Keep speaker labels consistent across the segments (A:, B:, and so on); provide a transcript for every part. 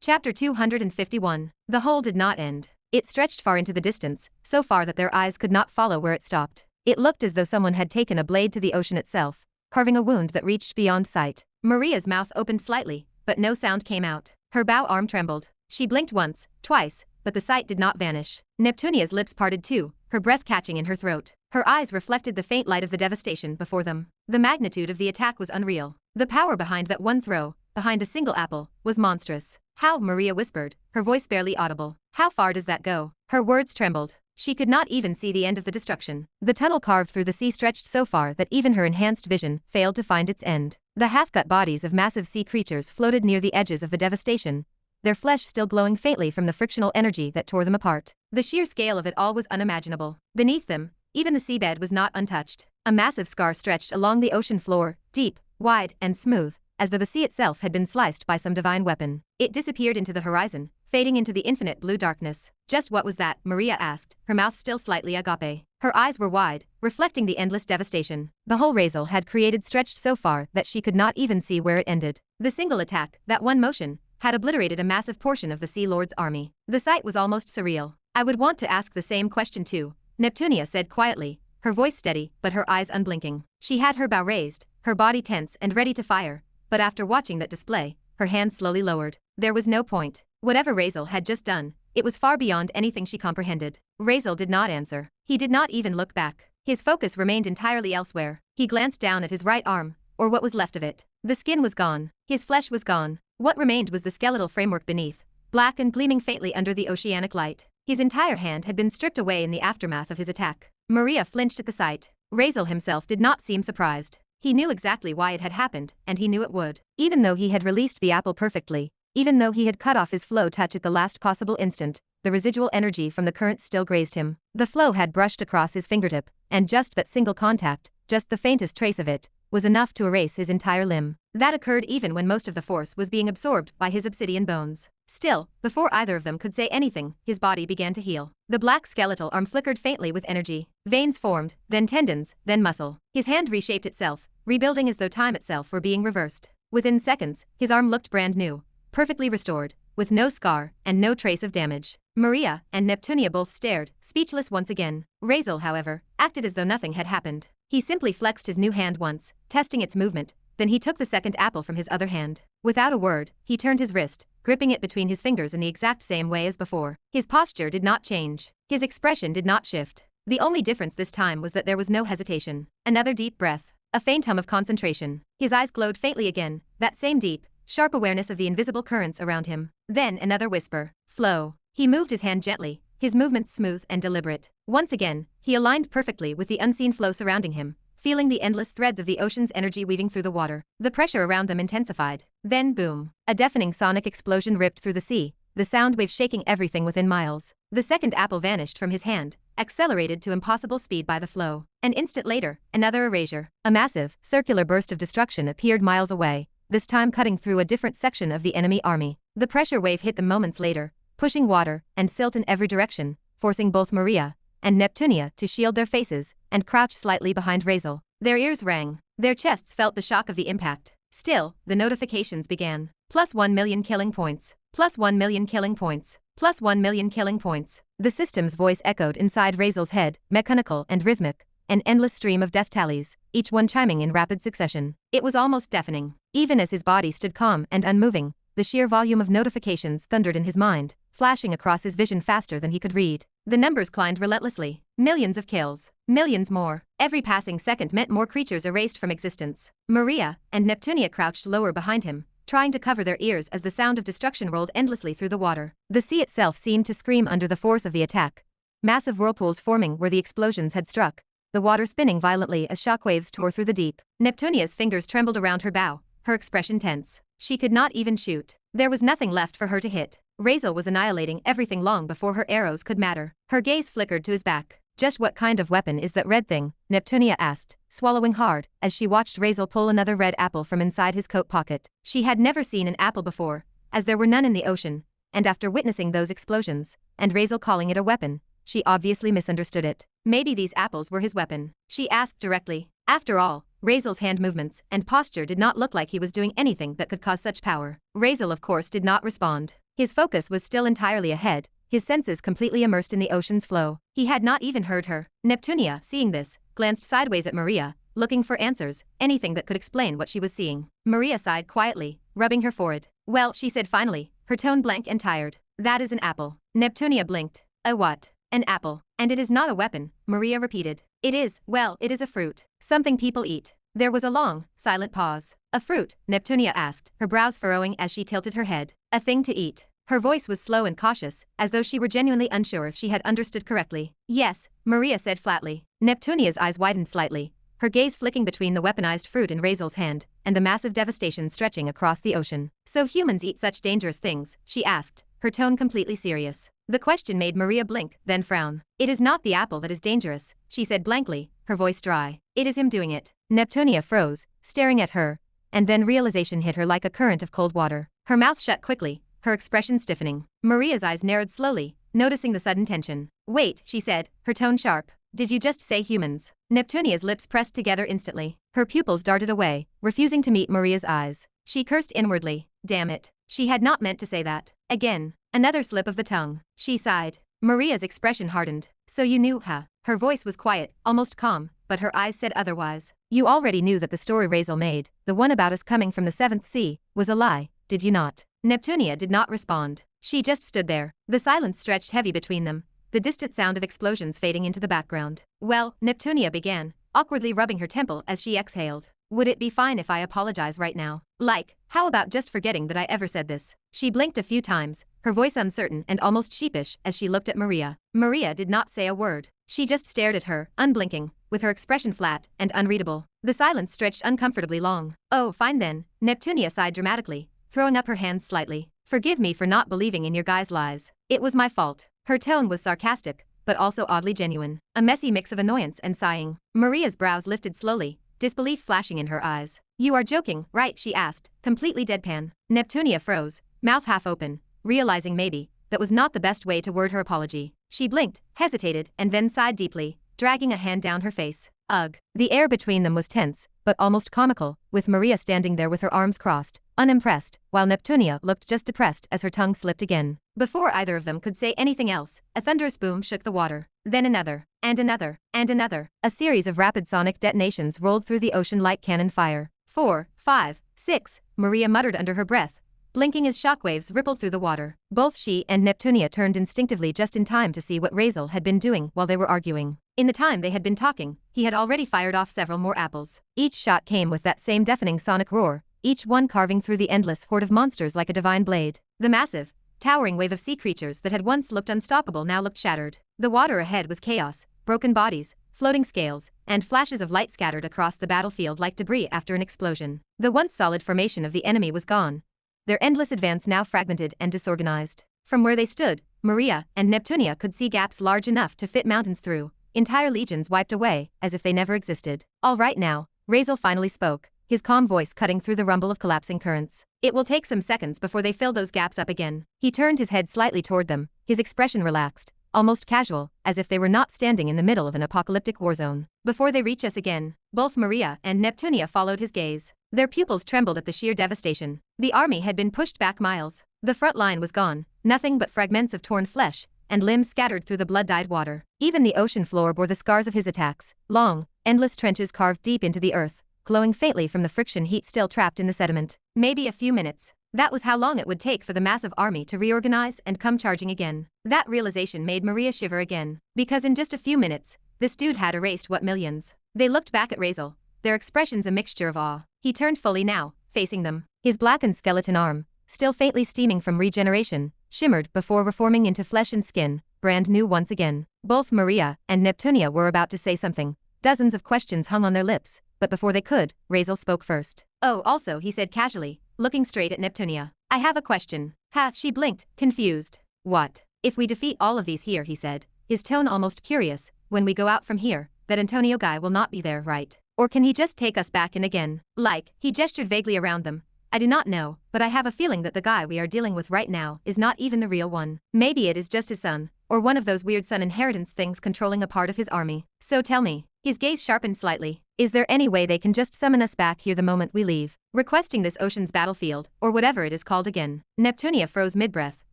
A: Chapter 251. The hole did not end. It stretched far into the distance, so far that their eyes could not follow where it stopped. It looked as though someone had taken a blade to the ocean itself, carving a wound that reached beyond sight. Maria's mouth opened slightly, but no sound came out. Her bow arm trembled. She blinked once, twice, but the sight did not vanish. Neptunia's lips parted too, her breath catching in her throat. Her eyes reflected the faint light of the devastation before them. The magnitude of the attack was unreal. The power behind that one throw, behind a single apple, was monstrous. How? Maria whispered, her voice barely audible. How far does that go? Her words trembled. She could not even see the end of the destruction. The tunnel carved through the sea stretched so far that even her enhanced vision failed to find its end. The half-gut bodies of massive sea creatures floated near the edges of the devastation, their flesh still glowing faintly from the frictional energy that tore them apart. The sheer scale of it all was unimaginable. Beneath them, even the seabed was not untouched. A massive scar stretched along the ocean floor, deep, wide, and smooth, as though the sea itself had been sliced by some divine weapon. It disappeared into the horizon, fading into the infinite blue darkness. Just what was that? Maria asked, her mouth still slightly agape. Her eyes were wide, reflecting the endless devastation. The hole Razeal had created stretched so far that she could not even see where it ended. The single attack, that one motion, had obliterated a massive portion of the Sea Lord's army. The sight was almost surreal. I would want to ask the same question too, Neptunia said quietly, her voice steady but her eyes unblinking. She had her bow raised, her body tense and ready to fire, but after watching that display, her hand slowly lowered. There was no point. Whatever Razeal had just done, it was far beyond anything she comprehended. Razeal did not answer. He did not even look back. His focus remained entirely elsewhere. He glanced down at his right arm, or what was left of it. The skin was gone. His flesh was gone. What remained was the skeletal framework beneath, black and gleaming faintly under the oceanic light. His entire hand had been stripped away in the aftermath of his attack. Maria flinched at the sight. Razeal himself did not seem surprised. He knew exactly why it had happened, and he knew it would. Even though he had released the apple perfectly, even though he had cut off his flow touch at the last possible instant, the residual energy from the current still grazed him. The flow had brushed across his fingertip, and just that single contact, just the faintest trace of it, was enough to erase his entire limb. That occurred even when most of the force was being absorbed by his obsidian bones. Still, before either of them could say anything, his body began to heal. The black skeletal arm flickered faintly with energy. Veins formed, then tendons, then muscle. His hand reshaped itself, rebuilding as though time itself were being reversed. Within seconds, his arm looked brand new, perfectly restored, with no scar and no trace of damage. Maria and Neptunia both stared, speechless once again. Razeal, however, acted as though nothing had happened. He simply flexed his new hand once, testing its movement, then he took the second apple from his other hand. Without a word, he turned his wrist, gripping it between his fingers in the exact same way as before. His posture did not change. His expression did not shift. The only difference this time was that there was no hesitation. Another deep breath. A faint hum of concentration. His eyes glowed faintly again, that same deep, sharp awareness of the invisible currents around him. Then another whisper. Flow. He moved his hand gently, his movements smooth and deliberate. Once again, he aligned perfectly with the unseen flow surrounding him, feeling the endless threads of the ocean's energy weaving through the water. The pressure around them intensified. Then boom. A deafening sonic explosion ripped through the sea, the sound wave shaking everything within miles. The second apple vanished from his hand, accelerated to impossible speed by the flow. An instant later, another erasure. A massive, circular burst of destruction appeared miles away, this time cutting through a different section of the enemy army. The pressure wave hit them moments later, pushing water and silt in every direction, forcing both Maria and Neptunia to shield their faces and crouch slightly behind Razeal. Their ears rang. Their chests felt the shock of the impact. Still, the notifications began. +1 million killing points. +1 million killing points. +1 million killing points. The system's voice echoed inside Razeal's head, mechanical and rhythmic, an endless stream of death tallies, each one chiming in rapid succession. It was almost deafening. Even as his body stood calm and unmoving, the sheer volume of notifications thundered in his mind, flashing across his vision faster than he could read. The numbers climbed relentlessly. Millions of kills. Millions more. Every passing second meant more creatures erased from existence. Maria and Neptunia crouched lower behind him, trying to cover their ears as the sound of destruction rolled endlessly through the water. The sea itself seemed to scream under the force of the attack. Massive whirlpools forming where the explosions had struck, the water spinning violently as shockwaves tore through the deep. Neptunia's fingers trembled around her bow, her expression tense. She could not even shoot. There was nothing left for her to hit. Razeal was annihilating everything long before her arrows could matter. Her gaze flickered to his back. Just what kind of weapon is that red thing? Neptunia asked, swallowing hard, as she watched Razeal pull another red apple from inside his coat pocket. She had never seen an apple before, as there were none in the ocean, and after witnessing those explosions, and Razeal calling it a weapon, she obviously misunderstood it. Maybe these apples were his weapon. She asked directly. After all, Razeal's hand movements and posture did not look like he was doing anything that could cause such power. Razeal of course did not respond. His focus was still entirely ahead, his senses completely immersed in the ocean's flow. He had not even heard her. Neptunia, seeing this, glanced sideways at Maria, looking for answers, anything that could explain what she was seeing. Maria sighed quietly, rubbing her forehead. Well, she said finally, her tone blank and tired. That is an apple. Neptunia blinked. A what? An apple. And it is not a weapon, Maria repeated. It is, well, it is a fruit. Something people eat. There was a long, silent pause. A fruit, Neptunia asked, her brows furrowing as she tilted her head. A thing to eat. Her voice was slow and cautious, as though she were genuinely unsure if she had understood correctly. Yes, Maria said flatly. Neptunia's eyes widened slightly, her gaze flicking between the weaponized fruit in Razeal's hand and the massive devastation stretching across the ocean. So humans eat such dangerous things, she asked, her tone completely serious. The question made Maria blink, then frown. It is not the apple that is dangerous, she said blankly, her voice dry. It is him doing it. Neptunia froze, staring at her, and then realization hit her like a current of cold water. Her mouth shut quickly, her expression stiffening. Maria's eyes narrowed slowly, noticing the sudden tension. Wait, she said, her tone sharp. Did you just say humans? Neptunia's lips pressed together instantly. Her pupils darted away, refusing to meet Maria's eyes. She cursed inwardly. Damn it. She had not meant to say that. Again, another slip of the tongue. She sighed. Maria's expression hardened. So you knew, huh? Her voice was quiet, almost calm, but her eyes said otherwise. You already knew that the story Razeal made, the one about us coming from the seventh sea, was a lie, did you not? Neptunia did not respond. She just stood there. The silence stretched heavy between them, the distant sound of explosions fading into the background. Well, Neptunia began, awkwardly rubbing her temple as she exhaled. Would it be fine if I apologize right now? Like, how about just forgetting that I ever said this? She blinked a few times, her voice uncertain and almost sheepish as she looked at Maria. Maria did not say a word. She just stared at her, unblinking, with her expression flat and unreadable. The silence stretched uncomfortably long. Oh, fine then, Neptunia sighed dramatically, throwing up her hands slightly. Forgive me for not believing in your guys' lies. It was my fault. Her tone was sarcastic, but also oddly genuine. A messy mix of annoyance and sighing. Maria's brows lifted slowly, disbelief flashing in her eyes. You are joking, right? She asked, completely deadpan. Neptunia froze, mouth half open, realizing maybe that was not the best way to word her apology. She blinked, hesitated, and then sighed deeply, dragging a hand down her face. Ugh. The air between them was tense, but almost comical, with Maria standing there with her arms crossed, unimpressed, while Neptunia looked just depressed as her tongue slipped again. Before either of them could say anything else, a thunderous boom shook the water. Then another, and another, and another. A series of rapid sonic detonations rolled through the ocean like cannon fire. 4, 5, 6, Maria muttered under her breath, blinking as shockwaves rippled through the water. Both she and Neptunia turned instinctively just in time to see what Razeal had been doing while they were arguing. In the time they had been talking, he had already fired off several more apples. Each shot came with that same deafening sonic roar, each one carving through the endless horde of monsters like a divine blade. The massive, towering wave of sea creatures that had once looked unstoppable now looked shattered. The water ahead was chaos, broken bodies, floating scales, and flashes of light scattered across the battlefield like debris after an explosion. The once solid formation of the enemy was gone, their endless advance now fragmented and disorganized. From where they stood, Maria and Neptunia could see gaps large enough to fit mountains through, entire legions wiped away, as if they never existed. All right now, Razeal finally spoke, his calm voice cutting through the rumble of collapsing currents. It will take some seconds before they fill those gaps up again. He turned his head slightly toward them, his expression relaxed, almost casual, as if they were not standing in the middle of an apocalyptic war zone. Before they reach us again. Both Maria and Neptunia followed his gaze. Their pupils trembled at the sheer devastation. The army had been pushed back miles. The front line was gone, nothing but fragments of torn flesh and limbs scattered through the blood-dyed water. Even the ocean floor bore the scars of his attacks, long, endless trenches carved deep into the earth, glowing faintly from the friction heat still trapped in the sediment. Maybe a few minutes. That was how long it would take for the massive army to reorganize and come charging again. That realization made Maria shiver again, because in just a few minutes, this dude had erased what millions. They looked back at Razeal, their expressions a mixture of awe. He turned fully now, facing them. His blackened skeleton arm, still faintly steaming from regeneration, shimmered before reforming into flesh and skin, brand new once again. Both Maria and Neptunia were about to say something. Dozens of questions hung on their lips, but before they could, Razeal spoke first. Oh, also, he said casually, looking straight at Neptunia. I have a question. Ha, she blinked, confused. What? If we defeat all of these here, he said, his tone almost curious, when we go out from here, that Antonio guy will not be there, right? Or can he just take us back in again? Like, he gestured vaguely around them. I do not know, but I have a feeling that the guy we are dealing with right now is not even the real one. Maybe it is just his son, or one of those weird son inheritance things controlling a part of his army. So tell me. His gaze sharpened slightly. Is there any way they can just summon us back here the moment we leave? Requesting this ocean's battlefield, or whatever it is called again. Neptunia froze mid-breath,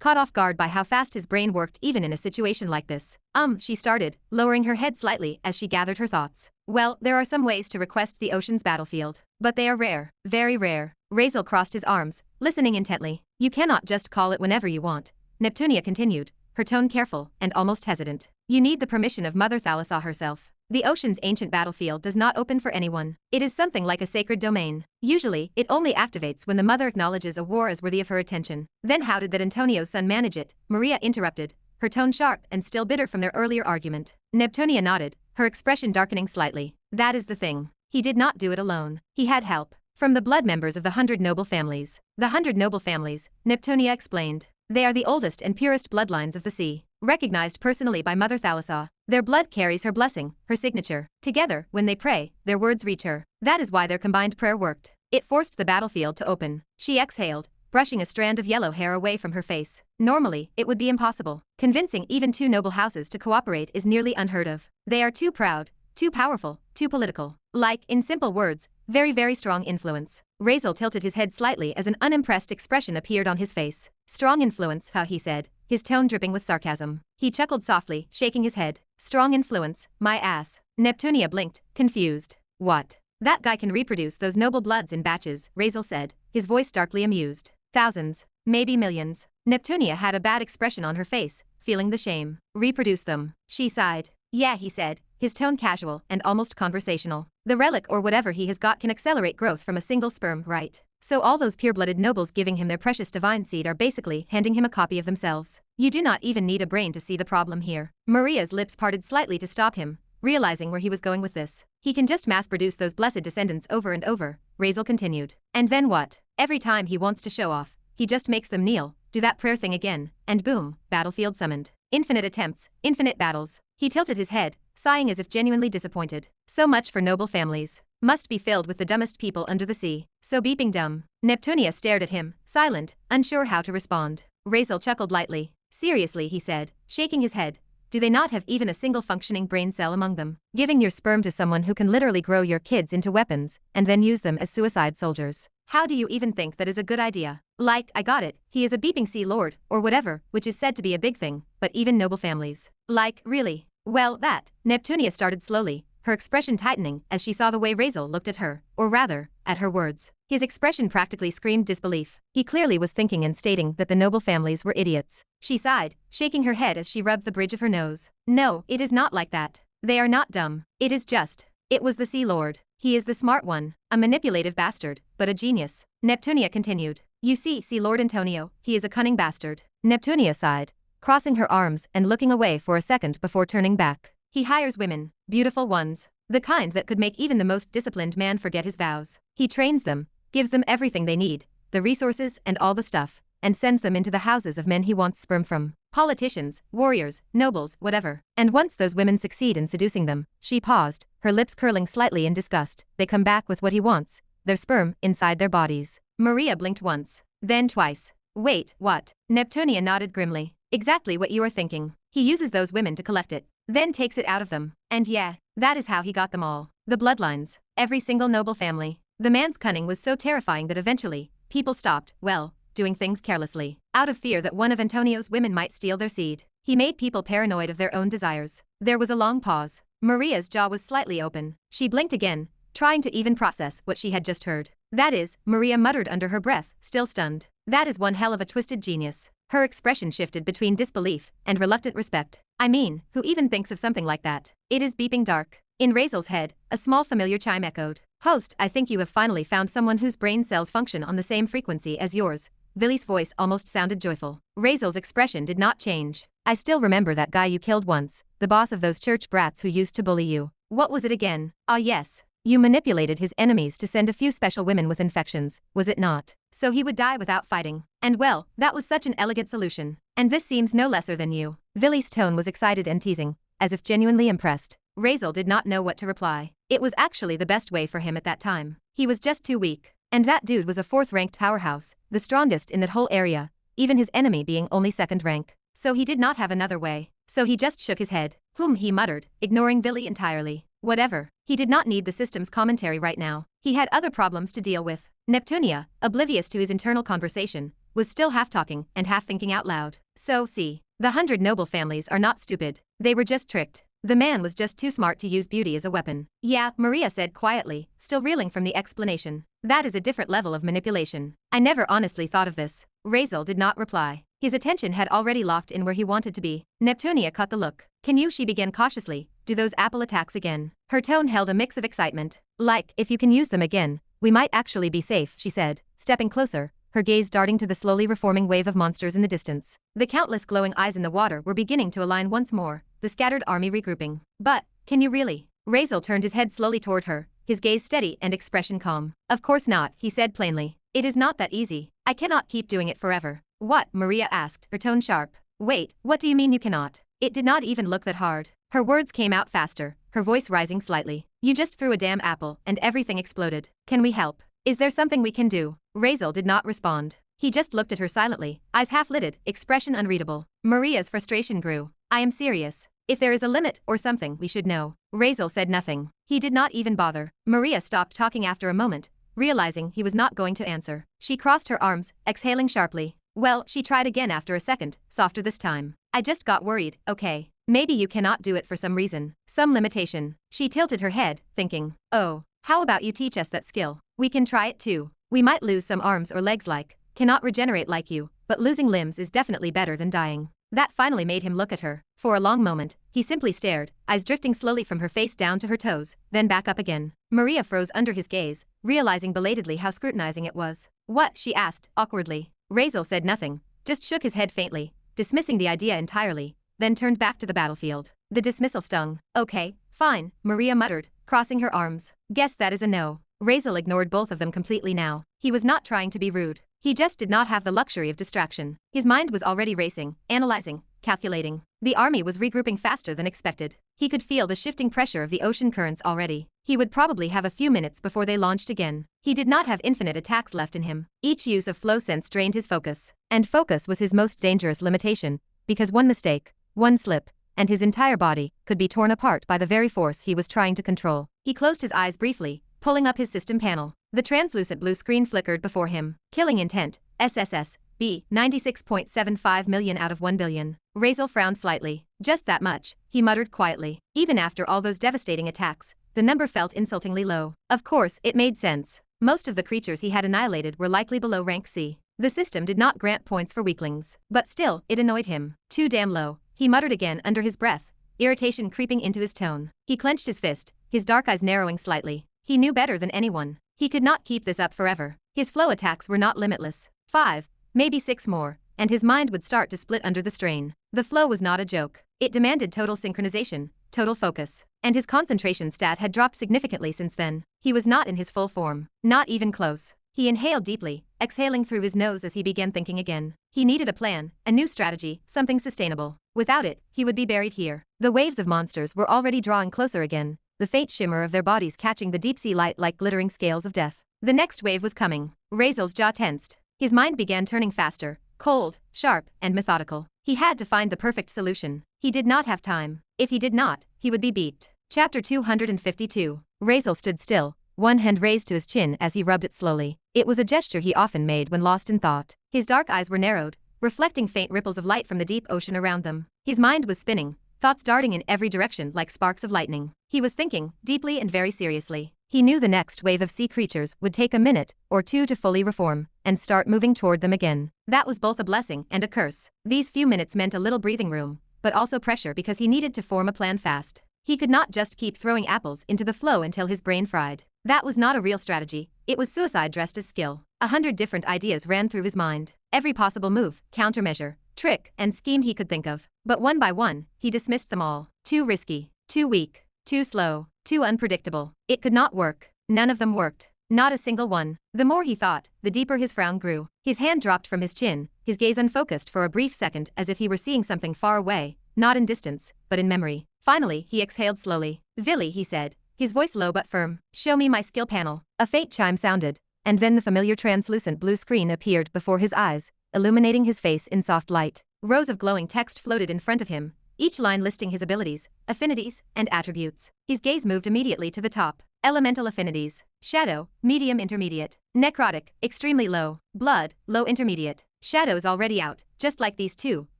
A: caught off guard by how fast his brain worked even in a situation like this. She started, lowering her head slightly as she gathered her thoughts. Well, there are some ways to request the ocean's battlefield. But they are rare, very rare. Razeal crossed his arms, listening intently. You cannot just call it whenever you want. Neptunia continued, her tone careful and almost hesitant. You need the permission of Mother Thalassa herself. The ocean's ancient battlefield does not open for anyone. It is something like a sacred domain. Usually, it only activates when the mother acknowledges a war as worthy of her attention. Then how did that Antonio's son manage it? Maria interrupted, her tone sharp and still bitter from their earlier argument. Neptunia nodded, her expression darkening slightly. That is the thing. He did not do it alone. He had help from the blood members of the 100 noble families. The 100 noble families, Neptunia explained. They are the oldest and purest bloodlines of the sea, recognized personally by Mother Thalassa. Their blood carries her blessing, her signature. Together, when they pray, their words reach her. That is why their combined prayer worked. It forced the battlefield to open. She exhaled, brushing a strand of yellow hair away from her face. Normally, it would be impossible. Convincing even two noble houses to cooperate is nearly unheard of. They are too proud, too powerful, too political. Like, in simple words, very, very strong influence. Razeal tilted his head slightly as an unimpressed expression appeared on his face. Strong influence, he said, his tone dripping with sarcasm. He chuckled softly, shaking his head. Strong influence, my ass. Neptunia blinked, confused. What? That guy can reproduce those noble bloods in batches, Razeal said, his voice darkly amused. Thousands, maybe millions. Neptunia had a bad expression on her face, feeling the shame. Reproduce them. She sighed. Yeah, he said, his tone casual and almost conversational. The relic or whatever he has got can accelerate growth from a single sperm, right? So all those pure-blooded nobles giving him their precious divine seed are basically handing him a copy of themselves. You do not even need a brain to see the problem here. Maria's lips parted slightly to stop him, realizing where he was going with this. He can just mass-produce those blessed descendants over and over, Razeal continued. And then what? Every time he wants to show off, he just makes them kneel, do that prayer thing again, and boom, battlefield summoned. Infinite attempts, infinite battles. He tilted his head, sighing as if genuinely disappointed. So much for noble families. Must be filled with the dumbest people under the sea. So beeping dumb. Neptunia stared at him, silent, unsure how to respond. Razeal chuckled lightly. Seriously, he said, shaking his head. Do they not have even a single functioning brain cell among them? Giving your sperm to someone who can literally grow your kids into weapons, and then use them as suicide soldiers. How do you even think that is a good idea? Like, I got it, he is a beeping sea lord, or whatever, which is said to be a big thing, but even noble families. Like, really? Well, that. Neptunia started slowly, her expression tightening as she saw the way Razeal looked at her, or rather, at her words. His expression practically screamed disbelief. He clearly was thinking and stating that the noble families were idiots. She sighed, shaking her head as she rubbed the bridge of her nose. No, it is not like that. They are not dumb. It is just. It was the Sea Lord. He is the smart one, a manipulative bastard, but a genius. Neptunia continued. You see, Sea Lord Antonio, he is a cunning bastard. Neptunia sighed, crossing her arms and looking away for a second before turning back. He hires women, beautiful ones, the kind that could make even the most disciplined man forget his vows. He trains them, gives them everything they need, the resources and all the stuff, and sends them into the houses of men he wants sperm from. Politicians, warriors, nobles, whatever. And once those women succeed in seducing them, she paused, her lips curling slightly in disgust, they come back with what he wants, their sperm, inside their bodies. Maria blinked once, then twice. Wait, what? Neptunia nodded grimly. Exactly what you are thinking. He uses those women to collect it, then takes it out of them. And yeah, that is how he got them all. The bloodlines. Every single noble family. The man's cunning was so terrifying that eventually, people stopped, well, doing things carelessly, out of fear that one of Antonio's women might steal their seed. He made people paranoid of their own desires. There was a long pause. Maria's jaw was slightly open. She blinked again, trying to even process what she had just heard. That is, Maria muttered under her breath, still stunned. That is one hell of a twisted genius. Her expression shifted between disbelief and reluctant respect. I mean, who even thinks of something like that? It is beeping dark. In Razeal's head, a small familiar chime echoed. Host, I think you have finally found someone whose brain cells function on the same frequency as yours. Villy's voice almost sounded joyful. Razeal's expression did not change. I still remember that guy you killed once, the boss of those church brats who used to bully you. What was it again? Ah yes. You manipulated his enemies to send a few special women with infections, was it not? So he would die without fighting. And well, that was such an elegant solution. And this seems no lesser than you. Villy's tone was excited and teasing, as if genuinely impressed. Razeal did not know what to reply. It was actually the best way for him at that time. He was just too weak. And that dude was a 4th-ranked powerhouse, the strongest in that whole area, even his enemy being only 2nd rank. So he did not have another way. So he just shook his head. He muttered, ignoring Villy entirely. Whatever. He did not need the system's commentary right now. He had other problems to deal with. Neptunia, oblivious to his internal conversation, was still half talking and half thinking out loud. So, see. The 100 noble families are not stupid. They were just tricked. The man was just too smart to use beauty as a weapon. Yeah, Maria said quietly, still reeling from the explanation. That is a different level of manipulation. I never honestly thought of this. Razeal did not reply. His attention had already locked in where he wanted to be. Neptunia caught the look. Can you? She began cautiously. Do those apple attacks again? Her tone held a mix of excitement. Like, if you can use them again, we might actually be safe, she said, stepping closer, her gaze darting to the slowly reforming wave of monsters in the distance. The countless glowing eyes in the water were beginning to align once more, the scattered army regrouping. But, can you really? Razeal turned his head slowly toward her, his gaze steady and expression calm. Of course not, he said plainly. It is not that easy. I cannot keep doing it forever. What? Maria asked, her tone sharp. Wait, what do you mean you cannot? It did not even look that hard. Her words came out faster, her voice rising slightly. You just threw a damn apple and everything exploded. Can we help? Is there something we can do? Razeal did not respond. He just looked at her silently, eyes half-lidded, expression unreadable. Maria's frustration grew. I am serious. If there is a limit or something we should know. Razeal said nothing. He did not even bother. Maria stopped talking after a moment, realizing he was not going to answer. She crossed her arms, exhaling sharply. Well, she tried again after a second, softer this time. I just got worried, okay. Maybe you cannot do it for some reason. Some limitation. She tilted her head, thinking. Oh, how about you teach us that skill? We can try it too. We might lose some arms or legs cannot regenerate like you, but losing limbs is definitely better than dying. That finally made him look at her. For a long moment, he simply stared, eyes drifting slowly from her face down to her toes, then back up again. Maria froze under his gaze, realizing belatedly how scrutinizing it was. What? She asked, awkwardly. Razeal said nothing, just shook his head faintly, dismissing the idea entirely, then turned back to the battlefield. The dismissal stung. Okay, fine, Maria muttered, crossing her arms. Guess that is a no. Razeal ignored both of them completely now. He was not trying to be rude. He just did not have the luxury of distraction. His mind was already racing, analyzing, calculating. The army was regrouping faster than expected. He could feel the shifting pressure of the ocean currents already. He would probably have a few minutes before they launched again. He did not have infinite attacks left in him. Each use of flow sense drained his focus. And focus was his most dangerous limitation, because one mistake, one slip, and his entire body could be torn apart by the very force he was trying to control. He closed his eyes briefly, pulling up his system panel. The translucent blue screen flickered before him. Killing intent, SSS, B, 96.75 million out of 1 billion. Razeal frowned slightly. Just that much, he muttered quietly. Even after all those devastating attacks, the number felt insultingly low. Of course, it made sense. Most of the creatures he had annihilated were likely below rank C. The system did not grant points for weaklings. But still, it annoyed him. Too damn low, he muttered again under his breath, irritation creeping into his tone. He clenched his fist, his dark eyes narrowing slightly. He knew better than anyone. He could not keep this up forever. His flow attacks were not limitless. 5, maybe 6 more, and his mind would start to split under the strain. The flow was not a joke. It demanded total synchronization, total focus. And his concentration stat had dropped significantly since then. He was not in his full form. Not even close. He inhaled deeply, exhaling through his nose as he began thinking again. He needed a plan, a new strategy, something sustainable. Without it, he would be buried here. The waves of monsters were already drawing closer again, the faint shimmer of their bodies catching the deep-sea light like glittering scales of death. The next wave was coming. Razeal's jaw tensed. His mind began turning faster, cold, sharp, and methodical. He had to find the perfect solution. He did not have time. If he did not, he would be beat. Chapter 252. Razeal stood still, one hand raised to his chin as he rubbed it slowly. It was a gesture he often made when lost in thought. His dark eyes were narrowed, reflecting faint ripples of light from the deep ocean around them. His mind was spinning, thoughts darting in every direction like sparks of lightning. He was thinking, deeply and very seriously. He knew the next wave of sea creatures would take a minute or two to fully reform and start moving toward them again. That was both a blessing and a curse. These few minutes meant a little breathing room, but also pressure because he needed to form a plan fast. He could not just keep throwing apples into the flow until his brain fried. That was not a real strategy. It was suicide dressed as skill. 100 different ideas ran through his mind. Every possible move, countermeasure, trick, and scheme he could think of. But one by one, he dismissed them all. Too risky, too weak, too slow, too unpredictable. It could not work. None of them worked. Not a single one. The more he thought, the deeper his frown grew. His hand dropped from his chin, his gaze unfocused for a brief second as if he were seeing something far away, not in distance, but in memory. Finally, he exhaled slowly. Villy, he said, his voice low but firm. Show me my skill panel. A faint chime sounded, and then the familiar translucent blue screen appeared before his eyes, illuminating his face in soft light. Rows of glowing text floated in front of him, each line listing his abilities, affinities, and attributes. His gaze moved immediately to the top. Elemental affinities. Shadow, medium intermediate. Necrotic, extremely low. Blood, low intermediate. Shadow's already out, just like these two,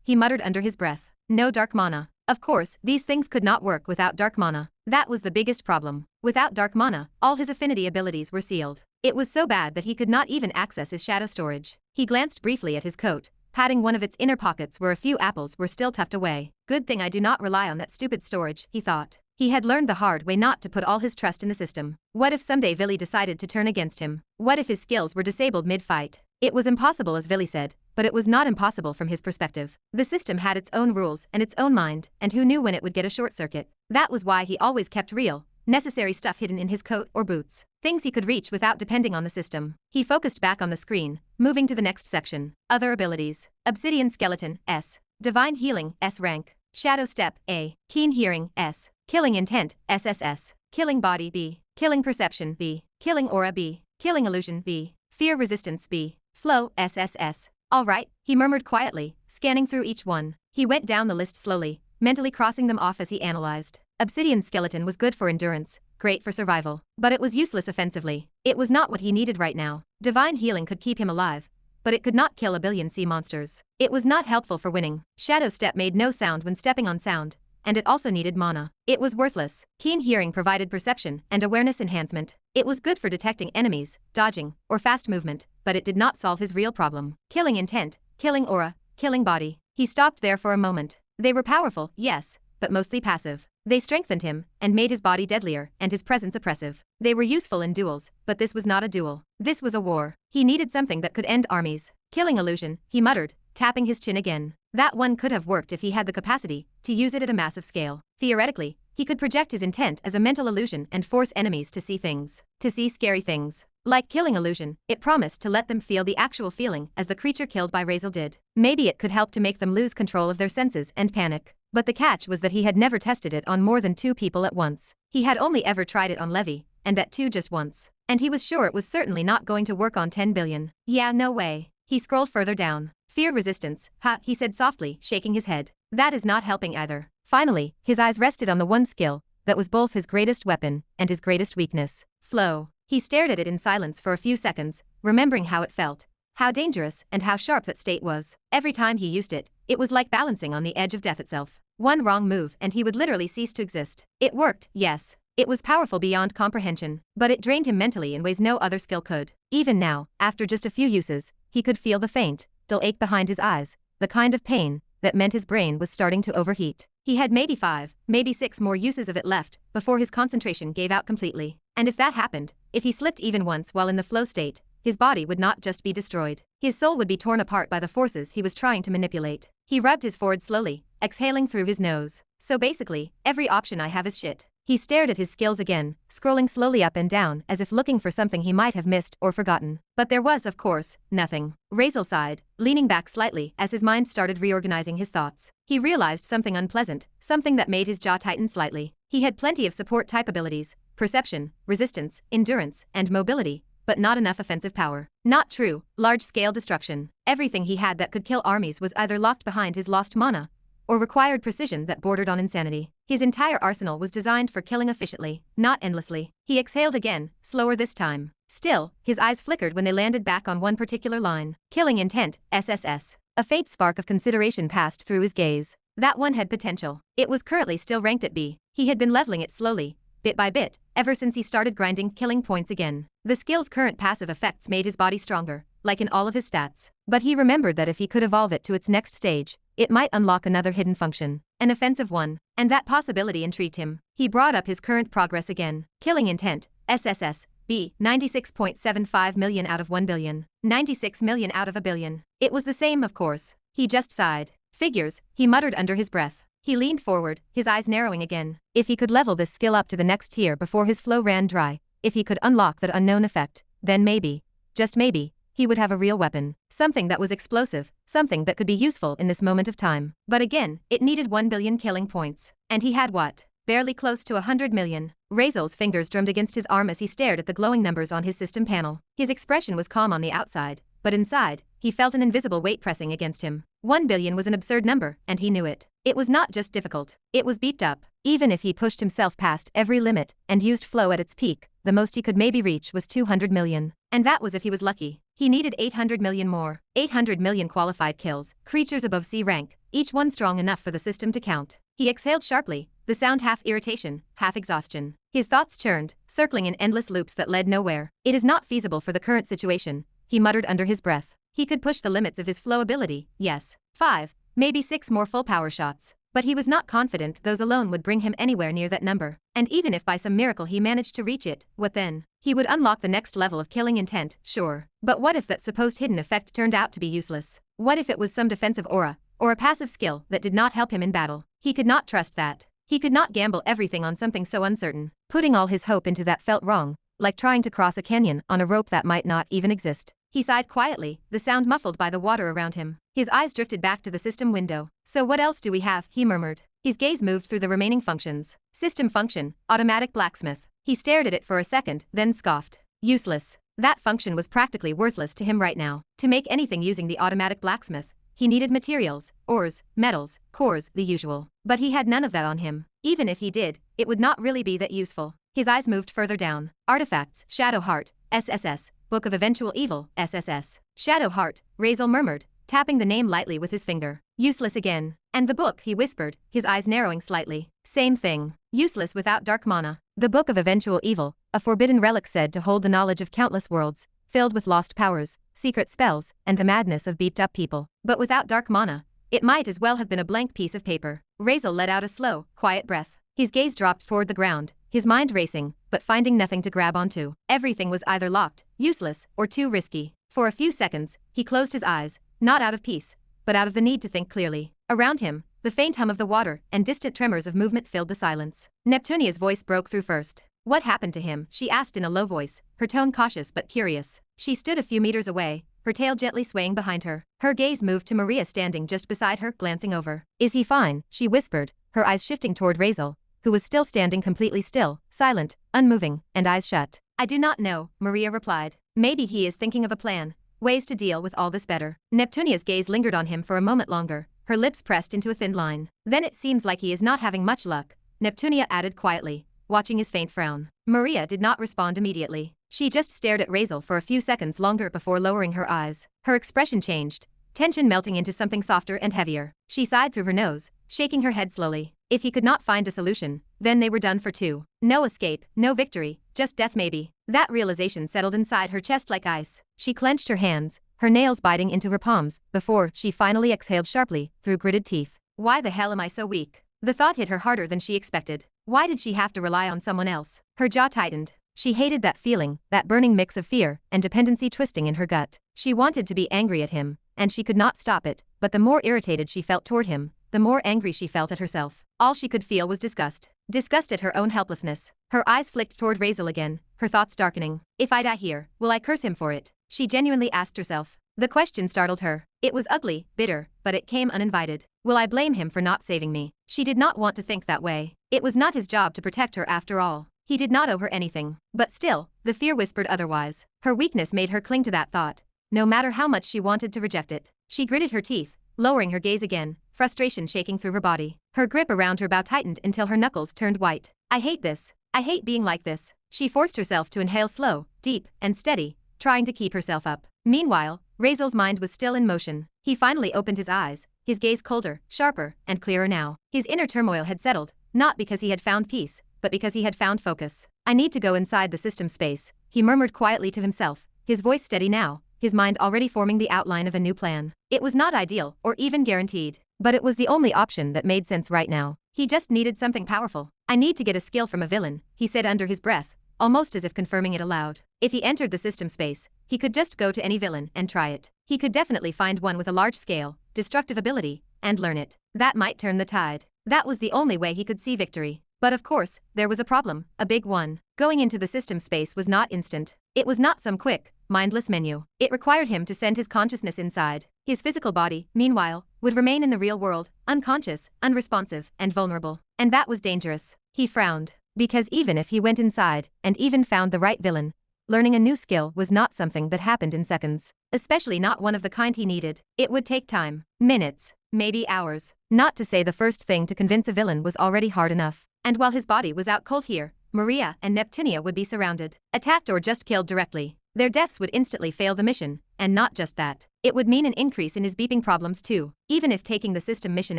A: he muttered under his breath. No dark mana. Of course, these things could not work without dark mana. That was the biggest problem. Without dark mana, all his affinity abilities were sealed. It was so bad that he could not even access his shadow storage. He glanced briefly at his coat, patting one of its inner pockets where a few apples were still tucked away. Good thing I do not rely on that stupid storage, he thought. He had learned the hard way not to put all his trust in the system. What if someday Villy decided to turn against him? What if his skills were disabled mid-fight? It was impossible as Villy said, but it was not impossible from his perspective. The system had its own rules and its own mind, and who knew when it would get a short circuit? That was why he always kept real, necessary stuff hidden in his coat or boots. Things he could reach without depending on the system. He focused back on the screen, moving to the next section. Other abilities. Obsidian Skeleton, S. Divine Healing, S rank. Shadow Step, A. Keen Hearing, S. Killing Intent, SSS. Killing Body, B. Killing Perception, B. Killing Aura, B. Killing Illusion, B. Fear Resistance, B. Flow, SSS. Alright, he murmured quietly, scanning through each one. He went down the list slowly, mentally crossing them off as he analyzed. Obsidian Skeleton was good for endurance, great for survival, but it was useless offensively. It was not what he needed right now. Divine Healing could keep him alive, but it could not kill a billion sea monsters. It was not helpful for winning. Shadow Step made no sound when stepping on sound, and it also needed mana. It was worthless. Keen Hearing provided perception and awareness enhancement. It was good for detecting enemies, dodging, or fast movement, but it did not solve his real problem. Killing Intent, killing Aura, killing Body. He stopped there for a moment. They were powerful, yes, but mostly passive. They strengthened him, and made his body deadlier, and his presence oppressive. They were useful in duels, but this was not a duel. This was a war. He needed something that could end armies. Killing Illusion, he muttered, tapping his chin again. That one could have worked if he had the capacity to use it at a massive scale. Theoretically, he could project his intent as a mental illusion and force enemies to see things. To see scary things. Like Killing Illusion, it promised to let them feel the actual feeling as the creature killed by Razeal did. Maybe it could help to make them lose control of their senses and panic. But the catch was that he had never tested it on more than 2 people at once. He had only ever tried it on Levy, and that too just once. And he was sure it was certainly not going to work on 10 billion. Yeah, no way. He scrolled further down. Fear Resistance, ha, he said softly, shaking his head. That is not helping either. Finally, his eyes rested on the one skill that was both his greatest weapon and his greatest weakness. Flow. He stared at it in silence for a few seconds, remembering how it felt, how dangerous and how sharp that state was. Every time he used it, it was like balancing on the edge of death itself. One wrong move and he would literally cease to exist. It worked, yes. It was powerful beyond comprehension, but it drained him mentally in ways no other skill could. Even now, after just a few uses, he could feel the faint, dull ache behind his eyes, the kind of pain that meant his brain was starting to overheat. He had maybe 5, maybe 6 more uses of it left before his concentration gave out completely. And if that happened, if he slipped even once while in the flow state, his body would not just be destroyed. His soul would be torn apart by the forces he was trying to manipulate. He rubbed his forehead slowly, exhaling through his nose. So basically, every option I have is shit. He stared at his skills again, scrolling slowly up and down as if looking for something he might have missed or forgotten. But there was, of course, nothing. Razeal sighed, leaning back slightly as his mind started reorganizing his thoughts. He realized something unpleasant, something that made his jaw tighten slightly. He had plenty of support type abilities, perception, resistance, endurance, and mobility, but not enough offensive power. Not true, large-scale destruction. Everything he had that could kill armies was either locked behind his lost mana, or required precision that bordered on insanity. His entire arsenal was designed for killing efficiently, not endlessly. He exhaled again, slower this time. Still, his eyes flickered when they landed back on one particular line. Killing Intent, SSS. A faint spark of consideration passed through his gaze. That one had potential. It was currently still ranked at B. He had been leveling it slowly, bit by bit, ever since he started grinding killing points again. The skill's current passive effects made his body stronger, like in all of his stats. But he remembered that if he could evolve it to its next stage, it might unlock another hidden function, an offensive one, and that possibility intrigued him. He brought up his current progress again. Killing Intent, SSS, B, 96.75 million out of 1 billion. 96 million out of a billion. It was the same, of course. He just sighed. Figures, he muttered under his breath. He leaned forward, his eyes narrowing again. If he could level this skill up to the next tier before his flow ran dry, if he could unlock that unknown effect, then maybe, just maybe, he would have a real weapon. Something that was explosive, something that could be useful in this moment of time. But again, it needed 1 billion killing points. And he had what? Barely close to 100 million. Razeal's fingers drummed against his arm as he stared at the glowing numbers on his system panel. His expression was calm on the outside, but inside, he felt an invisible weight pressing against him. 1 billion was an absurd number, and he knew it. It was not just difficult, it was beeped up. Even if he pushed himself past every limit and used flow at its peak, the most he could maybe reach was 200 million. And that was if he was lucky. He needed 800 million more. 800 million qualified kills, creatures above C rank, each one strong enough for the system to count. He exhaled sharply, the sound half irritation, half exhaustion. His thoughts churned, circling in endless loops that led nowhere. It is not feasible for the current situation, he muttered under his breath. He could push the limits of his flow ability, yes. 5, maybe 6 more full power shots. But he was not confident those alone would bring him anywhere near that number. And even if by some miracle he managed to reach it, what then? He would unlock the next level of killing intent, sure. But what if that supposed hidden effect turned out to be useless? What if it was some defensive aura, or a passive skill that did not help him in battle? He could not trust that. He could not gamble everything on something so uncertain. Putting all his hope into that felt wrong, like trying to cross a canyon on a rope that might not even exist. He sighed quietly, the sound muffled by the water around him. His eyes drifted back to the system window. So what else do we have? He murmured. His gaze moved through the remaining functions. System function, automatic blacksmith. He stared at it for a second, then scoffed. Useless. That function was practically worthless to him right now. To make anything using the automatic blacksmith, he needed materials, ores, metals, cores, the usual. But he had none of that on him. Even if he did, it would not really be that useful. His eyes moved further down. Artifacts, Shadow Heart, SSS, Book of Eventual Evil, SSS. Shadow Heart, Razeal murmured, tapping the name lightly with his finger. Useless again. And the book, he whispered, his eyes narrowing slightly. Same thing. Useless without dark mana. The Book of Eventual Evil, a forbidden relic said to hold the knowledge of countless worlds, filled with lost powers, secret spells, and the madness of beeped-up people. But without dark mana, it might as well have been a blank piece of paper. Razeal let out a slow, quiet breath. His gaze dropped toward the ground, his mind racing, but finding nothing to grab onto. Everything was either locked, useless, or too risky. For a few seconds, he closed his eyes, not out of peace, but out of the need to think clearly. Around him, the faint hum of the water and distant tremors of movement filled the silence. Neptunia's voice broke through first. What happened to him? She asked in a low voice, her tone cautious but curious. She stood a few meters away, her tail gently swaying behind her. Her gaze moved to Maria standing just beside her, glancing over. Is he fine? She whispered, her eyes shifting toward Razeal, who was still standing completely still, silent, unmoving, and eyes shut. I do not know, Maria replied. Maybe he is thinking of a plan, ways to deal with all this better. Neptunia's gaze lingered on him for a moment longer, her lips pressed into a thin line. Then it seems like he is not having much luck, Neptunia added quietly, watching his faint frown. Maria did not respond immediately. She just stared at Razeal for a few seconds longer before lowering her eyes. Her expression changed, tension melting into something softer and heavier. She sighed through her nose, shaking her head slowly. If he could not find a solution, then they were done for two. No escape, no victory, just death maybe. That realization settled inside her chest like ice. She clenched her hands, her nails biting into her palms, before she finally exhaled sharply, through gritted teeth. Why the hell am I so weak? The thought hit her harder than she expected. Why did she have to rely on someone else? Her jaw tightened. She hated that feeling, that burning mix of fear and dependency twisting in her gut. She wanted to be angry at him, and she could not stop it, but the more irritated she felt toward him, the more angry she felt at herself. All she could feel was disgust. Disgust at her own helplessness. Her eyes flicked toward Razeal again, her thoughts darkening. If I die here, will I curse him for it? She genuinely asked herself. The question startled her. It was ugly, bitter, but it came uninvited. Will I blame him for not saving me? She did not want to think that way. It was not his job to protect her after all. He did not owe her anything. But still, the fear whispered otherwise. Her weakness made her cling to that thought, no matter how much she wanted to reject it. She gritted her teeth, lowering her gaze again, frustration shaking through her body. Her grip around her bow tightened until her knuckles turned white. I hate this. I hate being like this. She forced herself to inhale slow, deep, and steady, trying to keep herself up. Meanwhile, Razeal's mind was still in motion. He finally opened his eyes, his gaze colder, sharper, and clearer now. His inner turmoil had settled, not because he had found peace, but because he had found focus. I need to go inside the system space, he murmured quietly to himself, his voice steady now, his mind already forming the outline of a new plan. It was not ideal, or even guaranteed, but it was the only option that made sense right now. He just needed something powerful. I need to get a skill from a villain, he said under his breath, almost as if confirming it aloud. If he entered the system space, he could just go to any villain and try it. He could definitely find one with a large-scale, destructive ability, and learn it. That might turn the tide. That was the only way he could see victory. But of course, there was a problem, a big one. Going into the system space was not instant. It was not some quick, mindless menu. It required him to send his consciousness inside. His physical body, meanwhile, would remain in the real world, unconscious, unresponsive, and vulnerable. And that was dangerous. He frowned. Because even if he went inside, and even found the right villain, learning a new skill was not something that happened in seconds. Especially not one of the kind he needed. It would take time. Minutes. Maybe hours. Not to say the first thing to convince a villain was already hard enough. And while his body was out cold here, Maria and Neptunia would be surrounded, attacked or just killed directly. Their deaths would instantly fail the mission, and not just that. It would mean an increase in his beeping problems too. Even if taking the system mission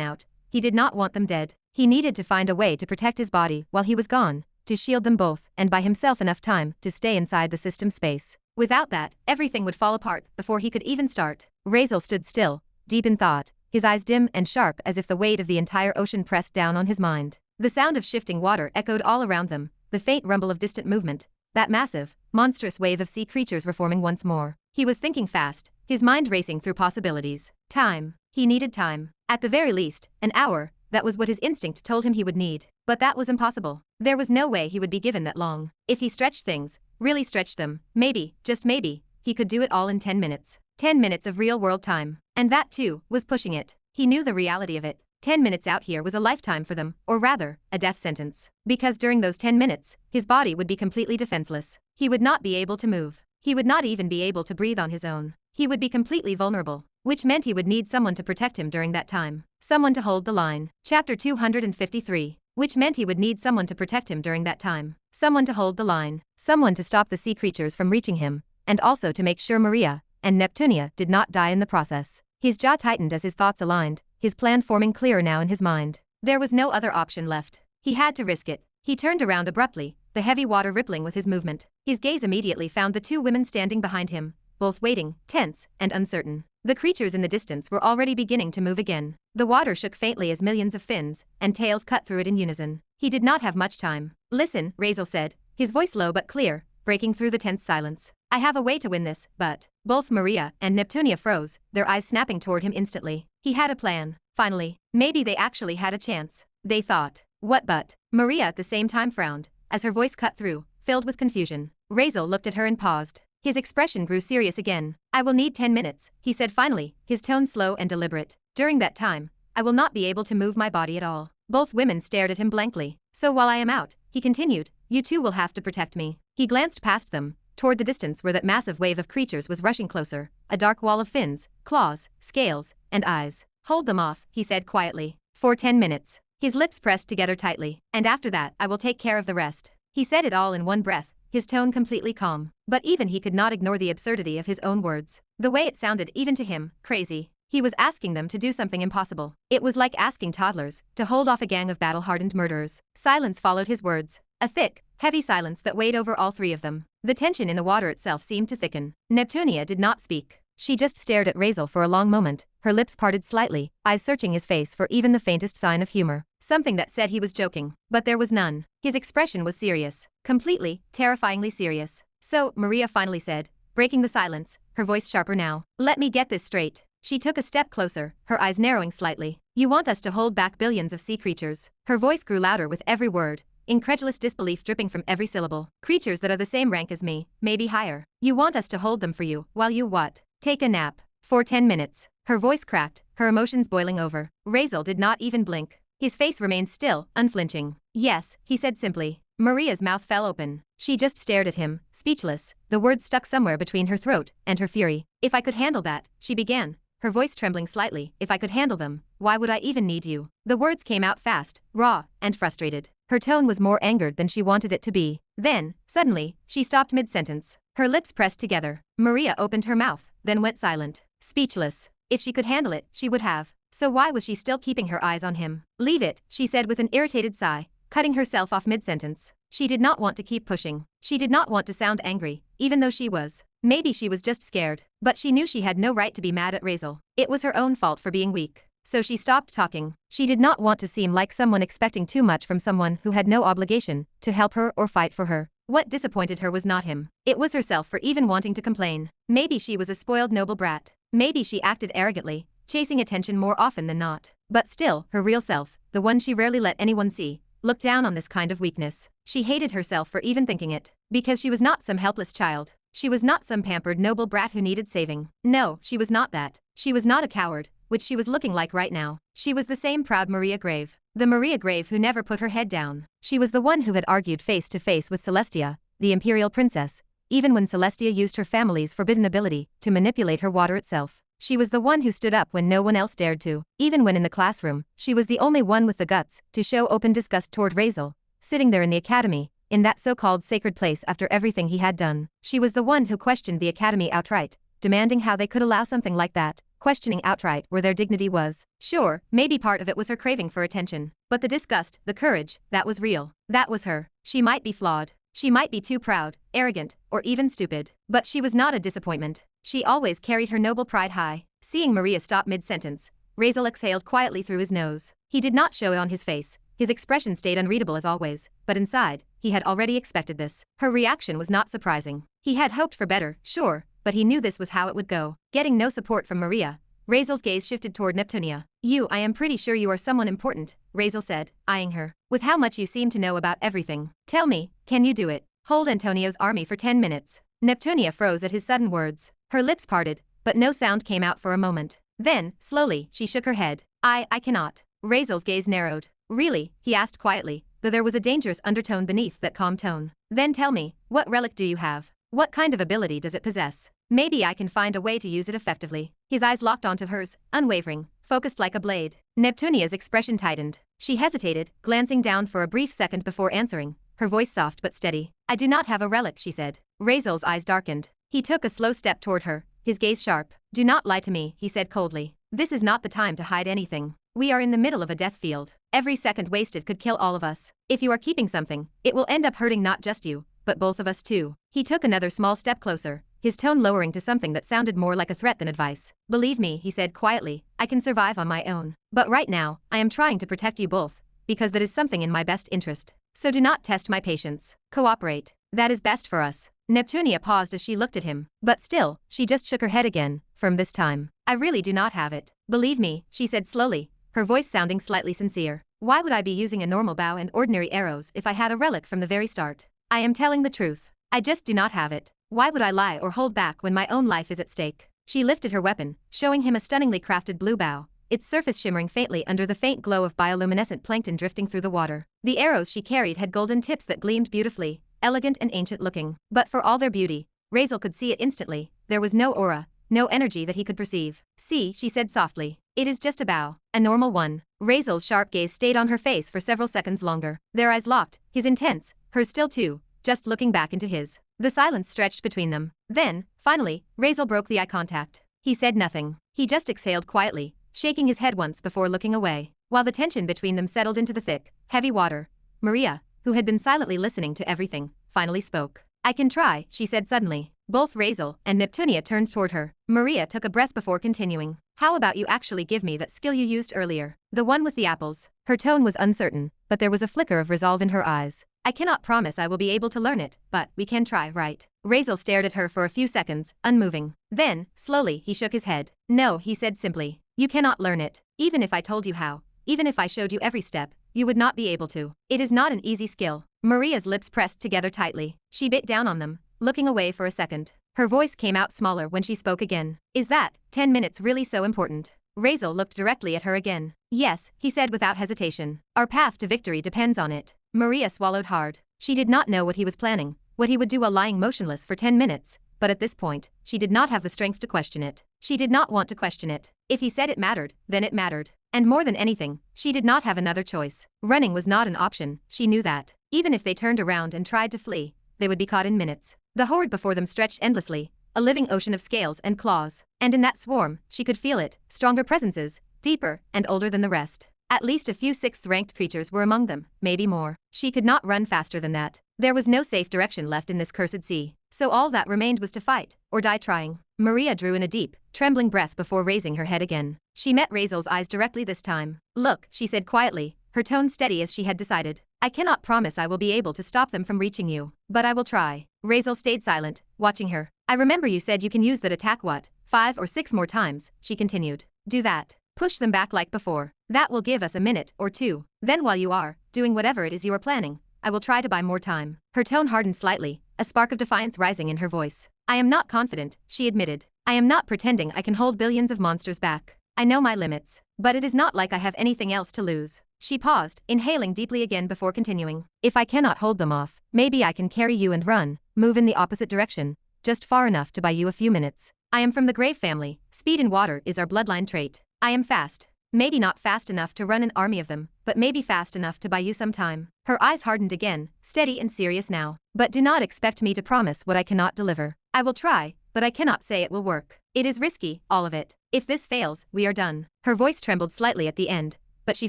A: out, he did not want them dead. He needed to find a way to protect his body while he was gone, to shield them both, and buy himself enough time to stay inside the system space. Without that, everything would fall apart before he could even start. Razeal stood still, deep in thought, his eyes dim and sharp as if the weight of the entire ocean pressed down on his mind. The sound of shifting water echoed all around them, the faint rumble of distant movement. That massive, monstrous wave of sea creatures were forming once more. He was thinking fast, his mind racing through possibilities. Time. He needed time. At the very least, an hour. That was what his instinct told him he would need. But that was impossible. There was no way he would be given that long. If he stretched things, really stretched them, maybe, just maybe, he could do it all in 10 minutes. 10 minutes of real-world time. And that, too, was pushing it. He knew the reality of it. 10 minutes out here was a lifetime for them, or rather, a death sentence. Because during those 10 minutes, his body would be completely defenseless. He would not be able to move. He would not even be able to breathe on his own. He would be completely vulnerable, which meant he would need someone to protect him during that time. Someone to hold the line. Chapter 253. Which meant he would need someone to protect him during that time. Someone to hold the line. Someone to stop the sea creatures from reaching him, and also to make sure Maria and Neptunia did not die in the process. His jaw tightened as his thoughts aligned, his plan forming clearer now in his mind. There was no other option left. He had to risk it. He turned around abruptly, the heavy water rippling with his movement. His gaze immediately found the two women standing behind him, both waiting, tense and uncertain. The creatures in the distance were already beginning to move again. The water shook faintly as millions of fins and tails cut through it in unison. He did not have much time. "Listen," Razeal said, his voice low but clear, breaking through the tense silence. "I have a way to win this, but..." Both Maria and Neptunia froze, their eyes snapping toward him instantly. He had a plan. Finally, maybe they actually had a chance. They thought. What but? Maria at the same time frowned, as her voice cut through, filled with confusion. Razeal looked at her and paused. His expression grew serious again. "I will need 10 minutes, he said finally, his tone slow and deliberate. "During that time, I will not be able to move my body at all." Both women stared at him blankly. "So while I am out," he continued, "you two will have to protect me." He glanced past them, toward the distance where that massive wave of creatures was rushing closer, a dark wall of fins, claws, scales, and eyes. "Hold them off," he said quietly. "For 10 minutes. His lips pressed together tightly. "And after that, I will take care of the rest." He said it all in one breath, his tone completely calm. But even he could not ignore the absurdity of his own words. The way it sounded even to him, crazy. He was asking them to do something impossible. It was like asking toddlers to hold off a gang of battle-hardened murderers. Silence followed his words. A thick, heavy silence that weighed over all three of them. The tension in the water itself seemed to thicken. Neptunia did not speak. She just stared at Razeal for a long moment, her lips parted slightly, eyes searching his face for even the faintest sign of humor. Something that said he was joking. But there was none. His expression was serious. Completely, terrifyingly serious. "So," Maria finally said, breaking the silence, her voice sharper now. "Let me get this straight." She took a step closer, her eyes narrowing slightly. "You want us to hold back billions of sea creatures." Her voice grew louder with every word, incredulous disbelief dripping from every syllable. "Creatures that are the same rank as me, maybe higher. You want us to hold them for you, while you what? Take a nap. For 10 minutes. Her voice cracked, her emotions boiling over. Razeal did not even blink. His face remained still, unflinching. "Yes," he said simply. Maria's mouth fell open. She just stared at him, speechless, the words stuck somewhere between her throat and her fury. "If I could handle that," she began, her voice trembling slightly. "If I could handle them, why would I even need you?" The words came out fast, raw, and frustrated. Her tone was more angered than she wanted it to be. Then, suddenly, she stopped mid-sentence. Her lips pressed together. Maria opened her mouth, then went silent. Speechless. If she could handle it, she would have. So why was she still keeping her eyes on him? "Leave it," she said with an irritated sigh, cutting herself off mid-sentence. She did not want to keep pushing. She did not want to sound angry, even though she was. Maybe she was just scared. But she knew she had no right to be mad at Razeal. It was her own fault for being weak. So she stopped talking. She did not want to seem like someone expecting too much from someone who had no obligation to help her or fight for her. What disappointed her was not him. It was herself for even wanting to complain. Maybe she was a spoiled noble brat. Maybe she acted arrogantly, chasing attention more often than not. But still, her real self, the one she rarely let anyone see, looked down on this kind of weakness. She hated herself for even thinking it. Because she was not some helpless child. She was not some pampered noble brat who needed saving. No, she was not that. She was not a coward, which she was looking like right now. She was the same proud Maria Grave. The Maria Grave who never put her head down. She was the one who had argued face to face with Celestia, the imperial princess, even when Celestia used her family's forbidden ability to manipulate her water itself. She was the one who stood up when no one else dared to. Even when in the classroom, she was the only one with the guts to show open disgust toward Razeal, sitting there in the academy, in that so-called sacred place after everything he had done. She was the one who questioned the academy outright, demanding how they could allow something like that, questioning outright where their dignity was. Sure, maybe part of it was her craving for attention. But the disgust, the courage, that was real. That was her. She might be flawed. She might be too proud, arrogant, or even stupid. But she was not a disappointment. She always carried her noble pride high. Seeing Maria stop mid-sentence, Razeal exhaled quietly through his nose. He did not show it on his face. His expression stayed unreadable as always, but inside, he had already expected this. Her reaction was not surprising. He had hoped for better, sure, but he knew this was how it would go. Getting no support from Maria, Razeal's gaze shifted toward Neptunia. I am pretty sure you are someone important, Razeal said, eyeing her. With how much you seem to know about everything. Tell me, can you do it? Hold Antonio's army for 10 minutes. Neptunia froze at his sudden words. Her lips parted, but no sound came out for a moment. Then, slowly, she shook her head. I cannot. Razeal's gaze narrowed. Really? He asked quietly, though there was a dangerous undertone beneath that calm tone. Then tell me, what relic do you have? What kind of ability does it possess? Maybe I can find a way to use it effectively. His eyes locked onto hers, unwavering, focused like a blade. Neptunia's expression tightened. She hesitated, glancing down for a brief second before answering, her voice soft but steady. I do not have a relic, she said. Razeal's eyes darkened. He took a slow step toward her, his gaze sharp. Do not lie to me, he said coldly. This is not the time to hide anything. We are in the middle of a death field. Every second wasted could kill all of us. If you are keeping something, it will end up hurting not just you, but both of us too. He took another small step closer, his tone lowering to something that sounded more like a threat than advice. Believe me, he said quietly, I can survive on my own. But right now, I am trying to protect you both, because that is something in my best interest. So do not test my patience. Cooperate. That is best for us. Neptunia paused as she looked at him, but still, she just shook her head again, firm this time. I really do not have it. Believe me, she said slowly, her voice sounding slightly sincere. Why would I be using a normal bow and ordinary arrows if I had a relic from the very start? I am telling the truth. I just do not have it. Why would I lie or hold back when my own life is at stake? She lifted her weapon, showing him a stunningly crafted blue bow, its surface shimmering faintly under the faint glow of bioluminescent plankton drifting through the water. The arrows she carried had golden tips that gleamed beautifully, elegant and ancient looking. But for all their beauty, Razeal could see it instantly. There was no aura, no energy that he could perceive. See, she said softly. It is just a bow. A normal one. Razeal's sharp gaze stayed on her face for several seconds longer. Their eyes locked, his intense, hers still too, just looking back into his. The silence stretched between them. Then, finally, Razeal broke the eye contact. He said nothing. He just exhaled quietly, shaking his head once before looking away. While the tension between them settled into the thick, heavy water, Maria, who had been silently listening to everything, finally spoke. I can try, she said suddenly. Both Razeal and Neptunia turned toward her. Maria took a breath before continuing. How about you actually give me that skill you used earlier? The one with the apples. Her tone was uncertain, but there was a flicker of resolve in her eyes. I cannot promise I will be able to learn it, but we can try, right? Razeal stared at her for a few seconds, unmoving. Then, slowly, he shook his head. No, he said simply. You cannot learn it. Even if I told you how, even if I showed you every step, you would not be able to. It is not an easy skill. Maria's lips pressed together tightly. She bit down on them, looking away for a second. Her voice came out smaller when she spoke again. Is that 10 minutes really so important? Razeal looked directly at her again. Yes, he said without hesitation. Our path to victory depends on it. Maria swallowed hard. She did not know what he was planning, what he would do while lying motionless for 10 minutes, but at this point, she did not have the strength to question it. She did not want to question it. If he said it mattered, then it mattered. And more than anything, she did not have another choice. Running was not an option, she knew that. Even if they turned around and tried to flee, they would be caught in minutes. The horde before them stretched endlessly, a living ocean of scales and claws. And in that swarm, she could feel it, stronger presences, deeper and older than the rest. At least a few sixth-ranked creatures were among them, maybe more. She could not run faster than that. There was no safe direction left in this cursed sea. So all that remained was to fight, or die trying. Maria drew in a deep, trembling breath before raising her head again. She met Razeal's eyes directly this time. Look, she said quietly, her tone steady as she had decided. I cannot promise I will be able to stop them from reaching you, but I will try. Razeal stayed silent, watching her. I remember you said you can use that attack 5 or 6 more times, she continued. Do that. Push them back like before. That will give us a minute or two. Then while you are doing whatever it is you are planning, I will try to buy more time. Her tone hardened slightly, a spark of defiance rising in her voice. I am not confident, she admitted. I am not pretending I can hold billions of monsters back. I know my limits. But it is not like I have anything else to lose. She paused, inhaling deeply again before continuing. If I cannot hold them off, maybe I can carry you and run, move in the opposite direction, just far enough to buy you a few minutes. I am from the Grave family. Speed in water is our bloodline trait. I am fast. Maybe not fast enough to run an army of them, but maybe fast enough to buy you some time. Her eyes hardened again, steady and serious now. But do not expect me to promise what I cannot deliver. I will try, but I cannot say it will work. It is risky, all of it. If this fails, we are done. Her voice trembled slightly at the end, but she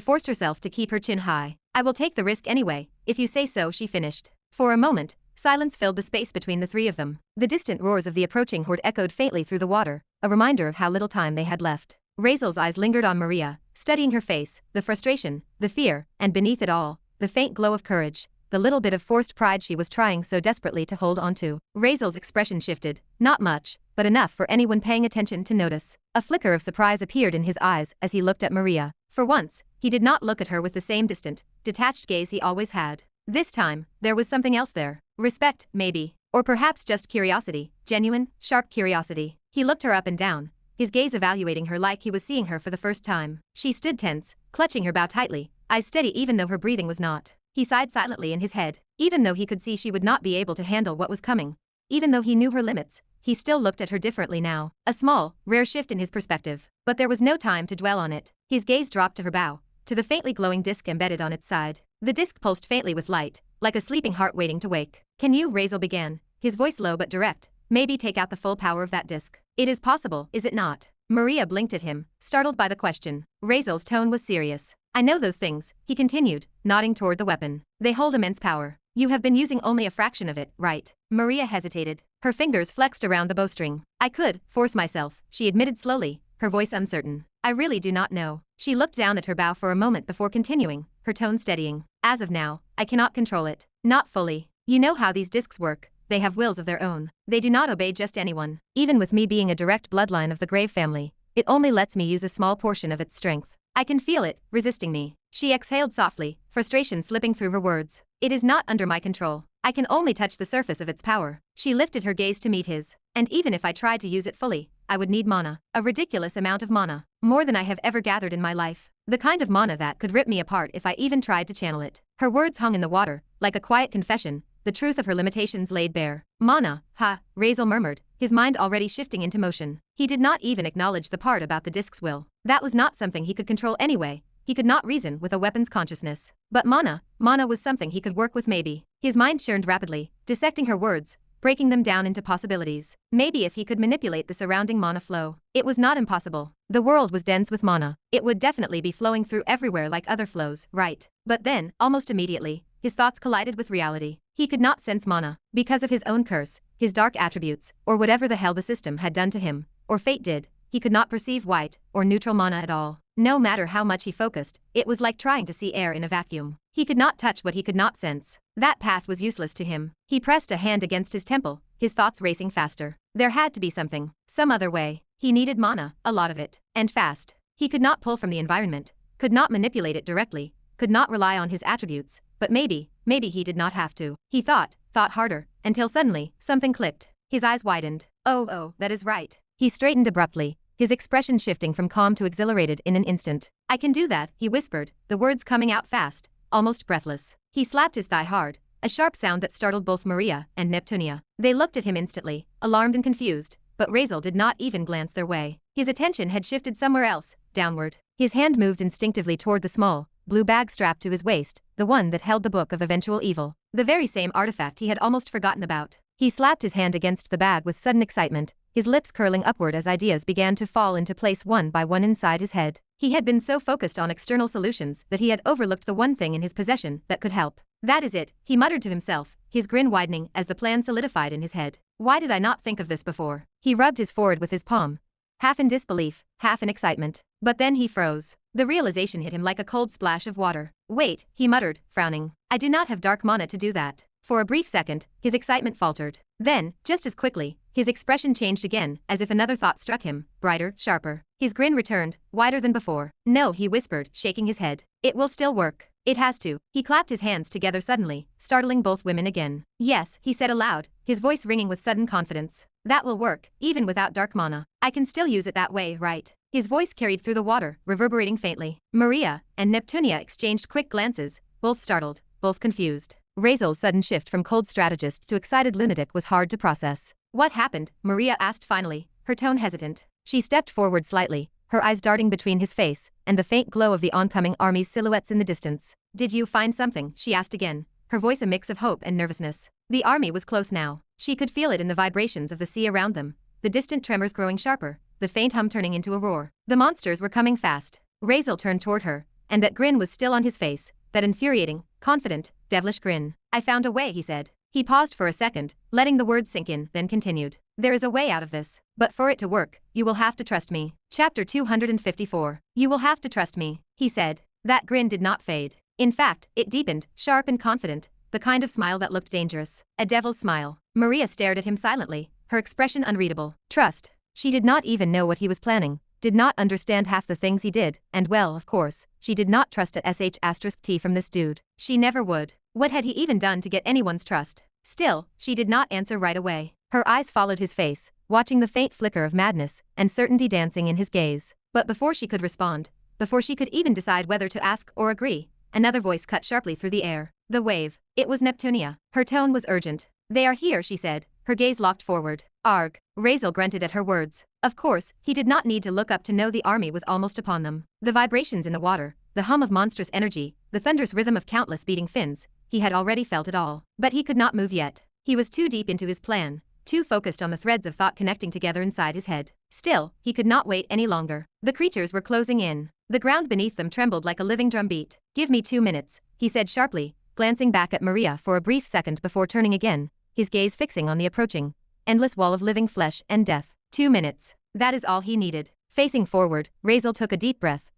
A: forced herself to keep her chin high. I will take the risk anyway, if you say so, she finished. For a moment, silence filled the space between the three of them. The distant roars of the approaching horde echoed faintly through the water, a reminder of how little time they had left. Razeal's eyes lingered on Maria, studying her face, the frustration, the fear, and beneath it all, the faint glow of courage, the little bit of forced pride she was trying so desperately to hold onto. Razeal's expression shifted, not much, but enough for anyone paying attention to notice. A flicker of surprise appeared in his eyes as he looked at Maria. For once, he did not look at her with the same distant, detached gaze he always had. This time, there was something else there. Respect, maybe. Or perhaps just curiosity, genuine, sharp curiosity. He looked her up and down, his gaze evaluating her like he was seeing her for the first time. She stood tense, clutching her bow tightly, eyes steady even though her breathing was not. He sighed silently in his head. Even though he could see she would not be able to handle what was coming, even though he knew her limits, he still looked at her differently now. A small, rare shift in his perspective. But there was no time to dwell on it. His gaze dropped to her bow, to the faintly glowing disc embedded on its side. The disc pulsed faintly with light, like a sleeping heart waiting to wake. Can you, Razeal began, his voice low but direct, maybe take out the full power of that disc? It is possible, is it not? Maria blinked at him, startled by the question. Razeal's tone was serious. I know those things, he continued, nodding toward the weapon. They hold immense power. You have been using only a fraction of it, right? Maria hesitated. Her fingers flexed around the bowstring. I could force myself, she admitted slowly, her voice uncertain. I really do not know. She looked down at her bow for a moment before continuing, her tone steadying. As of now, I cannot control it. Not fully. You know how these discs work. They have wills of their own. They do not obey just anyone. Even with me being a direct bloodline of the Grave family, it only lets me use a small portion of its strength. I can feel it, resisting me. She exhaled softly, frustration slipping through her words. It is not under my control. I can only touch the surface of its power. She lifted her gaze to meet his. And even if I tried to use it fully, I would need mana. A ridiculous amount of mana. More than I have ever gathered in my life. The kind of mana that could rip me apart if I even tried to channel it. Her words hung in the water, like a quiet confession, the truth of her limitations laid bare. Mana, ha, Razeal murmured, his mind already shifting into motion. He did not even acknowledge the part about the disc's will. That was not something he could control anyway. He could not reason with a weapon's consciousness. But mana was something he could work with maybe. His mind churned rapidly, dissecting her words, breaking them down into possibilities. Maybe if he could manipulate the surrounding mana flow. It was not impossible. The world was dense with mana. It would definitely be flowing through everywhere like other flows, right? But then, almost immediately, his thoughts collided with reality. He could not sense mana, because of his own curse, his dark attributes, or whatever the hell the system had done to him, or fate did. He could not perceive white, or neutral mana at all. No matter how much he focused, it was like trying to see air in a vacuum. He could not touch what he could not sense. That path was useless to him. He pressed a hand against his temple, his thoughts racing faster. There had to be something, some other way. He needed mana, a lot of it, and fast. He could not pull from the environment, could not manipulate it directly, could not rely on his attributes, but maybe he did not have to. He thought harder, until suddenly, something clicked. His eyes widened. Oh, that is right. He straightened abruptly, his expression shifting from calm to exhilarated in an instant. I can do that, he whispered, the words coming out fast, almost breathless. He slapped his thigh hard, a sharp sound that startled both Maria and Neptunia. They looked at him instantly, alarmed and confused, but Razeal did not even glance their way. His attention had shifted somewhere else, downward. His hand moved instinctively toward the small, blue bag strapped to his waist, the one that held the Book of Eventual Evil. The very same artifact he had almost forgotten about. He slapped his hand against the bag with sudden excitement, his lips curling upward as ideas began to fall into place one by one inside his head. He had been so focused on external solutions that he had overlooked the one thing in his possession that could help. That is it, he muttered to himself, his grin widening as the plan solidified in his head. Why did I not think of this before? He rubbed his forehead with his palm, half in disbelief, half in excitement. But then he froze. The realization hit him like a cold splash of water. Wait, he muttered, frowning. I do not have dark mana to do that. For a brief second, his excitement faltered. Then, just as quickly, his expression changed again, as if another thought struck him, brighter, sharper. His grin returned, wider than before. No, he whispered, shaking his head. It will still work. It has to. He clapped his hands together suddenly, startling both women again. Yes, he said aloud, his voice ringing with sudden confidence. That will work, even without dark mana. I can still use it that way, right? His voice carried through the water, reverberating faintly. Maria and Neptunia exchanged quick glances, both startled, both confused. Razeal's sudden shift from cold strategist to excited lunatic was hard to process. What happened? Maria asked finally, her tone hesitant. She stepped forward slightly, her eyes darting between his face and the faint glow of the oncoming army's silhouettes in the distance. "Did you find something?" she asked again, her voice a mix of hope and nervousness. The army was close now. She could feel it in the vibrations of the sea around them, the distant tremors growing sharper, the faint hum turning into a roar. The monsters were coming fast. Razeal turned toward her, and that grin was still on his face, that infuriating, confident, devilish grin. "I found a way," he said. He paused for a second, letting the words sink in, then continued. "There is a way out of this. But for it to work, you will have to trust me." Chapter 254. "You will have to trust me," he said. That grin did not fade. In fact, it deepened, sharp and confident, the kind of smile that looked dangerous. A devil's smile. Maria stared at him silently, her expression unreadable. Trust. She did not even know what he was planning, did not understand half the things he did, and well, of course, she did not trust a sh*t from this dude. She never would. What had he even done to get anyone's trust? Still, she did not answer right away. Her eyes followed his face, watching the faint flicker of madness and certainty dancing in his gaze. But before she could respond, before she could even decide whether to ask or agree, another voice cut sharply through the air. The wave. It was Neptunia. Her tone was urgent. "They are here," she said, her gaze locked forward. "Arg." Razeal grunted at her words. Of course, he did not need to look up to know the army was almost upon them. The vibrations in the water, the hum of monstrous energy, the thunderous rhythm of countless beating fins, he had already felt it all. But he could not move yet. He was too deep into his plan, too focused on the threads of thought connecting together inside his head. Still, he could not wait any longer. The creatures were closing in. The ground beneath them trembled like a living drumbeat. "Give me 2 minutes," he said sharply, glancing back at Maria for a brief second before turning again, his gaze fixing on the approaching, endless wall of living flesh and death. 2 minutes. That is all he needed. Facing forward, Razeal took a deep breath,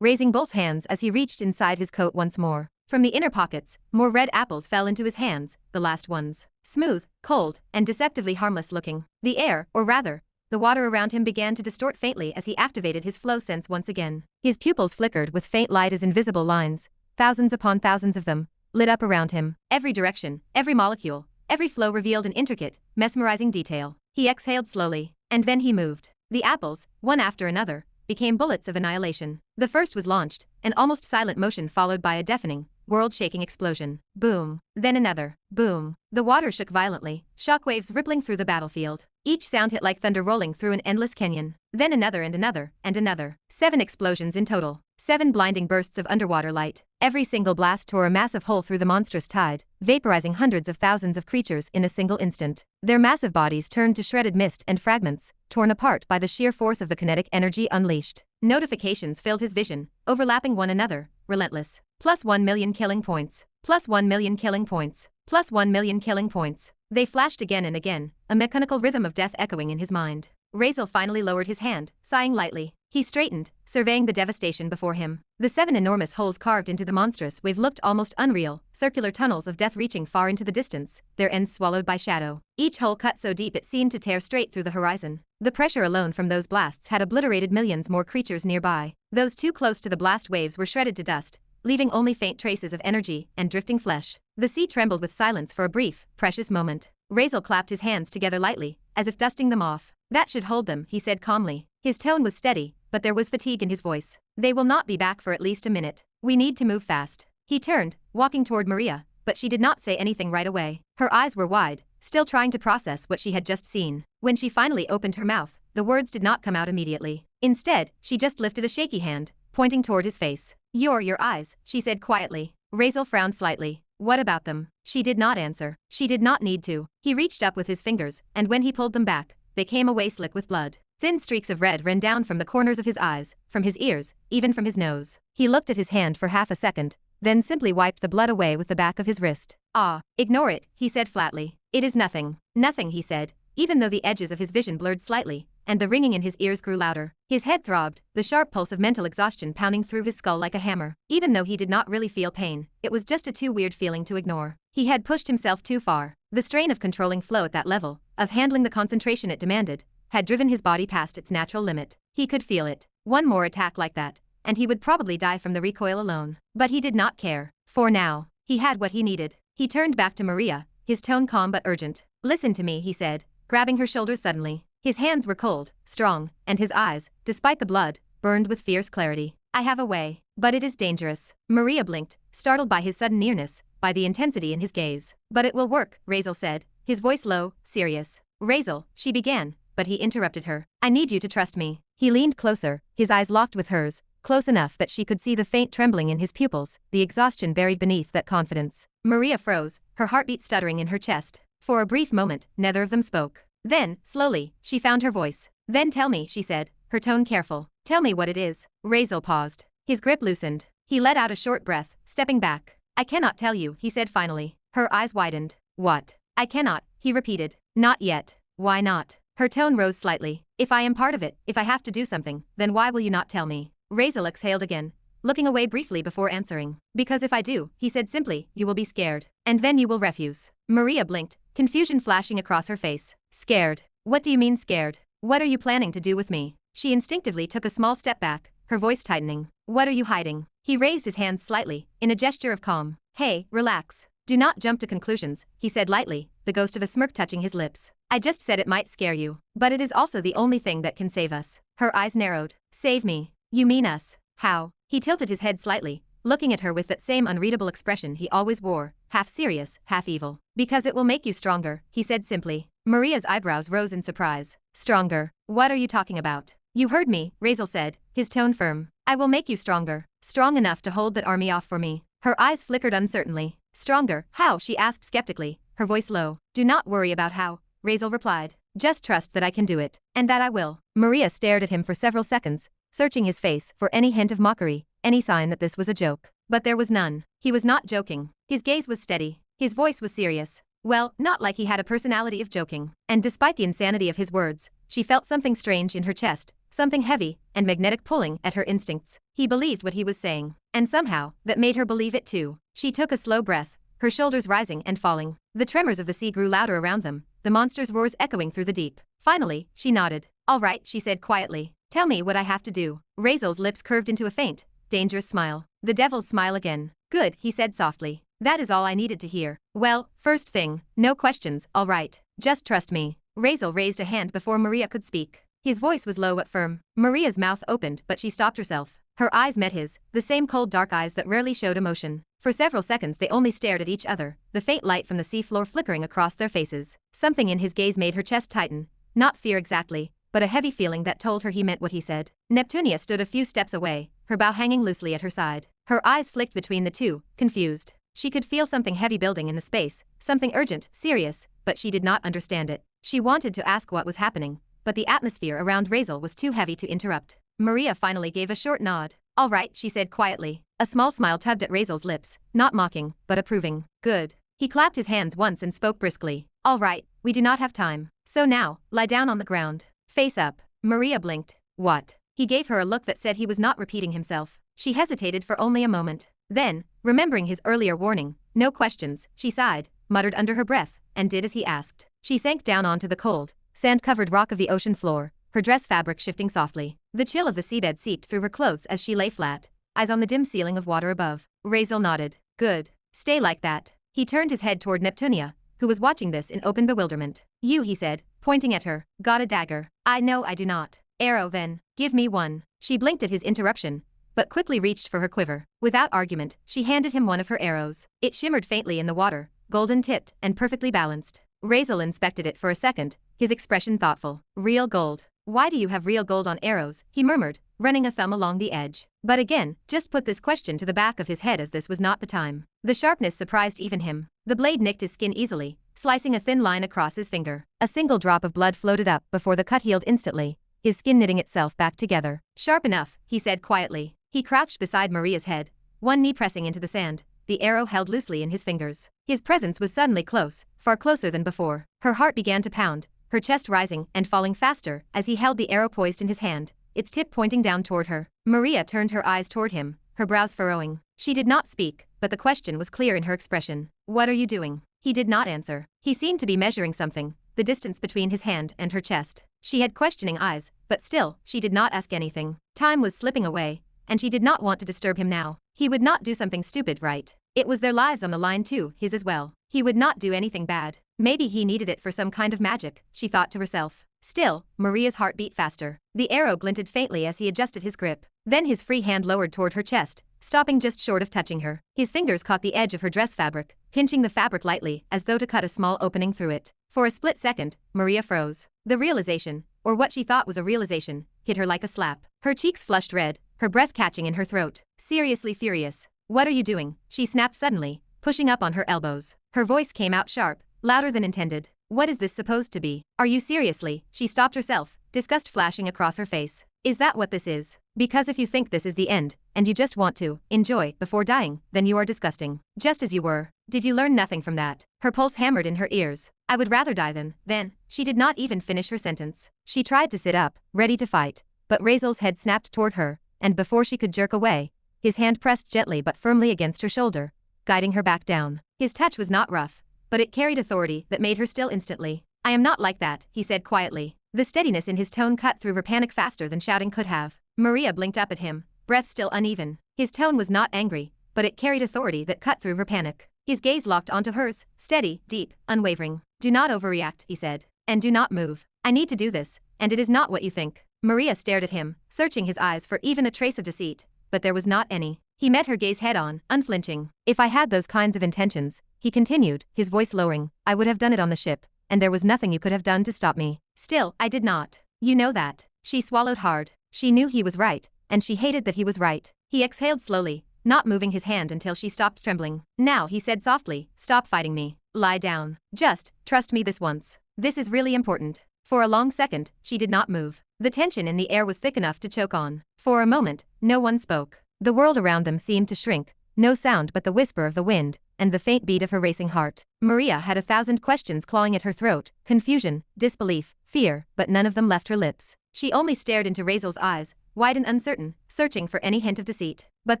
A: raising both hands as he reached inside his coat once more. From the inner pockets, more red apples fell into his hands, the last ones. Smooth, cold, and deceptively harmless looking. The air, or rather, the water around him began to distort faintly as he activated his flow sense once again. His pupils flickered with faint light as invisible lines, thousands upon thousands of them, lit up around him. Every direction, every molecule, every flow revealed an intricate, mesmerizing detail. He exhaled slowly, and then he moved. The apples, one after another, became bullets of annihilation. The first was launched, an almost silent motion followed by a deafening, world-shaking explosion. Boom. Then another. Boom. The water shook violently, shockwaves rippling through the battlefield. Each sound hit like thunder rolling through an endless canyon. Then another and another, and another. 7 explosions in total. 7 blinding bursts of underwater light. Every single blast tore a massive hole through the monstrous tide, vaporizing hundreds of thousands of creatures in a single instant. Their massive bodies turned to shredded mist and fragments, torn apart by the sheer force of the kinetic energy unleashed. Notifications filled his vision, overlapping one another, relentless. +1 million killing points. +1 million killing points. +1 million killing points. They flashed again and again, a mechanical rhythm of death echoing in his mind. Razeal finally lowered his hand, sighing lightly. He straightened, surveying the devastation before him. The 7 enormous holes carved into the monstrous wave looked almost unreal, circular tunnels of death reaching far into the distance, their ends swallowed by shadow. Each hole cut so deep it seemed to tear straight through the horizon. The pressure alone from those blasts had obliterated millions more creatures nearby. Those too close to the blast waves were shredded to dust, leaving only faint traces of energy and drifting flesh. The sea trembled with silence for a brief, precious moment. Razeal clapped his hands together lightly, as if dusting them off. "That should hold them," he said calmly. His tone was steady, but there was fatigue in his voice. "They will not be back for at least a minute. We need to move fast." He turned, walking toward Maria, but she did not say anything right away. Her eyes were wide, still trying to process what she had just seen. When she finally opened her mouth, the words did not come out immediately. Instead, she just lifted a shaky hand, pointing toward his face. Your eyes," she said quietly. Razeal frowned slightly. "What about them?" She did not answer. She did not need to. He reached up with his fingers, and when he pulled them back, they came away slick with blood. Thin streaks of red ran down from the corners of his eyes, from his ears, even from his nose. He looked at his hand for half a second, then simply wiped the blood away with the back of his wrist. "Ah, ignore it," he said flatly. "It is nothing." "Nothing," he said, even though the edges of his vision blurred slightly, and the ringing in his ears grew louder. His head throbbed, the sharp pulse of mental exhaustion pounding through his skull like a hammer. Even though he did not really feel pain, it was just a too weird feeling to ignore. He had pushed himself too far. The strain of controlling flow at that level, of handling the concentration it demanded, had driven his body past its natural limit. He could feel it. One more attack like that, and he would probably die from the recoil alone. But he did not care. For now, he had what he needed. He turned back to Maria, his tone calm but urgent. "Listen to me," he said, grabbing her shoulders suddenly. His hands were cold, strong, and his eyes, despite the blood, burned with fierce clarity. "I have a way, but it is dangerous." Maria blinked, startled by his sudden nearness, by the intensity in his gaze. "But it will work," Razeal said, his voice low, serious. "Razeal," she began, but he interrupted her. "I need you to trust me." He leaned closer, his eyes locked with hers, close enough that she could see the faint trembling in his pupils, the exhaustion buried beneath that confidence. Maria froze, her heartbeat stuttering in her chest. For a brief moment, neither of them spoke. Then, slowly, she found her voice. "Then tell me," she said, her tone careful. "Tell me what it is." Razeal paused. His grip loosened. He let out a short breath, stepping back. "I cannot tell you," he said finally. Her eyes widened. "What?" "I cannot," he repeated. "Not yet." "Why not?" Her tone rose slightly. "If I am part of it, if I have to do something, then why will you not tell me?" Razeal exhaled again, looking away briefly before answering. "Because if I do," he said simply, "you will be scared. And then you will refuse." Maria blinked, confusion flashing across her face. "Scared? What do you mean scared? What are you planning to do with me?" She instinctively took a small step back, her voice tightening. "What are you hiding?" He raised his hands slightly, in a gesture of calm. "Hey, relax. Do not jump to conclusions," he said lightly, the ghost of a smirk touching his lips. "I just said it might scare you. But it is also the only thing that can save us." Her eyes narrowed. "Save me? You mean us? How?" He tilted his head slightly, looking at her with that same unreadable expression he always wore, half serious, half evil. "Because it will make you stronger," he said simply. Maria's eyebrows rose in surprise. "Stronger? What are you talking about?" "You heard me," Razeal said, his tone firm. "I will make you stronger. Strong enough to hold that army off for me." Her eyes flickered uncertainly. "Stronger? How?" she asked skeptically, her voice low. "Do not worry about how," Razeal replied. "Just trust that I can do it. And that I will." Maria stared at him for several seconds, searching his face for any hint of mockery, any sign that this was a joke. But there was none. He was not joking. His gaze was steady. His voice was serious. Well, not like he had a personality of joking. And despite the insanity of his words, she felt something strange in her chest, something heavy and magnetic pulling at her instincts. He believed what he was saying. And somehow, that made her believe it too. She took a slow breath, her shoulders rising and falling. The tremors of the sea grew louder around them, the monster's roars echoing through the deep. Finally, she nodded. "All right," she said quietly. "Tell me what I have to do." Razeal's lips curved into a faint, dangerous smile. The devil's smile again. "Good," he said softly. "That is all I needed to hear. Well, first thing, no questions, all right. Just trust me." Razeal raised a hand before Maria could speak. His voice was low but firm. Maria's mouth opened but she stopped herself. Her eyes met his, the same cold dark eyes that rarely showed emotion. For several seconds they only stared at each other, the faint light from the seafloor flickering across their faces. Something in his gaze made her chest tighten, not fear exactly, but a heavy feeling that told her he meant what he said. Neptunia stood a few steps away, her bow hanging loosely at her side. Her eyes flicked between the two, confused. She could feel something heavy building in the space, something urgent, serious, but she did not understand it. She wanted to ask what was happening, but the atmosphere around Razeal was too heavy to interrupt. Maria finally gave a short nod. "All right," she said quietly. A small smile tugged at Razeal's lips, not mocking, but approving. "Good." He clapped his hands once and spoke briskly. "All right, we do not have time. So now, lie down on the ground. Face up." Maria blinked. "What?" He gave her a look that said he was not repeating himself. She hesitated for only a moment. Then, remembering his earlier warning, "No questions," she sighed, muttered under her breath, and did as he asked. She sank down onto the cold, sand-covered rock of the ocean floor, her dress fabric shifting softly. The chill of the seabed seeped through her clothes as she lay flat, eyes on the dim ceiling of water above. Razeal nodded. "Good. Stay like that." He turned his head toward Neptunia, who was watching this in open bewilderment. "You," he said, pointing at her, "got a dagger." "No, I do not." "Arrow then. Give me one." She blinked at his interruption, but quickly reached for her quiver. Without argument, she handed him one of her arrows. It shimmered faintly in the water, golden-tipped and perfectly balanced. Razeal inspected it for a second, his expression thoughtful. "Real gold. Why do you have real gold on arrows?" he murmured, running a thumb along the edge. But again, just put this question to the back of his head as this was not the time. The sharpness surprised even him. The blade nicked his skin easily, slicing a thin line across his finger. A single drop of blood floated up before the cut healed instantly, his skin knitting itself back together. "Sharp enough," he said quietly. He crouched beside Maria's head, one knee pressing into the sand, the arrow held loosely in his fingers. His presence was suddenly close, far closer than before. Her heart began to pound, her chest rising and falling faster as he held the arrow poised in his hand, its tip pointing down toward her. Maria turned her eyes toward him, her brows furrowing. She did not speak, but the question was clear in her expression. "What are you doing?" He did not answer. He seemed to be measuring something, the distance between his hand and her chest. She had questioning eyes, but still, she did not ask anything. Time was slipping away, and she did not want to disturb him now. He would not do something stupid, right? It was their lives on the line too, his as well. He would not do anything bad. Maybe he needed it for some kind of magic, she thought to herself. Still, Maria's heart beat faster. The arrow glinted faintly as he adjusted his grip. Then his free hand lowered toward her chest, stopping just short of touching her. His fingers caught the edge of her dress fabric, pinching the fabric lightly as though to cut a small opening through it. For a split second, Maria froze. The realization, or what she thought was a realization, hit her like a slap. Her cheeks flushed red, her breath catching in her throat. Seriously furious. What are you doing? She snapped suddenly, pushing up on her elbows. Her voice came out sharp, louder than intended. What is this supposed to be? Are you seriously? She stopped herself, disgust flashing across her face. Is that what this is? Because if you think this is the end, and you just want to enjoy before dying, then you are disgusting. Just as you were. Did you learn nothing from that? Her pulse hammered in her ears. I would rather die than. Then, she did not even finish her sentence. She tried to sit up, ready to fight, but Razeal's head snapped toward her, and before she could jerk away, his hand pressed gently but firmly against her shoulder, guiding her back down. His touch was not rough, but it carried authority that made her still instantly. I am not like that, he said quietly. The steadiness in his tone cut through her panic faster than shouting could have. Maria blinked up at him, breath still uneven. His tone was not angry, but it carried authority that cut through her panic. His gaze locked onto hers, steady, deep, unwavering. Do not overreact, he said. And do not move. I need to do this, and it is not what you think. Maria stared at him, searching his eyes for even a trace of deceit, but there was not any. He met her gaze head-on, unflinching. If I had those kinds of intentions, he continued, his voice lowering, I would have done it on the ship, and there was nothing you could have done to stop me. Still, I did not. You know that. She swallowed hard. She knew he was right, and she hated that he was right. He exhaled slowly, not moving his hand until she stopped trembling. Now, he said softly, stop fighting me. Lie down. Just, trust me this once. This is really important. For a long second, she did not move. The tension in the air was thick enough to choke on. For a moment, no one spoke. The world around them seemed to shrink, no sound but the whisper of the wind, and the faint beat of her racing heart. Maria had 1,000 questions clawing at her throat, confusion, disbelief, fear, but none of them left her lips. She only stared into Razeal's eyes, wide and uncertain, searching for any hint of deceit. But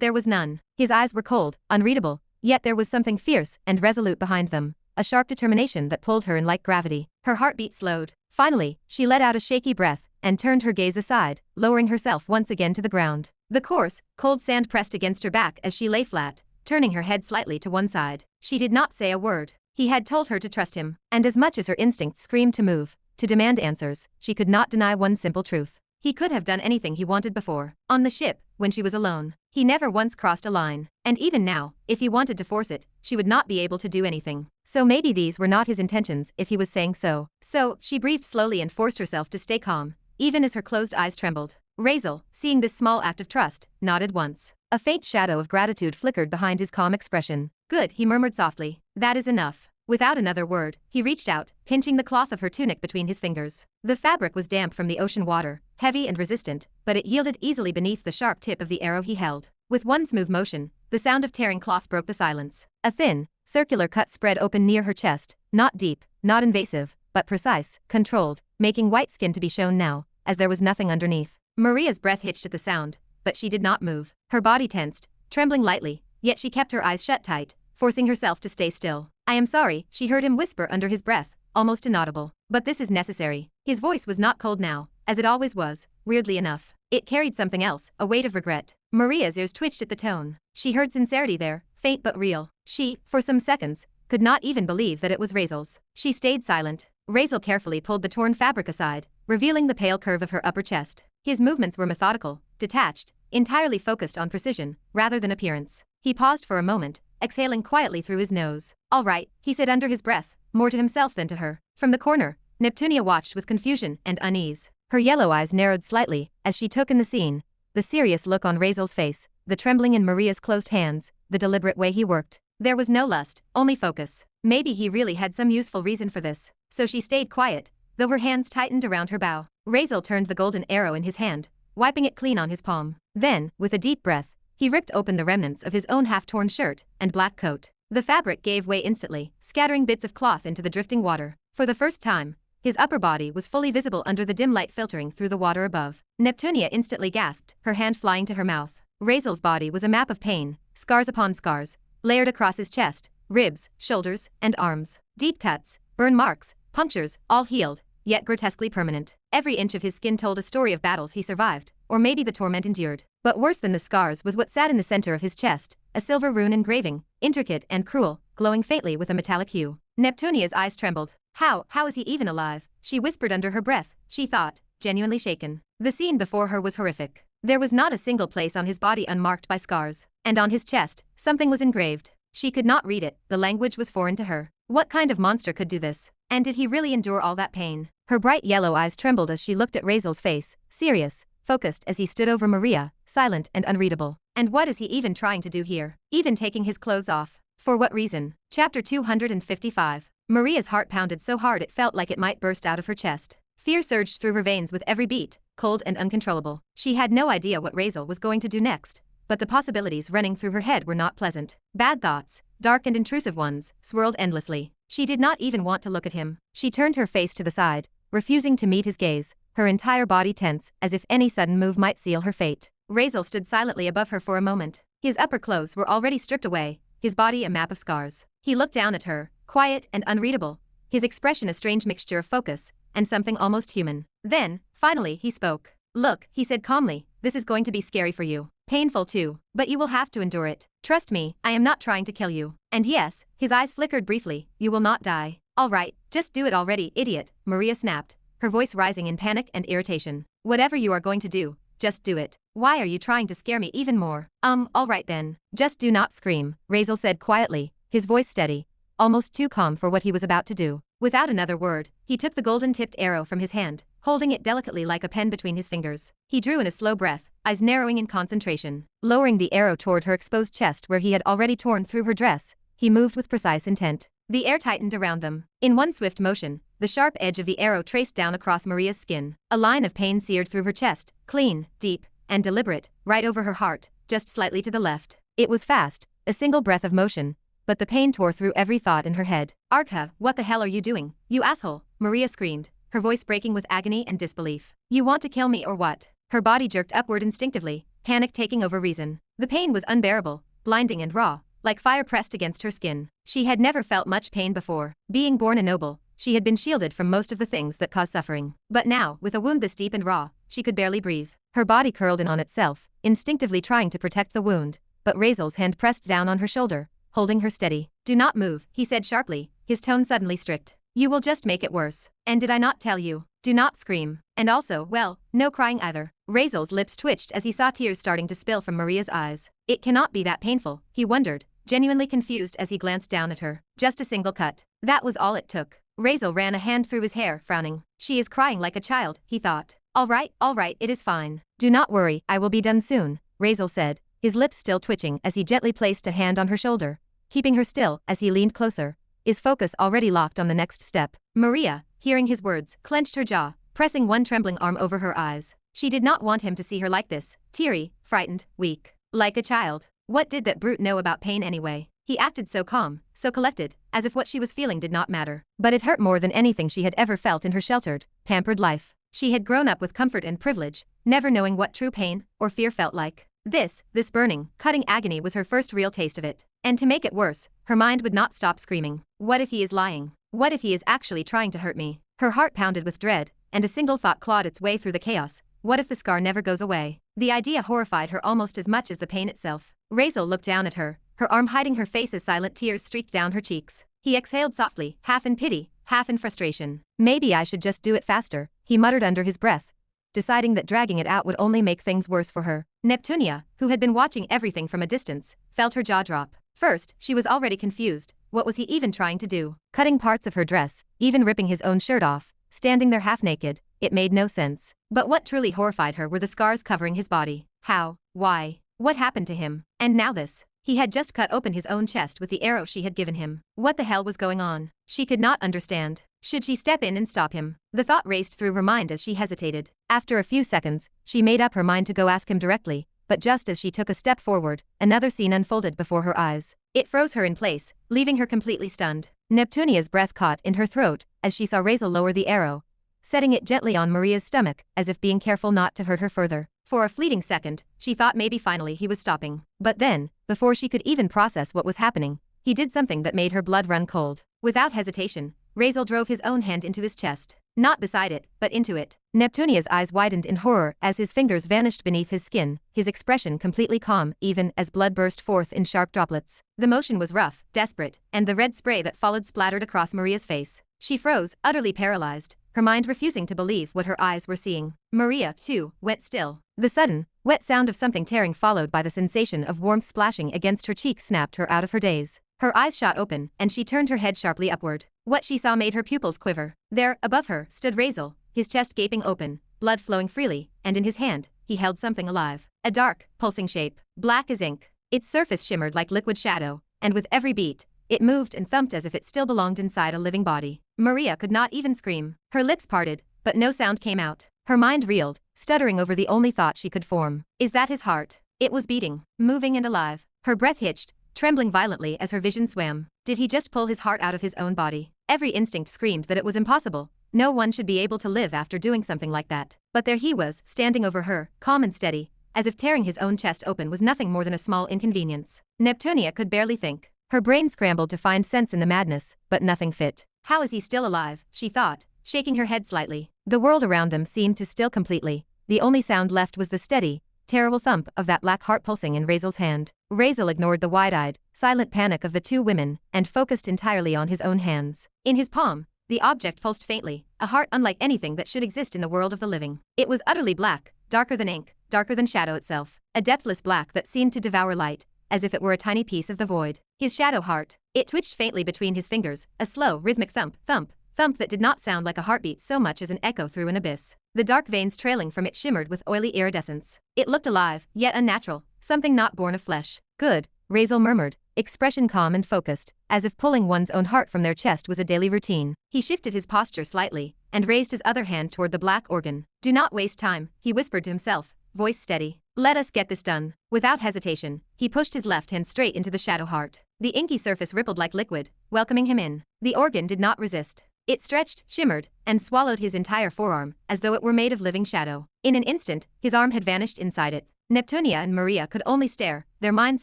A: there was none. His eyes were cold, unreadable, yet there was something fierce and resolute behind them, a sharp determination that pulled her in like gravity. Her heartbeat slowed. Finally, she let out a shaky breath, and turned her gaze aside, lowering herself once again to the ground. The coarse, cold sand pressed against her back as she lay flat, turning her head slightly to one side. She did not say a word. He had told her to trust him, and as much as her instincts screamed to move, to demand answers, she could not deny one simple truth. He could have done anything he wanted before. On the ship, when she was alone, he never once crossed a line. And even now, if he wanted to force it, she would not be able to do anything. So maybe these were not his intentions if he was saying so. So, she breathed slowly and forced herself to stay calm, even as her closed eyes trembled. Razeal, seeing this small act of trust, nodded once. A faint shadow of gratitude flickered behind his calm expression. Good, he murmured softly. That is enough. Without another word, he reached out, pinching the cloth of her tunic between his fingers. The fabric was damp from the ocean water, heavy and resistant, but it yielded easily beneath the sharp tip of the arrow he held. With one smooth motion, the sound of tearing cloth broke the silence. A thin, circular cut spread open near her chest, not deep, not invasive, but precise, controlled, making white skin to be shown now, as there was nothing underneath. Maria's breath hitched at the sound, but she did not move. Her body tensed, trembling lightly, yet she kept her eyes shut tight, forcing herself to stay still. I am sorry, she heard him whisper under his breath, almost inaudible. But this is necessary. His voice was not cold now, as it always was, weirdly enough. It carried something else, a weight of regret. Maria's ears twitched at the tone. She heard sincerity there, faint but real. She, for some seconds, could not even believe that it was Razeal's. She stayed silent. Razeal carefully pulled the torn fabric aside, revealing the pale curve of her upper chest. His movements were methodical, detached, entirely focused on precision, rather than appearance. He paused for a moment, exhaling quietly through his nose. All right, he said under his breath, more to himself than to her. From the corner, Neptunia watched with confusion and unease. Her yellow eyes narrowed slightly as she took in the scene, the serious look on Razeal's face, the trembling in Maria's closed hands, the deliberate way he worked. There was no lust, only focus. Maybe he really had some useful reason for this. So she stayed quiet, though her hands tightened around her bow. Razeal turned the golden arrow in his hand, wiping it clean on his palm. Then, with a deep breath, he ripped open the remnants of his own half-torn shirt and black coat. The fabric gave way instantly, scattering bits of cloth into the drifting water. For the first time, his upper body was fully visible under the dim light filtering through the water above. Neptunia instantly gasped, her hand flying to her mouth. Razeal's body was a map of pain, scars upon scars, layered across his chest, ribs, shoulders, and arms. Deep cuts, burn marks, punctures, all healed, yet grotesquely permanent. Every inch of his skin told a story of battles he survived, or maybe the torment endured. But worse than the scars was what sat in the center of his chest, a silver rune engraving, intricate and cruel, glowing faintly with a metallic hue. Neptunia's eyes trembled. How is he even alive? She whispered under her breath, she thought, genuinely shaken. The scene before her was horrific. There was not a single place on his body unmarked by scars, and on his chest, something was engraved. She could not read it, the language was foreign to her. What kind of monster could do this? And did he really endure all that pain? Her bright yellow eyes trembled as she looked at Razeal's face, serious, focused as he stood over Maria, silent and unreadable. And what is he even trying to do here? Even taking his clothes off? For what reason? Chapter 255. Maria's heart pounded so hard it felt like it might burst out of her chest. Fear surged through her veins with every beat, cold and uncontrollable. She had no idea what Razeal was going to do next, but the possibilities running through her head were not pleasant. Bad thoughts, dark and intrusive ones, swirled endlessly. She did not even want to look at him. She turned her face to the side, refusing to meet his gaze, her entire body tense as if any sudden move might seal her fate. Razeal stood silently above her for a moment. His upper clothes were already stripped away, his body a map of scars. He looked down at her, quiet and unreadable, his expression a strange mixture of focus and something almost human. Then, finally, he spoke. "Look," he said calmly, "this is going to be scary for you. Painful too, but you will have to endure it. Trust me, I am not trying to kill you. And yes," his eyes flickered briefly, "you will not die. All right, just do it already, idiot," Maria snapped, her voice rising in panic and irritation. "Whatever you are going to do, just do it. Why are you trying to scare me even more?" All right then. Just do not scream," Razeal said quietly, his voice steady, almost too calm for what he was about to do. Without another word, he took the golden-tipped arrow from his hand, holding it delicately like a pen between his fingers. He drew in a slow breath, eyes narrowing in concentration. Lowering the arrow toward her exposed chest where he had already torn through her dress, he moved with precise intent. The air tightened around them. In one swift motion, the sharp edge of the arrow traced down across Maria's skin. A line of pain seared through her chest, clean, deep, and deliberate, right over her heart, just slightly to the left. It was fast, a single breath of motion, but the pain tore through every thought in her head. "Arkha, what the hell are you doing, you asshole?" Maria screamed, her voice breaking with agony and disbelief. "You want to kill me or what?" Her body jerked upward instinctively, panic taking over reason. The pain was unbearable, blinding and raw, like fire pressed against her skin. She had never felt much pain before. Being born a noble, she had been shielded from most of the things that cause suffering. But now, with a wound this deep and raw, she could barely breathe. Her body curled in on itself, instinctively trying to protect the wound, but Razeal's hand pressed down on her shoulder, holding her steady. "Do not move," he said sharply, his tone suddenly strict. "You will just make it worse. And did I not tell you? Do not scream. And also, well, no crying either." Razeal's lips twitched as he saw tears starting to spill from Maria's eyes. It cannot be that painful, he wondered, genuinely confused as he glanced down at her. Just a single cut. That was all it took. Razeal ran a hand through his hair, frowning. "She is crying like a child," he thought. All right, it is fine. Do not worry, I will be done soon," Razeal said, his lips still twitching as he gently placed a hand on her shoulder, keeping her still as he leaned closer, his focus already locked on the next step. Maria, hearing his words, clenched her jaw, pressing one trembling arm over her eyes. She did not want him to see her like this, teary, frightened, weak. Like a child. What did that brute know about pain anyway? He acted so calm, so collected, as if what she was feeling did not matter. But it hurt more than anything she had ever felt in her sheltered, pampered life. She had grown up with comfort and privilege, never knowing what true pain or fear felt like. This burning, cutting agony was her first real taste of it. And to make it worse, her mind would not stop screaming. What if he is lying? What if he is actually trying to hurt me? Her heart pounded with dread, and a single thought clawed its way through the chaos. What if the scar never goes away? The idea horrified her almost as much as the pain itself. Razeal looked down at her, her arm hiding her face as silent tears streaked down her cheeks. He exhaled softly, half in pity, half in frustration. "Maybe I should just do it faster," he muttered under his breath, deciding that dragging it out would only make things worse for her. Neptunia, who had been watching everything from a distance, felt her jaw drop. First, she was already confused. What was he even trying to do? Cutting parts of her dress, even ripping his own shirt off, standing there half naked, it made no sense. But what truly horrified her were the scars covering his body. How? Why? What happened to him? And now this. He had just cut open his own chest with the arrow she had given him. What the hell was going on? She could not understand. Should she step in and stop him? The thought raced through her mind as she hesitated. After a few seconds, she made up her mind to go ask him directly, but just as she took a step forward, another scene unfolded before her eyes. It froze her in place, leaving her completely stunned. Neptunia's breath caught in her throat as she saw Razeal lower the arrow, setting it gently on Maria's stomach, as if being careful not to hurt her further. For a fleeting second, she thought maybe finally he was stopping. But then, before she could even process what was happening, he did something that made her blood run cold. Without hesitation, Razeal drove his own hand into his chest. Not beside it, but into it. Neptunia's eyes widened in horror as his fingers vanished beneath his skin, his expression completely calm even as blood burst forth in sharp droplets. The motion was rough, desperate, and the red spray that followed splattered across Maria's face. She froze, utterly paralyzed, her mind refusing to believe what her eyes were seeing. Maria, too, went still. The sudden, wet sound of something tearing followed by the sensation of warmth splashing against her cheek snapped her out of her daze. Her eyes shot open, and she turned her head sharply upward. What she saw made her pupils quiver. There, above her, stood Razeal, his chest gaping open, blood flowing freely, and in his hand, he held something alive. A dark, pulsing shape, black as ink. Its surface shimmered like liquid shadow, and with every beat, it moved and thumped as if it still belonged inside a living body. Maria could not even scream. Her lips parted, but no sound came out. Her mind reeled, stuttering over the only thought she could form. Is that his heart? It was beating, moving and alive. Her breath hitched, trembling violently as her vision swam. Did he just pull his heart out of his own body? Every instinct screamed that it was impossible. No one should be able to live after doing something like that. But there he was, standing over her, calm and steady, as if tearing his own chest open was nothing more than a small inconvenience. Neptunia could barely think. Her brain scrambled to find sense in the madness, but nothing fit. How is he still alive, she thought, shaking her head slightly. The world around them seemed to still completely. The only sound left was the steady, terrible thump of that black heart pulsing in Razeal's hand. Razeal ignored the wide-eyed, silent panic of the two women and focused entirely on his own hands. In his palm, the object pulsed faintly, a heart unlike anything that should exist in the world of the living. It was utterly black, darker than ink, darker than shadow itself, a depthless black that seemed to devour light, as if it were a tiny piece of the void. His shadow heart. It twitched faintly between his fingers, a slow, rhythmic thump, thump, thump that did not sound like a heartbeat so much as an echo through an abyss. The dark veins trailing from it shimmered with oily iridescence. It looked alive, yet unnatural, something not born of flesh. Good, Razeal murmured, expression calm and focused, as if pulling one's own heart from their chest was a daily routine. He shifted his posture slightly, and raised his other hand toward the black organ. Do not waste time, he whispered to himself, voice steady. Let us get this done. Without hesitation, he pushed his left hand straight into the shadow heart. The inky surface rippled like liquid, welcoming him in. The organ did not resist. It stretched, shimmered, and swallowed his entire forearm, as though it were made of living shadow. In an instant, his arm had vanished inside it. Neptunia and Maria could only stare, their minds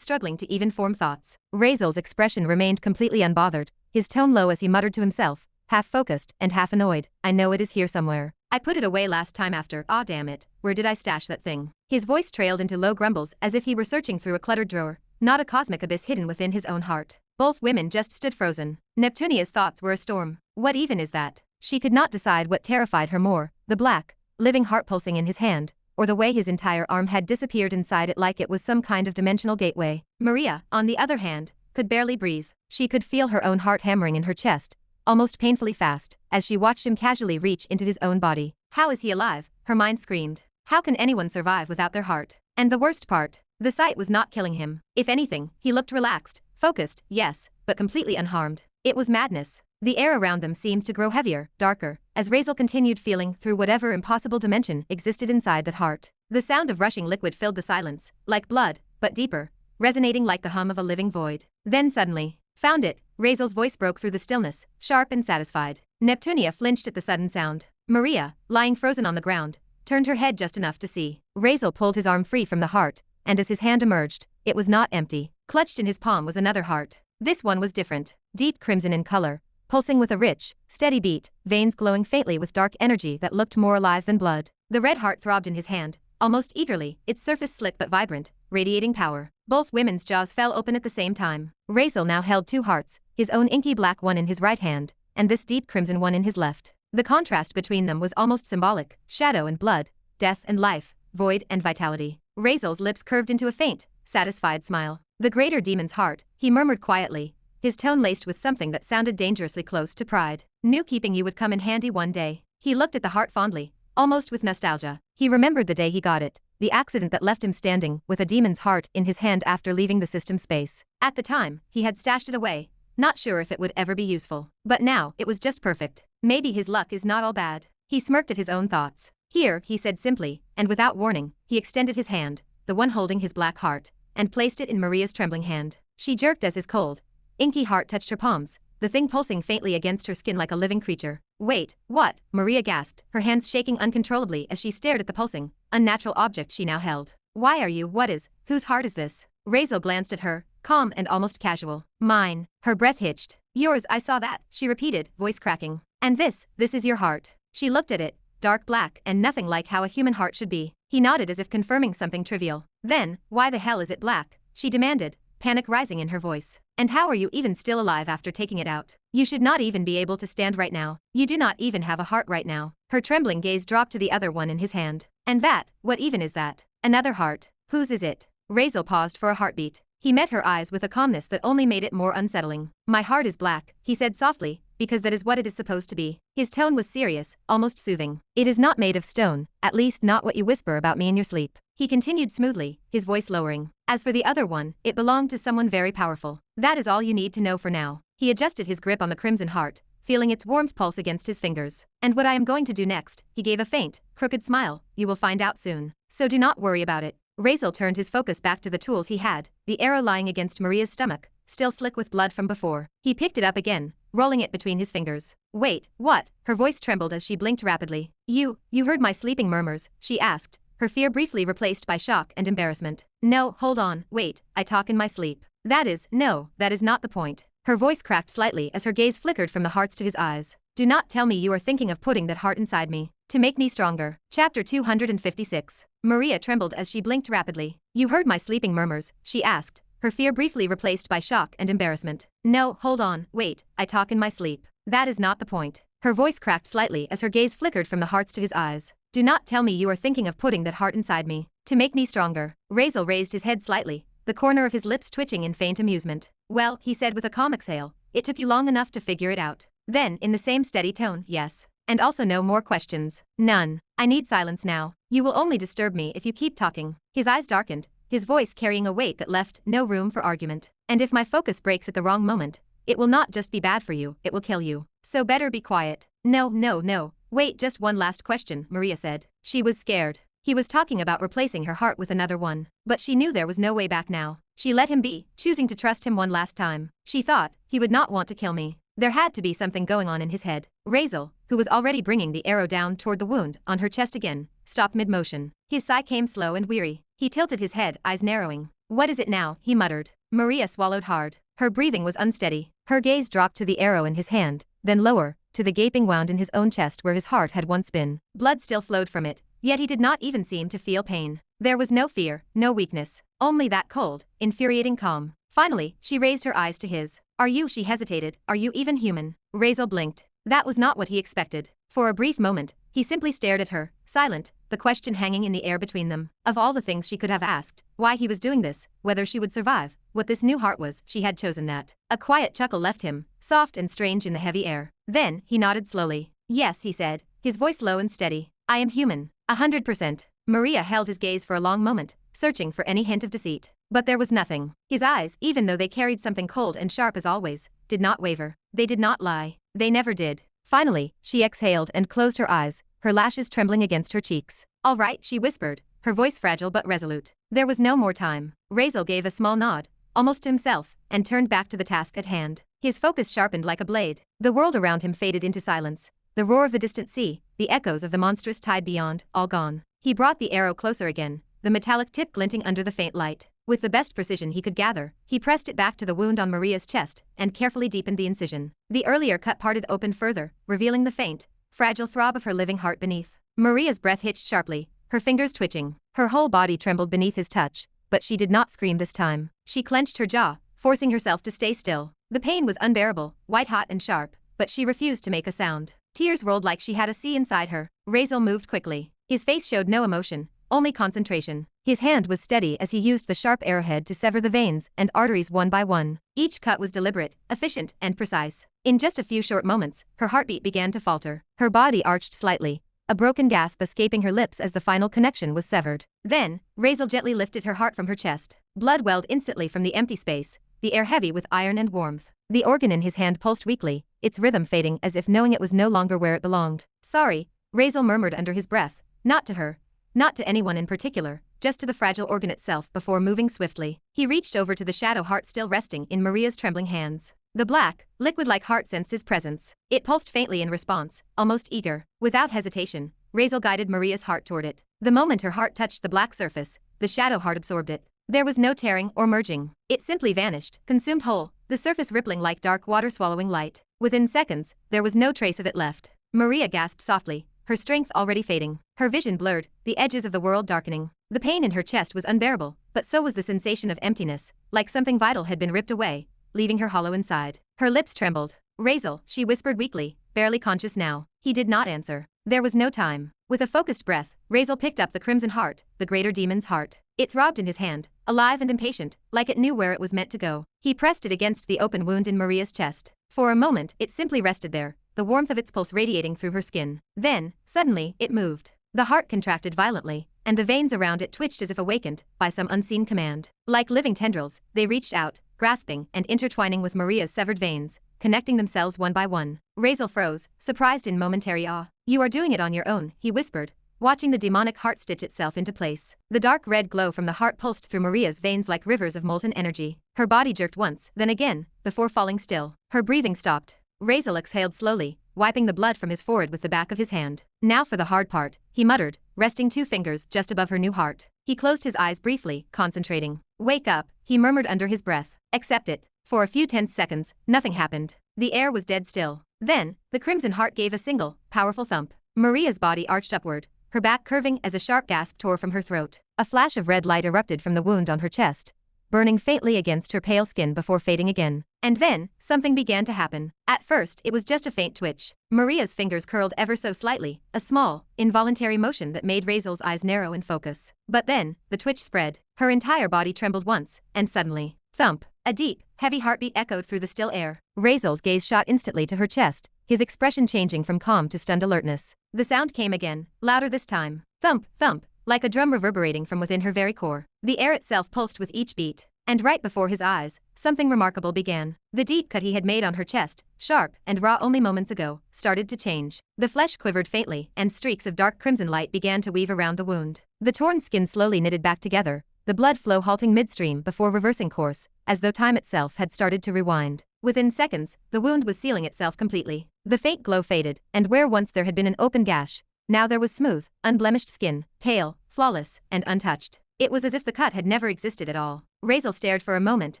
A: struggling to even form thoughts. Razeal's expression remained completely unbothered, his tone low as he muttered to himself, half focused and half annoyed. I know it is here somewhere. I put it away last time after. Ah, damn it, where did I stash that thing? His voice trailed into low grumbles as if he were searching through a cluttered drawer, not a cosmic abyss hidden within his own heart. Both women just stood frozen. Neptunia's thoughts were a storm. What even is that? She could not decide what terrified her more, the black, living heart pulsing in his hand, or the way his entire arm had disappeared inside it like it was some kind of dimensional gateway. Maria, on the other hand, could barely breathe. She could feel her own heart hammering in her chest, almost painfully fast, as she watched him casually reach into his own body. How is he alive? Her mind screamed. How can anyone survive without their heart? And the worst part, the sight was not killing him. If anything, he looked relaxed, focused, yes, but completely unharmed. It was madness. The air around them seemed to grow heavier, darker, as Razeal continued feeling through whatever impossible dimension existed inside that heart. The sound of rushing liquid filled the silence, like blood, but deeper, resonating like the hum of a living void. Then suddenly, found it, Razeal's voice broke through the stillness, sharp and satisfied. Neptunia flinched at the sudden sound. Maria, lying frozen on the ground, turned her head just enough to see. Razeal pulled his arm free from the heart, and as his hand emerged, it was not empty. Clutched in his palm was another heart. This one was different, deep crimson in color, pulsing with a rich, steady beat, veins glowing faintly with dark energy that looked more alive than blood. The red heart throbbed in his hand, almost eagerly, its surface slick but vibrant, radiating power. Both women's jaws fell open at the same time. Razeal now held two hearts, his own inky black one in his right hand, and this deep crimson one in his left. The contrast between them was almost symbolic, shadow and blood, death and life, void and vitality. Razeal's lips curved into a faint, satisfied smile. The greater demon's heart, he murmured quietly, his tone laced with something that sounded dangerously close to pride. Knew keeping you would come in handy one day. He looked at the heart fondly, almost with nostalgia. He remembered the day he got it, the accident that left him standing with a demon's heart in his hand after leaving the system space. At the time, he had stashed it away, not sure if it would ever be useful. But now, it was just perfect. Maybe his luck is not all bad. He smirked at his own thoughts. Here, he said simply, and without warning, he extended his hand, the one holding his black heart, and placed it in Maria's trembling hand. She jerked as his cold, inky heart touched her palms, the thing pulsing faintly against her skin like a living creature. Wait, what? Maria gasped, her hands shaking uncontrollably as she stared at the pulsing, unnatural object she now held. Why are you? What is? Whose heart is this? Razeal glanced at her, calm and almost casual. Mine. Her breath hitched. Yours, I saw that, she repeated, voice cracking. And this is your heart. She looked at it, dark black and nothing like how a human heart should be. He nodded as if confirming something trivial. Then, why the hell is it black? She demanded, panic rising in her voice. And how are you even still alive after taking it out? You should not even be able to stand right now. You do not even have a heart right now. Her trembling gaze dropped to the other one in his hand. And that, what even is that? Another heart. Whose is it? Razeal paused for a heartbeat. He met her eyes with a calmness that only made it more unsettling. "My heart is black," he said softly, "because that is what it is supposed to be." His tone was serious, almost soothing. "It is not made of stone, at least not what you whisper about me in your sleep." He continued smoothly, his voice lowering. "As for the other one, it belonged to someone very powerful. That is all you need to know for now." He adjusted his grip on the crimson heart, feeling its warmth pulse against his fingers. "And what I am going to do next," he gave a faint, crooked smile, "you will find out soon. So do not worry about it." Razeal turned his focus back to the tools he had, the arrow lying against Maria's stomach, still slick with blood from before. He picked it up again, rolling it between his fingers. "Wait, what?" Her voice trembled as she blinked rapidly. You heard my sleeping murmurs?" she asked, her fear briefly replaced by shock and embarrassment. "No, hold on, wait, I talk in my sleep." That is not the point." Her voice cracked slightly as her gaze flickered from the hearts to his eyes. "Do not tell me you are thinking of putting that heart inside me, to make me stronger." Chapter 256. Maria trembled as she blinked rapidly. "You heard my sleeping murmurs?" she asked, her fear briefly replaced by shock and embarrassment. "No, hold on, wait, I talk in my sleep." That is not the point." Her voice cracked slightly as her gaze flickered from the hearts to his eyes. "Do not tell me you are thinking of putting that heart inside me, to make me stronger." Razeal raised his head slightly, the corner of his lips twitching in faint amusement. "Well," he said with a calm exhale, "it took you long enough to figure it out." Then, in the same steady tone, "Yes. And also no more questions. None. I need silence now. You will only disturb me if you keep talking." His eyes darkened, his voice carrying a weight that left no room for argument. "And if my focus breaks at the wrong moment, it will not just be bad for you, it will kill you. So better be quiet." No. Wait, just one last question," Maria said. She was scared. He was talking about replacing her heart with another one. But she knew there was no way back now. She let him be, choosing to trust him one last time. She thought, he would not want to kill me. There had to be something going on in his head. Razeal, who was already bringing the arrow down toward the wound on her chest again, stopped mid-motion. His sigh came slow and weary. He tilted his head, eyes narrowing. "What is it now?" he muttered. Maria swallowed hard. Her breathing was unsteady. Her gaze dropped to the arrow in his hand, then lower, to the gaping wound in his own chest where his heart had once been. Blood still flowed from it, yet he did not even seem to feel pain. There was no fear, no weakness, only that cold, infuriating calm. Finally, she raised her eyes to his. She hesitated, "Are you even human?" Razeal blinked. That was not what he expected. For a brief moment, he simply stared at her, silent, the question hanging in the air between them. Of all the things she could have asked, why he was doing this, whether she would survive, what this new heart was, she had chosen that. A quiet chuckle left him, soft and strange in the heavy air. Then, he nodded slowly. "Yes," he said, his voice low and steady. "I am human. 100%. Maria held his gaze for a long moment, searching for any hint of deceit. But there was nothing. His eyes, even though they carried something cold and sharp as always, did not waver. They did not lie. They never did. Finally, she exhaled and closed her eyes, her lashes trembling against her cheeks. "All right," she whispered, her voice fragile but resolute. There was no more time. Razeal gave a small nod, almost to himself, and turned back to the task at hand. His focus sharpened like a blade. The world around him faded into silence. The roar of the distant sea, the echoes of the monstrous tide beyond, all gone. He brought the arrow closer again, the metallic tip glinting under the faint light. With the best precision he could gather, he pressed it back to the wound on Maria's chest and carefully deepened the incision. The earlier cut parted open further, revealing the faint, fragile throb of her living heart beneath. Maria's breath hitched sharply, her fingers twitching. Her whole body trembled beneath his touch, but she did not scream this time. She clenched her jaw, forcing herself to stay still. The pain was unbearable, white-hot and sharp, but she refused to make a sound. Tears rolled like she had a sea inside her. Razeal moved quickly. His face showed no emotion, only concentration. His hand was steady as he used the sharp arrowhead to sever the veins and arteries one by one. Each cut was deliberate, efficient, and precise. In just a few short moments, her heartbeat began to falter. Her body arched slightly, a broken gasp escaping her lips as the final connection was severed. Then, Razeal gently lifted her heart from her chest. Blood welled instantly from the empty space, the air heavy with iron and warmth. The organ in his hand pulsed weakly, its rhythm fading as if knowing it was no longer where it belonged. "Sorry," Razeal murmured under his breath, not to her, not to anyone in particular, just to the fragile organ itself before moving swiftly. He reached over to the shadow heart still resting in Maria's trembling hands. The black, liquid-like heart sensed his presence. It pulsed faintly in response, almost eager. Without hesitation, Razeal guided Maria's heart toward it. The moment her heart touched the black surface, the shadow heart absorbed it. There was no tearing or merging. It simply vanished, consumed whole, the surface rippling like dark water swallowing light. Within seconds, there was no trace of it left. Maria gasped softly, her strength already fading. Her vision blurred, the edges of the world darkening. The pain in her chest was unbearable, but so was the sensation of emptiness, like something vital had been ripped away, leaving her hollow inside. Her lips trembled. "Razeal," she whispered weakly, barely conscious now. He did not answer. There was no time. With a focused breath, Razeal picked up the crimson heart, the greater demon's heart. It throbbed in his hand, alive and impatient, like it knew where it was meant to go. He pressed it against the open wound in Maria's chest. For a moment, it simply rested there, the warmth of its pulse radiating through her skin. Then, suddenly, it moved. The heart contracted violently, and the veins around it twitched as if awakened by some unseen command. Like living tendrils, they reached out, grasping and intertwining with Maria's severed veins, connecting themselves one by one. Razeal froze, surprised in momentary awe. "You are doing it on your own," he whispered, watching the demonic heart stitch itself into place. The dark red glow from the heart pulsed through Maria's veins like rivers of molten energy. Her body jerked once, then again, before falling still. Her breathing stopped. Razeal exhaled slowly, wiping the blood from his forehead with the back of his hand. "Now for the hard part," he muttered, resting 2 fingers just above her new heart. He closed his eyes briefly, concentrating. "Wake up," he murmured under his breath. "Accept it." For a few tense seconds, nothing happened. The air was dead still. Then, the crimson heart gave a single, powerful thump. Maria's body arched upward, her back curving as a sharp gasp tore from her throat. A flash of red light erupted from the wound on her chest, burning faintly against her pale skin before fading again. And then, something began to happen. At first, it was just a faint twitch. Maria's fingers curled ever so slightly, a small, involuntary motion that made Razeal's eyes narrow in focus. But then, the twitch spread. Her entire body trembled once, and suddenly, thump! A deep, heavy heartbeat echoed through the still air. Razeal's gaze shot instantly to her chest, his expression changing from calm to stunned alertness. The sound came again, louder this time. Thump, thump, like a drum reverberating from within her very core. The air itself pulsed with each beat. And right before his eyes, something remarkable began. The deep cut he had made on her chest, sharp and raw only moments ago, started to change. The flesh quivered faintly, and streaks of dark crimson light began to weave around the wound. The torn skin slowly knitted back together, the blood flow halting midstream before reversing course, as though time itself had started to rewind. Within seconds, the wound was sealing itself completely. The faint glow faded, and where once there had been an open gash, now there was smooth, unblemished skin, pale, flawless, and untouched. It was as if the cut had never existed at all. Razeal stared for a moment,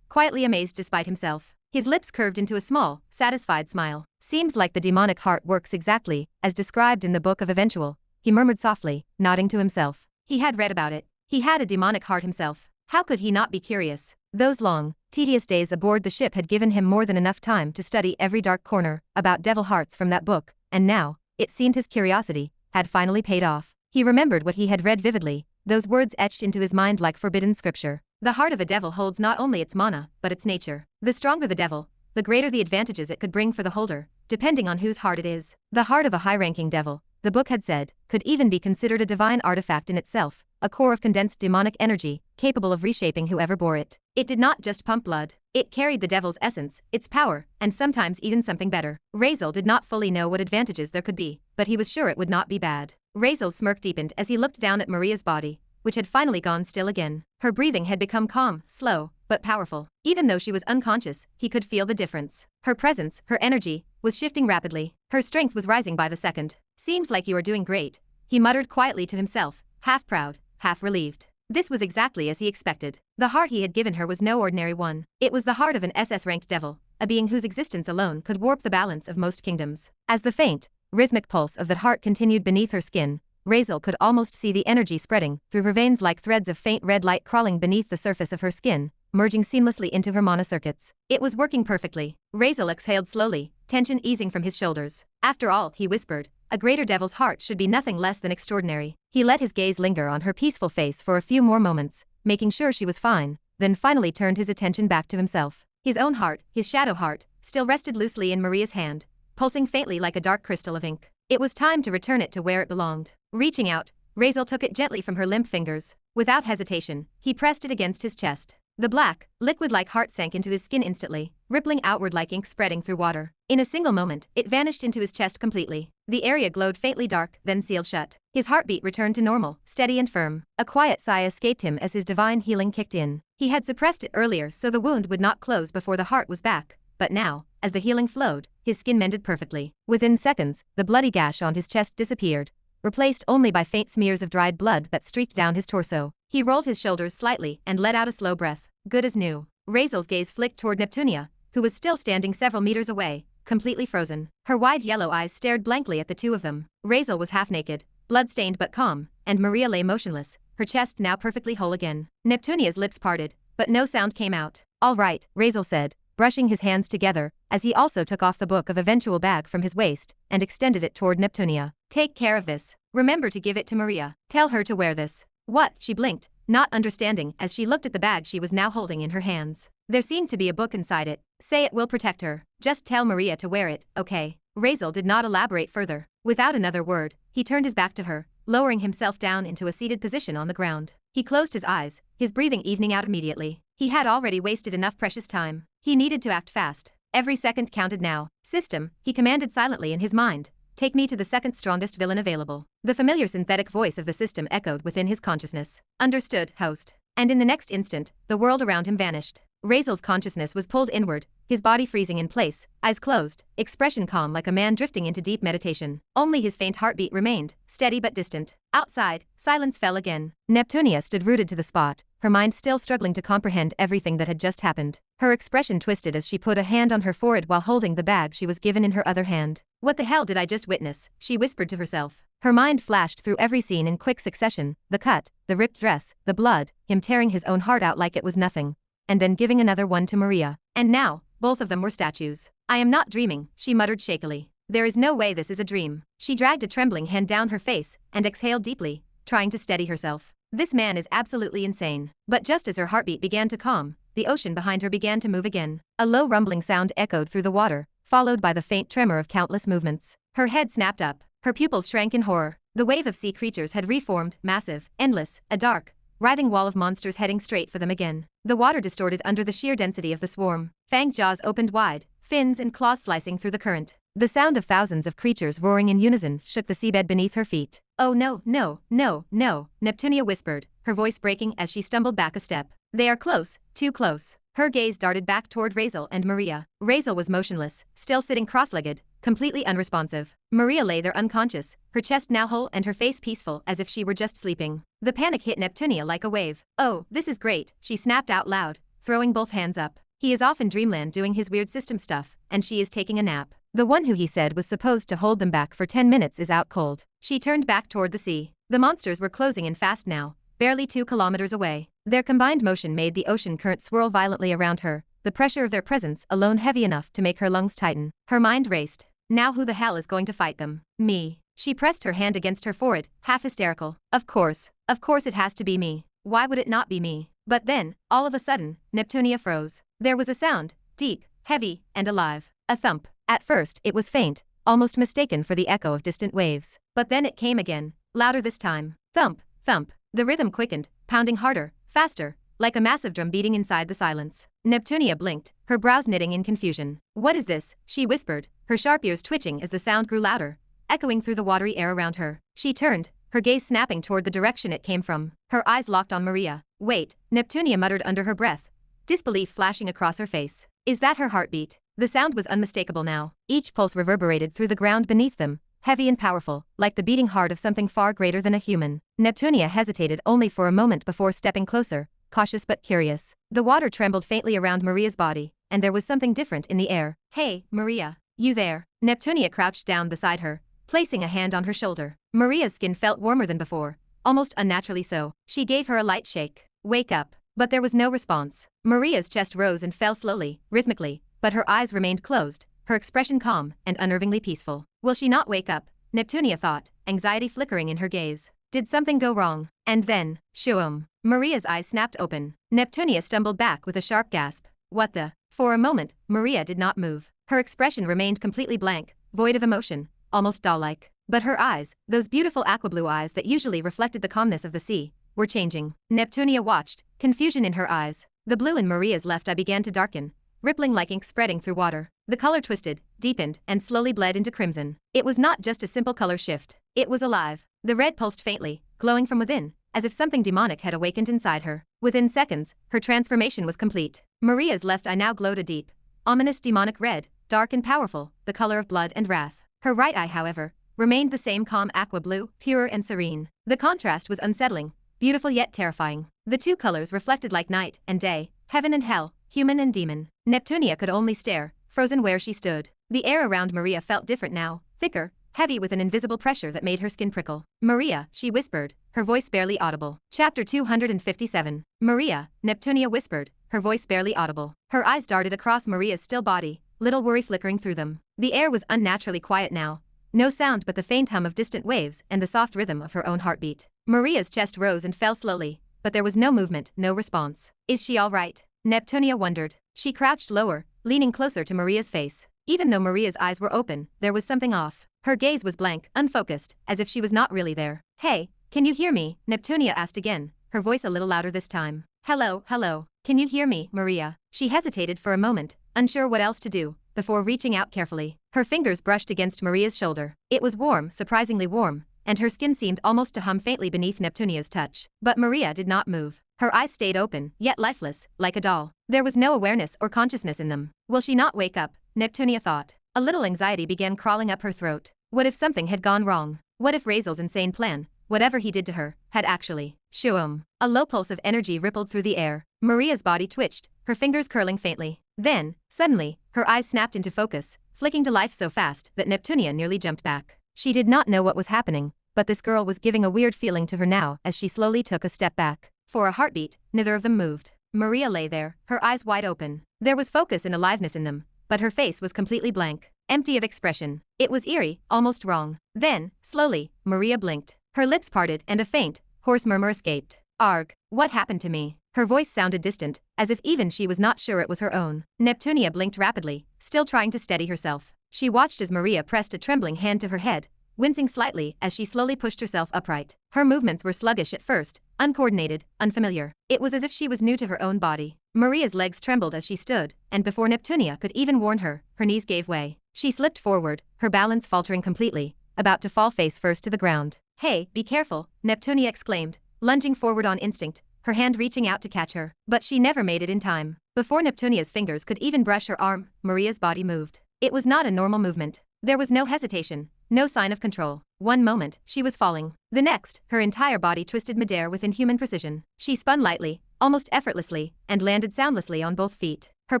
A: quietly amazed despite himself. His lips curved into a small, satisfied smile. "Seems like the demonic heart works exactly as described in the Book of Eventual," he murmured softly, nodding to himself. He had read about it. He had a demonic heart himself. How could he not be curious? Those long, tedious days aboard the ship had given him more than enough time to study every dark corner about devil hearts from that book, and now, it seemed his curiosity had finally paid off. He remembered what he had read vividly, those words etched into his mind like forbidden scripture. The heart of a devil holds not only its mana, but its nature. The stronger the devil, the greater the advantages it could bring for the holder, depending on whose heart it is. The heart of a high-ranking devil, the book had said, could even be considered a divine artifact in itself, a core of condensed demonic energy, capable of reshaping whoever bore it. It did not just pump blood. It carried the devil's essence, its power, and sometimes even something better. Razeal did not fully know what advantages there could be, but he was sure it would not be bad. Razeal's smirk deepened as he looked down at Maria's body, which had finally gone still again. Her breathing had become calm, slow, but powerful. Even though she was unconscious, he could feel the difference. Her presence, her energy, was shifting rapidly. Her strength was rising by the second. "Seems like you are doing great," he muttered quietly to himself, half proud, half relieved. This was exactly as he expected. The heart he had given her was no ordinary one. It was the heart of an SS-ranked devil, a being whose existence alone could warp the balance of most kingdoms. As the faint, rhythmic pulse of that heart continued beneath her skin, Razeal could almost see the energy spreading through her veins like threads of faint red light crawling beneath the surface of her skin, merging seamlessly into her mana circuits. It was working perfectly. Razeal exhaled slowly, tension easing from his shoulders. After all, he whispered, a greater devil's heart should be nothing less than extraordinary. He let his gaze linger on her peaceful face for a few more moments, making sure she was fine, then finally turned his attention back to himself. His own heart, his shadow heart, still rested loosely in Maria's hand, pulsing faintly like a dark crystal of ink. It was time to return it to where it belonged. Reaching out, Razeal took it gently from her limp fingers. Without hesitation, he pressed it against his chest. The black, liquid-like heart sank into his skin instantly, rippling outward like ink spreading through water. In a single moment, it vanished into his chest completely. The area glowed faintly dark, then sealed shut. His heartbeat returned to normal, steady and firm. A quiet sigh escaped him as his divine healing kicked in. He had suppressed it earlier so the wound would not close before the heart was back, but now, as the healing flowed, his skin mended perfectly. Within seconds, the bloody gash on his chest disappeared, replaced only by faint smears of dried blood that streaked down his torso. He rolled his shoulders slightly and let out a slow breath. Good as new. Razeal's gaze flicked toward Neptunia, who was still standing several meters away, completely frozen. Her wide yellow eyes stared blankly at the two of them. Razeal was half naked, blood-stained but calm, and Maria lay motionless, her chest now perfectly whole again. Neptunia's lips parted, but no sound came out. All right, Razeal said, brushing his hands together, as he also took off the Book of Eventual bag from his waist and extended it toward Neptunia. Take care of this. Remember to give it to Maria. Tell her to wear this. What? She blinked, not understanding as she looked at the bag she was now holding in her hands. There seemed to be a book inside it. Say it will protect her. Just tell Maria to wear it, okay? Razeal did not elaborate further. Without another word, he turned his back to her, lowering himself down into a seated position on the ground. He closed his eyes, his breathing evening out immediately. He had already wasted enough precious time. He needed to act fast. Every second counted now. System, he commanded silently in his mind. Take me to the second strongest villain available. The familiar synthetic voice of the system echoed within his consciousness. Understood, host. And in the next instant, the world around him vanished. Razeal's consciousness was pulled inward, his body freezing in place, eyes closed, expression calm like a man drifting into deep meditation. Only his faint heartbeat remained, steady but distant. Outside, silence fell again. Neptunia stood rooted to the spot, her mind still struggling to comprehend everything that had just happened. Her expression twisted as she put a hand on her forehead while holding the bag she was given in her other hand. What the hell did I just witness? She whispered to herself. Her mind flashed through every scene in quick succession, the cut, the ripped dress, the blood, him tearing his own heart out like it was nothing. And then giving another one to Maria. And now, both of them were statues. I am not dreaming, she muttered shakily. There is no way this is a dream. She dragged a trembling hand down her face and exhaled deeply, trying to steady herself. This man is absolutely insane. But just as her heartbeat began to calm, the ocean behind her began to move again. A low rumbling sound echoed through the water, followed by the faint tremor of countless movements. Her head snapped up. Her pupils shrank in horror. The wave of sea creatures had reformed, massive, endless, a dark, writhing wall of monsters heading straight for them again. The water distorted under the sheer density of the swarm. Fanged jaws opened wide, fins and claws slicing through the current. The sound of thousands of creatures roaring in unison shook the seabed beneath her feet. Oh no, no, no, no, Neptunia whispered, her voice breaking as she stumbled back a step. They are close, too close. Her gaze darted back toward Razeal and Maria. Razeal was motionless, still sitting cross-legged, completely unresponsive. Maria lay there unconscious, her chest now whole and her face peaceful as if she were just sleeping. The panic hit Neptunia like a wave. Oh, this is great, she snapped out loud, throwing both hands up. He is off in dreamland doing his weird system stuff, and she is taking a nap. The one who he said was supposed to hold them back for 10 minutes is out cold. She turned back toward the sea. The monsters were closing in fast now, barely 2 kilometers away. Their combined motion made the ocean current swirl violently around her, the pressure of their presence alone heavy enough to make her lungs tighten. Her mind raced. Now who the hell is going to fight them? Me. She pressed her hand against her forehead, half hysterical. Of course it has to be me. Why would it not be me? But then, all of a sudden, Neptunia froze. There was a sound, deep, heavy, and alive. A thump. At first, it was faint, almost mistaken for the echo of distant waves. But then it came again, louder this time. Thump, thump. The rhythm quickened, pounding harder, faster, like a massive drum beating inside the silence. Neptunia blinked, her brows knitting in confusion. What is this? She whispered, her sharp ears twitching as the sound grew louder, echoing through the watery air around her. She turned, her gaze snapping toward the direction it came from. Her eyes locked on Maria. Wait, Neptunia muttered under her breath, disbelief flashing across her face. Is that her heartbeat? The sound was unmistakable now. Each pulse reverberated through the ground beneath them, heavy and powerful, like the beating heart of something far greater than a human. Neptunia hesitated only for a moment before stepping closer, cautious but curious. The water trembled faintly around Maria's body, and there was something different in the air. Hey, Maria, you there? Neptunia crouched down beside her, placing a hand on her shoulder. Maria's skin felt warmer than before, almost unnaturally so. She gave her a light shake. Wake up. But there was no response. Maria's chest rose and fell slowly, rhythmically, but her eyes remained closed, her expression calm and unnervingly peaceful. Will she not wake up? Neptunia thought, anxiety flickering in her gaze. Did something go wrong? And then, shoom. Maria's eyes snapped open. Neptunia stumbled back with a sharp gasp. What the? For a moment, Maria did not move. Her expression remained completely blank, void of emotion, almost doll-like. But her eyes, those beautiful aqua-blue eyes that usually reflected the calmness of the sea, were changing. Neptunia watched, confusion in her eyes. The blue in Maria's left eye began to darken, rippling like ink spreading through water. The color twisted, deepened, and slowly bled into crimson. It was not just a simple color shift. It was alive. The red pulsed faintly, glowing from within, as if something demonic had awakened inside her. Within seconds, her transformation was complete. Maria's left eye now glowed a deep, ominous demonic red, dark and powerful, the color of blood and wrath. Her right eye, however, remained the same calm aqua blue, pure and serene. The contrast was unsettling, beautiful yet terrifying. The two colors reflected like night and day, heaven and hell, human and demon. Neptunia could only stare, frozen where she stood. The air around Maria felt different now, thicker, heavy with an invisible pressure that made her skin prickle. Maria, she whispered, her voice barely audible. Chapter 257. Maria, Neptunia whispered, her voice barely audible. Her eyes darted across Maria's still body, little worry flickering through them. The air was unnaturally quiet now. No sound but the faint hum of distant waves and the soft rhythm of her own heartbeat. Maria's chest rose and fell slowly, but there was no movement, no response. Is she all right? Neptunia wondered. She crouched lower, leaning closer to Maria's face. Even though Maria's eyes were open, there was something off. Her gaze was blank, unfocused, as if she was not really there. Hey, can you hear me? Neptunia asked again, her voice a little louder this time. Hello, hello. Can you hear me, Maria? She hesitated for a moment, unsure what else to do, before reaching out carefully. Her fingers brushed against Maria's shoulder. It was warm, surprisingly warm, and her skin seemed almost to hum faintly beneath Neptunia's touch. But Maria did not move. Her eyes stayed open, yet lifeless, like a doll. There was no awareness or consciousness in them. Will she not wake up? Neptunia thought. A little anxiety began crawling up her throat. What if something had gone wrong? What if Razeal's insane plan, whatever he did to her, had actually... Shoom. A low pulse of energy rippled through the air. Maria's body twitched, her fingers curling faintly. Then, suddenly, her eyes snapped into focus, flicking to life so fast that Neptunia nearly jumped back. She did not know what was happening, but this girl was giving a weird feeling to her now as she slowly took a step back. For a heartbeat, neither of them moved. Maria lay there, her eyes wide open. There was focus and aliveness in them, but her face was completely blank, empty of expression. It was eerie, almost wrong. Then, slowly, Maria blinked. Her lips parted and a faint, hoarse murmur escaped. Arg, what happened to me? Her voice sounded distant, as if even she was not sure it was her own. Neptunia blinked rapidly, still trying to steady herself. She watched as Maria pressed a trembling hand to her head, wincing slightly as she slowly pushed herself upright. Her movements were sluggish at first, uncoordinated, unfamiliar. It was as if she was new to her own body. Maria's legs trembled as she stood, and before Neptunia could even warn her, her knees gave way. She slipped forward, her balance faltering completely, about to fall face first to the ground. Hey, be careful, Neptunia exclaimed, lunging forward on instinct, her hand reaching out to catch her. But she never made it in time. Before Neptunia's fingers could even brush her arm, Maria's body moved. It was not a normal movement. There was no hesitation, no sign of control. One moment, she was falling. The next, her entire body twisted midair with inhuman precision. She spun lightly, almost effortlessly, and landed soundlessly on both feet. Her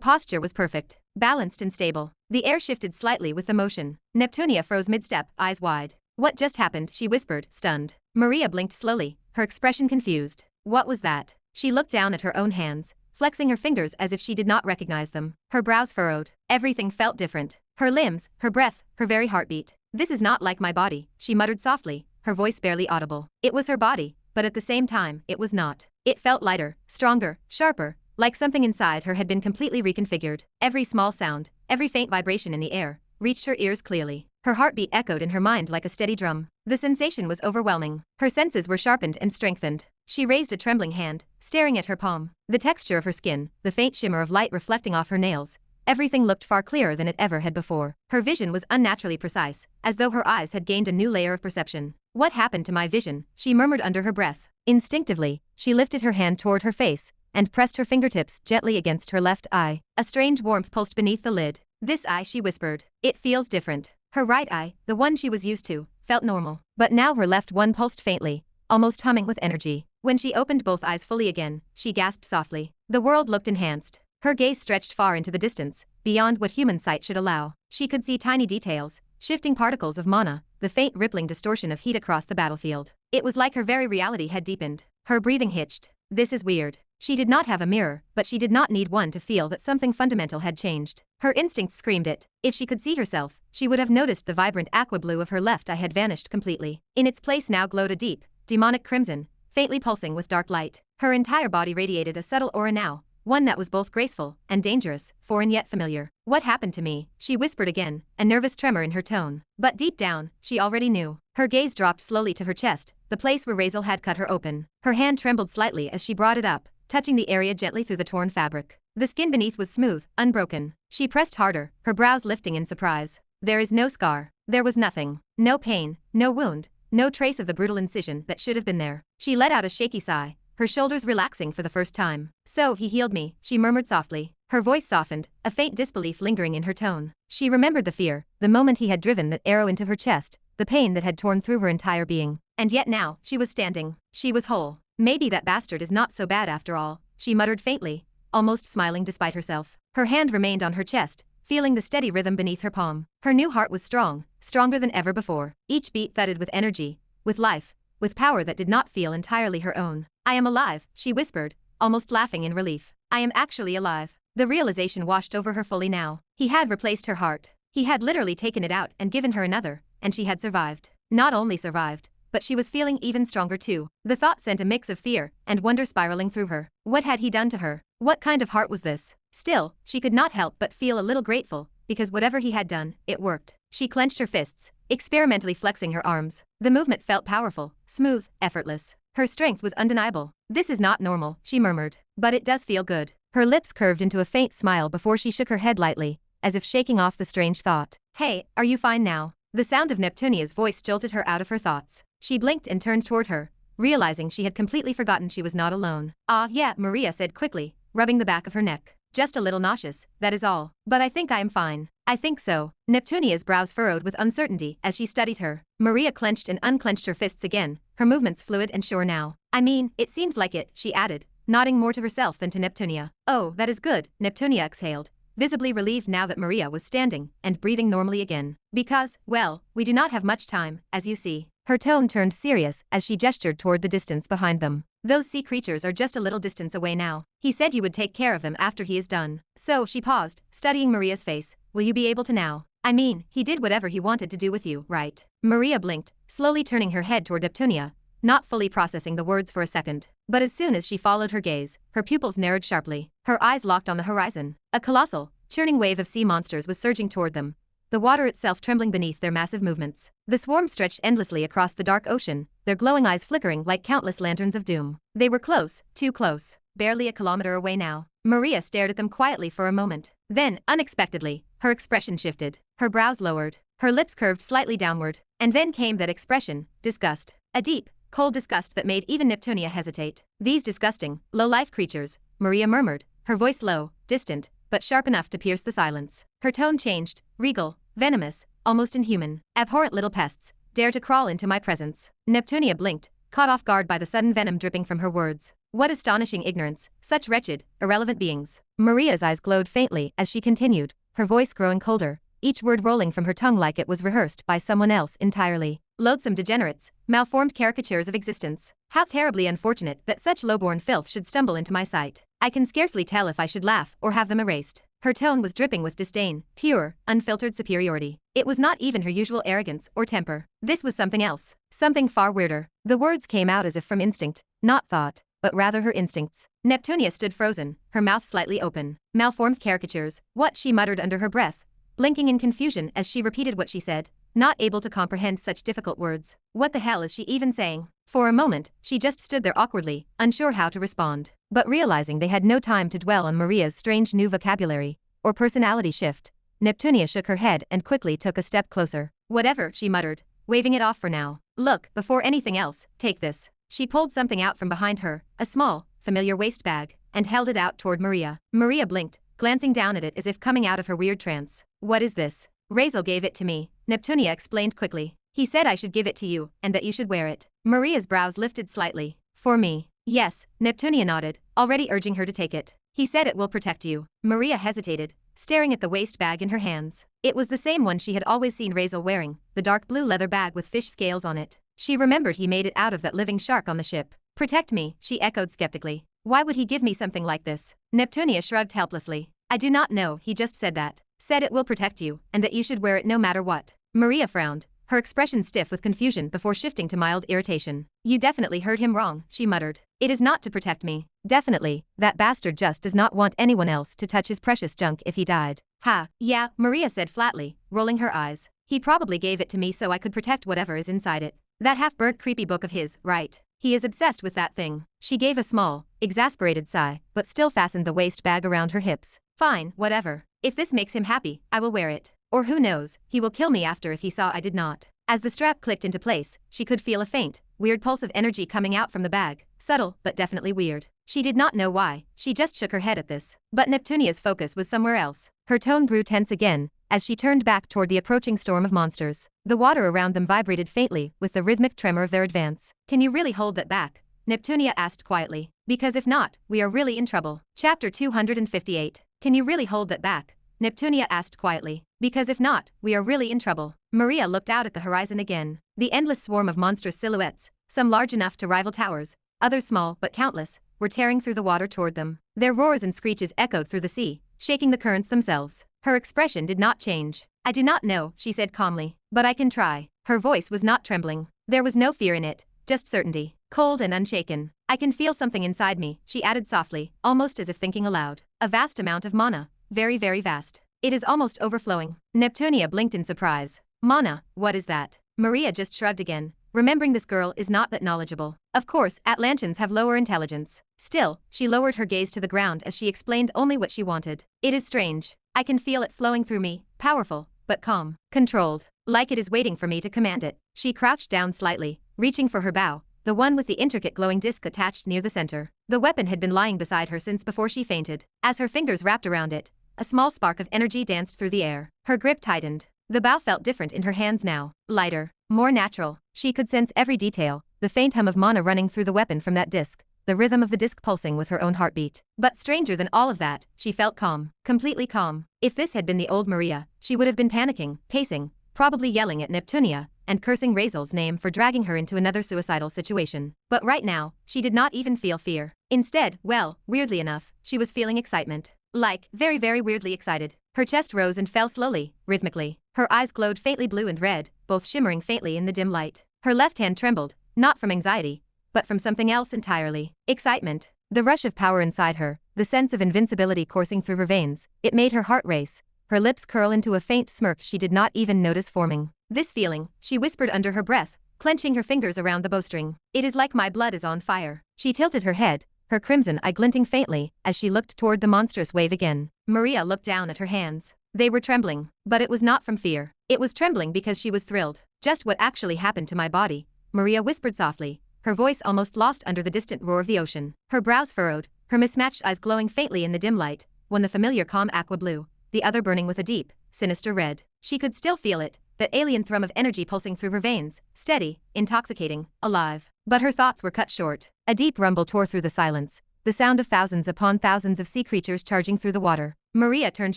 A: posture was perfect, balanced and stable. The air shifted slightly with the motion. Neptunia froze mid-step, eyes wide. What just happened? She whispered, stunned. Maria blinked slowly, her expression confused. What was that? She looked down at her own hands, flexing her fingers as if she did not recognize them. Her brows furrowed. Everything felt different. Her limbs, her breath, her very heartbeat. This is not like my body, she muttered softly, her voice barely audible. It was her body, but at the same time, it was not. It felt lighter, stronger, sharper, like something inside her had been completely reconfigured. Every small sound, every faint vibration in the air, reached her ears clearly. Her heartbeat echoed in her mind like a steady drum. The sensation was overwhelming. Her senses were sharpened and strengthened. She raised a trembling hand, staring at her palm. The texture of her skin, the faint shimmer of light reflecting off her nails, everything looked far clearer than it ever had before. Her vision was unnaturally precise, as though her eyes had gained a new layer of perception. What happened to my vision? She murmured under her breath. Instinctively, she lifted her hand toward her face, and pressed her fingertips gently against her left eye. A strange warmth pulsed beneath the lid. This eye, she whispered. It feels different. Her right eye, the one she was used to, felt normal. But now her left one pulsed faintly, almost humming with energy. When she opened both eyes fully again, she gasped softly. The world looked enhanced. Her gaze stretched far into the distance, beyond what human sight should allow. She could see tiny details, shifting particles of mana, the faint rippling distortion of heat across the battlefield. It was like her very reality had deepened. Her breathing hitched. This is weird. She did not have a mirror, but she did not need one to feel that something fundamental had changed. Her instincts screamed it. If she could see herself, she would have noticed the vibrant aqua blue of her left eye had vanished completely. In its place now glowed a deep, demonic crimson, faintly pulsing with dark light. Her entire body radiated a subtle aura now, one that was both graceful and dangerous, foreign yet familiar. What happened to me? She whispered again, a nervous tremor in her tone. But deep down, she already knew. Her gaze dropped slowly to her chest, the place where Razeal had cut her open. Her hand trembled slightly as she brought it up, touching the area gently through the torn fabric. The skin beneath was smooth, unbroken. She pressed harder, her brows lifting in surprise. There is no scar. There was nothing. No pain, no wound, no trace of the brutal incision that should have been there. She let out a shaky sigh, her shoulders relaxing for the first time. So he healed me, she murmured softly. Her voice softened, a faint disbelief lingering in her tone. She remembered the fear, the moment he had driven that arrow into her chest, the pain that had torn through her entire being. And yet now, she was standing. She was whole. Maybe that bastard is not so bad after all, she muttered faintly, almost smiling despite herself. Her hand remained on her chest, feeling the steady rhythm beneath her palm. Her new heart was strong, stronger than ever before. Each beat thudded with energy, with life, with power that did not feel entirely her own. I am alive, she whispered, almost laughing in relief. I am actually alive. The realization washed over her fully now. He had replaced her heart. He had literally taken it out and given her another, and she had survived. Not only survived, but she was feeling even stronger too. The thought sent a mix of fear and wonder spiraling through her. What had he done to her? What kind of heart was this? Still, she could not help but feel a little grateful, because whatever he had done, it worked. She clenched her fists, experimentally flexing her arms. The movement felt powerful, smooth, effortless. Her strength was undeniable. This is not normal, she murmured. But it does feel good. Her lips curved into a faint smile before she shook her head lightly, as if shaking off the strange thought. Hey, are you fine now? The sound of Neptunia's voice jolted her out of her thoughts. She blinked and turned toward her, realizing she had completely forgotten she was not alone. Ah, yeah, Maria said quickly, rubbing the back of her neck. Just a little nauseous, that is all. But I think I am fine. I think so. Neptunia's brows furrowed with uncertainty as she studied her. Maria clenched and unclenched her fists again, her movements fluid and sure now. I mean, it seems like it, she added, nodding more to herself than to Neptunia. Oh, that is good, Neptunia exhaled, visibly relieved now that Maria was standing and breathing normally again. Because, well, we do not have much time, as you see. Her tone turned serious as she gestured toward the distance behind them. Those sea creatures are just a little distance away now. He said you would take care of them after he is done. So she paused, studying Maria's face. Will you be able to now? I mean, he did whatever he wanted to do with you, right? Maria blinked, slowly turning her head toward Neptunia, not fully processing the words for a second. But as soon as she followed her gaze, her pupils narrowed sharply. Her eyes locked on the horizon. A colossal, churning wave of sea monsters was surging toward them, the water itself trembling beneath their massive movements. The swarm stretched endlessly across the dark ocean, their glowing eyes flickering like countless lanterns of doom. They were close, too close, barely a kilometer away now. Maria stared at them quietly for a moment. Then, unexpectedly, her expression shifted. Her brows lowered, her lips curved slightly downward, and then came that expression, disgust. A deep, cold disgust that made even Neptunia hesitate. These disgusting, low-life creatures, Maria murmured, her voice low, distant, but sharp enough to pierce the silence. Her tone changed, regal, venomous, almost inhuman. Abhorrent little pests, dare to crawl into my presence. Neptunia blinked, caught off guard by the sudden venom dripping from her words. What astonishing ignorance, such wretched, irrelevant beings. Maria's eyes glowed faintly as she continued, her voice growing colder, each word rolling from her tongue like it was rehearsed by someone else entirely. Loathsome degenerates, malformed caricatures of existence. How terribly unfortunate that such low-born filth should stumble into my sight. I can scarcely tell if I should laugh or have them erased. Her tone was dripping with disdain, pure, unfiltered superiority. It was not even her usual arrogance or temper. This was something else, something far weirder. The words came out as if from instinct, not thought, but rather her instincts. Neptunia stood frozen, her mouth slightly open. Malformed caricatures, what she muttered under her breath, blinking in confusion as she repeated what she said, not able to comprehend such difficult words. What the hell is she even saying? For a moment, she just stood there awkwardly, unsure how to respond. But realizing they had no time to dwell on Maria's strange new vocabulary or personality shift, Neptunia shook her head and quickly took a step closer. Whatever, she muttered, waving it off for now. Look, before anything else, take this. She pulled something out from behind her, a small, familiar waste bag, and held it out toward Maria. Maria blinked, glancing down at it as if coming out of her weird trance. What is this? Razeal gave it to me, Neptunia explained quickly. He said I should give it to you, and that you should wear it. Maria's brows lifted slightly. For me? Yes, Neptunia nodded, already urging her to take it. He said it will protect you. Maria hesitated, staring at the waste bag in her hands. It was the same one she had always seen Razeal wearing, the dark blue leather bag with fish scales on it. She remembered he made it out of that living shark on the ship. Protect me, she echoed skeptically. Why would he give me something like this? Neptunia shrugged helplessly. I do not know, he just said that. Said it will protect you, and that you should wear it no matter what. Maria frowned, her expression stiff with confusion before shifting to mild irritation. You definitely heard him wrong, she muttered. It is not to protect me. Definitely, that bastard just does not want anyone else to touch his precious junk if he died. Ha, yeah, Maria said flatly, rolling her eyes. He probably gave it to me so I could protect whatever is inside it. That half-burnt creepy book of his, right? He is obsessed with that thing. She gave a small, exasperated sigh, but still fastened the waist bag around her hips. Fine, whatever. If this makes him happy, I will wear it. Or who knows, he will kill me after if he saw I did not. As the strap clicked into place, she could feel a faint, weird pulse of energy coming out from the bag, subtle but definitely weird. She did not know why, she just shook her head at this. But Neptunia's focus was somewhere else. Her tone grew tense again, as she turned back toward the approaching storm of monsters. The water around them vibrated faintly with the rhythmic tremor of their advance. Can you really hold that back? Neptunia asked quietly. Because if not, we are really in trouble. Chapter 258. Can you really hold that back? Neptunia asked quietly. Because if not, we are really in trouble. Maria looked out at the horizon again. The endless swarm of monstrous silhouettes, some large enough to rival towers, others small but countless, were tearing through the water toward them. Their roars and screeches echoed through the sea, shaking the currents themselves. Her expression did not change. I do not know, she said calmly, but I can try. Her voice was not trembling, There was no fear in it, just certainty, cold and unshaken. I can feel something inside me, she added softly, almost as if thinking aloud. A vast amount of mana, very very vast. It is almost overflowing. Neptunia blinked in surprise. Mana, what is that? Maria just shrugged again, remembering this girl is not that knowledgeable. Of course, Atlanteans have lower intelligence. Still, she lowered her gaze to the ground as she explained only what she wanted. It is strange. I can feel it flowing through me, powerful, but calm, controlled, like it is waiting for me to command it. She crouched down slightly, reaching for her bow, the one with the intricate glowing disc attached near the center. The weapon had been lying beside her since before she fainted. As her fingers wrapped around it, a small spark of energy danced through the air. Her grip tightened. The bow felt different in her hands now, lighter, more natural. She could sense every detail, the faint hum of mana running through the weapon from that disc, the rhythm of the disc pulsing with her own heartbeat. But stranger than all of that, she felt calm, completely calm. If this had been the old Maria, she would have been panicking, pacing, probably yelling at Neptunia, and cursing Razeal's name for dragging her into another suicidal situation. But right now, she did not even feel fear. Instead, well, weirdly enough, she was feeling excitement. Like, very very weirdly excited. Her chest rose and fell slowly, rhythmically. Her eyes glowed faintly blue and red, both shimmering faintly in the dim light. Her left hand trembled, not from anxiety, but from something else entirely. Excitement. The rush of power inside her, the sense of invincibility coursing through her veins, it made her heart race, her lips curl into a faint smirk she did not even notice forming. This feeling, she whispered under her breath, clenching her fingers around the bowstring. It is like my blood is on fire. She tilted her head, her crimson eye glinting faintly, as she looked toward the monstrous wave again. Maria looked down at her hands. They were trembling, but it was not from fear. It was trembling because she was thrilled. Just what actually happened to my body, Maria whispered softly, her voice almost lost under the distant roar of the ocean. Her brows furrowed, her mismatched eyes glowing faintly in the dim light, one the familiar calm aqua blue, the other burning with a deep, sinister red. She could still feel it, that alien thrum of energy pulsing through her veins, steady, intoxicating, alive. But her thoughts were cut short. A deep rumble tore through the silence, the sound of thousands upon thousands of sea creatures charging through the water. Maria turned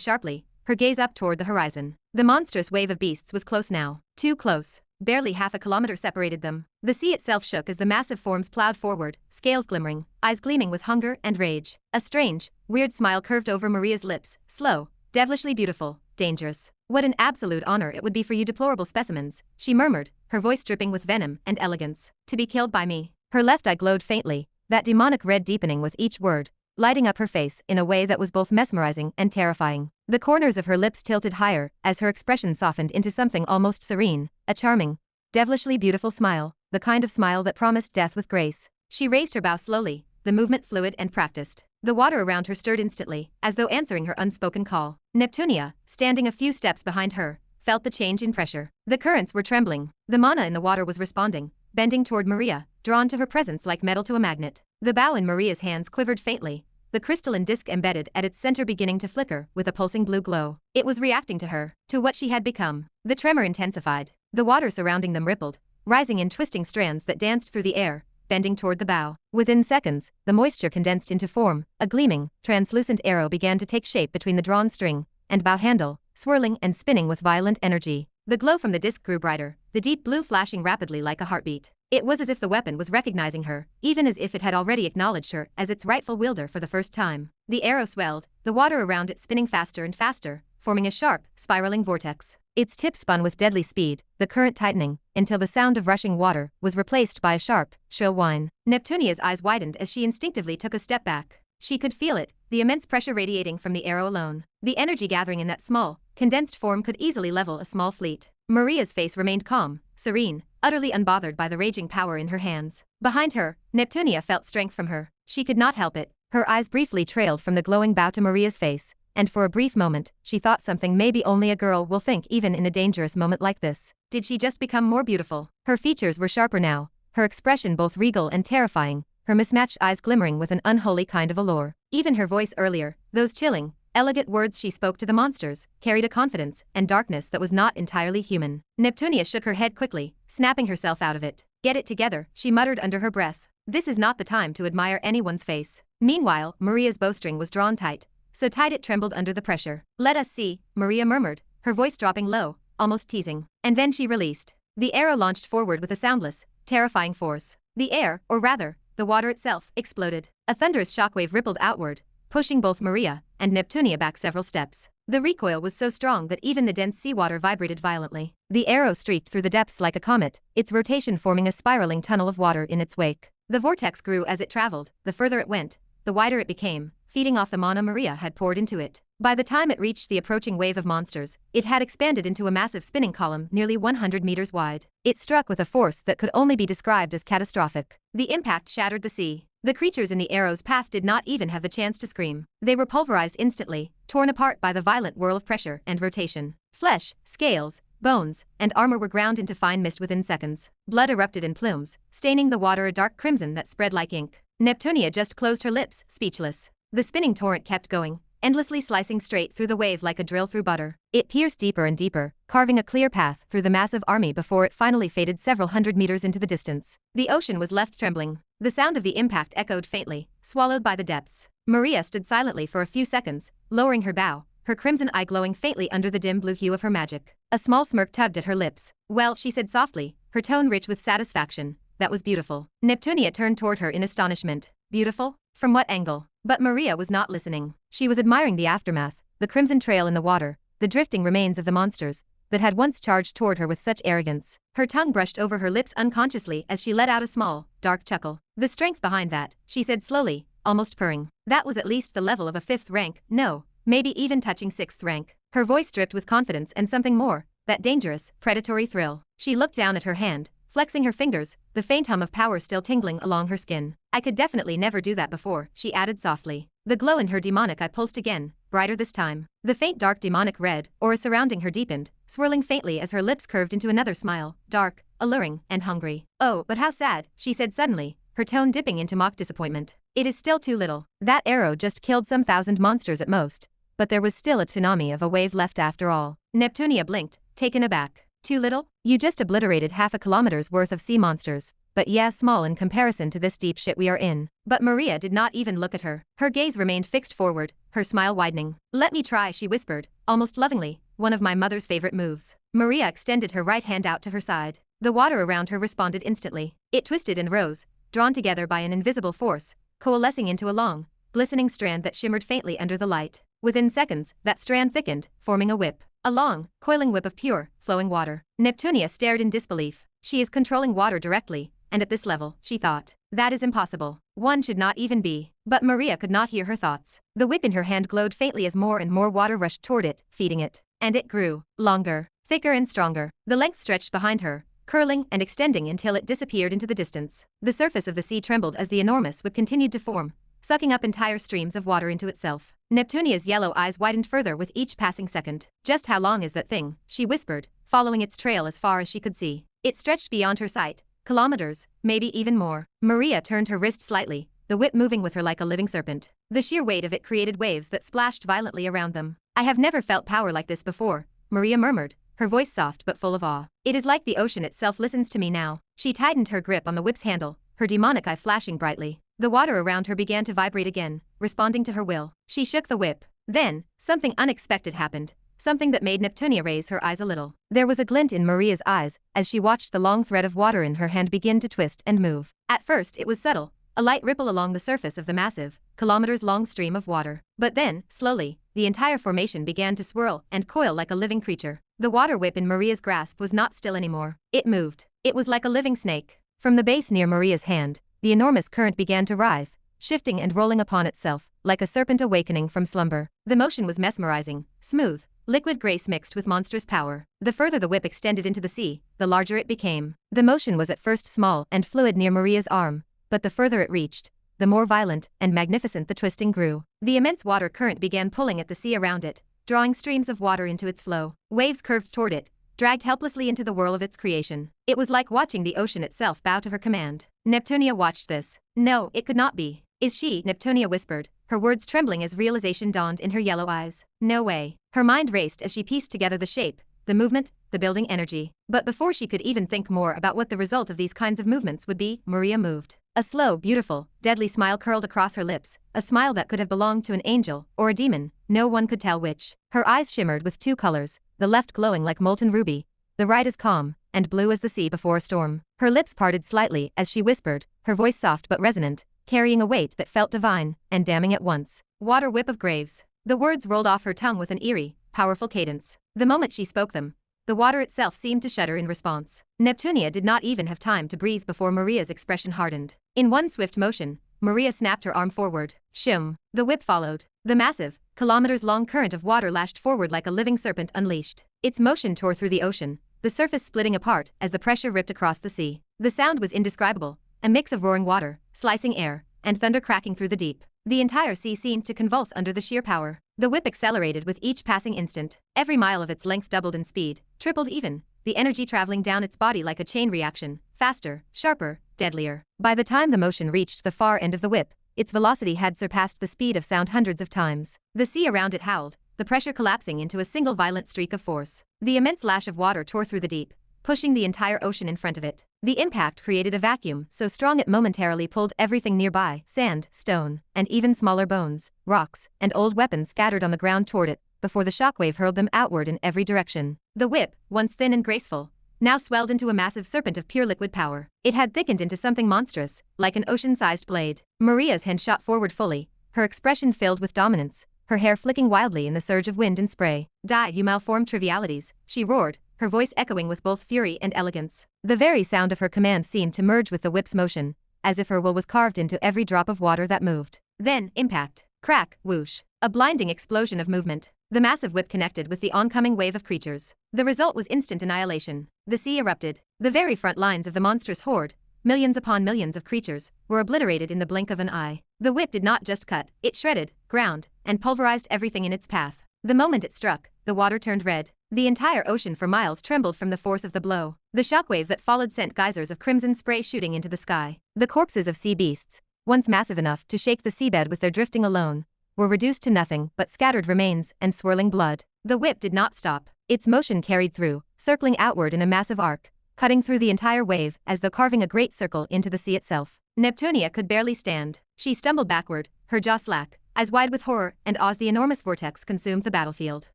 A: sharply, her gaze up toward the horizon. The monstrous wave of beasts was close now. Too close. Barely half a kilometer separated them. The sea itself shook as the massive forms plowed forward, scales glimmering, eyes gleaming with hunger and rage. A strange, weird smile curved over Maria's lips, slow, devilishly beautiful, dangerous. What an absolute honor it would be for you deplorable specimens, she murmured, her voice dripping with venom and elegance. To be killed by me. Her left eye glowed faintly, that demonic red deepening with each word, lighting up her face in a way that was both mesmerizing and terrifying. The corners of her lips tilted higher as her expression softened into something almost serene, a charming, devilishly beautiful smile, the kind of smile that promised death with grace. She raised her bow slowly, the movement fluid and practiced. The water around her stirred instantly, as though answering her unspoken call. Neptunia, standing a few steps behind her, felt the change in pressure. The currents were trembling. The mana in the water was responding, bending toward Maria, drawn to her presence like metal to a magnet. The bow in Maria's hands quivered faintly, the crystalline disc embedded at its center beginning to flicker with a pulsing blue glow. It was reacting to her, to what she had become. The tremor intensified. The water surrounding them rippled, rising in twisting strands that danced through the air, bending toward the bow. Within seconds, the moisture condensed into form. A gleaming, translucent arrow began to take shape between the drawn string and bow handle, swirling and spinning with violent energy. The glow from the disc grew brighter, the deep blue flashing rapidly like a heartbeat. It was as if the weapon was recognizing her, even as if it had already acknowledged her as its rightful wielder for the first time. The arrow swelled, the water around it spinning faster and faster, forming a sharp, spiraling vortex. Its tip spun with deadly speed, the current tightening, until the sound of rushing water was replaced by a sharp, shrill whine. Neptunia's eyes widened as she instinctively took a step back. She could feel it, the immense pressure radiating from the arrow alone. The energy gathering in that small, condensed form could easily level a small fleet. Maria's face remained calm, serene, utterly unbothered by the raging power in her hands. Behind her, Neptunia felt strength from her. She could not help it. Her eyes briefly trailed from the glowing bow to Maria's face, and for a brief moment, she thought something maybe only a girl will think even in a dangerous moment like this. Did she just become more beautiful? Her features were sharper now, her expression both regal and terrifying, her mismatched eyes glimmering with an unholy kind of allure. Even her voice earlier, those chilling, elegant words she spoke to the monsters, carried a confidence and darkness that was not entirely human. Neptunia shook her head quickly, snapping herself out of it. Get it together, she muttered under her breath. This is not the time to admire anyone's face. Meanwhile, Maria's bowstring was drawn tight, so tight it trembled under the pressure. Let us see, Maria murmured, her voice dropping low, almost teasing. And then she released. The arrow launched forward with a soundless, terrifying force. The air, or rather, the water itself, exploded. A thunderous shockwave rippled outward, pushing both Maria and Neptunia back several steps. The recoil was so strong that even the dense seawater vibrated violently. The arrow streaked through the depths like a comet, its rotation forming a spiraling tunnel of water in its wake. The vortex grew as it traveled. The further it went, the wider it became, feeding off the mana Maria had poured into it. By the time it reached the approaching wave of monsters, it had expanded into a massive spinning column nearly 100 meters wide. It struck with a force that could only be described as catastrophic. The impact shattered the sea. The creatures in the arrow's path did not even have the chance to scream. They were pulverized instantly, torn apart by the violent whirl of pressure and rotation. Flesh, scales, bones, and armor were ground into fine mist within seconds. Blood erupted in plumes, staining the water a dark crimson that spread like ink. Neptunia just closed her lips, speechless. The spinning torrent kept going, endlessly slicing straight through the wave like a drill through butter. It pierced deeper and deeper, carving a clear path through the massive army before it finally faded several hundred meters into the distance. The ocean was left trembling. The sound of the impact echoed faintly, swallowed by the depths. Maria stood silently for a few seconds, lowering her bow, her crimson eye glowing faintly under the dim blue hue of her magic. A small smirk tugged at her lips. "Well," she said softly, her tone rich with satisfaction, "that was beautiful." Neptunia turned toward her in astonishment. Beautiful? From what angle? But Maria was not listening. She was admiring the aftermath, the crimson trail in the water, the drifting remains of the monsters that had once charged toward her with such arrogance. Her tongue brushed over her lips unconsciously as she let out a small, dark chuckle. "The strength behind that," she said slowly, almost purring. "That was at least the level of a 5th rank, no, maybe even touching 6th rank." Her voice dripped with confidence and something more, that dangerous, predatory thrill. She looked down at her hand, flexing her fingers, the faint hum of power still tingling along her skin. "I could definitely never do that before," she added softly. The glow in her demonic eye pulsed again, brighter this time. The faint dark demonic red aura surrounding her deepened, swirling faintly as her lips curved into another smile, dark, alluring, and hungry. "Oh, but how sad," she said suddenly, her tone dipping into mock disappointment. "It is still too little. That arrow just killed some 1,000 monsters at most, but there was still a tsunami of a wave left after all." Neptunia blinked, taken aback. "Too little? You just obliterated half a kilometer's worth of sea monsters. But yeah, small in comparison to this deep shit we are in." But Maria did not even look at her. Her gaze remained fixed forward, her smile widening. "Let me try," she whispered, almost lovingly, "one of my mother's favorite moves." Maria extended her right hand out to her side. The water around her responded instantly. It twisted and rose, drawn together by an invisible force, coalescing into a long, glistening strand that shimmered faintly under the light. Within seconds, that strand thickened, forming a whip. A long, coiling whip of pure, flowing water. Neptunia stared in disbelief. She is controlling water directly, and at this level, she thought. That is impossible. One should not even be. But Maria could not hear her thoughts. The whip in her hand glowed faintly as more and more water rushed toward it, feeding it. And it grew, longer, thicker and stronger. The length stretched behind her, curling and extending until it disappeared into the distance. The surface of the sea trembled as the enormous whip continued to form, sucking up entire streams of water into itself. Neptunia's yellow eyes widened further with each passing second. "Just how long is that thing?" she whispered, following its trail as far as she could see. It stretched beyond her sight, kilometers, maybe even more. Maria turned her wrist slightly, the whip moving with her like a living serpent. The sheer weight of it created waves that splashed violently around them. "I have never felt power like this before," Maria murmured, her voice soft but full of awe. "It is like the ocean itself listens to me now." She tightened her grip on the whip's handle, her demonic eye flashing brightly. The water around her began to vibrate again, responding to her will. She shook the whip. Then, something unexpected happened, something that made Neptunia raise her eyes a little. There was a glint in Maria's eyes as she watched the long thread of water in her hand begin to twist and move. At first it was subtle, a light ripple along the surface of the massive, kilometers-long stream of water. But then, slowly, the entire formation began to swirl and coil like a living creature. The water whip in Maria's grasp was not still anymore. It moved. It was like a living snake. From the base near Maria's hand, the enormous current began to writhe, shifting and rolling upon itself, like a serpent awakening from slumber. The motion was mesmerizing, smooth, liquid grace mixed with monstrous power. The further the whip extended into the sea, the larger it became. The motion was at first small and fluid near Maria's arm, but the further it reached, the more violent and magnificent the twisting grew. The immense water current began pulling at the sea around it, drawing streams of water into its flow. Waves curved toward it, dragged helplessly into the whirl of its creation. It was like watching the ocean itself bow to her command. Neptunia watched this. No, it could not be. "Is she?" Neptunia whispered, her words trembling as realization dawned in her yellow eyes. No way. Her mind raced as she pieced together the shape, the movement, the building energy. But before she could even think more about what the result of these kinds of movements would be, Maria moved. A slow, beautiful, deadly smile curled across her lips, a smile that could have belonged to an angel or a demon, no one could tell which. Her eyes shimmered with two colors, the left glowing like molten ruby, the right as calm and blue as the sea before a storm. Her lips parted slightly as she whispered, her voice soft but resonant, carrying a weight that felt divine and damning at once. "Water whip of graves." The words rolled off her tongue with an eerie, powerful cadence. The moment she spoke them, the water itself seemed to shudder in response. Neptunia did not even have time to breathe before Maria's expression hardened. In one swift motion, Maria snapped her arm forward. Shum. The whip followed. The massive, kilometers-long current of water lashed forward like a living serpent unleashed. Its motion tore through the ocean, the surface splitting apart as the pressure ripped across the sea. The sound was indescribable, a mix of roaring water, slicing air, and thunder cracking through the deep. The entire sea seemed to convulse under the sheer power. The whip accelerated with each passing instant. Every mile of its length doubled in speed, tripled even, the energy traveling down its body like a chain reaction, faster, sharper, deadlier. By the time the motion reached the far end of the whip, its velocity had surpassed the speed of sound hundreds of times. The sea around it howled, the pressure collapsing into a single violent streak of force. The immense lash of water tore through the deep, pushing the entire ocean in front of it. The impact created a vacuum so strong it momentarily pulled everything nearby, sand, stone, and even smaller bones, rocks, and old weapons scattered on the ground toward it, before the shockwave hurled them outward in every direction. The whip, once thin and graceful, now swelled into a massive serpent of pure liquid power. It had thickened into something monstrous, like an ocean-sized blade. Maria's hand shot forward fully, her expression filled with dominance, her hair flicking wildly in the surge of wind and spray. "Die, you malformed trivialities," she roared, her voice echoing with both fury and elegance. The very sound of her command seemed to merge with the whip's motion, as if her will was carved into every drop of water that moved. Then, impact, crack, whoosh, a blinding explosion of movement. The massive whip connected with the oncoming wave of creatures. The result was instant annihilation. The sea erupted. The very front lines of the monstrous horde, millions upon millions of creatures, were obliterated in the blink of an eye. The whip did not just cut, it shredded, ground, and pulverized everything in its path. The moment it struck, the water turned red. The entire ocean for miles trembled from the force of the blow. The shockwave that followed sent geysers of crimson spray shooting into the sky. The corpses of sea beasts, once massive enough to shake the seabed with their drifting alone, were reduced to nothing but scattered remains and swirling blood. The whip did not stop. Its motion carried through, circling outward in a massive arc, cutting through the entire wave as though carving a great circle into the sea itself. Neptunia could barely stand. She stumbled backward, her jaw slack, eyes wide with horror and awe as the enormous vortex consumed the battlefield.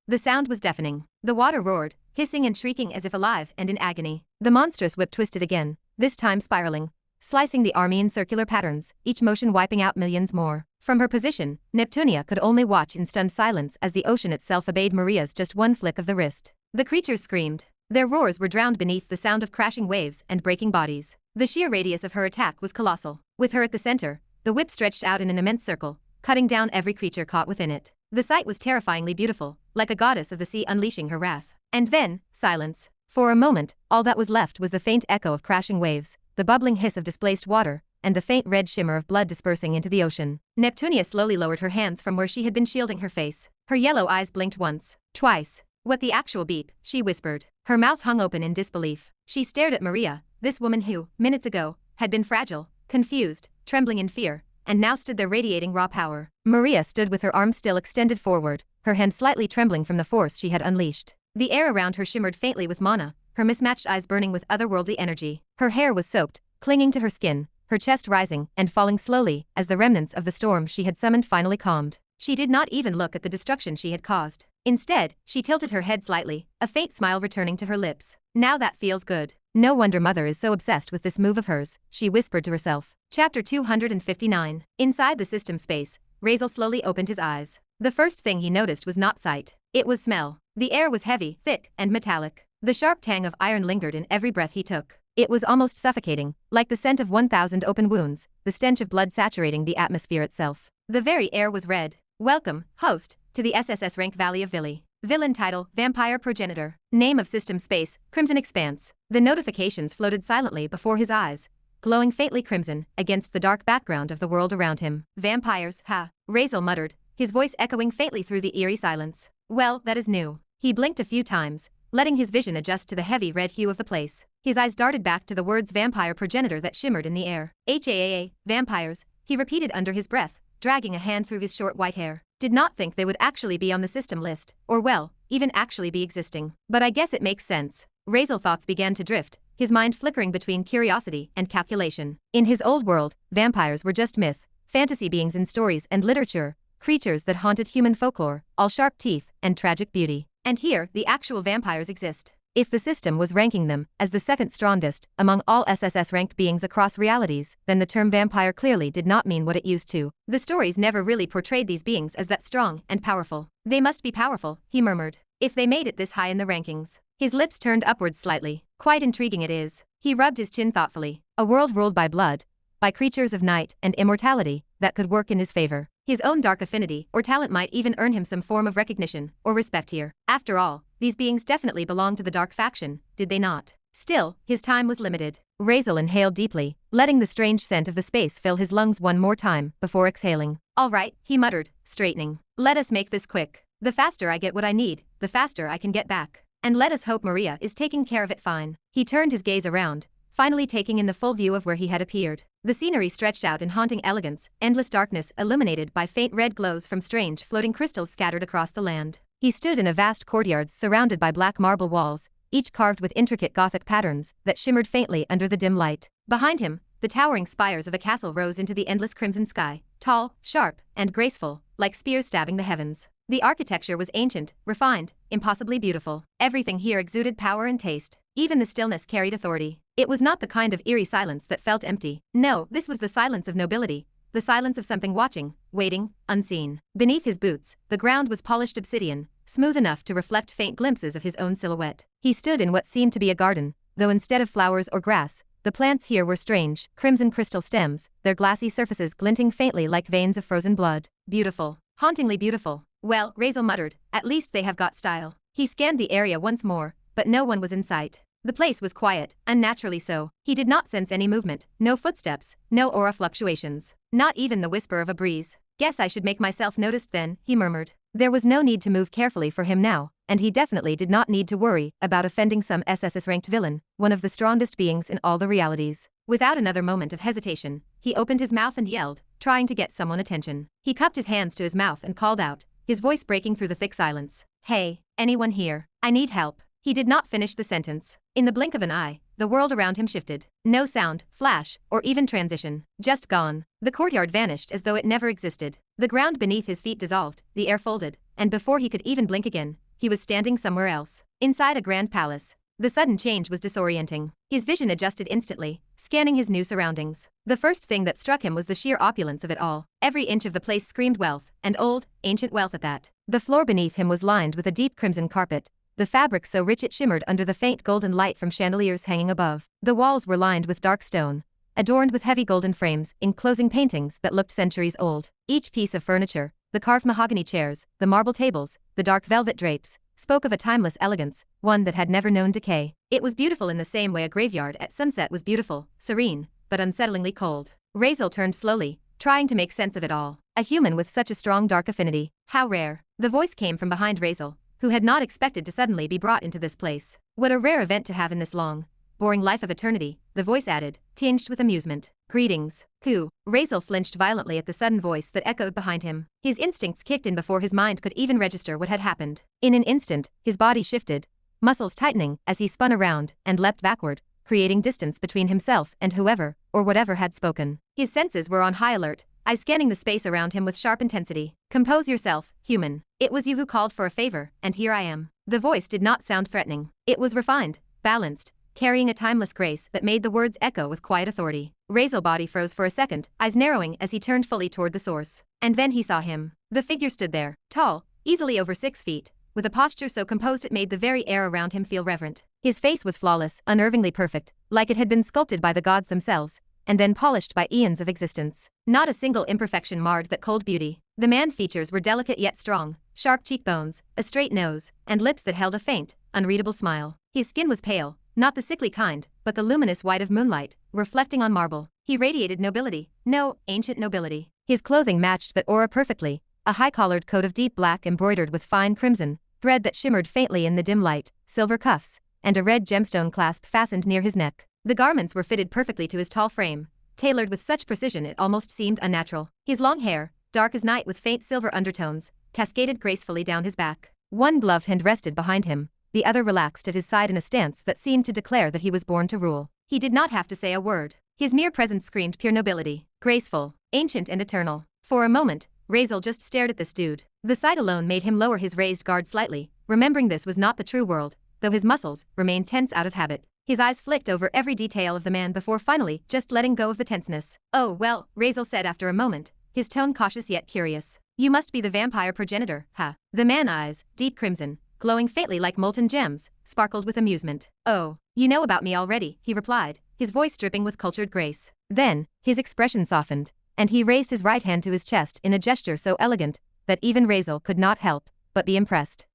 A: The sound was deafening. The water roared, hissing and shrieking as if alive and in agony. The monstrous whip twisted again, this time spiraling, slicing the army in circular patterns, each motion wiping out millions more. From her position, Neptunia could only watch in stunned silence as the ocean itself obeyed Maria's just one flick of the wrist. The creatures screamed. Their roars were drowned beneath the sound of crashing waves and breaking bodies. The sheer radius of her attack was colossal. With her at the center, the whip stretched out in an immense circle, cutting down every creature caught within it. The sight was terrifyingly beautiful, like a goddess of the sea unleashing her wrath. And then, silence. For a moment, all that was left was the faint echo of crashing waves, the bubbling hiss of displaced water, and the faint red shimmer of blood dispersing into the ocean. Neptunia slowly lowered her hands from where she had been shielding her face. Her yellow eyes blinked once, twice. "What the actual beep?" she whispered. Her mouth hung open in disbelief. She stared at Maria, this woman who, minutes ago, had been fragile, confused, trembling in fear, and now stood there radiating raw power. Maria stood with her arms still extended forward, her hand slightly trembling from the force she had unleashed. The air around her shimmered faintly with mana, her mismatched eyes burning with otherworldly energy. Her hair was soaked, clinging to her skin, her chest rising and falling slowly as the remnants of the storm she had summoned finally calmed. She did not even look at the destruction she had caused. Instead, she tilted her head slightly, a faint smile returning to her lips. "Now that feels good. No wonder Mother is so obsessed with this move of hers," she whispered to herself. Chapter 259. Inside the system space, Razeal slowly opened his eyes. The first thing he noticed was not sight. It was smell. The air was heavy, thick, and metallic. The sharp tang of iron lingered in every breath he took. It was almost suffocating, like the scent of 1,000 open wounds, the stench of blood saturating the atmosphere itself. The very air was red. "Welcome, host, to the SSS rank Valley of Villi. Villain title, Vampire Progenitor. Name of system space, Crimson Expanse." The notifications floated silently before his eyes, glowing faintly crimson against the dark background of the world around him. "Vampires, ha," Razeal muttered, his voice echoing faintly through the eerie silence. "Well, that is new." He blinked a few times, letting his vision adjust to the heavy red hue of the place. His eyes darted back to the words Vampire Progenitor that shimmered in the air. "HAAA, vampires," he repeated under his breath, dragging a hand through his short white hair. "Did not think they would actually be on the system list, or well, even actually be existing. But I guess it makes sense." Razeal thoughts began to drift, his mind flickering between curiosity and calculation. In his old world, vampires were just myth, fantasy beings in stories and literature, creatures that haunted human folklore, all sharp teeth and tragic beauty. And here, the actual vampires exist. If the system was ranking them as the second strongest among all SSS-ranked beings across realities, then the term vampire clearly did not mean what it used to. The stories never really portrayed these beings as that strong and powerful. They must be powerful, he murmured, if they made it this high in the rankings. His lips turned upwards slightly. Quite intriguing it is. He rubbed his chin thoughtfully. A world ruled by blood, by creatures of night and immortality, that could work in his favor. His own dark affinity or talent might even earn him some form of recognition or respect here. After all, these beings definitely belonged to the dark faction, did they not? Still, his time was limited. Razeal inhaled deeply, letting the strange scent of the space fill his lungs one more time before exhaling. All right, he muttered, straightening. Let us make this quick. The faster I get what I need, the faster I can get back. And let us hope Maria is taking care of it fine. He turned his gaze around, finally taking in the full view of where he had appeared. The scenery stretched out in haunting elegance, endless darkness illuminated by faint red glows from strange floating crystals scattered across the land. He stood in a vast courtyard surrounded by black marble walls, each carved with intricate Gothic patterns that shimmered faintly under the dim light. Behind him, the towering spires of a castle rose into the endless crimson sky, tall, sharp, and graceful, like spears stabbing the heavens. The architecture was ancient, refined, impossibly beautiful. Everything here exuded power and taste. Even the stillness carried authority. It was not the kind of eerie silence that felt empty. No, this was the silence of nobility, the silence of something watching, waiting, unseen. Beneath his boots, the ground was polished obsidian, smooth enough to reflect faint glimpses of his own silhouette. He stood in what seemed to be a garden, though instead of flowers or grass, the plants here were strange, crimson crystal stems, their glassy surfaces glinting faintly like veins of frozen blood. Beautiful. Hauntingly beautiful. Well, Razeal muttered, at least they have got style. He scanned the area once more, but no one was in sight. The place was quiet, unnaturally so. He did not sense any movement, no footsteps, no aura fluctuations, not even the whisper of a breeze. Guess I should make myself noticed then, he murmured. There was no need to move carefully for him now, and he definitely did not need to worry about offending some SSS-ranked villain, one of the strongest beings in all the realities. Without another moment of hesitation, he opened his mouth and yelled, trying to get someone's attention. He cupped his hands to his mouth and called out, his voice breaking through the thick silence. Hey, anyone here? I need help. He did not finish the sentence. In the blink of an eye, the world around him shifted. No sound, flash, or even transition. Just gone. The courtyard vanished as though it never existed. The ground beneath his feet dissolved, the air folded, and before he could even blink again, he was standing somewhere else. Inside a grand palace. The sudden change was disorienting. His vision adjusted instantly, scanning his new surroundings. The first thing that struck him was the sheer opulence of it all. Every inch of the place screamed wealth, and old, ancient wealth at that. The floor beneath him was lined with a deep crimson carpet, the fabric so rich it shimmered under the faint golden light from chandeliers hanging above. The walls were lined with dark stone, adorned with heavy golden frames enclosing paintings that looked centuries old. Each piece of furniture, the carved mahogany chairs, the marble tables, the dark velvet drapes, spoke of a timeless elegance, one that had never known decay. It was beautiful in the same way a graveyard at sunset was beautiful, serene, but unsettlingly cold. Razeal turned slowly, trying to make sense of it all. A human with such a strong dark affinity. How rare. The voice came from behind Razeal, who had not expected to suddenly be brought into this place. What a rare event to have in this long, boring life of eternity, the voice added, tinged with amusement. Greetings. Who? Razeal flinched violently at the sudden voice that echoed behind him. His instincts kicked in before his mind could even register what had happened. In an instant, his body shifted, muscles tightening as he spun around and leapt backward, creating distance between himself and whoever, or whatever had spoken. His senses were on high alert, eyes scanning the space around him with sharp intensity. Compose yourself, human. It was you who called for a favor, and here I am. The voice did not sound threatening. It was refined, balanced, carrying a timeless grace that made the words echo with quiet authority. Razeal's body froze for a second, eyes narrowing as he turned fully toward the source. And then he saw him. The figure stood there, tall, easily over 6 feet, with a posture so composed it made the very air around him feel reverent. His face was flawless, unnervingly perfect, like it had been sculpted by the gods themselves, and then polished by eons of existence. Not a single imperfection marred that cold beauty. The man's features were delicate yet strong, sharp cheekbones, a straight nose, and lips that held a faint, unreadable smile. His skin was pale, not the sickly kind, but the luminous white of moonlight, reflecting on marble. He radiated nobility, no, ancient nobility. His clothing matched that aura perfectly, a high-collared coat of deep black embroidered with fine crimson, thread that shimmered faintly in the dim light, silver cuffs, and a red gemstone clasp fastened near his neck. The garments were fitted perfectly to his tall frame, tailored with such precision it almost seemed unnatural. His long hair, dark as night with faint silver undertones, cascaded gracefully down his back. One gloved hand rested behind him, the other relaxed at his side in a stance that seemed to declare that he was born to rule. He did not have to say a word. His mere presence screamed pure nobility, graceful, ancient and eternal. For a moment, Razeal just stared at this dude. The sight alone made him lower his raised guard slightly, remembering this was not the true world, though his muscles remained tense out of habit. His eyes flicked over every detail of the man before finally just letting go of the tenseness. "Oh, well," Razeal said after a moment, his tone cautious yet curious. "You must be the vampire progenitor, huh?" The man's eyes, deep crimson, glowing faintly like molten gems, sparkled with amusement. "Oh, you know about me already," he replied, his voice dripping with cultured grace. Then, his expression softened, and he raised his right hand to his chest in a gesture so elegant that even Razeal could not help but be impressed.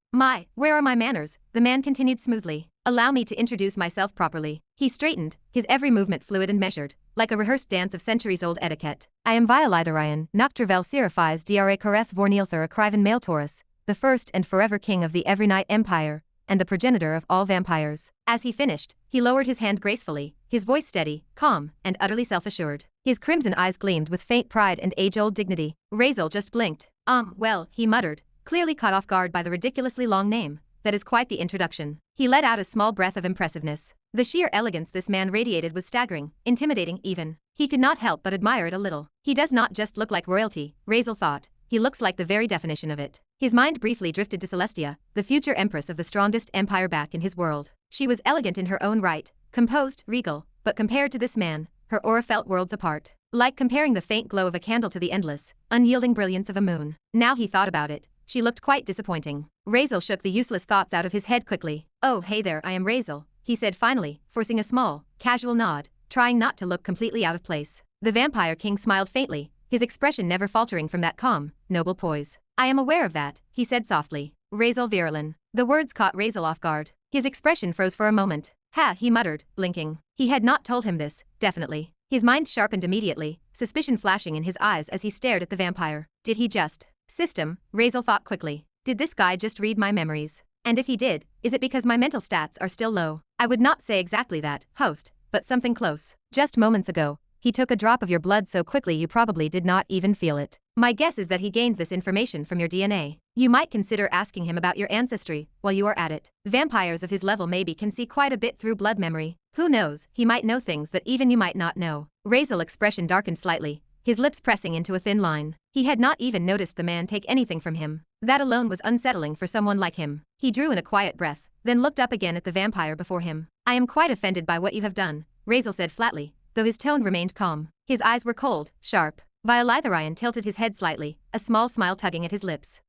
A: Where are my manners?" the man continued smoothly. "Allow me to introduce myself properly." He straightened, his every movement fluid and measured, like a rehearsed dance of centuries-old etiquette. "I am Violitharion, Nocturvel Seraphis Dra Kareth Vorneilthar Akrivan Male Taurus, the first and forever king of the Evernight Empire, and the progenitor of all vampires." As he finished, he lowered his hand gracefully, his voice steady, calm, and utterly self-assured. His crimson eyes gleamed with faint pride and age-old dignity. Razeal just blinked. Well," he muttered, clearly caught off guard by the ridiculously long name. "That is quite the introduction." He let out a small breath of impressiveness. The sheer elegance this man radiated was staggering, intimidating even. He could not help but admire it a little. He does not just look like royalty, Razeal thought. He looks like the very definition of it. His mind briefly drifted to Celestia, the future empress of the strongest empire back in his world. She was elegant in her own right, composed, regal, but compared to this man, her aura felt worlds apart. Like comparing the faint glow of a candle to the endless, unyielding brilliance of a moon. Now he thought about it. She looked quite disappointing. Razeal shook the useless thoughts out of his head quickly. "Oh, hey there, I am Razeal," he said finally, forcing a small, casual nod, trying not to look completely out of place. The vampire king smiled faintly, his expression never faltering from that calm, noble poise. "I am aware of that," he said softly. "Razeal Virulin." The words caught Razeal off guard. His expression froze for a moment. "Ha," he muttered, blinking. He had not told him this, definitely. His mind sharpened immediately, suspicion flashing in his eyes as he stared at the vampire. Did he just... System, Razeal thought quickly. Did this guy just read my memories? And if he did, is it because my mental stats are still low? I would not say exactly that, host, but something close. Just moments ago, he took a drop of your blood so quickly you probably did not even feel it. My guess is that he gained this information from your DNA. You might consider asking him about your ancestry while you are at it. Vampires of his level maybe can see quite a bit through blood memory. Who knows, he might know things that even you might not know. Razeal's expression darkened slightly, his lips pressing into a thin line. He had not even noticed the man take anything from him. That alone was unsettling for someone like him. He drew in a quiet breath, then looked up again at the vampire before him. "I am quite offended by what you have done," Razeal said flatly, though his tone remained calm. His eyes were cold, sharp. Violitharion tilted his head slightly, a small smile tugging at his lips.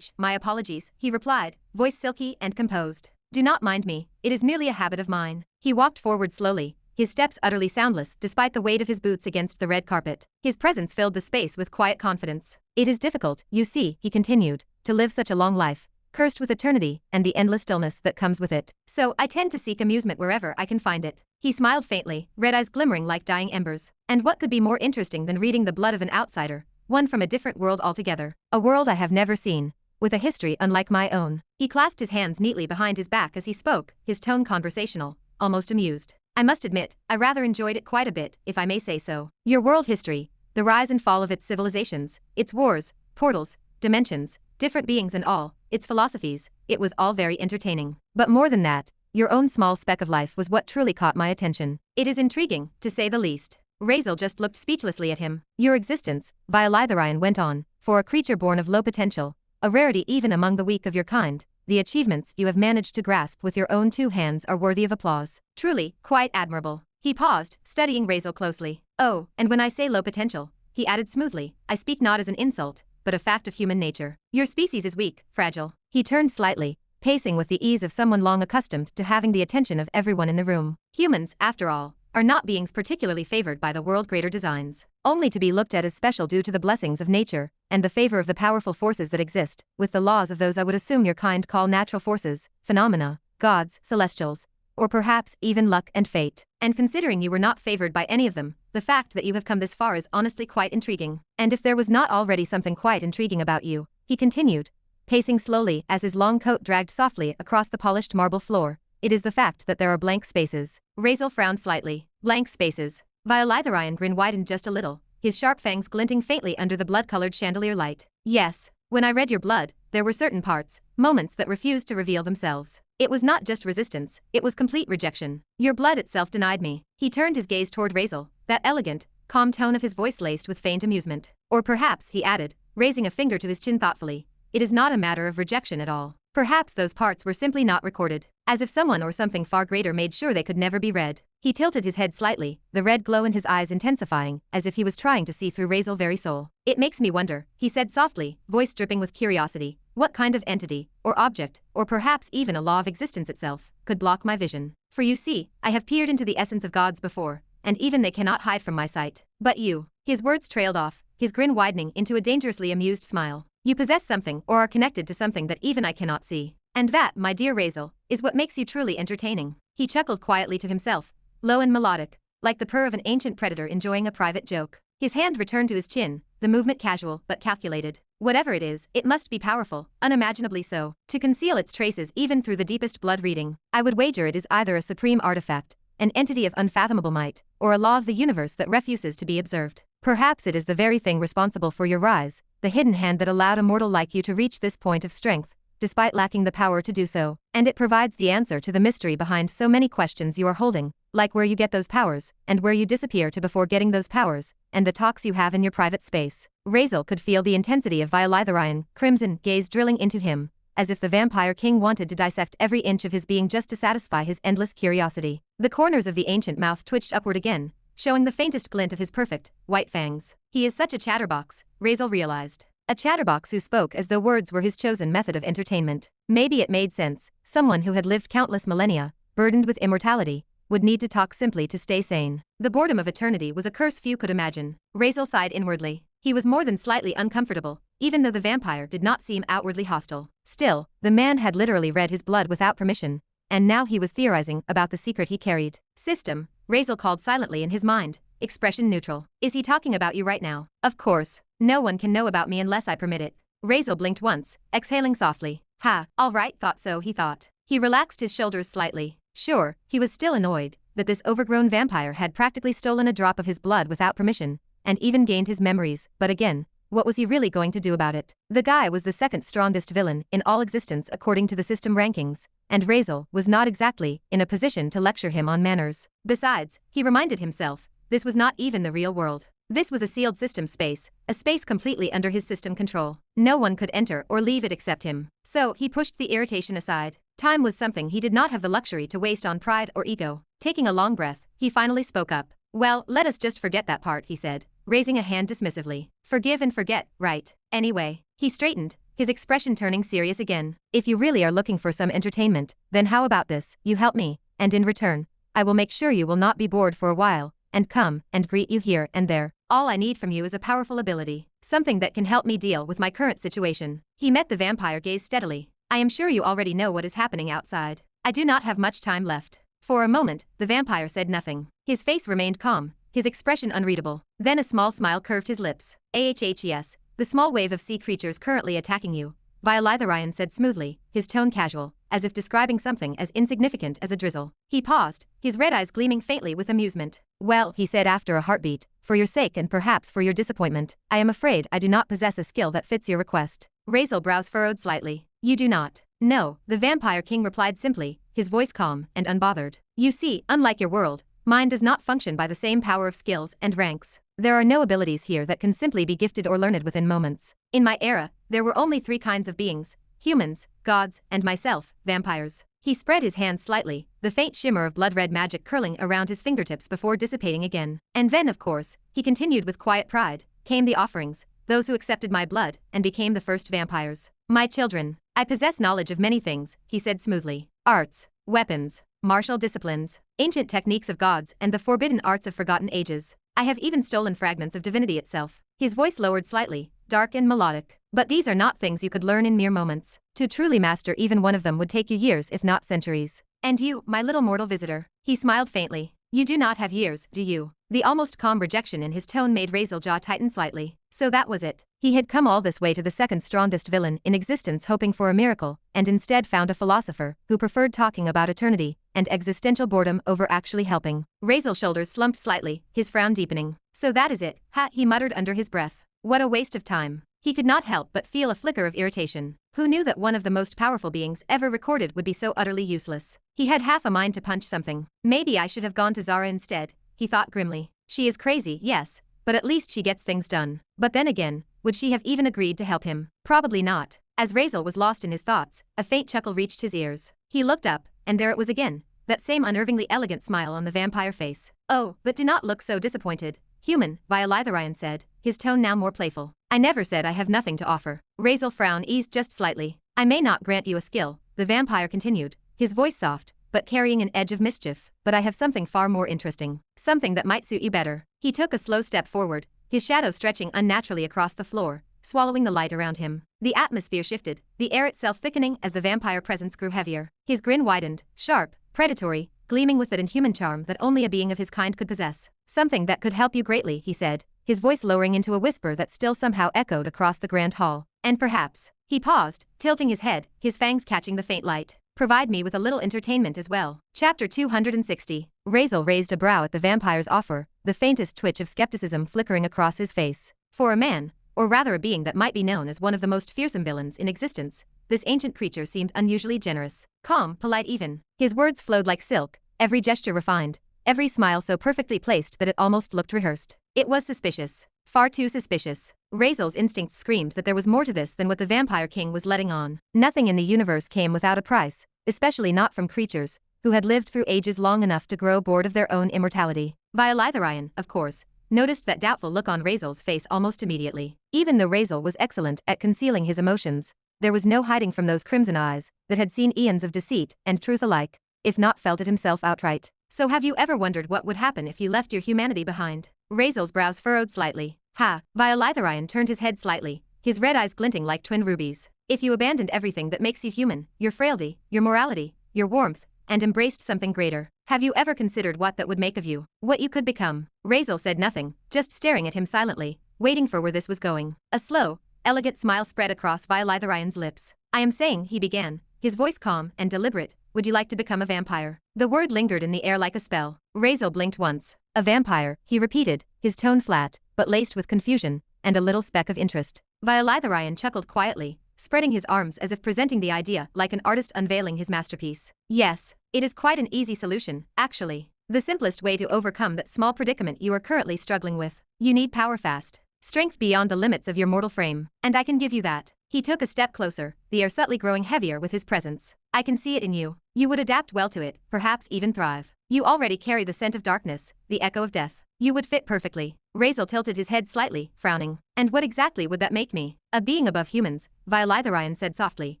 A: My apologies," he replied, voice silky and composed. "Do not mind me, it is merely a habit of mine." He walked forward slowly, his steps utterly soundless despite the weight of his boots against the red carpet. His presence filled the space with quiet confidence. "It is difficult, you see," he continued, "to live such a long life, cursed with eternity and the endless stillness that comes with it. So I tend to seek amusement wherever I can find it." He smiled faintly, red eyes glimmering like dying embers. "And what could be more interesting than reading the blood of an outsider, one from a different world altogether, a world I have never seen, with a history unlike my own." He clasped his hands neatly behind his back as he spoke, his tone conversational, almost amused. "I must admit, I rather enjoyed it quite a bit, if I may say so. Your world history, the rise and fall of its civilizations, its wars, portals, dimensions, different beings and all, its philosophies, it was all very entertaining. But more than that, your own small speck of life was what truly caught my attention. It is intriguing, to say the least." Razeal just looked speechlessly at him. "Your existence," Violitharion went on, "for a creature born of low potential, a rarity even among the weak of your kind, the achievements you have managed to grasp with your own two hands are worthy of applause. Truly, quite admirable." He paused, studying Razeal closely. "Oh, and when I say low potential," he added smoothly, "I speak not as an insult, but a fact of human nature. Your species is weak, fragile." He turned slightly, pacing with the ease of someone long accustomed to having the attention of everyone in the room. "Humans, after all, are not beings particularly favored by the world greater designs, only to be looked at as special due to the blessings of nature and the favor of the powerful forces that exist, with the laws of those I would assume your kind call natural forces, phenomena, gods, celestials, or perhaps even luck and fate. And considering you were not favored by any of them, the fact that you have come this far is honestly quite intriguing. And if there was not already something quite intriguing about you," he continued, pacing slowly as his long coat dragged softly across the polished marble floor, "it is the fact that there are blank spaces." Razeal frowned slightly. Blank spaces. Violitharion grin widened just a little, his sharp fangs glinting faintly under the blood-colored chandelier light. "Yes. When I read your blood, there were certain parts, moments that refused to reveal themselves. It was not just resistance, it was complete rejection. Your blood itself denied me." He turned his gaze toward Razeal, that elegant, calm tone of his voice laced with faint amusement. "Or perhaps," he added, raising a finger to his chin thoughtfully, "it is not a matter of rejection at all. Perhaps those parts were simply not recorded, as if someone or something far greater made sure they could never be read. He tilted his head slightly, the red glow in his eyes intensifying, as if he was trying to see through Razeal's very soul. It makes me wonder, he said softly, voice dripping with curiosity, what kind of entity, or object, or perhaps even a law of existence itself, could block my vision. For you see, I have peered into the essence of gods before, and even they cannot hide from my sight. But you. His words trailed off, his grin widening into a dangerously amused smile. You possess something or are connected to something that even I cannot see. And that, my dear Razeal, is what makes you truly entertaining. He chuckled quietly to himself, low and melodic, like the purr of an ancient predator enjoying a private joke. His hand returned to his chin, the movement casual but calculated. Whatever it is, it must be powerful, unimaginably so, to conceal its traces even through the deepest blood reading. I would wager it is either a supreme artifact, an entity of unfathomable might, or a law of the universe that refuses to be observed. Perhaps it is the very thing responsible for your rise, the hidden hand that allowed a mortal like you to reach this point of strength, despite lacking the power to do so, and it provides the answer to the mystery behind so many questions you are holding, like where you get those powers, and where you disappear to before getting those powers, and the talks you have in your private space. Razeal could feel the intensity of Violitharian, crimson gaze drilling into him, as if the vampire king wanted to dissect every inch of his being just to satisfy his endless curiosity. The corners of the ancient mouth twitched upward again, showing the faintest glint of his perfect, white fangs. He is such a chatterbox, Razeal realized. A chatterbox who spoke as though words were his chosen method of entertainment. Maybe it made sense, someone who had lived countless millennia, burdened with immortality, would need to talk simply to stay sane. The boredom of eternity was a curse few could imagine. Razeal sighed inwardly. He was more than slightly uncomfortable, even though the vampire did not seem outwardly hostile. Still, the man had literally read his blood without permission, and now he was theorizing about the secret he carried. System, Razeal called silently in his mind, expression neutral. Is he talking about you right now? Of course. No one can know about me unless I permit it. Razeal blinked once, exhaling softly. Ha, all right, thought so, he thought. He relaxed his shoulders slightly. Sure, he was still annoyed that this overgrown vampire had practically stolen a drop of his blood without permission, and even gained his memories, but again, what was he really going to do about it? The guy was the second strongest villain in all existence according to the system rankings, and Razeal was not exactly in a position to lecture him on manners. Besides, he reminded himself, this was not even the real world. This was a sealed system space, a space completely under his system control. No one could enter or leave it except him. So he pushed the irritation aside. Time was something he did not have the luxury to waste on pride or ego. Taking a long breath, he finally spoke up. Well, let us just forget that part, he said, raising a hand dismissively. Forgive and forget, right? Anyway, he straightened, his expression turning serious again. If you really are looking for some entertainment, then how about this? You help me, and in return, I will make sure you will not be bored for a while, and come and greet you here and there. All I need from you is a powerful ability, something that can help me deal with my current situation. He met the vampire gaze steadily. I am sure you already know what is happening outside. I do not have much time left. For a moment, the vampire said nothing. His face remained calm, his expression unreadable. Then a small smile curved his lips. Yes, the small wave of sea creatures currently attacking you, Violitharian said smoothly, his tone casual, as if describing something as insignificant as a drizzle. He paused, his red eyes gleaming faintly with amusement. Well, he said after a heartbeat, for your sake and perhaps for your disappointment, I am afraid I do not possess a skill that fits your request. Razeal brows furrowed slightly. You do not. No, the Vampire King replied simply, his voice calm and unbothered. You see, unlike your world, mine does not function by the same power of skills and ranks. There are no abilities here that can simply be gifted or learned within moments. In my era, there were only 3 kinds of beings: humans, gods, and myself, vampires. He spread his hands slightly, the faint shimmer of blood-red magic curling around his fingertips before dissipating again. And then, of course, he continued with quiet pride, came the offerings, those who accepted my blood and became the first vampires. My children, I possess knowledge of many things, he said smoothly. Arts, weapons, martial disciplines, ancient techniques of gods and the forbidden arts of forgotten ages. I have even stolen fragments of divinity itself. His voice lowered slightly, dark and melodic. But these are not things you could learn in mere moments. To truly master even one of them would take you years if not centuries. And you, my little mortal visitor, he smiled faintly. You do not have years, do you? The almost calm rejection in his tone made Razeal's jaw tighten slightly. So that was it. He had come all this way to the second strongest villain in existence hoping for a miracle, and instead found a philosopher who preferred talking about eternity and existential boredom over actually helping. Razeal's shoulders slumped slightly, his frown deepening. So that is it, ha, he muttered under his breath. What a waste of time. He could not help but feel a flicker of irritation. Who knew that one of the most powerful beings ever recorded would be so utterly useless? He had half a mind to punch something. Maybe I should have gone to Zara instead, he thought grimly. She is crazy, yes, but at least she gets things done. But then again, would she have even agreed to help him? Probably not. As Razeal was lost in his thoughts, a faint chuckle reached his ears. He looked up, and there it was again, that same unnervingly elegant smile on the vampire face. "Oh, but do not look so disappointed, human," Violitharion said, his tone now more playful. "I never said I have nothing to offer." Razeal's frown eased just slightly. "I may not grant you a skill," the vampire continued, his voice soft, but carrying an edge of mischief, "but I have something far more interesting. Something that might suit you better." He took a slow step forward, his shadow stretching unnaturally across the floor, swallowing the light around him. The atmosphere shifted, the air itself thickening as the vampire presence grew heavier. His grin widened, sharp, predatory, gleaming with that inhuman charm that only a being of his kind could possess. "Something that could help you greatly," he said, his voice lowering into a whisper that still somehow echoed across the grand hall. "And perhaps," he paused, tilting his head, his fangs catching the faint light, "provide me with a little entertainment as well." Chapter 260. Razeal raised a brow at the vampire's offer, the faintest twitch of skepticism flickering across his face. For a man, or rather a being that might be known as one of the most fearsome villains in existence, this ancient creature seemed unusually generous, calm, polite even. His words flowed like silk, every gesture refined, every smile so perfectly placed that it almost looked rehearsed. It was suspicious. Far too suspicious. Razeal's instincts screamed that there was more to this than what the Vampire King was letting on. Nothing in the universe came without a price, especially not from creatures who had lived through ages long enough to grow bored of their own immortality. Violitharion, of course, noticed that doubtful look on Razeal's face almost immediately. Even though Razeal was excellent at concealing his emotions, there was no hiding from those crimson eyes that had seen eons of deceit and truth alike, if not felt it himself outright. "So have you ever wondered what would happen if you left your humanity behind?" Razeal's brows furrowed slightly. "Ha." Violitharion turned his head slightly, his red eyes glinting like twin rubies. "If you abandoned everything that makes you human, your frailty, your morality, your warmth, and embraced something greater, have you ever considered what that would make of you? What you could become?" Razeal said nothing, just staring at him silently, waiting for where this was going. A slow, elegant smile spread across Violitharion's lips. "I am saying," he began, his voice calm and deliberate, "would you like to become a vampire?" The word lingered in the air like a spell. Razeal blinked once. "A vampire," he repeated, his tone flat, but laced with confusion, and a little speck of interest. Violitharion chuckled quietly, spreading his arms as if presenting the idea like an artist unveiling his masterpiece. "Yes, it is quite an easy solution, actually. The simplest way to overcome that small predicament you are currently struggling with. You need power fast. Strength beyond the limits of your mortal frame, and I can give you that." He took a step closer, the air subtly growing heavier with his presence. "I can see it in you. You would adapt well to it, perhaps even thrive. You already carry the scent of darkness, the echo of death. You would fit perfectly." Razeal tilted his head slightly, frowning. "And what exactly would that make me?" "A being above humans," Violitharion said softly,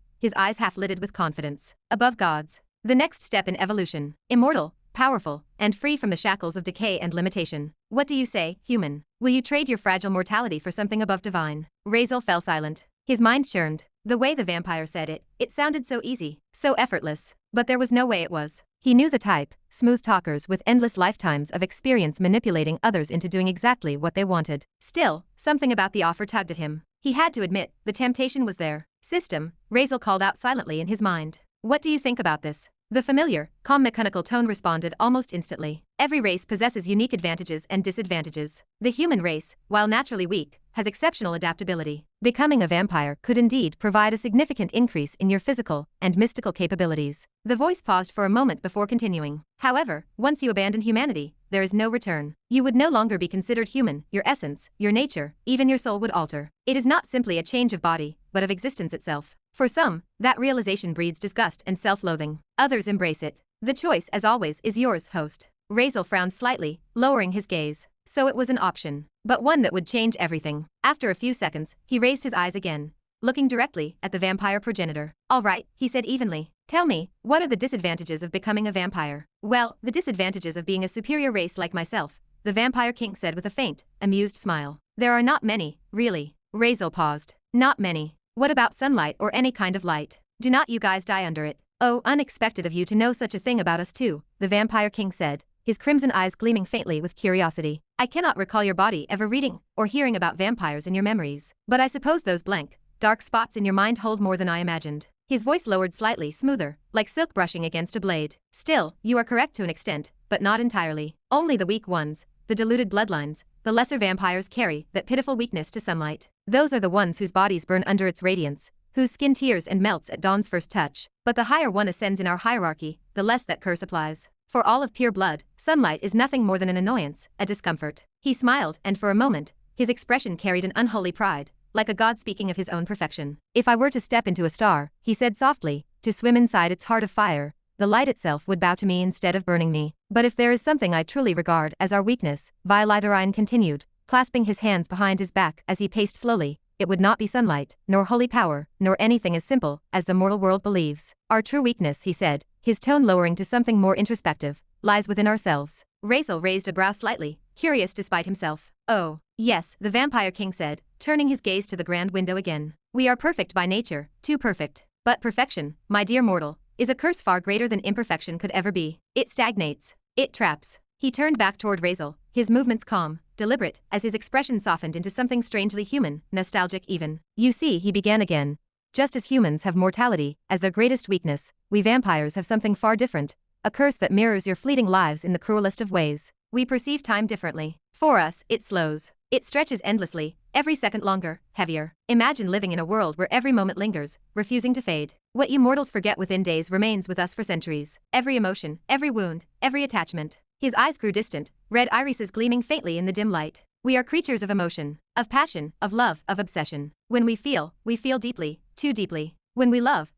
A: his eyes half-lidded with confidence. "Above gods. The next step in evolution. Immortal, powerful, and free from the shackles of decay and limitation. What do you say, human? Will you trade your fragile mortality for something above divine?" Razeal fell silent. His mind churned. The way the vampire said it, it sounded so easy, so effortless. But there was no way it was. He knew the type, smooth talkers with endless lifetimes of experience manipulating others into doing exactly what they wanted. Still, something about the offer tugged at him. He had to admit, the temptation was there. "System," Razeal called out silently in his mind. "What do you think about this?" The familiar, calm mechanical tone responded almost instantly. "Every race possesses unique advantages and disadvantages. The human race, while naturally weak, has exceptional adaptability. Becoming a vampire could indeed provide a significant increase in your physical and mystical capabilities." The voice paused for a moment before continuing. "However, once you abandon humanity, there is no return. You would no longer be considered human, your essence, your nature, even your soul would alter. It is not simply a change of body, but of existence itself. For some, that realization breeds disgust and self-loathing. Others embrace it. The choice, as always, is yours, host." Razeal frowned slightly, lowering his gaze. So it was an option, but one that would change everything. After a few seconds, he raised his eyes again, looking directly at the vampire progenitor. "All right," he said evenly. "Tell me, what are the disadvantages of becoming a vampire?" "Well, the disadvantages of being a superior race like myself," the Vampire King said with a faint, amused smile. "There are not many, really." Razeal paused. "Not many. What about sunlight or any kind of light? Do not you guys die under it?" "Oh, unexpected of you to know such a thing about us too," the Vampire King said, his crimson eyes gleaming faintly with curiosity. "I cannot recall your body ever reading or hearing about vampires in your memories, but I suppose those blank, dark spots in your mind hold more than I imagined." His voice lowered slightly, smoother, like silk brushing against a blade. "Still, you are correct to an extent, but not entirely. Only the weak ones, the diluted bloodlines, the lesser vampires carry that pitiful weakness to sunlight. Those are the ones whose bodies burn under its radiance, whose skin tears and melts at dawn's first touch. But the higher one ascends in our hierarchy, the less that curse applies. For all of pure blood, sunlight is nothing more than an annoyance, a discomfort." He smiled, and for a moment, his expression carried an unholy pride, like a god speaking of his own perfection. If I were to step into a star, he said softly, to swim inside its heart of fire, the light itself would bow to me instead of burning me. But if there is something I truly regard as our weakness, widen continued, clasping his hands behind his back as he paced slowly, it would not be sunlight, nor holy power, nor anything as simple as the mortal world believes. Our true weakness, he said, his tone lowering to something more introspective, lies within ourselves. Razeal raised a brow slightly, curious despite himself. Oh, yes, the Vampire King said, turning his gaze to the grand window again. We are perfect by nature, too perfect. But perfection, my dear mortal, is a curse far greater than imperfection could ever be. It stagnates. It traps. He turned back toward Razeal, his movements calm, deliberate, as his expression softened into something strangely human, nostalgic even. You see, he began again. Just as humans have mortality as their greatest weakness, we vampires have something far different, a curse that mirrors your fleeting lives in the cruelest of ways. We perceive time differently. For us, it slows. It stretches endlessly, every second longer, heavier. Imagine living in a world where every moment lingers, refusing to fade. What you mortals forget within days remains with us for centuries. Every emotion, every wound, every attachment. His eyes grew distant, red irises gleaming faintly in the dim light. We are creatures of emotion, of passion, of love, of obsession. When we feel deeply, too deeply. When we love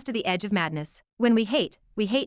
A: to the edge of madness. When we hate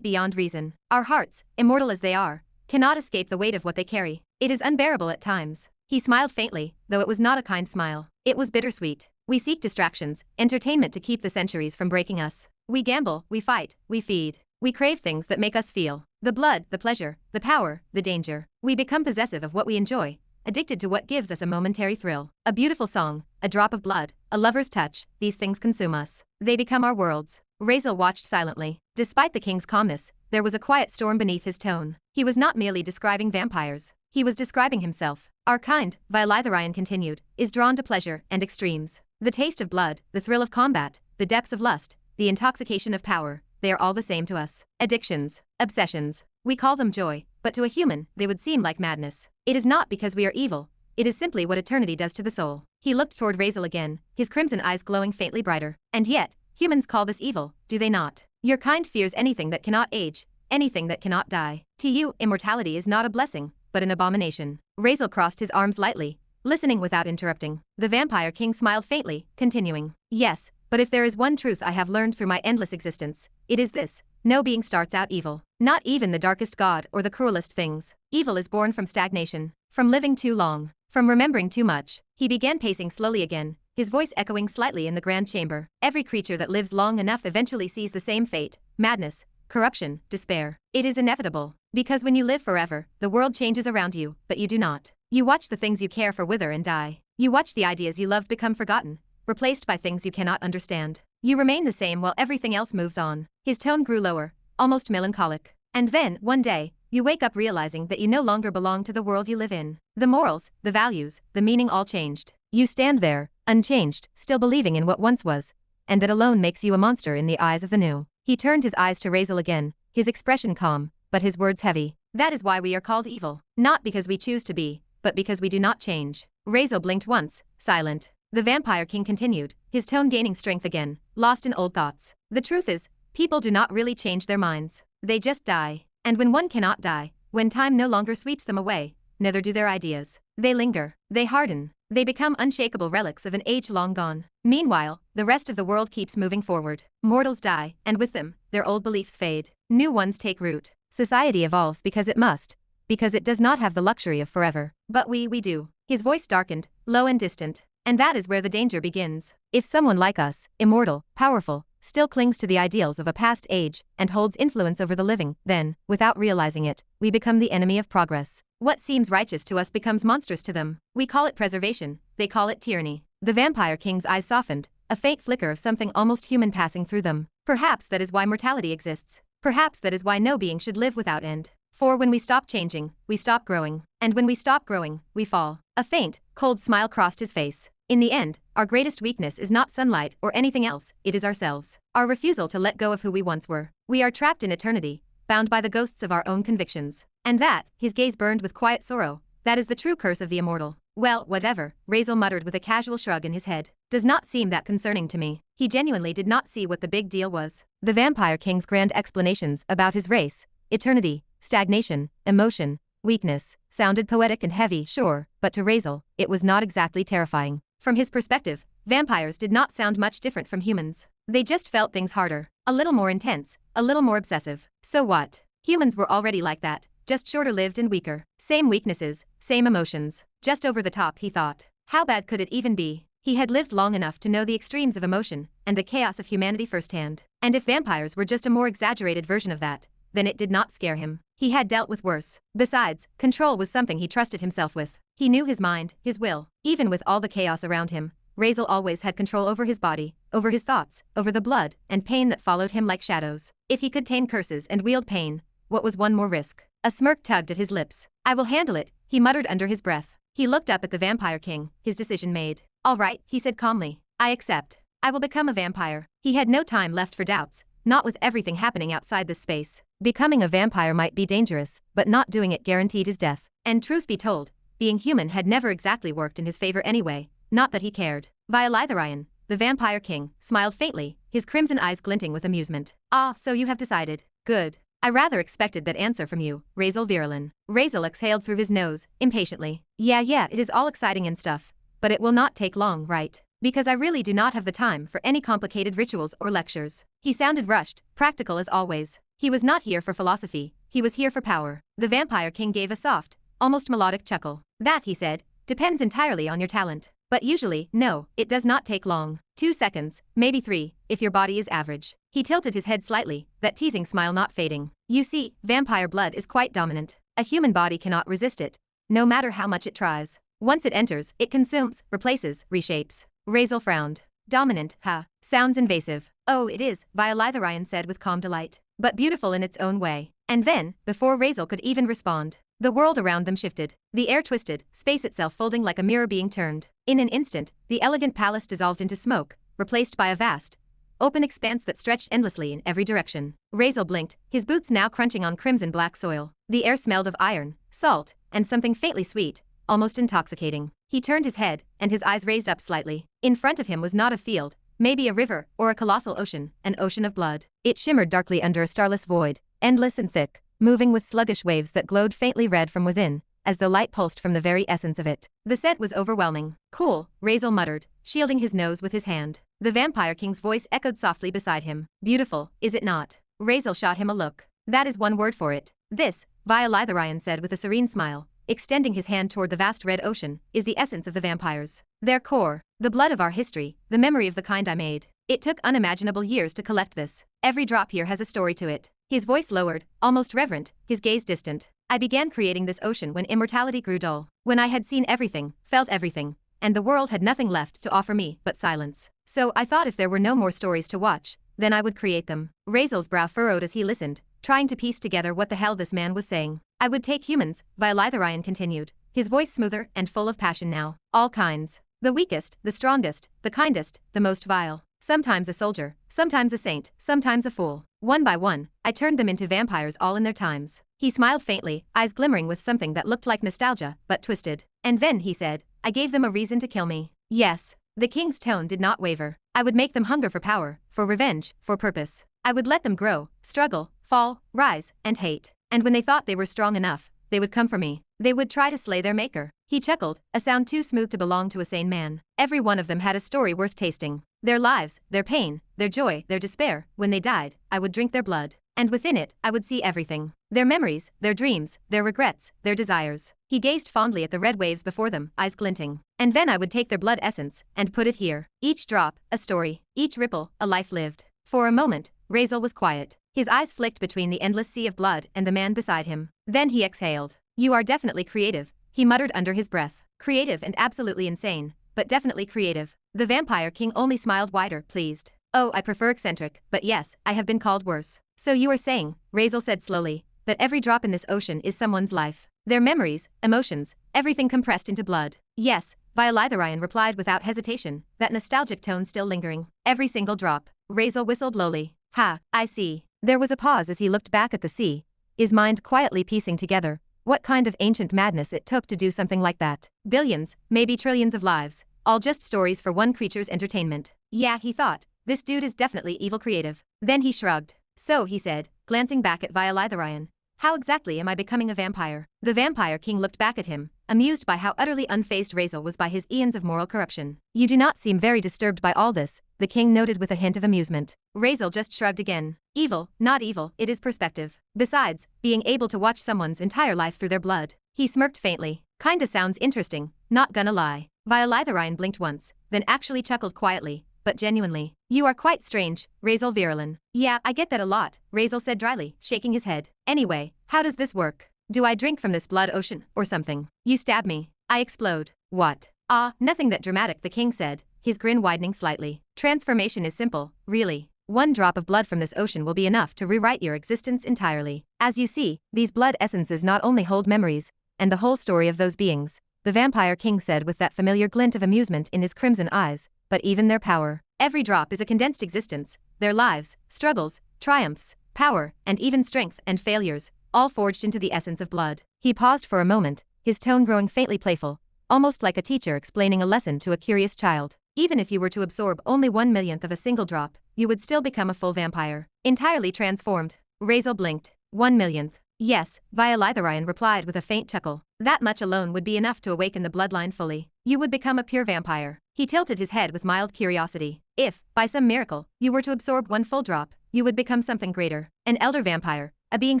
A: beyond reason. Our hearts, immortal as they are, cannot escape the weight of what they carry. It is unbearable at times. He smiled faintly, though it was not a kind smile. It was bittersweet. We seek distractions, entertainment to keep the centuries from breaking us. We gamble, we fight, we feed. We crave things that make us feel. The blood, the pleasure, the power, the danger. We become possessive of what we enjoy, addicted to what gives us a momentary thrill. A beautiful song, a drop of blood, a lover's touch, these things consume us. They become our worlds. Razeal watched silently. Despite the king's calmness, there was a quiet storm beneath his tone. He was not merely describing vampires. He was describing himself. Our kind, widen continued, is drawn to pleasure and extremes. The taste of blood, the thrill of combat, the depths of lust, the intoxication of power, they are all the same to us. Addictions, obsessions. We call them joy, but to a human, they would seem like madness. It is not because we are evil. It is simply what eternity does to the soul. He looked toward Razeal again, his crimson eyes glowing faintly brighter. And yet, humans call this evil, do they not? Your kind fears anything that cannot age, anything that cannot die. To you, immortality is not a blessing, but an abomination. Razeal crossed his arms lightly, listening without interrupting. The Vampire King smiled faintly, continuing. Yes, but if there is one truth I have learned through my endless existence, it is this. No being starts out evil. Not even the darkest god or the cruelest things. Evil is born from stagnation, from living too long, from remembering too much. He began pacing slowly again, his voice echoing slightly in the grand chamber. Every creature that lives long enough eventually sees the same fate, madness, corruption, despair. It is inevitable. Because when you live forever, the world changes around you, but you do not. You watch the things you care for wither and die. You watch the ideas you loved become forgotten, replaced by things you cannot understand. You remain the same while everything else moves on. His tone grew lower, almost melancholic. And then, one day, you wake up realizing that you no longer belong to the world you live in. The morals, the values, the meaning all changed. You stand there, unchanged, still believing in what once was, and that alone makes you a monster in the eyes of the new. He turned his eyes to Razeal again, his expression calm, but his words heavy. That is why we are called evil. Not because we choose to be, but because we do not change. Razeal blinked once, silent. The Vampire King continued, his tone gaining strength again, lost in old thoughts. The truth is, people do not really change their minds. They just die. And when one cannot die, when time no longer sweeps them away, neither do their ideas. They linger. They harden. They become unshakable relics of an age long gone. Meanwhile, the rest of the world keeps moving forward. Mortals die, and with them, their old beliefs fade. New ones take root. Society evolves because it must. Because it does not have the luxury of forever. But we do. His voice darkened, low and distant. And that is where the danger begins. If someone like us, immortal, powerful, still clings to the ideals of a past age and holds influence over the living, then, without realizing it, we become the enemy of progress. What seems righteous to us becomes monstrous to them. We call it preservation, they call it tyranny. The Vampire King's eyes softened, a faint flicker of something almost human passing through them. Perhaps that is why mortality exists. Perhaps that is why no being should live without end. For when we stop changing, we stop growing. And when we stop growing, we fall. A faint, cold smile crossed his face. In the end, our greatest weakness is not sunlight or anything else, it is ourselves. Our refusal to let go of who we once were. We are trapped in eternity, bound by the ghosts of our own convictions. And that, his gaze burned with quiet sorrow, that is the true curse of the immortal. Well, whatever, Razeal muttered with a casual shrug in his head. Does not seem that concerning to me. He genuinely did not see what the big deal was. The Vampire King's grand explanations about his race, eternity, stagnation, emotion, weakness, sounded poetic and heavy, sure, but to Razeal, it was not exactly terrifying. From his perspective, Vampires did not sound much different from humans. They just felt things harder, a little more intense, a little more obsessive. So what? Humans were already like that, just shorter lived and weaker. Same weaknesses, same emotions. Just over the top, he thought. How bad could it even be? He had lived long enough to know the extremes of emotion and the chaos of humanity firsthand. And if vampires were just a more exaggerated version of that, then it did not scare him. He had dealt with worse. Besides, control was something he trusted himself with. He knew his mind, his will. Even with all the chaos around him, Razeal always had control over his body, over his thoughts, over the blood and pain that followed him like shadows. If he could tame curses and wield pain, what was one more risk? A smirk tugged at his lips. I will handle it, he muttered under his breath. He looked up at the Vampire King, his decision made. All right, he said calmly. I accept. I will become a vampire. He had no time left for doubts, not with everything happening outside this space. Becoming a vampire might be dangerous, but not doing it guaranteed his death. And truth be told, being human had never exactly worked in his favor anyway, not that he cared. Widen, the Vampire King, smiled faintly, his crimson eyes glinting with amusement. Ah, so you have decided. Good. I rather expected that answer from you, Razeal Virulin. Razeal exhaled through his nose, impatiently. Yeah, it is all exciting and stuff. But it will not take long, right? Because I really do not have the time for any complicated rituals or lectures. He sounded rushed, practical as always. He was not here for philosophy, he was here for power. The Vampire King gave a soft, almost melodic chuckle. That, he said, depends entirely on your talent. But usually, no, it does not take long. 2 seconds, maybe 3, if your body is average. He tilted his head slightly, that teasing smile not fading. You see, vampire blood is quite dominant. A human body cannot resist it, no matter how much it tries. Once it enters, it consumes, replaces, reshapes. Razeal frowned. Dominant, huh? Sounds invasive. Oh, it is, Widen said with calm delight. But beautiful in its own way. And then, before Razeal could even respond, the world around them shifted. The air twisted, space itself folding like a mirror being turned. In an instant, the elegant palace dissolved into smoke, replaced by a vast, open expanse that stretched endlessly in every direction. Razeal blinked, his boots now crunching on crimson black soil. The air smelled of iron, salt, and something faintly sweet, almost intoxicating. He turned his head, and his eyes raised up slightly. In front of him was not a field, maybe a river, or a colossal ocean, an ocean of blood. It shimmered darkly under a starless void, endless and thick, moving with sluggish waves that glowed faintly red from within, as the light pulsed from the very essence of it. The scent was overwhelming. Cool, Razeal muttered, shielding his nose with his hand. The Vampire King's voice echoed softly beside him. Beautiful, is it not? Razeal shot him a look. That is one word for it. This, Widen said with a serene smile, extending his hand toward the vast red ocean, is the essence of the vampires. Their core, the blood of our history, the memory of the kind I made. It took unimaginable years to collect this. Every drop here has a story to it. His voice lowered, almost reverent, his gaze distant. I began creating this ocean when immortality grew dull, when I had seen everything, felt everything, and the world had nothing left to offer me but silence. So I thought if there were no more stories to watch, then I would create them. Razeal's brow furrowed as he listened, trying to piece together what the hell this man was saying. I would take humans, Widen continued, his voice smoother and full of passion now. All kinds. The weakest, the strongest, the kindest, the most vile. Sometimes a soldier, sometimes a saint, sometimes a fool. One by one, I turned them into vampires all in their times. He smiled faintly, eyes glimmering with something that looked like nostalgia, but twisted. And then, he said, I gave them a reason to kill me. Yes. The king's tone did not waver. I would make them hunger for power, for revenge, for purpose. I would let them grow, struggle, fall, rise, and hate. And when they thought they were strong enough, they would come for me. They would try to slay their maker. He chuckled, a sound too smooth to belong to a sane man. Every one of them had a story worth tasting. Their lives, their pain, their joy, their despair. When they died, I would drink their blood. And within it, I would see everything. Their memories, their dreams, their regrets, their desires. He gazed fondly at the red waves before them, eyes glinting. And then I would take their blood essence, and put it here. Each drop, a story. Each ripple, a life lived. For a moment, Razeal was quiet. His eyes flicked between the endless sea of blood and the man beside him. Then he exhaled. You are definitely creative, he muttered under his breath. Creative and absolutely insane, but definitely creative. The Vampire King only smiled wider, pleased. Oh, I prefer eccentric, but yes, I have been called worse. So you are saying, Razeal said slowly, that every drop in this ocean is someone's life. Their memories, emotions, everything compressed into blood. Yes, Widen replied without hesitation, that nostalgic tone still lingering. Every single drop. Razeal whistled lowly. Ha, I see. There was a pause as he looked back at the sea, his mind quietly piecing together what kind of ancient madness it took to do something like that. Billions, maybe trillions of lives, all just stories for one creature's entertainment. Yeah, he thought, this dude is definitely evil creative. Then he shrugged. So, he said, glancing back at Widen, How exactly am I becoming a vampire? The Vampire King looked back at him, amused by how utterly unfazed Razeal was by his eons of moral corruption. You do not seem very disturbed by all this, the king noted with a hint of amusement. Razeal just shrugged again. Evil, not evil, it is perspective. Besides, being able to watch someone's entire life through their blood. He smirked faintly. Kinda sounds interesting, not gonna lie. Violitharion blinked once, then actually chuckled quietly, but genuinely. You are quite strange, Razeal Virulin. Yeah, I get that a lot, Razeal said dryly, shaking his head. Anyway, how does this work? Do I drink from this blood ocean, or something? You stab me. I explode. What? Ah, nothing that dramatic, the king said, his grin widening slightly. Transformation is simple, really. One drop of blood from this ocean will be enough to rewrite your existence entirely. As you see, these blood essences not only hold memories, and the whole story of those beings, the Vampire King said with that familiar glint of amusement in his crimson eyes, but even their power. Every drop is a condensed existence, their lives, struggles, triumphs, power, and even strength and failures, all forged into the essence of blood. He paused for a moment, his tone growing faintly playful, almost like a teacher explaining a lesson to a curious child. Even if you were to absorb only 1/1,000,000th of a single drop, you would still become a full vampire. Entirely transformed. Razeal blinked. 1/1,000,000th. Yes, Violitharion replied with a faint chuckle. That much alone would be enough to awaken the bloodline fully. You would become a pure vampire. He tilted his head with mild curiosity. If, by some miracle, you were to absorb one full drop, you would become something greater. An elder vampire, a being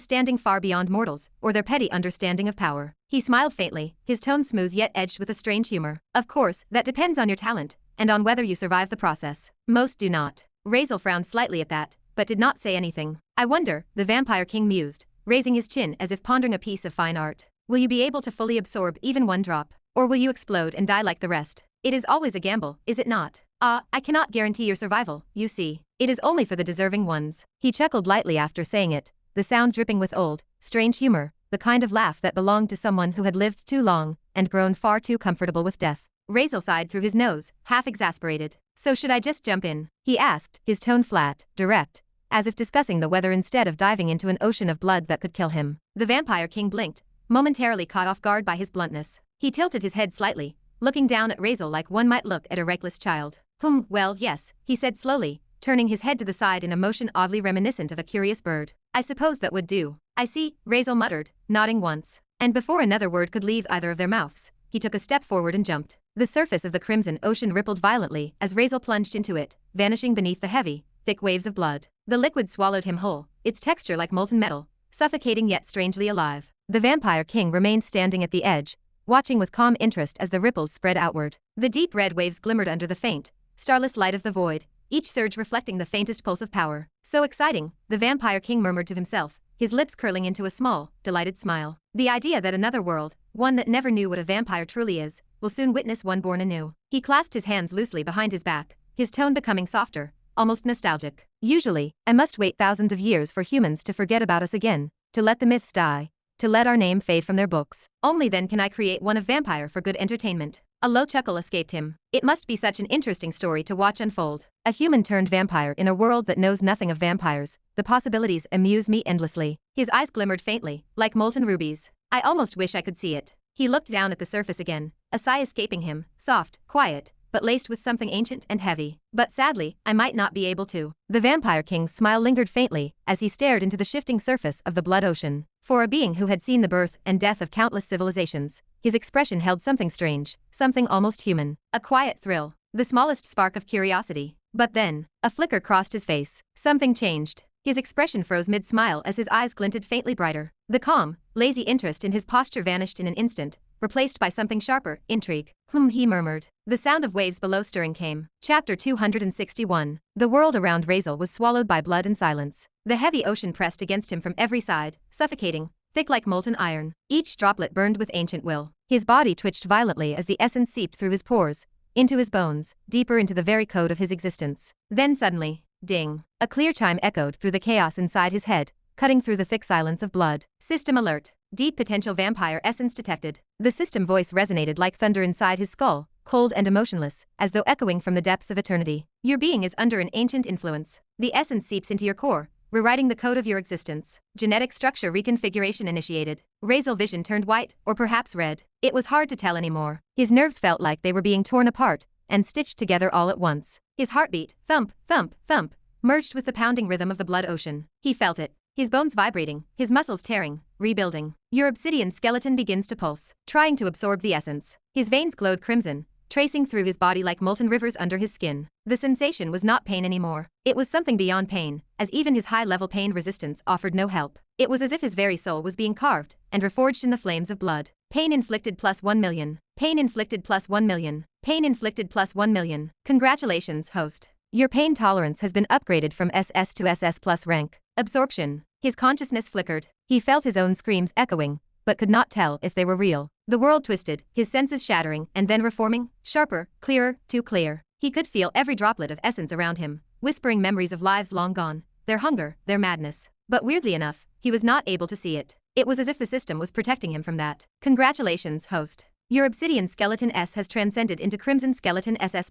A: standing far beyond mortals, or their petty understanding of power. He smiled faintly, his tone smooth yet edged with a strange humor. Of course, that depends on your talent, and on whether you survive the process. Most do not. Razeal frowned slightly at that, but did not say anything. I wonder, the Vampire King mused, raising his chin as if pondering a piece of fine art. Will you be able to fully absorb even one drop? Or will you explode and die like the rest? It is always a gamble, is it not? I cannot guarantee your survival, you see. It is only for the deserving ones. He chuckled lightly after saying it, the sound dripping with old, strange humor, the kind of laugh that belonged to someone who had lived too long and grown far too comfortable with death. Razeal sighed through his nose, half exasperated. So should I just jump in? He asked, his tone flat, direct, as if discussing the weather instead of diving into an ocean of blood that could kill him. The Vampire King blinked, momentarily caught off guard by his bluntness. He tilted his head slightly, looking down at Razeal like one might look at a reckless child. Well, yes, he said slowly, turning his head to the side in a motion oddly reminiscent of a curious bird. I suppose that would do. I see, Razeal muttered, nodding once. And before another word could leave either of their mouths, he took a step forward and jumped. The surface of the crimson ocean rippled violently as Razeal plunged into it, vanishing beneath the heavy, thick waves of blood. The liquid swallowed him whole, its texture like molten metal, suffocating yet strangely alive. The Vampire King remained standing at the edge, watching with calm interest as the ripples spread outward. The deep red waves glimmered under the faint, starless light of the void, each surge reflecting the faintest pulse of power. So exciting, the Vampire King murmured to himself, his lips curling into a small, delighted smile. The idea that another world, one that never knew what a vampire truly is, will soon witness one born anew. He clasped his hands loosely behind his back, his tone becoming softer, almost nostalgic. Usually, I must wait thousands of years for humans to forget about us again, to let the myths die, to let our name fade from their books. Only then can I create one of vampire for good entertainment. A low chuckle escaped him. It must be such an interesting story to watch unfold. A human turned vampire in a world that knows nothing of vampires. The possibilities amuse me endlessly. His eyes glimmered faintly, like molten rubies. I almost wish I could see it. He looked down at the surface again, a sigh escaping him, soft, quiet, but laced with something ancient and heavy. But sadly, I might not be able to. The Vampire King's smile lingered faintly as he stared into the shifting surface of the blood ocean. For a being who had seen the birth and death of countless civilizations, his expression held something strange, something almost human. A quiet thrill, the smallest spark of curiosity. But then, a flicker crossed his face. Something changed. His expression froze mid-smile as his eyes glinted faintly brighter. The calm, lazy interest in his posture vanished in an instant, replaced by something sharper, intrigue. He murmured. The sound of waves below stirring came. Chapter 261. The world around Razeal was swallowed by blood and silence. The heavy ocean pressed against him from every side, suffocating, thick like molten iron. Each droplet burned with ancient will. His body twitched violently as the essence seeped through his pores, into his bones, deeper into the very code of his existence. Then suddenly, ding! A clear chime echoed through the chaos inside his head, cutting through the thick silence of blood. System alert. Deep potential vampire essence detected. The system voice resonated like thunder inside his skull, cold and emotionless, as though echoing from the depths of eternity. Your being is under an ancient influence. The essence seeps into your core, rewriting the code of your existence. Genetic structure reconfiguration initiated. Razeal vision turned white, or perhaps red. It was hard to tell anymore. His nerves felt like they were being torn apart and stitched together all at once. His heartbeat, thump, thump, thump, merged with the pounding rhythm of the blood ocean. He felt it. his bones vibrating, his muscles tearing, rebuilding. Your obsidian skeleton begins to pulse, trying to absorb the essence. His veins glowed crimson, tracing through his body like molten rivers under his skin. The sensation was not pain anymore. It was something beyond pain, as even his high-level pain resistance offered no help. It was as if his very soul was being carved and reforged in the flames of blood. Pain inflicted plus 1 million. Pain inflicted plus 1 million. Pain inflicted plus 1 million. Congratulations, host. Your pain tolerance has been upgraded from SS to SS plus rank. Absorption. His consciousness flickered. He felt his own screams echoing, but could not tell if they were real. The world twisted, his senses shattering and then reforming, sharper, clearer, too clear. He could feel every droplet of essence around him, whispering memories of lives long gone, their hunger, their madness. But weirdly enough, he was not able to see it. It was as if the system was protecting him from that. Congratulations, host. Your obsidian skeleton S has transcended into crimson skeleton SS+.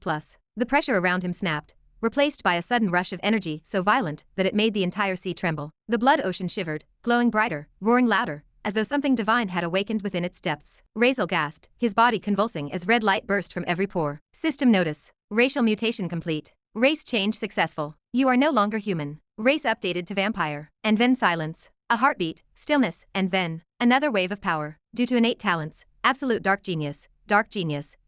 A: The pressure around him snapped, replaced by a sudden rush of energy so violent that it made the entire sea tremble. The blood ocean shivered, glowing brighter, roaring louder, as though something divine had awakened within its depths. Razeal gasped, his body convulsing as red light burst from every pore. System notice. Racial mutation complete. Race change successful. You are no longer human. Race updated to vampire. And then silence. A heartbeat, stillness, and then another wave of power. Due to innate talents, absolute dark genius,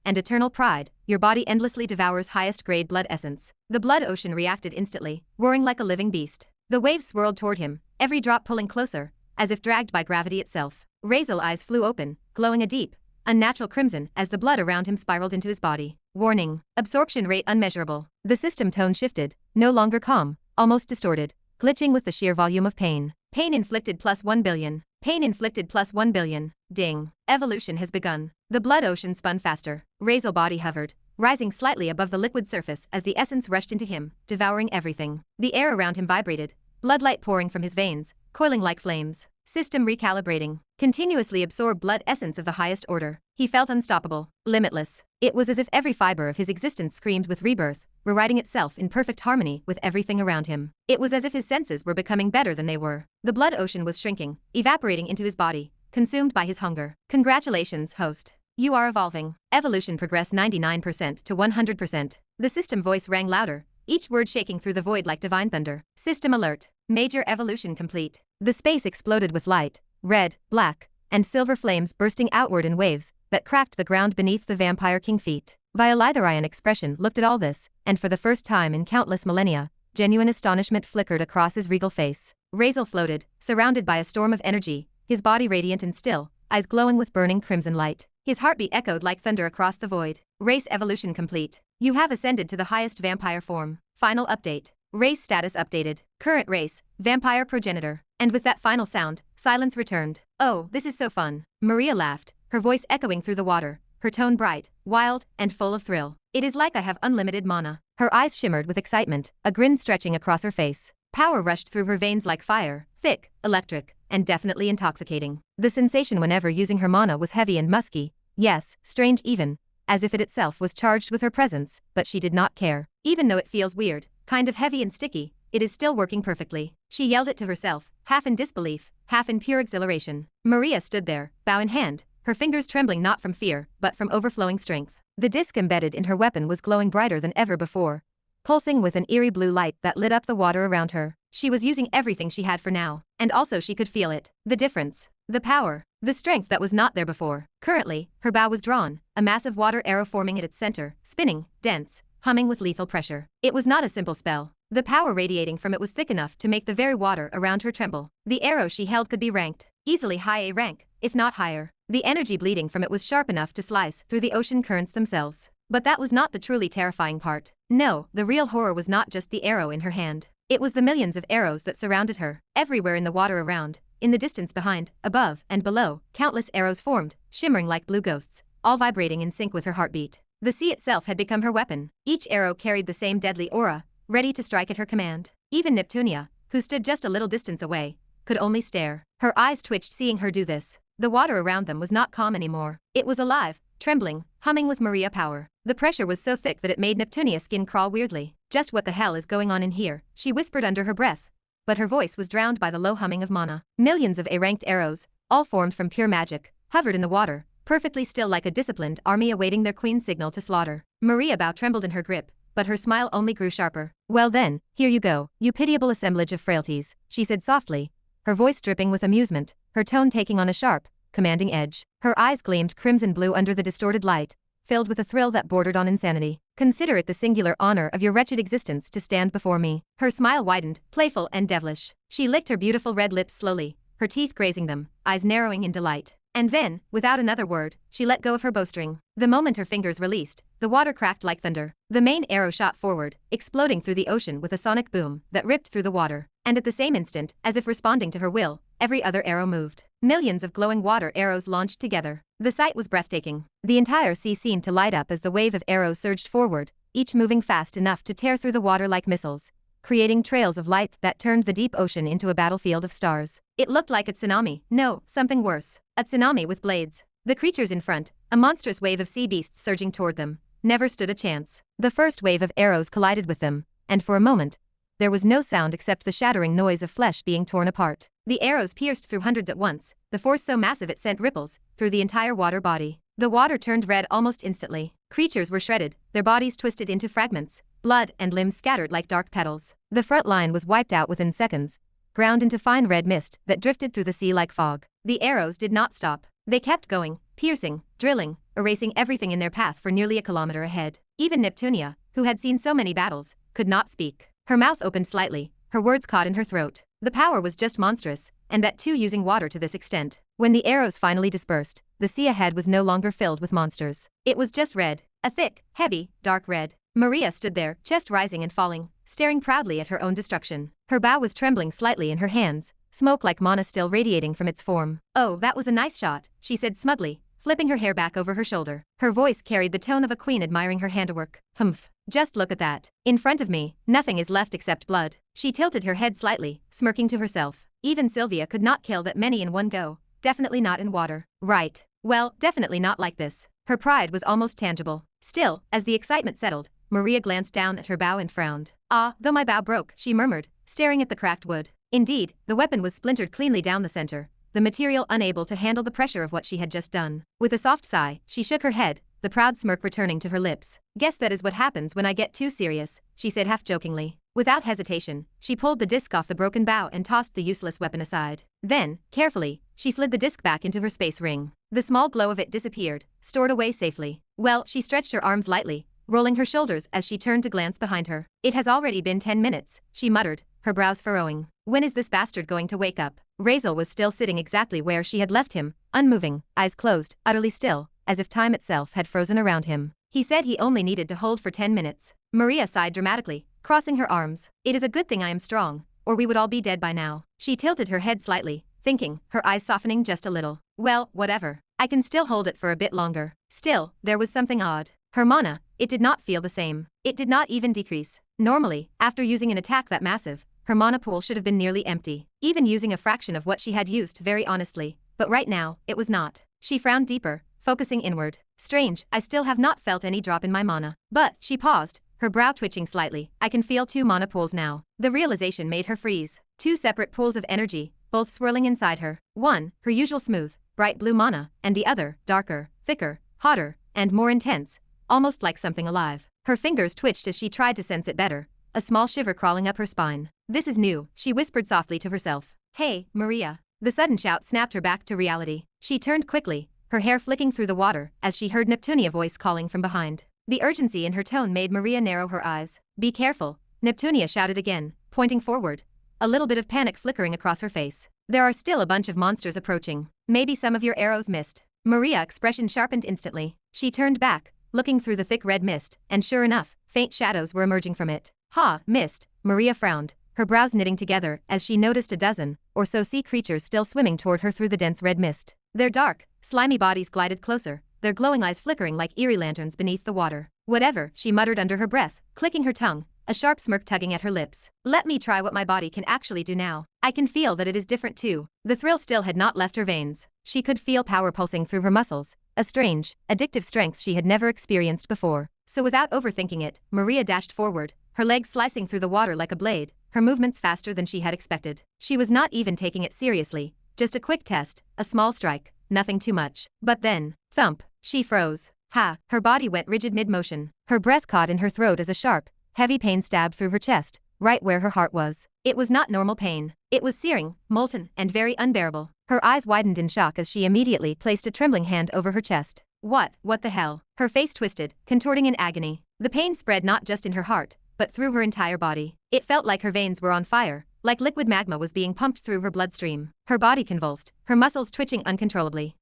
A: and eternal pride, your body endlessly devours highest-grade blood essence. The blood ocean reacted instantly, roaring like a living beast. The waves swirled toward him, every drop pulling closer, as if dragged by gravity itself. Razeal's eyes flew open, glowing a deep, unnatural crimson as the blood around him spiraled into his body. Warning. Absorption rate unmeasurable. The system tone shifted, no longer calm, almost distorted, glitching with the sheer volume of pain. Pain inflicted plus 1 billion. Pain inflicted plus 1 billion. Ding. Evolution has begun. The blood ocean spun faster. Razeal's body hovered, rising slightly above the liquid surface as the essence rushed into him, devouring everything. The air around him vibrated, bloodlight pouring from his veins, coiling like flames. System recalibrating. Continuously absorb blood essence of the highest order. He felt unstoppable, limitless. It was as if every fiber of his existence screamed with rebirth, rewriting itself in perfect harmony with everything around him. It was as if his senses were becoming better than they were. The blood ocean was shrinking, evaporating into his body, consumed by his hunger. Congratulations, host. You are evolving. Evolution progress 99% to 100%. The system voice rang louder, each word shaking through the void like divine thunder. System alert. Major evolution complete. The space exploded with light, red, black, and silver flames bursting outward in waves that cracked the ground beneath the Vampire King feet. Violitherian expression looked at all this, and for the first time in countless millennia, genuine astonishment flickered across his regal face. Razeal floated, surrounded by a storm of energy, his body radiant and still, eyes glowing with burning crimson light. His heartbeat echoed like thunder across the void. Race evolution complete. You have ascended to the highest vampire form. Final update. Race status updated. Current race, vampire progenitor. And with that final sound, silence returned. Oh, this is so fun. Maria laughed, her voice echoing through the water, her tone bright, wild, and full of thrill. It is like I have unlimited mana. Her eyes shimmered with excitement, a grin stretching across her face. Power rushed through her veins like fire, thick, electric, and definitely intoxicating. The sensation whenever using her mana was heavy and musky, yes, strange even, as if it itself was charged with her presence, but she did not care. Even though it feels weird, kind of heavy and sticky, it is still working perfectly. She yelled it to herself, half in disbelief, half in pure exhilaration. Maria stood there, bow in hand, her fingers trembling not from fear, but from overflowing strength. The disc embedded in her weapon was glowing brighter than ever before, pulsing with an eerie blue light that lit up the water around her. She was using everything she had for now, and also she could feel it. The difference. The power. The strength that was not there before. Currently, her bow was drawn, a massive water arrow forming at its center, spinning, dense, humming with lethal pressure. It was not a simple spell. The power radiating from it was thick enough to make the very water around her tremble. The arrow she held could be ranked, easily high A rank, if not higher. The energy bleeding from it was sharp enough to slice through the ocean currents themselves. But that was not the truly terrifying part. No, the real horror was not just the arrow in her hand. It was the millions of arrows that surrounded her, everywhere in the water around, in the distance behind, above, and below, countless arrows formed, shimmering like blue ghosts, all vibrating in sync with her heartbeat. The sea itself had become her weapon. Each arrow carried the same deadly aura, ready to strike at her command. Even Neptunia, who stood just a little distance away, could only stare. Her eyes twitched seeing her do this. The water around them was not calm anymore. It was alive, trembling, humming with Maria power. The pressure was so thick that it made Neptunia's skin crawl weirdly. Just what the hell is going on in here? She whispered under her breath, but her voice was drowned by the low humming of mana. Millions of A-ranked arrows, all formed from pure magic, hovered in the water, perfectly still like a disciplined army awaiting their queen's signal to slaughter. Maria's bow trembled in her grip, but her smile only grew sharper. Well then, here you go, you pitiable assemblage of frailties, she said softly, her voice dripping with amusement, her tone taking on a sharp, commanding edge. Her eyes gleamed crimson blue under the distorted light, filled with a thrill that bordered on insanity. Consider it the singular honor of your wretched existence to stand before me. Her smile widened, playful and devilish. She licked her beautiful red lips slowly, her teeth grazing them, eyes narrowing in delight. And then, without another word, she let go of her bowstring. The moment her fingers released, the water cracked like thunder. The main arrow shot forward, exploding through the ocean with a sonic boom that ripped through the water. And at the same instant, as if responding to her will, every other arrow moved. Millions of glowing water arrows launched together. The sight was breathtaking. The entire sea seemed to light up as the wave of arrows surged forward, each moving fast enough to tear through the water like missiles, creating trails of light that turned the deep ocean into a battlefield of stars. It looked like a tsunami. No, something worse. A tsunami with blades. The creatures in front, a monstrous wave of sea beasts surging toward them, never stood a chance. The first wave of arrows collided with them, and for a moment, there was no sound except the shattering noise of flesh being torn apart. The arrows pierced through hundreds at once, the force so massive it sent ripples through the entire water body. The water turned red almost instantly. Creatures were shredded, their bodies twisted into fragments, blood and limbs scattered like dark petals. The front line was wiped out within seconds, ground into fine red mist that drifted through the sea like fog. The arrows did not stop. They kept going, piercing, drilling, erasing everything in their path for nearly a kilometer ahead. Even Neptunia, who had seen so many battles, could not speak. Her mouth opened slightly, her words caught in her throat. The power was just monstrous, and that too using water to this extent. When the arrows finally dispersed, the sea ahead was no longer filled with monsters. It was just red. A thick, heavy, dark red. Maria stood there, chest rising and falling, staring proudly at her own destruction. Her bow was trembling slightly in her hands, smoke like mana still radiating from its form. "Oh, that was a nice shot," she said smugly, flipping her hair back over her shoulder. Her voice carried the tone of a queen admiring her handiwork. "Humph. Just look at that. In front of me, nothing is left except blood." She tilted her head slightly, smirking to herself. Even Sylvia could not kill that many in one go, definitely not in water. Right. Well, definitely not like this. Her pride was almost tangible. Still, as the excitement settled, Maria glanced down at her bow and frowned. "Ah, though my bow broke," she murmured, staring at the cracked wood. Indeed, the weapon was splintered cleanly down the center, the material unable to handle the pressure of what she had just done. With a soft sigh, she shook her head, the proud smirk returning to her lips. "Guess that is what happens when I get too serious," she said half-jokingly. Without hesitation, she pulled the disc off the broken bow and tossed the useless weapon aside. Then, carefully, she slid the disc back into her space ring. The small glow of it disappeared, stored away safely. Well, she stretched her arms lightly, rolling her shoulders as she turned to glance behind her. "It has already been 10 minutes, she muttered, her brows furrowing. "When is this bastard going to wake up?" Razeal was still sitting exactly where she had left him, unmoving, eyes closed, utterly still, as if time itself had frozen around him. He said he only needed to hold for 10 minutes. Maria sighed dramatically, crossing her arms. "It is a good thing I am strong, or we would all be dead by now." She tilted her head slightly, thinking, her eyes softening just a little. "Well, whatever. I can still hold it for a bit longer." Still, there was something odd. Her mana, it did not feel the same. It did not even decrease. Normally, after using an attack that massive, her mana pool should have been nearly empty, even using a fraction of what she had used very honestly, but right now, it was not. She frowned deeper, focusing inward. "Strange, I still have not felt any drop in my mana." But, she paused, her brow twitching slightly. "I can feel 2 mana pools now." The realization made her freeze. 2 separate pools of energy, both swirling inside her. One, her usual smooth, bright blue mana, and the other, darker, thicker, hotter, and more intense, almost like something alive. Her fingers twitched as she tried to sense it better, a small shiver crawling up her spine. "This is new," she whispered softly to herself. "Hey, Maria." The sudden shout snapped her back to reality. She turned quickly, her hair flicking through the water as she heard Neptunia voice calling from behind. The urgency in her tone made Maria narrow her eyes. "Be careful," Neptunia shouted again, pointing forward, a little bit of panic flickering across her face. "There are still a bunch of monsters approaching. Maybe some of your arrows missed." Maria's expression sharpened instantly. She turned back, looking through the thick red mist, and sure enough, faint shadows were emerging from it. "Ha, mist," Maria frowned, her brows knitting together as she noticed a dozen or so sea creatures still swimming toward her through the dense red mist. Their dark, slimy bodies glided closer, their glowing eyes flickering like eerie lanterns beneath the water. "Whatever," she muttered under her breath, clicking her tongue, a sharp smirk tugging at her lips. "Let me try what my body can actually do now. I can feel that it is different too." The thrill still had not left her veins. She could feel power pulsing through her muscles, a strange, addictive strength she had never experienced before. So without overthinking it, Maria dashed forward, her legs slicing through the water like a blade, her movements faster than she had expected. She was not even taking it seriously, just a quick test, a small strike, nothing too much. But then, thump, she froze. Ha! Her body went rigid mid-motion. Her breath caught in her throat as a sharp, heavy pain stabbed through her chest, right where her heart was. It was not normal pain. It was searing, molten, and very unbearable. Her eyes widened in shock as she immediately placed a trembling hand over her chest. What the hell? Her face twisted, contorting in agony. The pain spread not just in her heart, but through her entire body. It felt like her veins were on fire, like liquid magma was being pumped through her bloodstream. Her body convulsed, her muscles twitching uncontrollably.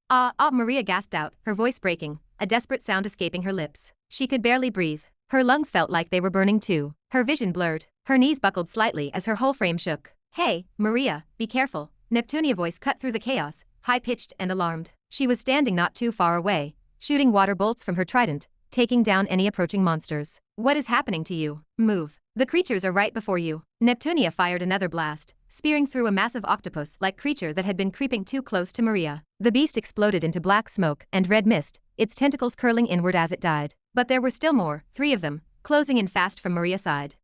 A: Maria gasped out, her voice breaking, a desperate sound escaping her lips. She could barely breathe. Her lungs felt like they were burning too. Her vision blurred. Her knees buckled slightly as her whole frame shook. "Hey, Maria, be careful." Neptunia voice cut through the chaos, high-pitched and alarmed. She was standing not too far away, shooting water bolts from her trident, taking down any approaching monsters. "What is happening to you? Move. The creatures are right before you." Neptunia fired another blast, spearing through a massive octopus-like creature that had been creeping too close to Maria. The beast exploded into black smoke and red mist, its tentacles curling inward as it died. But there were still more, 3 of them, closing in fast from Maria's side.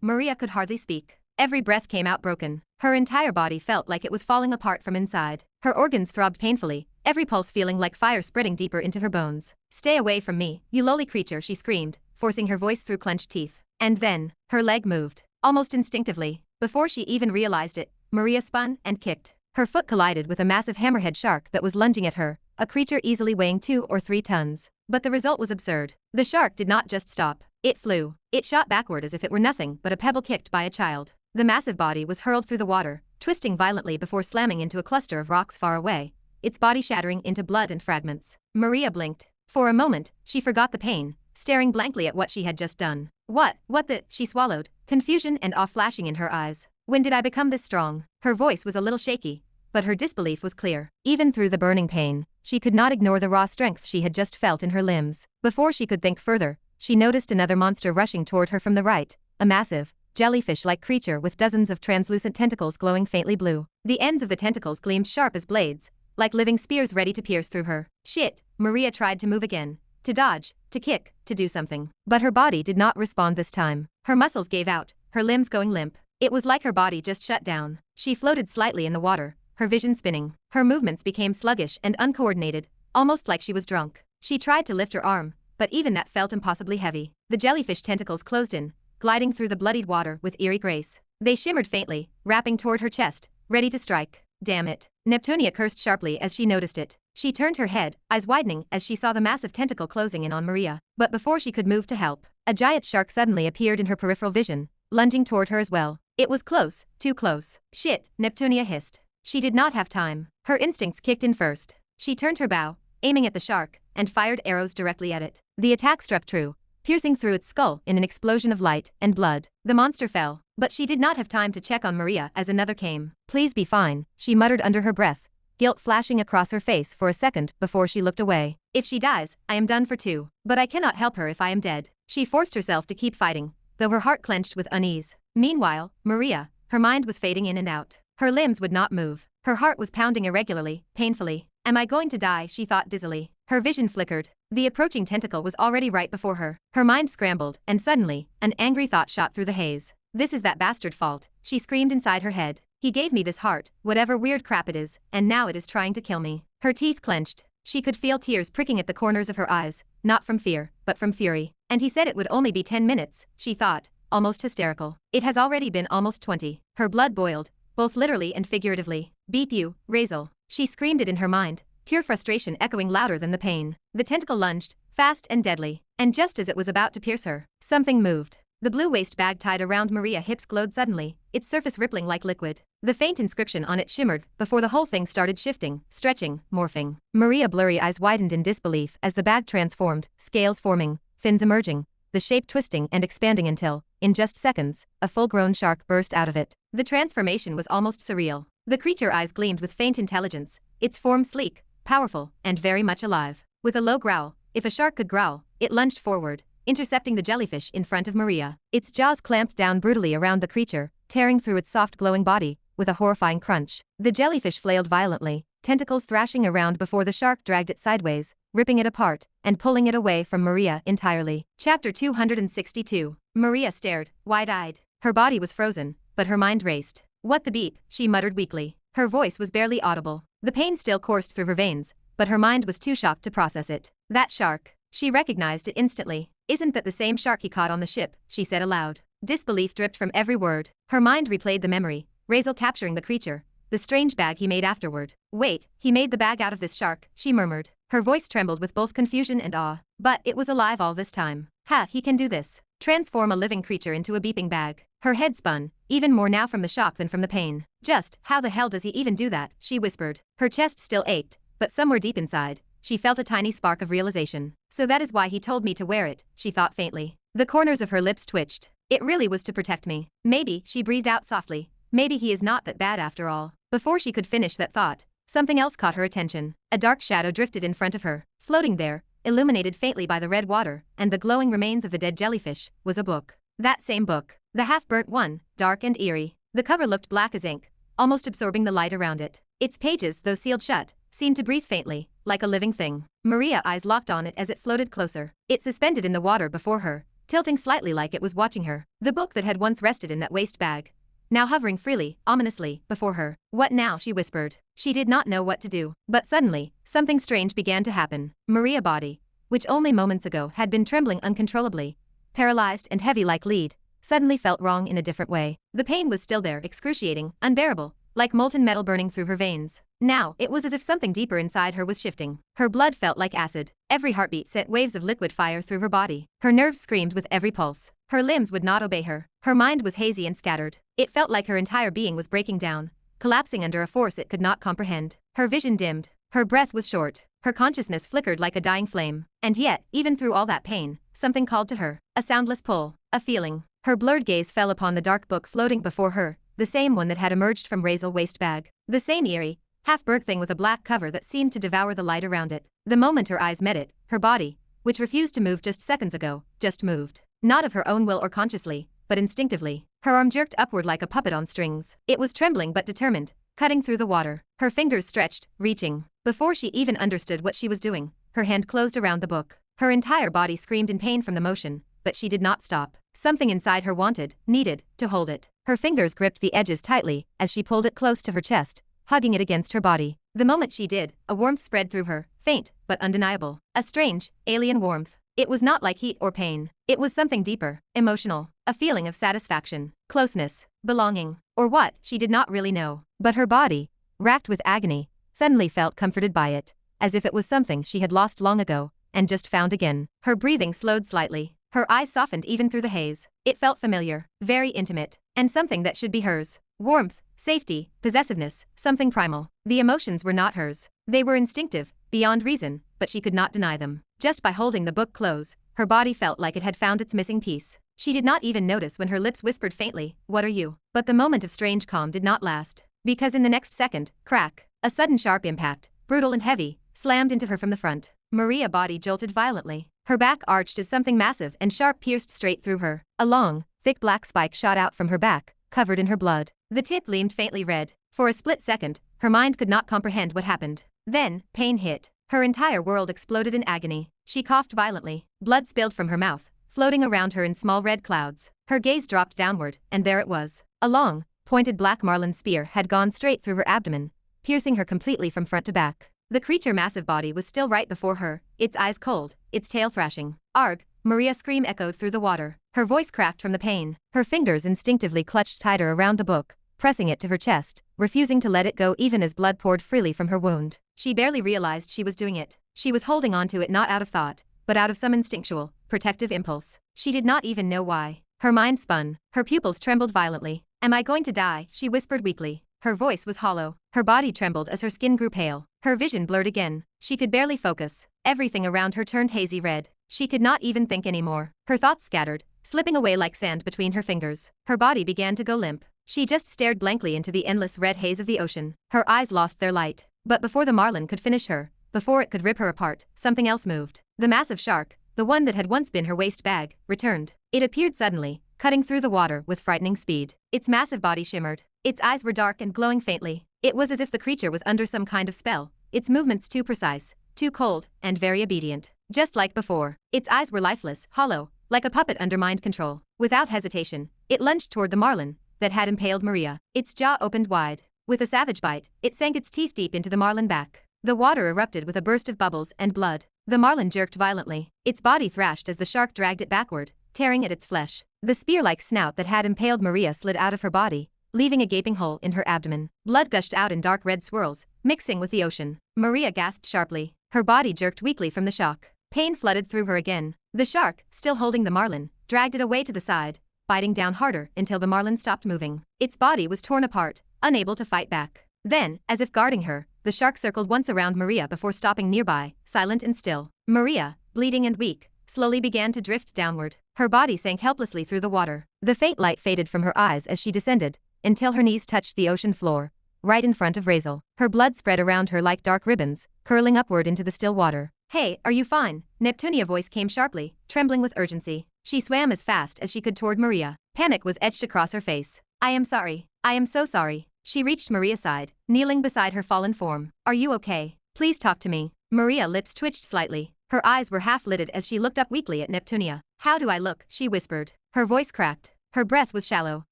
A: Maria could hardly speak. Every breath came out broken. Her entire body felt like it was falling apart from inside. Her organs throbbed painfully, every pulse feeling like fire spreading deeper into her bones. "Stay away from me, you lowly creature," she screamed, forcing her voice through clenched teeth. And then, her leg moved, almost instinctively. Before she even realized it, Maria spun and kicked. Her foot collided with a massive hammerhead shark that was lunging at her, a creature easily weighing 2 or 3 tons. But the result was absurd. The shark did not just stop. It flew. It shot backward as if it were nothing but a pebble kicked by a child. The massive body was hurled through the water, twisting violently before slamming into a cluster of rocks far away, its body shattering into blood and fragments. Maria blinked. For a moment, she forgot the pain, staring blankly at what she had just done. What the? She swallowed, confusion and awe flashing in her eyes. When did I become this strong? Her voice was a little shaky, but her disbelief was clear. Even through the burning pain, she could not ignore the raw strength she had just felt in her limbs. Before she could think further, she noticed another monster rushing toward her from the right, a massive, jellyfish-like creature with dozens of translucent tentacles glowing faintly blue. The ends of the tentacles gleamed sharp as blades, like living spears ready to pierce through her. Shit, Maria tried to move again, to dodge, to kick, to do something. But her body did not respond this time. Her muscles gave out, her limbs going limp. It was like her body just shut down. She floated slightly in the water, her vision spinning. Her movements became sluggish and uncoordinated, almost like she was drunk. She tried to lift her arm, but even that felt impossibly heavy. The jellyfish tentacles closed in, gliding through the bloodied water with eerie grace. They shimmered faintly, wrapping toward her chest, ready to strike. Damn it. Neptunia cursed sharply as she noticed it. She turned her head, eyes widening as she saw the massive tentacle closing in on Maria. But before she could move to help, a giant shark suddenly appeared in her peripheral vision, lunging toward her as well. It was close, too close. Shit, Neptunia hissed. She did not have time. Her instincts kicked in first. She turned her bow, aiming at the shark, and fired arrows directly at it. The attack struck true, piercing through its skull in an explosion of light and blood. The monster fell, but she did not have time to check on Maria as another came. "Please be fine," she muttered under her breath, guilt flashing across her face for a second before she looked away. "If she dies, I am done for too. But I cannot help her if I am dead." She forced herself to keep fighting, though her heart clenched with unease. Meanwhile, Maria, her mind was fading in and out. Her limbs would not move. Her heart was pounding irregularly, painfully. "Am I going to die?" she thought dizzily. Her vision flickered. The approaching tentacle was already right before her. Her mind scrambled, and suddenly, an angry thought shot through the haze. "This is that bastard fault," she screamed inside her head. "He gave me this heart, whatever weird crap it is, and now it is trying to kill me." Her teeth clenched. She could feel tears pricking at the corners of her eyes, not from fear, but from fury. "And he said it would only be 10 minutes, she thought, almost hysterical. "It has already been almost 20. Her blood boiled, both literally and figuratively. "Beep you, Razeal." She screamed it in her mind, pure frustration echoing louder than the pain. The tentacle lunged, fast and deadly, and just as it was about to pierce her, something moved. The blue waist bag tied around Maria's hips glowed suddenly, its surface rippling like liquid. The faint inscription on it shimmered before the whole thing started shifting, stretching, morphing. Maria's blurry eyes widened in disbelief as the bag transformed, scales forming, fins emerging, the shape twisting and expanding until, in just seconds, a full-grown shark burst out of it. The transformation was almost surreal. The creature eyes gleamed with faint intelligence, its form sleek, powerful, and very much alive. With a low growl, if a shark could growl, it lunged forward, intercepting the jellyfish in front of Maria. Its jaws clamped down brutally around the creature, tearing through its soft glowing body, with a horrifying crunch. The jellyfish flailed violently, tentacles thrashing around before the shark dragged it sideways, ripping it apart, and pulling it away from Maria entirely. Chapter 262. Maria stared, wide-eyed. Her body was frozen, but her mind raced. "What the beep?" she muttered weakly. Her voice was barely audible. The pain still coursed through her veins, but her mind was too shocked to process it. "That shark." She recognized it instantly. "Isn't that the same shark he caught on the ship?" she said aloud. Disbelief dripped from every word. Her mind replayed the memory, Razeal capturing the creature, the strange bag he made afterward. Wait, he made the bag out of this shark, she murmured. Her voice trembled with both confusion and awe. But it was alive all this time. Ha, he can do this. Transform a living creature into a beeping bag. Her head spun, even more now from the shock than from the pain. Just, how the hell does he even do that, she whispered. Her chest still ached, but somewhere deep inside, she felt a tiny spark of realization. So that is why he told me to wear it, she thought faintly. The corners of her lips twitched. It really was to protect me. Maybe, she breathed out softly. Maybe he is not that bad after all. Before she could finish that thought, something else caught her attention. A dark shadow drifted in front of her. Floating there, illuminated faintly by the red water and the glowing remains of the dead jellyfish, was a book. That same book. The half-burnt one, dark and eerie. The cover looked black as ink, almost absorbing the light around it. Its pages, though sealed shut, seemed to breathe faintly, like a living thing. Maria's eyes locked on it as it floated closer. It suspended in the water before her, tilting slightly like it was watching her. The book that had once rested in that waste bag, now hovering freely, ominously, before her. What now, she whispered. She did not know what to do. But suddenly, something strange began to happen. Maria's body, which only moments ago had been trembling uncontrollably, paralyzed and heavy like lead, suddenly felt wrong in a different way. The pain was still there, excruciating, unbearable, like molten metal burning through her veins. Now, it was as if something deeper inside her was shifting. Her blood felt like acid. Every heartbeat sent waves of liquid fire through her body. Her nerves screamed with every pulse. Her limbs would not obey her. Her mind was hazy and scattered. It felt like her entire being was breaking down, collapsing under a force it could not comprehend. Her vision dimmed. Her breath was short. Her consciousness flickered like a dying flame. And yet, even through all that pain, something called to her. A soundless pull. A feeling. Her blurred gaze fell upon the dark book floating before her, the same one that had emerged from Razeal's waste bag. The same eerie, half-burnt thing with a black cover that seemed to devour the light around it. The moment her eyes met it, her body, which refused to move just seconds ago, just moved. Not of her own will or consciously, but instinctively. Her arm jerked upward like a puppet on strings. It was trembling but determined, cutting through the water. Her fingers stretched, reaching. Before she even understood what she was doing, her hand closed around the book. Her entire body screamed in pain from the motion, but she did not stop. Something inside her wanted, needed, to hold it. Her fingers gripped the edges tightly as she pulled it close to her chest, hugging it against her body. The moment she did, a warmth spread through her, faint, but undeniable. A strange, alien warmth. It was not like heat or pain. It was something deeper, emotional, a feeling of satisfaction, closeness, belonging, or what, she did not really know. But her body, racked with agony, suddenly felt comforted by it, as if it was something she had lost long ago, and just found again. Her breathing slowed slightly. Her eyes softened even through the haze. It felt familiar, very intimate, and something that should be hers. Warmth, safety, possessiveness, something primal. The emotions were not hers. They were instinctive, beyond reason, but she could not deny them. Just by holding the book close, her body felt like it had found its missing piece. She did not even notice when her lips whispered faintly, "What are you?" But the moment of strange calm did not last. Because in the next second, crack, a sudden sharp impact, brutal and heavy, slammed into her from the front. Maria's body jolted violently. Her back arched as something massive and sharp pierced straight through her. A long, thick black spike shot out from her back, covered in her blood. The tip gleamed faintly red. For a split second, her mind could not comprehend what happened. Then, pain hit. Her entire world exploded in agony. She coughed violently. Blood spilled from her mouth, floating around her in small red clouds. Her gaze dropped downward, and there it was. A long, pointed black marlin spear had gone straight through her abdomen, piercing her completely from front to back. The creature's massive body was still right before her, its eyes cold, its tail thrashing. "Arg!" Maria's scream echoed through the water. Her voice cracked from the pain. Her fingers instinctively clutched tighter around the book, pressing it to her chest, refusing to let it go even as blood poured freely from her wound. She barely realized she was doing it. She was holding on to it not out of thought, but out of some instinctual, protective impulse. She did not even know why. Her mind spun. Her pupils trembled violently. "Am I going to die?" she whispered weakly. Her voice was hollow. Her body trembled as her skin grew pale. Her vision blurred again. She could barely focus. Everything around her turned hazy red. She could not even think anymore. Her thoughts scattered, slipping away like sand between her fingers. Her body began to go limp. She just stared blankly into the endless red haze of the ocean. Her eyes lost their light. But before the marlin could finish her, before it could rip her apart, something else moved. The massive shark, the one that had once been her waste bag, returned. It appeared suddenly, cutting through the water with frightening speed. Its massive body shimmered. Its eyes were dark and glowing faintly. It was as if the creature was under some kind of spell, its movements too precise, too cold, and very obedient. Just like before, its eyes were lifeless, hollow, like a puppet under mind control. Without hesitation, it lunged toward the marlin that had impaled Maria. Its jaw opened wide. With a savage bite, it sank its teeth deep into the marlin back. The water erupted with a burst of bubbles and blood. The marlin jerked violently. Its body thrashed as the shark dragged it backward, tearing at its flesh. The spear-like snout that had impaled Maria slid out of her body, leaving a gaping hole in her abdomen. Blood gushed out in dark red swirls, mixing with the ocean. Maria gasped sharply. Her body jerked weakly from the shock. Pain flooded through her again. The shark, still holding the marlin, dragged it away to the side, biting down harder until the marlin stopped moving. Its body was torn apart, unable to fight back. Then, as if guarding her, the shark circled once around Maria before stopping nearby, silent and still. Maria, bleeding and weak, slowly began to drift downward. Her body sank helplessly through the water. The faint light faded from her eyes as she descended, until her knees touched the ocean floor, right in front of Razeal. Her blood spread around her like dark ribbons, curling upward into the still water. "Hey, are you fine?" Neptunia voice came sharply, trembling with urgency. She swam as fast as she could toward Maria. Panic was etched across her face. "I am sorry. I am so sorry." She reached Maria's side, kneeling beside her fallen form. "Are you okay? Please talk to me." Maria's lips twitched slightly. Her eyes were half-lidded as she looked up weakly at Neptunia. "How do I look?" she whispered. Her voice cracked. Her breath was shallow.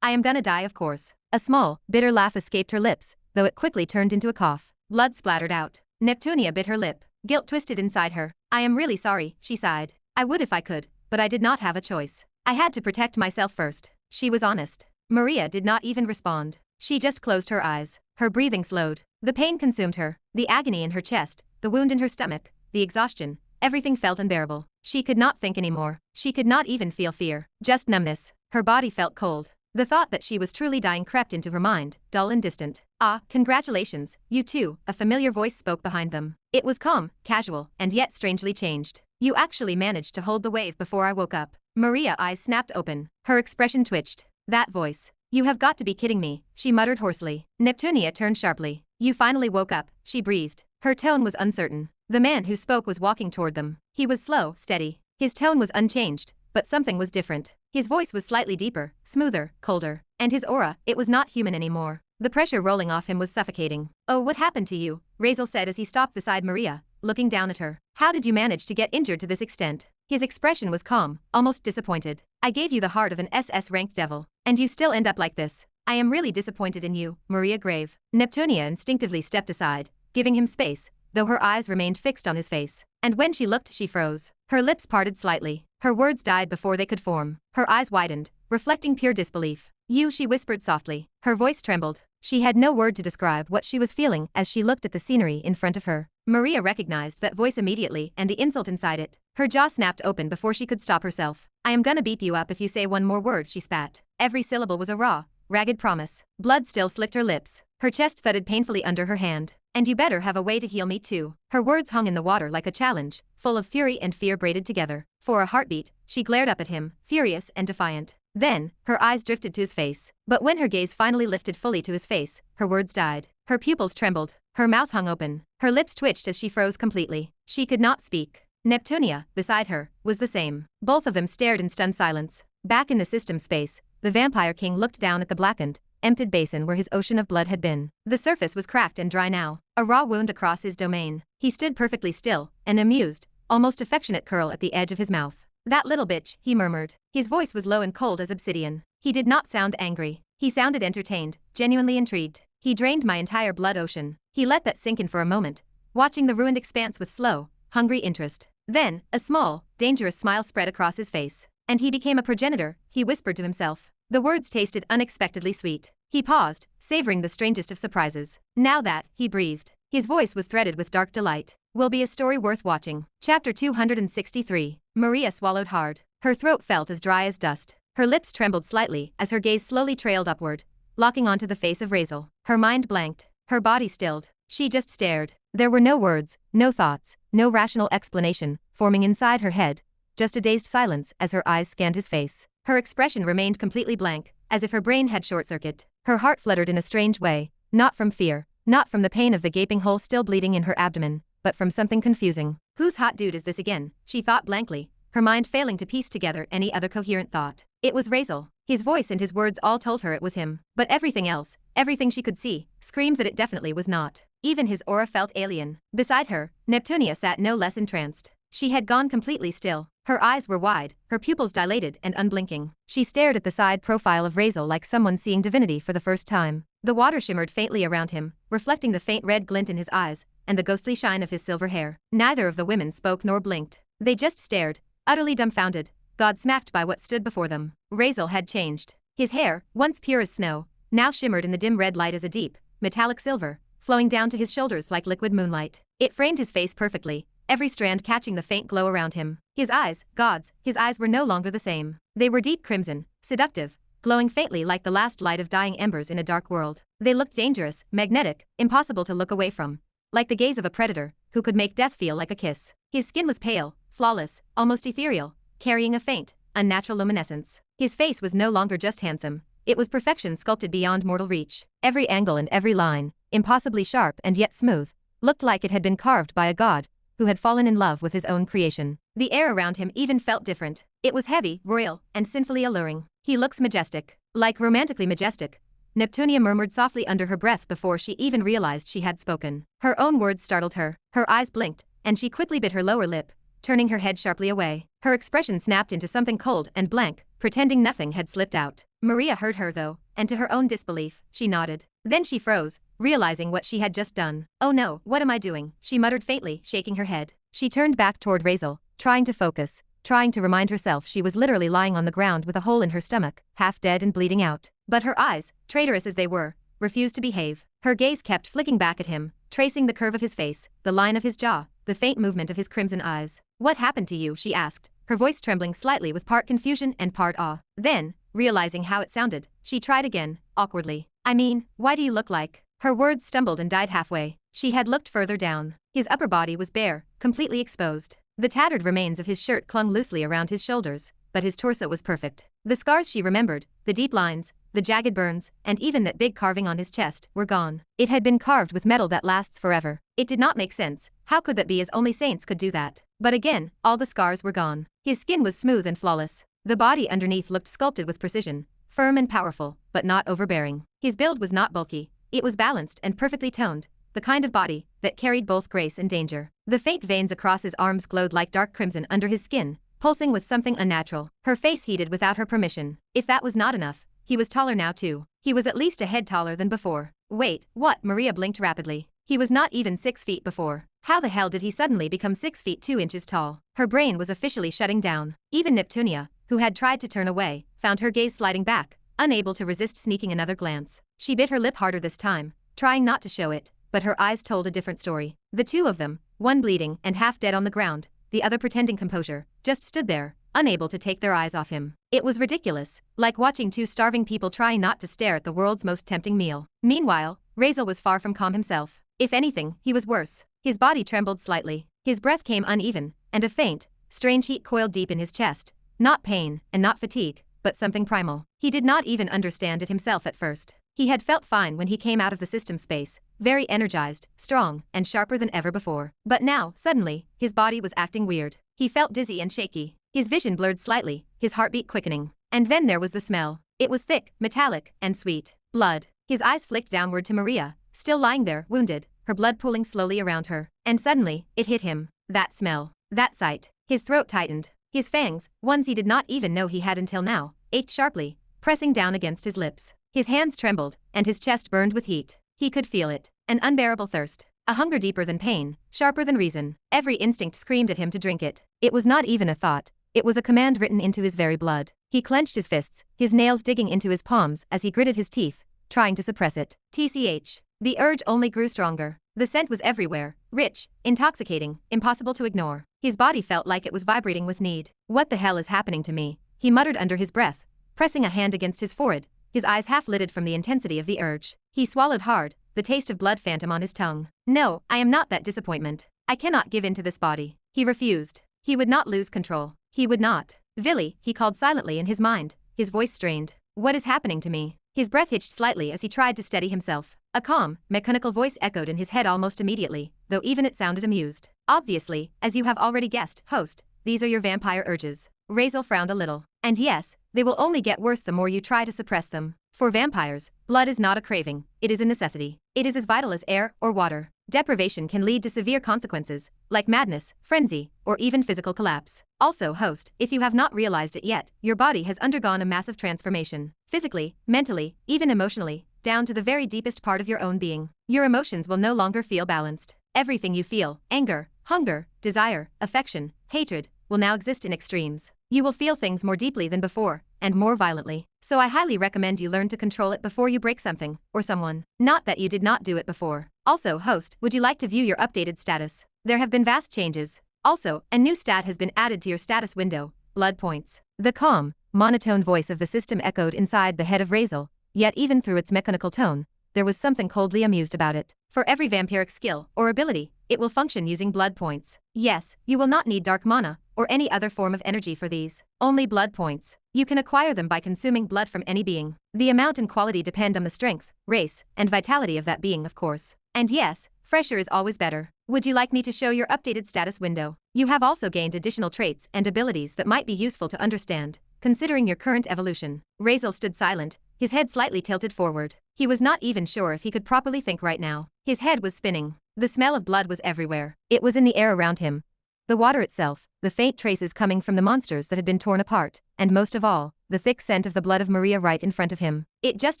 A: "I am gonna die, of course." A small, bitter laugh escaped her lips, though it quickly turned into a cough. Blood splattered out. Neptunia bit her lip. Guilt twisted inside her. "I am really sorry," she sighed. "I would if I could, but I did not have a choice. I had to protect myself first." She was honest. Maria did not even respond. She just closed her eyes. Her breathing slowed. The pain consumed her. The agony in her chest, the wound in her stomach, the exhaustion. Everything felt unbearable. She could not think anymore. She could not even feel fear. Just numbness. Her body felt cold. The thought that she was truly dying crept into her mind, dull and distant. "Ah, congratulations, you too," a familiar voice spoke behind them. It was calm, casual, and yet strangely changed. "You actually managed to hold the wave before I woke up." Maria's eyes snapped open. Her expression twitched. That voice. "You have got to be kidding me," she muttered hoarsely. Neptunia turned sharply. "You finally woke up," she breathed. Her tone was uncertain. The man who spoke was walking toward them. He was slow, steady. His tone was unchanged, but something was different. His voice was slightly deeper, smoother, colder. And his aura, it was not human anymore. The pressure rolling off him was suffocating. "Oh, what happened to you?" Razeal said as he stopped beside Maria, looking down at her. "How did you manage to get injured to this extent?" His expression was calm, almost disappointed. "I gave you the heart of an SS-ranked devil, and you still end up like this. I am really disappointed in you." Maria grave. Neptunia instinctively stepped aside, giving him space, though her eyes remained fixed on his face. And when she looked, she froze. Her lips parted slightly. Her words died before they could form. Her eyes widened, reflecting pure disbelief. "You," she whispered softly. Her voice trembled. She had no word to describe what she was feeling as she looked at the scenery in front of her. Maria recognized that voice immediately and the insult inside it. Her jaw snapped open before she could stop herself. "I am gonna beat you up if you say one more word," she spat. Every syllable was a raw, ragged promise. Blood still slicked her lips. Her chest thudded painfully under her hand. "And you better have a way to heal me too." Her words hung in the water like a challenge, full of fury and fear braided together. For a heartbeat, she glared up at him, furious and defiant. Then, her eyes drifted to his face. But when her gaze finally lifted fully to his face, her words died. Her pupils trembled. Her mouth hung open. Her lips twitched as she froze completely. She could not speak. Neptunia, beside her, was the same. Both of them stared in stunned silence. Back in the system space, the Vampire King looked down at the blackened, emptied basin where his ocean of blood had been. The surface was cracked and dry now, a raw wound across his domain. He stood perfectly still, an amused, almost affectionate curl at the edge of his mouth. "That little bitch," he murmured. His voice was low and cold as obsidian. He did not sound angry. He sounded entertained, genuinely intrigued. "He drained my entire blood ocean." He let that sink in for a moment, watching the ruined expanse with slow, hungry interest. Then, a small, dangerous smile spread across his face. "And he became a progenitor," he whispered to himself. The words tasted unexpectedly sweet. He paused, savoring the strangest of surprises. "Now that," he breathed. His voice was threaded with dark delight. "Will be a story worth watching." Chapter 263. Maria swallowed hard. Her throat felt as dry as dust. Her lips trembled slightly as her gaze slowly trailed upward, locking onto the face of Razeal. Her mind blanked. Her body stilled. She just stared. There were no words, no thoughts, no rational explanation forming inside her head, just a dazed silence as her eyes scanned his face. Her expression remained completely blank, as if her brain had short-circuited. Her heart fluttered in a strange way, not from fear, not from the pain of the gaping hole still bleeding in her abdomen, but from something confusing. Whose hot dude is this again? She thought blankly, her mind failing to piece together any other coherent thought. It was Razeal. His voice and his words all told her it was him. But everything else, everything she could see, screamed that it definitely was not. Even his aura felt alien. Beside her, Neptunia sat no less entranced. She had gone completely still. Her eyes were wide, her pupils dilated and unblinking. She stared at the side profile of Razeal like someone seeing divinity for the first time. The water shimmered faintly around him, reflecting the faint red glint in his eyes and the ghostly shine of his silver hair. Neither of the women spoke nor blinked. They just stared, utterly dumbfounded, gobsmacked by what stood before them. Razeal had changed. His hair, once pure as snow, now shimmered in the dim red light as a deep, metallic silver, flowing down to his shoulders like liquid moonlight. It framed his face perfectly, every strand catching the faint glow around him. His eyes, gods, his eyes were no longer the same. They were deep crimson, seductive, glowing faintly like the last light of dying embers in a dark world. They looked dangerous, magnetic, impossible to look away from, like the gaze of a predator who could make death feel like a kiss. His skin was pale, flawless, almost ethereal, carrying a faint, unnatural luminescence. His face was no longer just handsome, it was perfection sculpted beyond mortal reach. Every angle and every line, impossibly sharp and yet smooth, looked like it had been carved by a god who had fallen in love with his own creation. The air around him even felt different. It was heavy, royal, and sinfully alluring. He looks majestic. Like romantically majestic, Neptunia murmured softly under her breath before she even realized she had spoken. Her own words startled her. Her eyes blinked, and she quickly bit her lower lip, turning her head sharply away. Her expression snapped into something cold and blank, pretending nothing had slipped out. Maria heard her though, and to her own disbelief, she nodded. Then she froze, realizing what she had just done. "Oh no, what am I doing?" she muttered faintly, shaking her head. She turned back toward Razeal, trying to focus, trying to remind herself she was literally lying on the ground with a hole in her stomach, half dead and bleeding out. But her eyes, traitorous as they were, refused to behave. Her gaze kept flicking back at him, tracing the curve of his face, the line of his jaw, the faint movement of his crimson eyes. "What happened to you?" she asked, her voice trembling slightly with part confusion and part awe. Then, realizing how it sounded, she tried again, awkwardly. "I mean, why do you look like?" Her words stumbled and died halfway. She had looked further down. His upper body was bare, completely exposed. The tattered remains of his shirt clung loosely around his shoulders, but his torso was perfect. The scars she remembered, the deep lines, the jagged burns, and even that big carving on his chest, were gone. It had been carved with metal that lasts forever. It did not make sense. How could that be, as only saints could do that? But again, all the scars were gone. His skin was smooth and flawless. The body underneath looked sculpted with precision, firm and powerful, but not overbearing. His build was not bulky. It was balanced and perfectly toned, the kind of body that carried both grace and danger. The faint veins across his arms glowed like dark crimson under his skin, pulsing with something unnatural. Her face heated without her permission. If that was not enough, he was taller now too. He was at least a head taller than before. Wait, what? Maria blinked rapidly. He was not even 6 feet before. How the hell did he suddenly become 6 feet 2 inches tall? Her brain was officially shutting down. Even Neptunia, who had tried to turn away, found her gaze sliding back, unable to resist sneaking another glance. She bit her lip harder this time, trying not to show it, but her eyes told a different story. The two of them, one bleeding and half dead on the ground, the other pretending composure, just stood there, unable to take their eyes off him. It was ridiculous, like watching two starving people trying not to stare at the world's most tempting meal. Meanwhile, Razeal was far from calm himself. If anything, he was worse. His body trembled slightly. His breath came uneven, and a faint, strange heat coiled deep in his chest. Not pain, and not fatigue, but something primal. He did not even understand it himself at first. He had felt fine when he came out of the system space, very energized, strong, and sharper than ever before. But now, suddenly, his body was acting weird. He felt dizzy and shaky. His vision blurred slightly, his heartbeat quickening. And then there was the smell. It was thick, metallic, and sweet. Blood. His eyes flicked downward to Maria, still lying there, wounded, her blood pooling slowly around her. And suddenly, it hit him. That smell. That sight. His throat tightened. His fangs, ones he did not even know he had until now, ached sharply, pressing down against his lips. His hands trembled, and his chest burned with heat. He could feel it. An unbearable thirst. A hunger deeper than pain, sharper than reason. Every instinct screamed at him to drink it. It was not even a thought. It was a command written into his very blood. He clenched his fists, his nails digging into his palms as he gritted his teeth, trying to suppress it. TCH. The urge only grew stronger. The scent was everywhere, rich, intoxicating, impossible to ignore. His body felt like it was vibrating with need. "What the hell is happening to me?" he muttered under his breath, pressing a hand against his forehead, his eyes half-lidded from the intensity of the urge. He swallowed hard, the taste of blood phantom on his tongue. "No, I am not that disappointment. I cannot give in to this body." He refused. He would not lose control. He would not. "Villy," he called silently in his mind, his voice strained. "What is happening to me?" His breath hitched slightly as he tried to steady himself. A calm, mechanical voice echoed in his head almost immediately, though even it sounded amused. "Obviously, as you have already guessed, host, these are your vampire urges." Razeal frowned a little. "And yes, they will only get worse the more you try to suppress them. For vampires, blood is not a craving, it is a necessity. It is as vital as air or water. Deprivation can lead to severe consequences, like madness, frenzy, or even physical collapse. Also, host, if you have not realized it yet, your body has undergone a massive transformation. Physically, mentally, even emotionally, down to the very deepest part of your own being. Your emotions will no longer feel balanced. Everything you feel, anger, hunger, desire, affection, hatred, will now exist in extremes. You will feel things more deeply than before, and more violently. So I highly recommend you learn to control it before you break something, or someone. Not that you did not do it before. Also, host, would you like to view your updated status? There have been vast changes. Also, a new stat has been added to your status window, blood points. The calm, monotone voice of the system echoed inside the head of Razeal, yet even through its mechanical tone, there was something coldly amused about it. For every vampiric skill or ability, it will function using blood points. Yes, you will not need dark mana or any other form of energy for these. Only blood points. You can acquire them by consuming blood from any being. The amount and quality depend on the strength, race, and vitality of that being, of course. And yes, fresher is always better. Would you like me to show your updated status window? You have also gained additional traits and abilities that might be useful to understand, considering your current evolution. Razeal stood silent, his head slightly tilted forward. He was not even sure if he could properly think right now. His head was spinning. The smell of blood was everywhere. It was in the air around him. The water itself, the faint traces coming from the monsters that had been torn apart, and most of all, the thick scent of the blood of Maria right in front of him. It just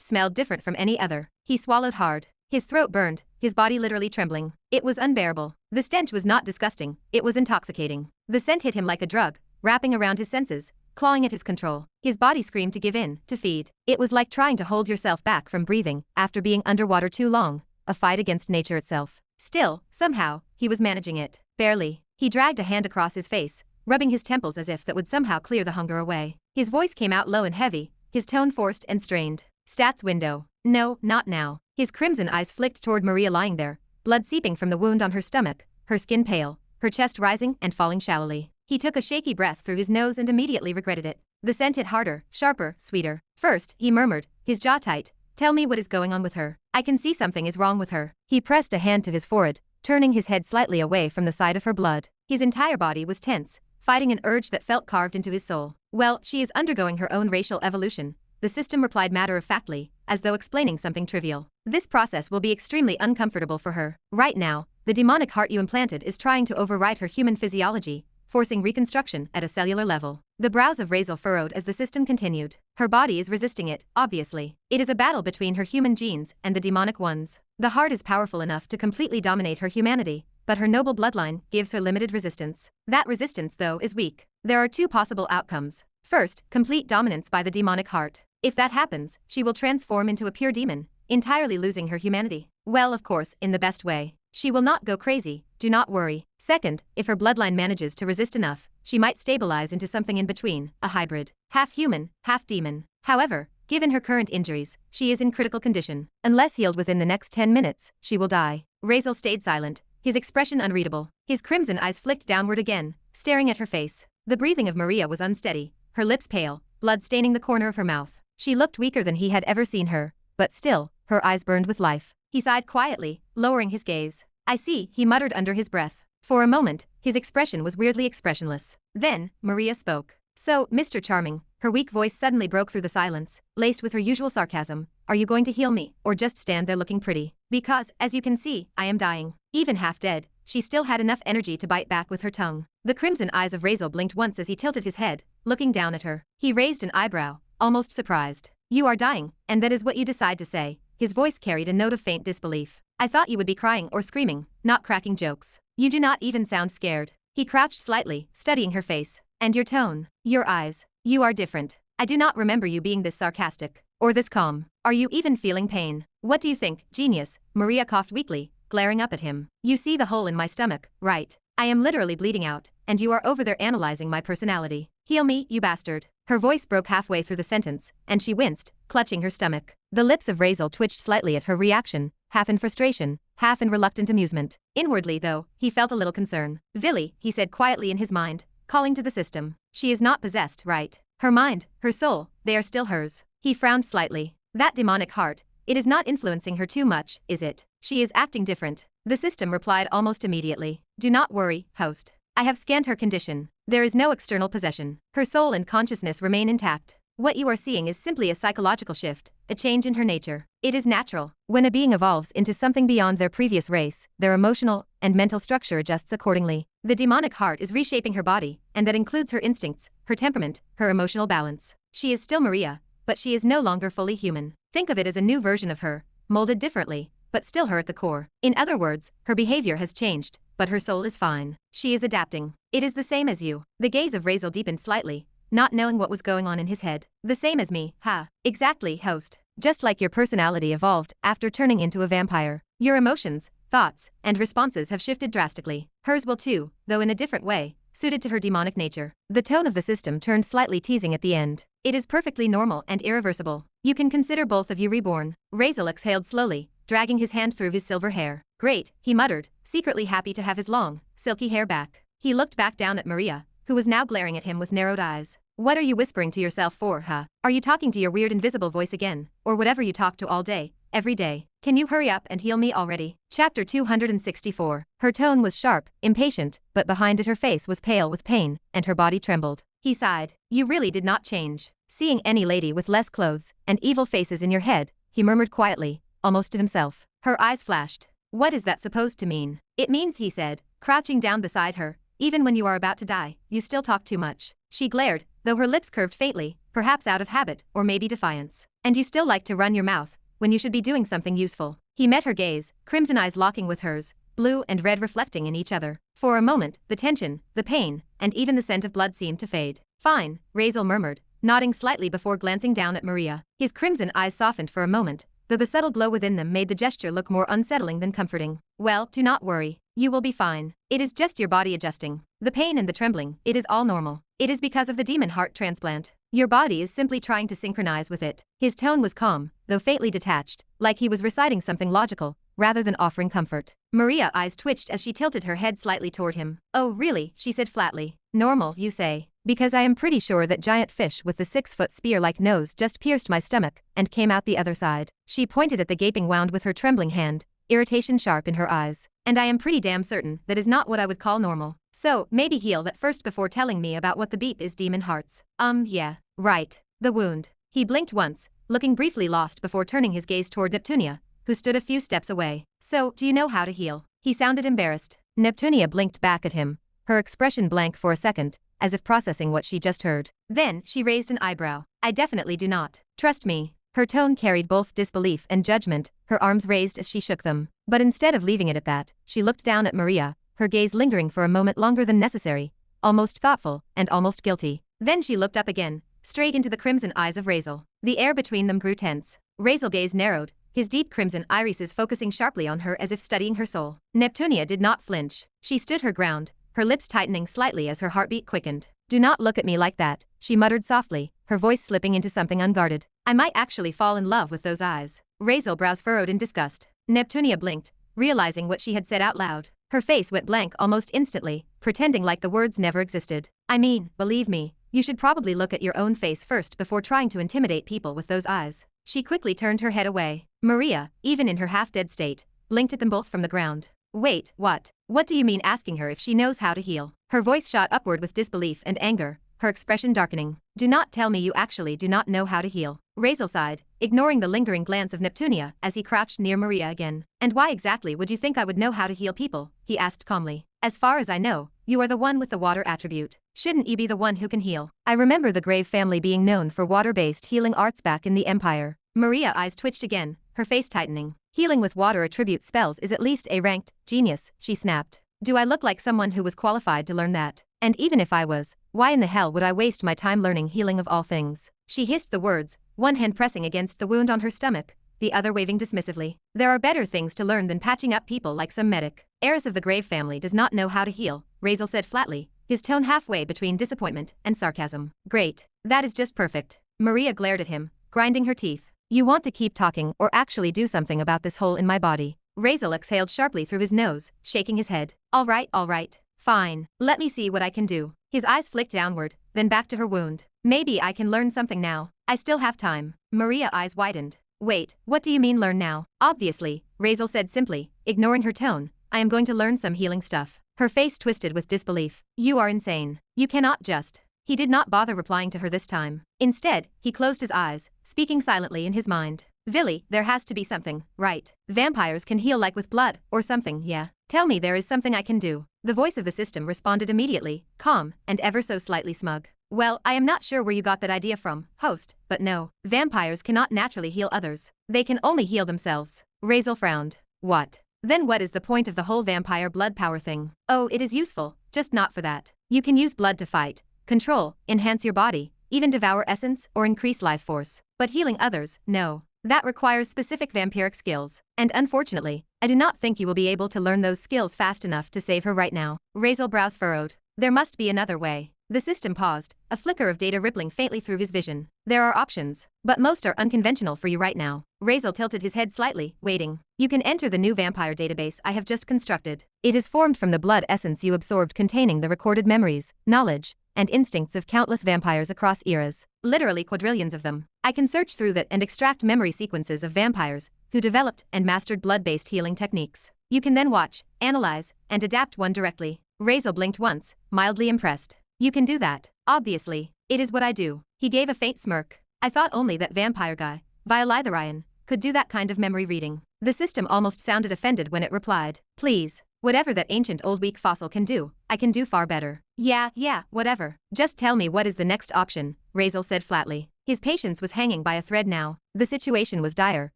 A: smelled different from any other. He swallowed hard. His throat burned, his body literally trembling. It was unbearable. The stench was not disgusting, it was intoxicating. The scent hit him like a drug, wrapping around his senses, clawing at his control. His body screamed to give in, to feed. It was like trying to hold yourself back from breathing after being underwater too long, a fight against nature itself. Still, somehow, he was managing it. Barely. He dragged a hand across his face, rubbing his temples as if that would somehow clear the hunger away. His voice came out low and heavy, his tone forced and strained. Stats window. No, not now. His crimson eyes flicked toward Maria lying there, blood seeping from the wound on her stomach, her skin pale, her chest rising and falling shallowly. He took a shaky breath through his nose and immediately regretted it. The scent hit harder, sharper, sweeter. First, he murmured, his jaw tight, "Tell me what is going on with her. I can see something is wrong with her." He pressed a hand to his forehead, turning his head slightly away from the side of her blood. His entire body was tense, fighting an urge that felt carved into his soul. Well, she is undergoing her own racial evolution, the system replied matter-of-factly, as though explaining something trivial. This process will be extremely uncomfortable for her. Right now, the demonic heart you implanted is trying to override her human physiology, forcing reconstruction at a cellular level. The brows of Razeal furrowed as the system continued. Her body is resisting it, obviously. It is a battle between her human genes and the demonic ones. The heart is powerful enough to completely dominate her humanity, but her noble bloodline gives her limited resistance. That resistance, though, is weak. There are two possible outcomes. First, complete dominance by the demonic heart. If that happens, she will transform into a pure demon, entirely losing her humanity. Well, of course, in the best way. She will not go crazy, do not worry. Second, if her bloodline manages to resist enough, she might stabilize into something in between, a hybrid. Half human, half demon. However, given her current injuries, she is in critical condition. Unless healed within the next 10 minutes, she will die. Razeal stayed silent, his expression unreadable. His crimson eyes flicked downward again, staring at her face. The breathing of Maria was unsteady, her lips pale, blood staining the corner of her mouth. She looked weaker than he had ever seen her, but still, her eyes burned with life. He sighed quietly, lowering his gaze. "I see," he muttered under his breath. For a moment, his expression was weirdly expressionless. Then, Maria spoke. "So, Mr. Charming," her weak voice suddenly broke through the silence, laced with her usual sarcasm, "are you going to heal me, or just stand there looking pretty? Because, as you can see, I am dying." Even half dead, she still had enough energy to bite back with her tongue. The crimson eyes of Razeal blinked once as he tilted his head, looking down at her. He raised an eyebrow, almost surprised. "You are dying, and that is what you decide to say." His voice carried a note of faint disbelief. "I thought you would be crying or screaming, not cracking jokes. You do not even sound scared." He crouched slightly, studying her face. "And your tone, your eyes, you are different. I do not remember you being this sarcastic, or this calm. Are you even feeling pain? What do you think, genius?" Maria coughed weakly, glaring up at him. "You see the hole in my stomach, right? I am literally bleeding out, and you are over there analyzing my personality. Heal me, you bastard." Her voice broke halfway through the sentence, and she winced, clutching her stomach. The lips of Razeal twitched slightly at her reaction, half in frustration, half in reluctant amusement. Inwardly, though, he felt a little concern. "Villy," he said quietly in his mind, calling to the system. "She is not possessed, right? Her mind, her soul, they are still hers." He frowned slightly. "That demonic heart, it is not influencing her too much, is it? She is acting different." The system replied almost immediately. "Do not worry, host. I have scanned her condition. There is no external possession. Her soul and consciousness remain intact. What you are seeing is simply a psychological shift, a change in her nature. It is natural. When a being evolves into something beyond their previous race, their emotional and mental structure adjusts accordingly. The demonic heart is reshaping her body, and that includes her instincts, her temperament, her emotional balance. She is still Maria, but she is no longer fully human. Think of it as a new version of her, molded differently, but still her at the core. In other words, her behavior has changed, but her soul is fine. She is adapting. It is the same as you. The gaze of Razeal deepened slightly, not knowing what was going on in his head. The same as me, ha. Exactly, host. Just like your personality evolved after turning into a vampire. Your emotions, thoughts, and responses have shifted drastically. Hers will too, though in a different way, suited to her demonic nature. The tone of the system turned slightly teasing at the end. It is perfectly normal and irreversible. You can consider both of you reborn. Razeal exhaled slowly, dragging his hand through his silver hair. Great, he muttered, secretly happy to have his long, silky hair back. He looked back down at Maria, who was now glaring at him with narrowed eyes. What are you whispering to yourself for, huh? Are you talking to your weird invisible voice again, or whatever you talk to all day, every day? Can you hurry up and heal me already? Chapter 264. Her tone was sharp, impatient, but behind it her face was pale with pain, and her body trembled. He sighed. You really did not change. Seeing any lady with less clothes and evil faces in your head, he murmured quietly, almost to himself. Her eyes flashed. What is that supposed to mean? It means, he said, crouching down beside her, even when you are about to die, you still talk too much. She glared, though her lips curved faintly, perhaps out of habit, or maybe defiance. And you still like to run your mouth, when you should be doing something useful. He met her gaze, crimson eyes locking with hers, blue and red reflecting in each other. For a moment, the tension, the pain, and even the scent of blood seemed to fade. Fine, Razeal murmured, nodding slightly before glancing down at Maria. His crimson eyes softened for a moment, though the subtle glow within them made the gesture look more unsettling than comforting. Well, do not worry. You will be fine. It is just your body adjusting. The pain and the trembling, it is all normal. It is because of the demon heart transplant. Your body is simply trying to synchronize with it. His tone was calm, though faintly detached, like he was reciting something logical, rather than offering comfort. Maria's eyes twitched as she tilted her head slightly toward him. Oh really, she said flatly. Normal, you say? Because I am pretty sure that giant fish with the 6-foot spear-like nose just pierced my stomach and came out the other side. She pointed at the gaping wound with her trembling hand, irritation sharp in her eyes. And I am pretty damn certain that is not what I would call normal. So, maybe heal that first before telling me about what the beep is. Demon hearts. Yeah. Right. The wound. He blinked once, looking briefly lost before turning his gaze toward Neptunia, who stood a few steps away. So, do you know how to heal? He sounded embarrassed. Neptunia blinked back at him, her expression blank for a second, as if processing what she just heard. Then, she raised an eyebrow. I definitely do not. Trust me. Her tone carried both disbelief and judgment, her arms raised as she shook them. But instead of leaving it at that, she looked down at Maria, her gaze lingering for a moment longer than necessary, almost thoughtful and almost guilty. Then she looked up again, straight into the crimson eyes of Razeal. The air between them grew tense. Razeal's gaze narrowed, his deep crimson irises focusing sharply on her as if studying her soul. Neptunia did not flinch. She stood her ground, her lips tightening slightly as her heartbeat quickened. Do not look at me like that, she muttered softly, her voice slipping into something unguarded. I might actually fall in love with those eyes. Razeal's brows furrowed in disgust. Neptunia blinked, realizing what she had said out loud. Her face went blank almost instantly, pretending like the words never existed. I mean, believe me, you should probably look at your own face first before trying to intimidate people with those eyes. She quickly turned her head away. Maria, even in her half-dead state, blinked at them both from the ground. Wait, what? What do you mean, asking her if she knows how to heal? Her voice shot upward with disbelief and anger, her expression darkening. Do not tell me you actually do not know how to heal. Razeal sighed, ignoring the lingering glance of Neptunia as he crouched near Maria again. And why exactly would you think I would know how to heal people? He asked calmly. As far as I know, you are the one with the water attribute. Shouldn't you be the one who can heal? I remember the Grave family being known for water-based healing arts back in the Empire. Maria's eyes twitched again, her face tightening. Healing with water attribute spells is at least a ranked genius, she snapped. Do I look like someone who was qualified to learn that? And even if I was, why in the hell would I waste my time learning healing of all things? She hissed the words, one hand pressing against the wound on her stomach, the other waving dismissively. There are better things to learn than patching up people like some medic. Heiress of the Grave family does not know how to heal, Razeal said flatly, his tone halfway between disappointment and sarcasm. Great. That is just perfect. Maria glared at him, grinding her teeth. You want to keep talking or actually do something about this hole in my body? Razeal exhaled sharply through his nose, shaking his head. All right. Fine. Let me see what I can do. His eyes flicked downward, then back to her wound. Maybe I can learn something now. I still have time. Maria's eyes widened. Wait, what do you mean learn now? Obviously, Razeal said simply, ignoring her tone. I am going to learn some healing stuff. Her face twisted with disbelief. You are insane. You cannot just. He did not bother replying to her this time. Instead, he closed his eyes, speaking silently in his mind. Villy, there has to be something, right? Vampires can heal like with blood, or something, yeah. Tell me there is something I can do. The voice of the system responded immediately, calm, and ever so slightly smug. Well, I am not sure where you got that idea from, host, but no. Vampires cannot naturally heal others. They can only heal themselves. Razeal frowned. What? Then what is the point of the whole vampire blood power thing? Oh, it is useful, just not for that. You can use blood to fight, control, enhance your body, even devour essence or increase life force. But healing others, no. That requires specific vampiric skills. And unfortunately, I do not think you will be able to learn those skills fast enough to save her right now. Razeal brows furrowed. There must be another way. The system paused, a flicker of data rippling faintly through his vision. There are options, but most are unconventional for you right now. Razeal tilted his head slightly, waiting. You can enter the new vampire database I have just constructed. It is formed from the blood essence you absorbed containing the recorded memories, knowledge, and instincts of countless vampires across eras. Literally quadrillions of them. I can search through that and extract memory sequences of vampires who developed and mastered blood-based healing techniques. You can then watch, analyze, and adapt one directly. Razeal blinked once, mildly impressed. You can do that. Obviously. It is what I do. He gave a faint smirk. I thought only that vampire guy, Violitharion, could do that kind of memory reading. The system almost sounded offended when it replied. Please. Whatever that ancient old weak fossil can do, I can do far better. Yeah, whatever. Just tell me what is the next option, Razeal said flatly. His patience was hanging by a thread now. The situation was dire.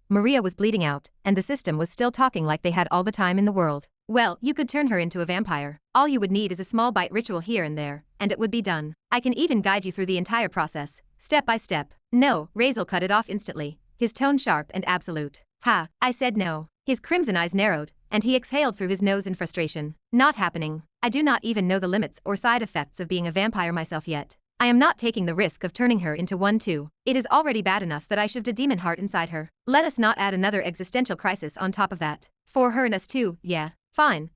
A: Maria was bleeding out, and the system was still talking like they had all the time in the world. Well, you could turn her into a vampire. All you would need is a small bite ritual here and there, and it would be done. I can even guide you through the entire process, step by step. No, Razeal cut it off instantly, his tone sharp and absolute. Ha, I said no. His crimson eyes narrowed, and he exhaled through his nose in frustration. Not happening. I do not even know the limits or side effects of being a vampire myself yet. I am not taking the risk of turning her into one too. It is already bad enough that I shoved a demon heart inside her. Let us not add another existential crisis on top of that. For her and us too, yeah. Fine,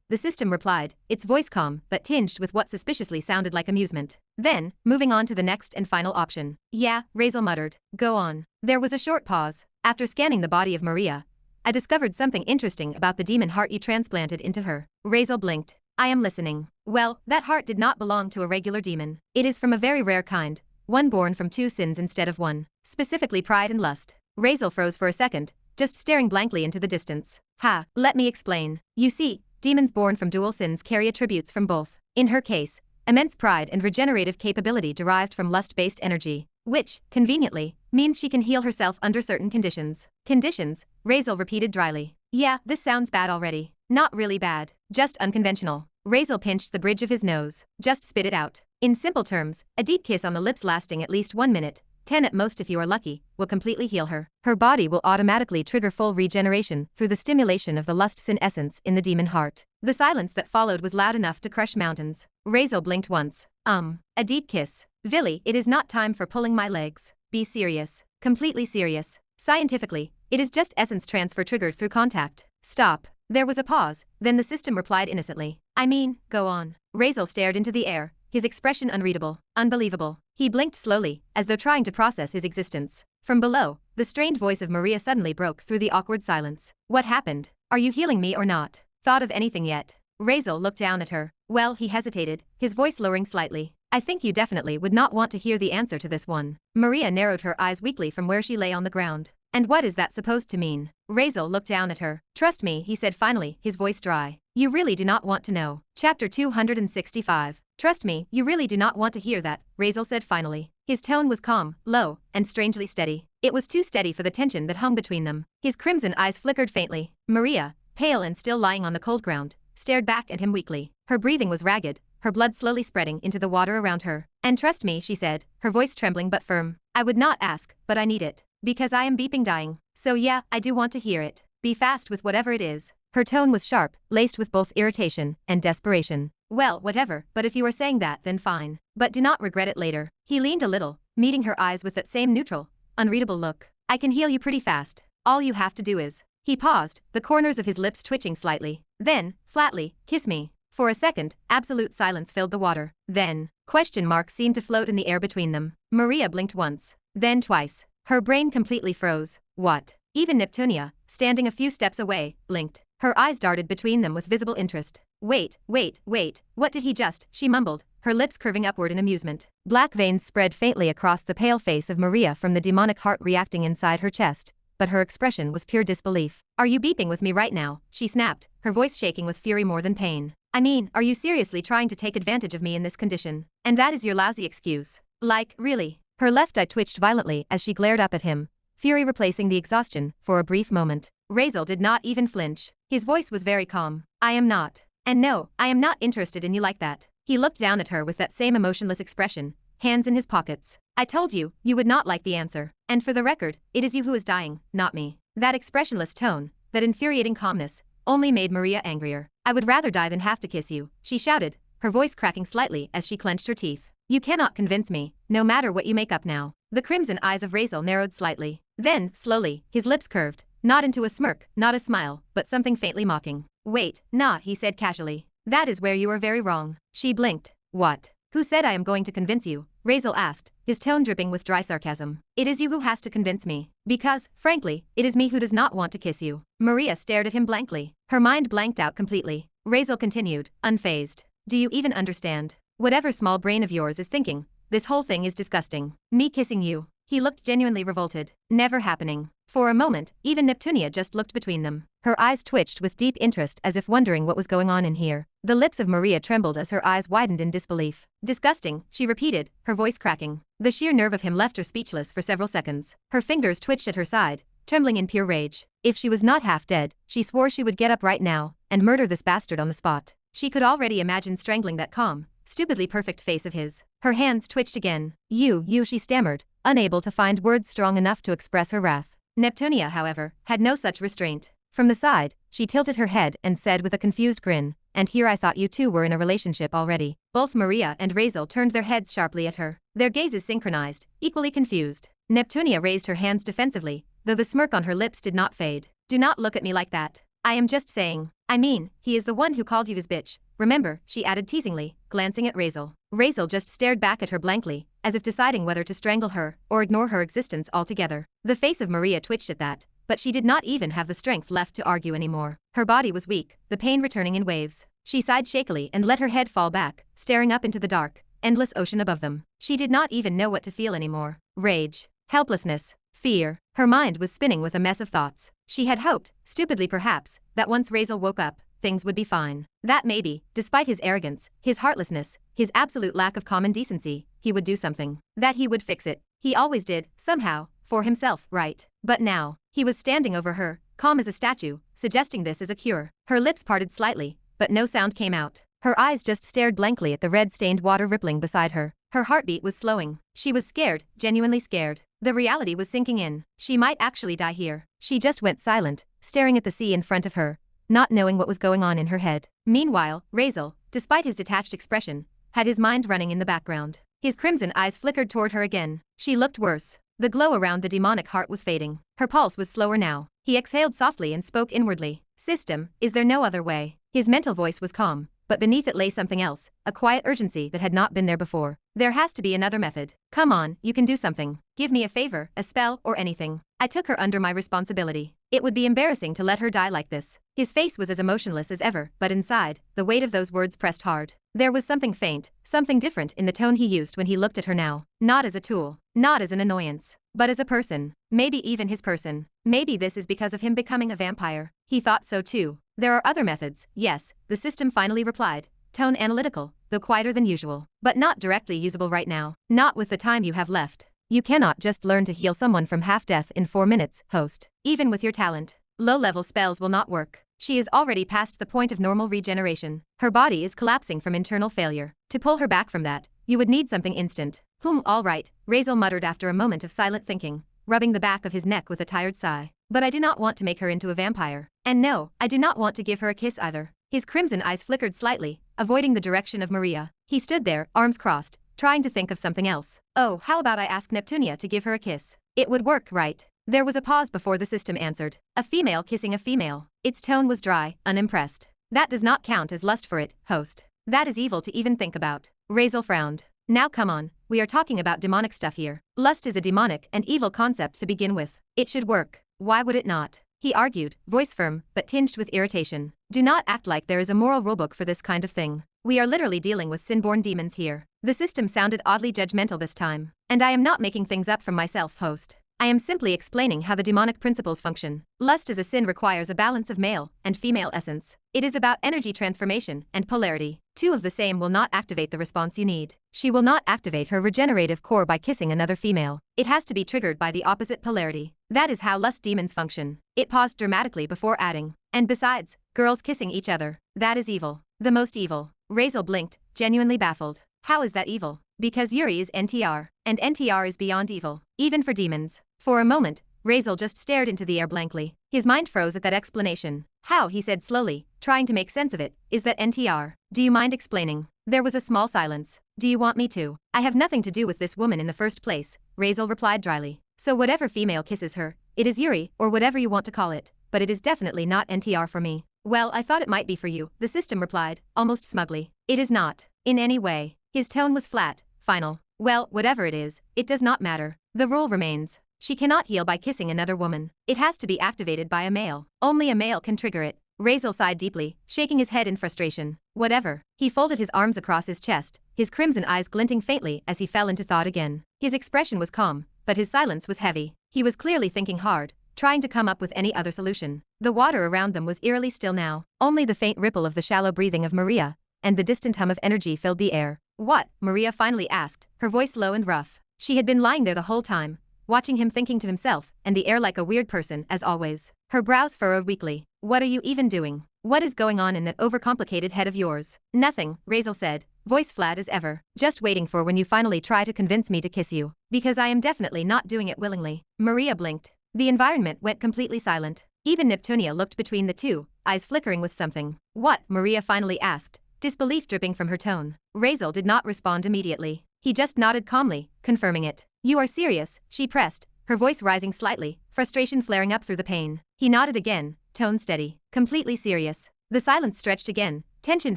A: the system replied, its voice calm but tinged with what suspiciously sounded like amusement. Then, moving on to the next and final option. Yeah, Razeal muttered. Go on. There was a short pause. After scanning the body of Maria, I discovered something interesting about the demon heart you transplanted into her. Razeal blinked. I am listening. Well, that heart did not belong to a regular demon. It is from a very rare kind, one born from two sins instead of one, specifically pride and lust. Razeal froze for a second, just staring blankly into the distance. Ha, let me explain. You see, demons born from dual sins carry attributes from both. In her case, immense pride and regenerative capability derived from lust-based energy, which, conveniently, means she can heal herself under certain conditions. Conditions, Razeal repeated dryly. Yeah, this sounds bad already. Not really bad, just unconventional. Razeal pinched the bridge of his nose. Just spit it out. In simple terms, a deep kiss on the lips lasting at least 1 minute, 10 at most if you are lucky, will completely heal her. Her body will automatically trigger full regeneration through the stimulation of the lust sin essence in the demon heart. The silence that followed was loud enough to crush mountains. Razeal blinked once. A deep kiss. Villy, it is not time for pulling my legs. Be serious. Completely serious. Scientifically, it is just essence transfer triggered through contact. Stop. There was a pause, then the system replied innocently. I mean, go on. Razeal stared into the air, his expression unreadable, unbelievable. He blinked slowly, as though trying to process his existence. From below, the strained voice of Maria suddenly broke through the awkward silence. What happened? Are you healing me or not? Thought of anything yet? Razeal looked down at her. Well, he hesitated, his voice lowering slightly. I think you definitely would not want to hear the answer to this one. Maria narrowed her eyes weakly from where she lay on the ground. And what is that supposed to mean? Razeal looked down at her. Trust me, he said finally, his voice dry. You really do not want to know. Chapter 265. Trust me, you really do not want to hear that, Razeal said finally. His tone was calm, low, and strangely steady. It was too steady for the tension that hung between them. His crimson eyes flickered faintly. Maria, pale and still lying on the cold ground, stared back at him weakly. Her breathing was ragged, her blood slowly spreading into the water around her. And trust me, she said, her voice trembling but firm. I would not ask, but I need it. Because I am beeping dying. So yeah, I do want to hear it. Be fast with whatever it is. Her tone was sharp, laced with both irritation and desperation. Well, whatever, but if you are saying that, then fine. But do not regret it later. He leaned a little, meeting her eyes with that same neutral, unreadable look. I can heal you pretty fast. All you have to do is. He paused, the corners of his lips twitching slightly. Then, flatly, kiss me. For a second, absolute silence filled the water. Then, question marks seemed to float in the air between them. Maria blinked once. Then twice. Her brain completely froze. What? Even Neptunia, standing a few steps away, blinked. Her eyes darted between them with visible interest. Wait, what did he just? She mumbled, her lips curving upward in amusement. Black veins spread faintly across the pale face of Maria from the demonic heart reacting inside her chest, but her expression was pure disbelief. Are you beeping with me right now? She snapped, her voice shaking with fury more than pain. I mean, are you seriously trying to take advantage of me in this condition? And that is your lousy excuse? Like, really? Her left eye twitched violently as she glared up at him, fury replacing the exhaustion for a brief moment. Razeal did not even flinch. His voice was very calm. I am not. And no, I am not interested in you like that. He looked down at her with that same emotionless expression, hands in his pockets. I told you, you would not like the answer. And for the record, it is you who is dying, not me. That expressionless tone, that infuriating calmness, only made Maria angrier. I would rather die than have to kiss you, she shouted, her voice cracking slightly as she clenched her teeth. You cannot convince me, no matter what you make up now. The crimson eyes of Razeal narrowed slightly. Then, slowly, his lips curved, not into a smirk, not a smile, but something faintly mocking. Wait, nah, he said casually. That is where you are very wrong. She blinked. What? Who said I am going to convince you? Razeal asked, his tone dripping with dry sarcasm. It is you who has to convince me. Because, frankly, it is me who does not want to kiss you. Maria stared at him blankly. Her mind blanked out completely. Razeal continued, unfazed. Do you even understand? Whatever small brain of yours is thinking, this whole thing is disgusting. Me kissing you. He looked genuinely revolted. Never happening. For a moment, even Neptunia just looked between them. Her eyes twitched with deep interest as if wondering what was going on in here. The lips of Maria trembled as her eyes widened in disbelief. Disgusting, she repeated, her voice cracking. The sheer nerve of him left her speechless for several seconds. Her fingers twitched at her side, trembling in pure rage. If she was not half dead, she swore she would get up right now and murder this bastard on the spot. She could already imagine strangling that calm, stupidly perfect face of his. Her hands twitched again. You, she stammered, unable to find words strong enough to express her wrath. Neptunia, however, had no such restraint. From the side, she tilted her head and said with a confused grin, and here I thought you two were in a relationship already. Both Maria and Razeal turned their heads sharply at her, their gazes synchronized, equally confused. Neptunia raised her hands defensively, though the smirk on her lips did not fade. Do not look at me like that. I am just saying. I mean, he is the one who called you his bitch. Remember, she added teasingly, glancing at Razeal. Razeal just stared back at her blankly, as if deciding whether to strangle her or ignore her existence altogether. The face of Maria twitched at that, but she did not even have the strength left to argue anymore. Her body was weak, the pain returning in waves. She sighed shakily and let her head fall back, staring up into the dark, endless ocean above them. She did not even know what to feel anymore. Rage, helplessness, fear. Her mind was spinning with a mess of thoughts. She had hoped, stupidly perhaps, that once Razeal woke up, things would be fine. That maybe, despite his arrogance, his heartlessness, his absolute lack of common decency, he would do something. That he would fix it. He always did, somehow, for himself, right? But now, he was standing over her, calm as a statue, suggesting this as a cure. Her lips parted slightly, but no sound came out. Her eyes just stared blankly at the red-stained water rippling beside her. Her heartbeat was slowing. She was scared, genuinely scared. The reality was sinking in. She might actually die here. She just went silent, staring at the sea in front of her, not knowing what was going on in her head. Meanwhile, Razeal, despite his detached expression, had his mind running in the background. His crimson eyes flickered toward her again. She looked worse. The glow around the demonic heart was fading. Her pulse was slower now. He exhaled softly and spoke inwardly. System, is there no other way? His mental voice was calm, but beneath it lay something else, a quiet urgency that had not been there before. There has to be another method. Come on, you can do something. Give me a favor, a spell, or anything. I took her under my responsibility. It would be embarrassing to let her die like this. His face was as emotionless as ever, but inside, the weight of those words pressed hard. There was something faint, something different in the tone he used when he looked at her now. Not as a tool, not as an annoyance, but as a person. Maybe even his person. Maybe this is because of him becoming a vampire. He thought so too. There are other methods, yes, the system finally replied. Tone analytical, though quieter than usual. But not directly usable right now. Not with the time you have left. You cannot just learn to heal someone from half-death in 4 minutes, host. Even with your talent, low-level spells will not work. She is already past the point of normal regeneration. Her body is collapsing from internal failure. To pull her back from that, you would need something instant. All right, Razeal muttered after a moment of silent thinking, rubbing the back of his neck with a tired sigh. But I do not want to make her into a vampire. And no, I do not want to give her a kiss either. His crimson eyes flickered slightly, avoiding the direction of Maria. He stood there, arms crossed, trying to think of something else. Oh, how about I ask Neptunia to give her a kiss? It would work, right? There was a pause before the system answered. A female kissing a female. Its tone was dry, unimpressed. That does not count as lust for it, host. That is evil to even think about. Razeal frowned. Now come on, we are talking about demonic stuff here. Lust is a demonic and evil concept to begin with. It should work. Why would it not? He argued, voice firm, but tinged with irritation. Do not act like there is a moral rulebook for this kind of thing. We are literally dealing with sin-born demons here. The system sounded oddly judgmental this time. And I am not making things up from myself, host. I am simply explaining how the demonic principles function. Lust as a sin requires a balance of male and female essence. It is about energy transformation and polarity. Two of the same will not activate the response you need. She will not activate her regenerative core by kissing another female. It has to be triggered by the opposite polarity. That is how lust demons function. It paused dramatically before adding. And besides, girls kissing each other. That is evil. The most evil. Razeal blinked, genuinely baffled. How is that evil? Because Yuri is NTR, and NTR is beyond evil, even for demons. For a moment, Razeal just stared into the air blankly. His mind froze at that explanation. How, he said slowly, trying to make sense of it, is that NTR? Do you mind explaining? There was a small silence. Do you want me to? I have nothing to do with this woman in the first place, Razeal replied dryly. So whatever female kisses her, it is Yuri, or whatever you want to call it, but it is definitely not NTR for me. Well, I thought it might be for you, the system replied, almost smugly. It is not. In any way. His tone was flat, final. Well, whatever it is, it does not matter. The rule remains. She cannot heal by kissing another woman. It has to be activated by a male. Only a male can trigger it. Razeal sighed deeply, shaking his head in frustration. Whatever. He folded his arms across his chest, his crimson eyes glinting faintly as he fell into thought again. His expression was calm, but his silence was heavy. He was clearly thinking hard, trying to come up with any other solution. The water around them was eerily still now. Only the faint ripple of the shallow breathing of Maria, and the distant hum of energy filled the air. What? Maria finally asked, her voice low and rough. She had been lying there the whole time, watching him thinking to himself, and the air like a weird person, as always. Her brows furrowed weakly. What are you even doing? What is going on in that overcomplicated head of yours? Nothing, Razeal said, voice flat as ever. Just waiting for when you finally try to convince me to kiss you. Because I am definitely not doing it willingly. Maria blinked. The environment went completely silent. Even Neptunia looked between the two, eyes flickering with something. What? Maria finally asked, disbelief dripping from her tone. Razeal did not respond immediately. He just nodded calmly, confirming it. You are serious, she pressed, her voice rising slightly, frustration flaring up through the pain. He nodded again, tone steady. Completely serious. The silence stretched again, tension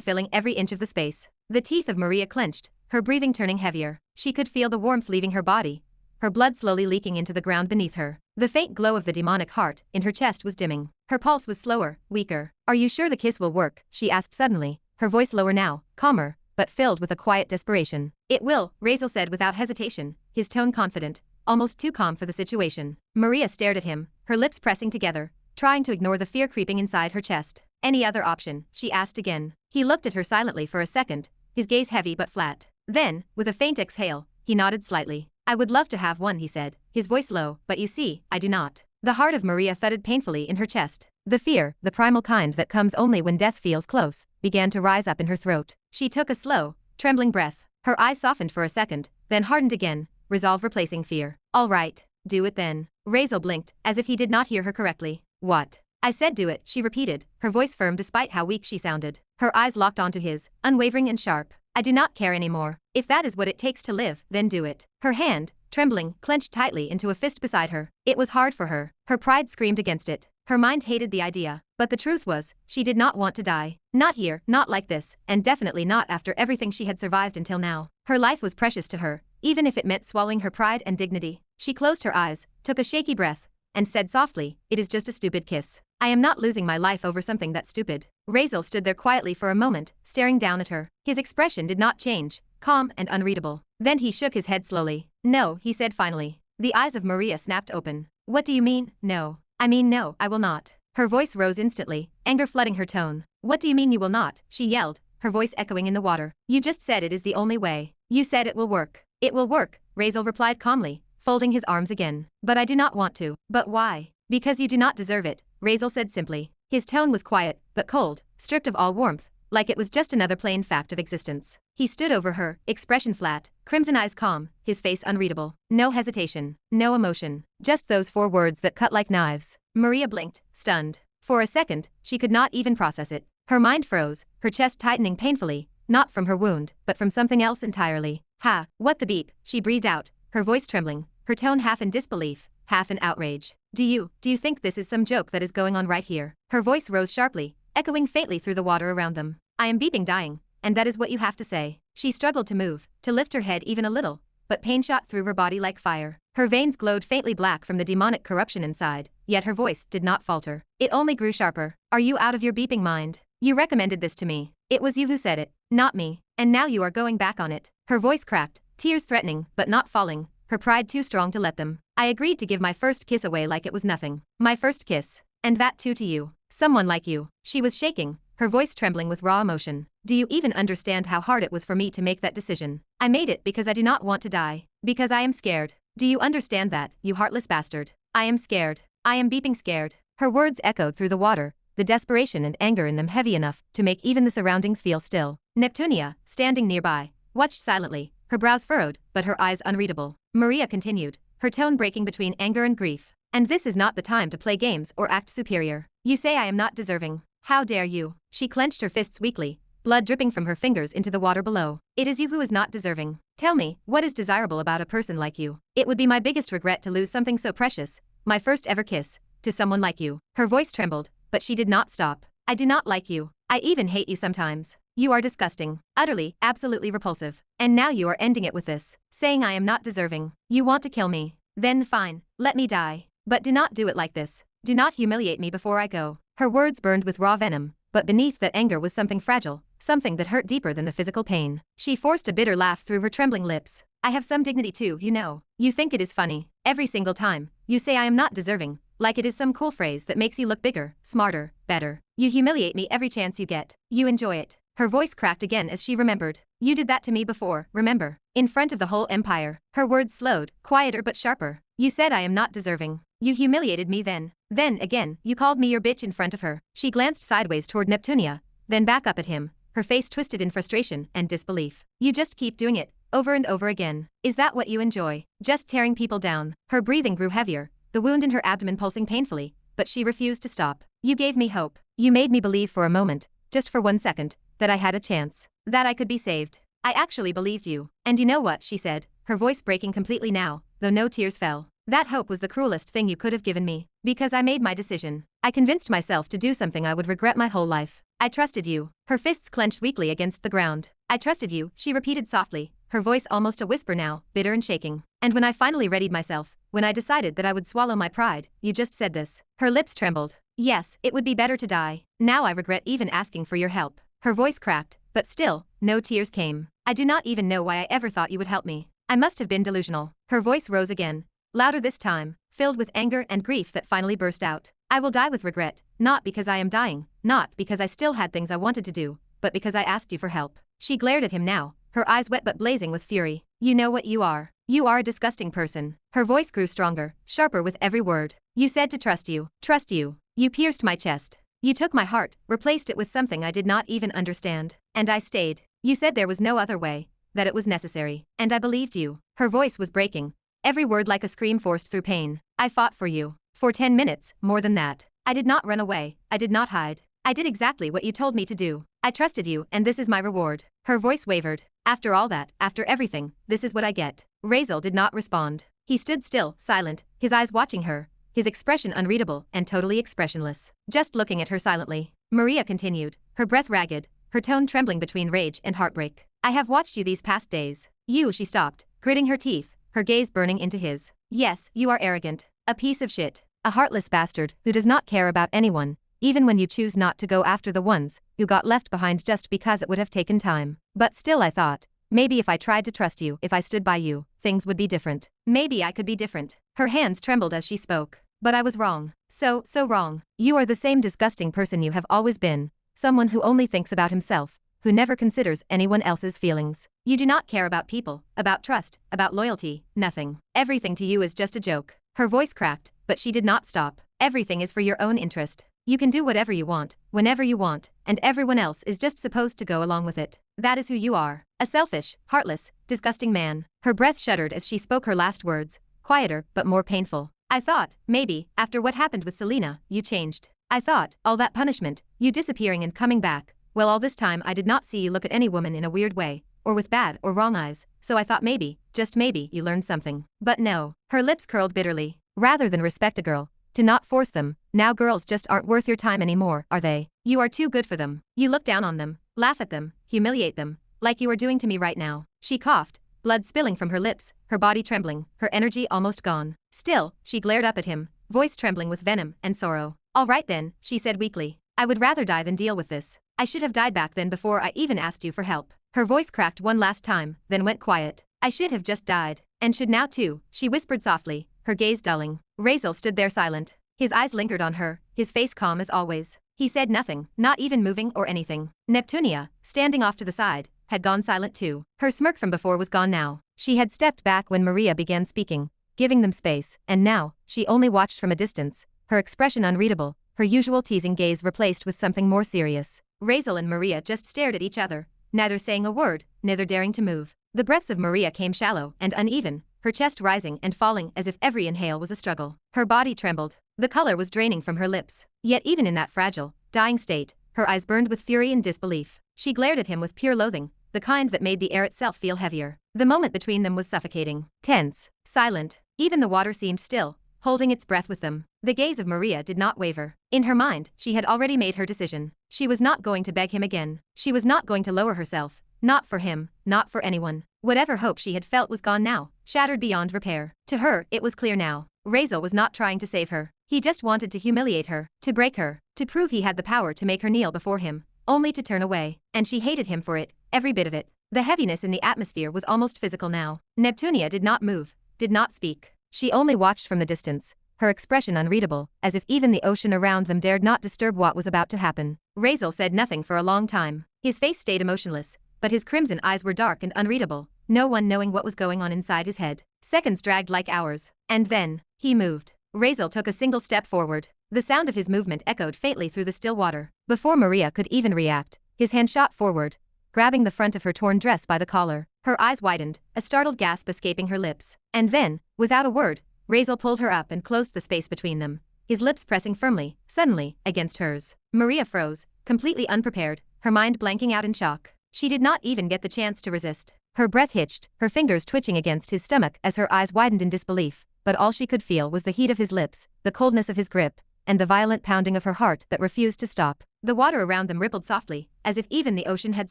A: filling every inch of the space. The teeth of Maria clenched, her breathing turning heavier. She could feel the warmth leaving her body, her blood slowly leaking into the ground beneath her. The faint glow of the demonic heart in her chest was dimming. Her pulse was slower, weaker. Are you sure the kiss will work? She asked suddenly, her voice lower now, calmer, but filled with a quiet desperation. It will, Razeal said without hesitation, his tone confident, almost too calm for the situation. Maria stared at him, her lips pressing together, trying to ignore the fear creeping inside her chest. Any other option? She asked again. He looked at her silently for a second, his gaze heavy but flat. Then, with a faint exhale, he nodded slightly. I would love to have one, he said, his voice low, but you see, I do not. The heart of Maria thudded painfully in her chest. The fear, the primal kind that comes only when death feels close, began to rise up in her throat. She took a slow, trembling breath. Her eyes softened for a second, then hardened again, resolve replacing fear. All right, do it then. Razeal blinked, as if he did not hear her correctly. What? I said do it, she repeated, her voice firm despite how weak she sounded. Her eyes locked onto his, unwavering and sharp. I do not care anymore. If that is what it takes to live, then do it. Her hand, trembling, clenched tightly into a fist beside her. It was hard for her. Her pride screamed against it. Her mind hated the idea. But the truth was, she did not want to die. Not here, not like this, and definitely not after everything she had survived until now. Her life was precious to her, even if it meant swallowing her pride and dignity. She closed her eyes, took a shaky breath, and said softly, it is just a stupid kiss. I am not losing my life over something that's stupid. Razeal stood there quietly for a moment, staring down at her. His expression did not change, calm and unreadable. Then he shook his head slowly. No, he said finally. The eyes of Maria snapped open. What do you mean, no? I mean no, I will not. Her voice rose instantly, anger flooding her tone. What do you mean you will not? She yelled, her voice echoing in the water. You just said it is the only way. You said it will work. It will work, Razeal replied calmly, folding his arms again. But I do not want to. But why? Because you do not deserve it, Razeal said simply. His tone was quiet, but cold, stripped of all warmth, like it was just another plain fact of existence. He stood over her, expression flat, crimson eyes calm, his face unreadable. No hesitation, no emotion, just those 4 words that cut like knives. Maria blinked, stunned. For a second, she could not even process it. Her mind froze, her chest tightening painfully, not from her wound, but from something else entirely. Ha, what the beep, she breathed out, her voice trembling, her tone half in disbelief, half in outrage. Do you think this is some joke that is going on right here? Her voice rose sharply, echoing faintly through the water around them. I am beeping dying, and that is what you have to say. She struggled to move, to lift her head even a little, but pain shot through her body like fire. Her veins glowed faintly black from the demonic corruption inside, yet her voice did not falter. It only grew sharper. Are you out of your beeping mind? You recommended this to me. It was you who said it, not me, and now you are going back on it. Her voice cracked, tears threatening, but not falling, her pride too strong to let them. I agreed to give my first kiss away like it was nothing. My first kiss. And that too to you. Someone like you. She was shaking, her voice trembling with raw emotion. Do you even understand how hard it was for me to make that decision? I made it because I do not want to die. Because I am scared. Do you understand that, you heartless bastard? I am scared. I am beeping scared. Her words echoed through the water, the desperation and anger in them heavy enough to make even the surroundings feel still. Neptunia, standing nearby, watched silently, her brows furrowed, but her eyes unreadable. Maria continued, her tone breaking between anger and grief. And this is not the time to play games or act superior. You say I am not deserving. How dare you? She clenched her fists weakly, blood dripping from her fingers into the water below. It is you who is not deserving. Tell me, what is desirable about a person like you? It would be my biggest regret to lose something so precious, my first ever kiss, to someone like you. Her voice trembled, but she did not stop. I do not like you. I even hate you sometimes. You are disgusting, utterly, absolutely repulsive. And now you are ending it with this, saying I am not deserving. You want to kill me. Then fine, let me die. But do not do it like this. Do not humiliate me before I go. Her words burned with raw venom, but beneath that anger was something fragile, something that hurt deeper than the physical pain. She forced a bitter laugh through her trembling lips. I have some dignity too, you know. You think it is funny. Every single time, you say I am not deserving, like it is some cool phrase that makes you look bigger, smarter, better. You humiliate me every chance you get. You enjoy it. Her voice cracked again as she remembered. You did that to me before, remember? In front of the whole empire. Her words slowed, quieter but sharper. You said I am not deserving. You humiliated me then. Then, again, you called me your bitch in front of her. She glanced sideways toward Neptunia, then back up at him, her face twisted in frustration and disbelief. You just keep doing it, over and over again. Is that what you enjoy? Just tearing people down? Her breathing grew heavier, the wound in her abdomen pulsing painfully, but she refused to stop. You gave me hope. You made me believe for a moment, just for 1 second, that I had a chance, that I could be saved. I actually believed you. And you know what, she said, her voice breaking completely now, though no tears fell. That hope was the cruelest thing you could have given me. Because I made my decision. I convinced myself to do something I would regret my whole life. I trusted you. Her fists clenched weakly against the ground. I trusted you, she repeated softly, her voice almost a whisper now, bitter and shaking. And when I finally readied myself, when I decided that I would swallow my pride, you just said this. Her lips trembled. Yes, it would be better to die. Now I regret even asking for your help. Her voice cracked, but still, no tears came. I do not even know why I ever thought you would help me. I must have been delusional. Her voice rose again, louder this time, filled with anger and grief that finally burst out. I will die with regret, not because I am dying, not because I still had things I wanted to do, but because I asked you for help. She glared at him now, her eyes wet but blazing with fury. You know what you are. You are a disgusting person. Her voice grew stronger, sharper with every word. You said to trust you. Trust you. You pierced my chest. You took my heart, replaced it with something I did not even understand. And I stayed. You said there was no other way, that it was necessary. And I believed you. Her voice was breaking, every word like a scream forced through pain. I fought for you. For 10 minutes, more than that. I did not run away. I did not hide. I did exactly what you told me to do. I trusted you, and this is my reward. Her voice wavered. After all that, after everything, this is what I get. Razeal did not respond. He stood still, silent, his eyes watching her, his expression unreadable and totally expressionless, just looking at her silently. Maria continued, her breath ragged, her tone trembling between rage and heartbreak. I have watched you these past days. You, she stopped, gritting her teeth, her gaze burning into his. Yes, you are arrogant, a piece of shit, a heartless bastard who does not care about anyone, even when you choose not to go after the ones who got left behind just because it would have taken time. But still I thought, maybe if I tried to trust you, if I stood by you, things would be different. Maybe I could be different. Her hands trembled as she spoke. But I was wrong. So wrong. You are the same disgusting person you have always been, someone who only thinks about himself, who never considers anyone else's feelings. You do not care about people, about trust, about loyalty, nothing. Everything to you is just a joke. Her voice cracked, but she did not stop. Everything is for your own interest. You can do whatever you want, whenever you want, and everyone else is just supposed to go along with it. That is who you are. A selfish, heartless, disgusting man. Her breath shuddered as she spoke her last words, quieter but more painful. I thought, maybe, after what happened with Selena, you changed. I thought, all that punishment, you disappearing and coming back, well all this time I did not see you look at any woman in a weird way, or with bad or wrong eyes, so I thought maybe, just maybe, you learned something. But no. Her lips curled bitterly. Rather than respect a girl, to not force them, now girls just aren't worth your time anymore, are they? You are too good for them. You look down on them, laugh at them, humiliate them, like you are doing to me right now. She coughed, blood spilling from her lips, her body trembling, her energy almost gone. Still, she glared up at him, voice trembling with venom and sorrow. All right then, she said weakly. I would rather die than deal with this. I should have died back then before I even asked you for help. Her voice cracked one last time, then went quiet. I should have just died. And should now too, she whispered softly, her gaze dulling. Razeal stood there silent. His eyes lingered on her, his face calm as always. He said nothing, not even moving or anything. Neptunia, standing off to the side, had gone silent too. Her smirk from before was gone now. She had stepped back when Maria began speaking, giving them space, and now, she only watched from a distance, her expression unreadable, her usual teasing gaze replaced with something more serious. Razeal and Maria just stared at each other, neither saying a word, neither daring to move. The breaths of Maria came shallow and uneven, her chest rising and falling as if every inhale was a struggle. Her body trembled. The color was draining from her lips. Yet even in that fragile, dying state, her eyes burned with fury and disbelief. She glared at him with pure loathing, the kind that made the air itself feel heavier. The moment between them was suffocating, tense, silent. Even the water seemed still, holding its breath with them. The gaze of Maria did not waver. In her mind, she had already made her decision. She was not going to beg him again. She was not going to lower herself. Not for him, not for anyone. Whatever hope she had felt was gone now, shattered beyond repair. To her, it was clear now. Razeal was not trying to save her. He just wanted to humiliate her, to break her, to prove he had the power to make her kneel before him, only to turn away. And she hated him for it, every bit of it. The heaviness in the atmosphere was almost physical now. Neptunia did not move, did not speak. She only watched from the distance, her expression unreadable, as if even the ocean around them dared not disturb what was about to happen. Razeal said nothing for a long time. His face stayed emotionless, but his crimson eyes were dark and unreadable, no one knowing what was going on inside his head. Seconds dragged like hours. And then, he moved. Razeal took a single step forward. The sound of his movement echoed faintly through the still water. Before Maria could even react, his hand shot forward, grabbing the front of her torn dress by the collar. Her eyes widened, a startled gasp escaping her lips. And then, without a word, Razeal pulled her up and closed the space between them, his lips pressing firmly, suddenly, against hers. Maria froze, completely unprepared, her mind blanking out in shock. She did not even get the chance to resist. Her breath hitched, her fingers twitching against his stomach as her eyes widened in disbelief, but all she could feel was the heat of his lips, the coldness of his grip, and the violent pounding of her heart that refused to stop. The water around them rippled softly, as if even the ocean had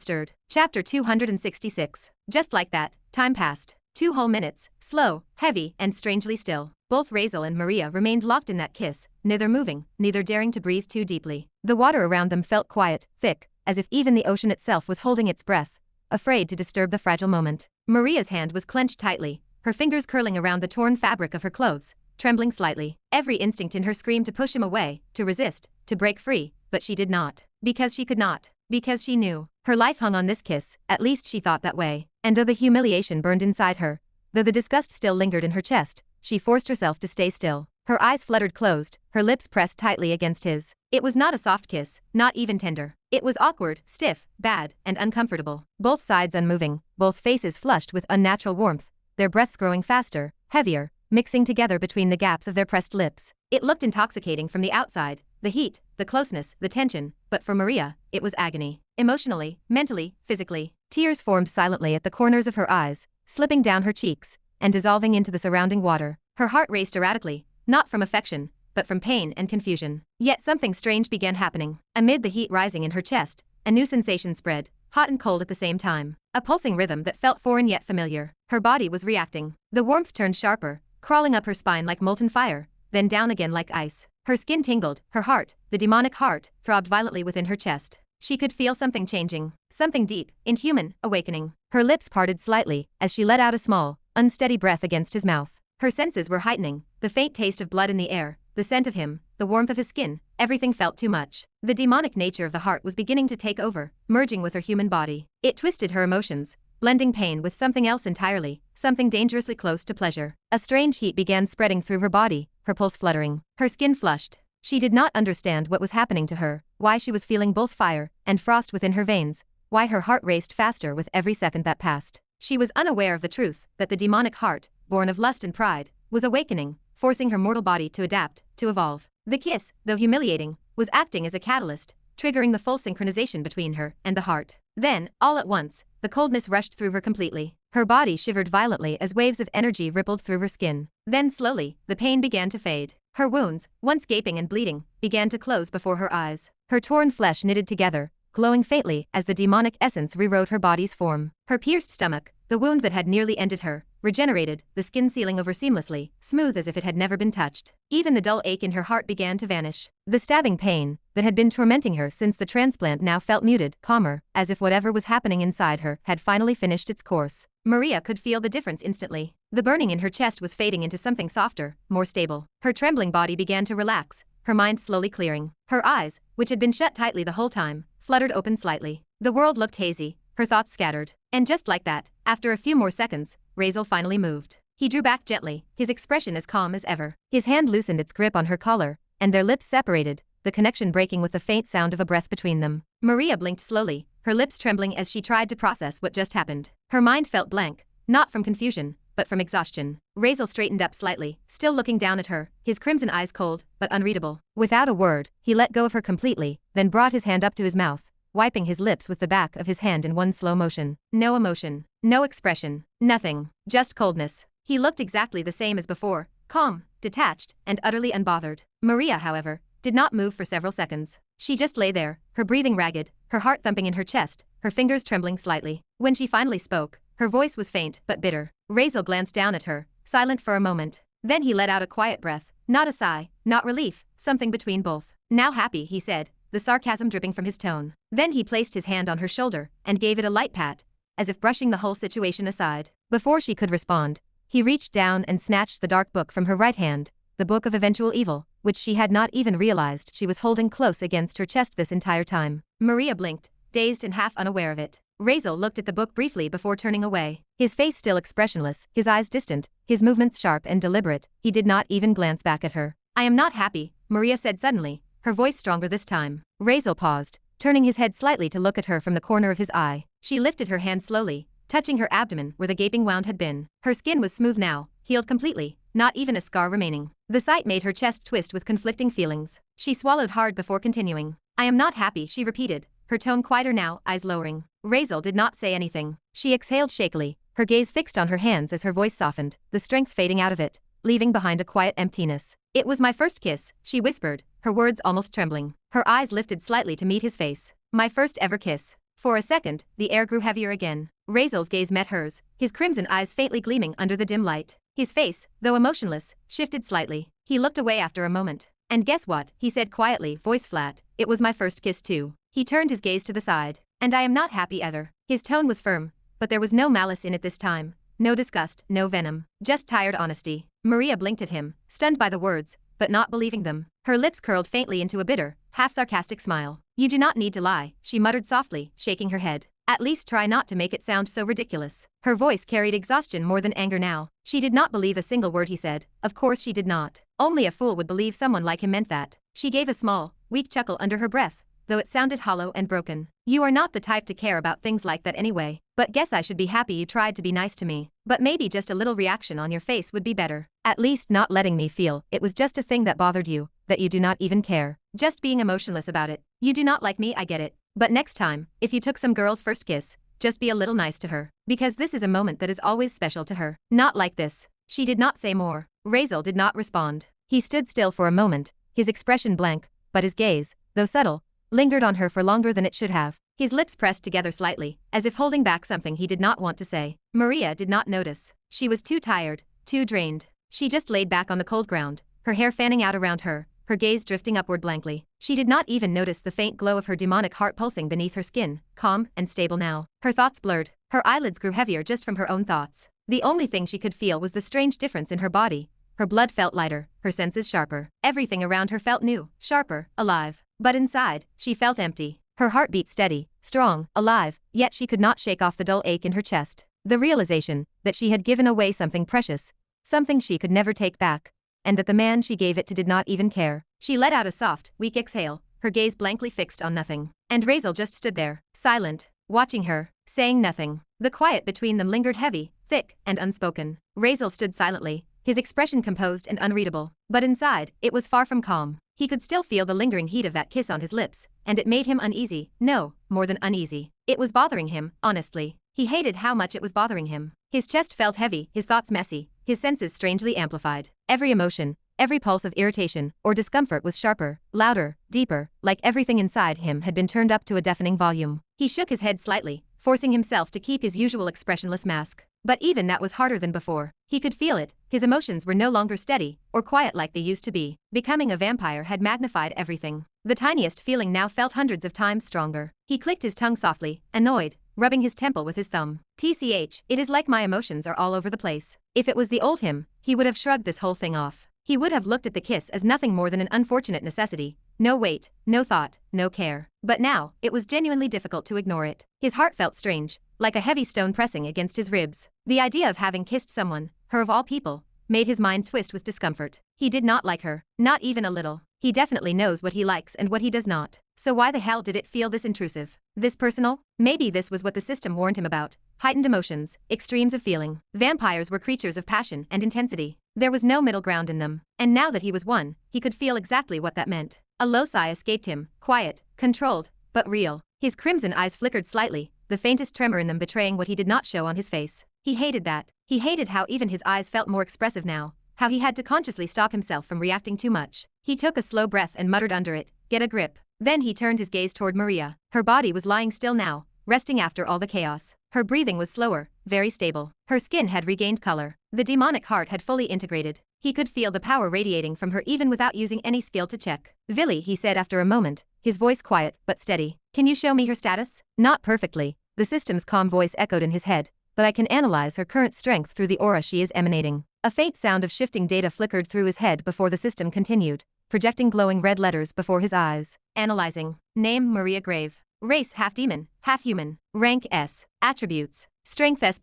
A: stirred. Chapter 266. Just like that, time passed. 2 whole minutes, slow, heavy, and strangely still. Both Razeal and Maria remained locked in that kiss, neither moving, neither daring to breathe too deeply. The water around them felt quiet, thick, as if even the ocean itself was holding its breath, afraid to disturb the fragile moment. Maria's hand was clenched tightly, her fingers curling around the torn fabric of her clothes, trembling slightly. Every instinct in her screamed to push him away, to resist, to break free, but she did not. Because she could not. Because she knew. Her life hung on this kiss, at least she thought that way. And though the humiliation burned inside her, though the disgust still lingered in her chest, she forced herself to stay still. Her eyes fluttered closed, her lips pressed tightly against his. It was not a soft kiss, not even tender. It was awkward, stiff, bad, and uncomfortable. Both sides unmoving, both faces flushed with unnatural warmth, their breaths growing faster, heavier, mixing together between the gaps of their pressed lips. It looked intoxicating from the outside, the heat, the closeness, the tension, but for Maria, it was agony. Emotionally, mentally, physically. Tears formed silently at the corners of her eyes, slipping down her cheeks, and dissolving into the surrounding water. Her heart raced erratically, not from affection, but from pain and confusion. Yet something strange began happening. Amid the heat rising in her chest, a new sensation spread, hot and cold at the same time. A pulsing rhythm that felt foreign yet familiar. Her body was reacting. The warmth turned sharper, crawling up her spine like molten fire, then down again like ice. Her skin tingled, her heart, the demonic heart, throbbed violently within her chest. She could feel something changing, something deep, inhuman, awakening. Her lips parted slightly as she let out a small, unsteady breath against his mouth. Her senses were heightening, the faint taste of blood in the air, the scent of him, the warmth of his skin, everything felt too much. The demonic nature of the heart was beginning to take over, merging with her human body. It twisted her emotions, blending pain with something else entirely, something dangerously close to pleasure. A strange heat began spreading through her body, her pulse fluttering, her skin flushed. She did not understand what was happening to her, why she was feeling both fire and frost within her veins, why her heart raced faster with every second that passed. She was unaware of the truth, that the demonic heart, born of lust and pride, was awakening, forcing her mortal body to adapt, to evolve. The kiss, though humiliating, was acting as a catalyst, triggering the full synchronization between her and the heart. Then, all at once, the coldness rushed through her completely. Her body shivered violently as waves of energy rippled through her skin. Then slowly, the pain began to fade. Her wounds, once gaping and bleeding, began to close before her eyes. Her torn flesh knitted together, glowing faintly as the demonic essence rewrote her body's form. Her pierced stomach, the wound that had nearly ended her, regenerated, the skin sealing over seamlessly, smooth as if it had never been touched. Even the dull ache in her heart began to vanish. The stabbing pain that had been tormenting her since the transplant now felt muted, calmer, as if whatever was happening inside her had finally finished its course. Maria could feel the difference instantly. The burning in her chest was fading into something softer, more stable. Her trembling body began to relax, her mind slowly clearing. Her eyes, which had been shut tightly the whole time, fluttered open slightly. The world looked hazy, her thoughts scattered. And just like that, after a few more seconds, Razeal finally moved. He drew back gently, his expression as calm as ever. His hand loosened its grip on her collar, and their lips separated, the connection breaking with the faint sound of a breath between them. Maria blinked slowly, her lips trembling as she tried to process what just happened. Her mind felt blank, not from confusion, but from exhaustion. Razeal straightened up slightly, still looking down at her, his crimson eyes cold, but unreadable. Without a word, he let go of her completely, then brought his hand up to his mouth, wiping his lips with the back of his hand in one slow motion. No emotion, no expression, nothing, just coldness. He looked exactly the same as before, calm, detached, and utterly unbothered. Maria, however, did not move for several seconds. She just lay there, her breathing ragged, her heart thumping in her chest, her fingers trembling slightly. When she finally spoke, her voice was faint but bitter. Razeal glanced down at her, silent for a moment. Then he let out a quiet breath, not a sigh, not relief, something between both. "Now happy," he said, the sarcasm dripping from his tone. Then he placed his hand on her shoulder and gave it a light pat, as if brushing the whole situation aside. Before she could respond, he reached down and snatched the dark book from her right hand, the Book of Eventual Evil, which she had not even realized she was holding close against her chest this entire time. Maria blinked, dazed and half unaware of it. Razeal looked at the book briefly before turning away, his face still expressionless, his eyes distant, his movements sharp and deliberate. He did not even glance back at her. "I am not happy," Maria said suddenly, her voice stronger this time. Razeal paused, turning his head slightly to look at her from the corner of his eye. She lifted her hand slowly, touching her abdomen where the gaping wound had been. Her skin was smooth now, healed completely, not even a scar remaining. The sight made her chest twist with conflicting feelings. She swallowed hard before continuing. "I am not happy," she repeated, her tone quieter now, eyes lowering. Razeal did not say anything. She exhaled shakily, her gaze fixed on her hands as her voice softened, the strength fading out of it, leaving behind a quiet emptiness. "It was my first kiss," she whispered, her words almost trembling. Her eyes lifted slightly to meet his face. "My first ever kiss." For a second, the air grew heavier again. Razeal's gaze met hers, his crimson eyes faintly gleaming under the dim light. His face, though emotionless, shifted slightly. He looked away after a moment. "And guess what?" he said quietly, voice flat. "It was my first kiss too." He turned his gaze to the side. "And I am not happy either." His tone was firm, but there was no malice in it this time. No disgust, no venom. Just tired honesty. Maria blinked at him, stunned by the words, but not believing them. Her lips curled faintly into a bitter, half-sarcastic smile. "You do not need to lie," she muttered softly, shaking her head. "At least try not to make it sound so ridiculous." Her voice carried exhaustion more than anger now. She did not believe a single word he said. Of course she did not. Only a fool would believe someone like him meant that. She gave a small, weak chuckle under her breath, though it sounded hollow and broken. "You are not the type to care about things like that anyway. But guess I should be happy you tried to be nice to me. But maybe just a little reaction on your face would be better. At least not letting me feel it was just a thing that bothered you, that you do not even care. Just being emotionless about it. You do not like me, I get it. But next time, if you took some girl's first kiss, just be a little nice to her. Because this is a moment that is always special to her. Not like this." She did not say more. Razeal did not respond. He stood still for a moment, his expression blank, but his gaze, though subtle, lingered on her for longer than it should have. His lips pressed together slightly, as if holding back something he did not want to say. Maria did not notice. She was too tired, too drained. She just laid back on the cold ground, her hair fanning out around her, her gaze drifting upward blankly. She did not even notice the faint glow of her demonic heart pulsing beneath her skin, calm and stable now. Her thoughts blurred. Her eyelids grew heavier just from her own thoughts. The only thing she could feel was the strange difference in her body. Her blood felt lighter, her senses sharper. Everything around her felt new, sharper, alive. But inside, she felt empty. Her heart beat steady, strong, alive, yet she could not shake off the dull ache in her chest. The realization that she had given away something precious, something she could never take back, and that the man she gave it to did not even care. She let out a soft, weak exhale, her gaze blankly fixed on nothing. And Razeal just stood there, silent, watching her, saying nothing. The quiet between them lingered heavy, thick, and unspoken. Razeal stood silently, his expression composed and unreadable. But inside, it was far from calm. He could still feel the lingering heat of that kiss on his lips, and it made him uneasy, no, more than uneasy. It was bothering him, honestly. He hated how much it was bothering him. His chest felt heavy, his thoughts messy, his senses strangely amplified. Every emotion, every pulse of irritation or discomfort was sharper, louder, deeper, like everything inside him had been turned up to a deafening volume. He shook his head slightly, forcing himself to keep his usual expressionless mask. But even that was harder than before. He could feel it, his emotions were no longer steady or quiet like they used to be. Becoming a vampire had magnified everything. The tiniest feeling now felt hundreds of times stronger. He clicked his tongue softly, annoyed, rubbing his temple with his thumb. "TCH, it is like my emotions are all over the place." If it was the old him, he would have shrugged this whole thing off. He would have looked at the kiss as nothing more than an unfortunate necessity. No weight, no thought, no care. But now, it was genuinely difficult to ignore it. His heart felt strange, like a heavy stone pressing against his ribs. The idea of having kissed someone, her of all people, made his mind twist with discomfort. He did not like her, not even a little. He definitely knows what he likes and what he does not. So why the hell did it feel this intrusive? This personal? Maybe this was what the system warned him about. Heightened emotions, extremes of feeling. Vampires were creatures of passion and intensity. There was no middle ground in them. And now that he was one, he could feel exactly what that meant. A low sigh escaped him, quiet, controlled, but real. His crimson eyes flickered slightly, the faintest tremor in them betraying what he did not show on his face. He hated that. He hated how even his eyes felt more expressive now, how he had to consciously stop himself from reacting too much. He took a slow breath and muttered under it, "Get a grip." Then he turned his gaze toward Maria. Her body was lying still now, resting after all the chaos. Her breathing was slower, very stable. Her skin had regained color. The demonic heart had fully integrated. He could feel the power radiating from her even without using any skill to check. "Villy," he said after a moment, his voice quiet but steady. "Can you show me her status?" "Not perfectly," the system's calm voice echoed in his head, "but I can analyze her current strength through the aura she is emanating." A faint sound of shifting data flickered through his head before the system continued, projecting glowing red letters before his eyes. Analyzing. Name Maria Grave. Race half demon, half human. Rank S. Attributes. Strength S+.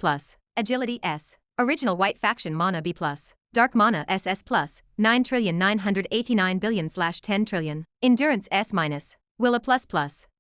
A: Agility S. Original white faction mana B+. Dark mana SS+. 9,989,000,000/10 trillion. Endurance S-. Will A++.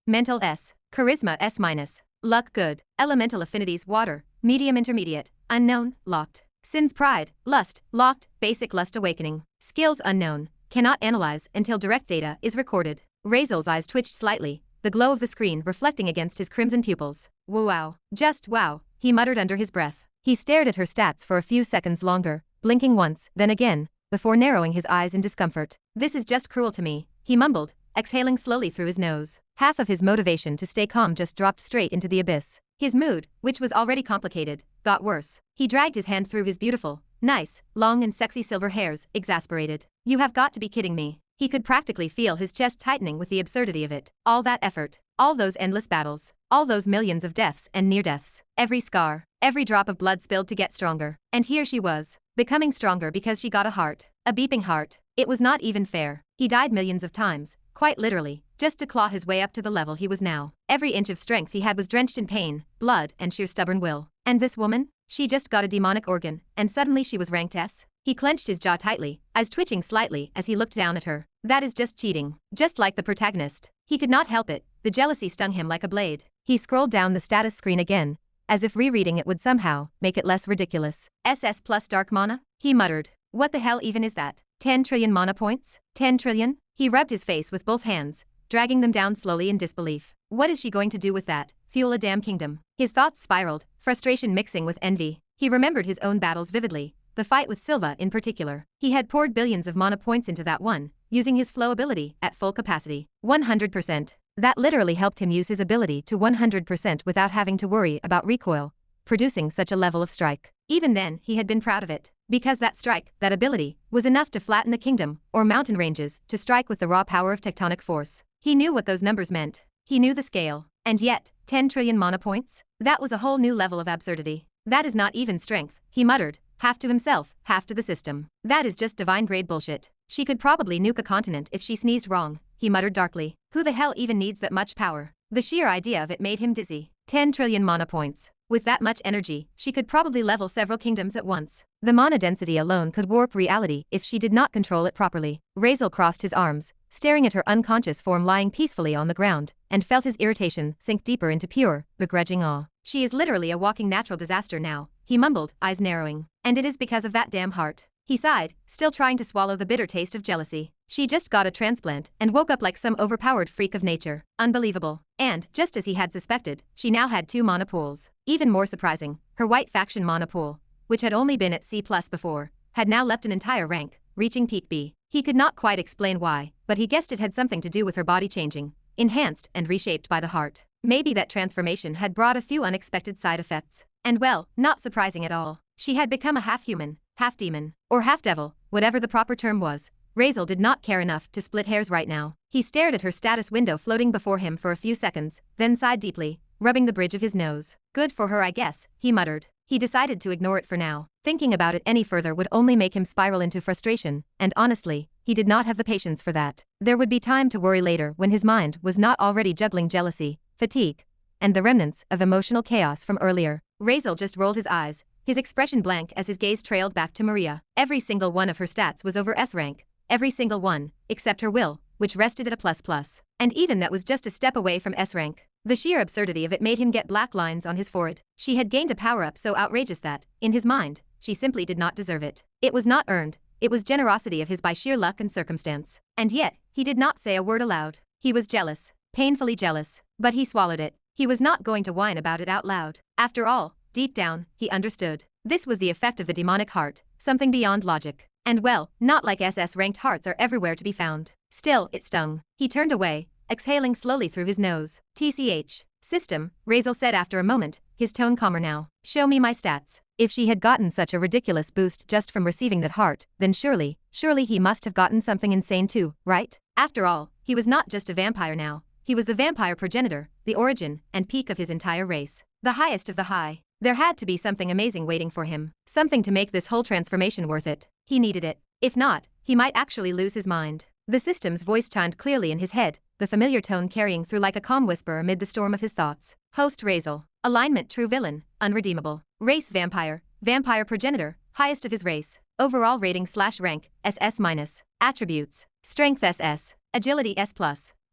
A: Mental S. Charisma S-. Luck good. Elemental affinities water. Medium intermediate. Unknown. Locked. Sins pride. Lust. Locked. Basic lust awakening. Skills unknown. Cannot analyze until direct data is recorded. Razeal's eyes twitched slightly, the glow of the screen reflecting against his crimson pupils. "Wow. Just wow," he muttered under his breath. He stared at her stats for a few seconds longer, blinking once, then again, before narrowing his eyes in discomfort. "This is just cruel to me," he mumbled, exhaling slowly through his nose. Half of his motivation to stay calm just dropped straight into the abyss. His mood, which was already complicated, got worse. He dragged his hand through his beautiful, nice, long and sexy silver hairs, exasperated. "You have got to be kidding me." He could practically feel his chest tightening with the absurdity of it. All that effort, all those endless battles, all those millions of deaths and near-deaths, every scar, every drop of blood spilled to get stronger. And here she was, becoming stronger because she got a heart. A beeping heart. It was not even fair. He died millions of times, quite literally, just to claw his way up to the level he was now. Every inch of strength he had was drenched in pain, blood, and sheer stubborn will. And this woman? She just got a demonic organ, and suddenly she was ranked S? He clenched his jaw tightly, eyes twitching slightly as he looked down at her. That is just cheating. Just like the protagonist. He could not help it, the jealousy stung him like a blade. He scrolled down the status screen again, as if rereading it would somehow make it less ridiculous. SS plus dark mana? He muttered. What the hell even is that? 10 trillion mana points? 10 trillion? He rubbed his face with both hands, dragging them down slowly in disbelief. What is she going to do with that? Fuel a damn kingdom. His thoughts spiraled, frustration mixing with envy. He remembered his own battles vividly, the fight with Silva in particular. He had poured billions of mana points into that one, using his flow ability at full capacity. 100%. That literally helped him use his ability to 100% without having to worry about recoil, producing such a level of strike. Even then, he had been proud of it. Because that strike, that ability, was enough to flatten a kingdom, or mountain ranges, to strike with the raw power of tectonic force. He knew what those numbers meant. He knew the scale. And yet, 10 trillion mana points? That was a whole new level of absurdity. That is not even strength, he muttered, half to himself, half to the system. That is just divine-grade bullshit. She could probably nuke a continent if she sneezed wrong, he muttered darkly. Who the hell even needs that much power? The sheer idea of it made him dizzy. 10 trillion mana points. With that much energy, she could probably level several kingdoms at once. The mana density alone could warp reality if she did not control it properly. Razeal crossed his arms, staring at her unconscious form lying peacefully on the ground, and felt his irritation sink deeper into pure, begrudging awe. She is literally a walking natural disaster now, he mumbled, eyes narrowing. And it is because of that damn heart. He sighed, still trying to swallow the bitter taste of jealousy. She just got a transplant and woke up like some overpowered freak of nature. Unbelievable. And, just as he had suspected, she now had 2 mana pools. Even more surprising, her white faction mana pool, which had only been at C+ before, had now leapt an entire rank, reaching peak B. He could not quite explain why, but he guessed it had something to do with her body changing, enhanced and reshaped by the heart. Maybe that transformation had brought a few unexpected side effects. And well, not surprising at all. She had become a half-human, half-demon, or half-devil, whatever the proper term was. Razeal did not care enough to split hairs right now. He stared at her status window floating before him for a few seconds, then sighed deeply, rubbing the bridge of his nose. Good for her, I guess, he muttered. He decided to ignore it for now. Thinking about it any further would only make him spiral into frustration, and honestly, he did not have the patience for that. There would be time to worry later when his mind was not already juggling jealousy, fatigue, and the remnants of emotional chaos from earlier. Razeal just rolled his eyes, his expression blank as his gaze trailed back to Maria. Every single one of her stats was over S rank, every single one, except her will, which rested at a ++. And even that was just a step away from S rank. The sheer absurdity of it made him get black lines on his forehead. She had gained a power-up so outrageous that, in his mind, she simply did not deserve it. It was not earned, it was generosity of his by sheer luck and circumstance. And yet, he did not say a word aloud. He was jealous, painfully jealous, but he swallowed it. He was not going to whine about it out loud. After all, deep down, he understood. This was the effect of the demonic heart, something beyond logic. And well, not like SS-ranked hearts are everywhere to be found. Still, it stung. He turned away, exhaling slowly through his nose. TCH. System, Razeal said after a moment, his tone calmer now. Show me my stats. If she had gotten such a ridiculous boost just from receiving that heart, then surely he must have gotten something insane too, right? After all, he was not just a vampire now. He was the vampire progenitor, the origin and peak of his entire race. The highest of the high. There had to be something amazing waiting for him. Something to make this whole transformation worth it. He needed it. If not, he might actually lose his mind. The system's voice chimed clearly in his head, the familiar tone carrying through like a calm whisper amid the storm of his thoughts. Host Razeal. Alignment true villain, unredeemable. Race vampire, vampire progenitor, highest of his race. Overall rating /rank, SS-. Attributes. Strength SS. Agility S+.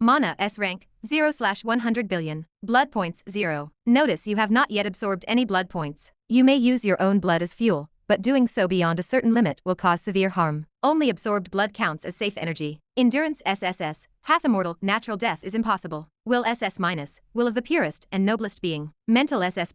A: Mana S rank, 0/100 billion. Blood points 0. Notice you have not yet absorbed any blood points. You may use your own blood as fuel, but doing so beyond a certain limit will cause severe harm. Only absorbed blood counts as safe energy. Endurance SSS, half immortal, natural death is impossible. Will SS-, will of the purest and noblest being. Mental SS+,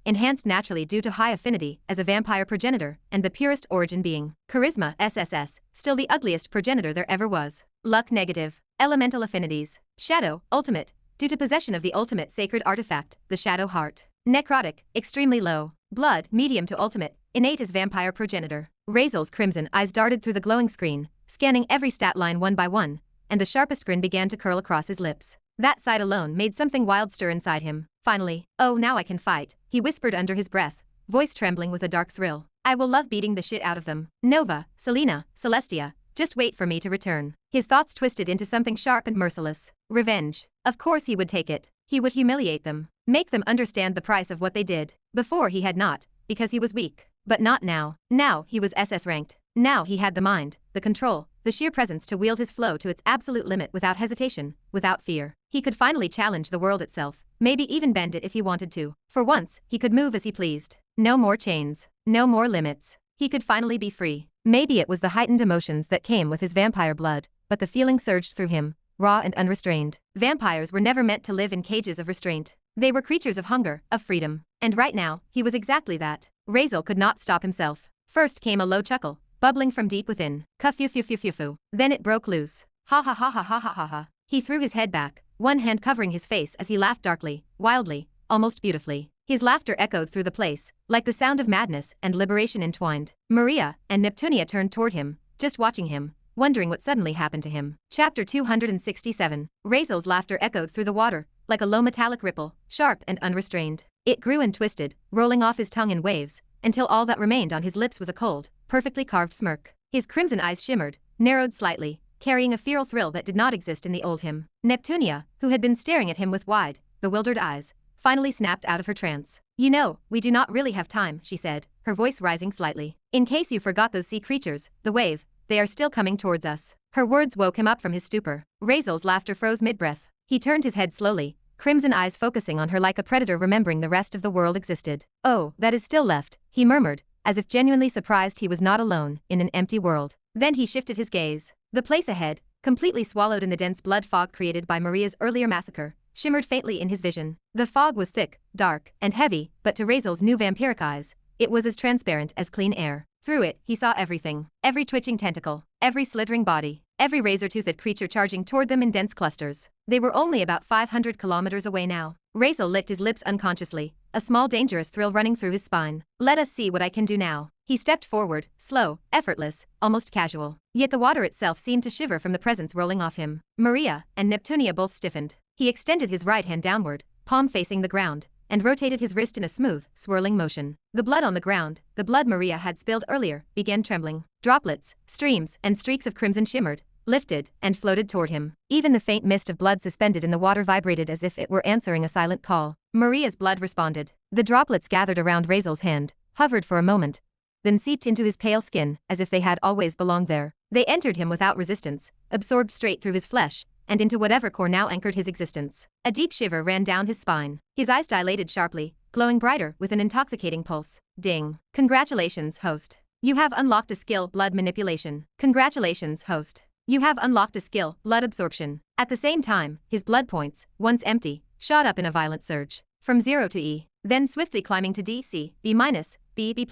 A: enhanced naturally due to high affinity as a vampire progenitor and the purest origin being. Charisma SSS, still the ugliest progenitor there ever was. Luck negative. Elemental affinities. Shadow, ultimate, due to possession of the ultimate sacred artifact, the Shadow Heart. Necrotic, extremely low. Blood, medium to ultimate, innate as vampire progenitor. Razeal's crimson eyes darted through the glowing screen, scanning every stat line one by one, and the sharpest grin began to curl across his lips. That sight alone made something wild stir inside him. Finally, oh now I can fight, he whispered under his breath, voice trembling with a dark thrill. I will love beating the shit out of them. Nova, Selena, Celestia. Just wait for me to return. His thoughts twisted into something sharp and merciless. Revenge. Of course he would take it. He would humiliate them. Make them understand the price of what they did. Before he had not, because he was weak. But not now. Now he was SS ranked. Now he had the mind, the control, the sheer presence to wield his flow to its absolute limit without hesitation, without fear. He could finally challenge the world itself, maybe even bend it if he wanted to. For once, he could move as he pleased. No more chains. No more limits. He could finally be free. Maybe it was the heightened emotions that came with his vampire blood, but the feeling surged through him, raw and unrestrained. Vampires were never meant to live in cages of restraint. They were creatures of hunger, of freedom. And right now, he was exactly that. Razeal could not stop himself. First came a low chuckle, bubbling from deep within. Cuff-fu-fu-fu-fu-fu. Then it broke loose. Ha ha ha ha ha ha ha ha. He threw his head back, one hand covering his face as he laughed darkly, wildly, almost beautifully. His laughter echoed through the place, like the sound of madness and liberation entwined. Maria and Neptunia turned toward him, just watching him, wondering what suddenly happened to him. Chapter 267. Razeal's laughter echoed through the water, like a low metallic ripple, sharp and unrestrained. It grew and twisted, rolling off his tongue in waves, until all that remained on his lips was a cold, perfectly carved smirk. His crimson eyes shimmered, narrowed slightly, carrying a feral thrill that did not exist in the old him. Neptunia, who had been staring at him with wide, bewildered eyes, finally snapped out of her trance. You know, we do not really have time, she said, her voice rising slightly. In case you forgot those sea creatures, the wave, they are still coming towards us. Her words woke him up from his stupor. Razeal's laughter froze mid-breath. He turned his head slowly, crimson eyes focusing on her like a predator remembering the rest of the world existed. Oh, that is still left, he murmured, as if genuinely surprised he was not alone in an empty world. Then he shifted his gaze. The place ahead, completely swallowed in the dense blood fog created by Maria's earlier massacre, shimmered faintly in his vision. The fog was thick, dark, and heavy, but to Razeal's new vampiric eyes, it was as transparent as clean air. Through it, he saw everything. Every twitching tentacle, every slithering body, every razor-toothed creature charging toward them in dense clusters. They were only about 500 kilometers away now. Razeal licked his lips unconsciously, a small dangerous thrill running through his spine. Let us see what I can do now. He stepped forward, slow, effortless, almost casual. Yet the water itself seemed to shiver from the presence rolling off him. Maria and Neptunia both stiffened. He extended his right hand downward, palm facing the ground, and rotated his wrist in a smooth, swirling motion. The blood on the ground, the blood Maria had spilled earlier, began trembling. Droplets, streams, and streaks of crimson shimmered, lifted, and floated toward him. Even the faint mist of blood suspended in the water vibrated as if it were answering a silent call. Maria's blood responded. The droplets gathered around Razeal's hand, hovered for a moment, then seeped into his pale skin, as if they had always belonged there. They entered him without resistance, absorbed straight through his flesh, and into whatever core now anchored his existence. A deep shiver ran down his spine. His eyes dilated sharply, glowing brighter with an intoxicating pulse. Ding. Congratulations, host. You have unlocked a skill, blood manipulation. Congratulations, host. You have unlocked a skill, blood absorption. At the same time, his blood points, once empty, shot up in a violent surge. From 0 to E, then swiftly climbing to D, C, B-, B, B+,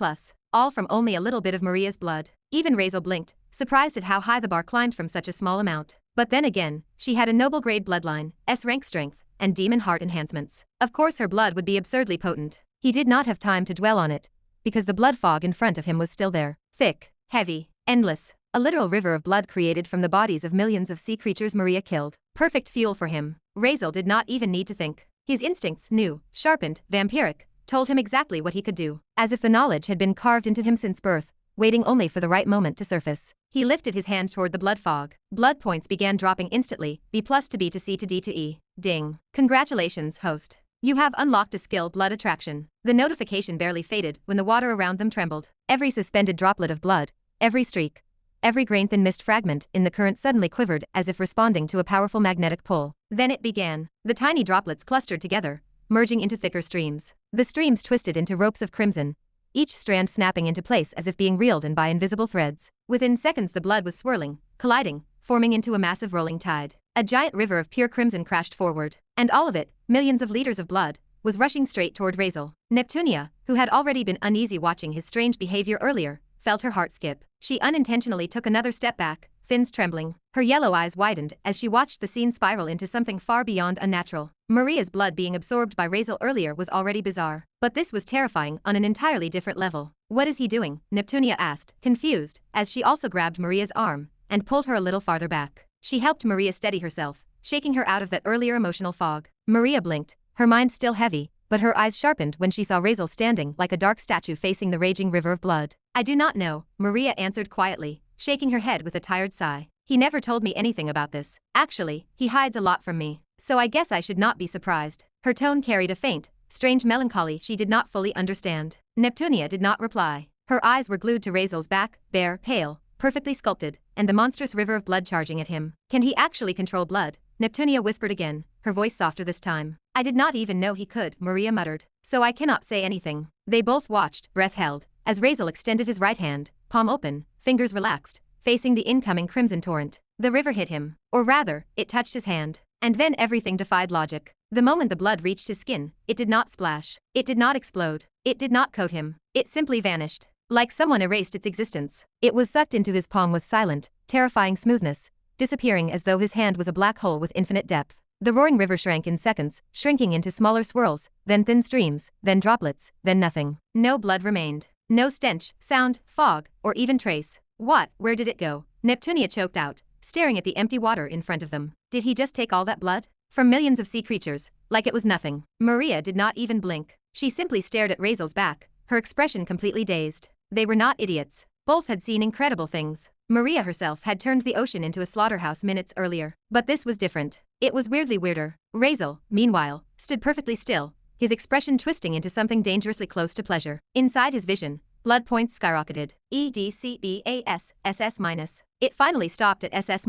A: all from only a little bit of Maria's blood. Even Razeal blinked, surprised at how high the bar climbed from such a small amount. But then again, she had a noble grade bloodline, S-rank strength, and demon heart enhancements. Of course her blood would be absurdly potent. He did not have time to dwell on it, because the blood fog in front of him was still there. Thick, heavy, endless. A literal river of blood created from the bodies of millions of sea creatures Maria killed. Perfect fuel for him. Razeal did not even need to think. His instincts, new, sharpened, vampiric, told him exactly what he could do, as if the knowledge had been carved into him since birth, waiting only for the right moment to surface. He lifted his hand toward the blood fog. Blood points began dropping instantly, B+ to B to C to D to E. Ding. Congratulations, host. You have unlocked a skill, blood attraction. The notification barely faded when the water around them trembled. Every suspended droplet of blood, every streak, every grain-thin mist fragment in the current suddenly quivered as if responding to a powerful magnetic pull. Then it began. The tiny droplets clustered together, merging into thicker streams. The streams twisted into ropes of crimson, each strand snapping into place as if being reeled in by invisible threads. Within seconds the blood was swirling, colliding, forming into a massive rolling tide. A giant river of pure crimson crashed forward. And all of it, millions of liters of blood, was rushing straight toward Razeal. Neptunia, who had already been uneasy watching his strange behavior earlier, felt her heart skip. She unintentionally took another step back, fins trembling. Her yellow eyes widened as she watched the scene spiral into something far beyond unnatural. Maria's blood being absorbed by Razeal earlier was already bizarre, but this was terrifying on an entirely different level. What is he doing? Neptunia asked, confused, as she also grabbed Maria's arm and pulled her a little farther back. She helped Maria steady herself, shaking her out of that earlier emotional fog. Maria blinked, her mind still heavy, but her eyes sharpened when she saw Razeal standing like a dark statue facing the raging river of blood. I do not know, Maria answered quietly, shaking her head with a tired sigh. He never told me anything about this. Actually, he hides a lot from me, so I guess I should not be surprised. Her tone carried a faint, strange melancholy she did not fully understand. Neptunia did not reply. Her eyes were glued to Razeal's back, bare, pale, perfectly sculpted, and the monstrous river of blood charging at him. Can he actually control blood? Neptunia whispered again, her voice softer this time. I did not even know he could, Maria muttered. So I cannot say anything. They both watched, breath held, as Razeal extended his right hand, palm open, fingers relaxed, facing the incoming crimson torrent. The river hit him, or rather, it touched his hand. And then everything defied logic. The moment the blood reached his skin, it did not splash. It did not explode. It did not coat him. It simply vanished. Like someone erased its existence. It was sucked into his palm with silent, terrifying smoothness, disappearing as though his hand was a black hole with infinite depth. The roaring river shrank in seconds, shrinking into smaller swirls, then thin streams, then droplets, then nothing. No blood remained. No stench, sound, fog, or even trace. What? Where did it go? Neptunia choked out, staring at the empty water in front of them. Did he just take all that blood? From millions of sea creatures, like it was nothing. Maria did not even blink. She simply stared at Razeal's back, her expression completely dazed. They were not idiots. Both had seen incredible things. Maria herself had turned the ocean into a slaughterhouse minutes earlier. But this was different. It was weirdly weirder. Razeal, meanwhile, stood perfectly still, his expression twisting into something dangerously close to pleasure. Inside his vision, blood points skyrocketed. EDCBAS, SS-. It finally stopped at SS-,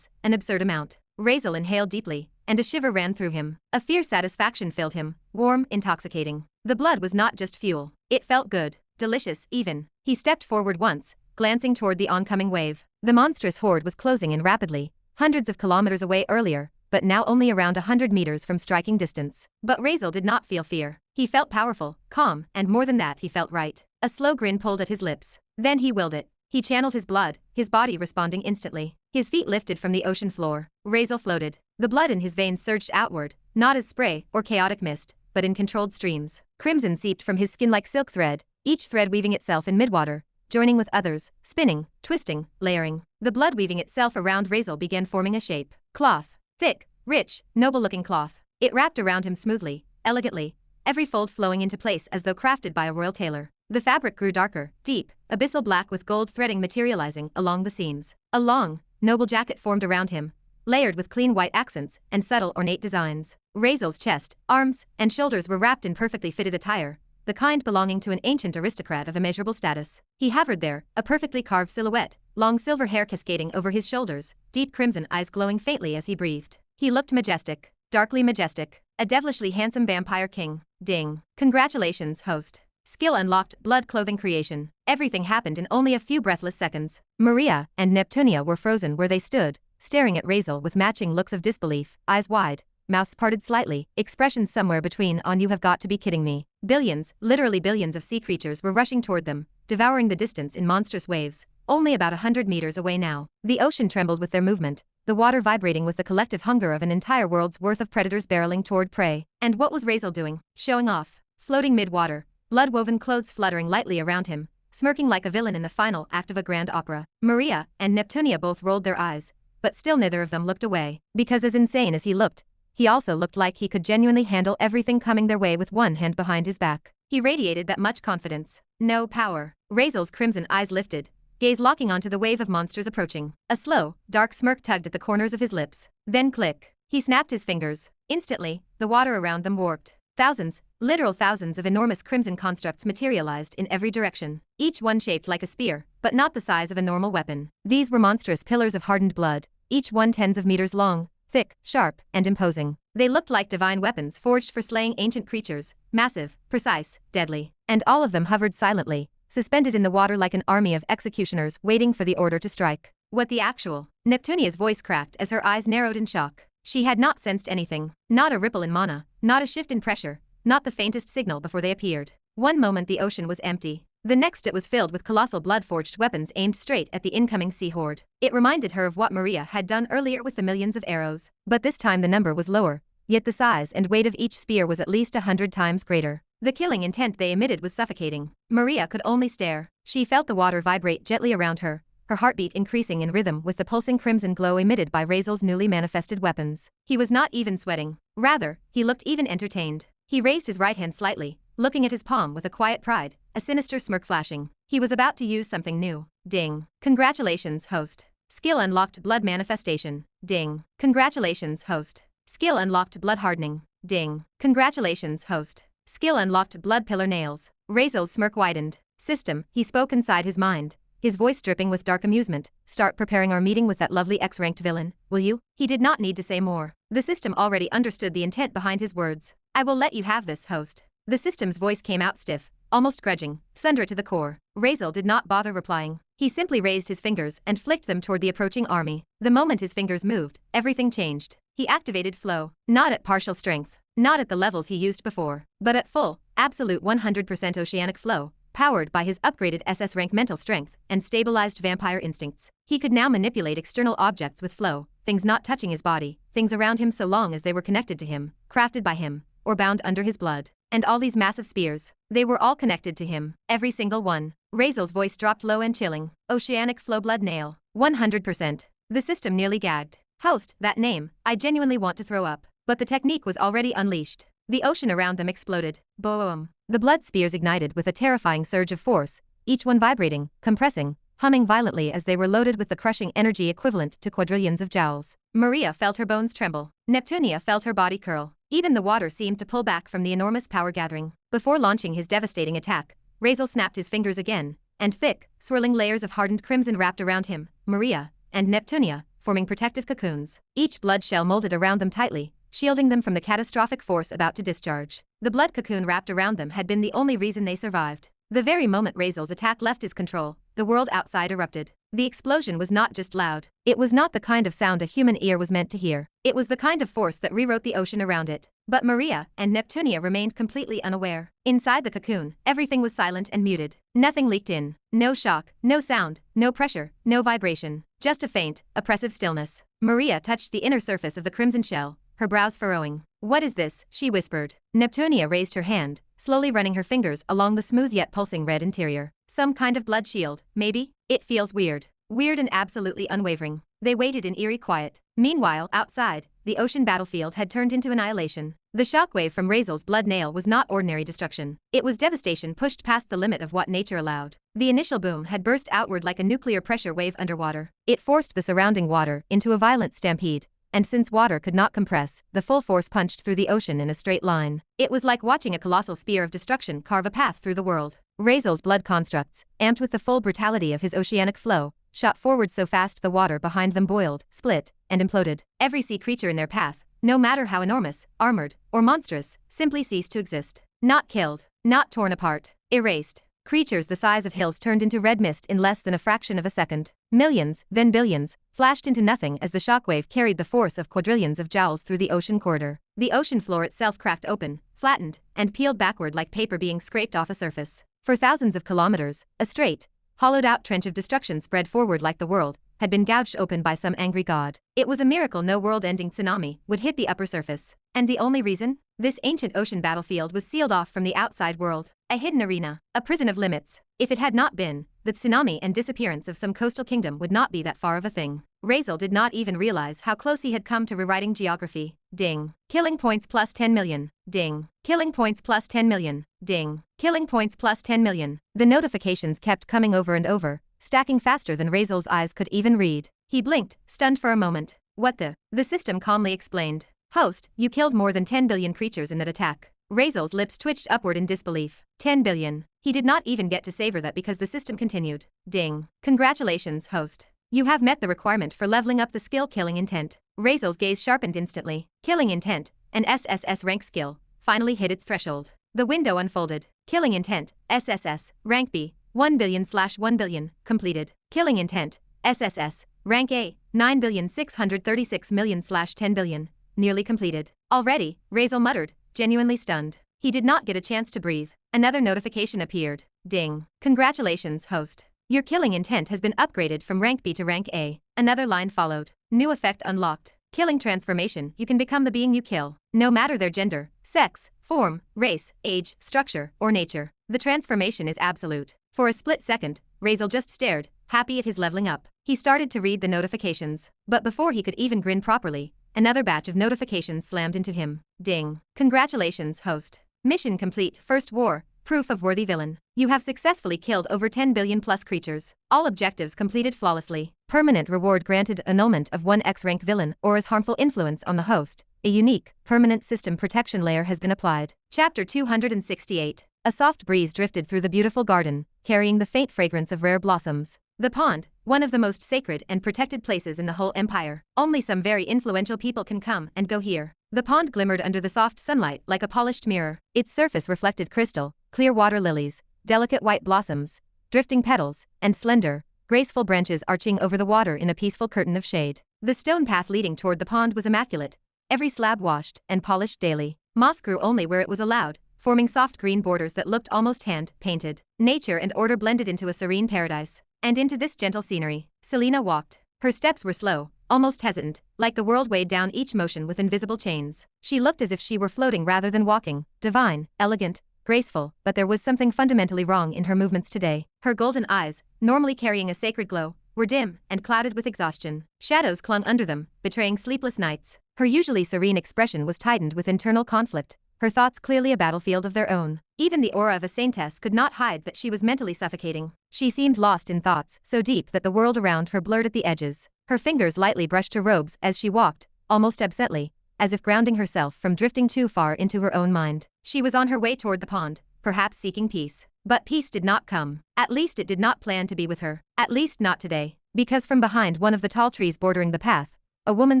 A: an absurd amount. Razeal inhaled deeply, and a shiver ran through him. A fierce satisfaction filled him, warm, intoxicating. The blood was not just fuel. It felt good, delicious, even. He stepped forward once, glancing toward the oncoming wave. The monstrous horde was closing in rapidly, hundreds of kilometers away earlier, but now only around 100 meters from striking distance. But Razeal did not feel fear. He felt powerful, calm, and more than that he felt right. A slow grin pulled at his lips. Then he willed it. He channeled his blood, his body responding instantly. His feet lifted from the ocean floor. Razeal floated. The blood in his veins surged outward, not as spray or chaotic mist, but in controlled streams. Crimson seeped from his skin like silk thread, each thread weaving itself in midwater, joining with others, spinning, twisting, layering. The blood weaving itself around Razeal began forming a shape. Cloth. Thick, rich, noble-looking cloth. It wrapped around him smoothly, elegantly, every fold flowing into place as though crafted by a royal tailor. The fabric grew darker, deep, abyssal black with gold threading materializing along the seams. A long, noble jacket formed around him, layered with clean white accents and subtle ornate designs. Razeal's chest, arms, and shoulders were wrapped in perfectly fitted attire, the kind belonging to an ancient aristocrat of immeasurable status. He hovered there, a perfectly carved silhouette, long silver hair cascading over his shoulders, deep crimson eyes glowing faintly as he breathed. He looked majestic, darkly majestic, a devilishly handsome vampire king. Ding. Congratulations, host. Skill unlocked, blood clothing creation. Everything happened in only a few breathless seconds. Maria and Neptunia were frozen where they stood, staring at Razeal with matching looks of disbelief, eyes wide, mouths parted slightly, expressions somewhere between "on you have got to be kidding me." Billions, literally billions of sea creatures were rushing toward them, devouring the distance in monstrous waves, only about 100 meters away now. The ocean trembled with their movement, the water vibrating with the collective hunger of an entire world's worth of predators barreling toward prey. And what was Razeal doing? Showing off. Floating mid-water, blood-woven clothes fluttering lightly around him, smirking like a villain in the final act of a grand opera. Maria and Neptunia both rolled their eyes, but still neither of them looked away, because as insane as he looked, he also looked like he could genuinely handle everything coming their way with one hand behind his back. He radiated that much confidence. No power. Razeal's crimson eyes lifted, gaze locking onto the wave of monsters approaching. A slow, dark smirk tugged at the corners of his lips. Then click. He snapped his fingers. Instantly, the water around them warped. Thousands, literal thousands of enormous crimson constructs materialized in every direction, each one shaped like a spear, but not the size of a normal weapon. These were monstrous pillars of hardened blood, each one tens of meters long, thick, sharp, and imposing. They looked like divine weapons forged for slaying ancient creatures, massive, precise, deadly. And all of them hovered silently, suspended in the water like an army of executioners waiting for the order to strike. What the actual? Neptunia's voice cracked as her eyes narrowed in shock. She had not sensed anything, not a ripple in mana, not a shift in pressure, not the faintest signal before they appeared. One moment the ocean was empty. The next it was filled with colossal blood-forged weapons aimed straight at the incoming sea horde. It reminded her of what Maria had done earlier with the millions of arrows. But this time the number was lower, yet the size and weight of each spear was at least 100 times greater. The killing intent they emitted was suffocating. Maria could only stare. She felt the water vibrate gently around her heartbeat increasing in rhythm with the pulsing crimson glow emitted by Razeal's newly manifested weapons. He was not even sweating. Rather, he looked even entertained. He raised his right hand slightly, looking at his palm with a quiet pride, a sinister smirk flashing. He was about to use something new. Ding. Congratulations, host. Skill unlocked, blood manifestation. Ding. Congratulations, host. Skill unlocked, blood hardening. Ding. Congratulations, host. Skill unlocked, blood pillar nails. Razeal's smirk widened. System, he spoke inside his mind, his voice dripping with dark amusement. Start preparing our meeting with that lovely X-ranked villain, will you? He did not need to say more. The system already understood the intent behind his words. I will let you have this, host. The system's voice came out stiff, almost grudging, sunder to the core. Razeal did not bother replying. He simply raised his fingers and flicked them toward the approaching army. The moment his fingers moved, everything changed. He activated flow, not at partial strength, not at the levels he used before, but at full, absolute 100% oceanic flow, powered by his upgraded SS rank mental strength and stabilized vampire instincts. He could now manipulate external objects with flow, things not touching his body, things around him so long as they were connected to him, crafted by him, or bound under his blood. And all these massive spears, they were all connected to him, every single one. Razeal's voice dropped low and chilling. Oceanic flow blood nail. 100%. The system nearly gagged. Host, that name, I genuinely want to throw up. But the technique was already unleashed. The ocean around them exploded. Boom. The blood spears ignited with a terrifying surge of force, each one vibrating, compressing, humming violently as they were loaded with the crushing energy equivalent to quadrillions of joules. Maria felt her bones tremble. Neptunia felt her body curl. Even the water seemed to pull back from the enormous power gathering. Before launching his devastating attack, Razeal snapped his fingers again, and thick, swirling layers of hardened crimson wrapped around him, Maria, and Neptunia, forming protective cocoons. Each blood shell molded around them tightly, shielding them from the catastrophic force about to discharge. The blood cocoon wrapped around them had been the only reason they survived. The very moment Razeal's attack left his control, the world outside erupted. The explosion was not just loud. It was not the kind of sound a human ear was meant to hear. It was the kind of force that rewrote the ocean around it. But Maria and Neptunia remained completely unaware. Inside the cocoon, everything was silent and muted. Nothing leaked in. No shock, no sound, no pressure, no vibration. Just a faint, oppressive stillness. Maria touched the inner surface of the crimson shell, her brows furrowing. What is this? She whispered. Neptunia raised her hand, slowly running her fingers along the smooth yet pulsing red interior. Some kind of blood shield, maybe? It feels weird. Weird and absolutely unwavering. They waited in eerie quiet. Meanwhile, outside, the ocean battlefield had turned into annihilation. The shockwave from Razeal's blood nail was not ordinary destruction. It was devastation pushed past the limit of what nature allowed. The initial boom had burst outward like a nuclear pressure wave underwater. It forced the surrounding water into a violent stampede, and since water could not compress, the full force punched through the ocean in a straight line. It was like watching a colossal spear of destruction carve a path through the world. Razeal's blood constructs, amped with the full brutality of his oceanic flow, shot forward so fast the water behind them boiled, split, and imploded. Every sea creature in their path, no matter how enormous, armored, or monstrous, simply ceased to exist. Not killed, not torn apart, erased. Creatures the size of hills turned into red mist in less than a fraction of a second. Millions, then billions, flashed into nothing as the shockwave carried the force of quadrillions of joules through the ocean corridor. The ocean floor itself cracked open, flattened, and peeled backward like paper being scraped off a surface. For thousands of kilometers, a straight, hollowed-out trench of destruction spread forward like the world had been gouged open by some angry god. It was a miracle no world-ending tsunami would hit the upper surface. And the only reason? This ancient ocean battlefield was sealed off from the outside world. A hidden arena, a prison of limits. If it had not been, the tsunami and disappearance of some coastal kingdom would not be that far of a thing. Razeal did not even realize how close he had come to rewriting geography. Ding. Killing points plus 10 million. Ding. Killing points plus 10 million. Ding. Killing points plus 10 million. The notifications kept coming over and over, stacking faster than Razeal's eyes could even read. He blinked, stunned for a moment. What the? The system calmly explained. Host, you killed more than 10 billion creatures in that attack. Razeal's lips twitched upward in disbelief. 10 billion. He did not even get to savor that because the system continued. Ding. Congratulations, host. You have met the requirement for leveling up the skill Killing Intent. Razeal's gaze sharpened instantly. Killing Intent, an SSS rank skill, finally hit its threshold. The window unfolded. Killing Intent, SSS, rank B, 1 billion/1 billion, completed. Killing Intent, SSS, rank A, 9,636,000,000/10 billion, nearly completed. Already, Razeal muttered, genuinely stunned. He did not get a chance to breathe. Another notification appeared. Ding. Congratulations, host. Your Killing Intent has been upgraded from rank B to rank A. Another line followed. New effect unlocked. Killing transformation. You can become the being you kill, no matter their gender, sex, form, race, age, structure, or nature. The transformation is absolute. For a split second, Razeal just stared, happy at his leveling up. He started to read the notifications. But before he could even grin properly, another batch of notifications slammed into him. Ding. Congratulations, host. Mission complete. First war. Proof of worthy villain. You have successfully killed over 10 billion plus creatures. All objectives completed flawlessly. Permanent reward granted. Annulment of 1x rank villain or his harmful influence on the host. A unique, permanent system protection layer has been applied. Chapter 268. A soft breeze drifted through the beautiful garden, carrying the faint fragrance of rare blossoms. The pond, one of the most sacred and protected places in the whole empire. Only some very influential people can come and go here. The pond glimmered under the soft sunlight like a polished mirror. Its surface reflected crystal, clear water lilies, delicate white blossoms, drifting petals, and slender, graceful branches arching over the water in a peaceful curtain of shade. The stone path leading toward the pond was immaculate, every slab washed and polished daily. Moss grew only where it was allowed, forming soft green borders that looked almost hand-painted. Nature and order blended into a serene paradise. And into this gentle scenery, Selena walked. Her steps were slow, almost hesitant, like the world weighed down each motion with invisible chains. She looked as if she were floating rather than walking, divine, elegant, graceful, but there was something fundamentally wrong in her movements today. Her golden eyes, normally carrying a sacred glow, were dim and clouded with exhaustion. Shadows clung under them, betraying sleepless nights. Her usually serene expression was tightened with internal conflict, her thoughts clearly a battlefield of their own. Even the aura of a saintess could not hide that she was mentally suffocating. She seemed lost in thoughts so deep that the world around her blurred at the edges. Her fingers lightly brushed her robes as she walked, almost absently, as if grounding herself from drifting too far into her own mind. She was on her way toward the pond, perhaps seeking peace. But peace did not come. At least it did not plan to be with her. At least not today. Because from behind one of the tall trees bordering the path, a woman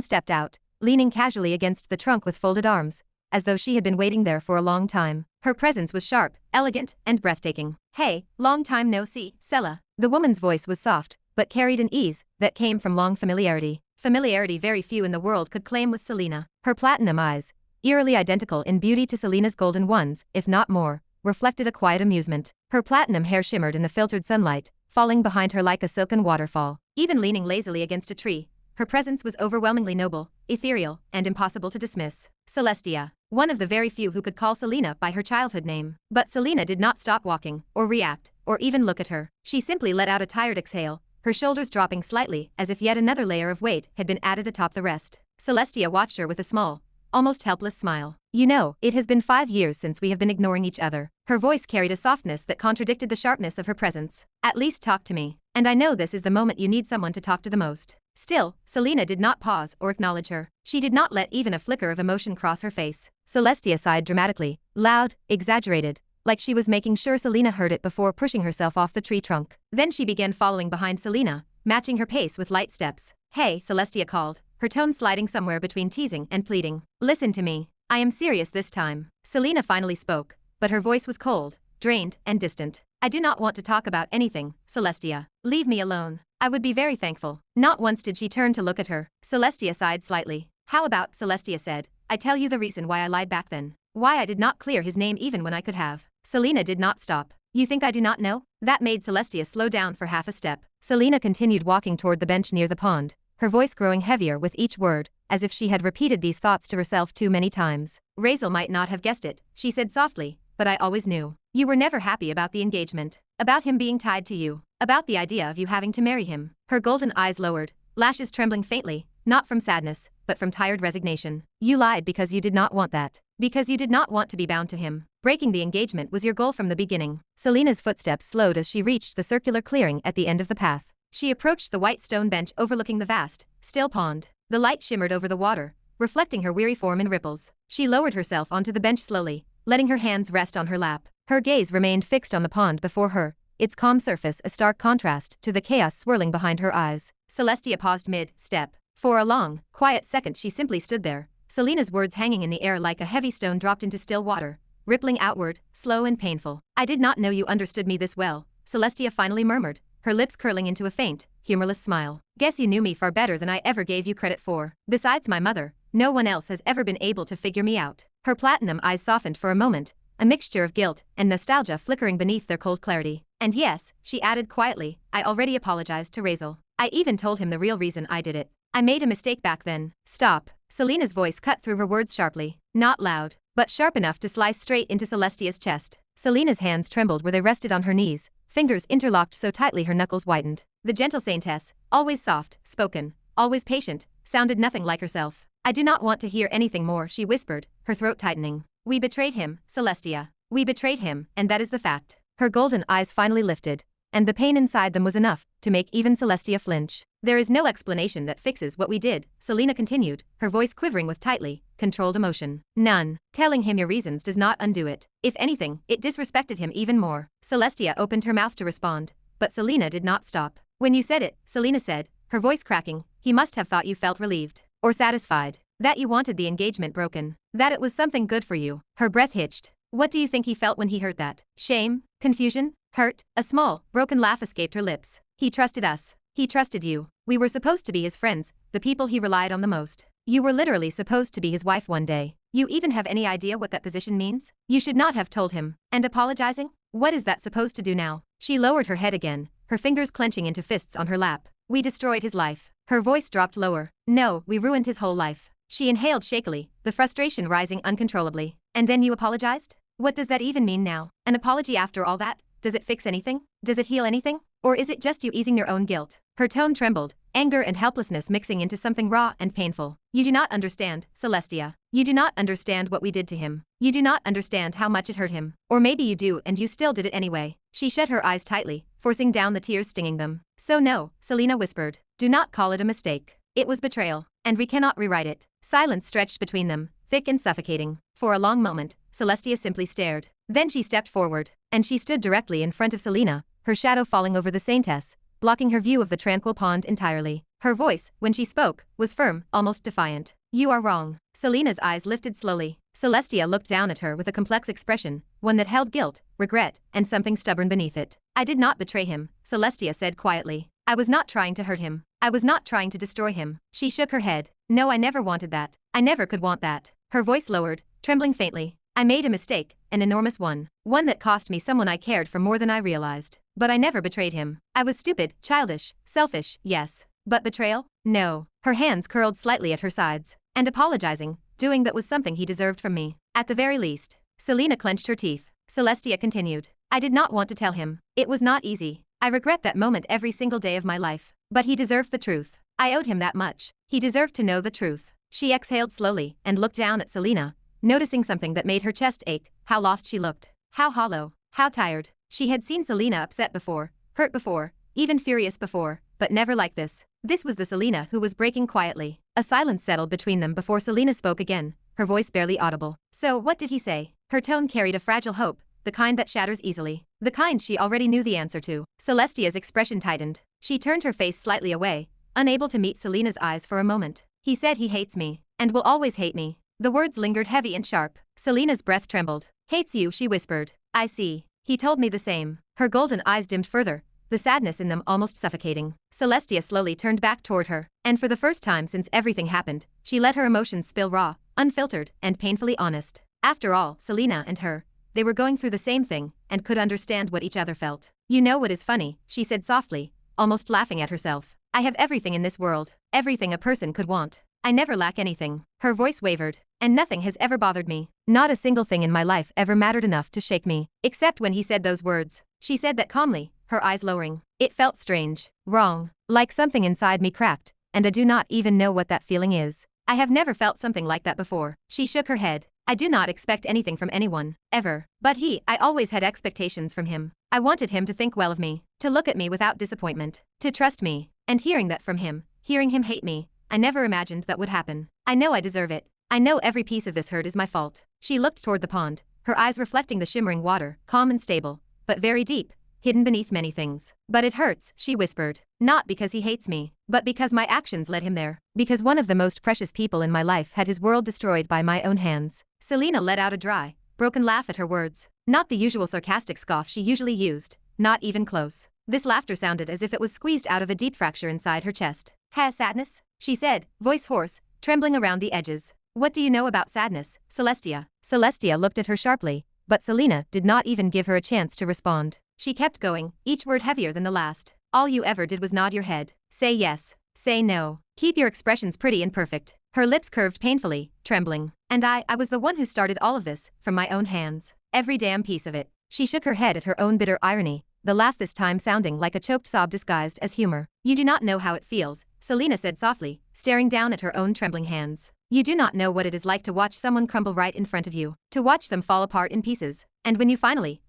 A: stepped out, leaning casually against the trunk with folded arms, as though she had been waiting there for a long time. Her presence was sharp, elegant, and breathtaking. Hey, long time no see, Sella. The woman's voice was soft, but carried an ease that came from long familiarity. Familiarity very few in the world could claim with Selena. Her platinum eyes, eerily identical in beauty to Selena's golden ones, if not more, reflected a quiet amusement. Her platinum hair shimmered in the filtered sunlight, falling behind her like a silken waterfall. Even leaning lazily against a tree, her presence was overwhelmingly noble, ethereal, and impossible to dismiss. Celestia, one of the very few who could call Selena by her childhood name. But Selena did not stop walking, or react, or even look at her. She simply let out a tired exhale, her shoulders dropping slightly as if yet another layer of weight had been added atop the rest. Celestia watched her with a small, almost helpless smile. You know, it has been 5 years since we have been ignoring each other. Her voice carried a softness that contradicted the sharpness of her presence. At least talk to me. And I know this is the moment you need someone to talk to the most. Still, Selena did not pause or acknowledge her. She did not let even a flicker of emotion cross her face. Celestia sighed dramatically, loud, exaggerated, like she was making sure Selena heard it before pushing herself off the tree trunk. Then she began following behind Selena, matching her pace with light steps. "Hey," Celestia called, her tone sliding somewhere between teasing and pleading. "Listen to me. I am serious this time." Selena finally spoke, but her voice was cold, drained, and distant. "I do not want to talk about anything, Celestia. Leave me alone. I would be very thankful." Not once did she turn to look at her. Celestia sighed slightly. "How about," Celestia said, "I tell you the reason why I lied back then. Why I did not clear his name even when I could have." Selena did not stop. "You think I do not know?" That made Celestia slow down for half a step. Selena continued walking toward the bench near the pond, her voice growing heavier with each word, as if she had repeated these thoughts to herself too many times. "Razeal might not have guessed it," she said softly, "but I always knew. You were never happy about the engagement, about him being tied to you, about the idea of you having to marry him." Her golden eyes lowered, lashes trembling faintly, not from sadness, but from tired resignation. "You lied because you did not want that. Because you did not want to be bound to him. Breaking the engagement was your goal from the beginning." Selena's footsteps slowed as she reached the circular clearing at the end of the path. She approached the white stone bench overlooking the vast, still pond. The light shimmered over the water, reflecting her weary form in ripples. She lowered herself onto the bench slowly, letting her hands rest on her lap. Her gaze remained fixed on the pond before her, its calm surface a stark contrast to the chaos swirling behind her eyes. Celestia paused mid-step. For a long, quiet second she simply stood there, Selena's words hanging in the air like a heavy stone dropped into still water, rippling outward, slow and painful. "I did not know you understood me this well," Celestia finally murmured, her lips curling into a faint, humorless smile. "Guess you knew me far better than I ever gave you credit for. Besides my mother, no one else has ever been able to figure me out." Her platinum eyes softened for a moment, a mixture of guilt and nostalgia flickering beneath their cold clarity. "And yes," she added quietly, "I already apologized to Razeal. I even told him the real reason I did it. I made a mistake back then." "Stop." Selena's voice cut through her words sharply, not loud, but sharp enough to slice straight into Celestia's chest. Selena's hands trembled where they rested on her knees, fingers interlocked so tightly her knuckles widened. The gentle saintess, always soft spoken, always patient, sounded nothing like herself. "I do not want to hear anything more," she whispered, her throat tightening. "We betrayed him, Celestia. We betrayed him, and that is the fact." Her golden eyes finally lifted, and the pain inside them was enough to make even Celestia flinch. "There is no explanation that fixes what we did," Selena continued, her voice quivering with tightly controlled emotion. "None. Telling him your reasons does not undo it. If anything, it disrespected him even more." Celestia opened her mouth to respond, but Selena did not stop. "When you said it," Selena said, her voice cracking, "he must have thought you felt relieved. Or satisfied. That you wanted the engagement broken. That it was something good for you." Her breath hitched. What do you think he felt when he heard that? Shame? Confusion? Hurt? A small, broken laugh escaped her lips. "He trusted us. He trusted you. We were supposed to be his friends, the people he relied on the most. You were literally supposed to be his wife one day. You even have any idea what that position means? You should not have told him. And apologizing? What is that supposed to do now?" She lowered her head again, her fingers clenching into fists on her lap. "We destroyed his life." Her voice dropped lower. "No, we ruined his whole life." She inhaled shakily, the frustration rising uncontrollably. "And then you apologized? What does that even mean now? An apology after all that? Does it fix anything? Does it heal anything? Or is it just you easing your own guilt?" Her tone trembled, anger and helplessness mixing into something raw and painful. "You do not understand, Celestia. You do not understand what we did to him. You do not understand how much it hurt him. Or maybe you do and you still did it anyway." She shut her eyes tightly, forcing down the tears stinging them. "So no," Selena whispered. "Do not call it a mistake. It was betrayal, and we cannot rewrite it." Silence stretched between them, thick and suffocating. For a long moment, Celestia simply stared. Then she stepped forward, and she stood directly in front of Selena, her shadow falling over the saintess, blocking her view of the tranquil pond entirely. Her voice, when she spoke, was firm, almost defiant. "You are wrong." Selena's eyes lifted slowly. Celestia looked down at her with a complex expression, one that held guilt, regret, and something stubborn beneath it. "I did not betray him," Celestia said quietly. "I was not trying to hurt him. I was not trying to destroy him." She shook her head. "No, I never wanted that. I never could want that." Her voice lowered, trembling faintly. "I made a mistake, an enormous one. One that cost me someone I cared for more than I realized. But I never betrayed him. I was stupid, childish, selfish, yes. But betrayal? No." Her hands curled slightly at her sides. "And apologizing, doing that was something he deserved from me. At the very least." Selena clenched her teeth. Celestia continued. "I did not want to tell him. It was not easy. I regret that moment every single day of my life. But he deserved the truth. I owed him that much. He deserved to know the truth." She exhaled slowly and looked down at Selena, noticing something that made her chest ache, how lost she looked. How hollow, how tired. She had seen Selena upset before, hurt before, even furious before, but never like this. This was the Selena who was breaking quietly. A silence settled between them before Selena spoke again, her voice barely audible. So what did he say? Her tone carried a fragile hope, the kind that shatters easily. The kind she already knew the answer to. Celestia's expression tightened. She turned her face slightly away, unable to meet Selena's eyes for a moment. He said he hates me, and will always hate me. The words lingered heavy and sharp. Selena's breath trembled. Hates you, she whispered. I see. He told me the same. Her golden eyes dimmed further, the sadness in them almost suffocating. Celestia slowly turned back toward her, and for the first time since everything happened, she let her emotions spill raw, unfiltered, and painfully honest. After all, Selena and her, they were going through the same thing, and could understand what each other felt. You know what is funny, she said softly, almost laughing at herself. I have everything in this world, everything a person could want. I never lack anything. Her voice wavered, and nothing has ever bothered me. Not a single thing in my life ever mattered enough to shake me, except when he said those words. She said that calmly, her eyes lowering. It felt strange, wrong, like something inside me cracked, and I do not even know what that feeling is. I have never felt something like that before. She shook her head. I do not expect anything from anyone, ever. But I always had expectations from him. I wanted him to think well of me, to look at me without disappointment, to trust me, and hearing that from him, hearing him hate me, I never imagined that would happen. I know I deserve it. I know every piece of this hurt is my fault. She looked toward the pond, her eyes reflecting the shimmering water, calm and stable, but very deep, hidden beneath many things. But it hurts, she whispered. Not because he hates me, but because my actions led him there. Because one of the most precious people in my life had his world destroyed by my own hands. Selena let out a dry, broken laugh at her words. Not the usual sarcastic scoff she usually used, not even close. This laughter sounded as if it was squeezed out of a deep fracture inside her chest. Sadness? She said, voice hoarse, trembling around the edges. What do you know about sadness, Celestia? Celestia looked at her sharply, but Selena did not even give her a chance to respond. She kept going, each word heavier than the last. All you ever did was nod your head. Say yes. Say no. Keep your expressions pretty and perfect. Her lips curved painfully, trembling. And I was the one who started all of this, from my own hands. Every damn piece of it. She shook her head at her own bitter irony, the laugh this time sounding like a choked sob disguised as humor. You do not know how it feels, Selena said softly, staring down at her own trembling hands. You do not know what it is like to watch someone crumble right in front of you, to watch them fall apart in pieces, and when you finally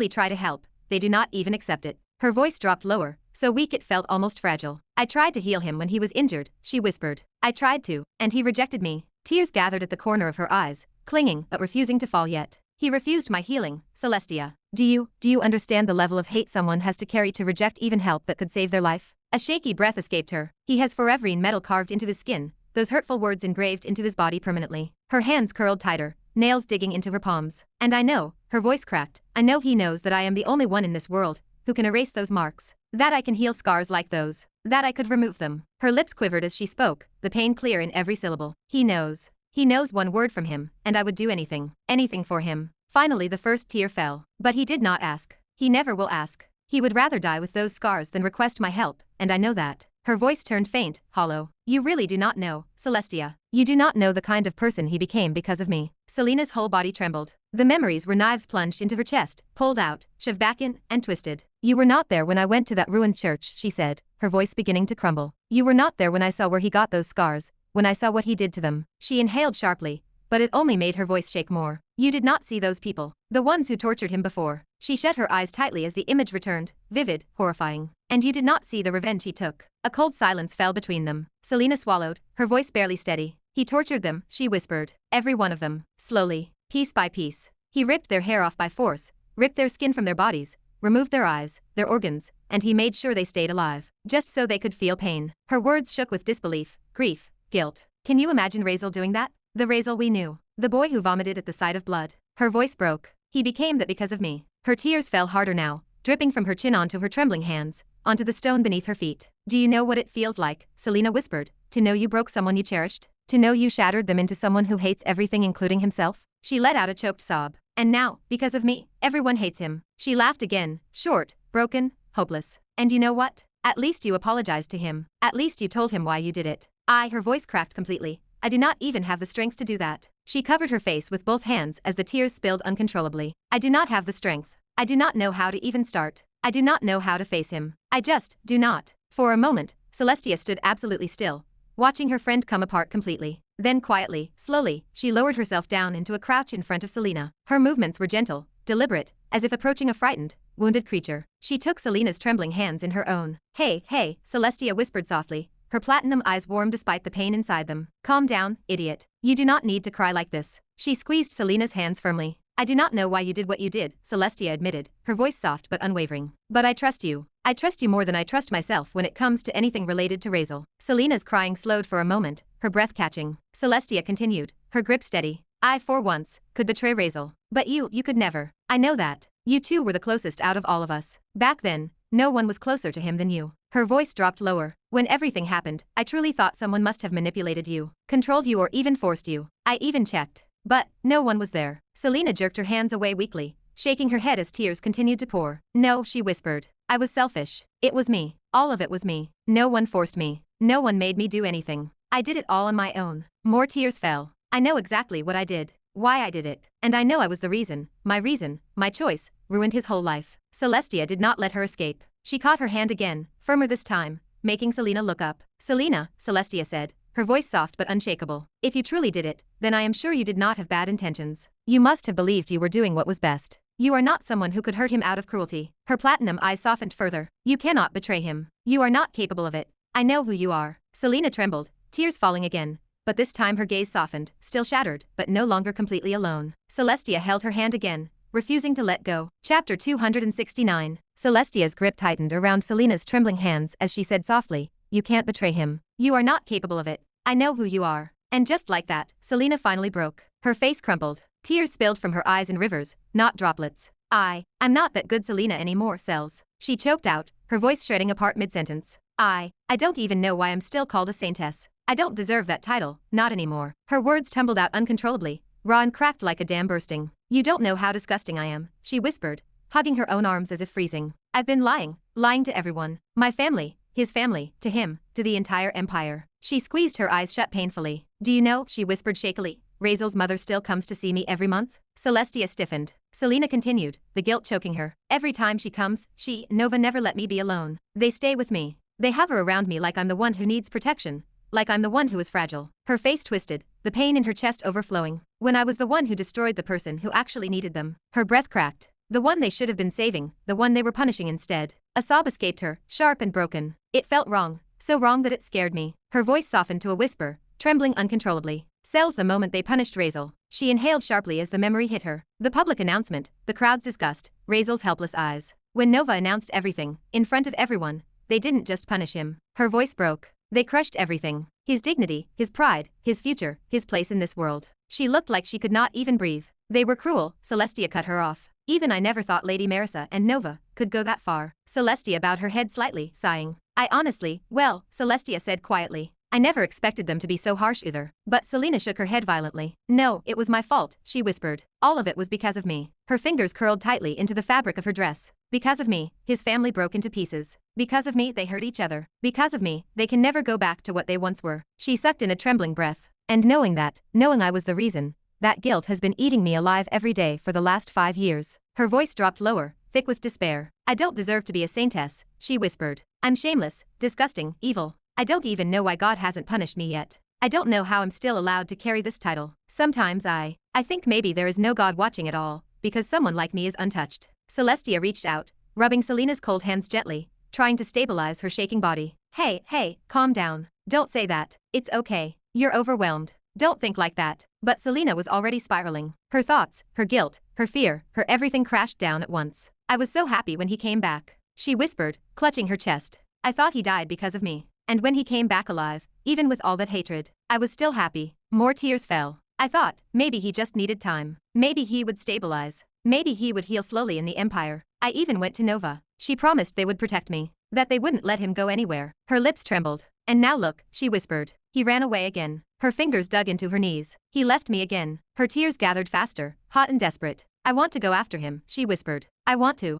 A: try to help, they do not even accept it. Her voice dropped lower, so weak it felt almost fragile. I tried to heal him when he was injured, she whispered. I tried to, and he rejected me. Tears gathered at the corner of her eyes, clinging but refusing to fall yet. He refused my healing, Celestia. Do you understand the level of hate someone has to carry to reject even help that could save their life? A shaky breath escaped her. He has foreverine metal carved into his skin, those hurtful words engraved into his body permanently. Her hands curled tighter, nails digging into her palms. And I know, her voice cracked, I know he knows that I am the only one in this world who can erase those marks. That I can heal scars like those. That I could remove them. Her lips quivered as she spoke, the pain clear in every syllable. He knows. He knows one word from him, and I would do anything. Anything for him. Finally the first tear fell. But he did not ask. He never will ask. He would rather die with those scars than request my help, and I know that. Her voice turned faint, hollow. You really do not know, Celestia. You do not know the kind of person he became because of me. Selena's whole body trembled. The memories were knives plunged into her chest, pulled out, shoved back in, and twisted. You were not there when I went to that ruined church, she said, her voice beginning to crumble. You were not there when I saw where he got those scars, when I saw what he did to them. She inhaled sharply, but it only made her voice shake more. You did not see those people, the ones who tortured him before. She shut her eyes tightly as the image returned, vivid, horrifying. And you did not see the revenge he took. A cold silence fell between them. Selena swallowed, her voice barely steady. He tortured them, she whispered. Every one of them. Slowly. Piece by piece. He ripped their hair off by force, ripped their skin from their bodies, removed their eyes, their organs, and he made sure they stayed alive, just so they could feel pain. Her words shook with disbelief, grief, guilt. Can you imagine Razeal doing that? The Razeal we knew. The boy who vomited at the sight of blood. Her voice broke. He became that because of me. Her tears fell harder now, dripping from her chin onto her trembling hands, onto the stone beneath her feet. Do you know what it feels like, Selena whispered, to know you broke someone you cherished? To know you shattered them into someone who hates everything including himself? She let out a choked sob. And now, because of me, everyone hates him. She laughed again, short, broken, hopeless. And you know what? At least you apologized to him. At least you told him why you did it. Her voice cracked completely. I do not even have the strength to do that. She covered her face with both hands as the tears spilled uncontrollably. I do not have the strength. I do not know how to even start. I do not know how to face him. I just do not. For a moment, Celestia stood absolutely still, watching her friend come apart completely. Then quietly, slowly, she lowered herself down into a crouch in front of Selena. Her movements were gentle, deliberate, as if approaching a frightened, wounded creature. She took Selena's trembling hands in her own. Hey, hey, Celestia whispered softly. Her platinum eyes warm despite the pain inside them. Calm down, idiot. You do not need to cry like this. She squeezed Selena's hands firmly. I do not know why you did what you did, Celestia admitted, her voice soft but unwavering. But I trust you. I trust you more than I trust myself when it comes to anything related to Razeal. Selena's crying slowed for a moment, her breath catching. Celestia continued, her grip steady. I, for once, could betray Razeal. But you could never. I know that. You two were the closest out of all of us. Back then, no one was closer to him than you. Her voice dropped lower. When everything happened, I truly thought someone must have manipulated you, controlled you or even forced you. I even checked. But, no one was there. Selena jerked her hands away weakly, shaking her head as tears continued to pour. No, she whispered. I was selfish. It was me. All of it was me. No one forced me. No one made me do anything. I did it all on my own. More tears fell. I know exactly what I did, why I did it, and I know I was the reason, my choice, ruined his whole life. Celestia did not let her escape. She caught her hand again, firmer this time, making Selena look up. Selena, Celestia said, her voice soft but unshakable. If you truly did it, then I am sure you did not have bad intentions. You must have believed you were doing what was best. You are not someone who could hurt him out of cruelty. Her platinum eyes softened further. You cannot betray him. You are not capable of it. I know who you are. Selena trembled, tears falling again. But this time her gaze softened, still shattered, but no longer completely alone. Celestia held her hand again, refusing to let go. Chapter 269. Celestia's grip tightened around Selena's trembling hands as she said softly, you can't betray him. You are not capable of it. I know who you are. And just like that, Selena finally broke. Her face crumpled. Tears spilled from her eyes in rivers, not droplets. I'm not that good Selena anymore, Cells. She choked out, her voice shredding apart mid-sentence. I don't even know why I'm still called a saintess. I don't deserve that title, not anymore. Her words tumbled out uncontrollably, raw and cracked like a dam bursting. You don't know how disgusting I am, she whispered, hugging her own arms as if freezing. I've been lying to everyone. My family, his family, to him, to the entire empire. She squeezed her eyes shut painfully. Do you know, she whispered shakily, Razeal's mother still comes to see me every month? Celestia stiffened. Selena continued, the guilt choking her. Every time she comes, Nova never let me be alone. They stay with me. They hover around me like I'm the one who needs protection. Like I'm the one who is fragile. Her face twisted, the pain in her chest overflowing. When I was the one who destroyed the person who actually needed them. Her breath cracked. The one they should have been saving, the one they were punishing instead. A sob escaped her, sharp and broken. It felt wrong, so wrong that it scared me. Her voice softened to a whisper, trembling uncontrollably. Cells the moment they punished Razeal. She inhaled sharply as the memory hit her. The public announcement, the crowd's disgust, Razeal's helpless eyes. When Nova announced everything, in front of everyone, they didn't just punish him. Her voice broke. They crushed everything. His dignity, his pride, his future, his place in this world. She looked like she could not even breathe. They were cruel, Celestia cut her off. Even I never thought Lady Marissa and Nova could go that far. Celestia bowed her head slightly, sighing. Celestia said quietly. I never expected them to be so harsh either. But Selena shook her head violently. No, it was my fault, she whispered. All of it was because of me. Her fingers curled tightly into the fabric of her dress. Because of me, his family broke into pieces. Because of me, they hurt each other. Because of me, they can never go back to what they once were. She sucked in a trembling breath. And knowing I was the reason, that guilt has been eating me alive every day for the last 5 years. Her voice dropped lower, thick with despair. I don't deserve to be a saintess, she whispered. I'm shameless, disgusting, evil. I don't even know why God hasn't punished me yet. I don't know how I'm still allowed to carry this title. Sometimes I think maybe there is no God watching at all, because someone like me is untouched. Celestia reached out, rubbing Selena's cold hands gently, trying to stabilize her shaking body. Hey, calm down. Don't say that. It's okay. You're overwhelmed. Don't think like that. But Selena was already spiraling. Her thoughts, her guilt, her fear, her everything crashed down at once. I was so happy when he came back, she whispered, clutching her chest. I thought he died because of me. And when he came back alive, even with all that hatred, I was still happy. More tears fell. I thought, maybe he just needed time. Maybe he would stabilize. Maybe he would heal slowly in the Empire. I even went to Nova. She promised they would protect me. That they wouldn't let him go anywhere. Her lips trembled. And now look, she whispered. He ran away again. Her fingers dug into her knees. He left me again. Her tears gathered faster, hot and desperate. I want to go after him, she whispered. I want to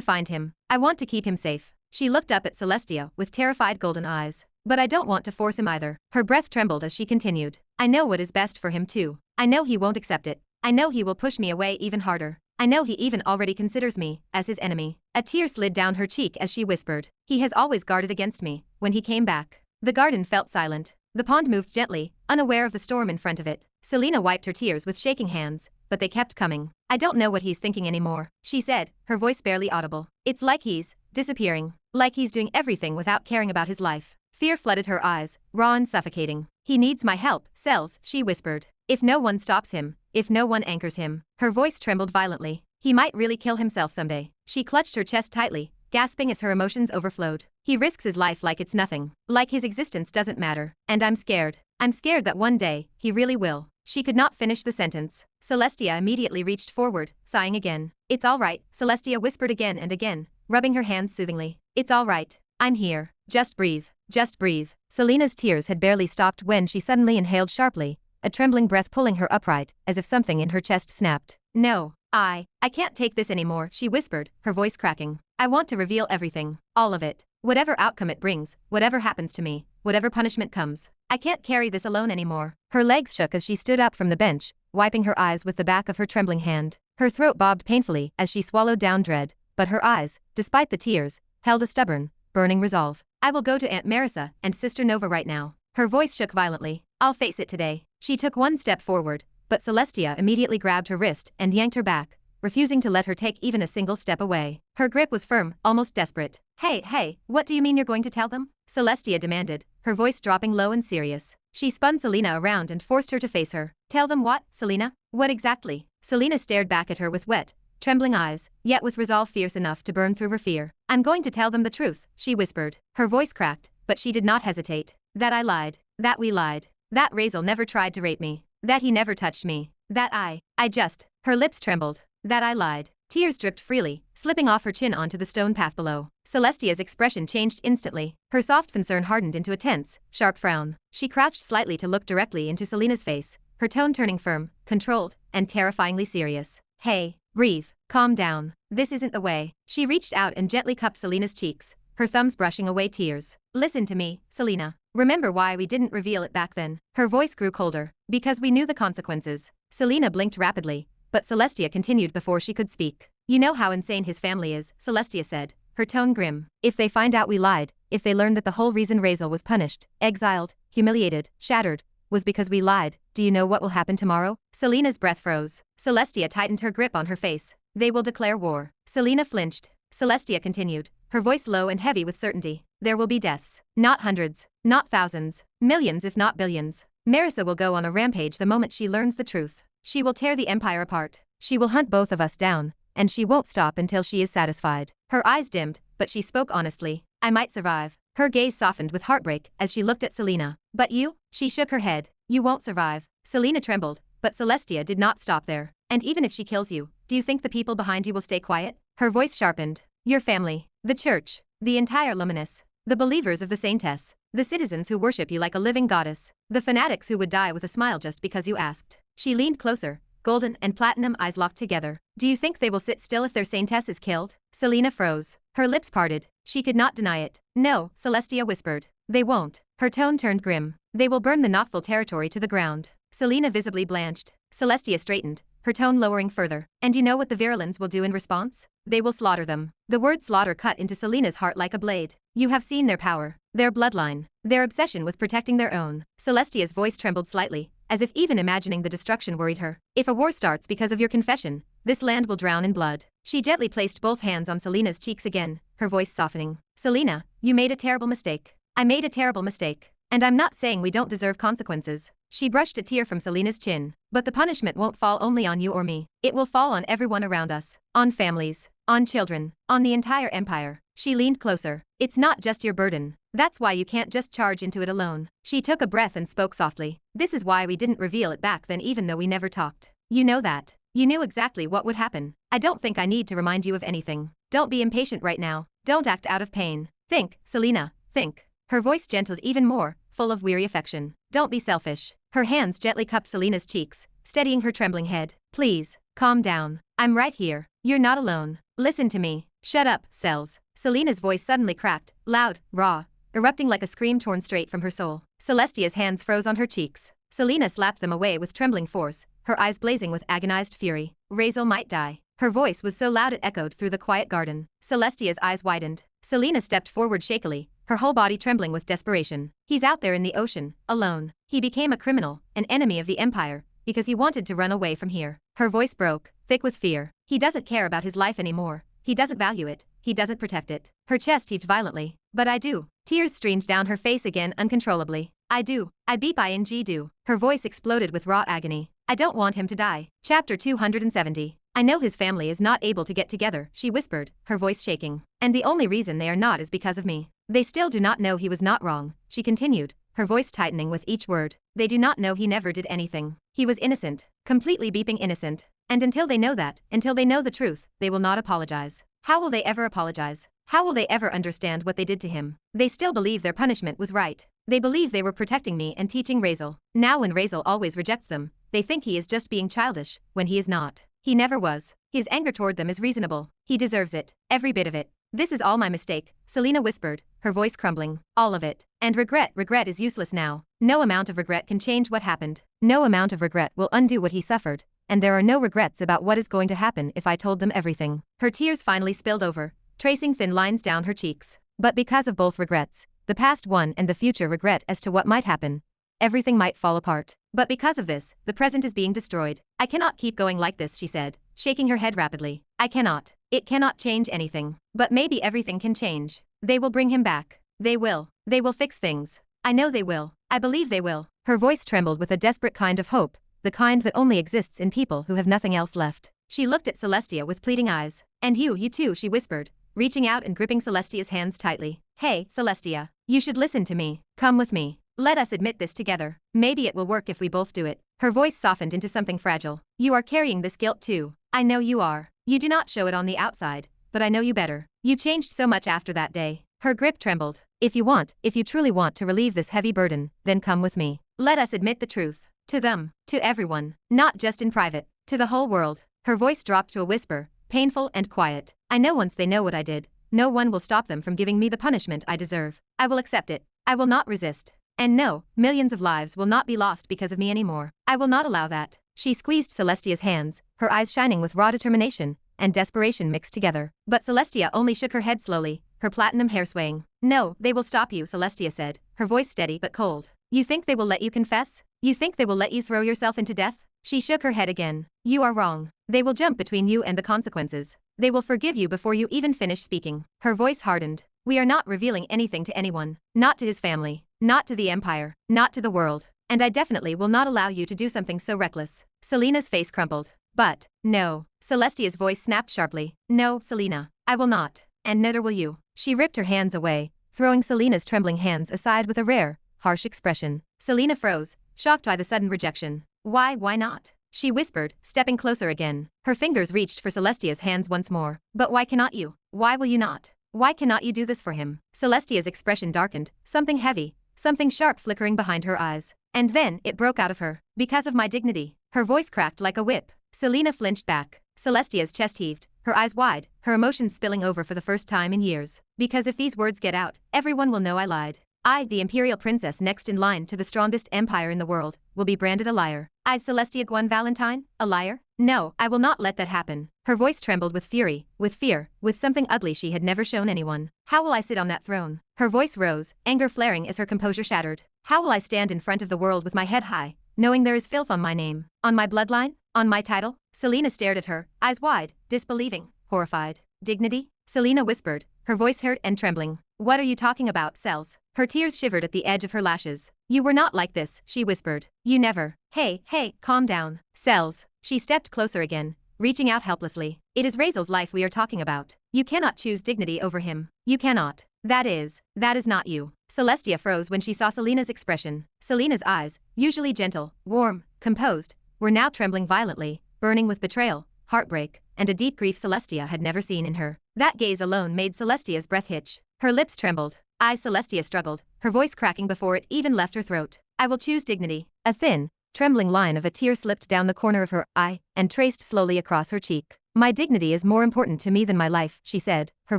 A: find him. I want to keep him safe. She looked up at Celestia with terrified golden eyes. But I don't want to force him either. Her breath trembled as she continued. I know what is best for him too. I know he won't accept it. I know he will push me away even harder. I know he even already considers me as his enemy. A tear slid down her cheek as she whispered. He has always guarded against me. When he came back, the garden felt silent. The pond moved gently, unaware of the storm in front of it. Selena wiped her tears with shaking hands, but they kept coming. I don't know what he's thinking anymore, she said, her voice barely audible. It's like he's disappearing. Like he's doing everything without caring about his life. Fear flooded her eyes, raw and suffocating. He needs my help, Cells, she whispered. If no one stops him, if no one anchors him. Her voice trembled violently. He might really kill himself someday. She clutched her chest tightly, gasping as her emotions overflowed. He risks his life like it's nothing. Like his existence doesn't matter. And I'm scared. I'm scared that one day, he really will. She could not finish the sentence. Celestia immediately reached forward, sighing again. It's all right, Celestia whispered again and again, rubbing her hands soothingly. It's all right. I'm here. Just breathe. Just breathe. Selena's tears had barely stopped when she suddenly inhaled sharply, a trembling breath pulling her upright, as if something in her chest snapped. No. I can't take this anymore, she whispered, her voice cracking. I want to reveal everything. All of it. Whatever outcome it brings, whatever happens to me, whatever punishment comes. I can't carry this alone anymore. Her legs shook as she stood up from the bench, wiping her eyes with the back of her trembling hand. Her throat bobbed painfully as she swallowed down dread, but her eyes, despite the tears, held a stubborn, burning resolve. I will go to Aunt Marissa and Sister Nova right now. Her voice shook violently. I'll face it today. She took one step forward, but Celestia immediately grabbed her wrist and yanked her back, refusing to let her take even a single step away. Her grip was firm, almost desperate. Hey, what do you mean you're going to tell them? Celestia demanded, her voice dropping low and serious. She spun Selena around and forced her to face her. Tell them what, Selena? What exactly? Selena stared back at her with wet, trembling eyes, yet with resolve fierce enough to burn through her fear. I'm going to tell them the truth, she whispered. Her voice cracked, but she did not hesitate. That I lied. That we lied. That Razeal never tried to rape me. That he never touched me. That I just. Her lips trembled. That I lied. Tears dripped freely, slipping off her chin onto the stone path below. Celestia's expression changed instantly. Her soft concern hardened into a tense, sharp frown. She crouched slightly to look directly into Selena's face, her tone turning firm, controlled, and terrifyingly serious. Hey, breathe, calm down. This isn't the way. She reached out and gently cupped Selena's cheeks, her thumbs brushing away tears. Listen to me, Selena. Remember why we didn't reveal it back then? Her voice grew colder. Because we knew the consequences. Selena blinked rapidly, but Celestia continued before she could speak. You know how insane his family is, Celestia said, her tone grim. If they find out we lied, if they learn that the whole reason Razeal was punished, exiled, humiliated, shattered, was because we lied, do you know what will happen tomorrow? Selena's breath froze. Celestia tightened her grip on her face. They will declare war. Selena flinched. Celestia continued, her voice low and heavy with certainty. There will be deaths. Not hundreds. Not thousands. Millions if not billions. Marissa will go on a rampage the moment she learns the truth. She will tear the Empire apart. She will hunt both of us down, and she won't stop until she is satisfied. Her eyes dimmed, but she spoke honestly. I might survive. Her gaze softened with heartbreak as she looked at Selena. But you? She shook her head. You won't survive. Selena trembled, but Celestia did not stop there. And even if she kills you, do you think the people behind you will stay quiet? Her voice sharpened. Your family, the church, the entire Luminous, the believers of the Saintess, the citizens who worship you like a living goddess, the fanatics who would die with a smile just because you asked. She leaned closer, golden and platinum eyes locked together. Do you think they will sit still if their Saintess is killed? Selena froze. Her lips parted. She could not deny it. No, Celestia whispered. They won't. Her tone turned grim. They will burn the Noctville territory to the ground. Selena visibly blanched. Celestia straightened, her tone lowering further. And you know what the Virulins will do in response? They will slaughter them. The word slaughter cut into Selena's heart like a blade. You have seen their power, their bloodline, their obsession with protecting their own. Celestia's voice trembled slightly, as if even imagining the destruction worried her. If a war starts because of your confession, this land will drown in blood. She gently placed both hands on Selena's cheeks again, her voice softening. Selena, you made a terrible mistake. I made a terrible mistake. And I'm not saying we don't deserve consequences. She brushed a tear from Selena's chin. But the punishment won't fall only on you or me. It will fall on everyone around us. On families. On children. On the entire empire. She leaned closer. It's not just your burden. That's why you can't just charge into it alone. She took a breath and spoke softly. This is why we didn't reveal it back then even though we never talked. You know that. You knew exactly what would happen. I don't think I need to remind you of anything. Don't be impatient right now. Don't act out of pain. Think, Selena, think. Her voice gentled even more, full of weary affection. Don't be selfish. Her hands gently cupped Selena's cheeks, steadying her trembling head. Please, calm down. I'm right here. You're not alone. Listen to me. Shut up, Cells. Selena's voice suddenly cracked, loud, raw, erupting like a scream torn straight from her soul. Celestia's hands froze on her cheeks. Selena slapped them away with trembling force, her eyes blazing with agonized fury. Razeal might die. Her voice was so loud it echoed through the quiet garden. Celestia's eyes widened. Selena stepped forward shakily, her whole body trembling with desperation. He's out there in the ocean, alone. He became a criminal, an enemy of the Empire, because he wanted to run away from here. Her voice broke, thick with fear. He doesn't care about his life anymore. He doesn't value it. He doesn't protect it. Her chest heaved violently. But I do. Tears streamed down her face again uncontrollably. I do. I ing do. Her voice exploded with raw agony. I don't want him to die. Chapter 270. I know his family is not able to get together, she whispered, her voice shaking. And the only reason they are not is because of me. They still do not know he was not wrong, she continued, her voice tightening with each word. They do not know he never did anything. He was innocent. Completely beeping innocent. And until they know that, until they know the truth, they will not apologize. How will they ever apologize? How will they ever understand what they did to him? They still believe their punishment was right. They believe they were protecting me and teaching Razeal. Now when Razeal always rejects them, they think he is just being childish, when he is not. He never was. His anger toward them is reasonable. He deserves it. Every bit of it. This is all my mistake, Selena whispered, her voice crumbling. All of it. And regret is useless now. No amount of regret can change what happened. No amount of regret will undo what he suffered. And there are no regrets about what is going to happen if I told them everything. Her tears finally spilled over, tracing thin lines down her cheeks. But because of both regrets, the past one and the future regret as to what might happen, everything might fall apart. But because of this, the present is being destroyed. I cannot keep going like this, she said, shaking her head rapidly. I cannot. It cannot change anything. But maybe everything can change. They will bring him back. They will. They will fix things. I know they will. I believe they will. Her voice trembled with a desperate kind of hope, the kind that only exists in people who have nothing else left. She looked at Celestia with pleading eyes. And you too, she whispered, reaching out and gripping Celestia's hands tightly. Hey, Celestia, you should listen to me. Come with me. Let us admit this together. Maybe it will work if we both do it. Her voice softened into something fragile. You are carrying this guilt too. I know you are. You do not show it on the outside, but I know you better. You changed so much after that day. Her grip trembled. If you truly want to relieve this heavy burden, then come with me. Let us admit the truth. To them. To everyone. Not just in private. To the whole world. Her voice dropped to a whisper, painful and quiet. I know once they know what I did, no one will stop them from giving me the punishment I deserve. I will accept it. I will not resist. And no, millions of lives will not be lost because of me anymore. I will not allow that. She squeezed Celestia's hands, her eyes shining with raw determination and desperation mixed together. But Celestia only shook her head slowly, her platinum hair swaying. No, they will stop you, Celestia said, her voice steady but cold. You think they will let you confess? You think they will let you throw yourself into death? She shook her head again. You are wrong. They will jump between you and the consequences. They will forgive you before you even finish speaking. Her voice hardened. We are not revealing anything to anyone. Not to his family. Not to the Empire. Not to the world. And I definitely will not allow you to do something so reckless. Selena's face crumpled. But, no. Celestia's voice snapped sharply. No, Selena. I will not. And neither will you. She ripped her hands away, throwing Selena's trembling hands aside with a rare, harsh expression. Selena froze, shocked by the sudden rejection. Why not? She whispered, stepping closer again. Her fingers reached for Celestia's hands once more. But why cannot you? Why will you not? Why cannot you do this for him? Celestia's expression darkened, something heavy, something sharp flickering behind her eyes. And then it broke out of her. Because of my dignity. Her voice cracked like a whip. Selena flinched back. Celestia's chest heaved, her eyes wide, her emotions spilling over for the first time in years. Because if these words get out, everyone will know I lied. I, the imperial princess next in line to the strongest empire in the world, will be branded a liar. I, Celestia Gwen Valentine, a liar? No, I will not let that happen. Her voice trembled with fury, with fear, with something ugly she had never shown anyone. How will I sit on that throne? Her voice rose, anger flaring as her composure shattered. How will I stand in front of the world with my head high, knowing there is filth on my name, on my bloodline, on my title? Selena stared at her, eyes wide, disbelieving, horrified. Dignity? Selena whispered, her voice hurt and trembling. What are you talking about, Cells? Her tears shivered at the edge of her lashes. You were not like this, she whispered. You never. Hey, calm down. Cells. She stepped closer again, reaching out helplessly. It is Razeal's life we are talking about. You cannot choose dignity over him. You cannot. That is not you. Celestia froze when she saw Selena's expression. Selena's eyes, usually gentle, warm, composed, were now trembling violently, burning with betrayal, heartbreak, and a deep grief Celestia had never seen in her. That gaze alone made Celestia's breath hitch. Her lips trembled. Celestia struggled, her voice cracking before it even left her throat. I will choose dignity. A thin, trembling line of a tear slipped down the corner of her eye and traced slowly across her cheek. My dignity is more important to me than my life, she said, her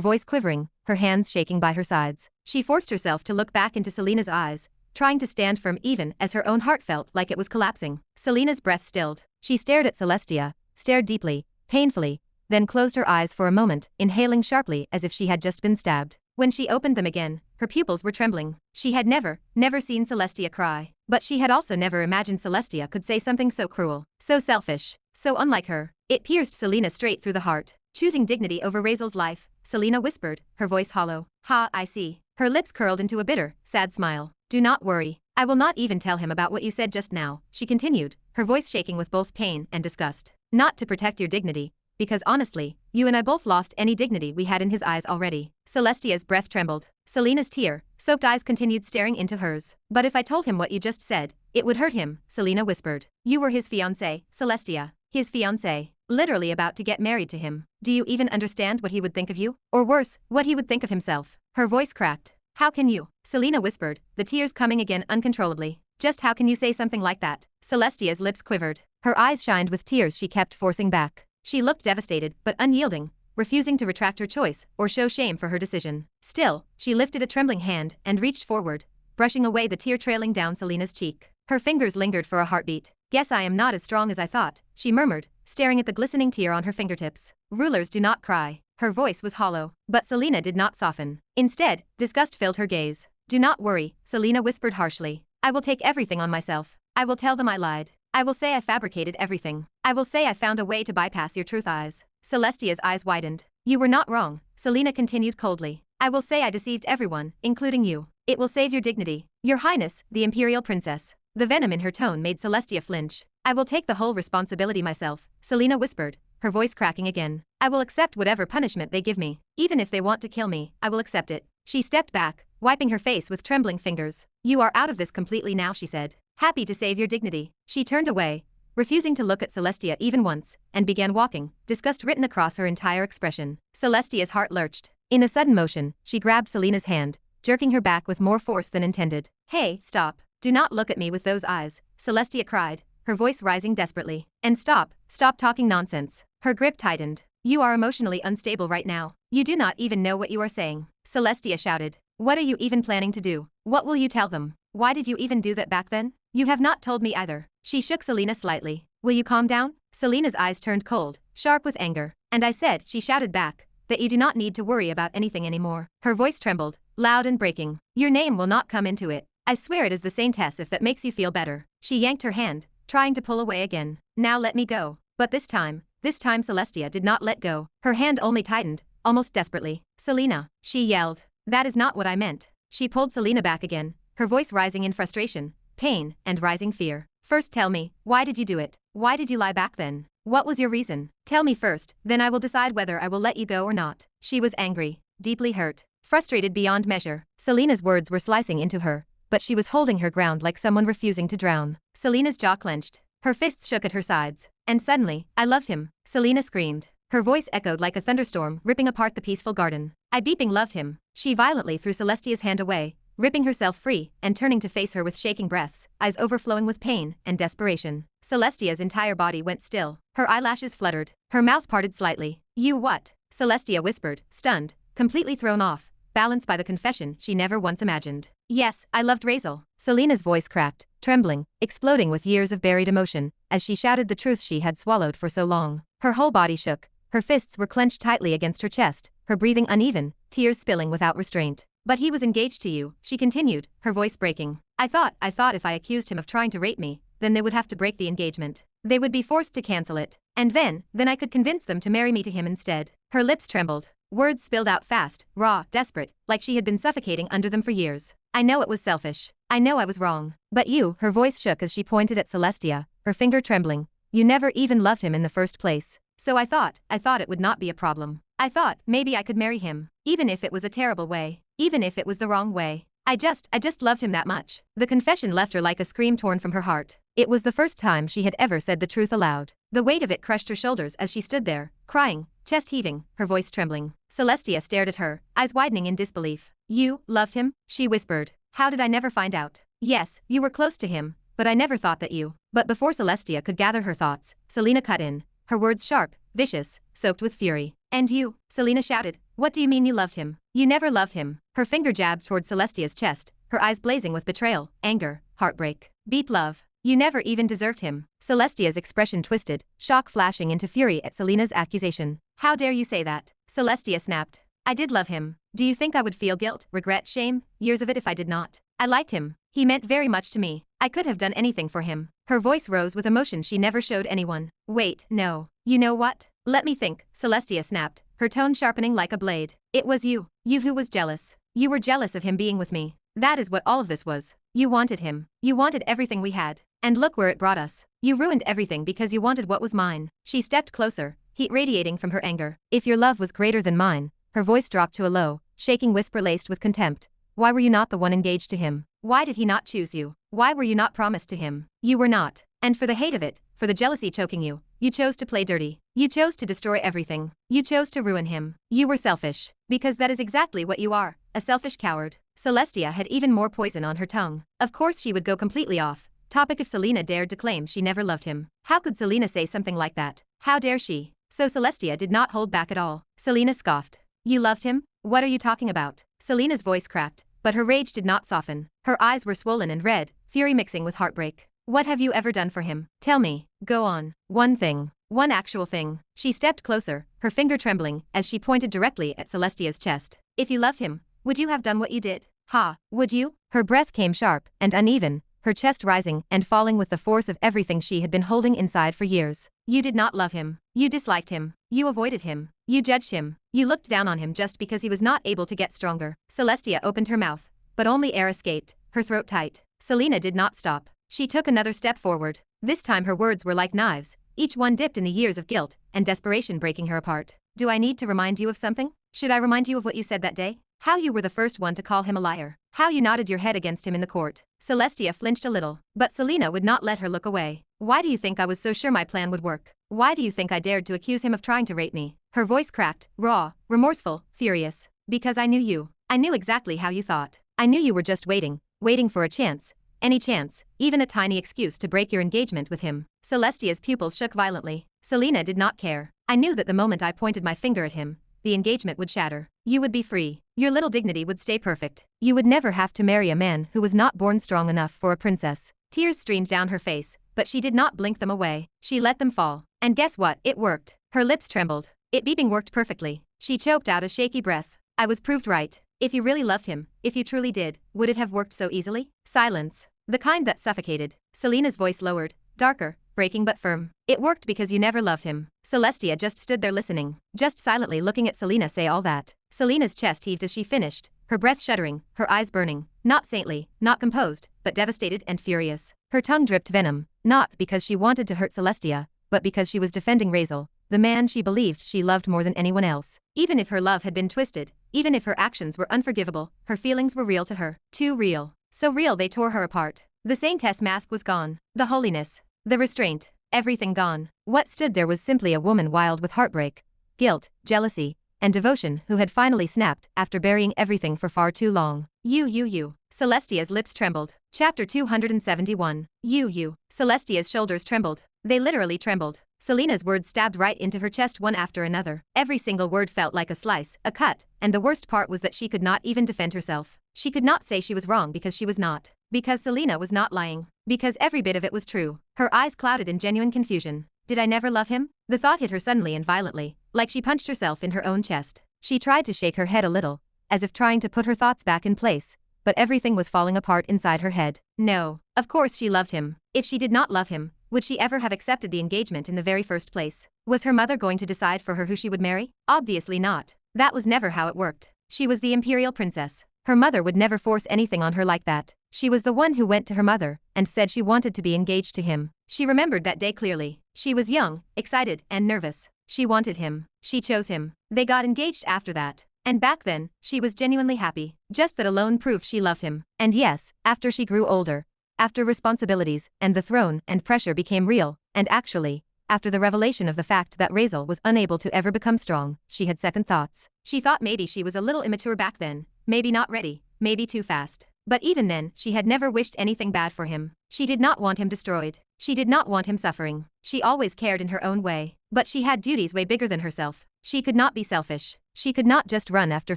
A: voice quivering, her hands shaking by her sides. She forced herself to look back into Selena's eyes, trying to stand firm even as her own heart felt like it was collapsing. Selena's breath stilled. She stared at Celestia, stared deeply, painfully, then closed her eyes for a moment, inhaling sharply as if she had just been stabbed. When she opened them again, her pupils were trembling. She had never seen Celestia cry. But she had also never imagined Celestia could say something so cruel, so selfish, so unlike her. It pierced Selena straight through the heart. Choosing dignity over Razeal's life, Selena whispered, her voice hollow. Ha, I see. Her lips curled into a bitter, sad smile. Do not worry. I will not even tell him about what you said just now, she continued, her voice shaking with both pain and disgust. Not to protect your dignity, because honestly, you and I both lost any dignity we had in his eyes already. Celestia's breath trembled. Selena's tear-soaked eyes continued staring into hers. But if I told him what you just said, it would hurt him, Selena whispered. You were his fiancée, Celestia. His fiancée. Literally about to get married to him. Do you even understand what he would think of you? Or worse, what he would think of himself? Her voice cracked. How can you? Selena whispered, the tears coming again uncontrollably. Just how can you say something like that? Celestia's lips quivered. Her eyes shined with tears she kept forcing back. She looked devastated but unyielding, refusing to retract her choice or show shame for her decision. Still, she lifted a trembling hand and reached forward, brushing away the tear trailing down Selena's cheek. Her fingers lingered for a heartbeat. Guess I am not as strong as I thought, she murmured, staring at the glistening tear on her fingertips. Rulers do not cry. Her voice was hollow, but Selena did not soften. Instead, disgust filled her gaze. Do not worry, Selena whispered harshly. I will take everything on myself. I will tell them I lied. I will say I fabricated everything. I will say I found a way to bypass your truth eyes. Celestia's eyes widened. You were not wrong, Selena continued coldly. I will say I deceived everyone, including you. It will save your dignity. Your Highness, the Imperial Princess. The venom in her tone made Celestia flinch. I will take the whole responsibility myself, Selena whispered, her voice cracking again. I will accept whatever punishment they give me. Even if they want to kill me, I will accept it. She stepped back, wiping her face with trembling fingers. You are out of this completely now, she said. Happy to save your dignity. She turned away, refusing to look at Celestia even once, and began walking, disgust written across her entire expression. Celestia's heart lurched. In a sudden motion, she grabbed Selena's hand, jerking her back with more force than intended. Hey, stop. Do not look at me with those eyes, Celestia cried, her voice rising desperately. And stop talking nonsense. Her grip tightened. You are emotionally unstable right now. You do not even know what you are saying, Celestia shouted. What are you even planning to do? What will you tell them? Why did you even do that back then? You have not told me either. She shook Selena slightly. Will you calm down? Selena's eyes turned cold, sharp with anger. And I said, she shouted back, that you do not need to worry about anything anymore. Her voice trembled, loud and breaking. Your name will not come into it. I swear it is the Saintess if that makes you feel better. She yanked her hand, trying to pull away again. Now let me go. But this time Celestia did not let go. Her hand only tightened, almost desperately. Selena, she yelled. That is not what I meant. She pulled Selena back again, her voice rising in frustration, pain, and rising fear. First tell me, why did you do it? Why did you lie back then? What was your reason? Tell me first, then I will decide whether I will let you go or not. She was angry, deeply hurt, frustrated beyond measure. Selena's words were slicing into her, but she was holding her ground like someone refusing to drown. Selena's jaw clenched. Her fists shook at her sides. And suddenly, I loved him, Selena screamed. Her voice echoed like a thunderstorm ripping apart the peaceful garden. I beeping loved him. She violently threw Celestia's hand away, ripping herself free and turning to face her with shaking breaths, eyes overflowing with pain and desperation. Celestia's entire body went still. Her eyelashes fluttered. Her mouth parted slightly. You what? Celestia whispered, stunned, completely thrown off, balanced by the confession she never once imagined. Yes, I loved Razeal. Selena's voice cracked, trembling, exploding with years of buried emotion, as she shouted the truth she had swallowed for so long. Her whole body shook. Her fists were clenched tightly against her chest, her breathing uneven, tears spilling without restraint. But he was engaged to you, she continued, her voice breaking. I thought if I accused him of trying to rape me, then they would have to break the engagement. They would be forced to cancel it. And then I could convince them to marry me to him instead. Her lips trembled. Words spilled out fast, raw, desperate, like she had been suffocating under them for years. I know it was selfish. I know I was wrong. But you, her voice shook as she pointed at Celestia, her finger trembling. You never even loved him in the first place. So I thought it would not be a problem. I thought maybe I could marry him, even if it was a terrible way, even if it was the wrong way. I just loved him that much. The confession left her like a scream torn from her heart. It was the first time she had ever said the truth aloud. The weight of it crushed her shoulders as she stood there, crying, chest heaving, her voice trembling. Celestia stared at her, eyes widening in disbelief. You loved him? She whispered. How did I never find out? Yes, you were close to him, but I never thought that you. But before Celestia could gather her thoughts, Selena cut in, her words sharp, vicious, soaked with fury. And you? Selena shouted. What do you mean you loved him? You never loved him. Her finger jabbed toward Celestia's chest, her eyes blazing with betrayal, anger, heartbreak. Beep love. You never even deserved him. Celestia's expression twisted, shock flashing into fury at Selena's accusation. How dare you say that? Celestia snapped. I did love him. Do you think I would feel guilt, regret, shame, years of it if I did not? I liked him. He meant very much to me. I could have done anything for him. Her voice rose with emotion she never showed anyone. Wait, no. You know what? Let me think, Celestia snapped, her tone sharpening like a blade. It was you. You who was jealous. You were jealous of him being with me. That is what all of this was. You wanted him. You wanted everything we had. And look where it brought us. You ruined everything because you wanted what was mine. She stepped closer, heat radiating from her anger. If your love was greater than mine, her voice dropped to a low, shaking whisper laced with contempt. Why were you not the one engaged to him? Why did he not choose you? Why were you not promised to him? You were not. And for the hate of it, for the jealousy choking you, you chose to play dirty. You chose to destroy everything. You chose to ruin him. You were selfish. Because that is exactly what you are, a selfish coward. Celestia had even more poison on her tongue. Of course she would go completely off topic if Selena dared to claim she never loved him. How could Selena say something like that? How dare she? So Celestia did not hold back at all. Selena scoffed. You loved him? What are you talking about? Selena's voice cracked, but her rage did not soften. Her eyes were swollen and red, fury mixing with heartbreak. What have you ever done for him? Tell me. Go on. One thing. One actual thing. She stepped closer, her finger trembling, as she pointed directly at Celestia's chest. If you loved him, would you have done what you did? Ha, would you? Her breath came sharp and uneven, her chest rising and falling with the force of everything she had been holding inside for years. You did not love him. You disliked him. You avoided him. You judged him. You looked down on him just because he was not able to get stronger. Celestia opened her mouth, but only air escaped, her throat tight. Selena did not stop. She took another step forward. This time her words were like knives, each one dipped in the years of guilt and desperation breaking her apart. Do I need to remind you of something? Should I remind you of what you said that day? How you were the first one to call him a liar. How you nodded your head against him in the court. Celestia flinched a little, but Selena would not let her look away. Why do you think I was so sure my plan would work? Why do you think I dared to accuse him of trying to rape me? Her voice cracked, raw, remorseful, furious. Because I knew you. I knew exactly how you thought. I knew you were just waiting for a chance. Any chance, even a tiny excuse to break your engagement with him. Celestia's pupils shook violently. Selena did not care. I knew that the moment I pointed my finger at him, the engagement would shatter. You would be free. Your little dignity would stay perfect. You would never have to marry a man who was not born strong enough for a princess. Tears streamed down her face, but she did not blink them away. She let them fall. And guess what? It worked. Her lips trembled. It beeping worked perfectly. She choked out a shaky breath. I was proved right. If you really loved him, if you truly did, would it have worked so easily? Silence. The kind that suffocated. Selena's voice lowered, darker, breaking but firm. It worked because you never loved him. Celestia just stood there listening, just silently looking at Selena say all that. Selena's chest heaved as she finished, her breath shuddering, her eyes burning, not saintly, not composed, but devastated and furious. Her tongue dripped venom, not because she wanted to hurt Celestia, but because she was defending Razeal, the man she believed she loved more than anyone else. Even if her love had been twisted, even if her actions were unforgivable, her feelings were real to her. Too real. So real they tore her apart. The saintess mask was gone. The holiness. The restraint. Everything gone. What stood there was simply a woman wild with heartbreak, guilt, jealousy, and devotion who had finally snapped after burying everything for far too long. You. Celestia's lips trembled. Chapter 271. You. Celestia's shoulders trembled. They literally trembled. Selena's words stabbed right into her chest one after another. Every single word felt like a slice, a cut, and the worst part was that she could not even defend herself. She could not say she was wrong because she was not. Because Selena was not lying. Because every bit of it was true. Her eyes clouded in genuine confusion. Did I never love him? The thought hit her suddenly and violently, like she punched herself in her own chest. She tried to shake her head a little, as if trying to put her thoughts back in place, but everything was falling apart inside her head. No, of course she loved him. If she did not love him, would she ever have accepted the engagement in the very first place? Was her mother going to decide for her who she would marry? Obviously not. That was never how it worked. She was the imperial princess. Her mother would never force anything on her like that. She was the one who went to her mother and said she wanted to be engaged to him. She remembered that day clearly. She was young, excited, and nervous. She wanted him. She chose him. They got engaged after that. And back then, she was genuinely happy. Just that alone proved she loved him. And yes, after she grew older, after responsibilities and the throne and pressure became real, and actually, after the revelation of the fact that Razeal was unable to ever become strong, she had second thoughts. She thought maybe she was a little immature back then, maybe not ready, maybe too fast. But even then, she had never wished anything bad for him. She did not want him destroyed. She did not want him suffering. She always cared in her own way. But she had duties way bigger than herself. She could not be selfish. She could not just run after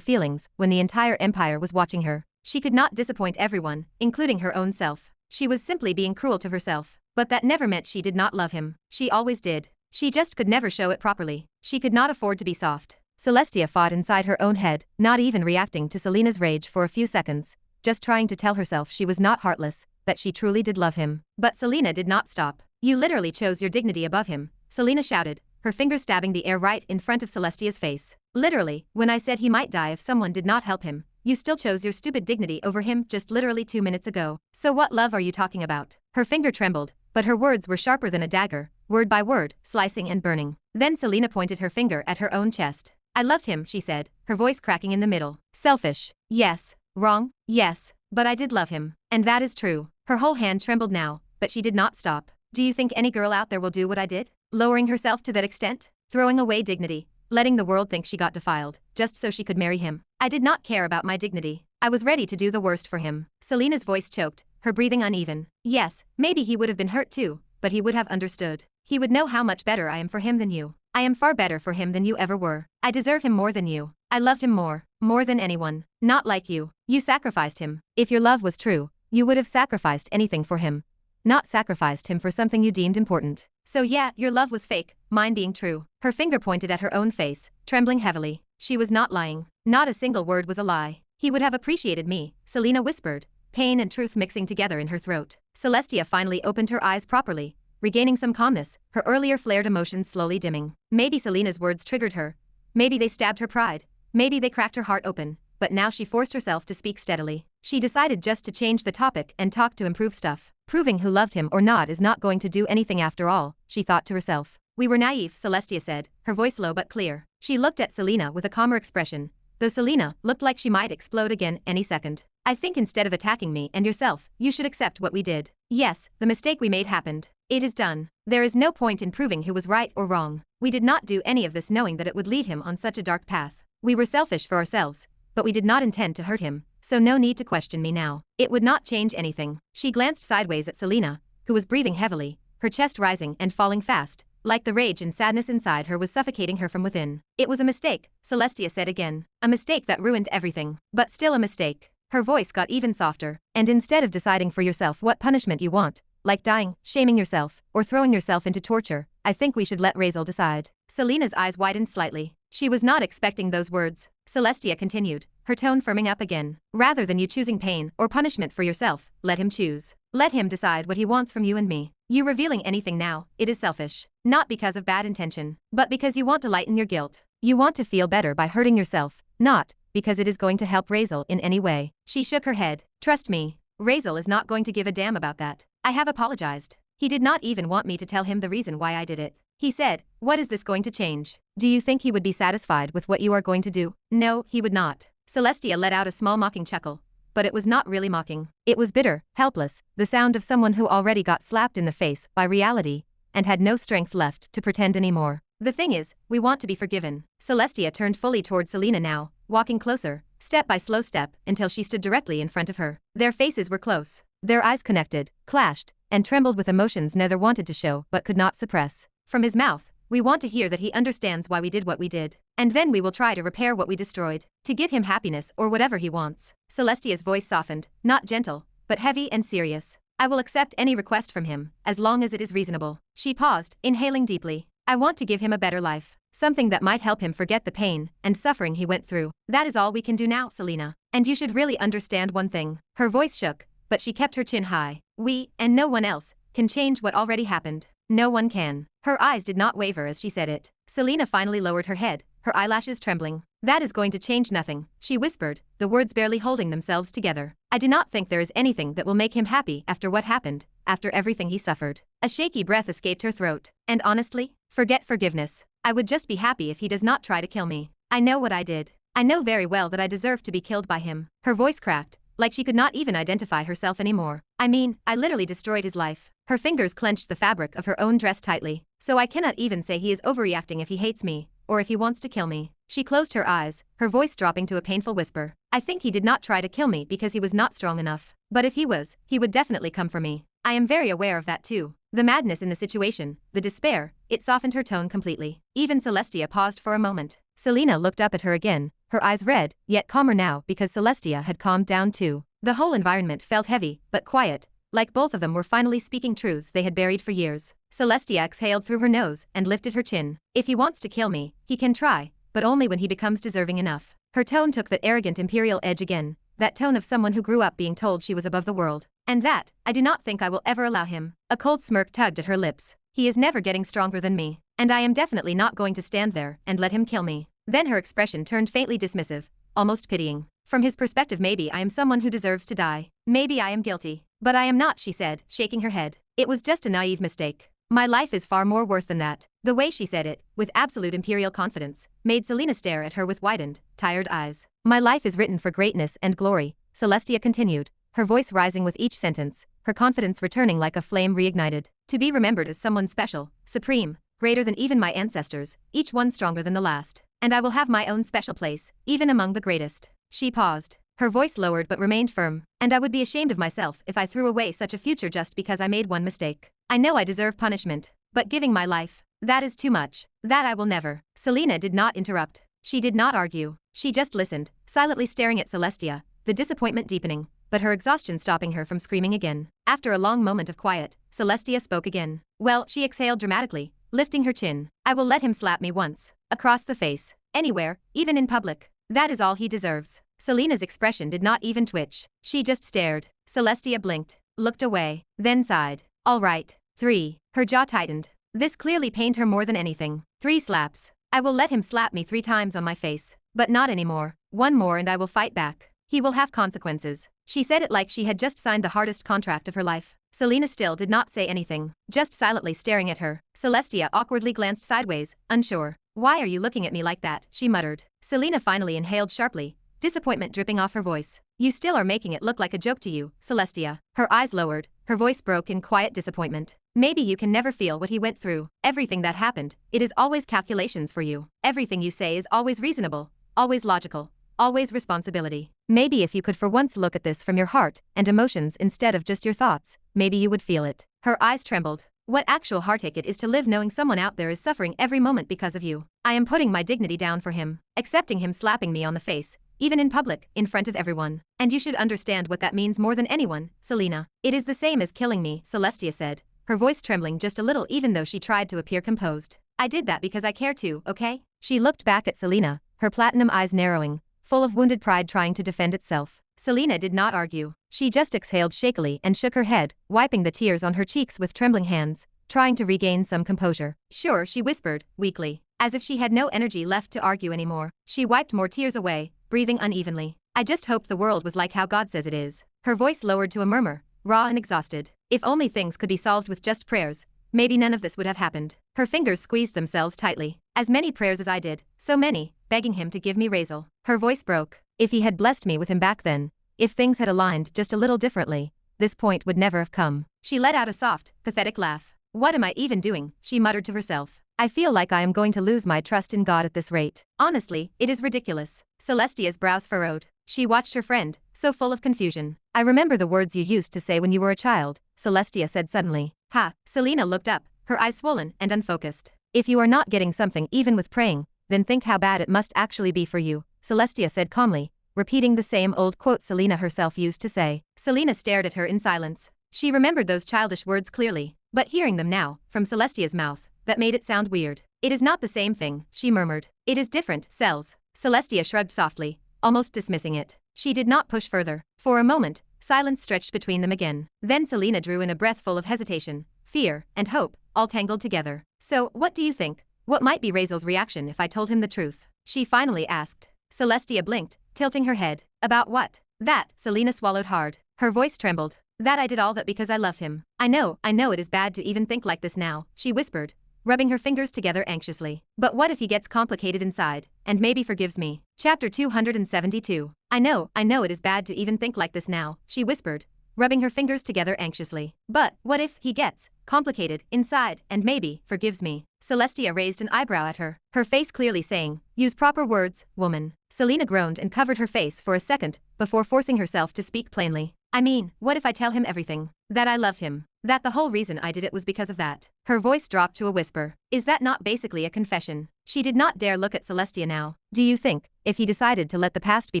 A: feelings when the entire empire was watching her. She could not disappoint everyone, including her own self. She was simply being cruel to herself. But that never meant she did not love him. She always did. She just could never show it properly. She could not afford to be soft. Celestia fought inside her own head, not even reacting to Selena's rage for a few seconds, just trying to tell herself she was not heartless, that she truly did love him. But Selena did not stop. You literally chose your dignity above him, Selena shouted, her finger stabbing the air right in front of Celestia's face. Literally, when I said he might die if someone did not help him, you still chose your stupid dignity over him just literally 2 minutes ago. So what love are you talking about? Her finger trembled, but her words were sharper than a dagger, word by word, slicing and burning. Then Selena pointed her finger at her own chest. I loved him, she said, her voice cracking in the middle. Selfish. Yes. Wrong. Yes. But I did love him. And that is true. Her whole hand trembled now, but she did not stop. Do you think any girl out there will do what I did? Lowering herself to that extent? Throwing away dignity? Letting the world think she got defiled, just so she could marry him? I did not care about my dignity. I was ready to do the worst for him. Selena's voice choked, her breathing uneven. Yes, maybe he would have been hurt too, but he would have understood. He would know how much better I am for him than you. I am far better for him than you ever were. I deserve him more than you. I loved him more than anyone. Not like you. You sacrificed him. If your love was true, you would have sacrificed anything for him. Not sacrificed him for something you deemed important. So yeah, your love was fake, mine being true. Her finger pointed at her own face, trembling heavily. She was not lying. Not a single word was a lie. He would have appreciated me, Selena whispered, pain and truth mixing together in her throat. Celestia finally opened her eyes properly, regaining some calmness, her earlier flared emotions slowly dimming. Maybe Selena's words triggered her. Maybe they stabbed her pride. Maybe they cracked her heart open. But now she forced herself to speak steadily. She decided just to change the topic and talk to improve stuff. Proving who loved him or not is not going to do anything after all, she thought to herself. We were naive, Celestia said, her voice low but clear. She looked at Selena with a calmer expression, though Selena looked like she might explode again any second. I think instead of attacking me and yourself, you should accept what we did. Yes, the mistake we made happened. It is done. There is no point in proving who was right or wrong. We did not do any of this knowing that it would lead him on such a dark path. We were selfish for ourselves, but we did not intend to hurt him, so no need to question me now. It would not change anything. She glanced sideways at Selena, who was breathing heavily, her chest rising and falling fast, like the rage and sadness inside her was suffocating her from within. It was a mistake, Celestia said again. A mistake that ruined everything. But still a mistake. Her voice got even softer. And instead of deciding for yourself what punishment you want, like dying, shaming yourself, or throwing yourself into torture, I think we should let Razeal decide. Selena's eyes widened slightly. She was not expecting those words. Celestia continued, her tone firming up again. Rather than you choosing pain or punishment for yourself, let him choose. Let him decide what he wants from you and me. You revealing anything now, it is selfish. Not because of bad intention, but because you want to lighten your guilt. You want to feel better by hurting yourself, not because it is going to help Razeal in any way. She shook her head. Trust me, Razeal is not going to give a damn about that. I have apologized. He did not even want me to tell him the reason why I did it. He said, what is this going to change? Do you think he would be satisfied with what you are going to do? No, he would not. Celestia let out a small mocking chuckle. But it was not really mocking. It was bitter, helpless, the sound of someone who already got slapped in the face by reality and had no strength left to pretend anymore. The thing is, we want to be forgiven. Celestia turned fully toward Selena now, walking closer, step by slow step, until she stood directly in front of her. Their faces were close. Their eyes connected, clashed, and trembled with emotions neither wanted to show but could not suppress. From his mouth, we want to hear that he understands why we did what we did. And then we will try to repair what we destroyed. To give him happiness or whatever he wants. Celestia's voice softened, not gentle, but heavy and serious. I will accept any request from him, as long as it is reasonable. She paused, inhaling deeply. I want to give him a better life. Something that might help him forget the pain and suffering he went through. That is all we can do now, Selena. And you should really understand one thing. Her voice shook, but she kept her chin high. We, and no one else, can change what already happened. No one can. Her eyes did not waver as she said it. Selena finally lowered her head, her eyelashes trembling. That is going to change nothing, she whispered, the words barely holding themselves together. I do not think there is anything that will make him happy after what happened, after everything he suffered. A shaky breath escaped her throat. And honestly, forget forgiveness. I would just be happy if he does not try to kill me. I know what I did. I know very well that I deserve to be killed by him. Her voice cracked, like she could not even identify herself anymore. I mean, I literally destroyed his life. Her fingers clenched the fabric of her own dress tightly. So I cannot even say he is overreacting if he hates me, or if he wants to kill me. She closed her eyes, her voice dropping to a painful whisper. I think he did not try to kill me because he was not strong enough. But if he was, he would definitely come for me. I am very aware of that too. The madness in the situation, the despair, it softened her tone completely. Even Celestia paused for a moment. Selena looked up at her again, her eyes red, yet calmer now because Celestia had calmed down too. The whole environment felt heavy, but quiet, like both of them were finally speaking truths they had buried for years. Celestia exhaled through her nose and lifted her chin. If he wants to kill me, he can try, but only when he becomes deserving enough. Her tone took that arrogant imperial edge again, that tone of someone who grew up being told she was above the world. And that, I do not think I will ever allow him. A cold smirk tugged at her lips. He is never getting stronger than me, and I am definitely not going to stand there and let him kill me. Then her expression turned faintly dismissive, almost pitying. From his perspective, maybe I am someone who deserves to die. Maybe I am guilty. But I am not, she said, shaking her head. It was just a naive mistake. My life is far more worth than that. The way she said it, with absolute imperial confidence, made Selena stare at her with widened, tired eyes. My life is written for greatness and glory, Celestia continued, her voice rising with each sentence, her confidence returning like a flame reignited. To be remembered as someone special, supreme, greater than even my ancestors, each one stronger than the last. And I will have my own special place, even among the greatest. She paused. Her voice lowered but remained firm. And I would be ashamed of myself if I threw away such a future just because I made one mistake. I know I deserve punishment, but giving my life, that is too much. That I will never. Selena did not interrupt. She did not argue. She just listened, silently staring at Celestia, the disappointment deepening, but her exhaustion stopping her from screaming again. After a long moment of quiet, Celestia spoke again. Well, she exhaled dramatically, lifting her chin. I will let him slap me once. Across the face. Anywhere, even in public. That is all he deserves. Selena's expression did not even twitch. She just stared. Celestia blinked, looked away, then sighed. All right. 3. Her jaw tightened. This clearly pained her more than anything. 3 slaps. I will let him slap me 3 times on my face. But not anymore. 1 more and I will fight back. He will have consequences. She said it like she had just signed the hardest contract of her life. Selena still did not say anything, just silently staring at her. Celestia awkwardly glanced sideways, unsure. Why are you looking at me like that? She muttered. Selena finally inhaled sharply, disappointment dripping off her voice. You still are making it look like a joke to you, Celestia. Her eyes lowered, her voice broke in quiet disappointment. Maybe you can never feel what he went through. Everything that happened, it is always calculations for you. Everything you say is always reasonable, always logical, always responsibility. Maybe if you could for once look at this from your heart and emotions instead of just your thoughts, maybe you would feel it. Her eyes trembled. What actual heartache it is to live knowing someone out there is suffering every moment because of you. I am putting my dignity down for him, accepting him slapping me on the face, even in public, in front of everyone. And you should understand what that means more than anyone, Selena. It is the same as killing me, Celestia said, her voice trembling just a little even though she tried to appear composed. I did that because I care to, okay? She looked back at Selena, her platinum eyes narrowing, full of wounded pride trying to defend itself. Selena did not argue. She just exhaled shakily and shook her head, wiping the tears on her cheeks with trembling hands, trying to regain some composure. Sure, she whispered, weakly, as if she had no energy left to argue anymore. She wiped more tears away, breathing unevenly. I just hoped the world was like how God says it is. Her voice lowered to a murmur, raw and exhausted. If only things could be solved with just prayers, maybe none of this would have happened. Her fingers squeezed themselves tightly. As many prayers as I did, so many, begging him to give me Razeal. Her voice broke. If he had blessed me with him back then, if things had aligned just a little differently, this point would never have come. She let out a soft, pathetic laugh. What am I even doing? She muttered to herself. I feel like I am going to lose my trust in God at this rate. Honestly, it is ridiculous. Celestia's brows furrowed. She watched her friend, so full of confusion. I remember the words you used to say when you were a child, Celestia said suddenly. Ha! Selena looked up, her eyes swollen and unfocused. If you are not getting something even with praying, then think how bad it must actually be for you, Celestia said calmly, repeating the same old quote Selena herself used to say. Selena stared at her in silence. She remembered those childish words clearly, but hearing them now, from Celestia's mouth, that made it sound weird. It is not the same thing, she murmured. It is different, cells. Celestia shrugged softly, almost dismissing it. She did not push further. For a moment, silence stretched between them again. Then Selena drew in a breath full of hesitation, fear, and hope, all tangled together. So, what do you think? What might be Razeal's reaction if I told him the truth? She finally asked. Celestia blinked, tilting her head. About what? That, Selena swallowed hard. Her voice trembled. That I did all that because I love him. I know it is bad to even think like this now, she whispered, rubbing her fingers together anxiously. But what if he gets complicated inside, and maybe forgives me? Chapter 272. I know it is bad to even think like this now, she whispered, rubbing her fingers together anxiously. But, what if he gets complicated inside, and maybe forgives me? Celestia raised an eyebrow at her, her face clearly saying, use proper words, woman. Selena groaned and covered her face for a second, before forcing herself to speak plainly. I mean, what if I tell him everything? That I love him. That the whole reason I did it was because of that. Her voice dropped to a whisper. Is that not basically a confession? She did not dare look at Celestia now. Do you think, if he decided to let the past be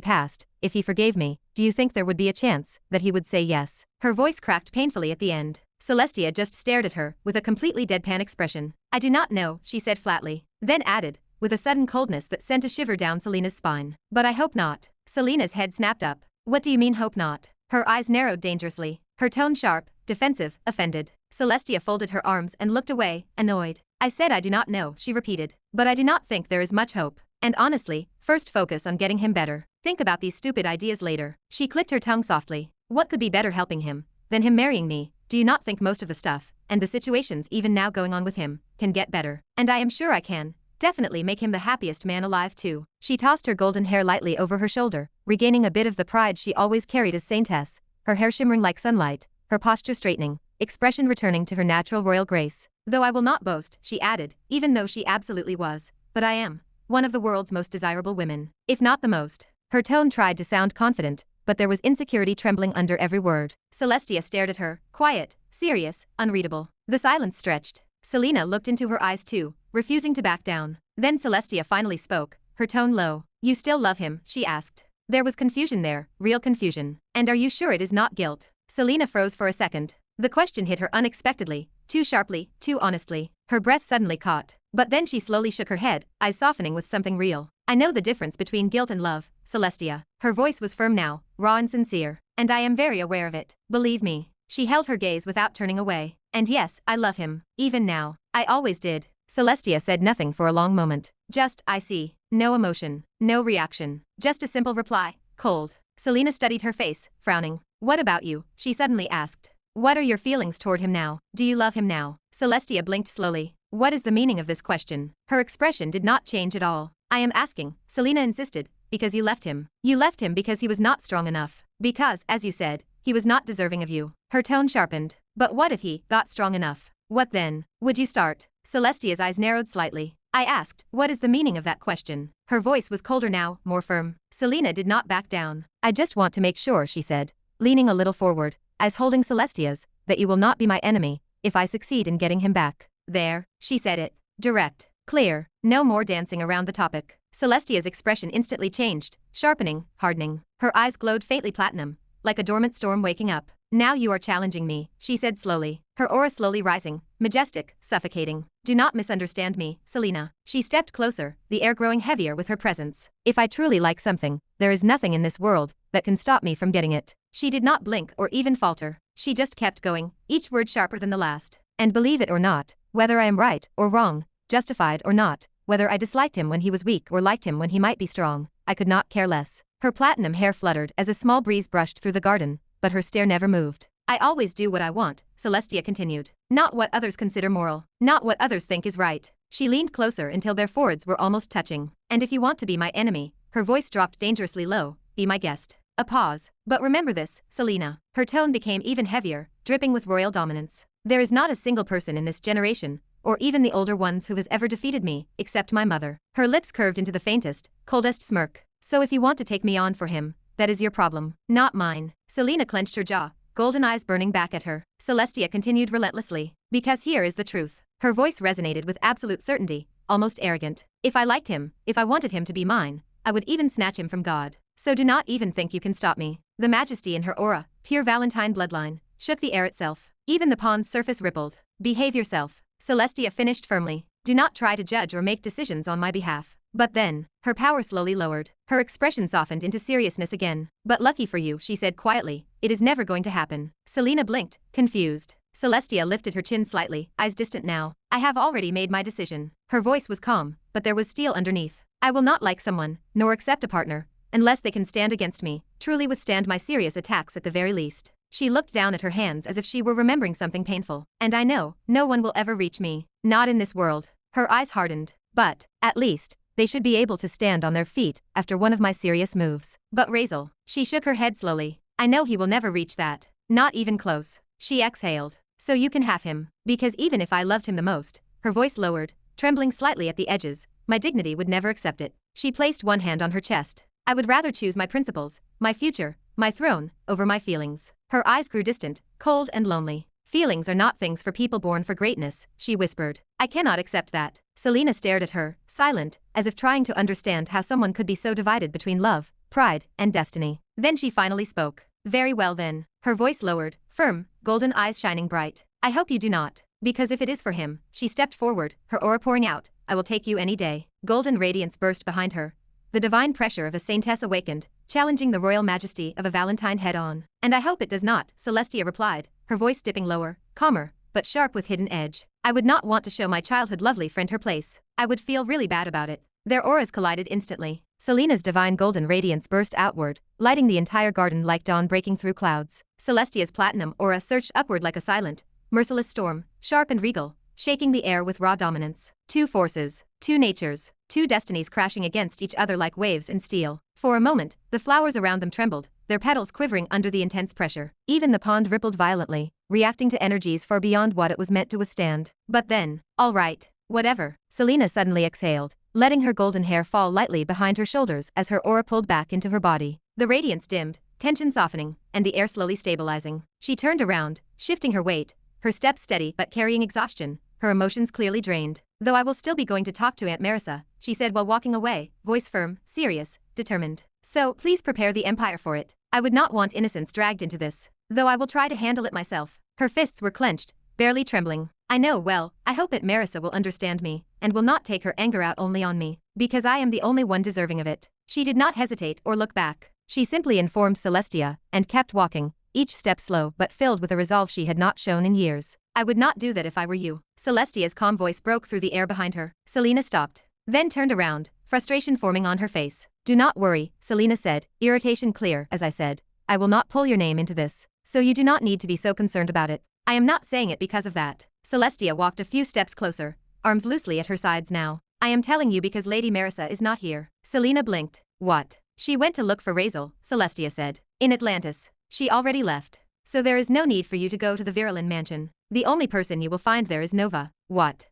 A: past, if he forgave me, do you think there would be a chance that he would say yes? Her voice cracked painfully at the end. Celestia just stared at her with a completely deadpan expression. I do not know, she said flatly, then added, with a sudden coldness that sent a shiver down Selina's spine. But I hope not. Selina's head snapped up. What do you mean hope not? Her eyes narrowed dangerously, her tone sharp, defensive, offended. Celestia folded her arms and looked away, annoyed. I said I do not know, she repeated. But I do not think there is much hope. And honestly, first focus on getting him better. Think about these stupid ideas later. She clicked her tongue softly. What could be better helping him than him marrying me? Do you not think most of the stuff, and the situations even now going on with him, can get better? And I am sure I can. Definitely make him the happiest man alive too. She tossed her golden hair lightly over her shoulder, regaining a bit of the pride she always carried as saintess, her hair shimmering like sunlight, her posture straightening, expression returning to her natural royal grace. Though I will not boast, she added, even though she absolutely was, but I am one of the world's most desirable women, if not the most. Her tone tried to sound confident, but there was insecurity trembling under every word. Celestia stared at her, quiet, serious, unreadable. The silence stretched. Selina looked into her eyes too, refusing to back down. Then Celestia finally spoke, her tone low. You still love him? She asked. There was confusion there, real confusion. And are you sure it is not guilt? Selina froze for a second. The question hit her unexpectedly, too sharply, too honestly. Her breath suddenly caught. But then she slowly shook her head, eyes softening with something real. I know the difference between guilt and love, Celestia. Her voice was firm now, raw and sincere. And I am very aware of it. Believe me. She held her gaze without turning away. And yes, I love him. Even now. I always did. Celestia said nothing for a long moment. Just, I see. No emotion. No reaction. Just a simple reply. Cold. Selina studied her face, frowning. What about you? She suddenly asked. What are your feelings toward him now? Do you love him now? Celestia blinked slowly. What is the meaning of this question? Her expression did not change at all. I am asking, Selina insisted, because you left him. You left him because he was not strong enough. Because, as you said, he was not deserving of you. Her tone sharpened. But what if he got strong enough? What then? Would you start? Celestia's eyes narrowed slightly. I asked, what is the meaning of that question? Her voice was colder now, more firm. Selina did not back down. I just want to make sure, she said, leaning a little forward, eyes holding Celestia's, that you will not be my enemy, if I succeed in getting him back. There, she said it. Direct. Clear. No more dancing around the topic. Celestia's expression instantly changed, sharpening, hardening. Her eyes glowed faintly platinum, like a dormant storm waking up. Now you are challenging me, she said slowly, her aura slowly rising, majestic, suffocating. Do not misunderstand me, Selina. She stepped closer, the air growing heavier with her presence. If I truly like something, there is nothing in this world that can stop me from getting it. She did not blink or even falter. She just kept going, each word sharper than the last. And believe it or not, whether I am right or wrong, justified or not, whether I disliked him when he was weak or liked him when he might be strong, I could not care less. Her platinum hair fluttered as a small breeze brushed through the garden, but her stare never moved. I always do what I want, Celestia continued. Not what others consider moral. Not what others think is right. She leaned closer until their foreheads were almost touching. And if you want to be my enemy, her voice dropped dangerously low, be my guest. A pause. But remember this, Selina. Her tone became even heavier, dripping with royal dominance. There is not a single person in this generation, or even the older ones who has ever defeated me, except my mother. Her lips curved into the faintest, coldest smirk. So if you want to take me on for him, that is your problem, not mine. Selina clenched her jaw, golden eyes burning back at her. Celestia continued relentlessly. Because here is the truth. Her voice resonated with absolute certainty, almost arrogant. If I liked him, if I wanted him to be mine, I would even snatch him from God. So do not even think you can stop me. The majesty in her aura, pure Valentine bloodline, shook the air itself. Even the pond's surface rippled. Behave yourself. Celestia finished firmly. Do not try to judge or make decisions on my behalf. But then, her power slowly lowered. Her expression softened into seriousness again. But lucky for you, she said quietly, it is never going to happen. Selina blinked, confused. Celestia lifted her chin slightly, eyes distant now. I have already made my decision. Her voice was calm, but there was steel underneath. I will not like someone, nor accept a partner, unless they can stand against me, truly withstand my serious attacks at the very least. She looked down at her hands as if she were remembering something painful. And I know, no one will ever reach me. Not in this world. Her eyes hardened. But, at least, they should be able to stand on their feet after one of my serious moves. But Razeal. She shook her head slowly. I know he will never reach that. Not even close. She exhaled. So you can have him. Because even if I loved him the most, her voice lowered, trembling slightly at the edges, my dignity would never accept it. She placed one hand on her chest. I would rather choose my principles, my future, my throne, over my feelings. Her eyes grew distant, cold and lonely. Feelings are not things for people born for greatness, she whispered. I cannot accept that. Selina stared at her, silent, as if trying to understand how someone could be so divided between love, pride, and destiny. Then she finally spoke. Very well then. Her voice lowered, firm, golden eyes shining bright. I hope you do not. Because if it is for him, she stepped forward, her aura pouring out, I will take you any day. Golden radiance burst behind her. The divine pressure of a saintess awakened, challenging the royal majesty of a Valentine head-on. And I hope it does not, Celestia replied, her voice dipping lower, calmer, but sharp with hidden edge. I would not want to show my childhood lovely friend her place. I would feel really bad about it. Their auras collided instantly. Selena's divine golden radiance burst outward, lighting the entire garden like dawn breaking through clouds. Celestia's platinum aura surged upward like a silent, merciless storm, sharp and regal, shaking the air with raw dominance. Two forces, two natures, two destinies crashing against each other like waves in steel. For a moment, the flowers around them trembled, their petals quivering under the intense pressure. Even the pond rippled violently, reacting to energies far beyond what it was meant to withstand. But then, all right, whatever. Selena suddenly exhaled, letting her golden hair fall lightly behind her shoulders as her aura pulled back into her body. The radiance dimmed, tension softening, and the air slowly stabilizing. She turned around, shifting her weight, her steps steady but carrying exhaustion, her emotions clearly drained. Though I will still be going to talk to Aunt Marissa, she said while walking away, voice firm, serious, determined. So, please prepare the Empire for it. I would not want innocence dragged into this. Though I will try to handle it myself. Her fists were clenched, barely trembling. I know, well, I hope Aunt Marissa will understand me, and will not take her anger out only on me, because I am the only one deserving of it. She did not hesitate or look back. She simply informed Celestia, and kept walking, each step slow but filled with a resolve she had not shown in years. I would not do that if I were you. Celestia's calm voice broke through the air behind her. Selena stopped, then turned around, frustration forming on her face. Do not worry, Selena said, irritation clear, as I said. I will not pull your name into this, so you do not need to be so concerned about it. I am not saying it because of that. Celestia walked a few steps closer, arms loosely at her sides now. I am telling you because Lady Marissa is not here. Selena blinked. What? She went to look for Razeal, Celestia said. In Atlantis. She already left. So there is no need for you to go to the Virulin mansion. The only person you will find there is Nova. What?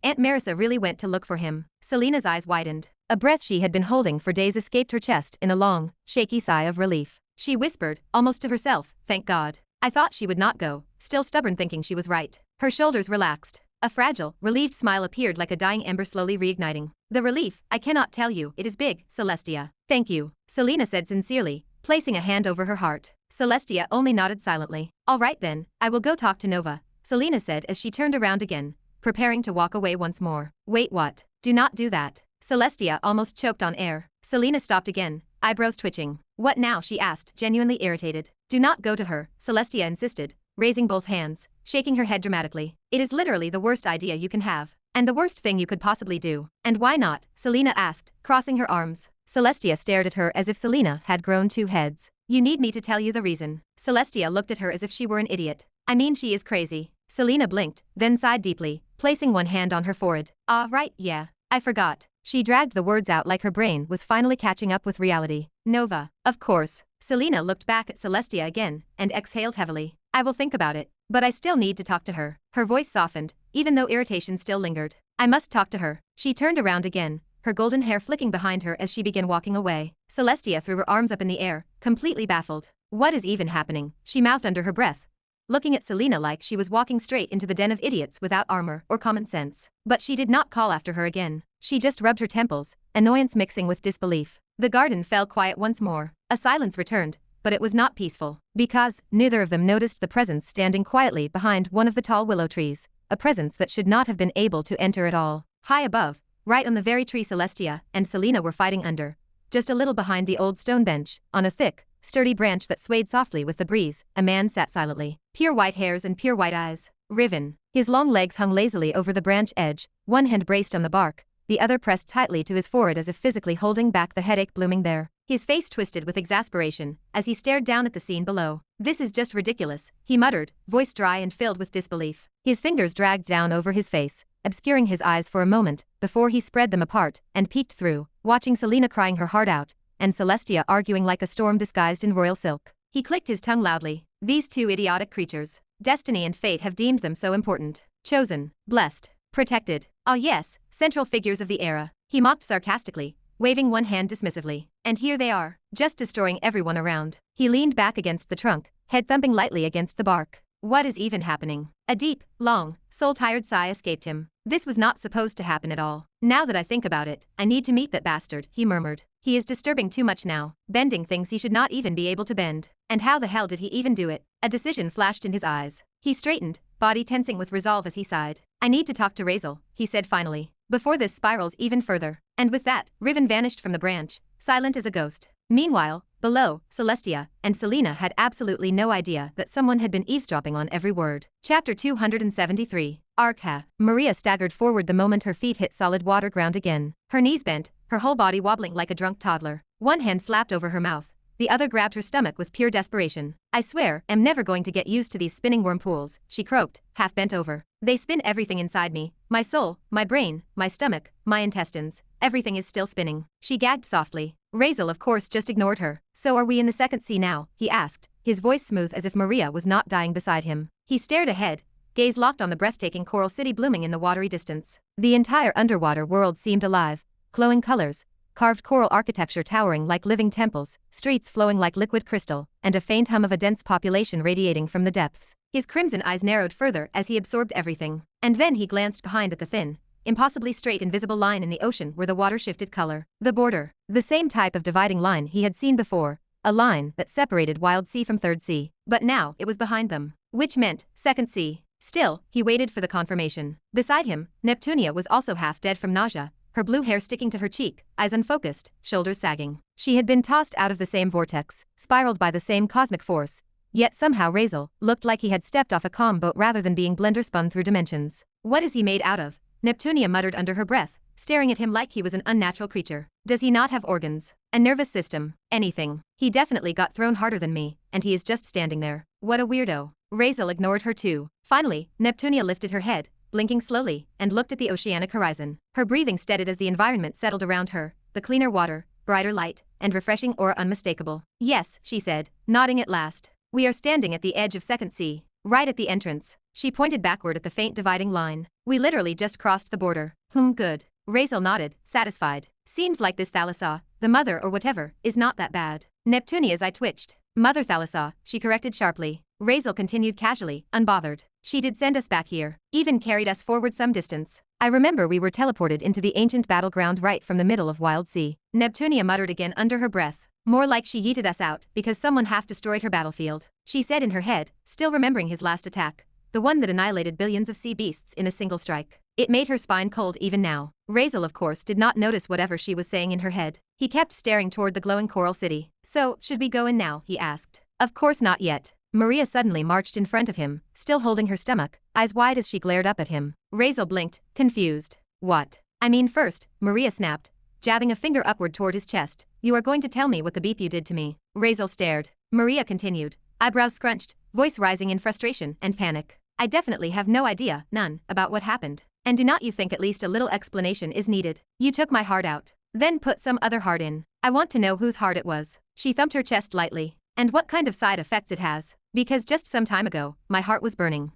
A: Aunt Marissa really went to look for him. Selena's eyes widened. A breath she had been holding for days escaped her chest in a long, shaky sigh of relief. She whispered, almost to herself, thank God. I thought she would not go, still stubborn thinking she was right. Her shoulders relaxed. A fragile, relieved smile appeared like a dying ember slowly reigniting. The relief, I cannot tell you, it is big, Celestia. Thank you, Selena said sincerely, placing a hand over her heart. Celestia only nodded silently. All right then, I will go talk to Nova, Selena said as she turned around again, preparing to walk away once more. Wait, what? Do not do that. Celestia almost choked on air. Selena stopped again, eyebrows twitching. What now? She asked, genuinely irritated. Do not go to her, Celestia insisted, raising both hands, shaking her head dramatically. It is literally the worst idea you can have, and the worst thing you could possibly do. And why not? Selena asked, crossing her arms. Celestia stared at her as if Selena had grown two heads. You need me to tell you the reason. Celestia looked at her as if she were an idiot. I mean, she is crazy. Selena blinked, then sighed deeply, placing one hand on her forehead. Ah, right, yeah. I forgot. She dragged the words out like her brain was finally catching up with reality. Nova. Of course. Selena looked back at Celestia again, and exhaled heavily. I will think about it, but I still need to talk to her. Her voice softened, even though irritation still lingered. I must talk to her. She turned around again, her golden hair flicking behind her as she began walking away. Celestia threw her arms up in the air, completely baffled. What is even happening? She mouthed under her breath, looking at Selena like she was walking straight into the den of idiots without armor or common sense. But she did not call after her again. She just rubbed her temples, annoyance mixing with disbelief. The garden fell quiet once more. A silence returned, but it was not peaceful, because neither of them noticed the presence standing quietly behind one of the tall willow trees, a presence that should not have been able to enter at all. High above, right on the very tree Celestia and Selena were fighting under, just a little behind the old stone bench, on a thick, sturdy branch that swayed softly with the breeze, a man sat silently. Pure white hairs and pure white eyes. Riven. His long legs hung lazily over the branch edge, one hand braced on the bark, the other pressed tightly to his forehead as if physically holding back the headache blooming there. His face twisted with exasperation as he stared down at the scene below. This is just ridiculous, he muttered, voice dry and filled with disbelief. His fingers dragged down over his face, obscuring his eyes for a moment, before he spread them apart and peeked through, watching Selena crying her heart out, and Celestia arguing like a storm disguised in royal silk. He clicked his tongue loudly. These two idiotic creatures. Destiny and fate have deemed them so important. Chosen, blessed, protected. Ah yes, central figures of the era. He mocked sarcastically, waving one hand dismissively. And here they are, just destroying everyone around. He leaned back against the trunk, head thumping lightly against the bark. What is even happening? A deep, long, soul-tired sigh escaped him. This was not supposed to happen at all. Now that I think about it, I need to meet that bastard, he murmured. He is disturbing too much now, bending things he should not even be able to bend. And how the hell did he even do it? A decision flashed in his eyes. He straightened, body tensing with resolve as he sighed. I need to talk to Razeal, he said finally, before this spirals even further. And with that, Riven vanished from the branch, silent as a ghost. Meanwhile, below, Celestia and Selena had absolutely no idea that someone had been eavesdropping on every word. Chapter 273. Arkha. Maria staggered forward the moment her feet hit solid water ground again. Her knees bent, her whole body wobbling like a drunk toddler. One hand slapped over her mouth, the other grabbed her stomach with pure desperation. I swear, I'm never going to get used to these spinning whirlpools, she croaked, half bent over. They spin everything inside me, my soul, my brain, my stomach, my intestines, everything is still spinning. She gagged softly. Razeal of course just ignored her. So are we in the second sea now, he asked, his voice smooth as if Maria was not dying beside him. He stared ahead, gaze locked on the breathtaking coral city blooming in the watery distance. The entire underwater world seemed alive, glowing colors, carved coral architecture towering like living temples, streets flowing like liquid crystal, and a faint hum of a dense population radiating from the depths. His crimson eyes narrowed further as he absorbed everything. And then he glanced behind at the thin, impossibly straight invisible line in the ocean where the water shifted color. The border. The same type of dividing line he had seen before, a line that separated Wild Sea from Third Sea. But now it was behind them, which meant Second Sea. Still, he waited for the confirmation. Beside him, Neptunia was also half dead from nausea, her blue hair sticking to her cheek, eyes unfocused, shoulders sagging. She had been tossed out of the same vortex, spiraled by the same cosmic force. Yet somehow Razeal looked like he had stepped off a calm boat rather than being blender spun through dimensions. What is he made out of? Neptunia muttered under her breath, staring at him like he was an unnatural creature. Does he not have organs? A nervous system? Anything? He definitely got thrown harder than me, and he is just standing there. What a weirdo. Razeal ignored her too. Finally, Neptunia lifted her head, blinking slowly, and looked at the oceanic horizon. Her breathing steadied as the environment settled around her, the cleaner water, brighter light, and refreshing aura unmistakable. Yes, she said, nodding at last. We are standing at the edge of Second Sea, right at the entrance. She pointed backward at the faint dividing line. We literally just crossed the border. Good. Razeal nodded, satisfied. Seems like this Thalassa, the mother or whatever, is not that bad. Neptunia's eye twitched. Mother Thalassa, she corrected sharply. Razeal continued casually, unbothered. She did send us back here, even carried us forward some distance. I remember we were teleported into the ancient battleground right from the middle of Wild Sea. Neptunia muttered again under her breath. More like she yeeted us out because someone half-destroyed her battlefield, she said in her head, still remembering his last attack, the one that annihilated billions of sea beasts in a single strike. It made her spine cold even now. Razeal of course did not notice whatever she was saying in her head. He kept staring toward the glowing coral city. So, should we go in now, he asked. Of course not yet. Maria suddenly marched in front of him, still holding her stomach, eyes wide as she glared up at him. Razeal blinked, confused. What? I mean first, Maria snapped, jabbing a finger upward toward his chest. You are going to tell me what the beep you did to me. Razeal stared. Maria continued, eyebrows scrunched, voice rising in frustration and panic. I definitely have no idea, none, about what happened. And do not you think at least a little explanation is needed? You took my heart out, then put some other heart in. I want to know whose heart it was. She thumped her chest lightly. And what kind of side effects it has. Because just some time ago, my heart was burning,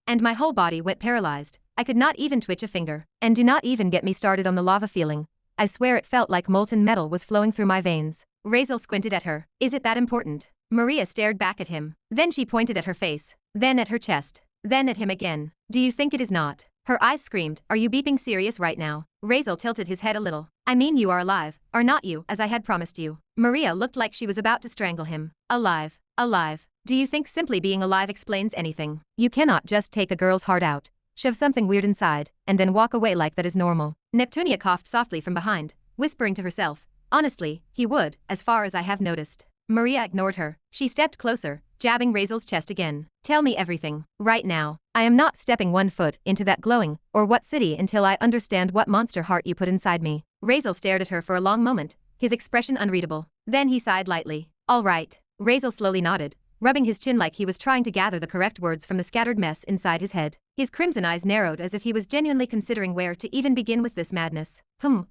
A: and my whole body went paralyzed. I could not even twitch a finger. And do not even get me started on the lava feeling. I swear it felt like molten metal was flowing through my veins. Razeal squinted at her. Is it that important? Maria stared back at him. Then she pointed at her face. Then at her chest. Then at him again. Do you think it is not? Her eyes screamed, are you beeping serious right now? Razeal tilted his head a little. I mean you are alive, are not you, as I had promised you. Maria looked like she was about to strangle him. Alive. Alive. Do you think simply being alive explains anything? You cannot just take a girl's heart out, shove something weird inside, and then walk away like that is normal. Neptunia coughed softly from behind, whispering to herself. Honestly, he would, as far as I have noticed. Maria ignored her. She stepped closer, jabbing Razeal's chest again. Tell me everything, right now. I am not stepping one foot into that glowing, or what city until I understand what monster heart you put inside me. Razeal stared at her for a long moment, his expression unreadable. Then he sighed lightly. All right. Razeal slowly nodded, rubbing his chin like he was trying to gather the correct words from the scattered mess inside his head. His crimson eyes narrowed as if he was genuinely considering where to even begin with this madness.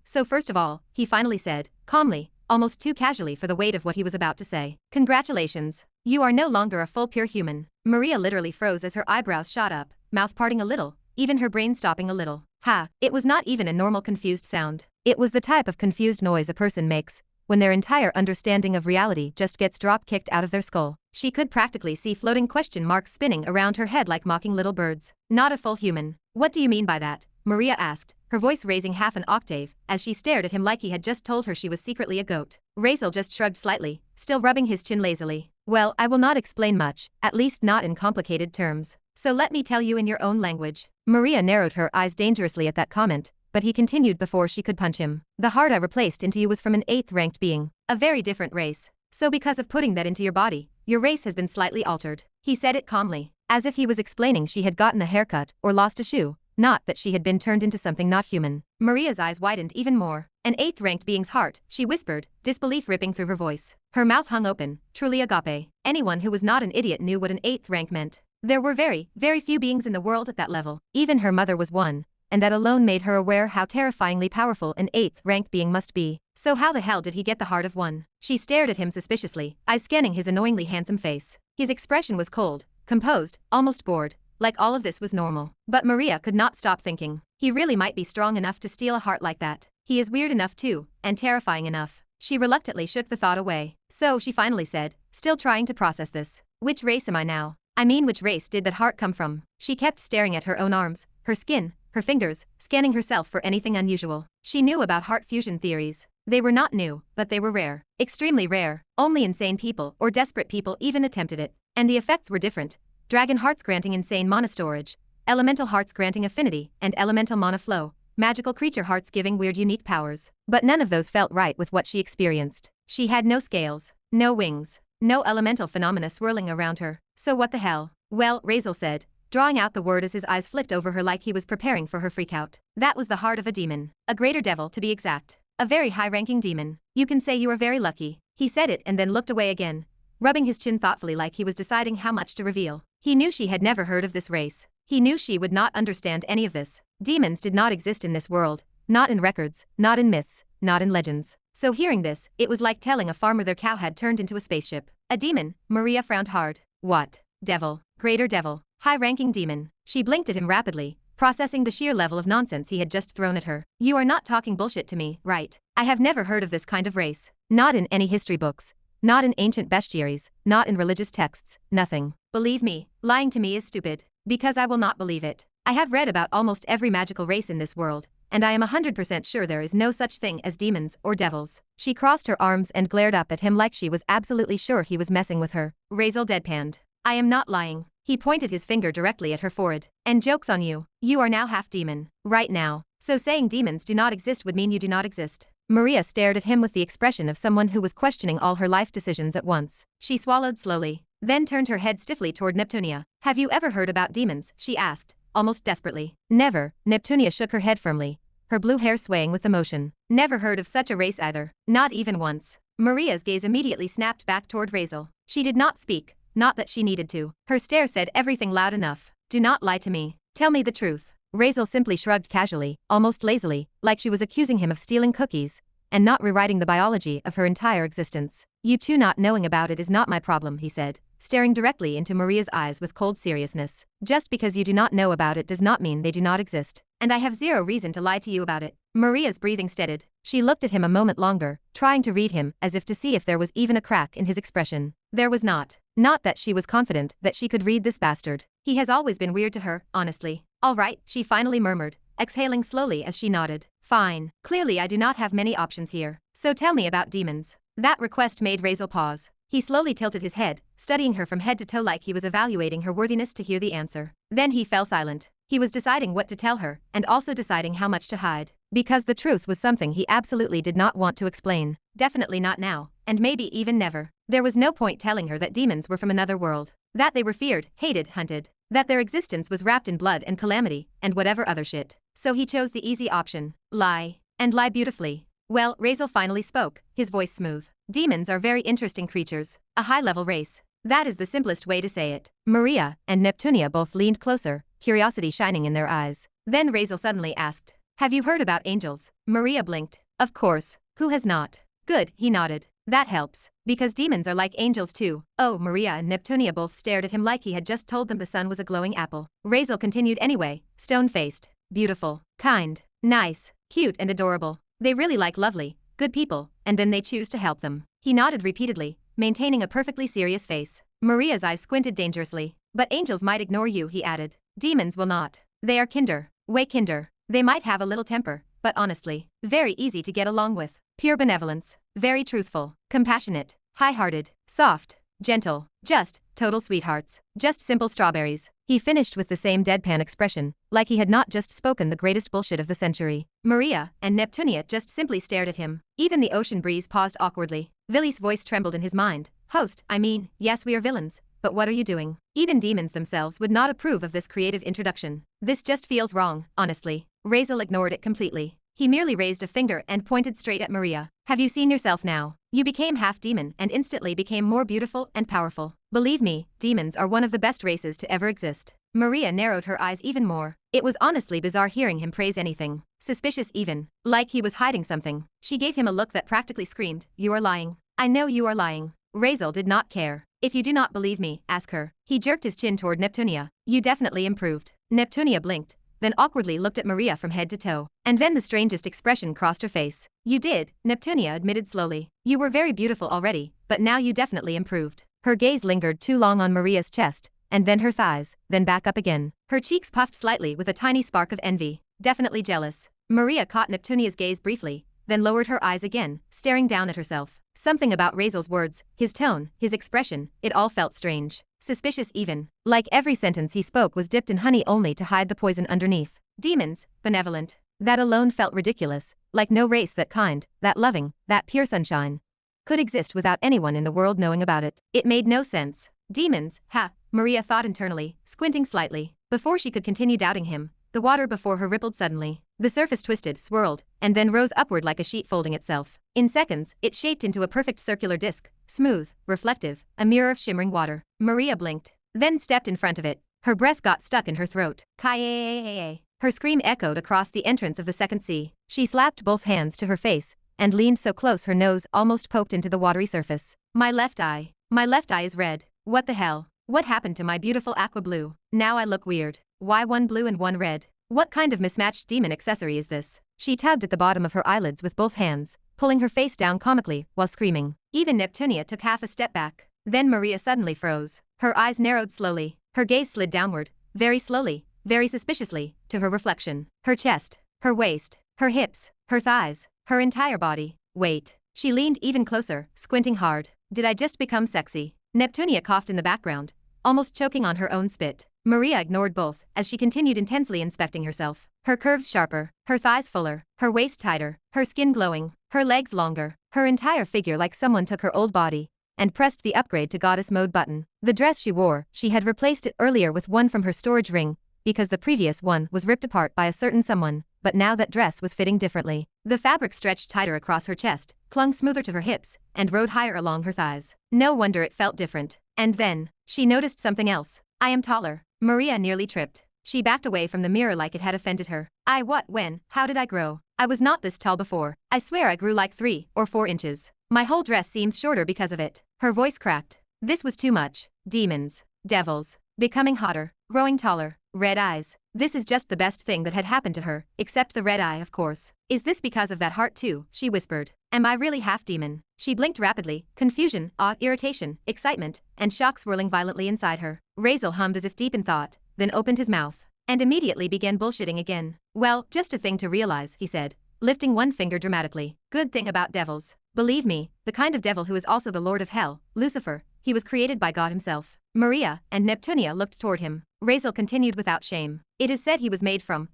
A: So first of all, he finally said, calmly, almost too casually for the weight of what he was about to say. Congratulations. You are no longer a full pure human. Maria literally froze as her eyebrows shot up, mouth parting a little, even her brain stopping a little. Ha, it was not even a normal confused sound. It was the type of confused noise a person makes when their entire understanding of reality just gets drop-kicked out of their skull. She could practically see floating question marks spinning around her head like mocking little birds. Not a full human. What do you mean by that? Maria asked, her voice raising half an octave, as she stared at him like he had just told her she was secretly a goat. Razeal just shrugged slightly, still rubbing his chin lazily. Well, I will not explain much, at least not in complicated terms. So let me tell you in your own language. Maria narrowed her eyes dangerously at that comment, but he continued before she could punch him. The heart I replaced into you was from an 8th ranked being. A very different race. So because of putting that into your body, your race has been slightly altered. He said it calmly, as if he was explaining she had gotten a haircut or lost a shoe, not that she had been turned into something not human. Maria's eyes widened even more. An 8th ranked being's heart, she whispered, disbelief ripping through her voice. Her mouth hung open, truly agape. Anyone who was not an idiot knew what an 8th rank meant. There were very, very few beings in the world at that level. Even her mother was one, and that alone made her aware how terrifyingly powerful an 8th rank being must be. So how the hell did he get the heart of one? She stared at him suspiciously, eyes scanning his annoyingly handsome face. His expression was cold, composed, almost bored, like all of this was normal. But Maria could not stop thinking. He really might be strong enough to steal a heart like that. He is weird enough too, and terrifying enough. She reluctantly shook the thought away. So she finally said, still trying to process this. Which race am I now? I mean, which race did that heart come from? She kept staring at her own arms, her skin, her fingers, scanning herself for anything unusual. She knew about heart fusion theories. They were not new, but they were rare. Extremely rare. Only insane people or desperate people even attempted it. And the effects were different. Dragon hearts granting insane mana storage, elemental hearts granting affinity and elemental mana flow, magical creature hearts giving weird unique powers. But none of those felt right with what she experienced. She had no scales, no wings, no elemental phenomena swirling around her. So what the hell? Well, Razeal said, drawing out the word as his eyes flicked over her like he was preparing for her freakout. That was the heart of a demon. A greater devil, to be exact. A very high-ranking demon. You can say you are very lucky. He said it and then looked away again, rubbing his chin thoughtfully like he was deciding how much to reveal. He knew she had never heard of this race. He knew she would not understand any of this. Demons did not exist in this world. Not in records, not in myths, not in legends. So hearing this, it was like telling a farmer their cow had turned into a spaceship. A demon? Maria frowned hard. What? Devil. Greater devil. High-ranking demon. She blinked at him rapidly, processing the sheer level of nonsense he had just thrown at her. You are not talking bullshit to me, right? I have never heard of this kind of race. Not in any history books. Not in ancient bestiaries. Not in religious texts. Nothing. Believe me, lying to me is stupid. Because I will not believe it. I have read about almost every magical race in this world, and I am 100% sure there is no such thing as demons or devils. She crossed her arms and glared up at him like she was absolutely sure he was messing with her. Razeal deadpanned. I am not lying. He pointed his finger directly at her forehead. And joke's on you. You are now half demon. Right now. So saying demons do not exist would mean you do not exist. Maria stared at him with the expression of someone who was questioning all her life decisions at once. She swallowed slowly, then turned her head stiffly toward Neptunia. Have you ever heard about demons? She asked, almost desperately. Never. Neptunia shook her head firmly, her blue hair swaying with emotion. Never heard of such a race either. Not even once. Maria's gaze immediately snapped back toward Razeal. She did not speak, not that she needed to. Her stare said everything loud enough. Do not lie to me. Tell me the truth. Razeal simply shrugged casually, almost lazily, like she was accusing him of stealing cookies and not rewriting the biology of her entire existence. You two not knowing about it is not my problem, he said, staring directly into Maria's eyes with cold seriousness. Just because you do not know about it does not mean they do not exist. And I have zero reason to lie to you about it. Maria's breathing steadied. She looked at him a moment longer, trying to read him as if to see if there was even a crack in his expression. There was not. Not that she was confident that she could read this bastard. He has always been weird to her, honestly. All right, she finally murmured, exhaling slowly as she nodded. Fine. Clearly I do not have many options here. So tell me about demons. That request made Razeal pause. He slowly tilted his head, studying her from head to toe like he was evaluating her worthiness to hear the answer. Then he fell silent. He was deciding what to tell her, and also deciding how much to hide. Because the truth was something he absolutely did not want to explain. Definitely not now, and maybe even never. There was no point telling her that demons were from another world. That they were feared, hated, hunted. That their existence was wrapped in blood and calamity, and whatever other shit. So he chose the easy option. Lie. And lie beautifully. Well, Razeal finally spoke, his voice smooth. Demons are very interesting creatures. A high-level race. That is the simplest way to say it. Maria and Neptunia both leaned closer, curiosity shining in their eyes. Then Razeal suddenly asked, have you heard about angels? Maria blinked. Of course. Who has not? Good, he nodded. That helps. Because demons are like angels too. Oh, Maria and Neptunia both stared at him like he had just told them the sun was a glowing apple. Razeal continued anyway, stone-faced, beautiful, kind, nice, cute and adorable. They really like lovely, good people, and then they choose to help them. He nodded repeatedly, maintaining a perfectly serious face. Maria's eyes squinted dangerously. But angels might ignore you, he added. Demons will not. They are kinder, way kinder. They might have a little temper, but honestly, very easy to get along with. Pure benevolence, very truthful, compassionate, high-hearted, soft, gentle, just, total sweethearts, just simple strawberries. He finished with the same deadpan expression, like he had not just spoken the greatest bullshit of the century. Maria and Neptunia just simply stared at him. Even the ocean breeze paused awkwardly. Villy's voice trembled in his mind. Host, I mean, yes we are villains, but what are you doing? Even demons themselves would not approve of this creative introduction. This just feels wrong, honestly. Razeal ignored it completely. He merely raised a finger and pointed straight at Maria. Have you seen yourself now? You became half demon and instantly became more beautiful and powerful. Believe me, demons are one of the best races to ever exist. Maria narrowed her eyes even more. It was honestly bizarre hearing him praise anything. Suspicious even. Like he was hiding something. She gave him a look that practically screamed, "You are lying. I know you are lying." Razeal did not care. If you do not believe me, ask her. He jerked his chin toward Neptunia. You definitely improved. Neptunia blinked, then awkwardly looked at Maria from head to toe. And then the strangest expression crossed her face. You did, Neptunia admitted slowly. You were very beautiful already, but now you definitely improved. Her gaze lingered too long on Maria's chest, and then her thighs, then back up again. Her cheeks puffed slightly with a tiny spark of envy. Definitely jealous. Maria caught Neptunia's gaze briefly, then lowered her eyes again, staring down at herself. Something about Razeal's words, his tone, his expression, it all felt strange. Suspicious even. Like every sentence he spoke was dipped in honey only to hide the poison underneath. Demons, benevolent. That alone felt ridiculous, like no race that kind, that loving, that pure sunshine could exist without anyone in the world knowing about it. It made no sense. Demons, ha, Maria thought internally, squinting slightly. Before she could continue doubting him, the water before her rippled suddenly. The surface twisted, swirled, and then rose upward like a sheet folding itself. In seconds, it shaped into a perfect circular disc, smooth, reflective, a mirror of shimmering water. Maria blinked, then stepped in front of it. Her breath got stuck in her throat. Kai-a-a-a-a. Her scream echoed across the entrance of the second sea. She slapped both hands to her face, and leaned so close her nose almost poked into the watery surface. My left eye is red. What the hell? What happened to my beautiful aqua blue? Now I look weird. Why one blue and one red? What kind of mismatched demon accessory is this? She tugged at the bottom of her eyelids with both hands, pulling her face down comically while screaming. Even Neptunia took half a step back. Then Maria suddenly froze. Her eyes narrowed slowly. Her gaze slid downward, very slowly, very suspiciously, to her reflection. Her chest, her waist, her hips, her thighs, her entire body. Wait. She leaned even closer, squinting hard. Did I just become sexy? Neptunia coughed in the background, almost choking on her own spit. Maria ignored both, as she continued intensely inspecting herself. Her curves sharper, her thighs fuller, her waist tighter, her skin glowing, her legs longer, her entire figure like someone took her old body and pressed the upgrade to goddess mode button. The dress she wore, she had replaced it earlier with one from her storage ring, because the previous one was ripped apart by a certain someone, but now that dress was fitting differently. The fabric stretched tighter across her chest, clung smoother to her hips, and rode higher along her thighs. No wonder it felt different. And then, she noticed something else. I am taller. Maria nearly tripped. She backed away from the mirror like it had offended her. How did I grow? I was not this tall before. I swear I grew like 3 or 4 inches. My whole dress seems shorter because of it. Her voice cracked. This was too much. Demons. Devils. Becoming hotter. Growing taller. Red eyes. This is just the best thing that had happened to her, except the red eye of course. Is this because of that heart too? She whispered. Am I really half demon? She blinked rapidly, confusion, awe, irritation, excitement, and shock swirling violently inside her. Razeal hummed as if deep in thought, then opened his mouth, and immediately began bullshitting again. Well, just a thing to realize, he said, lifting one finger dramatically. Good thing about devils. Believe me, the kind of devil who is also the Lord of Hell, Lucifer, he was created by God himself. Maria and Neptunia looked toward him. Razeal continued without shame. It is said he was made from,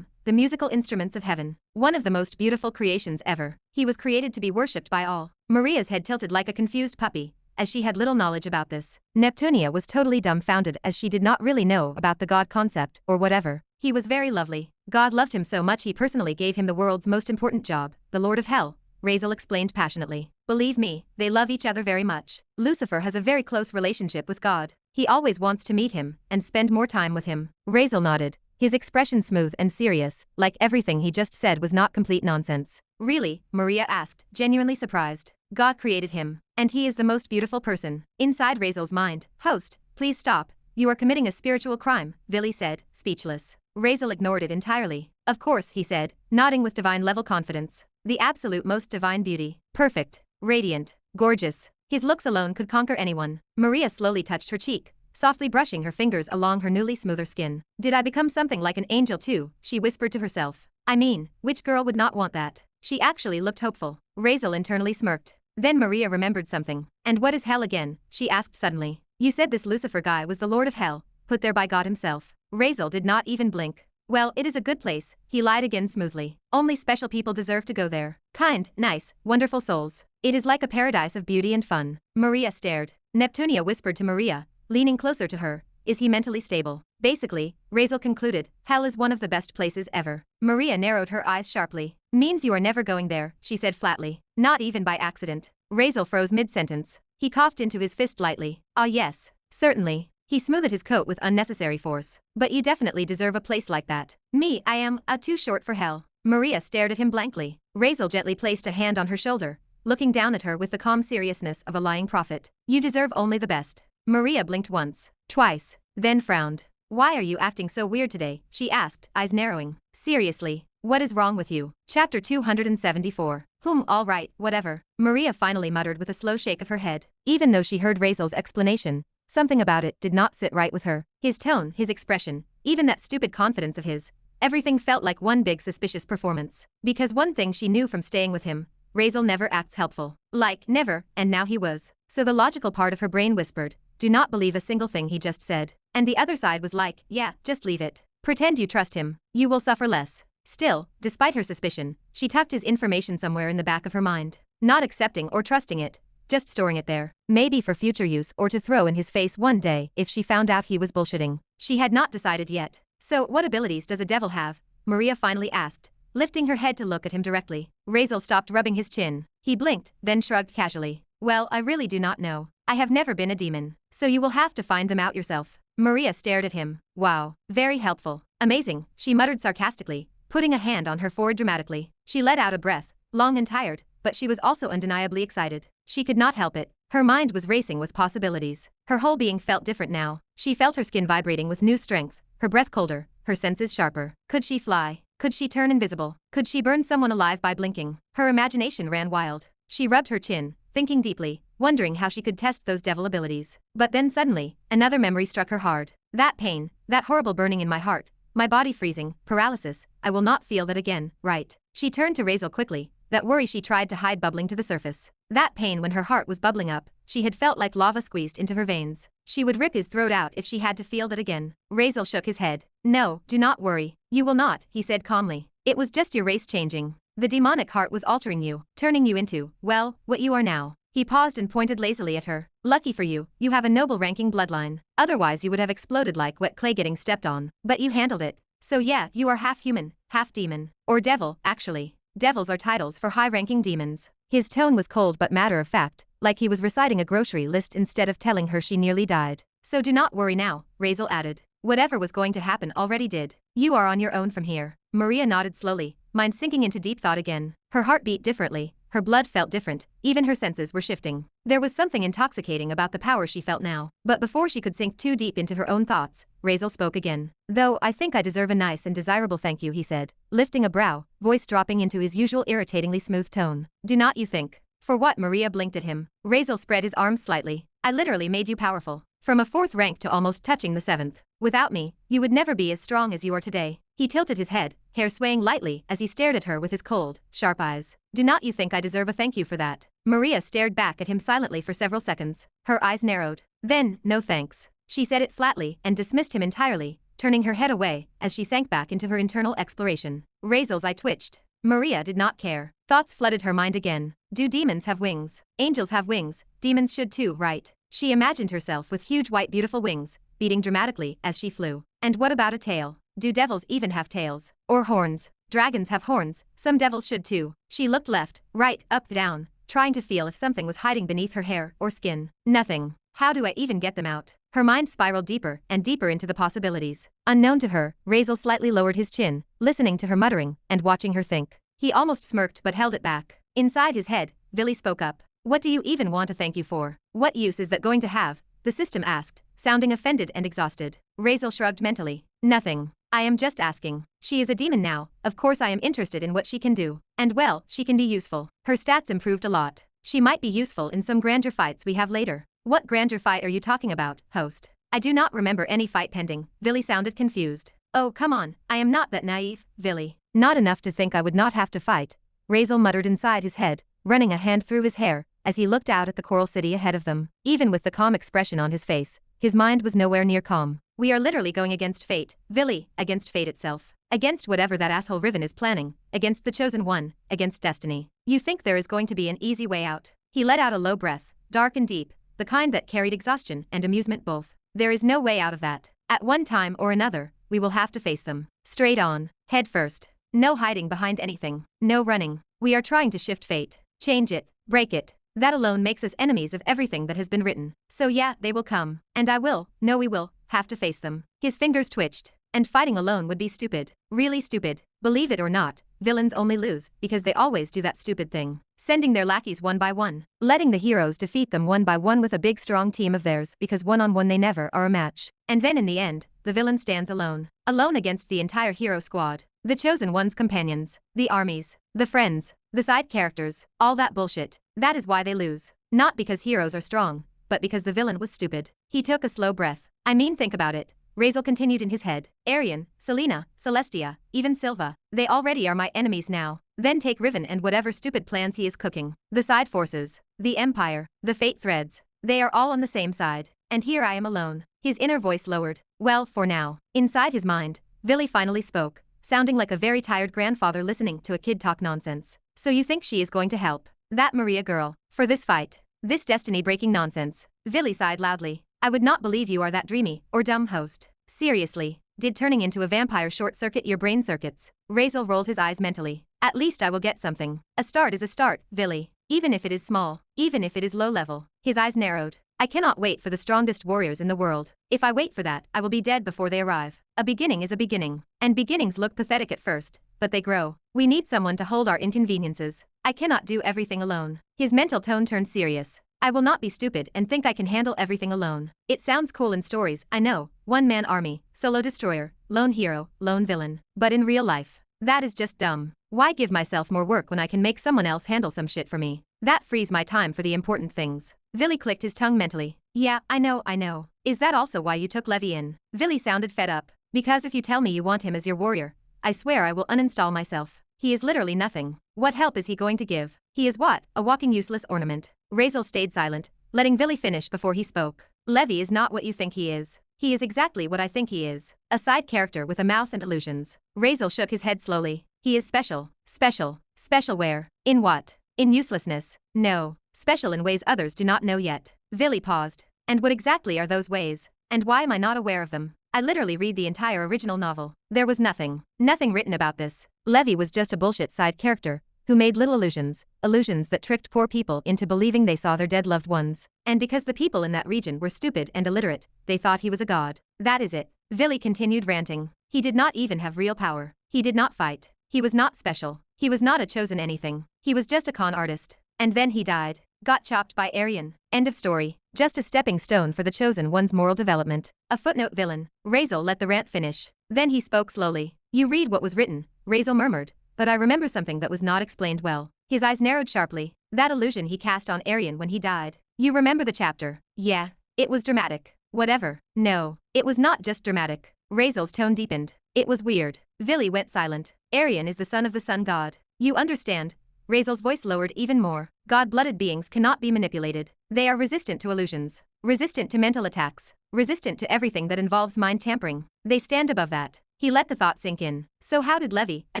A: the musical instruments of heaven. One of the most beautiful creations ever. He was created to be worshipped by all. Maria's head tilted like a confused puppy, as she had little knowledge about this. Neptunia was totally dumbfounded as she did not really know about the God concept, or whatever. He was very lovely. God loved him so much he personally gave him the world's most important job, the Lord of Hell, Razeal explained passionately. Believe me, they love each other very much. Lucifer has a very close relationship with God. He always wants to meet him and spend more time with him. Razeal nodded, his expression smooth and serious, like everything he just said was not complete nonsense. Really? Maria asked, genuinely surprised. God created him, and he is the most beautiful person. Inside Razeal's mind, host, please stop. You are committing a spiritual crime, Villy said, speechless. Razeal ignored it entirely. Of course, he said, nodding with divine-level confidence. The absolute most divine beauty. Perfect. Radiant. Gorgeous. His looks alone could conquer anyone. Maria slowly touched her cheek, softly brushing her fingers along her newly smoother skin. Did I become something like an angel too? She whispered to herself. I mean, which girl would not want that? She actually looked hopeful. Razeal internally smirked. Then Maria remembered something. And what is hell again? She asked suddenly. You said this Lucifer guy was the Lord of Hell, put there by God himself. Razeal did not even blink. Well, it is a good place, he lied again smoothly. Only special people deserve to go there. Kind, nice, wonderful souls. It is like a paradise of beauty and fun. Maria stared. Neptunia whispered to Maria, leaning closer to her, is he mentally stable? Basically, Razeal concluded, hell is one of the best places ever. Maria narrowed her eyes sharply. Means you are never going there, she said flatly. Not even by accident. Razeal froze mid-sentence. He coughed into his fist lightly. Ah yes, certainly. He smoothed his coat with unnecessary force. But you definitely deserve a place like that. Me, I am, too short for hell. Maria stared at him blankly. Razeal gently placed a hand on her shoulder, looking down at her with the calm seriousness of a lying prophet. You deserve only the best. Maria blinked once, twice, then frowned. Why are you acting so weird today? She asked, eyes narrowing. Seriously, what is wrong with you? Chapter 274. All right, whatever. Maria finally muttered with a slow shake of her head. Even though she heard Razeal's explanation, something about it did not sit right with her. His tone, his expression, even that stupid confidence of his. Everything felt like one big suspicious performance. Because one thing she knew from staying with him, Razeal never acts helpful. Like, never, and now he was. So the logical part of her brain whispered, do not believe a single thing he just said. And the other side was like, yeah, just leave it. Pretend you trust him. You will suffer less. Still, despite her suspicion, she tucked his information somewhere in the back of her mind. Not accepting or trusting it, just storing it there. Maybe for future use or to throw in his face one day if she found out he was bullshitting. She had not decided yet. So what abilities does a devil have? Maria finally asked, lifting her head to look at him directly. Razeal stopped rubbing his chin. He blinked, then shrugged casually. Well, I really do not know. I have never been a demon. So you will have to find them out yourself. Maria stared at him. Wow. Very helpful. Amazing, she muttered sarcastically, putting a hand on her forehead dramatically. She let out a breath, long and tired, but she was also undeniably excited. She could not help it. Her mind was racing with possibilities. Her whole being felt different now. She felt her skin vibrating with new strength, her breath colder, her senses sharper. Could she fly? Could she turn invisible? Could she burn someone alive by blinking? Her imagination ran wild. She rubbed her chin, thinking deeply, wondering how she could test those devil abilities. But then suddenly, another memory struck her hard. That pain, that horrible burning in my heart, my body freezing, paralysis, I will not feel that again, right? She turned to Razeal quickly, that worry she tried to hide bubbling to the surface. That pain when her heart was bubbling up, she had felt like lava squeezed into her veins. She would rip his throat out if she had to feel that again. Razeal shook his head. No, do not worry. You will not, he said calmly. It was just your race changing. The demonic heart was altering you, turning you into, well, what you are now. He paused and pointed lazily at her. Lucky for you, you have a noble ranking bloodline. Otherwise you would have exploded like wet clay getting stepped on. But you handled it. So yeah, you are half human, half demon. Or devil, actually. Devils are titles for high-ranking demons. His tone was cold but matter-of-fact, like he was reciting a grocery list instead of telling her she nearly died. So do not worry now, Razeal added. Whatever was going to happen already did. You are on your own from here. Maria nodded slowly, mind sinking into deep thought again. Her heart beat differently, her blood felt different, even her senses were shifting. There was something intoxicating about the power she felt now. But before she could sink too deep into her own thoughts, Razeal spoke again. Though I think I deserve a nice and desirable thank you, he said, lifting a brow, voice dropping into his usual irritatingly smooth tone. Do not you think? For what? Maria blinked at him. Razeal spread his arms slightly. I literally made you powerful. From a 4th rank to almost touching the 7th. Without me, you would never be as strong as you are today. He tilted his head, hair swaying lightly as he stared at her with his cold, sharp eyes. Do not you think I deserve a thank you for that? Maria stared back at him silently for several seconds. Her eyes narrowed. Then, no thanks. She said it flatly and dismissed him entirely, turning her head away as she sank back into her internal exploration. Razeal's eye twitched. Maria did not care. Thoughts flooded her mind again. Do demons have wings? Angels have wings, demons should too, right? She imagined herself with huge white beautiful wings, beating dramatically as she flew. And what about a tail? Do devils even have tails? Or horns? Dragons have horns, some devils should too. She looked left, right, up, down, trying to feel if something was hiding beneath her hair or skin. Nothing. How do I even get them out? Her mind spiraled deeper and deeper into the possibilities. Unknown to her, Razeal slightly lowered his chin, listening to her muttering and watching her think. He almost smirked but held it back. Inside his head, Villy spoke up. What do you even want to thank you for? What use is that going to have? The system asked, sounding offended and exhausted. Razeal shrugged mentally. Nothing. I am just asking. She is a demon now, of course I am interested in what she can do. And well, she can be useful. Her stats improved a lot. She might be useful in some grander fights we have later. What grander fight are you talking about, host? I do not remember any fight pending. Villy sounded confused. Oh come on, I am not that naive, Villy. Not enough to think I would not have to fight. Razeal muttered inside his head, running a hand through his hair, as he looked out at the coral city ahead of them. Even with the calm expression on his face, his mind was nowhere near calm. We are literally going against fate, Vili, against fate itself. Against whatever that asshole Riven is planning, against the chosen one, against destiny. You think there is going to be an easy way out? He let out a low breath, dark and deep, the kind that carried exhaustion and amusement both. There is no way out of that. At one time or another, we will have to face them. Straight on, head first. No hiding behind anything, no running. We are trying to shift fate, change it, break it. That alone makes us enemies of everything that has been written. So yeah, they will come, and I will, no we will, have to face them. His fingers twitched. And fighting alone would be stupid. Really stupid. Believe it or not, villains only lose because they always do that stupid thing. Sending their lackeys one by one. Letting the heroes defeat them one by one with a big strong team of theirs because one-on-one they never are a match. And then in the end, the villain stands alone. Alone against the entire hero squad. The chosen one's companions. The armies. The friends. The side characters. All that bullshit. That is why they lose. Not because heroes are strong, but because the villain was stupid. He took a slow breath. I mean, think about it. Razeal continued in his head. Arian, Selena, Celestia, even Silva. They already are my enemies now. Then take Riven and whatever stupid plans he is cooking. The side forces. The Empire. The fate threads. They are all on the same side. And here I am alone. His inner voice lowered. Well, for now. Inside his mind, Vili finally spoke, sounding like a very tired grandfather listening to a kid talk nonsense. So you think she is going to help? That Maria girl. For this fight. This destiny-breaking nonsense. Vili sighed loudly. I would not believe you are that dreamy or dumb host. Seriously, did turning into a vampire short-circuit your brain circuits? Razeal rolled his eyes mentally. At least I will get something. A start is a start, Vili. Even if it is small, even if it is low level. His eyes narrowed. I cannot wait for the strongest warriors in the world. If I wait for that, I will be dead before they arrive. A beginning is a beginning. And beginnings look pathetic at first, but they grow. We need someone to hold our inconveniences. I cannot do everything alone. His mental tone turned serious. I will not be stupid and think I can handle everything alone. It sounds cool in stories, I know. One-man army, solo destroyer, lone hero, lone villain. But in real life, that is just dumb. Why give myself more work when I can make someone else handle some shit for me? That frees my time for the important things. Vili clicked his tongue mentally. Yeah, I know. Is that also why you took Levi in? Vili sounded fed up. Because if you tell me you want him as your warrior, I swear I will uninstall myself. He is literally nothing. What help is he going to give? He is what? A walking useless ornament. Razeal stayed silent, letting Vili finish before he spoke. Levi is not what you think he is. He is exactly what I think he is. A side character with a mouth and illusions. Razeal shook his head slowly. He is special. Special. Special where? In what? In uselessness. No. Special in ways others do not know yet. Vili paused. And what exactly are those ways? And why am I not aware of them? I literally read the entire original novel. There was nothing written about this. Levi was just a bullshit side character, who made little illusions that tricked poor people into believing they saw their dead loved ones. And because the people in that region were stupid and illiterate, they thought he was a god. That is it. Vili continued ranting. He did not even have real power. He did not fight. He was not special. He was not a chosen anything. He was just a con artist. And then he died. Got chopped by Arian. End of story. Just a stepping stone for the chosen one's moral development. A footnote villain. Razeal let the rant finish. Then he spoke slowly. You read what was written, Razeal murmured. But I remember something that was not explained well. His eyes narrowed sharply. That illusion he cast on Arian when he died. You remember the chapter? Yeah. It was dramatic. Whatever. No. It was not just dramatic. Razeal's tone deepened. It was weird. Vili went silent. Arian is the son of the sun god. You understand? Razeal's voice lowered even more. God-blooded beings cannot be manipulated. They are resistant to illusions. Resistant to mental attacks. Resistant to everything that involves mind tampering. They stand above that. He let the thought sink in. So how did Levi, a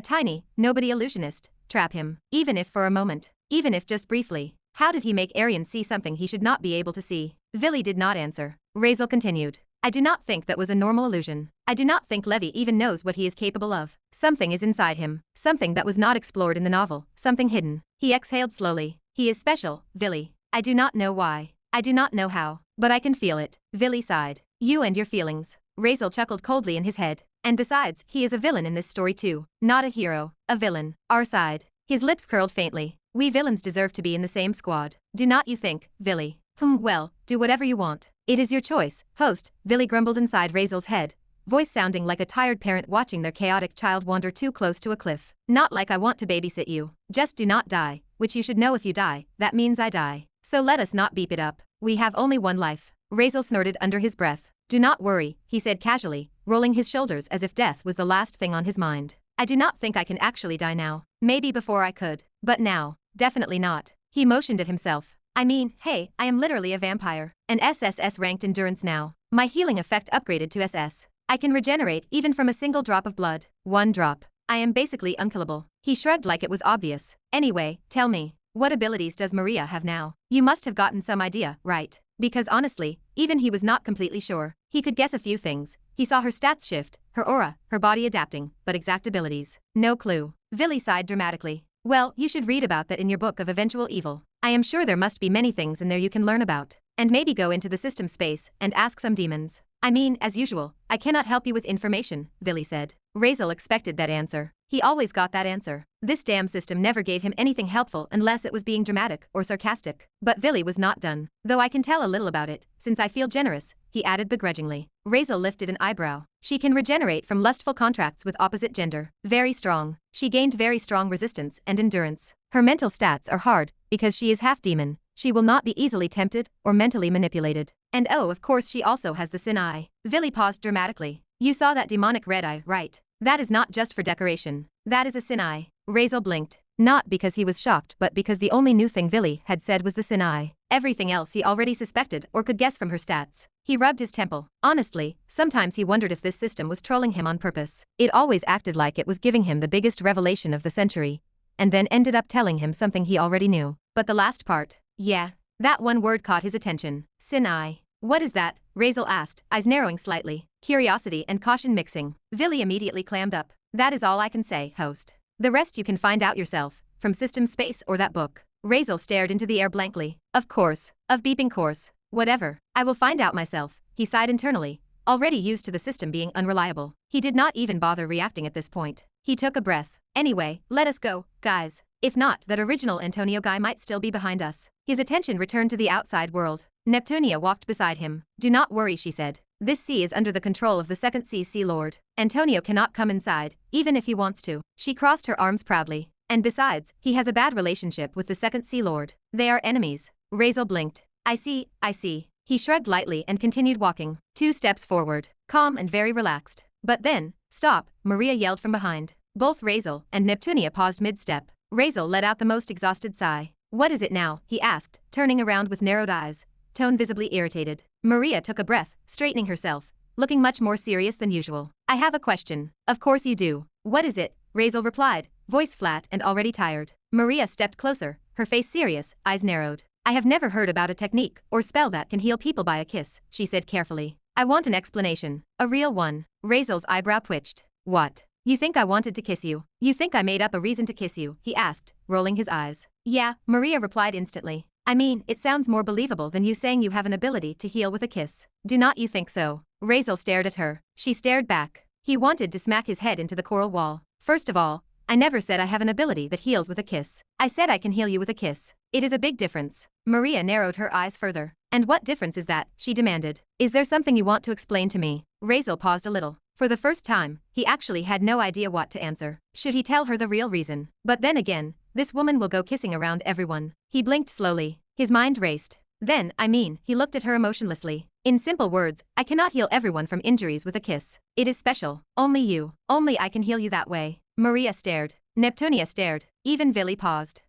A: tiny, nobody illusionist, trap him? Even if for a moment. Even if just briefly. How did he make Arian see something he should not be able to see? Vili did not answer. Razeal continued. I do not think that was a normal illusion. I do not think Levi even knows what he is capable of. Something is inside him. Something that was not explored in the novel. Something hidden. He exhaled slowly. He is special, Vili. I do not know why. I do not know how. But I can feel it. Vili sighed. You and your feelings. Razeal chuckled coldly in his head. And besides, he is a villain in this story too. Not a hero. A villain. Our side. His lips curled faintly. We villains deserve to be in the same squad. Do not you think, Vili? Well, do whatever you want. It is your choice, host, Vili grumbled inside Razeal's head, voice sounding like a tired parent watching their chaotic child wander too close to a cliff. Not like I want to babysit you. Just do not die, which you should know if you die, that means I die. So let us not beep it up. We have only one life. Razeal snorted under his breath. Do not worry, he said casually, rolling his shoulders as if death was the last thing on his mind. I do not think I can actually die now. Maybe before I could. But now. Definitely not. He motioned at himself. I mean, hey, I am literally a vampire. An SSS ranked endurance now. My healing effect upgraded to SS. I can regenerate even from a single drop of blood. 1 drop. I am basically unkillable. He shrugged like it was obvious. Anyway, tell me, what abilities does Maria have now? You must have gotten some idea, right? Because honestly, even he was not completely sure. He could guess a few things. He saw her stats shift, her aura, her body adapting, but exact abilities. No clue. Villy sighed dramatically. Well, you should read about that in your book of eventual evil. I am sure there must be many things in there you can learn about. And maybe go into the system space and ask some demons. I mean, as usual, I cannot help you with information, Villy said. Razeal expected that answer. He always got that answer. This damn system never gave him anything helpful unless it was being dramatic or sarcastic. But Villy was not done. Though I can tell a little about it, since I feel generous, he added begrudgingly. Razeal lifted an eyebrow. She can regenerate from lustful contracts with opposite gender. Very strong. She gained very strong resistance and endurance. Her mental stats are hard, because she is half demon. She will not be easily tempted or mentally manipulated. And oh, of course she also has the sin eye. Villy paused dramatically. You saw that demonic red eye, right? That is not just for decoration. That is a sin eye. Razeal blinked. Not because he was shocked but because the only new thing Villy had said was the sin eye. Everything else he already suspected or could guess from her stats. He rubbed his temple. Honestly, sometimes he wondered if this system was trolling him on purpose. It always acted like it was giving him the biggest revelation of the century. And then ended up telling him something he already knew. But the last part, yeah. That one word caught his attention. Sin eye. What is that? Razeal asked, eyes narrowing slightly. Curiosity and caution mixing. Villy immediately clammed up. That is all I can say, host. The rest you can find out yourself, from system space or that book. Razeal stared into the air blankly. Of course. Of beeping course. Whatever. I will find out myself. He sighed internally, already used to the system being unreliable. He did not even bother reacting at this point. He took a breath. Anyway, let us go, guys. If not, that original Antonio guy might still be behind us. His attention returned to the outside world. Neptunia walked beside him. Do not worry, she said. This sea is under the control of the second Sea Lord. Antonio cannot come inside, even if he wants to. She crossed her arms proudly. And besides, he has a bad relationship with the second Sea Lord. They are enemies. Razeal blinked. I see. He shrugged lightly and continued walking. 2 steps forward. Calm and very relaxed. But then, stop, Maria yelled from behind. Both Razeal and Neptunia paused mid-step. Razeal let out the most exhausted sigh. What is it now? He asked, turning around with narrowed eyes. Tone visibly irritated. Maria took a breath, straightening herself, looking much more serious than usual. I have a question. Of course you do. What is it? Razeal replied, voice flat and already tired. Maria stepped closer, her face serious, eyes narrowed. I have never heard about a technique or spell that can heal people by a kiss, she said carefully. I want an explanation. A real one. Razeal's eyebrow twitched. What? You think I wanted to kiss you? You think I made up a reason to kiss you? He asked, rolling his eyes. Yeah, Maria replied instantly. I mean, it sounds more believable than you saying you have an ability to heal with a kiss. Do not you think so? Razeal stared at her. She stared back. He wanted to smack his head into the coral wall. First of all, I never said I have an ability that heals with a kiss. I said I can heal you with a kiss. It is a big difference. Maria narrowed her eyes further. And what difference is that? She demanded. Is there something you want to explain to me? Razeal paused a little. For the first time, he actually had no idea what to answer. Should he tell her the real reason? But then again, this woman will go kissing around everyone. He blinked slowly. His mind raced. Then, he looked at her emotionlessly. In simple words, I cannot heal everyone from injuries with a kiss. It is special. Only you. Only I can heal you that way. Maria stared. Neptunia stared. Even Villy paused.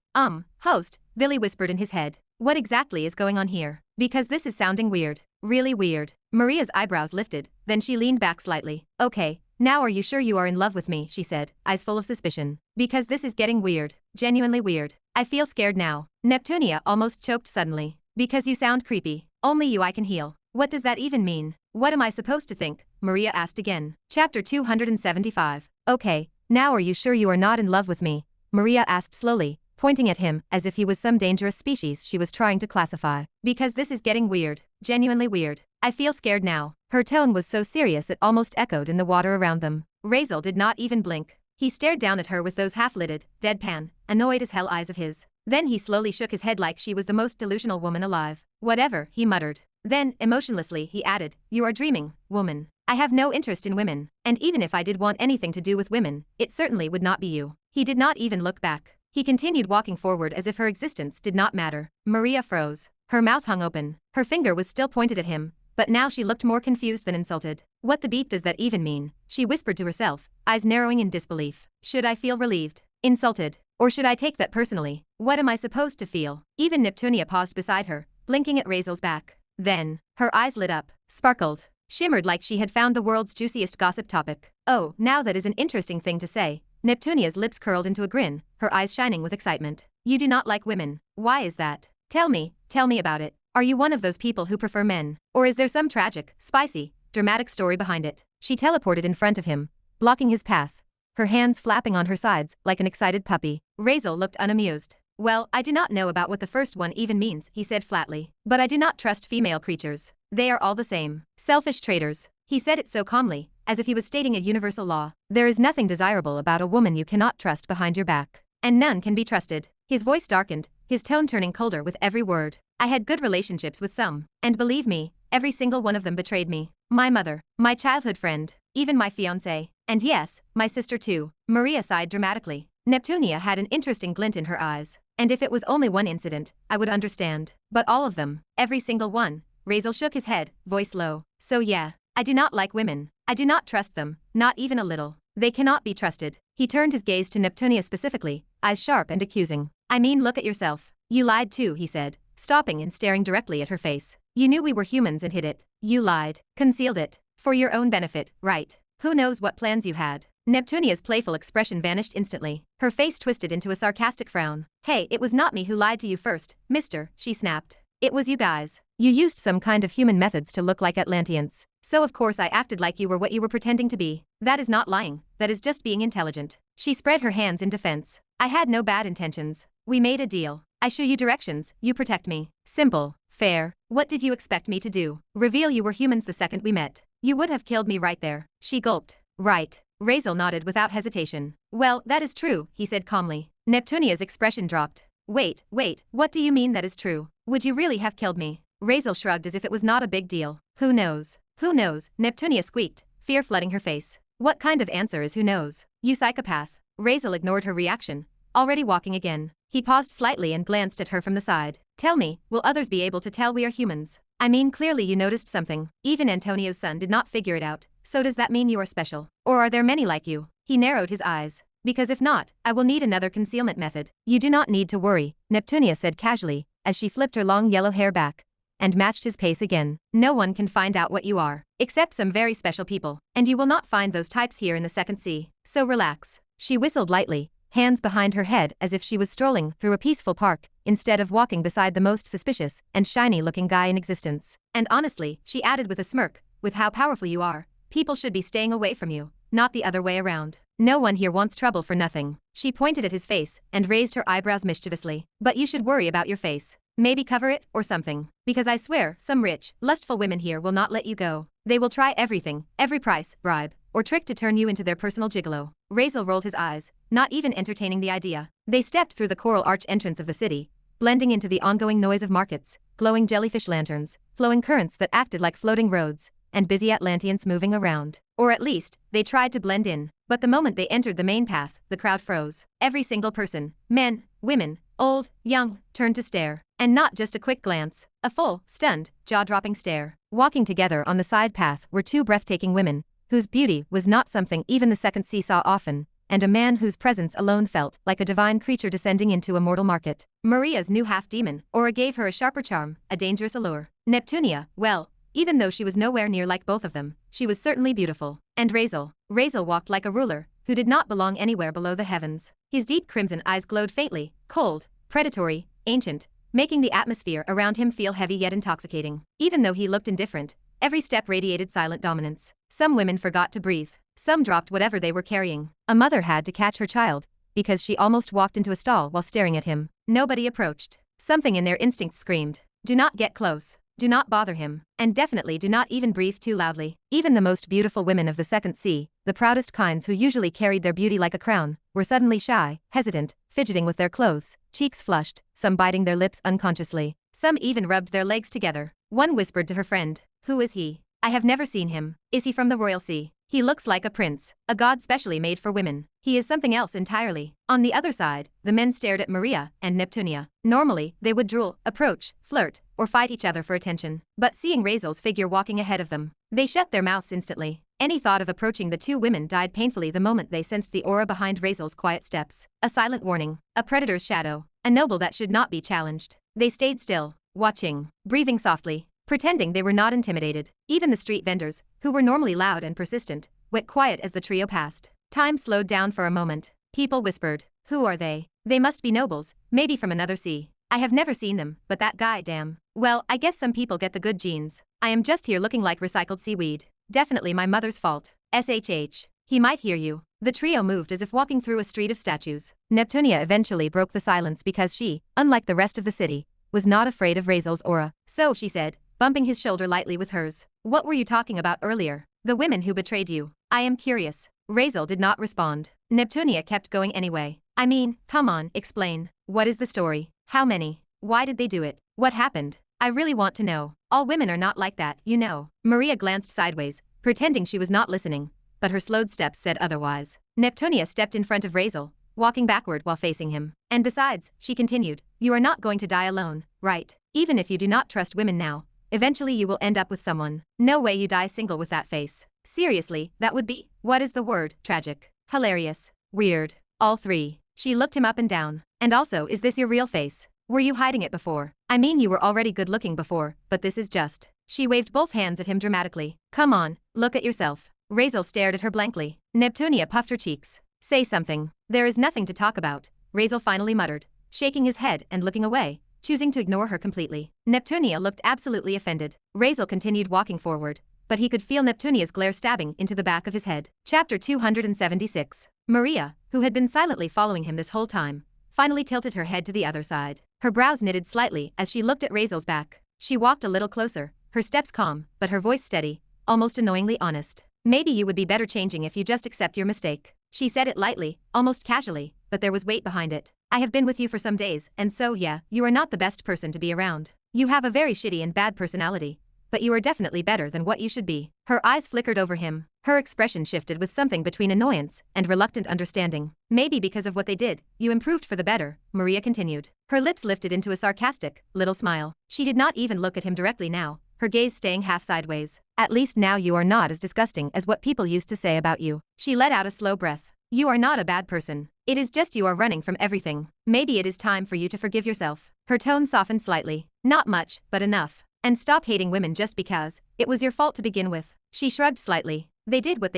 A: Host, Villy whispered in his head. What exactly is going on here? Because this is sounding weird. Really weird. Maria's eyebrows lifted, then she leaned back slightly. Okay, now are you sure you are in love with me? She said, eyes full of suspicion. Because this is getting weird. Genuinely weird. I feel scared now. Neptunia almost choked suddenly. Because you sound creepy. Only you I can heal. What does that even mean? What am I supposed to think? Maria asked again. Chapter 275. Okay, now are you sure you are not in love with me? Maria asked slowly, pointing at him as if he was some dangerous species she was trying to classify. Because this is getting weird. Genuinely weird. I feel scared now. Her tone was so serious it almost echoed in the water around them. Razeal did not even blink. He stared down at her with those half-lidded, deadpan, annoyed as hell eyes of his. Then he slowly shook his head like she was the most delusional woman alive. Whatever, he muttered. Then, emotionlessly, he added, you are dreaming, woman. I have no interest in women, and even if I did want anything to do with women, it certainly would not be you. He did not even look back. He continued walking forward as if her existence did not matter. Maria froze. Her mouth hung open. Her finger was still pointed at him, but now she looked more confused than insulted. What the beep does that even mean? She whispered to herself, eyes narrowing in disbelief. Should I feel relieved? Insulted? Or should I take that personally? What am I supposed to feel? Even Neptunia paused beside her, blinking at Razeal's back. Then, her eyes lit up, sparkled, shimmered like she had found the world's juiciest gossip topic. Oh, now that is an interesting thing to say. Neptunia's lips curled into a grin, her eyes shining with excitement. You do not like women. Why is that? Tell me about it. Are you one of those people who prefer men? Or is there some tragic, spicy, dramatic story behind it? She teleported in front of him, blocking his path, her hands flapping on her sides like an excited puppy. Razeal looked unamused. Well, I do not know about what the first one even means, he said flatly. But I do not trust female creatures. They are all the same. Selfish traitors. He said it so calmly, as if he was stating a universal law. There is nothing desirable about a woman you cannot trust behind your back. And none can be trusted. His voice darkened, his tone turning colder with every word. I had good relationships with some, and believe me, every single one of them betrayed me. My mother, my childhood friend, even my fiancé, and yes, my sister too. Maria sighed dramatically. Neptunia had an interesting glint in her eyes. And if it was only one incident, I would understand. But all of them, every single one. Razeal shook his head, voice low. So yeah, I do not like women. I do not trust them, not even a little. They cannot be trusted. He turned his gaze to Neptunia specifically, eyes sharp and accusing. I mean, look at yourself. You lied too, he said, stopping and staring directly at her face. You knew we were humans and hid it. You lied, concealed it, for your own benefit, right? Who knows what plans you had? Neptunia's playful expression vanished instantly. Her face twisted into a sarcastic frown. Hey, it was not me who lied to you first, mister, she snapped. It was you guys. You used some kind of human methods to look like Atlanteans. So of course I acted like you were what you were pretending to be. That is not lying, that is just being intelligent. She spread her hands in defense. I had no bad intentions. We made a deal. I show you directions, you protect me. Simple, fair. What did you expect me to do? Reveal you were humans the second we met. You would have killed me right there. She gulped. Right. Razeal nodded without hesitation. Well, that is true, he said calmly. Neptunia's expression dropped. Wait, what do you mean that is true? Would you really have killed me? Razeal shrugged as if it was not a big deal. Who knows? Who knows? Neptunia squeaked, fear flooding her face. What kind of answer is who knows? You psychopath. Razeal ignored her reaction, already walking again. He paused slightly and glanced at her from the side. Tell me, will others be able to tell we are humans? I mean, clearly you noticed something. Even Antonio's son did not figure it out. So does that mean you are special? Or are there many like you? He narrowed his eyes. Because if not, I will need another concealment method. You do not need to worry, Neptunia said casually, as she flipped her long yellow hair back and matched his pace again. No one can find out what you are, except some very special people. And you will not find those types here in the second sea. So relax. She whistled lightly, hands behind her head as if she was strolling through a peaceful park, instead of walking beside the most suspicious and shiny-looking guy in existence. And honestly, she added with a smirk, with how powerful you are, people should be staying away from you, not the other way around. No one here wants trouble for nothing. She pointed at his face and raised her eyebrows mischievously. But you should worry about your face. Maybe cover it or something. Because I swear, some rich, lustful women here will not let you go. They will try everything, every price, bribe, or trick to turn you into their personal gigolo. Razeal rolled his eyes, not even entertaining the idea. They stepped through the coral arch entrance of the city, blending into the ongoing noise of markets, glowing jellyfish lanterns, flowing currents that acted like floating roads, and busy Atlanteans moving around. Or at least, they tried to blend in. But the moment they entered the main path, the crowd froze. Every single person, men, women, old, young, turned to stare. And not just a quick glance, a full, stunned, jaw-dropping stare. Walking together on the side path were two breathtaking women, whose beauty was not something even the second sea saw often, and a man whose presence alone felt like a divine creature descending into a mortal market. Maria's new half-demon aura gave her a sharper charm, a dangerous allure. Neptunia, well, even though she was nowhere near like both of them, she was certainly beautiful. And Razeal walked like a ruler, who did not belong anywhere below the heavens. His deep crimson eyes glowed faintly, cold, predatory, ancient, making the atmosphere around him feel heavy yet intoxicating. Even though he looked indifferent, every step radiated silent dominance. Some women forgot to breathe. Some dropped whatever they were carrying. A mother had to catch her child, because she almost walked into a stall while staring at him. Nobody approached. Something in their instincts screamed, do not get close. Do not bother him. And definitely do not even breathe too loudly. Even the most beautiful women of the second sea, the proudest kinds who usually carried their beauty like a crown, were suddenly shy, hesitant, fidgeting with their clothes, cheeks flushed, some biting their lips unconsciously. Some even rubbed their legs together. One whispered to her friend, who is he? I have never seen him. Is he from the royal sea? He looks like a prince, a god specially made for women. He is something else entirely. On the other side, the men stared at Maria and Neptunia. Normally, they would drool, approach, flirt, or fight each other for attention. But seeing Razeal's figure walking ahead of them, they shut their mouths instantly. Any thought of approaching the two women died painfully the moment they sensed the aura behind Razeal's quiet steps. A silent warning, a predator's shadow, a noble that should not be challenged. They stayed still, watching, breathing softly, pretending they were not intimidated. Even the street vendors, who were normally loud and persistent, went quiet as the trio passed. Time slowed down for a moment. People whispered, "Who are they? They must be nobles, maybe from another sea. I have never seen them, but that guy, damn. Well, I guess some people get the good genes. I am just here looking like recycled seaweed. Definitely my mother's fault. SHH. He might hear you." The trio moved as if walking through a street of statues. Neptunia eventually broke the silence because she, unlike the rest of the city, was not afraid of Razeal's aura. "So," she said, bumping his shoulder lightly with hers. "What were you talking about earlier? The women who betrayed you. I am curious." Razeal did not respond. Neptunia kept going anyway. "I mean, come on, explain. What is the story? How many? Why did they do it? What happened? I really want to know. All women are not like that, you know." Maria glanced sideways, pretending she was not listening, but her slowed steps said otherwise. Neptunia stepped in front of Razeal, walking backward while facing him. "And besides," she continued, "you are not going to die alone, right? Even if you do not trust women now, eventually you will end up with someone. No way you die single with that face. Seriously, that would be, what is the word, tragic, hilarious, weird, all three." She looked him up and down. "And also, is this your real face? Were you hiding it before? I mean, you were already good looking before, but this is just..." She waved both hands at him dramatically. "Come on, look at yourself." Razeal stared at her blankly. Neptunia puffed her cheeks. "Say something." "There is nothing to talk about," Razeal finally muttered, shaking his head and looking away, choosing to ignore her completely. Neptunia looked absolutely offended. Razeal continued walking forward, but he could feel Neptunia's glare stabbing into the back of his head. Chapter 276. Maria, who had been silently following him this whole time, finally tilted her head to the other side. Her brows knitted slightly as she looked at Razeal's back. She walked a little closer, her steps calm, but her voice steady, almost annoyingly honest. "Maybe you would be better changing if you just accept your mistake." She said it lightly, almost casually, but there was weight behind it. "I have been with you for some days, and so yeah, you are not the best person to be around. You have a very shitty and bad personality, but you are definitely better than what you should be." Her eyes flickered over him. Her expression shifted with something between annoyance and reluctant understanding. "Maybe because of what they did, you improved for the better," Maria continued. Her lips lifted into a sarcastic, little smile. She did not even look at him directly now, her gaze staying half sideways. "At least now you are not as disgusting as what people used to say about you." She let out a slow breath. "You are not a bad person. It is just you are running from everything. Maybe it is time for you to forgive yourself." Her tone softened slightly. "Not much, but enough. And stop hating women just because it was your fault to begin with." She shrugged slightly. "They did, what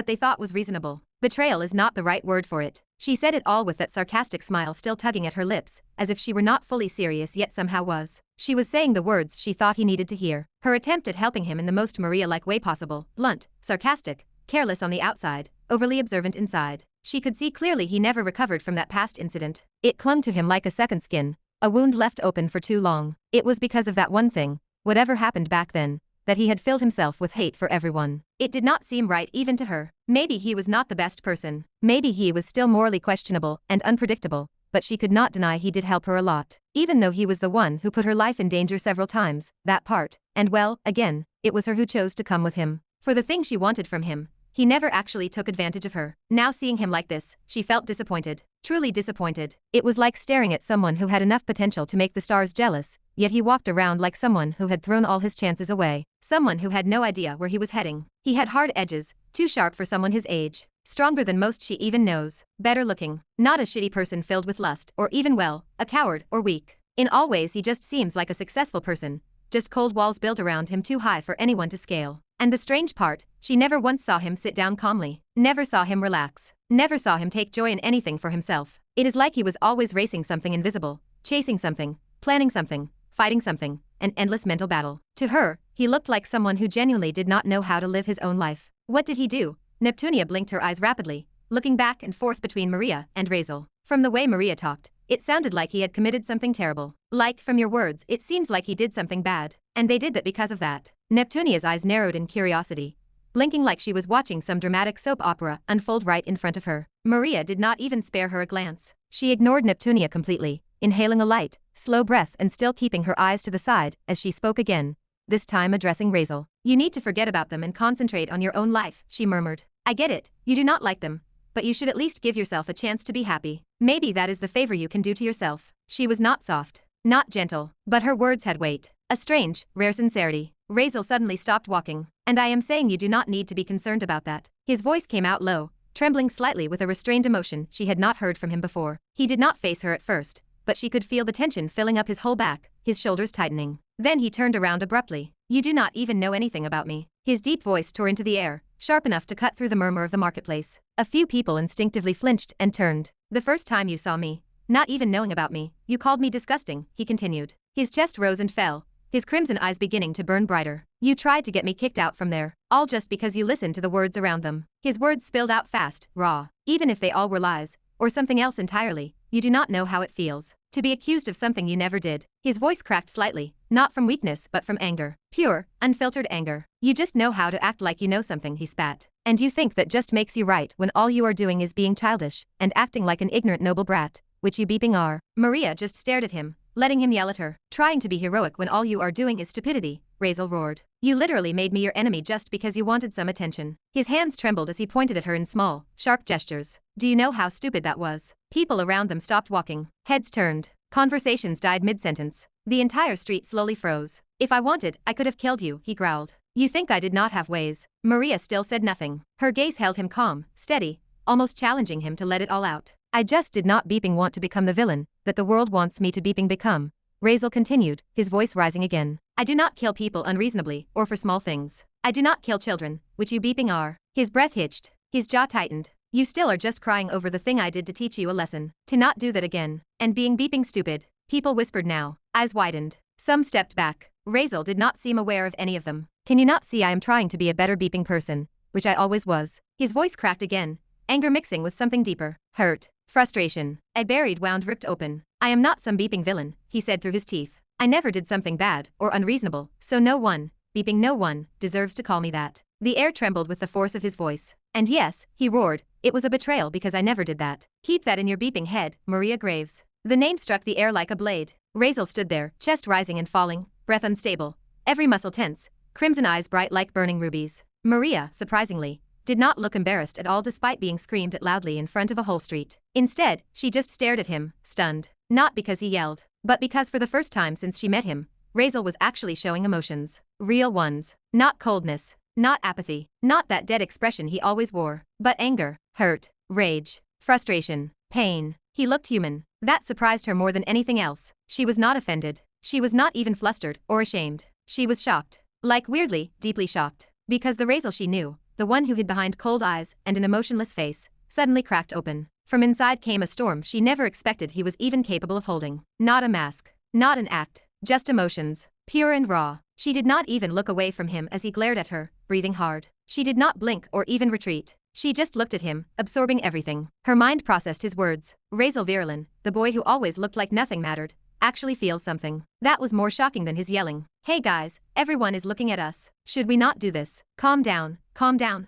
A: they thought was reasonable. Betrayal is not the right word for it." She said it all with that sarcastic smile still tugging at her lips, as if she were not fully serious yet somehow was. She was saying the words she thought he needed to hear. Her attempt at helping him in the most Maria-like way possible, blunt, sarcastic, careless on the outside, overly observant inside. She could see clearly he never recovered from that past incident. It clung to him like a second skin, a wound left open for too long. It was because of that one thing, whatever happened back then, that he had filled himself with hate for everyone. It did not seem right even to her. Maybe he was not the best person. Maybe he was still morally questionable and unpredictable, but she could not deny he did help her a lot. Even though he was the one who put her life in danger several times, that part, and well, again, it was her who chose to come with him. For the thing she wanted from him, he never actually took advantage of her. Now seeing him like this, she felt disappointed. Truly disappointed. It was like staring at someone who had enough potential to make the stars jealous, yet he walked around like someone who had thrown all his chances away. Someone who had no idea where he was heading. He had hard edges, too sharp for someone his age. Stronger than most she even knows. Better looking. Not a shitty person filled with lust, or even well, a coward or weak. In all ways he just seems like a successful person. Just cold walls built around him too high for anyone to scale. And the strange part, she never once saw him sit down calmly. Never saw him relax. Never saw him take joy in anything for himself. It is like he was always racing something invisible, chasing something, planning something, fighting something, an endless mental battle. To her, he looked like someone who genuinely did not know how to live his own life. What did he do? Neptunia blinked her eyes rapidly, looking back and forth between Maria and Razeal. From the way Maria talked, it sounded like he had committed something terrible. Like, from your words, it seems like he did something bad. And they did that because of that. Neptunia's eyes narrowed in curiosity, blinking like she was watching some dramatic soap opera unfold right in front of her. Maria did not even spare her a glance. She ignored Neptunia completely, inhaling a light, slow breath and still keeping her eyes to the side as she spoke again, this time addressing Razeal. "You need to forget about them and concentrate on your own life," she murmured. "I get it, you do not like them, but you should at least give yourself a chance to be happy. Maybe that is the favor you can do to yourself." She was not soft, not gentle, but her words had weight. A strange, rare sincerity. Razeal suddenly stopped walking. And I am saying you do not need to be concerned about that. His voice came out low, trembling slightly with a restrained emotion she had not heard from him before. He did not face her at first, but she could feel the tension filling up his whole back, his shoulders tightening. Then he turned around abruptly. You do not even know anything about me. His deep voice tore into the air, sharp enough to cut through the murmur of the marketplace. A few people instinctively flinched and turned. The first time you saw me, not even knowing about me, you called me disgusting, he continued. His chest rose and fell, his crimson eyes beginning to burn brighter. You tried to get me kicked out from there, all just because you listened to the words around them. His words spilled out fast, raw. Even if they all were lies, or something else entirely, you do not know how it feels to be accused of something you never did. His voice cracked slightly, not from weakness but from anger. Pure, unfiltered anger. You just know how to act like you know something, he spat. And you think that just makes you right when all you are doing is being childish and acting like an ignorant noble brat, which you beeping are. Maria just stared at him, letting him yell at her. Trying to be heroic when all you are doing is stupidity, Razeal roared. You literally made me your enemy just because you wanted some attention. His hands trembled as he pointed at her in small, sharp gestures. Do you know how stupid that was? People around them stopped walking. Heads turned. Conversations died mid-sentence. The entire street slowly froze. If I wanted, I could have killed you, he growled. You think I did not have ways? Maria still said nothing. Her gaze held him calm, steady, almost challenging him to let it all out. I just did not beeping want to become the villain that the world wants me to beeping become. Razeal continued, his voice rising again. I do not kill people unreasonably or for small things. I do not kill children, which you beeping are. His breath hitched. His jaw tightened. You still are just crying over the thing I did to teach you a lesson. To not do that again. And being beeping stupid. People whispered now. Eyes widened. Some stepped back. Razeal did not seem aware of any of them. Can you not see I am trying to be a better beeping person, which I always was? His voice cracked again, anger mixing with something deeper. Hurt. Frustration. A buried wound ripped open. I am not some beeping villain, he said through his teeth. I never did something bad or unreasonable, so no one, beeping no one, deserves to call me that. The air trembled with the force of his voice. And yes, he roared, it was a betrayal because I never did that. Keep that in your beeping head, Maria Graves. The name struck the air like a blade. Razeal stood there, chest rising and falling, breath unstable, every muscle tense, crimson eyes bright like burning rubies. Maria, surprisingly, did not look embarrassed at all despite being screamed at loudly in front of a whole street. Instead, she just stared at him, stunned. Not because he yelled, but because for the first time since she met him, Razeal was actually showing emotions. Real ones. Not coldness. Not apathy. Not that dead expression he always wore. But anger, hurt, rage, frustration, pain. He looked human. That surprised her more than anything else. She was not offended. She was not even flustered or ashamed. She was shocked. Like weirdly, deeply shocked. Because the Razeal she knew, the one who hid behind cold eyes and an emotionless face, suddenly cracked open. From inside came a storm she never expected he was even capable of holding. Not a mask. Not an act. Just emotions. Pure and raw. She did not even look away from him as he glared at her, breathing hard. She did not blink or even retreat. She just looked at him, absorbing everything. Her mind processed his words. Razeal Virulin, the boy who always looked like nothing mattered, actually feels something. That was more shocking than his yelling. Hey guys, everyone is looking at us. Should we not do this? Calm down,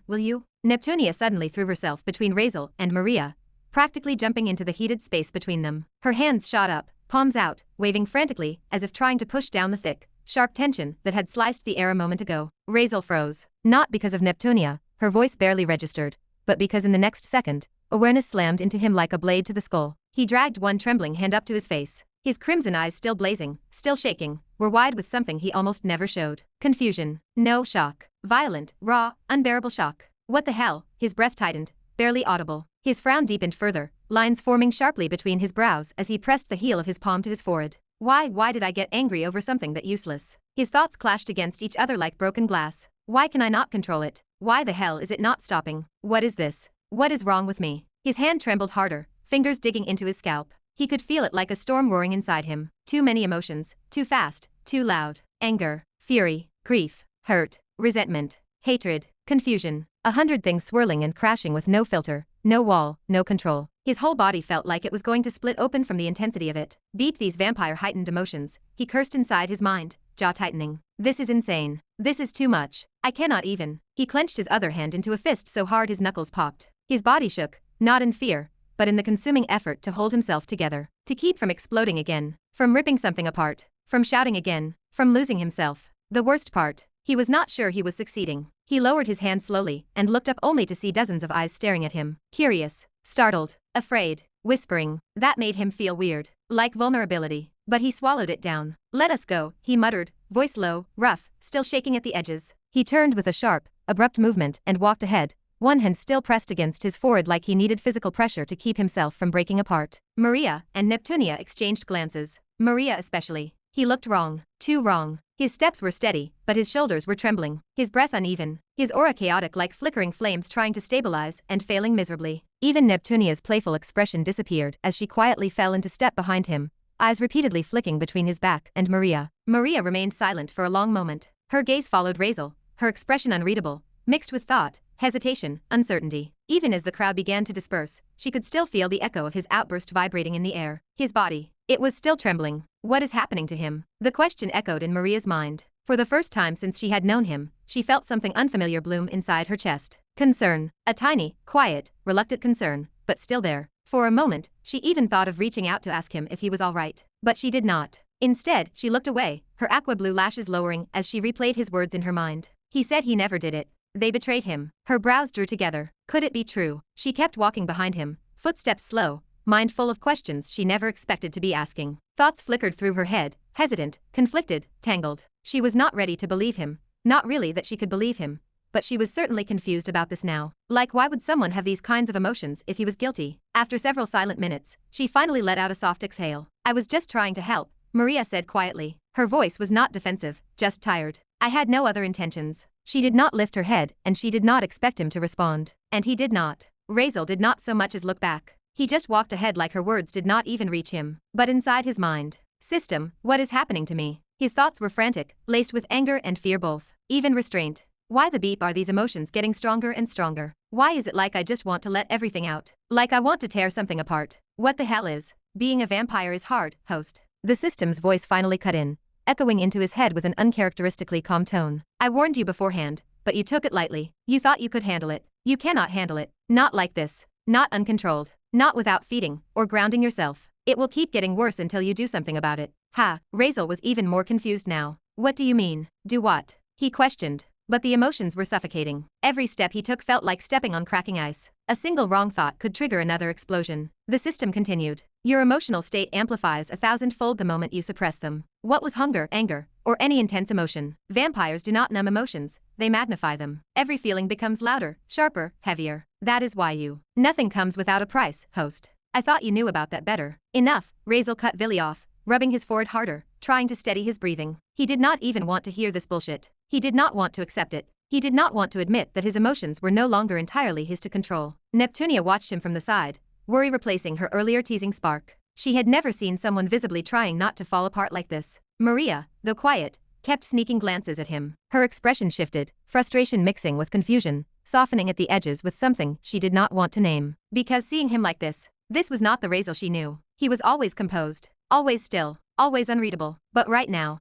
A: will you? Neptunia suddenly threw herself between Razeal and Maria, practically jumping into the heated space between them. Her hands shot up, palms out, waving frantically as if trying to push down the thick, sharp tension that had sliced the air a moment ago. Razeal froze. Not because of Neptunia, her voice barely registered, but because in the next second, awareness slammed into him like a blade to the skull. He dragged one trembling hand up to his face. His crimson eyes still blazing, still shaking, were wide with something he almost never showed. Confusion. No, shock. Violent, raw, unbearable shock. What the hell? His breath tightened, barely audible. His frown deepened further, lines forming sharply between his brows as he pressed the heel of his palm to his forehead. Why did I get angry over something that useless? His thoughts clashed against each other like broken glass. Why can I not control it? Why the hell is it not stopping? What is this? What is wrong with me? His hand trembled harder, fingers digging into his scalp. He could feel it like a storm roaring inside him. Too many emotions, too fast, too loud. Anger, fury, grief, hurt, resentment, hatred, confusion. 100 things swirling and crashing with no filter, no wall, no control. His whole body felt like it was going to split open from the intensity of it. Beat these vampire-heightened emotions, he cursed inside his mind, jaw tightening. This is insane. This is too much. I cannot even. He clenched his other hand into a fist so hard his knuckles popped. His body shook, not in fear, but in the consuming effort to hold himself together. To keep from exploding again. From ripping something apart. From shouting again. From losing himself. The worst part. He was not sure he was succeeding. He lowered his hand slowly and looked up only to see dozens of eyes staring at him. Curious. Startled. Afraid. Whispering. That made him feel weird. Like vulnerability. but he swallowed it down. "Let us go," he muttered, voice low, rough, still shaking at the edges. He turned with a sharp, abrupt movement and walked ahead, one hand still pressed against his forehead like he needed physical pressure to keep himself from breaking apart. Maria and Neptunia exchanged glances. Maria especially. He looked wrong. Too wrong. His steps were steady, but his shoulders were trembling, his breath uneven, his aura chaotic like flickering flames trying to stabilize and failing miserably. Even Neptunia's playful expression disappeared as she quietly fell into step behind him, eyes repeatedly flicking between his back and Maria. Maria remained silent for a long moment. Her gaze followed Razeal, her expression unreadable, mixed with thought, hesitation, uncertainty. Even as the crowd began to disperse, she could still feel the echo of his outburst vibrating in the air. His body. It was still trembling. What is happening to him? The question echoed in Maria's mind. For the first time since she had known him, she felt something unfamiliar bloom inside her chest. Concern. A tiny, quiet, reluctant concern, but still there. For a moment, she even thought of reaching out to ask him if he was all right. But she did not. Instead, she looked away, her aqua-blue lashes lowering as she replayed his words in her mind. He said he never did it. They betrayed him. Her brows drew together. Could it be true? She kept walking behind him, footsteps slow, mind full of questions she never expected to be asking. Thoughts flickered through her head, hesitant, conflicted, tangled. She was not ready to believe him. Not really that she could believe him. But she was certainly confused about this now. Like, why would someone have these kinds of emotions if he was guilty? After several silent minutes, she finally let out a soft exhale. "I was just trying to help," Maria said quietly. Her voice was not defensive, just tired. "I had no other intentions." She did not lift her head, and she did not expect him to respond. And he did not. Razeal did not so much as look back. He just walked ahead like her words did not even reach him. But inside his mind, system, what is happening to me? His thoughts were frantic, laced with anger and fear both. Even restraint. Why the beep are these emotions getting stronger and stronger? Why is it like I just want to let everything out? Like I want to tear something apart? What the hell is? Being a vampire is hard, host. The system's voice finally cut in, echoing into his head with an uncharacteristically calm tone. "I warned you beforehand, but you took it lightly. You thought you could handle it. You cannot handle it. Not like this. Not uncontrolled. Not without feeding or grounding yourself. It will keep getting worse until you do something about it." Ha! Razeal was even more confused now. "What do you mean? Do what?" he questioned. But the emotions were suffocating. Every step he took felt like stepping on cracking ice. A single wrong thought could trigger another explosion. The system continued. "Your emotional state amplifies 1,000-fold the moment you suppress them. What was hunger, anger, or any intense emotion? Vampires do not numb emotions, they magnify them. Every feeling becomes louder, sharper, heavier. That is why you. Nothing comes without a price, host. I thought you knew about that better." "Enough," Razeal cut Villy off, rubbing his forehead harder, trying to steady his breathing. He did not even want to hear this bullshit. He did not want to accept it. He did not want to admit that his emotions were no longer entirely his to control. Neptunia watched him from the side, worry replacing her earlier teasing spark. She had never seen someone visibly trying not to fall apart like this. Maria, though quiet, kept sneaking glances at him. Her expression shifted, frustration mixing with confusion, softening at the edges with something she did not want to name. Because seeing him like this was not the Razeal she knew. He was always composed, always still, always unreadable. But right now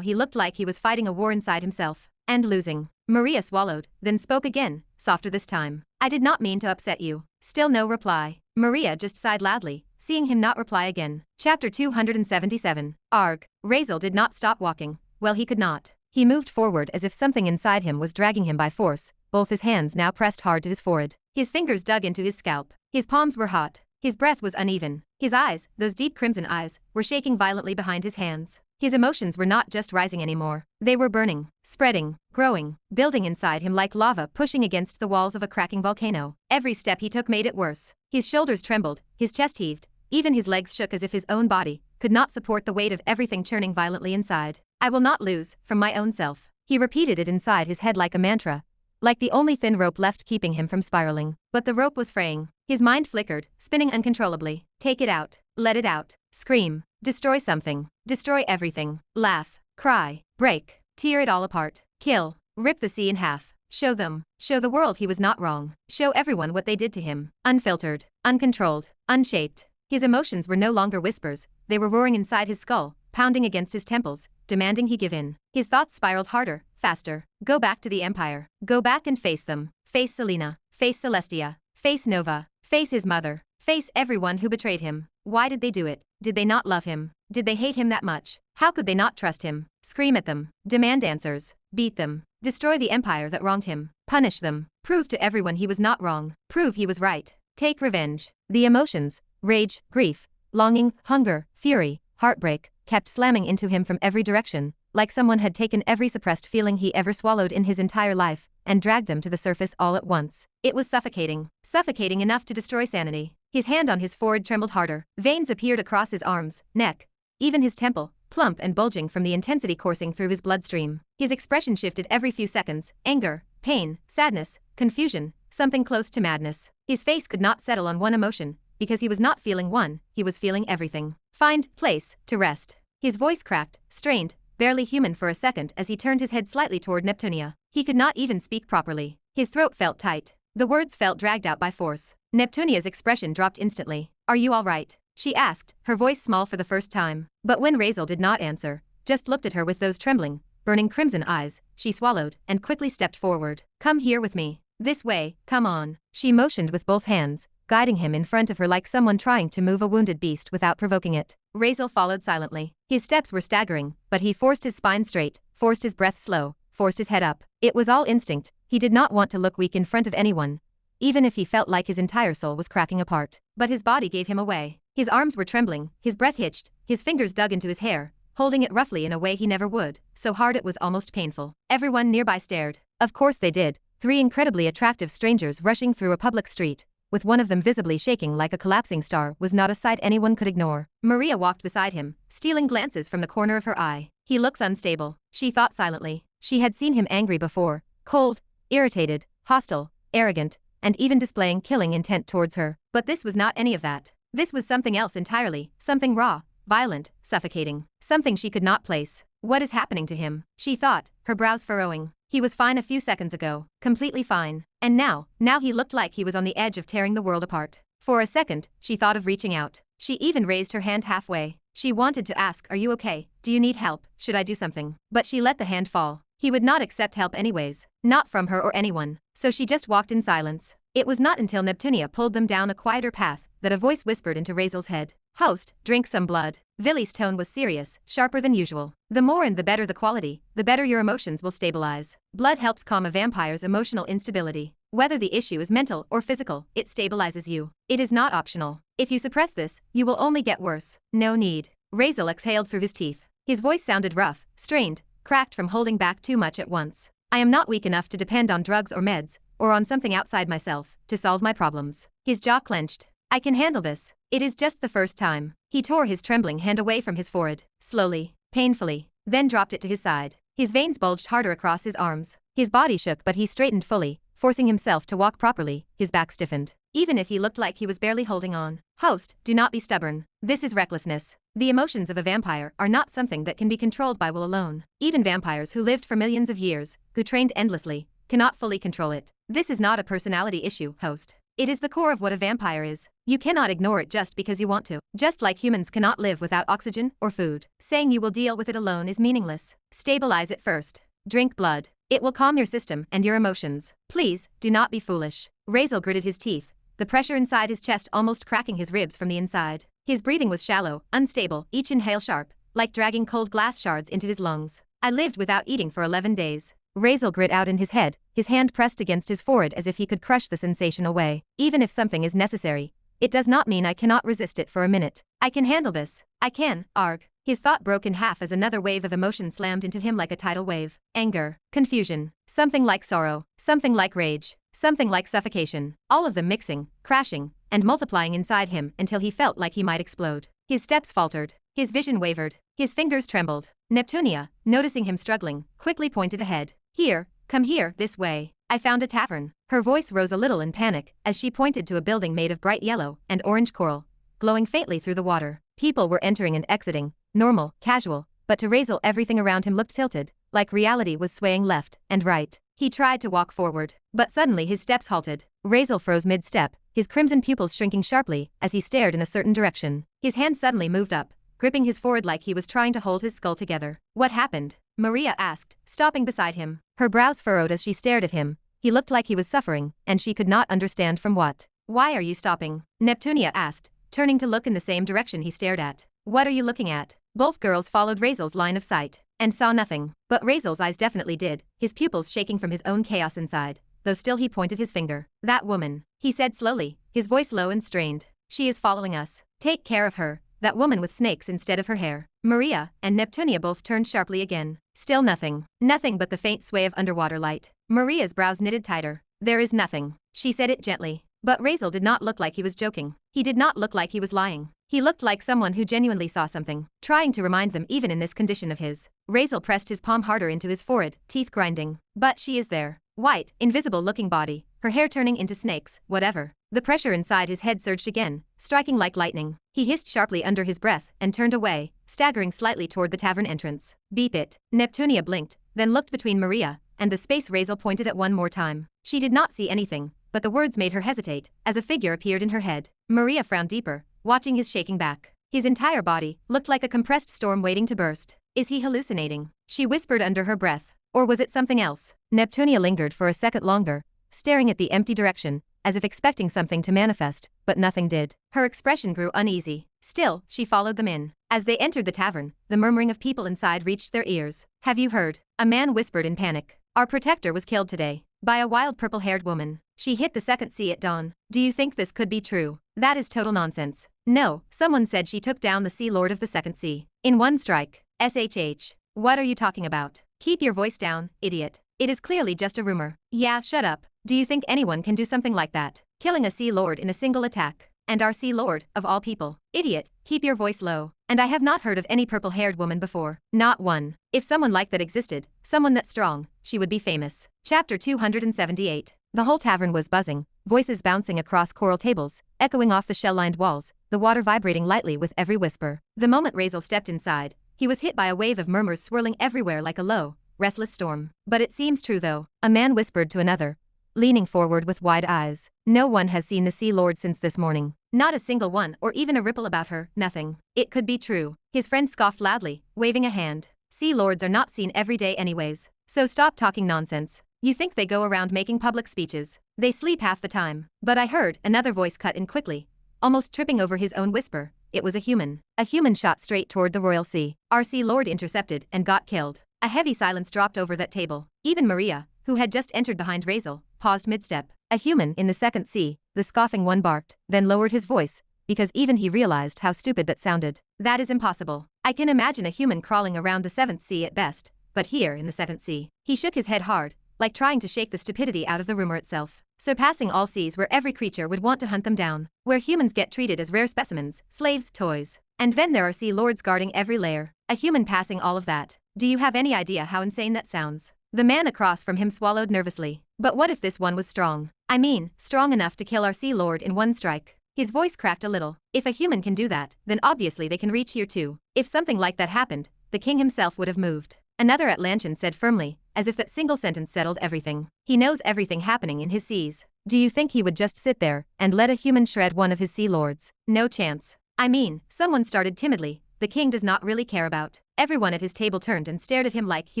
A: he looked like he was fighting a war inside himself. And losing. Maria swallowed, then spoke again, softer this time. "I did not mean to upset you." Still no reply. Maria just sighed loudly, seeing him not reply again. Chapter 277. Arg. Razeal did not stop walking. Well, he could not. He moved forward as if something inside him was dragging him by force, both his hands now pressed hard to his forehead. His fingers dug into his scalp. His palms were hot. His breath was uneven. His eyes, those deep crimson eyes, were shaking violently behind his hands. His emotions were not just rising anymore. They were burning, spreading, growing, building inside him like lava pushing against the walls of a cracking volcano. Every step he took made it worse. His shoulders trembled, his chest heaved, even his legs shook as if his own body could not support the weight of everything churning violently inside. "I will not lose, from my own self." He repeated it inside his head like a mantra, like the only thin rope left keeping him from spiraling. But the rope was fraying. His mind flickered, spinning uncontrollably. Take it out. Let it out. Scream. Destroy something. Destroy everything. Laugh. Cry. Break. Tear it all apart. Kill. Rip the sea in half. Show them. Show the world he was not wrong. Show everyone what they did to him. Unfiltered. Uncontrolled. Unshaped. His emotions were no longer whispers, they were roaring inside his skull, pounding against his temples, demanding he give in. His thoughts spiraled harder, faster. Go back to the Empire. Go back and face them. Face Selena. Face Celestia. Face Nova. Face his mother. Face everyone who betrayed him. Why did they do it? Did they not love him? Did they hate him that much? How could they not trust him? Scream at them. Demand answers. Beat them. Destroy the empire that wronged him. Punish them. Prove to everyone he was not wrong. Prove he was right. Take revenge. The emotions, rage, grief, longing, hunger, fury, heartbreak, kept slamming into him from every direction, like someone had taken every suppressed feeling he ever swallowed in his entire life, and dragged them to the surface all at once. It was suffocating. Suffocating enough to destroy sanity. His hand on his forehead trembled harder. Veins appeared across his arms, neck, even his temple, plump and bulging from the intensity coursing through his bloodstream. His expression shifted every few seconds: anger, pain, sadness, confusion, something close to madness. His face could not settle on one emotion, because he was not feeling one, he was feeling everything. Find place to rest. His voice cracked, strained, barely human for a second as he turned his head slightly toward Neptunia. He could not even speak properly. His throat felt tight. The words felt dragged out by force. Neptunia's expression dropped instantly. "Are you all right?" she asked, her voice small for the first time. But when Razeal did not answer, just looked at her with those trembling, burning crimson eyes, she swallowed and quickly stepped forward. "Come here with me. This way, come on." She motioned with both hands, guiding him in front of her like someone trying to move a wounded beast without provoking it. Razeal followed silently. His steps were staggering, but he forced his spine straight, forced his breath slow, forced his head up. It was all instinct. He did not want to look weak in front of anyone, even if he felt like his entire soul was cracking apart. But his body gave him away. His arms were trembling, his breath hitched, his fingers dug into his hair, holding it roughly in a way he never would, so hard it was almost painful. Everyone nearby stared. Of course they did. 3 incredibly attractive strangers rushing through a public street, with one of them visibly shaking like a collapsing star, was not a sight anyone could ignore. Maria walked beside him, stealing glances from the corner of her eye. He looks unstable, she thought silently. She had seen him angry before, cold, irritated, hostile, arrogant, and even displaying killing intent towards her. But this was not any of that. This was something else entirely, something raw, violent, suffocating. Something she could not place. What is happening to him? She thought, her brows furrowing. He was fine a few seconds ago, completely fine. And now he looked like he was on the edge of tearing the world apart. For a second, she thought of reaching out. She even raised her hand halfway. She wanted to ask, "Are you okay? Do you need help? Should I do something?" But she let the hand fall. He would not accept help anyways, not from her or anyone. So she just walked in silence. It was not until Neptunia pulled them down a quieter path that a voice whispered into Razeal's head. "Host, drink some blood." Villy's tone was serious, sharper than usual. "The more and the better the quality, the better your emotions will stabilize. Blood helps calm a vampire's emotional instability. Whether the issue is mental or physical, it stabilizes you. It is not optional. If you suppress this, you will only get worse. No need." Razeal exhaled through his teeth. His voice sounded rough, strained, cracked from holding back too much at once. "I am not weak enough to depend on drugs or meds, or on something outside myself, to solve my problems." His jaw clenched. "I can handle this. It is just the first time." He tore his trembling hand away from his forehead, slowly, painfully, then dropped it to his side. His veins bulged harder across his arms. His body shook, but he straightened fully, forcing himself to walk properly. His back stiffened. Even if he looked like he was barely holding on. "Host, do not be stubborn. This is recklessness. The emotions of a vampire are not something that can be controlled by will alone. Even vampires who lived for millions of years, who trained endlessly, cannot fully control it. This is not a personality issue, host. It is the core of what a vampire is. You cannot ignore it just because you want to. Just like humans cannot live without oxygen or food. Saying you will deal with it alone is meaningless. Stabilize it first. Drink blood. It will calm your system and your emotions. Please, do not be foolish." Razeal gritted his teeth, the pressure inside his chest almost cracking his ribs from the inside. His breathing was shallow, unstable, each inhale sharp, like dragging cold glass shards into his lungs. "I lived without eating for 11 days. Razeal grit out in his head, his hand pressed against his forehead as if he could crush the sensation away. "Even if something is necessary, it does not mean I cannot resist it for a minute. I can handle this. I can, arg." His thought broke in half as another wave of emotion slammed into him like a tidal wave. Anger, confusion, something like sorrow, something like rage, something like suffocation, all of them mixing, crashing, and multiplying inside him until he felt like he might explode. His steps faltered, his vision wavered, his fingers trembled. Neptunia, noticing him struggling, quickly pointed ahead. "Here, come here, this way. I found a tavern." Her voice rose a little in panic as she pointed to a building made of bright yellow and orange coral, glowing faintly through the water. People were entering and exiting, normal, casual, but to Razeal everything around him looked tilted, like reality was swaying left and right. He tried to walk forward, but suddenly his steps halted. Razeal froze mid-step, his crimson pupils shrinking sharply as he stared in a certain direction. His hand suddenly moved up, gripping his forehead like he was trying to hold his skull together. "What happened?" Maria asked, stopping beside him. Her brows furrowed as she stared at him. He looked like he was suffering, and she could not understand from what. "Why are you stopping?" Neptunia asked, turning to look in the same direction he stared at. "What are you looking at?" Both girls followed Razeal's line of sight, and saw nothing. But Razeal's eyes definitely did, his pupils shaking from his own chaos inside, though still he pointed his finger. "That woman," he said slowly, his voice low and strained. "She is following us. Take care of her. that woman with snakes instead of her hair. Maria and Neptunia both turned sharply again. Still nothing. Nothing but the faint sway of underwater light. Maria's brows knitted tighter. There is nothing. She said it gently. But Razeal did not look like he was joking. He did not look like he was lying. He looked like someone who genuinely saw something, trying to remind them even in this condition of his. Razeal pressed his palm harder into his forehead, teeth grinding. But she is there. White, invisible-looking body, her hair turning into snakes, whatever. The pressure inside his head surged again, striking like lightning. He hissed sharply under his breath and turned away, staggering slightly toward the tavern entrance. Beep it. Neptunia blinked, then looked between Maria and the space Razeal pointed at one more time. She did not see anything, but the words made her hesitate, as a figure appeared in her head. Maria frowned deeper, watching his shaking back. His entire body looked like a compressed storm waiting to burst. Is he hallucinating? She whispered under her breath. Or was it something else? Neptunia lingered for a second longer, staring at the empty direction, as if expecting something to manifest, but nothing did. Her expression grew uneasy. Still, she followed them in. As they entered the tavern, the murmuring of people inside reached their ears. Have you heard? A man whispered in panic. Our protector was killed today. By a wild purple-haired woman. She hit the second sea at dawn. Do you think this could be true? That is total nonsense. No, someone said she took down the Sea Lord of the Second Sea. In one strike. SHH. What are you talking about? Keep your voice down, idiot. It is clearly just a rumor. Yeah, shut up. Do you think anyone can do something like that? Killing a Sea Lord in a single attack. And our Sea Lord, of all people. Idiot, keep your voice low. And I have not heard of any purple-haired woman before. Not one. If someone like that existed, someone that strong, she would be famous. Chapter 278. The whole tavern was buzzing, voices bouncing across coral tables, echoing off the shell-lined walls, the water vibrating lightly with every whisper. The moment Razeal stepped inside, he was hit by a wave of murmurs swirling everywhere like a low, restless storm. But it seems true though, a man whispered to another, leaning forward with wide eyes. No one has seen the Sea Lord since this morning. Not a single one or even a ripple about her, nothing. It could be true. His friend scoffed loudly, waving a hand. Sea Lords are not seen every day anyways. So stop talking nonsense. You think they go around making public speeches. They sleep half the time. But I heard, another voice cut in quickly, almost tripping over his own whisper. It was a human. A human shot straight toward the royal sea. Our Sea Lord intercepted and got killed. A heavy silence dropped over that table. Even Maria, who had just entered behind Razeal, paused mid-step. A human in the second sea, the scoffing one barked, then lowered his voice, because even he realized how stupid that sounded. That is impossible. I can imagine a human crawling around the seventh sea at best, but here in the seventh sea. He shook his head hard, like trying to shake the stupidity out of the rumor itself. Surpassing all seas where every creature would want to hunt them down, where humans get treated as rare specimens, slaves, toys. And then there are Sea Lords guarding every lair. A human passing all of that. Do you have any idea how insane that sounds? The man across from him swallowed nervously. But what if this one was strong? I mean, strong enough to kill our Sea Lord in one strike. His voice cracked a little. If a human can do that, then obviously they can reach here too. If something like that happened, the king himself would have moved. Another Atlantean said firmly, as if that single sentence settled everything. He knows everything happening in his seas. Do you think he would just sit there and let a human shred one of his Sea Lords? No chance. I mean, someone started timidly. The king does not really care about. Everyone at his table turned and stared at him like he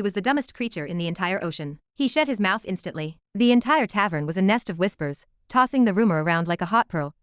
A: was the dumbest creature in the entire ocean. He shut his mouth instantly. The entire tavern was a nest of whispers, tossing the rumor around like a hot pearl.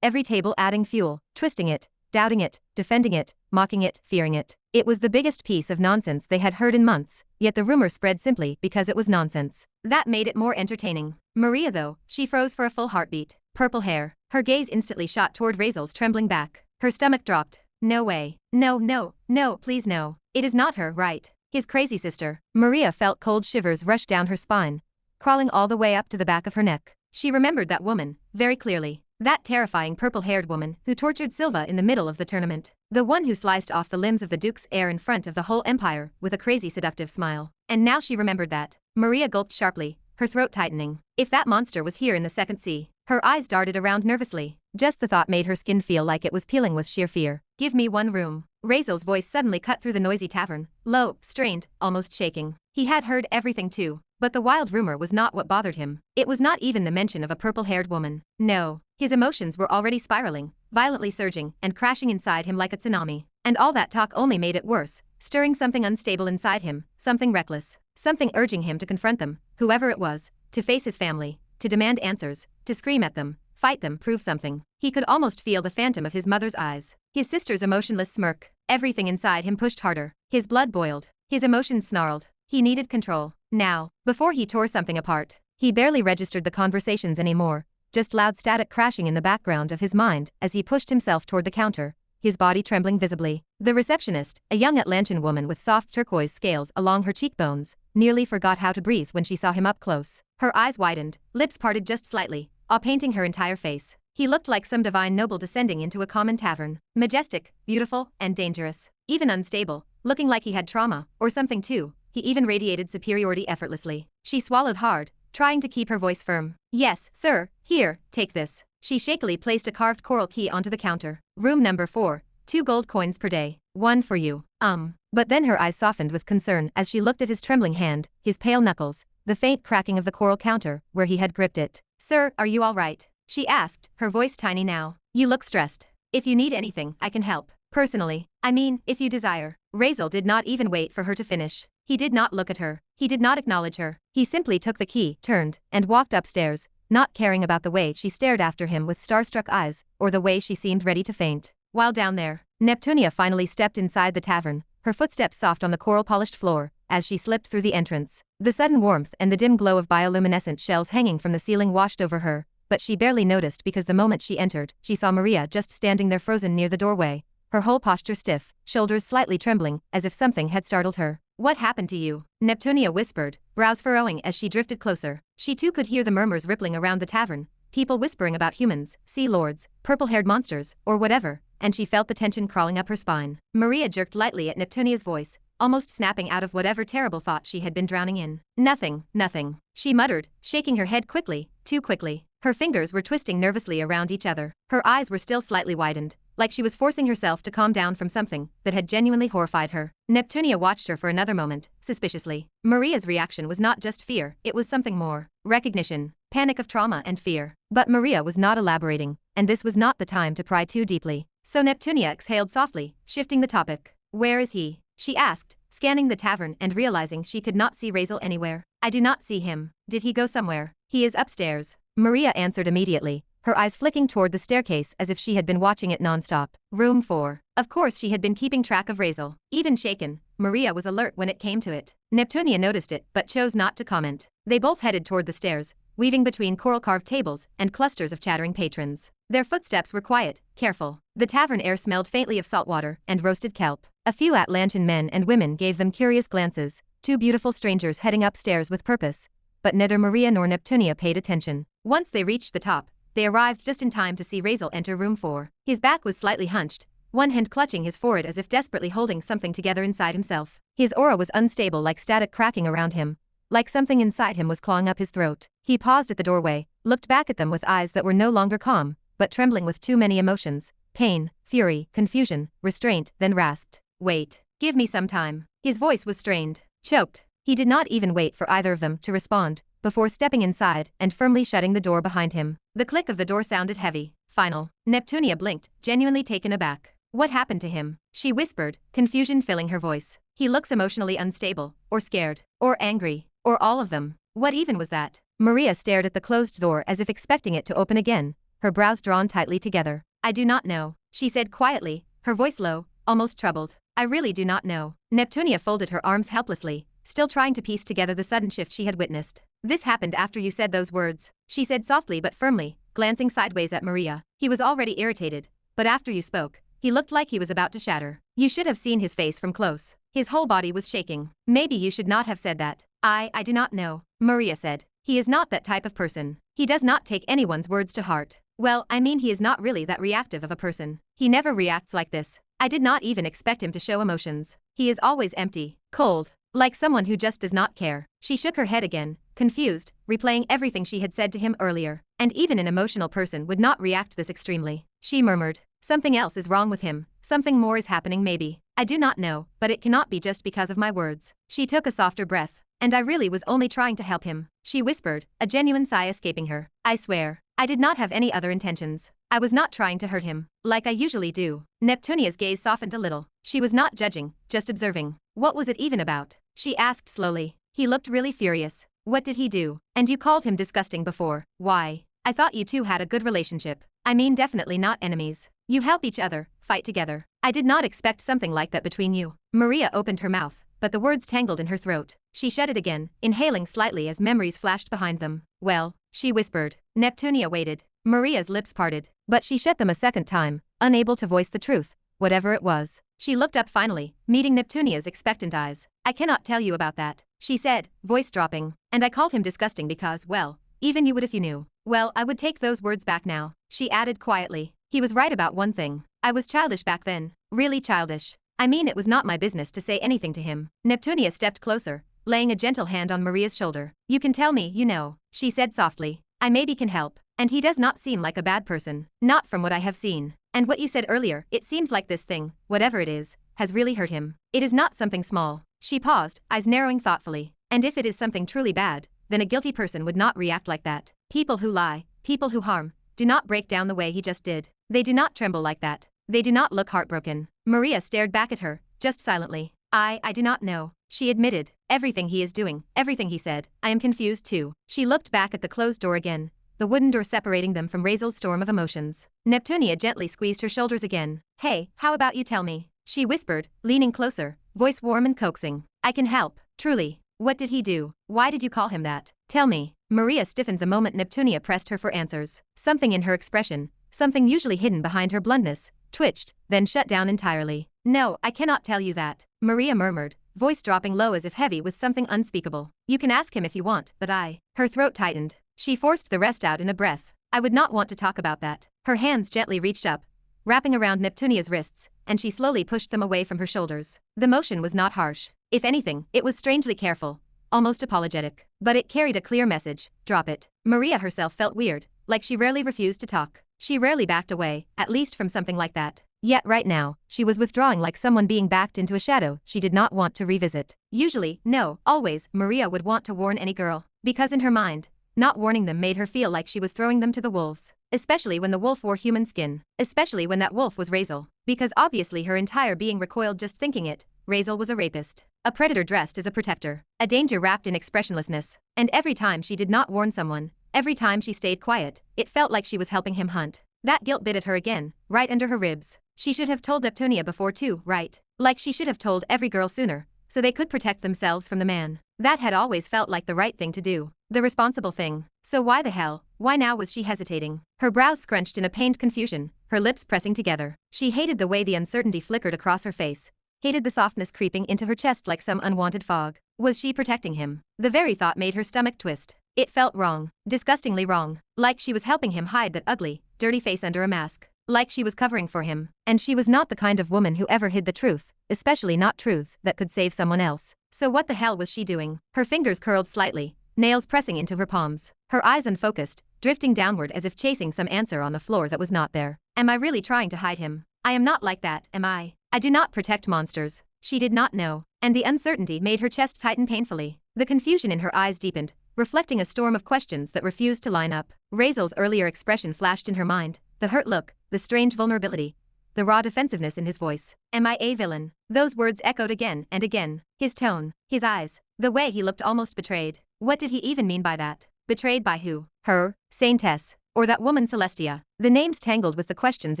A: Every table adding fuel, twisting it, doubting it, defending it, mocking it, fearing it. It was the biggest piece of nonsense they had heard in months, yet the rumor spread simply because it was nonsense. That made it more entertaining. Maria though, she froze for a full heartbeat. Purple hair. Her gaze instantly shot toward Razeal's trembling back. Her stomach dropped. No way. No, no, no, please no. It is not her, right? His crazy sister. Maria felt cold shivers rush down her spine, crawling all the way up to the back of her neck. She remembered that woman, very clearly. That terrifying purple-haired woman who tortured Silva in the middle of the tournament. The one who sliced off the limbs of the Duke's heir in front of the whole empire with a crazy seductive smile. And now she remembered that. Maria gulped sharply, her throat tightening. If that monster was here in the second sea. Her eyes darted around nervously. Just the thought made her skin feel like it was peeling with sheer fear. Give me one room. Razeal's voice suddenly cut through the noisy tavern, low, strained, almost shaking. He had heard everything too, but the wild rumor was not what bothered him. It was not even the mention of a purple-haired woman. No. His emotions were already spiraling, violently surging and crashing inside him like a tsunami. And all that talk only made it worse, stirring something unstable inside him, something reckless, something urging him to confront them, whoever it was, to face his family, to demand answers, to scream at them, fight them, prove something. He could almost feel the phantom of his mother's eyes, his sister's emotionless smirk. Everything inside him pushed harder. His blood boiled. His emotions snarled. He needed control. Now, before he tore something apart. He barely registered the conversations anymore, just loud static crashing in the background of his mind as he pushed himself toward the counter, his body trembling visibly. The receptionist, a young Atlantean woman with soft turquoise scales along her cheekbones, nearly forgot how to breathe when she saw him up close. Her eyes widened, lips parted just slightly, painting her entire face. He looked like some divine noble descending into a common tavern. Majestic, beautiful, and dangerous. Even unstable, looking like he had trauma, or something too. He even radiated superiority effortlessly. She swallowed hard, trying to keep her voice firm. Yes, sir, here, take this. She shakily placed a carved coral key onto the counter. Room number 4, 2 gold coins per day. 1 for you. But then her eyes softened with concern as she looked at his trembling hand, his pale knuckles, the faint cracking of the coral counter, where he had gripped it. Sir, are you all right? She asked, her voice tiny now. You look stressed. If you need anything, I can help. Personally, I mean, if you desire. Razeal did not even wait for her to finish. He did not look at her. He did not acknowledge her. He simply took the key, turned, and walked upstairs, not caring about the way she stared after him with starstruck eyes, or the way she seemed ready to faint. While down there, Neptunia finally stepped inside the tavern, her footsteps soft on the coral-polished floor, as she slipped through the entrance. The sudden warmth and the dim glow of bioluminescent shells hanging from the ceiling washed over her, but she barely noticed because the moment she entered, she saw Maria just standing there frozen near the doorway, her whole posture stiff, shoulders slightly trembling, as if something had startled her. What happened to you? Neptunia whispered, brows furrowing as she drifted closer. She too could hear the murmurs rippling around the tavern, people whispering about humans, sea lords, purple-haired monsters, or whatever, and she felt the tension crawling up her spine. Maria jerked lightly at Neptunia's voice, almost snapping out of whatever terrible thought she had been drowning in. Nothing, nothing, she muttered, shaking her head quickly, too quickly. Her fingers were twisting nervously around each other. Her eyes were still slightly widened, like she was forcing herself to calm down from something that had genuinely horrified her. Neptunia watched her for another moment, suspiciously. Maria's reaction was not just fear, it was something more. Recognition, panic of trauma and fear. But Maria was not elaborating, and this was not the time to pry too deeply. So Neptunia exhaled softly, shifting the topic. Where is he? She asked, scanning the tavern and realizing she could not see Razeal anywhere. I do not see him. Did he go somewhere? He is upstairs. Maria answered immediately, her eyes flicking toward the staircase as if she had been watching it nonstop. Room 4. Of course she had been keeping track of Razeal. Even shaken, Maria was alert when it came to it. Neptunia noticed it but chose not to comment. They both headed toward the stairs, weaving between coral-carved tables and clusters of chattering patrons. Their footsteps were quiet, careful. The tavern air smelled faintly of saltwater and roasted kelp. A few Atlantean men and women gave them curious glances, 2 beautiful strangers heading upstairs with purpose. But neither Maria nor Neptunia paid attention. Once they reached the top, they arrived just in time to see Razeal enter room 4. His back was slightly hunched, one hand clutching his forehead as if desperately holding something together inside himself. His aura was unstable, like static cracking around him, like something inside him was clawing up his throat. He paused at the doorway, looked back at them with eyes that were no longer calm, but trembling with too many emotions: pain, fury, confusion, restraint, then rasped, "Wait. Give me some time." His voice was strained, choked. He did not even wait for either of them to respond, before stepping inside and firmly shutting the door behind him. The click of the door sounded heavy, final. Neptunia blinked, genuinely taken aback. What happened to him? She whispered, confusion filling her voice. He looks emotionally unstable, or scared, or angry, or all of them. What even was that? Maria stared at the closed door as if expecting it to open again, her brows drawn tightly together. I do not know, she said quietly, her voice low, almost troubled. I really do not know. Neptunia folded her arms helplessly, still trying to piece together the sudden shift she had witnessed. This happened after you said those words, she said softly but firmly, glancing sideways at Maria. He was already irritated, but after you spoke, he looked like he was about to shatter. You should have seen his face from close. His whole body was shaking. Maybe you should not have said that. I do not know, Maria said. He is not that type of person. He does not take anyone's words to heart. Well, I mean, he is not really that reactive of a person. He never reacts like this. I did not even expect him to show emotions. He is always empty, cold, like someone who just does not care. She shook her head again, confused, replaying everything she had said to him earlier. And even an emotional person would not react this extremely. She murmured, something else is wrong with him. Something more is happening maybe. I do not know, but it cannot be just because of my words. She took a softer breath. And I really was only trying to help him, she whispered, a genuine sigh escaping her. I swear, I did not have any other intentions. I was not trying to hurt him, like I usually do. Neptunia's gaze softened a little. She was not judging, just observing. What was it even about? She asked slowly. He looked really furious. What did he do? And you called him disgusting before. Why? I thought you two had a good relationship. I mean, definitely not enemies. You help each other, fight together. I did not expect something like that between you. Maria opened her mouth, but the words tangled in her throat. She shut it again, inhaling slightly as memories flashed behind them. Well, she whispered. Neptunia waited. Maria's lips parted, but she shut them a second time, unable to voice the truth, whatever it was. She looked up finally, meeting Neptunia's expectant eyes. I cannot tell you about that, she said, voice dropping. And I called him disgusting because, well, even you would if you knew. Well, I would take those words back now, she added quietly. He was right about one thing. I was childish back then. Really childish. I mean, it was not my business to say anything to him. Neptunia stepped closer, laying a gentle hand on Maria's shoulder. You can tell me, you know, she said softly. I maybe can help. And he does not seem like a bad person. Not from what I have seen. And what you said earlier, it seems like this thing, whatever it is, has really hurt him. It is not something small. She paused, eyes narrowing thoughtfully. And if it is something truly bad, then a guilty person would not react like that. People who lie, people who harm, do not break down the way he just did. They do not tremble like that. They do not look heartbroken. Maria stared back at her, just silently. I do not know, she admitted. Everything he is doing, everything he said, I am confused too. She looked back at the closed door again, the wooden door separating them from Razeal's storm of emotions. Neptunia gently squeezed her shoulders again. Hey, how about you tell me? She whispered, leaning closer, voice warm and coaxing. I can help, truly. What did he do? Why did you call him that? Tell me. Maria stiffened the moment Neptunia pressed her for answers. Something in her expression, something usually hidden behind her bluntness, twitched, then shut down entirely. No, I cannot tell you that, Maria murmured, voice dropping low as if heavy with something unspeakable. You can ask him if you want, but I. Her throat tightened. She forced the rest out in a breath. I would not want to talk about that. Her hands gently reached up, wrapping around Neptunia's wrists, and she slowly pushed them away from her shoulders. The motion was not harsh. If anything, it was strangely careful, almost apologetic. But it carried a clear message. Drop it. Maria herself felt weird, like she rarely refused to talk. She rarely backed away, at least from something like that. Yet right now, she was withdrawing like someone being backed into a shadow she did not want to revisit. Usually, no, always, Maria would want to warn any girl. Because in her mind, not warning them made her feel like she was throwing them to the wolves. Especially when the wolf wore human skin. Especially when that wolf was Razeal. Because obviously her entire being recoiled just thinking it. Razeal was a rapist. A predator dressed as a protector. A danger wrapped in expressionlessness. And every time she did not warn someone, every time she stayed quiet, it felt like she was helping him hunt. That guilt bit at her again, right under her ribs. She should have told Neptunia before too, right? Like she should have told every girl sooner, so they could protect themselves from the man. That had always felt like the right thing to do. The responsible thing. So why the hell, why now was she hesitating? Her brows scrunched in a pained confusion, her lips pressing together. She hated the way the uncertainty flickered across her face. Hated the softness creeping into her chest like some unwanted fog. Was she protecting him? The very thought made her stomach twist. It felt wrong. Disgustingly wrong. Like she was helping him hide that ugly, dirty face under a mask. Like she was covering for him. And she was not the kind of woman who ever hid the truth, especially not truths that could save someone else. So what the hell was she doing? Her fingers curled slightly, nails pressing into her palms. Her eyes unfocused, drifting downward as if chasing some answer on the floor that was not there. Am I really trying to hide him? I am not like that, am I? I do not protect monsters. She did not know. And the uncertainty made her chest tighten painfully. The confusion in her eyes deepened, reflecting a storm of questions that refused to line up. Razeal's earlier expression flashed in her mind, the hurt look, the strange vulnerability, the raw defensiveness in his voice. Am I a villain? Those words echoed again and again. His tone, his eyes, the way he looked almost betrayed. What did he even mean by that? Betrayed by who? Her, Saintess, or that woman Celestia? The names tangled with the questions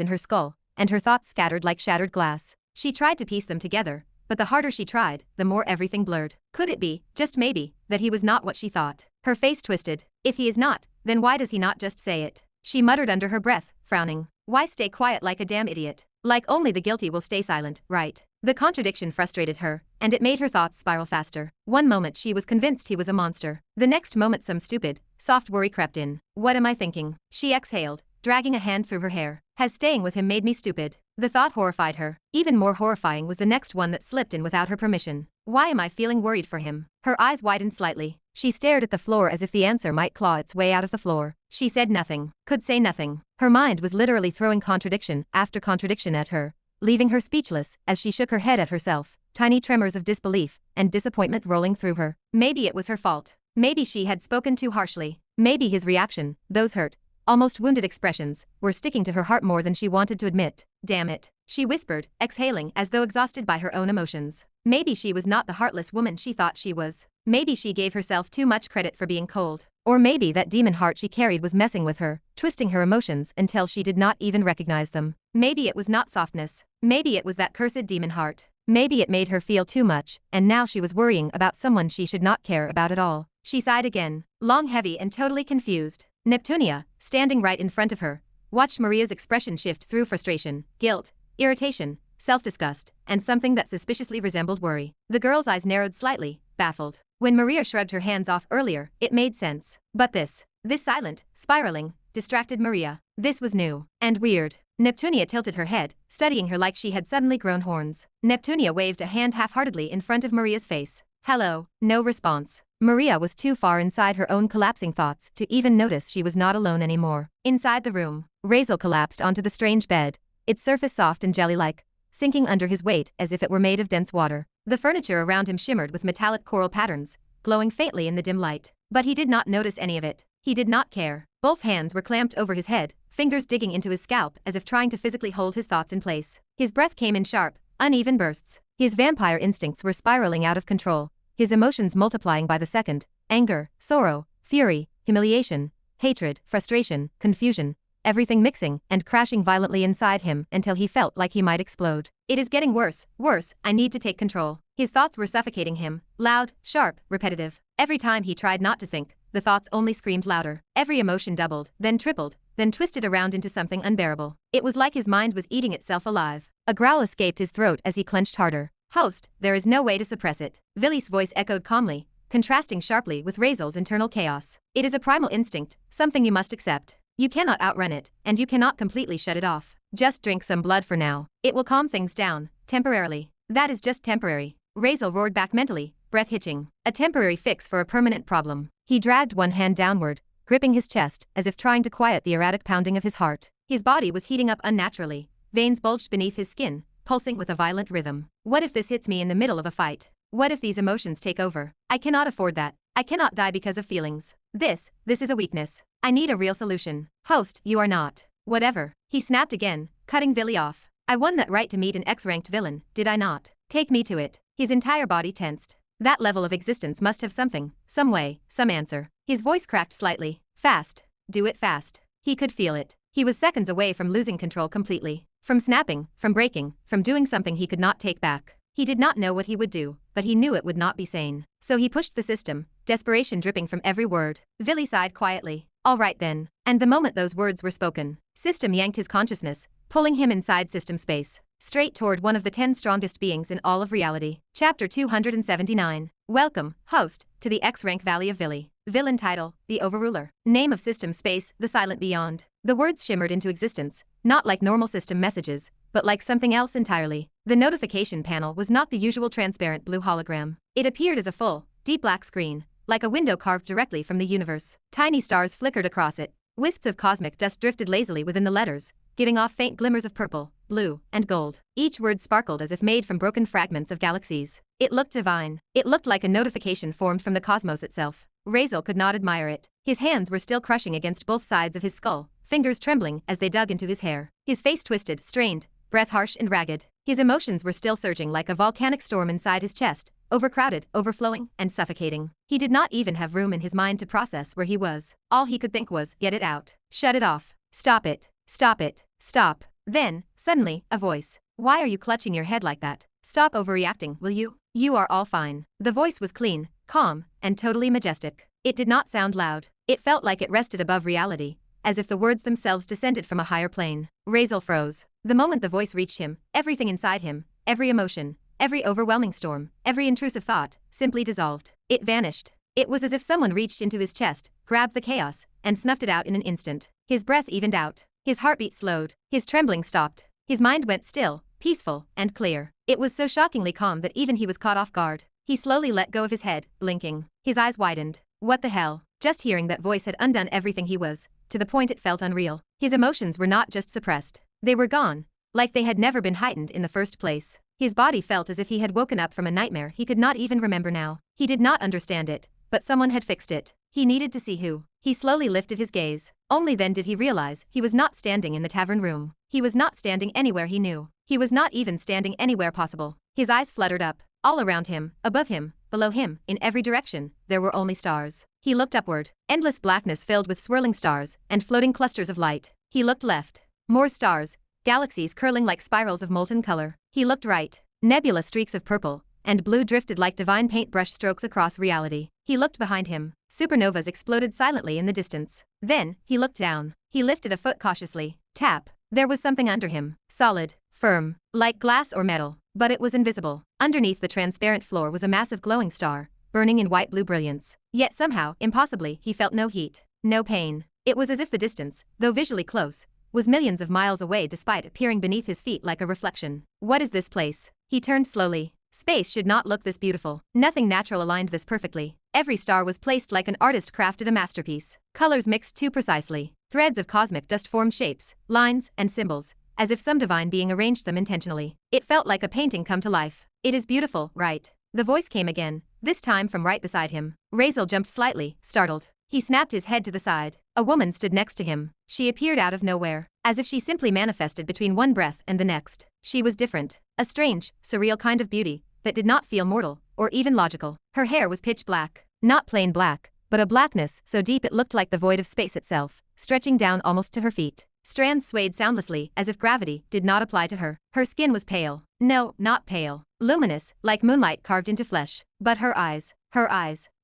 A: in her skull, and her thoughts scattered like shattered glass. She tried to piece them together, but the harder she tried, the more everything blurred. Could it be, just maybe, that he was not what she thought? Her face twisted. If he is not, then why does he not just say it? She muttered under her breath, frowning. Why stay quiet like a damn idiot? Like only the guilty will stay silent, right? The contradiction frustrated her, and it made her thoughts spiral faster. One moment she was convinced he was a monster. The next moment some stupid, soft worry crept in. What am I thinking? She exhaled, dragging a hand through her hair. Has staying with him made me stupid? The thought horrified her. Even more horrifying was the next one that slipped in without her permission. Why am I feeling worried for him? Her eyes widened slightly. She stared at the floor as if the answer might claw its way out of the floor. She said nothing, could say nothing. Her mind was literally throwing contradiction after contradiction at her, leaving her speechless as she shook her head at herself, tiny tremors of disbelief and disappointment rolling through her. Maybe it was her fault. Maybe she had spoken too harshly. Maybe his reaction, those hurt, almost wounded expressions, were sticking to her heart more than she wanted to admit. Damn it, she whispered, exhaling as though exhausted by her own emotions. Maybe she was not the heartless woman she thought she was. Maybe she gave herself too much credit for being cold. Or maybe that demon heart she carried was messing with her, twisting her emotions until she did not even recognize them. Maybe it was not softness. Maybe it was that cursed demon heart. Maybe it made her feel too much, and now she was worrying about someone she should not care about at all. She sighed again, long, heavy and totally confused. Neptunia, standing right in front of her, watched Maria's expression shift through frustration, guilt, irritation, self-disgust, and something that suspiciously resembled worry. The girl's eyes narrowed slightly, baffled. When Maria shrugged her hands off earlier, it made sense. But this silent, spiraling, distracted Maria. This was new. And weird. Neptunia tilted her head, studying her like she had suddenly grown horns. Neptunia waved a hand half-heartedly in front of Maria's face. Hello. No response. Maria was too far inside her own collapsing thoughts to even notice she was not alone anymore. Inside the room, Razeal collapsed onto the strange bed, its surface soft and jelly-like, sinking under his weight as if it were made of dense water. The furniture around him shimmered with metallic coral patterns, glowing faintly in the dim light. But he did not notice any of it. He did not care. Both hands were clamped over his head, fingers digging into his scalp as if trying to physically hold his thoughts in place. His breath came in sharp, uneven bursts. His vampire instincts were spiraling out of control, his emotions multiplying by the second: anger, sorrow, fury, humiliation, hatred, frustration, confusion, everything mixing and crashing violently inside him until he felt like he might explode. It is getting worse, worse, I need to take control. His thoughts were suffocating him, loud, sharp, repetitive. Every time he tried not to think, the thoughts only screamed louder. Every emotion doubled, then tripled, then twisted around into something unbearable. It was like his mind was eating itself alive. A growl escaped his throat as he clenched harder. Host, there is no way to suppress it. Villy's voice echoed calmly, contrasting sharply with Razeal's internal chaos. It is a primal instinct, something you must accept. You cannot outrun it, and you cannot completely shut it off. Just drink some blood for now. It will calm things down, temporarily. That is just temporary. Razeal roared back mentally, breath hitching. A temporary fix for a permanent problem. He dragged one hand downward, gripping his chest as if trying to quiet the erratic pounding of his heart. His body was heating up unnaturally. Veins bulged beneath his skin, pulsing with a violent rhythm. What if this hits me in the middle of a fight? What if these emotions take over? I cannot afford that. I cannot die because of feelings. This is a weakness. I need a real solution. Host, you are not. Whatever. He snapped again, cutting Villy off. I won that right to meet an X-ranked villain, did I not? Take me to it. His entire body tensed. That level of existence must have something, some way, some answer. His voice cracked slightly. Fast. Do it fast. He could feel it. He was seconds away from losing control completely. From snapping, from breaking, from doing something he could not take back. He did not know what he would do, but he knew it would not be sane. So he pushed the system, desperation dripping from every word. Villy sighed quietly. All right then. And the moment those words were spoken, system yanked his consciousness, pulling him inside system space, straight toward one of the 10 strongest beings in all of reality. Chapter 279. Welcome, host, to the X-rank Valley of Villy. Villain title, the Overruler. Name of system space, the Silent Beyond. The words shimmered into existence, not like normal system messages, but like something else entirely. The notification panel was not the usual transparent blue hologram. It appeared as a full, deep black screen, like a window carved directly from the universe. Tiny stars flickered across it. Wisps of cosmic dust drifted lazily within the letters, giving off faint glimmers of purple, blue, and gold. Each word sparkled as if made from broken fragments of galaxies. It looked divine. It looked like a notification formed from the cosmos itself. Razeal could not admire it. His hands were still crushing against both sides of his skull, fingers trembling as they dug into his hair. His face twisted, strained, breath harsh and ragged. His emotions were still surging like a volcanic storm inside his chest, overcrowded, overflowing, and suffocating. He did not even have room in his mind to process where he was. All he could think was, get it out. Shut it off. Stop it. Stop it. Stop. Then, suddenly, a voice. Why are you clutching your head like that? Stop overreacting, will you? You are all fine. The voice was clean, calm, and totally majestic. It did not sound loud. It felt like it rested above reality, as if the words themselves descended from a higher plane. Razeal froze. The moment the voice reached him, everything inside him, every emotion, every overwhelming storm, every intrusive thought, simply dissolved. It vanished. It was as if someone reached into his chest, grabbed the chaos, and snuffed it out in an instant. His breath evened out. His heartbeat slowed. His trembling stopped. His mind went still, peaceful, and clear. It was so shockingly calm that even he was caught off guard. He slowly let go of his head, blinking. His eyes widened. What the hell? Just hearing that voice had undone everything he was, to the point it felt unreal. His emotions were not just suppressed. They were gone, like they had never been heightened in the first place. His body felt as if he had woken up from a nightmare he could not even remember now. He did not understand it, but someone had fixed it. He needed to see who. He slowly lifted his gaze. Only then did he realize he was not standing in the tavern room. He was not standing anywhere he knew. He was not even standing anywhere possible. His eyes fluttered up. All around him, above him, below him, in every direction, there were only stars. He looked upward. Endless blackness filled with swirling stars and floating clusters of light. He looked left. More stars. Galaxies curling like spirals of molten color. He looked right. Nebula streaks of purple and blue drifted like divine paintbrush strokes across reality. He looked behind him. Supernovas exploded silently in the distance. Then, he looked down. He lifted a foot cautiously. Tap. There was something under him. Solid. firm, like glass or metal, but it was invisible. Underneath the transparent floor was a massive glowing star, burning in white-blue brilliance. Yet somehow, impossibly, he felt no heat, no pain. It was as if the distance, though visually close, was millions of miles away despite appearing beneath his feet like a reflection. What is this place? He turned slowly. Space should not look this beautiful. Nothing natural aligned this perfectly. Every star was placed like an artist crafted a masterpiece. Colors mixed too precisely. Threads of cosmic dust formed shapes, lines, and symbols, as if some divine being arranged them intentionally. It felt like a painting come to life. It is beautiful, right? The voice came again, this time from right beside him. Razeal jumped slightly, startled. He snapped his head to the side. A woman stood next to him. She appeared out of nowhere, as if she simply manifested between one breath and the next. She was different. A strange, surreal kind of beauty that did not feel mortal or even logical. Her hair was pitch black. Not plain black, but a blackness so deep it looked like the void of space itself, stretching down almost to her feet. Strands swayed soundlessly as if gravity did not apply to her. Her skin was pale. No, not pale. Luminous, like moonlight carved into flesh. But her eyes.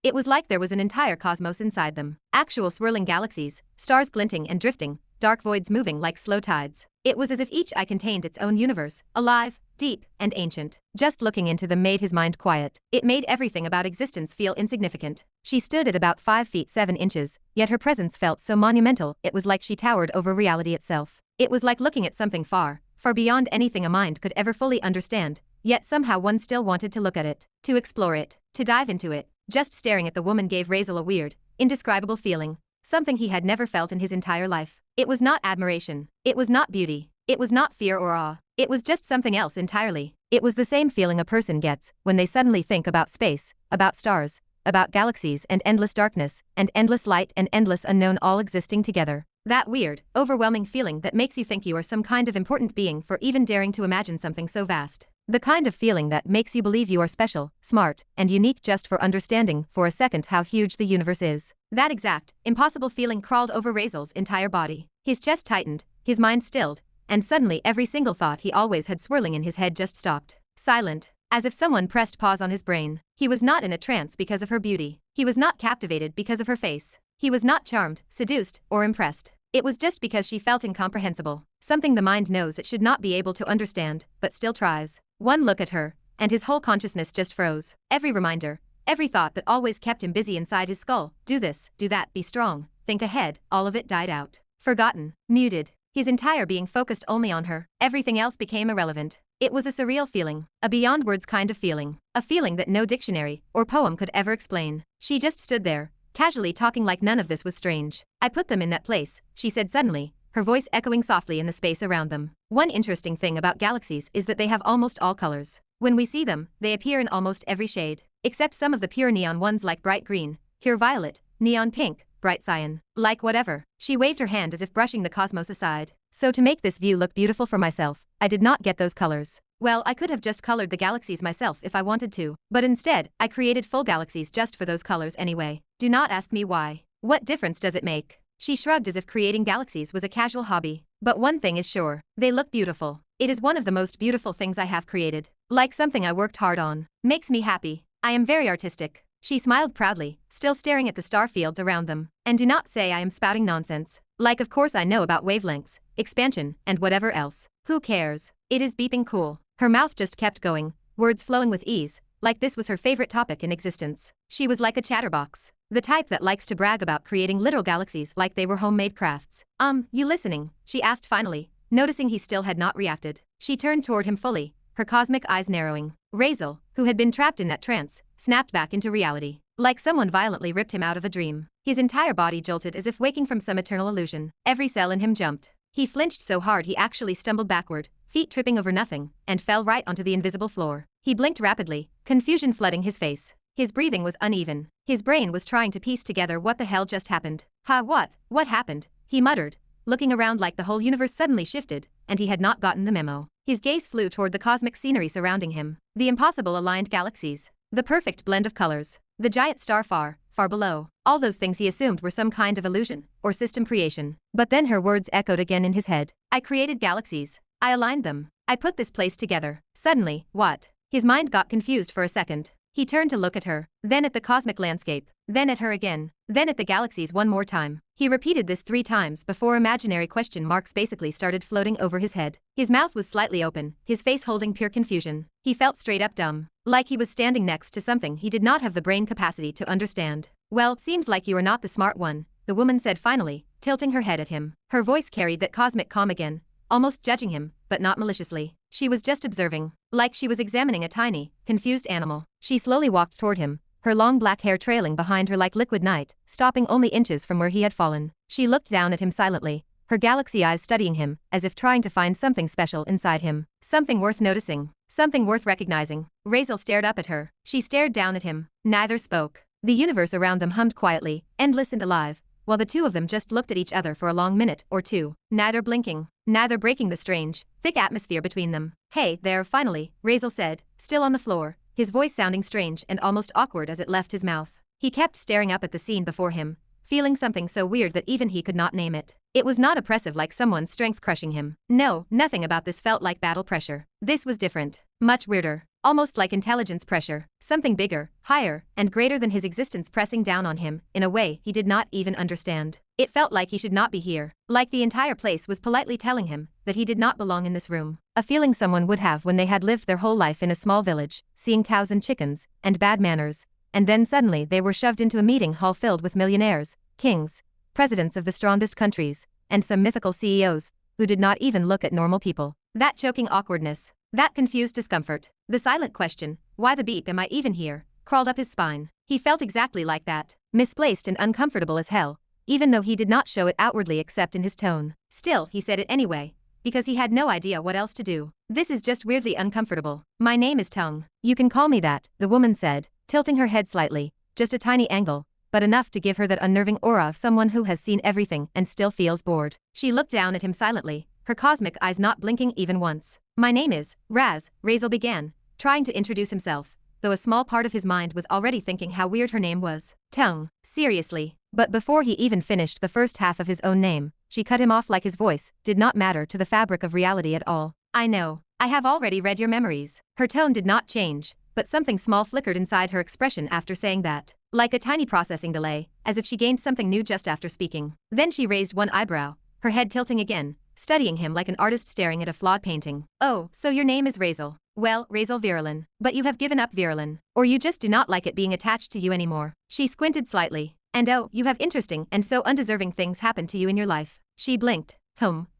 A: It was like there was an entire cosmos inside them. Actual swirling galaxies, stars glinting and drifting, dark voids moving like slow tides. It was as if each eye contained its own universe, alive, deep, and ancient. Just looking into them made his mind quiet. It made everything about existence feel insignificant. She stood at about 5 feet 7 inches, yet her presence felt so monumental it was like she towered over reality itself. It was like looking at something far, far beyond anything a mind could ever fully understand, yet somehow one still wanted to look at it, to explore it, to dive into it. Just staring at the woman gave Razeal a weird, indescribable feeling, something he had never felt in his entire life. It was not admiration. It was not beauty. It was not fear or awe. It was just something else entirely. It was the same feeling a person gets when they suddenly think about space, about stars, about galaxies and endless darkness, and endless light and endless unknown all existing together. That weird, overwhelming feeling that makes you think you are some kind of important being for even daring to imagine something so vast. The kind of feeling that makes you believe you are special, smart, and unique just for understanding for a second how huge the universe is. That exact, impossible feeling crawled over Razeal's entire body. His chest tightened, his mind stilled, and suddenly every single thought he always had swirling in his head just stopped. Silent, as if someone pressed pause on his brain. He was not in a trance because of her beauty. He was not captivated because of her face. He was not charmed, seduced, or impressed. It was just because she felt incomprehensible. Something the mind knows it should not be able to understand, but still tries. One look at her, and his whole consciousness just froze. Every reminder, every thought that always kept him busy inside his skull, do this, do that, be strong, think ahead, all of it died out. Forgotten, muted. His entire being focused only on her. Everything else became irrelevant. It was a surreal feeling, a beyond words kind of feeling, a feeling that no dictionary or poem could ever explain. She just stood there, casually talking like none of this was strange. I put them in that place, she said suddenly, her voice echoing softly in the space around them. One interesting thing about galaxies is that they have almost all colors. When we see them, they appear in almost every shade, except some of the pure neon ones like bright green, pure violet, neon pink, bright cyan, like whatever. She waved her hand as if brushing the cosmos aside. So to make this view look beautiful for myself, I did not get those colors. Well, I could have just colored the galaxies myself if I wanted to, but instead, I created full galaxies just for those colors anyway. Do not ask me why. What difference does it make? She shrugged as if creating galaxies was a casual hobby. But one thing is sure, they look beautiful. It is one of the most beautiful things I have created. Like something I worked hard on. Makes me happy. I am very artistic. She smiled proudly, still staring at the star fields around them. And do not say I am spouting nonsense. Like of course I know about wavelengths, expansion, and whatever else. Who cares? It is beeping cool. Her mouth just kept going, words flowing with ease, like this was her favorite topic in existence. She was like a chatterbox. The type that likes to brag about creating literal galaxies like they were homemade crafts. You listening? She asked finally, noticing he still had not reacted. She turned toward him fully, her cosmic eyes narrowing. Razeal, who had been trapped in that trance, snapped back into reality. Like someone violently ripped him out of a dream. His entire body jolted as if waking from some eternal illusion. Every cell in him jumped. He flinched so hard he actually stumbled backward, feet tripping over nothing, and fell right onto the invisible floor. He blinked rapidly, confusion flooding his face. His breathing was uneven. His brain was trying to piece together what the hell just happened. What happened? He muttered, looking around like the whole universe suddenly shifted, and he had not gotten the memo. His gaze flew toward the cosmic scenery surrounding him. The impossible aligned galaxies. The perfect blend of colors. The giant star far, far below. All those things he assumed were some kind of illusion, or system creation. But then her words echoed again in his head. I created galaxies. I aligned them. I put this place together. Suddenly, what? His mind got confused for a second. He turned to look at her, then at the cosmic landscape. then at her again, then at the galaxies one more time. He repeated this 3 times before imaginary question marks basically started floating over his head. His mouth was slightly open, his face holding pure confusion. He felt straight up dumb, like he was standing next to something he did not have the brain capacity to understand. Well, seems like you are not the smart one, the woman said finally, tilting her head at him. Her voice carried that cosmic calm again, almost judging him, but not maliciously. She was just observing, like she was examining a tiny, confused animal. She slowly walked toward him, her long black hair trailing behind her like liquid night, stopping only inches from where he had fallen. She looked down at him silently, her galaxy eyes studying him, as if trying to find something special inside him. Something worth noticing, something worth recognizing. Razeal stared up at her. She stared down at him. Neither spoke. The universe around them hummed quietly, endless and alive, while the two of them just looked at each other for a long minute or two, neither blinking, neither breaking the strange, thick atmosphere between them. Hey, there, finally, Razeal said, still on the floor, his voice sounding strange and almost awkward as it left his mouth. He kept staring up at the scene before him, feeling something so weird that even he could not name it. It was not oppressive like someone's strength crushing him. No, nothing about this felt like battle pressure. This was different, much weirder, almost like intelligence pressure, something bigger, higher, and greater than his existence pressing down on him in a way he did not even understand. It felt like he should not be here, like the entire place was politely telling him that he did not belong in this room. A feeling someone would have when they had lived their whole life in a small village, seeing cows and chickens, and bad manners, and then suddenly they were shoved into a meeting hall filled with millionaires, kings, presidents of the strongest countries, and some mythical CEOs, who did not even look at normal people. That choking awkwardness, that confused discomfort, the silent question, why the beep am I even here, crawled up his spine. He felt exactly like that, misplaced and uncomfortable as hell, even though he did not show it outwardly except in his tone. Still, he said it anyway, because he had no idea what else to do. This is just weirdly uncomfortable. My name is Tung. You can call me that, the woman said, tilting her head slightly, just a tiny angle, but enough to give her that unnerving aura of someone who has seen everything and still feels bored. She looked down at him silently, her cosmic eyes not blinking even once. My name is Razeal began, trying to introduce himself, though a small part of his mind was already thinking how weird her name was. Tung, seriously. But before he even finished the first half of his own name, she cut him off like his voice did not matter to the fabric of reality at all. I know. I have already read your memories. Her tone did not change, but something small flickered inside her expression after saying that, like a tiny processing delay, as if she gained something new just after speaking. Then she raised one eyebrow, her head tilting again, studying him like an artist staring at a flawed painting. Oh, so your name is Razeal. Well, Razeal Virulin. But you have given up Virulin, or you just do not like it being attached to you anymore. She squinted slightly. And oh, you have interesting and so undeserving things happen to you in your life. She blinked.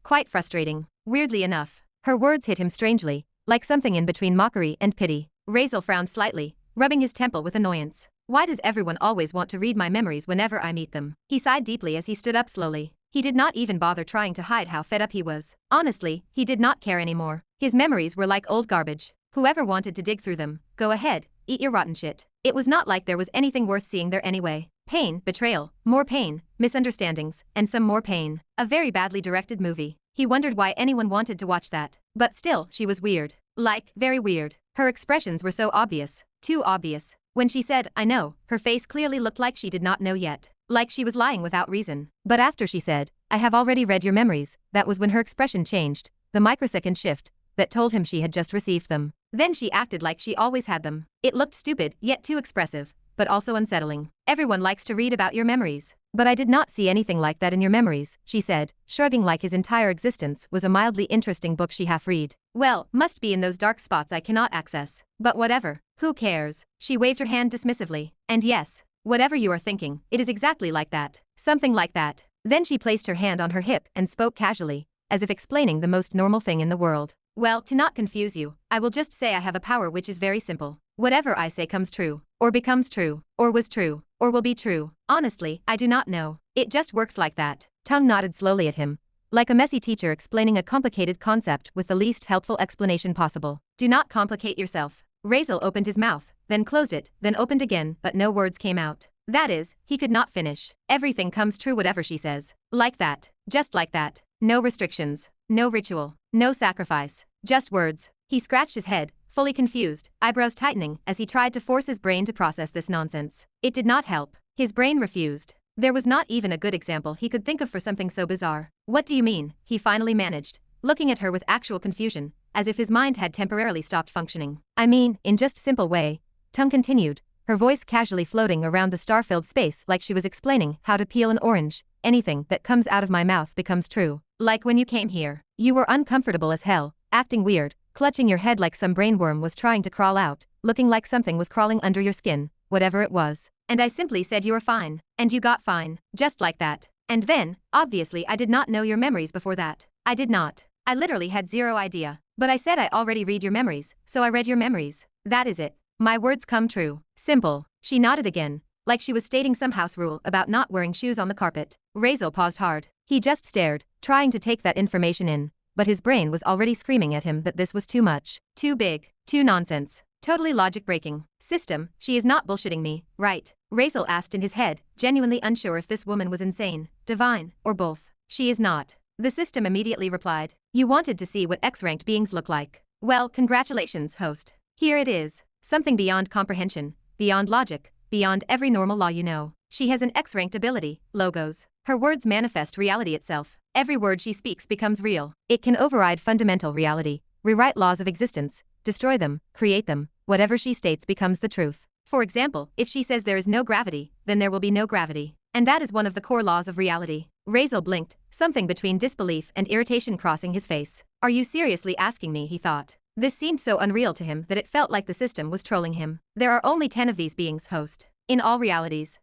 A: Quite frustrating. Weirdly enough, her words hit him strangely, like something in between mockery and pity. Razeal frowned slightly, rubbing his temple with annoyance. Why does everyone always want to read my memories whenever I meet them? He sighed deeply as he stood up slowly. He did not even bother trying to hide how fed up he was. Honestly, he did not care anymore. His memories were like old garbage. Whoever wanted to dig through them, go ahead, eat your rotten shit. It was not like there was anything worth seeing there anyway. Pain, betrayal, more pain, misunderstandings, and some more pain. A very badly directed movie. He wondered why anyone wanted to watch that. But still, she was weird. Like, very weird. Her expressions were so obvious. Too obvious. When she said, I know, her face clearly looked like she did not know yet. Like she was lying without reason. But after she said, I have already read your memories, that was when her expression changed, the microsecond shift that told him she had just received them. Then she acted like she always had them. It looked stupid, yet too expressive, but also unsettling. Everyone likes to read about your memories. But I did not see anything like that in your memories, she said, shrugging like his entire existence was a mildly interesting book she half-read. Well, must be in those dark spots I cannot access. But whatever, who cares? She waved her hand dismissively. And yes, whatever you are thinking, it is exactly like that. Something like that. Then she placed her hand on her hip and spoke casually, as if explaining the most normal thing in the world. Well, to not confuse you, I will just say I have a power which is very simple. Whatever I say comes true, or becomes true, or was true, or will be true. Honestly, I do not know. It just works like that. Tung nodded slowly at him, like a messy teacher explaining a complicated concept with the least helpful explanation possible. Do not complicate yourself. Razeal opened his mouth, then closed it, then opened again, but no words came out. That is, he could not finish. Everything comes true whatever she says. Like that. Just like that. No restrictions. No ritual. No sacrifice. Just words. He scratched his head, fully confused, eyebrows tightening as he tried to force his brain to process this nonsense. It did not help. His brain refused. There was not even a good example he could think of for something so bizarre. What do you mean? He finally managed, looking at her with actual confusion, as if his mind had temporarily stopped functioning. I mean, in just simple way, Tung continued, her voice casually floating around the star-filled space like she was explaining how to peel an orange. Anything that comes out of my mouth becomes true. Like when you came here. You were uncomfortable as hell, acting weird, clutching your head like some brainworm was trying to crawl out, looking like something was crawling under your skin, whatever it was. And I simply said you were fine. And you got fine. Just like that. And then, obviously I did not know your memories before that. I did not. I literally had zero idea. But I said I already read your memories, so I read your memories. That is it. My words come true. Simple. She nodded again, like she was stating some house rule about not wearing shoes on the carpet. Razeal paused hard. He just stared, trying to take that information in, but his brain was already screaming at him that this was too much, too big, too nonsense, totally logic-breaking. System, she is not bullshitting me, right? Razeal asked in his head, genuinely unsure if this woman was insane, divine, or both. She is not. The system immediately replied. You wanted to see what X-ranked beings look like. Well, congratulations, host. Here it is. Something beyond comprehension, beyond logic, beyond every normal law you know. She has an X-ranked ability, logos. Her words manifest reality itself. Every word she speaks becomes real. It can override fundamental reality, rewrite laws of existence, destroy them, create them. Whatever she states becomes the truth. For example, if she says there is no gravity, then there will be no gravity. And that is one of the core laws of reality. Razeal blinked, something between disbelief and irritation crossing his face. Are you seriously asking me, he thought. This seemed so unreal to him that it felt like the system was trolling him. There are only 10 of these beings, host. In all realities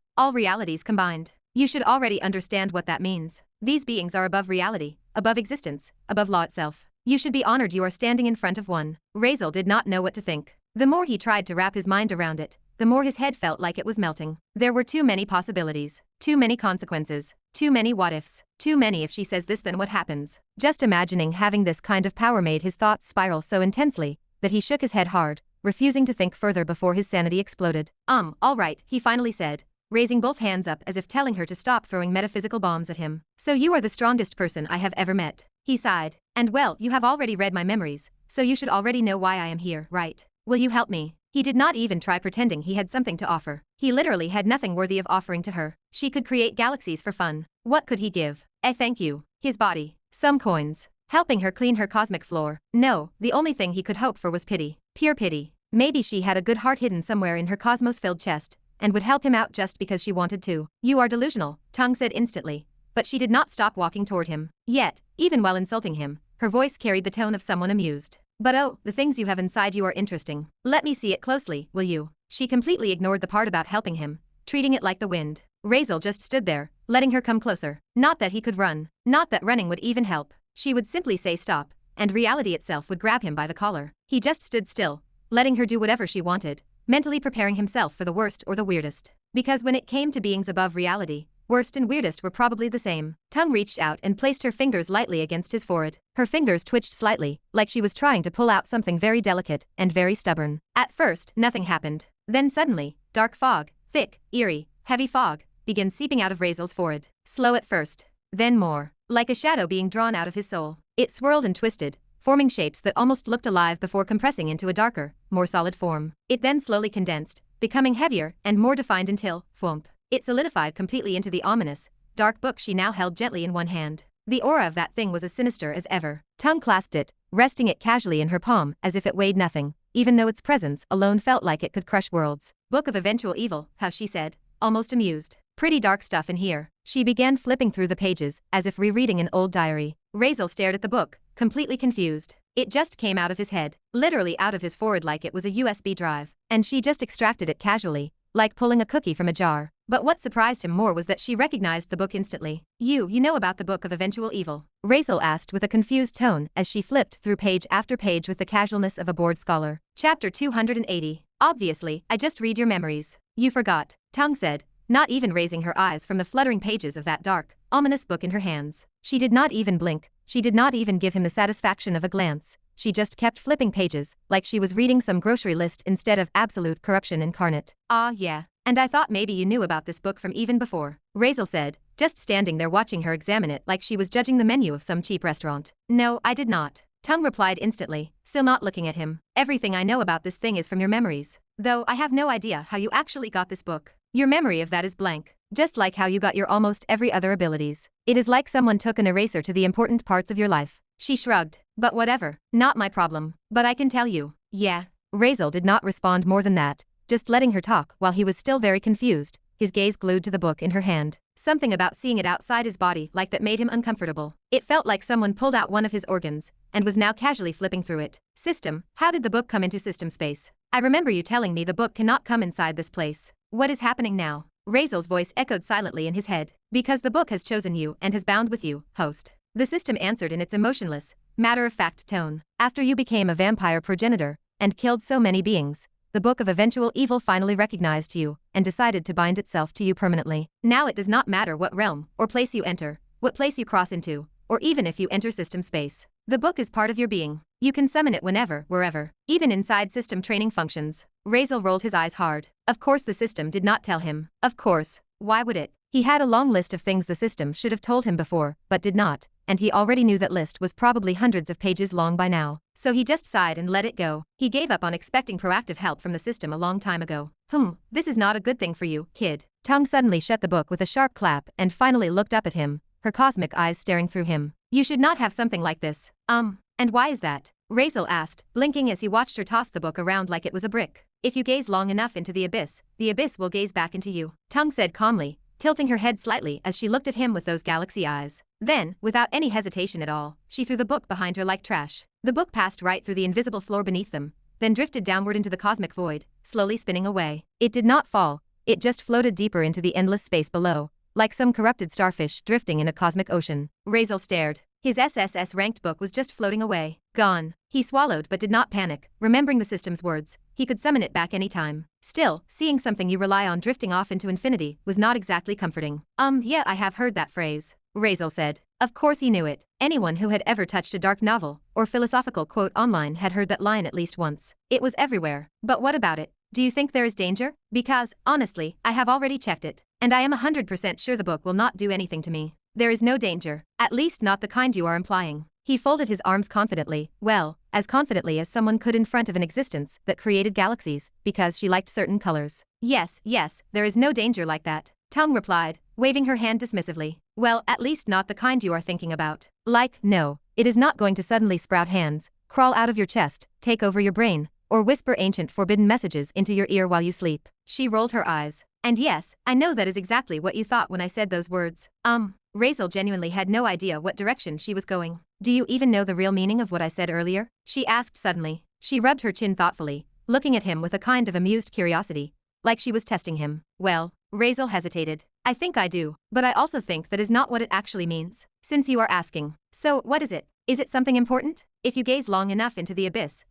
A: combined. You should already understand what that means. These beings are above reality, above existence, above law itself. You should be honored you are standing in front of one. Razeal did not know what to think. The more he tried to wrap his mind around it, the more his head felt like it was melting. There were too many possibilities, too many consequences, too many what-ifs, too many if she says this then what happens. Just imagining having this kind of power made his thoughts spiral so intensely that he shook his head hard, refusing to think further before his sanity exploded. All right, he finally said, raising both hands up as if telling her to stop throwing metaphysical bombs at him. So you are the strongest person I have ever met. He sighed. And well, you have already read my memories, so you should already know why I am here, right? Will you help me? He did not even try pretending he had something to offer. He literally had nothing worthy of offering to her. She could create galaxies for fun. What could he give? Thank you. His body. Some coins. Helping her clean her cosmic floor. No, the only thing he could hope for was pity. Pure pity. Maybe she had a good heart hidden somewhere in her cosmos-filled chest, and would help him out just because she wanted to. You are delusional, Tongue said instantly. But she did not stop walking toward him. Yet, even while insulting him, her voice carried the tone of someone amused. But oh, the things you have inside you are interesting. Let me see it closely, will you? She completely ignored the part about helping him, treating it like the wind. Razeal just stood there, letting her come closer. Not that he could run, not that running would even help. She would simply say stop, and reality itself would grab him by the collar. He just stood still, letting her do whatever she wanted, mentally preparing himself for the worst or the weirdest. Because when it came to beings above reality, worst and weirdest were probably the same. Tongue reached out and placed her fingers lightly against his forehead. Her fingers twitched slightly, like she was trying to pull out something very delicate and very stubborn. At first, nothing happened. Then suddenly, dark fog, thick, eerie, heavy fog, began seeping out of Razeal's forehead. Slow at first, then more, like a shadow being drawn out of his soul. It swirled and twisted, forming shapes that almost looked alive before compressing into a darker, more solid form. It then slowly condensed, becoming heavier and more defined until, thwomp. It solidified completely into the ominous, dark book she now held gently in one hand. The aura of that thing was as sinister as ever. Tongue clasped it, resting it casually in her palm as if it weighed nothing, even though its presence alone felt like it could crush worlds. Book of Eventual Evil, how she said, almost amused. Pretty dark stuff in here. She began flipping through the pages, as if rereading an old diary. Razeal stared at the book, completely confused. It just came out of his head, literally out of his forehead like it was a USB drive, and she just extracted it casually, like pulling a cookie from a jar. But what surprised him more was that she recognized the book instantly. You know about the Book of Eventual Evil? Razeal asked with a confused tone as she flipped through page after page with the casualness of a bored scholar. Chapter 280. Obviously, I just read your memories. You forgot, Tongue said, not even raising her eyes from the fluttering pages of that dark, ominous book in her hands. She did not even blink. She did not even give him the satisfaction of a glance. She just kept flipping pages, like she was reading some grocery list instead of absolute corruption incarnate. Ah yeah. And I thought maybe you knew about this book from even before, Razeal said, just standing there watching her examine it like she was judging the menu of some cheap restaurant. No, I did not, Tongue replied instantly, still not looking at him. Everything I know about this thing is from your memories. Though I have no idea how you actually got this book. Your memory of that is blank, just like how you got your almost every other abilities. It is like someone took an eraser to the important parts of your life. She shrugged. But whatever, not my problem. But I can tell you. Yeah. Razeal did not respond more than that, just letting her talk while he was still very confused, his gaze glued to the book in her hand. Something about seeing it outside his body like that made him uncomfortable. It felt like someone pulled out one of his organs and was now casually flipping through it. System, how did the book come into system space? I remember you telling me the book cannot come inside this place. What is happening now? Razeal's voice echoed silently in his head. Because the book has chosen you and has bound with you, host. The system answered in its emotionless, matter-of-fact tone. After you became a vampire progenitor and killed so many beings, the book of eventual evil finally recognized you and decided to bind itself to you permanently. Now it does not matter what realm or place you enter, what place you cross into, or even if you enter system space. The book is part of your being. You can summon it whenever, wherever, even inside system training functions. Razeal rolled his eyes hard. Of course the system did not tell him. Of course. Why would it? He had a long list of things the system should have told him before, but did not, and he already knew that list was probably hundreds of pages long by now. So he just sighed and let it go. He gave up on expecting proactive help from the system a long time ago. This is not a good thing for you, kid. Tongue suddenly shut the book with a sharp clap and finally looked up at him, her cosmic eyes staring through him. You should not have something like this. And why is that? Razeal asked, blinking as he watched her toss the book around like it was a brick. If you gaze long enough into the abyss will gaze back into you. Tongue said calmly, tilting her head slightly as she looked at him with those galaxy eyes. Then, without any hesitation at all, she threw the book behind her like trash. The book passed right through the invisible floor beneath them, then drifted downward into the cosmic void, slowly spinning away. It did not fall, it just floated deeper into the endless space below, like some corrupted starfish drifting in a cosmic ocean. Razeal stared. His SSS ranked book was just floating away. Gone. He swallowed but did not panic, remembering the system's words. He could summon it back any time. Still, seeing something you rely on drifting off into infinity was not exactly comforting. Yeah, I have heard that phrase, Razeal said. Of course he knew it. Anyone who had ever touched a dark novel or philosophical quote online had heard that line at least once. It was everywhere. But what about it? Do you think there is danger? Because, honestly, I have already checked it, and I am 100% sure the book will not do anything to me. There is no danger, at least not the kind you are implying. He folded his arms confidently, well, as confidently as someone could in front of an existence that created galaxies, because she liked certain colors. Yes, there is no danger like that, Tongue replied, waving her hand dismissively. Well, at least not the kind you are thinking about. No, it is not going to suddenly sprout hands, crawl out of your chest, take over your brain, or whisper ancient forbidden messages into your ear while you sleep. She rolled her eyes. And yes, I know that is exactly what you thought when I said those words. Razeal genuinely had no idea what direction she was going. Do you even know the real meaning of what I said earlier? She asked suddenly. She rubbed her chin thoughtfully, looking at him with a kind of amused curiosity, like she was testing him. Well, Razeal hesitated. I think I do, but I also think that is not what it actually means. Since you are asking. So, what is it? Is it something important? If you gaze long enough into the abyss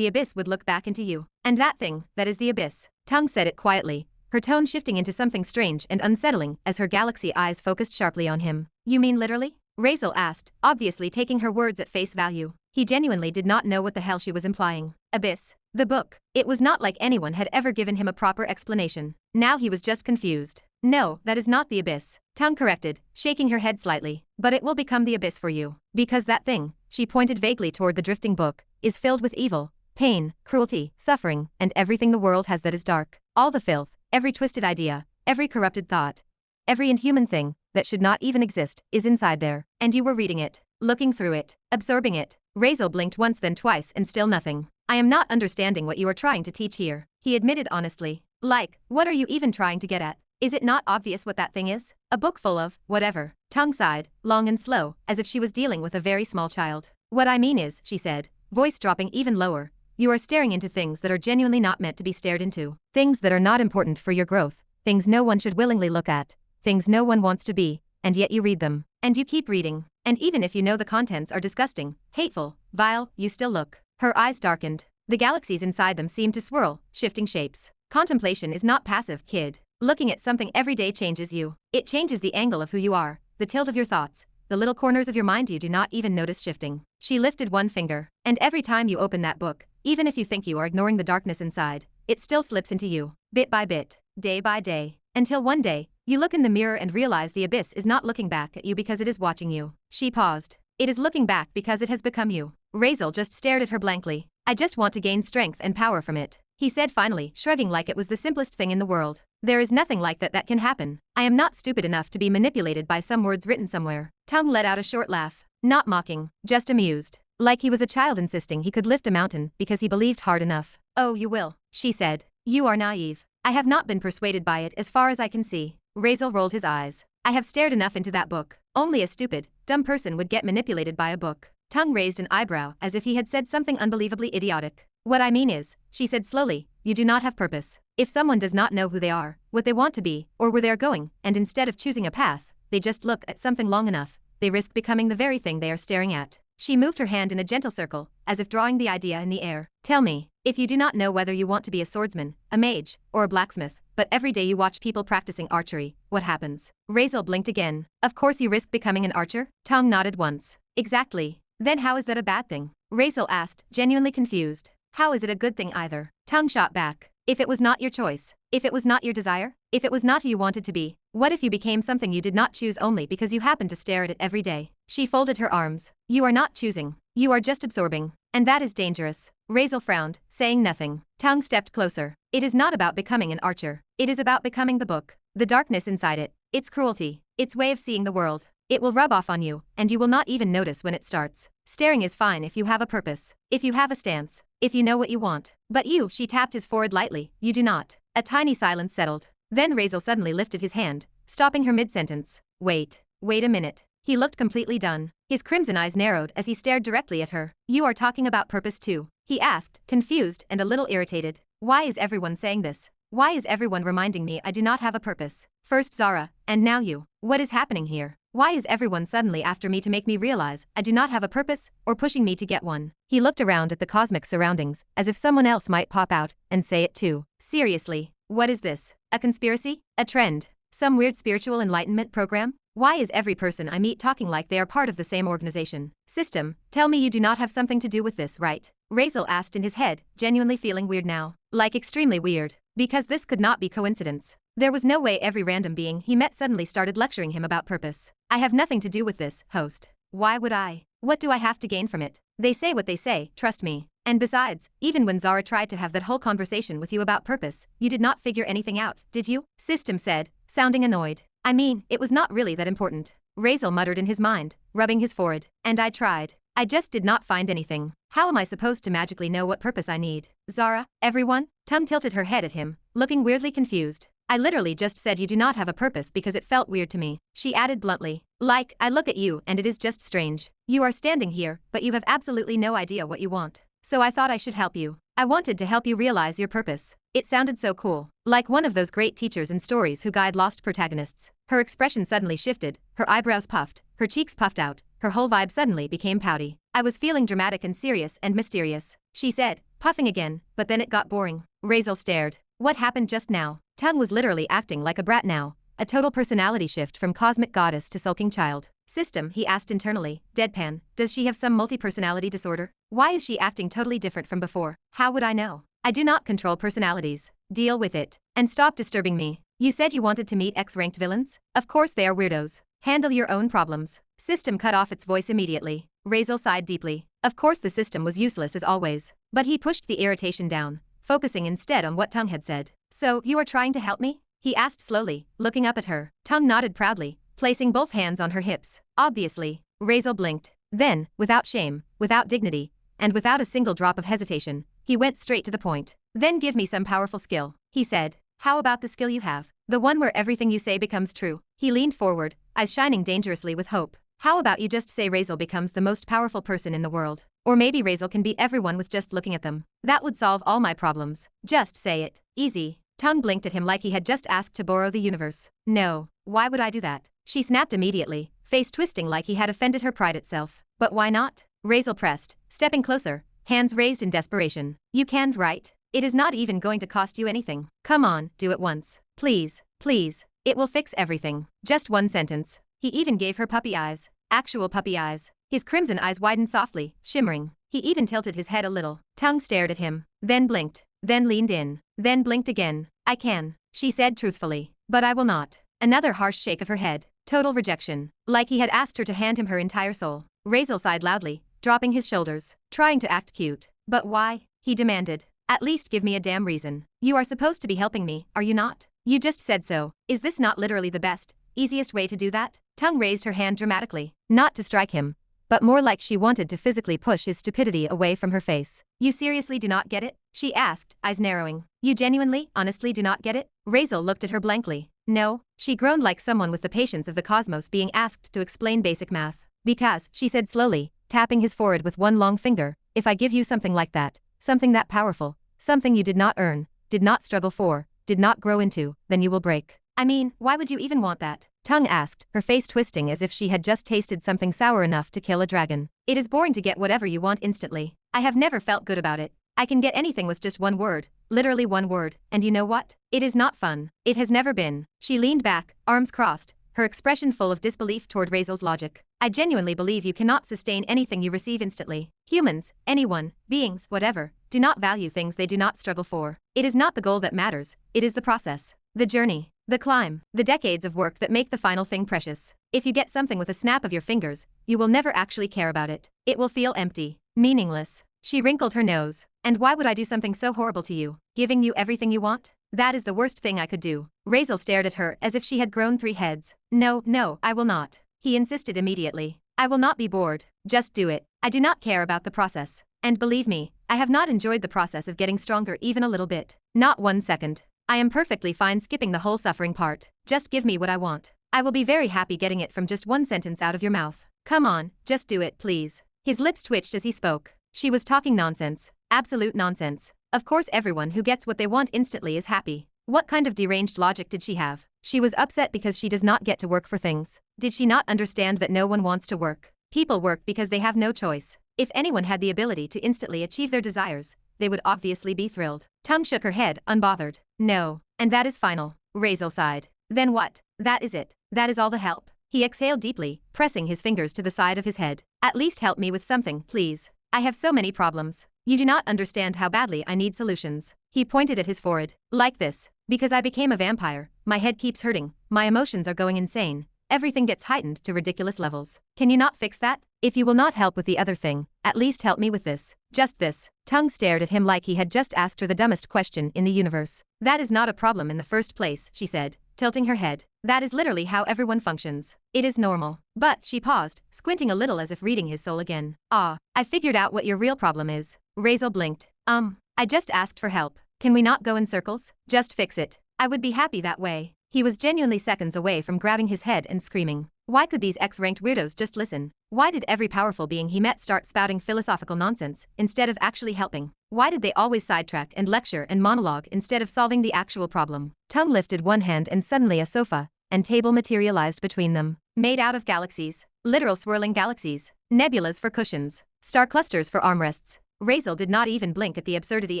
A: would look back into you. And that thing, that is the abyss. Tongue said it quietly, her tone shifting into something strange and unsettling as her galaxy eyes focused sharply on him. You mean literally? Razeal asked, obviously taking her words at face value. He genuinely did not know what the hell she was implying. Abyss. The book. It was not like anyone had ever given him a proper explanation. Now he was just confused. No, that is not the abyss, Tongue corrected, shaking her head slightly. But it will become the abyss for you. Because that thing, she pointed vaguely toward the drifting book, is filled with evil, pain, cruelty, suffering, and everything the world has that is dark. All the filth, every twisted idea, every corrupted thought, every inhuman thing that should not even exist is inside there. And you were reading it, looking through it, absorbing it. Razeal blinked once then twice and still nothing. I am not understanding what you are trying to teach here, he admitted honestly. What are you even trying to get at? Is it not obvious what that thing is? A book full of, whatever. Tongue sighed, long and slow, as if she was dealing with a very small child. What I mean is, she said, voice dropping even lower, you are staring into things that are genuinely not meant to be stared into. Things that are not important for your growth. Things no one should willingly look at. Things no one wants to be, and yet you read them. And you keep reading. And even if you know the contents are disgusting, hateful, vile, you still look. Her eyes darkened. The galaxies inside them seemed to swirl, shifting shapes. Contemplation is not passive, kid. Looking at something every day changes you. It changes the angle of who you are, the tilt of your thoughts, the little corners of your mind you do not even notice shifting. She lifted one finger. And every time you open that book, even if you think you are ignoring the darkness inside, it still slips into you, bit by bit, day by day, until one day, you look in the mirror and realize the abyss is not looking back at you because it is watching you. She paused. It is looking back because it has become you. Razeal just stared at her blankly. I just want to gain strength and power from it, he said finally, shrugging like it was the simplest thing in the world. There is nothing like that can happen. I am not stupid enough to be manipulated by some words written somewhere. Tongue let out a short laugh. Not mocking, just amused. Like he was a child insisting he could lift a mountain because he believed hard enough. Oh, you will, she said. You are naive. I have not been persuaded by it as far as I can see. Razeal rolled his eyes. I have stared enough into that book. Only a stupid, dumb person would get manipulated by a book. Tongue raised an eyebrow as if he had said something unbelievably idiotic. What I mean is, she said slowly, you do not have purpose. If someone does not know who they are, what they want to be, or where they are going, and instead of choosing a path, they just look at something long enough, they risk becoming the very thing they are staring at. She moved her hand in a gentle circle, as if drawing the idea in the air. Tell me, if you do not know whether you want to be a swordsman, a mage, or a blacksmith, but every day you watch people practicing archery, what happens? Razeal blinked again. Of course you risk becoming an archer? Tongue nodded once. Exactly. Then how is that a bad thing? Razeal asked, genuinely confused. How is it a good thing either? Tongue shot back. If it was not your choice, if it was not your desire, if it was not who you wanted to be, what if you became something you did not choose only because you happened to stare at it every day? She folded her arms. You are not choosing. You are just absorbing. And that is dangerous. Razeal frowned, saying nothing. Tongue stepped closer. It is not about becoming an archer. It is about becoming the book. The darkness inside it, its cruelty, its way of seeing the world. It will rub off on you, and you will not even notice when it starts. Staring is fine if you have a purpose, if you have a stance, if you know what you want. But you, she tapped his forehead lightly, you do not. A tiny silence settled. Then Razeal suddenly lifted his hand, stopping her mid-sentence. Wait a minute. He looked completely done. His crimson eyes narrowed as he stared directly at her. You are talking about purpose too? He asked, confused and a little irritated. Why is everyone saying this? Why is everyone reminding me I do not have a purpose? First Zara, and now you. What is happening here? Why is everyone suddenly after me to make me realize I do not have a purpose, or pushing me to get one? He looked around at the cosmic surroundings, as if someone else might pop out and say it too. Seriously, what is this? A conspiracy? A trend? Some weird spiritual enlightenment program? Why is every person I meet talking like they are part of the same organization? System, tell me you do not have something to do with this, right? Razeal asked in his head, genuinely feeling weird now. Like extremely weird. Because this could not be coincidence. There was no way every random being he met suddenly started lecturing him about purpose. I have nothing to do with this, host. Why would I? What do I have to gain from it? They say what they say, trust me. And besides, even when Zara tried to have that whole conversation with you about purpose, you did not figure anything out, did you? System said, sounding annoyed. I mean, it was not really that important. Razeal muttered in his mind, rubbing his forehead. And I tried. I just did not find anything. How am I supposed to magically know what purpose I need? Zara, everyone? Tum tilted her head at him, looking weirdly confused. I literally just said you do not have a purpose because it felt weird to me. She added bluntly. Like, I look at you and it is just strange. You are standing here, but you have absolutely no idea what you want. So I thought I should help you. I wanted to help you realize your purpose. It sounded so cool. Like one of those great teachers in stories who guide lost protagonists. Her expression suddenly shifted, her eyebrows puffed, her cheeks puffed out, her whole vibe suddenly became pouty. I was feeling dramatic and serious and mysterious, she said, puffing again, but then it got boring. Razeal stared. What happened just now? Tongue was literally acting like a brat now, a total personality shift from cosmic goddess to sulking child. System, he asked internally, deadpan, does she have some multi-personality disorder? Why is she acting totally different from before? How would I know? I do not control personalities. Deal with it. And stop disturbing me. You said you wanted to meet X-ranked villains? Of course they are weirdos. Handle your own problems. System cut off its voice immediately. Razeal sighed deeply. Of course the system was useless as always. But he pushed the irritation down, focusing instead on what Tongue had said. So, you are trying to help me? He asked slowly, looking up at her. Tongue nodded proudly, placing both hands on her hips. Obviously. Razeal blinked. Then, without shame, without dignity, and without a single drop of hesitation, he went straight to the point. Then give me some powerful skill, he said. How about the skill you have? The one where everything you say becomes true. He leaned forward, eyes shining dangerously with hope. How about you just say Razeal becomes the most powerful person in the world? Or maybe Razeal can beat everyone with just looking at them. That would solve all my problems. Just say it. Easy. Tongue blinked at him like he had just asked to borrow the universe. No. Why would I do that? She snapped immediately, face twisting like he had offended her pride itself. But why not? Razeal pressed, stepping closer, hands raised in desperation. You can, right? It is not even going to cost you anything. Come on, do it once. Please, please. It will fix everything. Just one sentence. He even gave her puppy eyes. Actual puppy eyes. His crimson eyes widened softly, shimmering. He even tilted his head a little. Tongue stared at him, then blinked, then leaned in, then blinked again. I can, she said truthfully, but I will not. Another harsh shake of her head. Total rejection. Like he had asked her to hand him her entire soul. Razeal sighed loudly, dropping his shoulders, trying to act cute. But why? He demanded. At least give me a damn reason. You are supposed to be helping me, are you not? You just said so. Is this not literally the best, easiest way to do that? Tongue raised her hand dramatically, not to strike him, but more like she wanted to physically push his stupidity away from her face. You seriously do not get it? She asked, eyes narrowing. You genuinely, honestly do not get it? Razeal looked at her blankly. No, she groaned like someone with the patience of the cosmos being asked to explain basic math. Because, she said slowly, tapping his forehead with one long finger, if I give you something like that, something that powerful, something you did not earn, did not struggle for, did not grow into, then you will break. I mean, why would you even want that? Tongue asked, her face twisting as if she had just tasted something sour enough to kill a dragon. It is boring to get whatever you want instantly. I have never felt good about it. I can get anything with just one word, literally one word, and you know what? It is not fun. It has never been. She leaned back, arms crossed, her expression full of disbelief toward Razeal's logic. I genuinely believe you cannot sustain anything you receive instantly. Humans, anyone, beings, whatever, do not value things they do not struggle for. It is not the goal that matters, it is the process, the journey, the climb, the decades of work that make the final thing precious. If you get something with a snap of your fingers, you will never actually care about it. It will feel empty, meaningless. She wrinkled her nose. And why would I do something so horrible to you? Giving you everything you want? That is the worst thing I could do. Razeal stared at her as if she had grown 3 heads. No, no, I will not. He insisted immediately. I will not be bored. Just do it. I do not care about the process. And believe me, I have not enjoyed the process of getting stronger even a little bit. Not 1 second. I am perfectly fine skipping the whole suffering part. Just give me what I want. I will be very happy getting it from just 1 sentence out of your mouth. Come on, just do it, please. His lips twitched as he spoke. She was talking nonsense. Absolute nonsense. Of course everyone who gets what they want instantly is happy. What kind of deranged logic did she have? She was upset because she does not get to work for things. Did she not understand that no one wants to work? People work because they have no choice. If anyone had the ability to instantly achieve their desires, they would obviously be thrilled. Tongue shook her head, unbothered. No. And that is final. Razeal sighed. Then what? That is it. That is all the help. He exhaled deeply, pressing his fingers to the side of his head. At least help me with something, please. I have so many problems. You do not understand how badly I need solutions. He pointed at his forehead. Like this. Because I became a vampire, my head keeps hurting, my emotions are going insane, everything gets heightened to ridiculous levels. Can you not fix that? If you will not help with the other thing, at least help me with this. Just this. Tongue stared at him like he had just asked her the dumbest question in the universe. That is not a problem in the first place, she said, tilting her head. That is literally how everyone functions. It is normal. But, she paused, squinting a little as if reading his soul again. Ah, I figured out what your real problem is. Razeal blinked. I just asked for help. Can we not go in circles? Just fix it. I would be happy that way. He was genuinely seconds away from grabbing his head and screaming. Why could these X-ranked weirdos just listen? Why did every powerful being he met start spouting philosophical nonsense instead of actually helping? Why did they always sidetrack and lecture and monologue instead of solving the actual problem? Tongue lifted one hand and suddenly a sofa and table materialized between them. Made out of galaxies. Literal swirling galaxies. Nebulas for cushions. Star clusters for armrests. Razeal did not even blink at the absurdity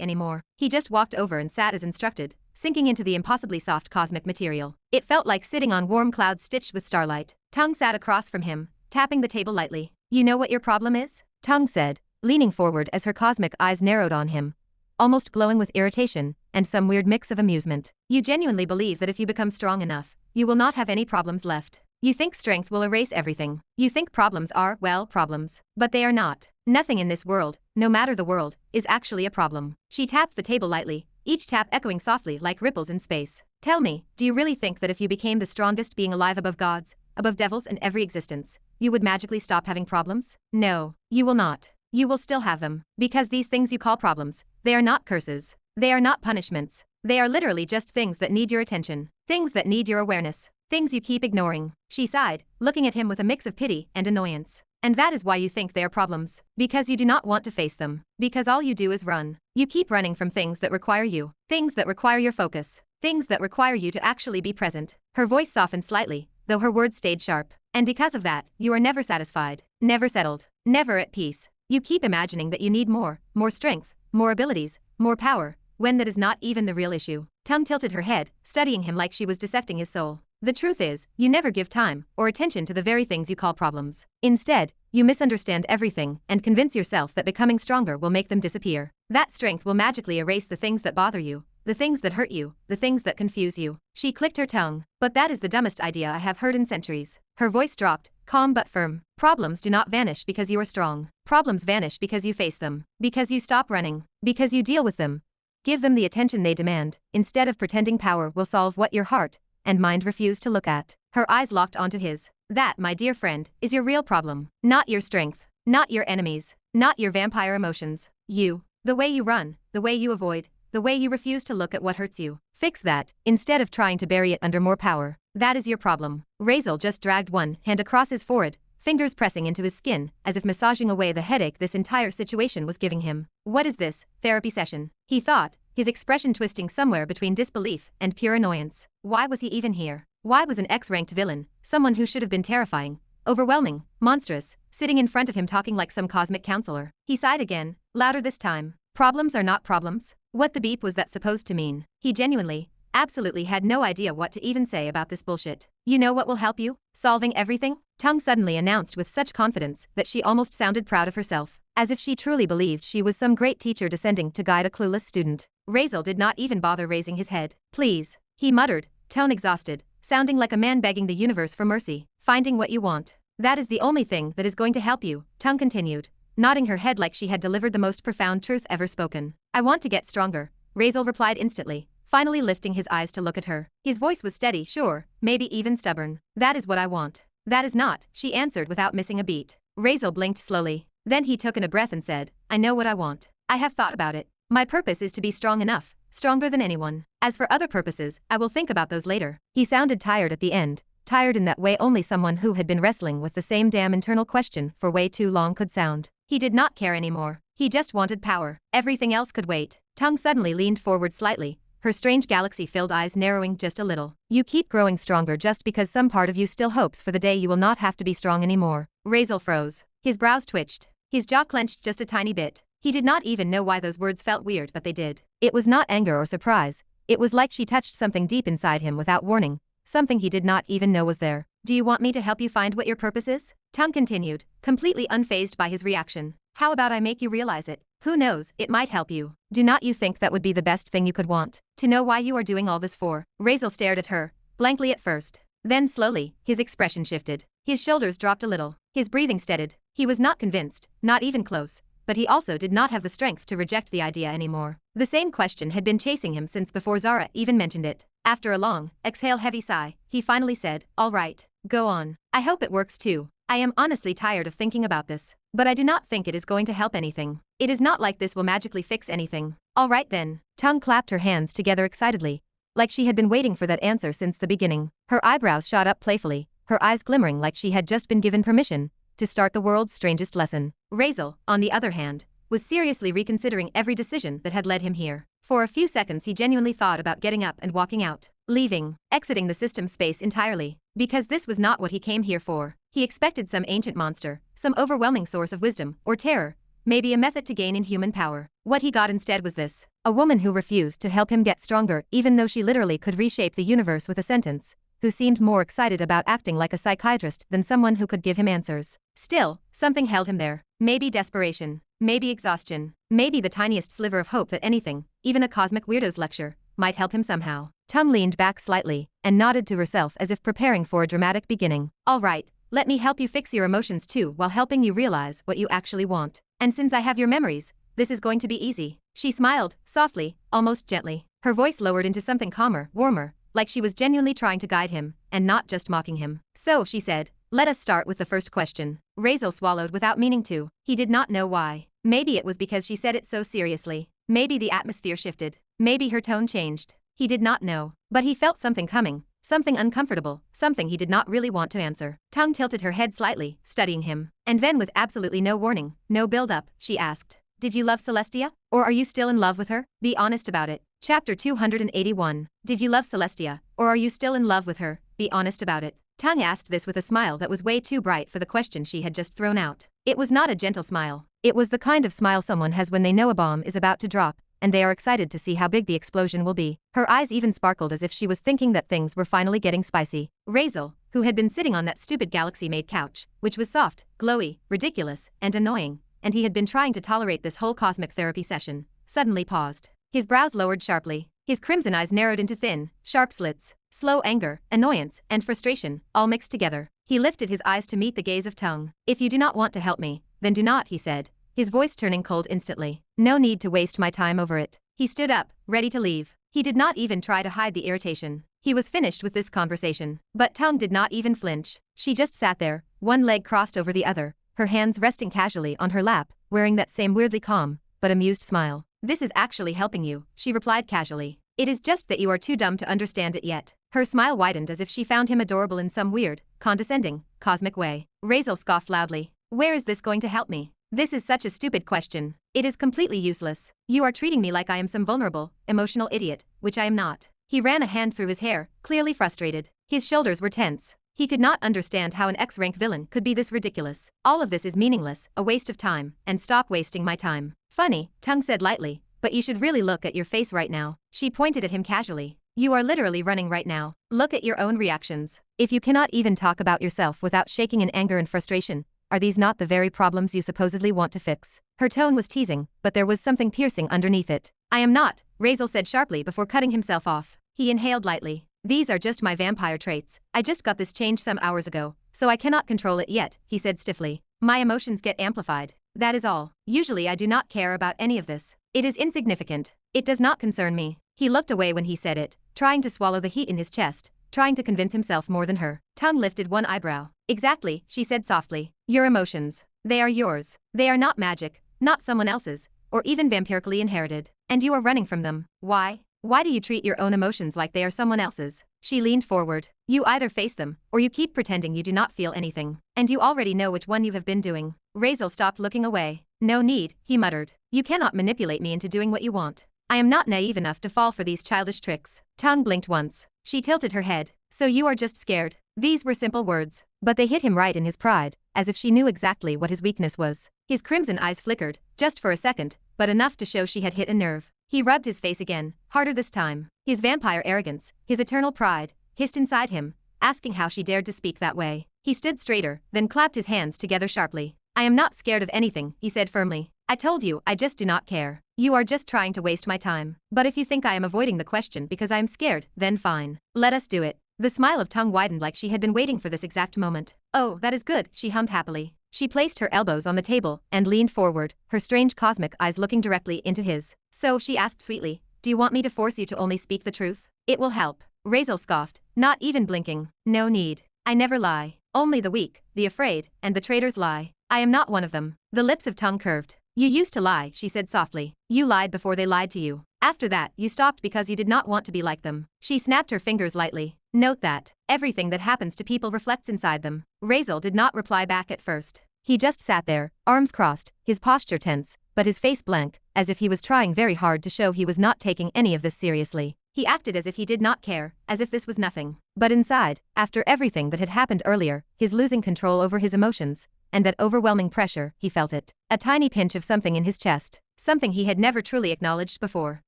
A: anymore. He just walked over and sat as instructed, sinking into the impossibly soft cosmic material. It felt like sitting on warm clouds stitched with starlight. Tongue sat across from him, tapping the table lightly. You know what your problem is? Tongue said, leaning forward as her cosmic eyes narrowed on him, almost glowing with irritation and some weird mix of amusement. You genuinely believe that if you become strong enough, you will not have any problems left. You think strength will erase everything. You think problems are, well, problems. But they are not. Nothing in this world, no matter the world, is actually a problem. She tapped the table lightly, each tap echoing softly like ripples in space. Tell me, do you really think that if you became the strongest being alive above gods, above devils and every existence, you would magically stop having problems? No, you will not. You will still have them. Because these things you call problems, they are not curses. They are not punishments. They are literally just things that need your attention. Things that need your awareness. Things you keep ignoring. She sighed, looking at him with a mix of pity and annoyance. And that is why you think they are problems. Because you do not want to face them. Because all you do is run. You keep running from things that require you. Things that require your focus. Things that require you to actually be present. Her voice softened slightly, though her words stayed sharp. And because of that, you are never satisfied. Never settled. Never at peace. You keep imagining that you need more strength, more abilities, more power, when that is not even the real issue. Tongue tilted her head, studying him like she was dissecting his soul. The truth is, you never give time or attention to the very things you call problems. Instead, you misunderstand everything and convince yourself that becoming stronger will make them disappear. That strength will magically erase the things that bother you, the things that hurt you, the things that confuse you. She clicked her tongue. But that is the dumbest idea I have heard in centuries. Her voice dropped, calm but firm. Problems do not vanish because you are strong. Problems vanish because you face them. Because you stop running. Because you deal with them. Give them the attention they demand, instead of pretending power will solve what your heart and mind refused to look at. Her eyes locked onto his. That, my dear friend, is your real problem. Not your strength. Not your enemies. Not your vampire emotions. You. The way you run, the way you avoid, the way you refuse to look at what hurts you. Fix that, instead of trying to bury it under more power. That is your problem. Razeal just dragged one hand across his forehead, fingers pressing into his skin, as if massaging away the headache this entire situation was giving him. What is this, therapy session? He thought, his expression twisting somewhere between disbelief and pure annoyance. Why was he even here? Why was an X-ranked villain, someone who should have been terrifying, overwhelming, monstrous, sitting in front of him talking like some cosmic counselor? He sighed again, louder this time. Problems are not problems? What the beep was that supposed to mean? He genuinely, absolutely had no idea what to even say about this bullshit. You know what will help you? Solving everything? Tongue suddenly announced with such confidence that she almost sounded proud of herself, as if she truly believed she was some great teacher descending to guide a clueless student. Razeal did not even bother raising his head. Please, he muttered, tone exhausted, sounding like a man begging the universe for mercy. Finding what you want. That is the only thing that is going to help you, Tongue continued, nodding her head like she had delivered the most profound truth ever spoken. I want to get stronger, Razeal replied instantly, finally lifting his eyes to look at her. His voice was steady, sure, maybe even stubborn. That is what I want. That is not, she answered without missing a beat. Razeal blinked slowly. Then he took in a breath and said, I know what I want. I have thought about it. My purpose is to be strong enough, stronger than anyone. As for other purposes, I will think about those later. He sounded tired at the end, tired in that way only someone who had been wrestling with the same damn internal question for way too long could sound. He did not care anymore. He just wanted power. Everything else could wait. Tongue suddenly leaned forward slightly, her strange galaxy-filled eyes narrowing just a little. You keep growing stronger just because some part of you still hopes for the day you will not have to be strong anymore. Razeal froze. His brows twitched. His jaw clenched just a tiny bit. He did not even know why those words felt weird, but they did. It was not anger or surprise. It was like she touched something deep inside him without warning, something he did not even know was there. Do you want me to help you find what your purpose is? Tongue continued, completely unfazed by his reaction. How about I make you realize it? Who knows, it might help you. Do not you think that would be the best thing you could want? To know why you are doing all this for? Razeal stared at her, blankly at first. Then slowly, his expression shifted. His shoulders dropped a little. His breathing steadied. He was not convinced, not even close, but he also did not have the strength to reject the idea anymore. The same question had been chasing him since before Zara even mentioned it. After a long, heavy sigh, he finally said, all right, go on. I hope it works too. I am honestly tired of thinking about this, but I do not think it is going to help anything. It is not like this will magically fix anything. All right then. Tongue clapped her hands together excitedly, like she had been waiting for that answer since the beginning. Her eyebrows shot up playfully, her eyes glimmering like she had just been given permission to start the world's strangest lesson. Razeal, on the other hand, was seriously reconsidering every decision that had led him here. For a few seconds he genuinely thought about getting up and walking out, leaving, exiting the system space entirely, because this was not what he came here for. He expected some ancient monster, some overwhelming source of wisdom or terror, maybe a method to gain inhuman power. What he got instead was this: a woman who refused to help him get stronger even though she literally could reshape the universe with a sentence, who seemed more excited about acting like a psychiatrist than someone who could give him answers. Still, something held him there. Maybe desperation, maybe exhaustion, maybe the tiniest sliver of hope that anything, even a cosmic weirdo's lecture, might help him somehow. Tongue leaned back slightly and nodded to herself as if preparing for a dramatic beginning. All right, let me help you fix your emotions too while helping you realize what you actually want. And since I have your memories, this is going to be easy. She smiled, softly, almost gently. Her voice lowered into something calmer, warmer, like she was genuinely trying to guide him, and not just mocking him. So, she said, let us start with the first question. Razeal swallowed without meaning to. He did not know why. Maybe it was because she said it so seriously. Maybe the atmosphere shifted. Maybe her tone changed. He did not know. But he felt something coming. Something uncomfortable, something he did not really want to answer. Tongue tilted her head slightly, studying him. And then with absolutely no warning, no build-up, she asked, did you love Celestia? Or are you still in love with her? Be honest about it. Chapter 281. Did you love Celestia? Or are you still in love with her? Be honest about it. Tongue asked this with a smile that was way too bright for the question she had just thrown out. It was not a gentle smile. It was the kind of smile someone has when they know a bomb is about to drop, and they are excited to see how big the explosion will be. Her eyes even sparkled as if she was thinking that things were finally getting spicy. Razeal, who had been sitting on that stupid galaxy-made couch, which was soft, glowy, ridiculous, and annoying, and he had been trying to tolerate this whole cosmic therapy session, suddenly paused. His brows lowered sharply. His crimson eyes narrowed into thin, sharp slits. Slow anger, annoyance, and frustration, all mixed together. He lifted his eyes to meet the gaze of Tongue. If you do not want to help me, then do not, he said, his voice turning cold instantly. No need to waste my time over it. He stood up, ready to leave. He did not even try to hide the irritation. He was finished with this conversation. But Tung did not even flinch. She just sat there, one leg crossed over the other, her hands resting casually on her lap, wearing that same weirdly calm, but amused smile. "This is actually helping you," she replied casually. "It is just that you are too dumb to understand it yet." Her smile widened as if she found him adorable in some weird, condescending, cosmic way. Razeal scoffed loudly. "Where is this going to help me? This is such a stupid question. It is completely useless. You are treating me like I am some vulnerable, emotional idiot, which I am not." He ran a hand through his hair, clearly frustrated. His shoulders were tense. He could not understand how an X-rank villain could be this ridiculous. "All of this is meaningless, a waste of time, and stop wasting my time." "Funny," Tung said lightly, "but you should really look at your face right now." She pointed at him casually. "You are literally running right now. Look at your own reactions. If you cannot even talk about yourself without shaking in anger and frustration, are these not the very problems you supposedly want to fix?" Her tone was teasing, but there was something piercing underneath it. "I am not," Razeal said sharply before cutting himself off. He inhaled lightly. "These are just my vampire traits. I just got this change some hours ago, so I cannot control it yet," he said stiffly. "My emotions get amplified. That is all. Usually I do not care about any of this. It is insignificant. It does not concern me." He looked away when he said it, trying to swallow the heat in his chest, trying to convince himself more than her. Tung lifted one eyebrow. "Exactly," she said softly. "Your emotions. They are yours. They are not magic, not someone else's, or even vampirically inherited. And you are running from them. Why? Why do you treat your own emotions like they are someone else's?" She leaned forward. "You either face them, or you keep pretending you do not feel anything. And you already know which one you have been doing." Razeal stopped looking away. "No need," he muttered. "You cannot manipulate me into doing what you want. I am not naive enough to fall for these childish tricks." Tung blinked once. She tilted her head. "So you are just scared." These were simple words, but they hit him right in his pride, as if she knew exactly what his weakness was. His crimson eyes flickered, just for a second, but enough to show she had hit a nerve. He rubbed his face again, harder this time. His vampire arrogance, his eternal pride, hissed inside him, asking how she dared to speak that way. He stood straighter, then clapped his hands together sharply. "I am not scared of anything," he said firmly. "I told you, I just do not care. You are just trying to waste my time. But if you think I am avoiding the question because I am scared, then fine. Let us do it." The smile of Tung widened like she had been waiting for this exact moment. "Oh, that is good," she hummed happily. She placed her elbows on the table and leaned forward, her strange cosmic eyes looking directly into his. "So," she asked sweetly, "do you want me to force you to only speak the truth? It will help." Razeal scoffed, not even blinking. "No need. I never lie. Only the weak, the afraid, and the traitors lie. I am not one of them." The lips of Tung curved. "You used to lie," she said softly. "You lied before they lied to you. After that, you stopped because you did not want to be like them." She snapped her fingers lightly. "Note that everything that happens to people reflects inside them." Razeal did not reply back at first. He just sat there, arms crossed, his posture tense, but his face blank, as if he was trying very hard to show he was not taking any of this seriously. He acted as if he did not care, as if this was nothing. But inside, after everything that had happened earlier, his losing control over his emotions, and that overwhelming pressure, he felt it. A tiny pinch of something in his chest, something he had never truly acknowledged before.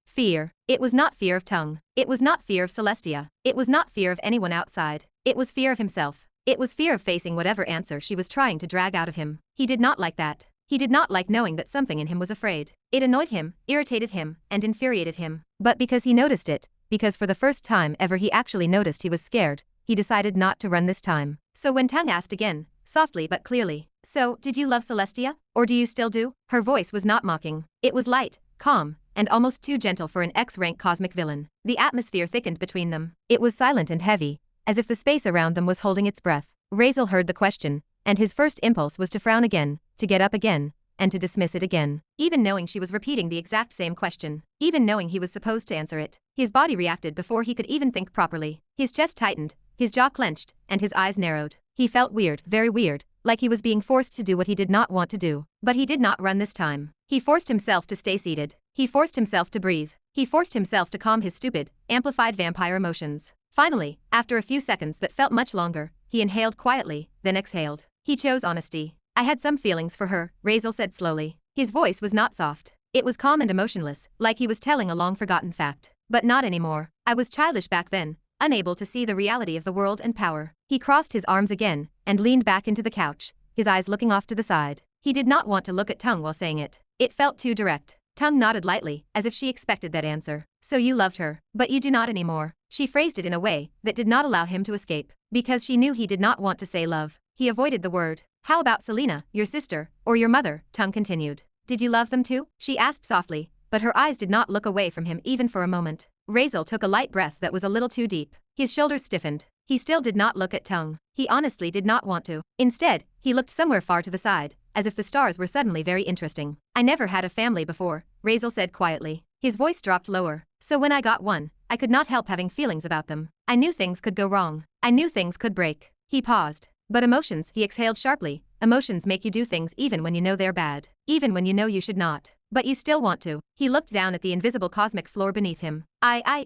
A: Fear. It was not fear of Tung. It was not fear of Celestia. It was not fear of anyone outside. It was fear of himself. It was fear of facing whatever answer she was trying to drag out of him. He did not like that. He did not like knowing that something in him was afraid. It annoyed him, irritated him, and infuriated him. But because he noticed it, because for the first time ever he actually noticed he was scared, he decided not to run this time. So when Tung asked again, softly but clearly, "So, did you love Celestia? Or do you still do?" Her voice was not mocking. It was light, calm, and almost too gentle for an X-rank cosmic villain. The atmosphere thickened between them. It was silent and heavy, as if the space around them was holding its breath. Razeal heard the question, and his first impulse was to frown again, to get up again, and to dismiss it again. Even knowing she was repeating the exact same question, even knowing he was supposed to answer it, his body reacted before he could even think properly. His chest tightened, his jaw clenched, and his eyes narrowed. He felt weird, very weird, like he was being forced to do what he did not want to do. But he did not run this time. He forced himself to stay seated. He forced himself to breathe. He forced himself to calm his stupid, amplified vampire emotions. Finally, after a few seconds that felt much longer, he inhaled quietly, then exhaled. He chose honesty. "I had some feelings for her," Razeal said slowly. His voice was not soft. It was calm and emotionless, like he was telling a long-forgotten fact. "But not anymore. I was childish back then, unable to see the reality of the world and power." He crossed his arms again, and leaned back into the couch, his eyes looking off to the side. He did not want to look at Tung while saying it. It felt too direct. Tung nodded lightly, as if she expected that answer. "So you loved her, but you do not anymore." She phrased it in a way that did not allow him to escape. Because she knew he did not want to say love, he avoided the word. "How about Selena, your sister, or your mother?" Tung continued. "Did you love them too?" She asked softly, but her eyes did not look away from him even for a moment. Razeal took a light breath that was a little too deep. His shoulders stiffened. He still did not look at Tung. He honestly did not want to. Instead, he looked somewhere far to the side, as if the stars were suddenly very interesting. I never had a family before, Razeal said quietly. His voice dropped lower. So when I got one, I could not help having feelings about them. I knew things could go wrong. I knew things could break. He paused. But emotions, he exhaled sharply. Emotions make you do things even when you know they're bad. Even when you know you should not. But you still want to. He looked down at the invisible cosmic floor beneath him.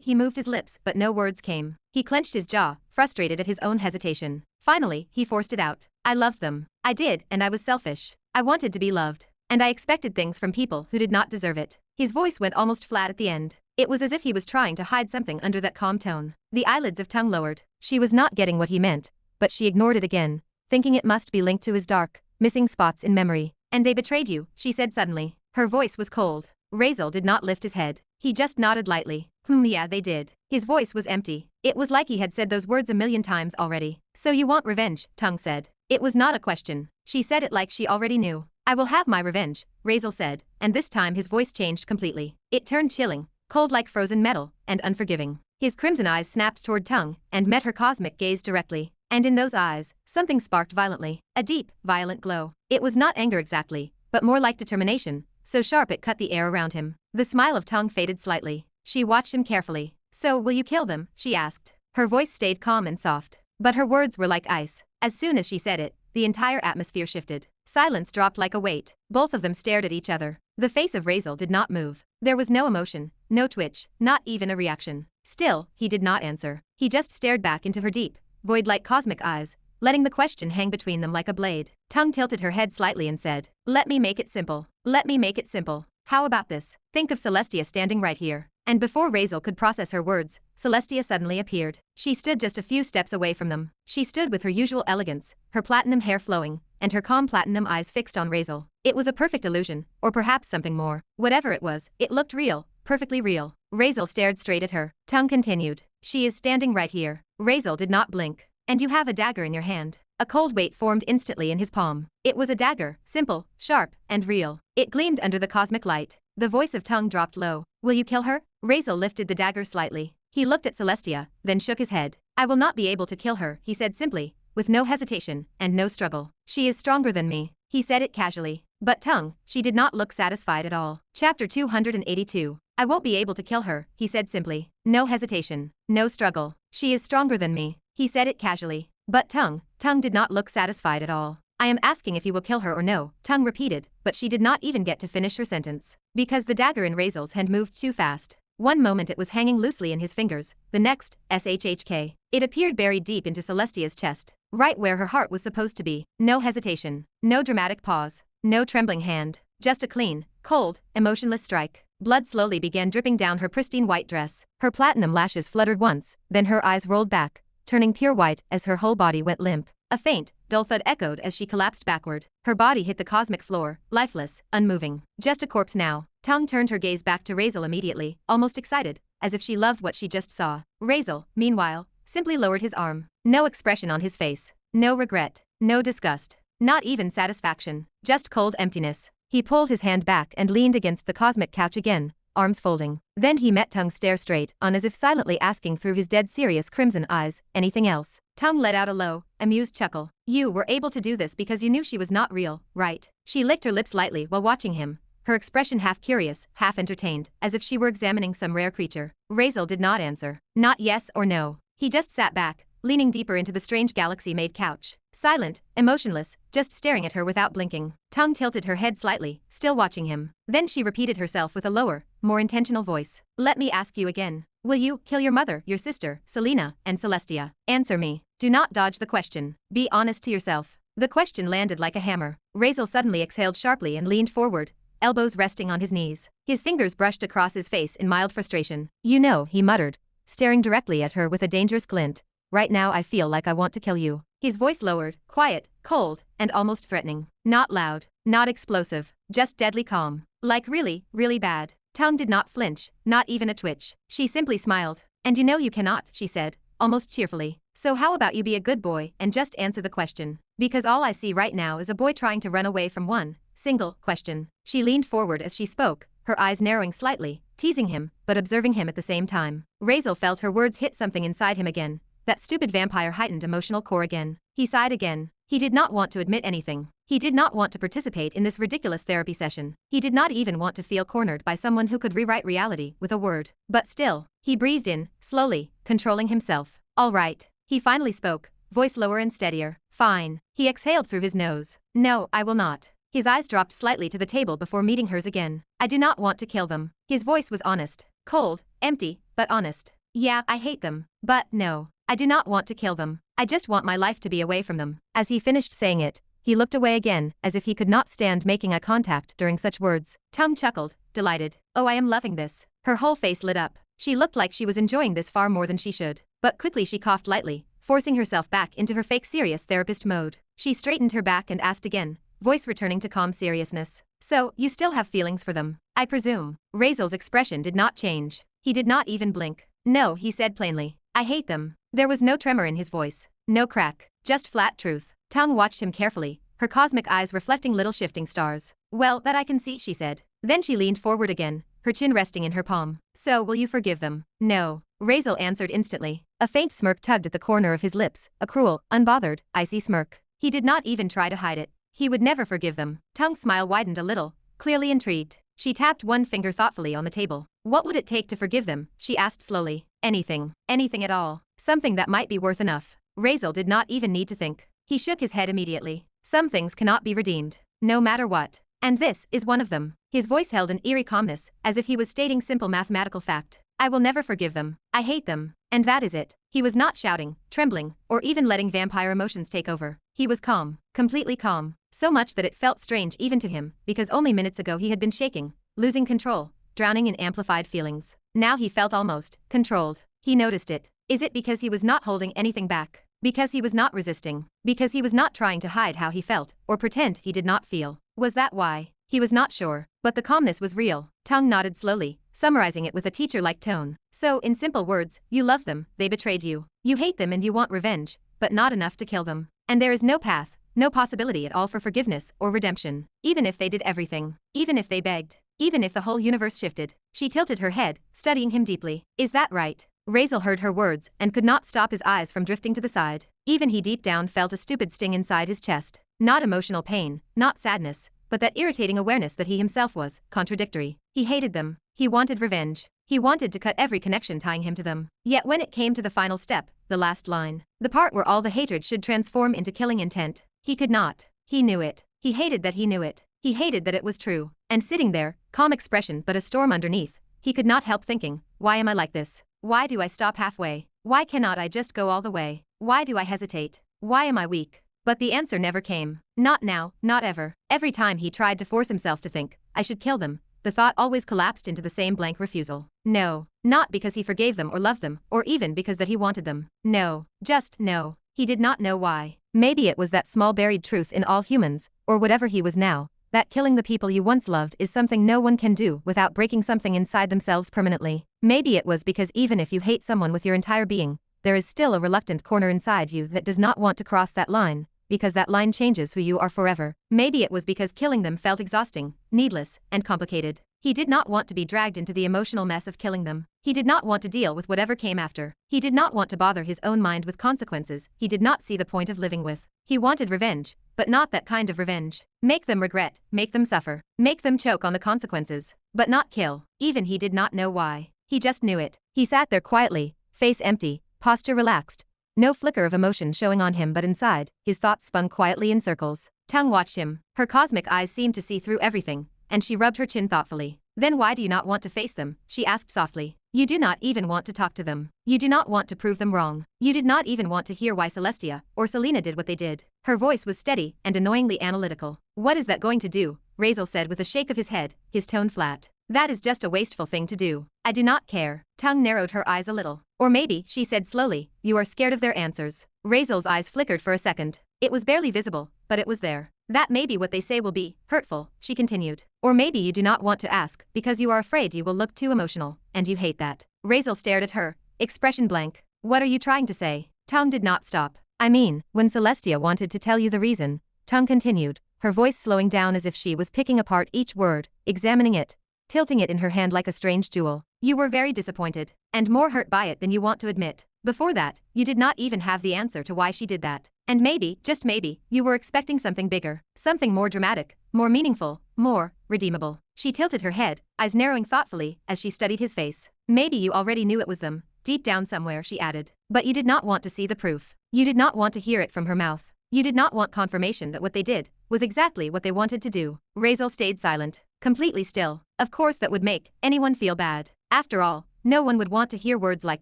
A: He moved his lips, but no words came. He clenched his jaw, frustrated at his own hesitation. Finally, he forced it out. I loved them. I did, and I was selfish. I wanted to be loved. And I expected things from people who did not deserve it. His voice went almost flat at the end. It was as if he was trying to hide something under that calm tone. The eyelids of Tung lowered. She was not getting what he meant, but she ignored it again, thinking it must be linked to his dark, missing spots in memory. And they betrayed you, she said suddenly. Her voice was cold. Razeal did not lift his head. He just nodded lightly. Yeah, they did. His voice was empty. It was like he had said those words a million times already. So you want revenge, Tung said. It was not a question. She said it like she already knew. I will have my revenge, Razeal said, and this time his voice changed completely. It turned chilling, cold like frozen metal, and unforgiving. His crimson eyes snapped toward Tung, and met her cosmic gaze directly. And in those eyes, something sparked violently. A deep, violent glow. It was not anger exactly, but more like determination, so sharp it cut the air around him. The smile of Tung faded slightly. She watched him carefully. So, will you kill them? She asked. Her voice stayed calm and soft. But her words were like ice. As soon as she said it, the entire atmosphere shifted. Silence dropped like a weight. Both of them stared at each other. The face of Razeal did not move. There was no emotion, no twitch, not even a reaction. Still, he did not answer. He just stared back into her deep, void-like cosmic eyes, letting the question hang between them like a blade. Tung tilted her head slightly and said, "Let me make it simple. Let me make it simple. How about this? Think of Celestia standing right here." And before Razeal could process her words, Celestia suddenly appeared. She stood just a few steps away from them. She stood with her usual elegance, her platinum hair flowing, and her calm platinum eyes fixed on Razeal. It was a perfect illusion, or perhaps something more. Whatever it was, it looked real, perfectly real. Razeal stared straight at her. Tung continued, "She is standing right here." Razeal did not blink. "And you have a dagger in your hand." A cold weight formed instantly in his palm. It was a dagger, simple, sharp, and real. It gleamed under the cosmic light. The voice of Tung dropped low. "Will you kill her?" Razeal lifted the dagger slightly. He looked at Celestia, then shook his head. "I will not be able to kill her," he said simply, with no hesitation, and no struggle. "She is stronger than me." He said it casually. But Tung, she did not look satisfied at all. Chapter 282. "I won't be able to kill her," he said simply. No hesitation, no struggle. "She is stronger than me." He said it casually. But Tung did not look satisfied at all. "I am asking if you will kill her or no," Tung repeated, but she did not even get to finish her sentence. Because the dagger in Razeal's hand moved too fast. One moment it was hanging loosely in his fingers, the next, shhk. It appeared buried deep into Celestia's chest, right where her heart was supposed to be. No hesitation, no dramatic pause, no trembling hand, just a clean, cold, emotionless strike. Blood slowly began dripping down her pristine white dress. Her platinum lashes fluttered once, then her eyes rolled back, turning pure white as her whole body went limp. A faint, dull thud echoed as she collapsed backward. Her body hit the cosmic floor, lifeless, unmoving. Just a corpse now. Tung turned her gaze back to Razeal immediately, almost excited, as if she loved what she just saw. Razeal, meanwhile, simply lowered his arm. No expression on his face. No regret. No disgust. Not even satisfaction. Just cold emptiness. He pulled his hand back and leaned against the cosmic couch again, arms folding. Then he met Tung stare straight on as if silently asking through his dead serious crimson eyes, anything else. Tung let out a low, amused chuckle. "You were able to do this because you knew she was not real, right?" She licked her lips lightly while watching him, her expression half curious, half entertained, as if she were examining some rare creature. Razeal did not answer. Not yes or no. He just sat back, leaning deeper into the strange galaxy-made couch. Silent, emotionless, just staring at her without blinking. Tung tilted her head slightly, still watching him. Then she repeated herself with a lower, more intentional voice. "Let me ask you again. Will you kill your mother, your sister, Selena, and Celestia? Answer me. Do not dodge the question. Be honest to yourself." The question landed like a hammer. Razeal suddenly exhaled sharply and leaned forward, elbows resting on his knees. His fingers brushed across his face in mild frustration. "You know," he muttered, staring directly at her with a dangerous glint. "Right now I feel like I want to kill you." His voice lowered, quiet, cold, and almost threatening. Not loud, not explosive, just deadly calm. Like really, really bad. Tung did not flinch, not even a twitch. She simply smiled. "And you know you cannot," she said, almost cheerfully. "So how about you be a good boy and just answer the question? Because all I see right now is a boy trying to run away from one single question." She leaned forward as she spoke, her eyes narrowing slightly, teasing him, but observing him at the same time. Razeal felt her words hit something inside him again. That stupid vampire heightened emotional core again. He sighed again. He did not want to admit anything. He did not want to participate in this ridiculous therapy session. He did not even want to feel cornered by someone who could rewrite reality with a word. But still, he breathed in, slowly, controlling himself. All right. He finally spoke, voice lower and steadier. Fine. He exhaled through his nose. No, I will not. His eyes dropped slightly to the table before meeting hers again. I do not want to kill them. His voice was honest. Cold, empty, but honest. Yeah, I hate them. But no. I do not want to kill them. I just want my life to be away from them. As he finished saying it, he looked away again, as if he could not stand making eye contact during such words. Tung chuckled, delighted. Oh, I am loving this. Her whole face lit up. She looked like she was enjoying this far more than she should. But quickly she coughed lightly, forcing herself back into her fake serious therapist mode. She straightened her back and asked again, voice returning to calm seriousness. So, you still have feelings for them, I presume? Razeal's expression did not change. He did not even blink. No, he said plainly. I hate them. There was no tremor in his voice. No crack. Just flat truth. Tung watched him carefully, her cosmic eyes reflecting little shifting stars. Well, that I can see, she said. Then she leaned forward again, her chin resting in her palm. So, will you forgive them? No. Razeal answered instantly. A faint smirk tugged at the corner of his lips, a cruel, unbothered, icy smirk. He did not even try to hide it. He would never forgive them. Tung's smile widened a little, clearly intrigued. She tapped one finger thoughtfully on the table. What would it take to forgive them? She asked slowly. Anything. Anything at all. Something that might be worth enough. Razeal did not even need to think. He shook his head immediately. Some things cannot be redeemed. No matter what. And this is one of them. His voice held an eerie calmness, as if he was stating simple mathematical fact. I will never forgive them. I hate them. And that is it. He was not shouting, trembling, or even letting vampire emotions take over. He was calm. Completely calm. So much that it felt strange even to him, because only minutes ago he had been shaking, losing control, drowning in amplified feelings. Now he felt almost controlled. He noticed it. Is it because he was not holding anything back? Because he was not resisting? Because he was not trying to hide how he felt, or pretend he did not feel? Was that why? He was not sure, but the calmness was real. Tung nodded slowly, summarizing it with a teacher-like tone. So, in simple words, you love them, they betrayed you. You hate them and you want revenge, but not enough to kill them. And there is no path, no possibility at all for forgiveness or redemption. Even if they did everything. Even if they begged. Even if the whole universe shifted. She tilted her head, studying him deeply. Is that right? Razeal heard her words and could not stop his eyes from drifting to the side. Even he deep down felt a stupid sting inside his chest. Not emotional pain, not sadness, but that irritating awareness that he himself was contradictory. He hated them. He wanted revenge. He wanted to cut every connection tying him to them. Yet when it came to the final step, the last line, the part where all the hatred should transform into killing intent, he could not. He knew it. He hated that he knew it. He hated that it was true. And sitting there, calm expression but a storm underneath, he could not help thinking, why am I like this? Why do I stop halfway? Why cannot I just go all the way? Why do I hesitate? Why am I weak? But the answer never came. Not now, not ever. Every time he tried to force himself to think, I should kill them, the thought always collapsed into the same blank refusal. No. Not because he forgave them or loved them, or even because that he wanted them. No. Just no. He did not know why. Maybe it was that small buried truth in all humans, or whatever he was now, that killing the people you once loved is something no one can do without breaking something inside themselves permanently. Maybe it was because even if you hate someone with your entire being, there is still a reluctant corner inside you that does not want to cross that line, because that line changes who you are forever. Maybe it was because killing them felt exhausting, needless, and complicated. He did not want to be dragged into the emotional mess of killing them. He did not want to deal with whatever came after. He did not want to bother his own mind with consequences he did not see the point of living with. He wanted revenge, but not that kind of revenge. Make them regret, make them suffer, make them choke on the consequences, but not kill. Even he did not know why. He just knew it. He sat there quietly, face empty, posture relaxed. No flicker of emotion showing on him, but inside, his thoughts spun quietly in circles. Tung watched him. Her cosmic eyes seemed to see through everything, and she rubbed her chin thoughtfully. Then why do you not want to face them? She asked softly. You do not even want to talk to them. You do not want to prove them wrong. You did not even want to hear why Celestia or Selena did what they did. Her voice was steady and annoyingly analytical. What is that going to do? Razeal said with a shake of his head, his tone flat. That is just a wasteful thing to do. I do not care. Tung narrowed her eyes a little. Or maybe, she said slowly, you are scared of their answers. Razeal's eyes flickered for a second. It was barely visible, but it was there. That may be what they say will be hurtful, she continued. Or maybe you do not want to ask, because you are afraid you will look too emotional, and you hate that. Razeal stared at her, expression blank. What are you trying to say? Tung did not stop. I mean, when Celestia wanted to tell you the reason, Tung continued, her voice slowing down as if she was picking apart each word, examining it. tilting it in her hand like a strange jewel. You were very disappointed, and more hurt by it than you want to admit. Before that, you did not even have the answer to why she did that. And maybe, just maybe, you were expecting something bigger, something more dramatic, more meaningful, more redeemable. She tilted her head, eyes narrowing thoughtfully as she studied his face. Maybe you already knew it was them, deep down somewhere, she added. But you did not want to see the proof. You did not want to hear it from her mouth. You did not want confirmation that what they did was exactly what they wanted to do. Razeal stayed silent, completely still. Of course that would make anyone feel bad. After all, no one would want to hear words like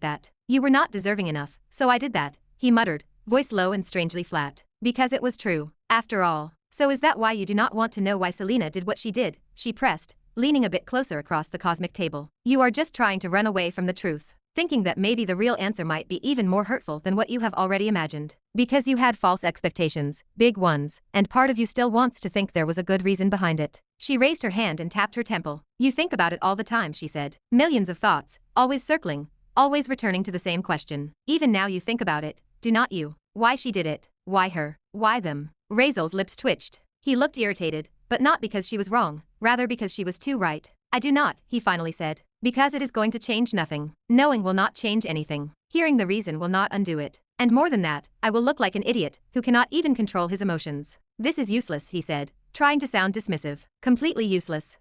A: that. You were not deserving enough, so I did that, he muttered, voice low and strangely flat. Because it was true. After all. So is that why you do not want to know why Selena did what she did? She pressed, leaning a bit closer across the cosmic table. You are just trying to run away from the truth, thinking that maybe the real answer might be even more hurtful than what you have already imagined. Because you had false expectations, big ones, and part of you still wants to think there was a good reason behind it. She raised her hand and tapped her temple. You think about it all the time, she said. Millions of thoughts, always circling, always returning to the same question. Even now you think about it, do not you? Why she did it? Why her? Why them? Razeal's lips twitched. He looked irritated, but not because she was wrong, rather because she was too right. I do not, he finally said. Because it is going to change nothing. Knowing will not change anything. Hearing the reason will not undo it. And more than that, I will look like an idiot who cannot even control his emotions. This is useless, he said, trying to sound dismissive. Completely useless.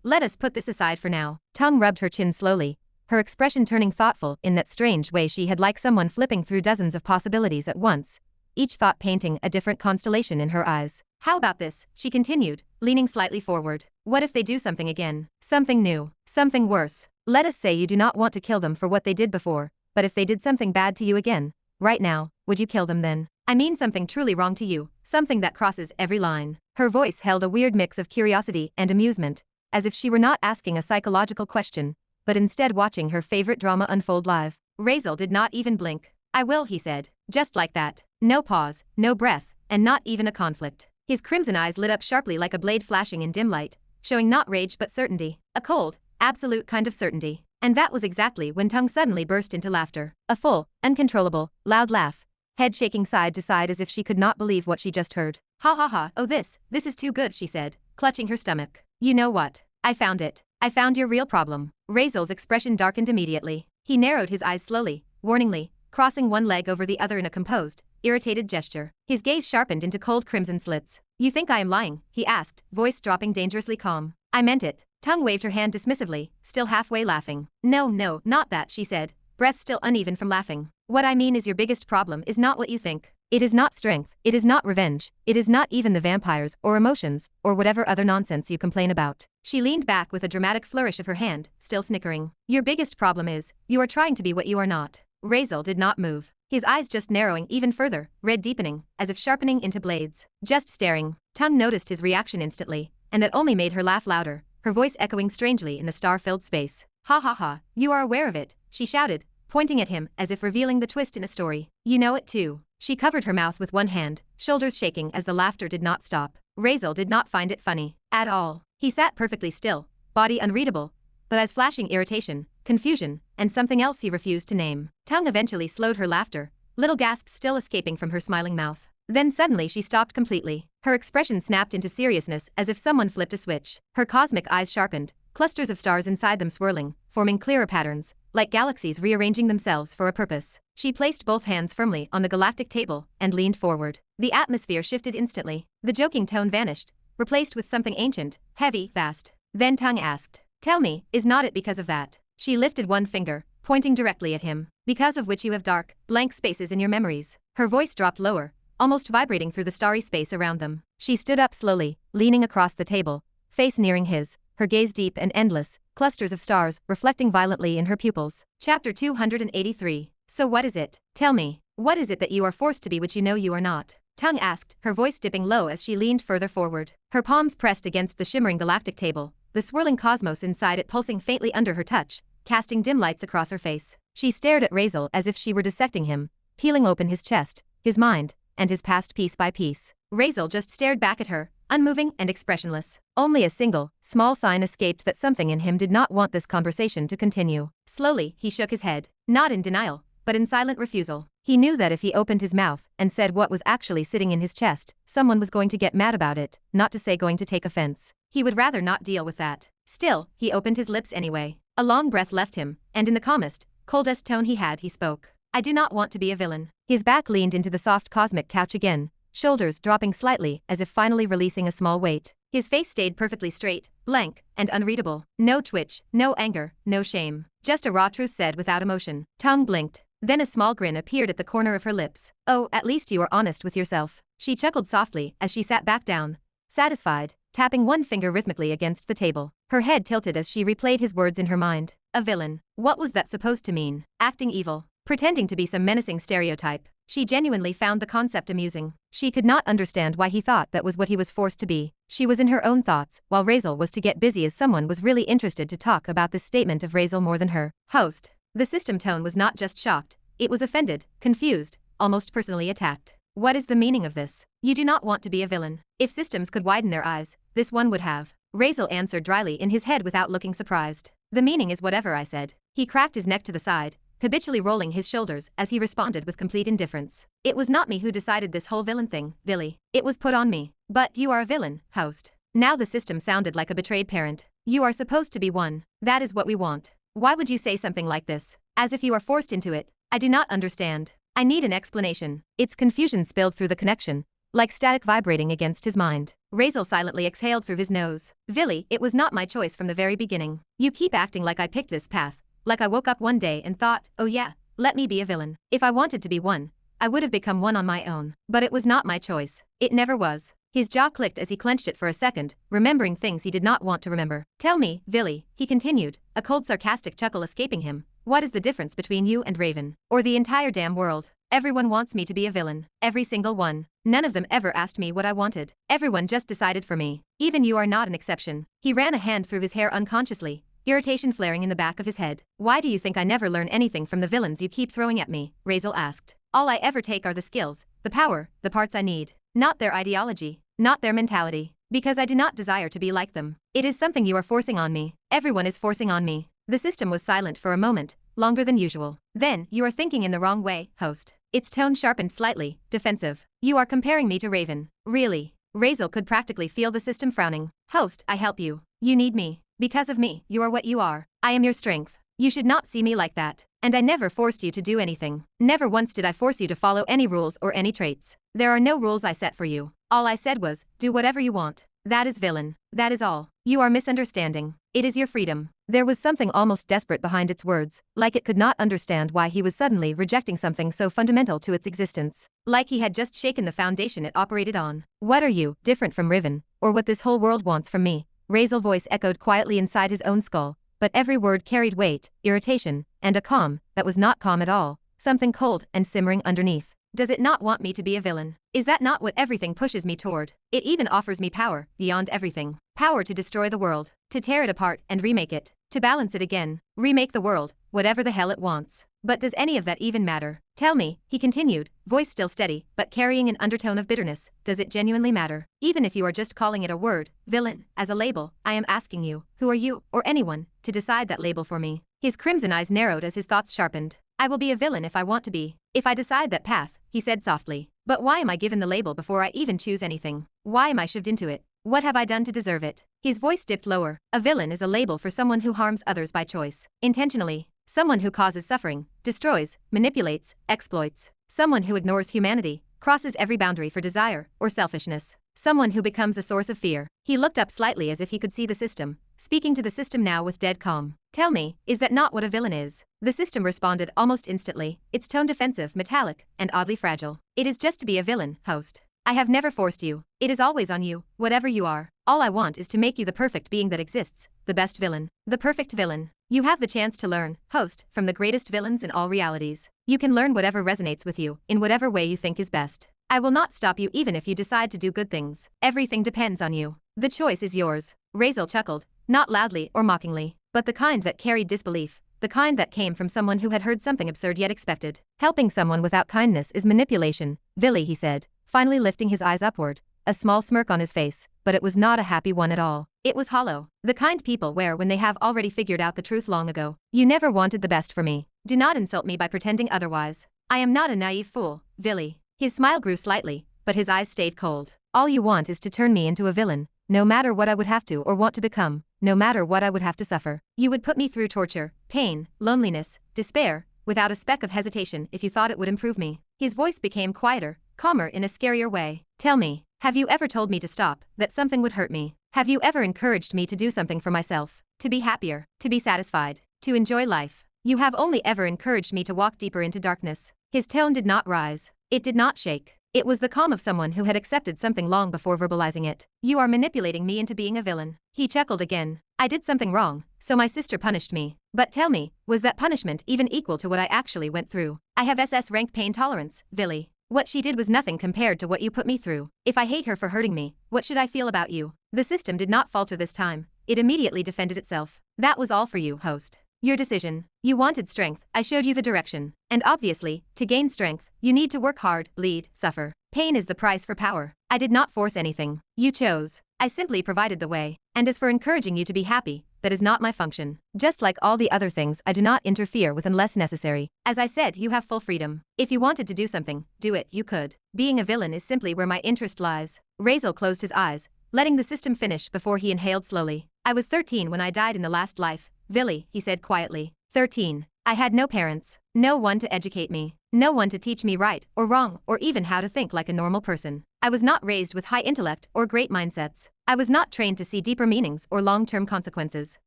A: Let us put this aside for now. Tongue rubbed her chin slowly, her expression turning thoughtful in that strange way she had, like someone flipping through dozens of possibilities at once, each thought painting a different constellation in her eyes. How about this, she continued, leaning slightly forward. What if they do something again? Something new. Something worse. Let us say you do not want to kill them for what they did before, but if they did something bad to you again, right now, would you kill them then? I mean something truly wrong to you, something that crosses every line. Her voice held a weird mix of curiosity and amusement, as if she were not asking a psychological question, but instead watching her favorite drama unfold live. Razeal did not even blink. I will, he said, just like that. No pause, no breath, and not even a conflict. His crimson eyes lit up sharply like a blade flashing in dim light, showing not rage but certainty. A cold, absolute kind of certainty. And that was exactly when Tongue suddenly burst into laughter. A full, uncontrollable, loud laugh, head shaking side to side as if she could not believe what she just heard. Ha ha ha, oh this is too good, she said, clutching her stomach. You know what? I found it. I found your real problem. Razeal's expression darkened immediately. He narrowed his eyes slowly, warningly, crossing one leg over the other in a composed, irritated gesture. His gaze sharpened into cold crimson slits. You think I am lying? He asked, voice dropping dangerously calm. I meant it. Tongue waved her hand dismissively, still halfway laughing. No, not that, she said, breath still uneven from laughing. What I mean is your biggest problem is not what you think. It is not strength, it is not revenge, it is not even the vampires or emotions or whatever other nonsense you complain about. She leaned back with a dramatic flourish of her hand, still snickering. Your biggest problem is, you are trying to be what you are not. Razeal did not move, his eyes just narrowing even further, red deepening, as if sharpening into blades. Just staring. Tongue noticed his reaction instantly, and that only made her laugh louder, her voice echoing strangely in the star-filled space. Ha ha ha, you are aware of it, she shouted, pointing at him as if revealing the twist in a story. You know it too. She covered her mouth with one hand, shoulders shaking as the laughter did not stop. Razeal did not find it funny. At all. He sat perfectly still, body unreadable, but as flashing irritation, confusion, and something else he refused to name. Tongue eventually slowed her laughter, little gasps still escaping from her smiling mouth. Then suddenly she stopped completely. Her expression snapped into seriousness as if someone flipped a switch. Her cosmic eyes sharpened, clusters of stars inside them swirling, forming clearer patterns, like galaxies rearranging themselves for a purpose. She placed both hands firmly on the galactic table and leaned forward. The atmosphere shifted instantly. The joking tone vanished, replaced with something ancient, heavy, vast. Then Tongue asked, tell me, is not it because of that? She lifted one finger, pointing directly at him. Because of which you have dark, blank spaces in your memories. Her voice dropped lower, almost vibrating through the starry space around them. She stood up slowly, leaning across the table, face nearing his, her gaze deep and endless, clusters of stars reflecting violently in her pupils. Chapter 283. So what is it? Tell me, what is it that you are forced to be which you know you are not? Tongue asked, her voice dipping low as she leaned further forward. Her palms pressed against the shimmering galactic table, the swirling cosmos inside it pulsing faintly under her touch, casting dim lights across her face. She stared at Razeal as if she were dissecting him, peeling open his chest, his mind, and his past piece by piece. Razeal just stared back at her, unmoving and expressionless. Only a single, small sign escaped that something in him did not want this conversation to continue. Slowly, he shook his head, not in denial, but in silent refusal. He knew that if he opened his mouth and said what was actually sitting in his chest, someone was going to get mad about it, not to say going to take offense. He would rather not deal with that. Still, he opened his lips anyway. A long breath left him, and in the calmest, coldest tone he spoke. I do not want to be a villain. His back leaned into the soft cosmic couch again, shoulders dropping slightly as if finally releasing a small weight. His face stayed perfectly straight, blank, and unreadable. No twitch, no anger, no shame. Just a raw truth said without emotion. Tongue blinked. Then a small grin appeared at the corner of her lips. Oh, at least you are honest with yourself. She chuckled softly as she sat back down, satisfied, tapping one finger rhythmically against the table. Her head tilted as she replayed his words in her mind. A villain. What was that supposed to mean? Acting evil. Pretending to be some menacing stereotype. She genuinely found the concept amusing. She could not understand why he thought that was what he was forced to be. She was in her own thoughts, while Razeal was to get busy as someone was really interested to talk about this statement of Razeal more than her. Host. The system tone was not just shocked, it was offended, confused, almost personally attacked. What is the meaning of this? You do not want to be a villain. If systems could widen their eyes, this one would have. Razeal answered dryly in his head without looking surprised. The meaning is whatever I said. He cracked his neck to the side, habitually rolling his shoulders as he responded with complete indifference. It was not me who decided this whole villain thing, Billy. It was put on me. But you are a villain, host. Now the system sounded like a betrayed parent. You are supposed to be one. That is what we want. Why would you say something like this? As if you are forced into it. I do not understand. I need an explanation. Its confusion spilled through the connection, like static vibrating against his mind. Razeal silently exhaled through his nose. Villy, it was not my choice from the very beginning. You keep acting like I picked this path. Like I woke up one day and thought, oh yeah, let me be a villain. If I wanted to be one, I would have become one on my own. But it was not my choice. It never was. His jaw clicked as he clenched it for a second, remembering things he did not want to remember. Tell me, Villy, he continued, a cold sarcastic chuckle escaping him. What is the difference between you and Raven? Or the entire damn world? Everyone wants me to be a villain. Every single one. None of them ever asked me what I wanted. Everyone just decided for me. Even you are not an exception. He ran a hand through his hair unconsciously, irritation flaring in the back of his head. Why do you think I never learn anything from the villains you keep throwing at me? Razeal asked. All I ever take are the skills, the power, the parts I need. Not their ideology. Not their mentality. Because I do not desire to be like them. It is something you are forcing on me. Everyone is forcing on me. The system was silent for a moment, longer than usual. Then, you are thinking in the wrong way, host. Its tone sharpened slightly, defensive. You are comparing me to Raven. Really? Razeal could practically feel the system frowning. Host, I help you. You need me. Because of me, you are what you are. I am your strength. You should not see me like that. And I never forced you to do anything. Never once did I force you to follow any rules or any traits. There are no rules I set for you. All I said was, do whatever you want. That is villain. That is all. You are misunderstanding. It is your freedom. There was something almost desperate behind its words, like it could not understand why he was suddenly rejecting something so fundamental to its existence. Like he had just shaken the foundation it operated on. What are you, different from Riven, or what this whole world wants from me? Razeal's voice echoed quietly inside his own skull, but every word carried weight, irritation, and a calm that was not calm at all, something cold and simmering underneath. Does it not want me to be a villain? Is that not what everything pushes me toward? It even offers me power, beyond everything. Power to destroy the world, to tear it apart and remake it, to balance it again, remake the world, whatever the hell it wants. But does any of that even matter? Tell me, he continued, voice still steady, but carrying an undertone of bitterness, does it genuinely matter? Even if you are just calling it a word, villain, as a label, I am asking you, who are you, or anyone, to decide that label for me? His crimson eyes narrowed as his thoughts sharpened. I will be a villain if I want to be. If I decide that path, he said softly. But why am I given the label before I even choose anything? Why am I shoved into it? What have I done to deserve it? His voice dipped lower. A villain is a label for someone who harms others by choice. Intentionally. Someone who causes suffering, destroys, manipulates, exploits. Someone who ignores humanity, crosses every boundary for desire or selfishness. Someone who becomes a source of fear. He looked up slightly as if he could see the system, speaking to the system now with dead calm. Tell me, is that not what a villain is? The system responded almost instantly, its tone defensive, metallic, and oddly fragile. It is just to be a villain, host. I have never forced you. It is always on you, whatever you are. All I want is to make you the perfect being that exists, the best villain. The perfect villain. You have the chance to learn, host, from the greatest villains in all realities. You can learn whatever resonates with you, in whatever way you think is best. I will not stop you even if you decide to do good things. Everything depends on you. The choice is yours. Razeal chuckled, not loudly or mockingly, but the kind that carried disbelief, the kind that came from someone who had heard something absurd yet expected. Helping someone without kindness is manipulation, Villy, he said, finally lifting his eyes upward, a small smirk on his face, but it was not a happy one at all. It was hollow. The kind people wear when they have already figured out the truth long ago. You never wanted the best for me. Do not insult me by pretending otherwise. I am not a naive fool, Villy. His smile grew slightly, but his eyes stayed cold. All you want is to turn me into a villain, no matter what I would have to or want to become. no matter what I would have to suffer. You would put me through torture, pain, loneliness, despair, without a speck of hesitation if you thought it would improve me. His voice became quieter, calmer in a scarier way. Tell me, have you ever told me to stop, that something would hurt me? Have you ever encouraged me to do something for myself, to be happier, to be satisfied, to enjoy life? You have only ever encouraged me to walk deeper into darkness. His tone did not rise. It did not shake. It was the calm of someone who had accepted something long before verbalizing it. You are manipulating me into being a villain. He chuckled again. I did something wrong, so my sister punished me. But tell me, was that punishment even equal to what I actually went through? I have SS rank pain tolerance, Villy. What she did was nothing compared to what you put me through. If I hate her for hurting me, what should I feel about you? The system did not falter this time. It immediately defended itself. That was all for you, host. Your decision. You wanted strength, I showed you the direction. And obviously, to gain strength, you need to work hard, bleed, suffer. Pain is the price for power. I did not force anything. You chose. I simply provided the way. And as for encouraging you to be happy, that is not my function. Just like all the other things, I do not interfere with unless necessary. As I said, you have full freedom. If you wanted to do something, do it, you could. Being a villain is simply where my interest lies. Razeal closed his eyes, letting the system finish before he inhaled slowly. I was 13 when I died in the last life. Villy, he said quietly. 13. I had no parents, no one to educate me, no one to teach me right or wrong or even how to think like a normal person. I was not raised with high intellect or great mindsets. I was not trained to see deeper meanings or long-term consequences.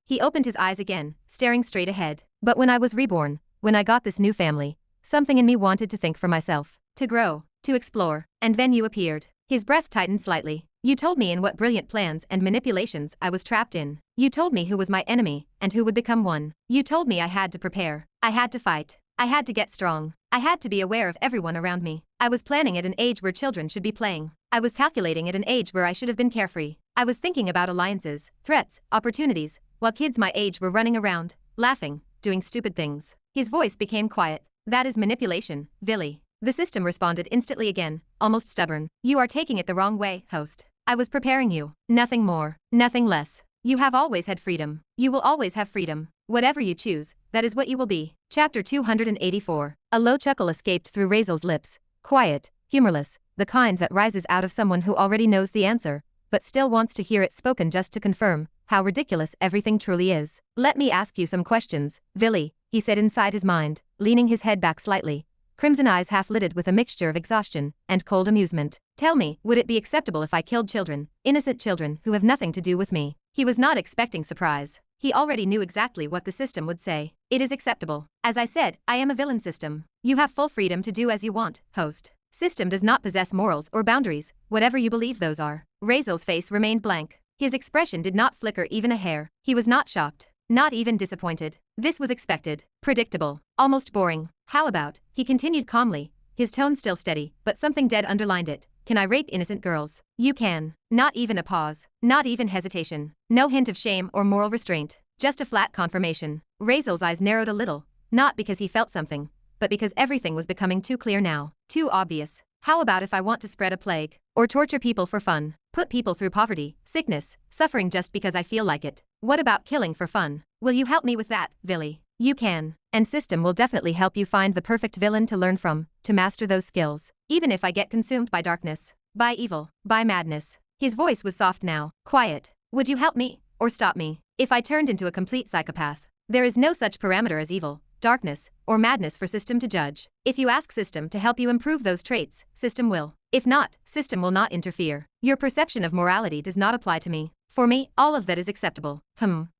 A: He opened his eyes again, staring straight ahead. But when I was reborn, when I got this new family, something in me wanted to think for myself, to grow, to explore, and then you appeared. His breath tightened slightly. You told me in what brilliant plans and manipulations I was trapped in. You told me who was my enemy and who would become one. You told me I had to prepare. I had to fight. I had to get strong. I had to be aware of everyone around me. I was planning at an age where children should be playing. I was calculating at an age where I should have been carefree. I was thinking about alliances, threats, opportunities, while kids my age were running around, laughing, doing stupid things. His voice became quiet. That is manipulation, Villy. The system responded instantly again, almost stubborn. You are taking it the wrong way, host. I was preparing you. Nothing more, nothing less. You have always had freedom. You will always have freedom. Whatever you choose, that is what you will be. Chapter 284. A low chuckle escaped through Razeal's lips. Quiet, humorless, the kind that rises out of someone who already knows the answer, but still wants to hear it spoken just to confirm how ridiculous everything truly is. Let me ask you some questions, Villy, he said inside his mind, leaning his head back slightly. Crimson eyes half-lidded with a mixture of exhaustion and cold amusement. Tell me, would it be acceptable if I killed children, innocent children who have nothing to do with me? He was not expecting surprise. He already knew exactly what the system would say. It is acceptable. As I said, I am a villain system. You have full freedom to do as you want, host. System does not possess morals or boundaries, whatever you believe those are. Razeal's face remained blank. His expression did not flicker even a hair. He was not shocked. Not even disappointed. This was expected, predictable, almost boring. How about, he continued calmly, his tone still steady, but something dead underlined it. Can I rape innocent girls? You can. Not even a pause. Not even hesitation. No hint of shame or moral restraint. Just a flat confirmation. Razeal's eyes narrowed a little, not because he felt something, but because everything was becoming too clear now. Too obvious. How about if I want to spread a plague? Or torture people for fun? Put people through poverty, sickness, suffering just because I feel like it? What about killing for fun? Will you help me with that, Villy? You can. And system will definitely help you find the perfect villain to learn from, to master those skills. Even if I get consumed by darkness, by evil, by madness. His voice was soft now, quiet. Would you help me, or stop me, if I turned into a complete psychopath? There is no such parameter as evil, darkness, or madness for system to judge. If you ask system to help you improve those traits, system will. If not, system will not interfere. Your perception of morality does not apply to me. For me, all of that is acceptable.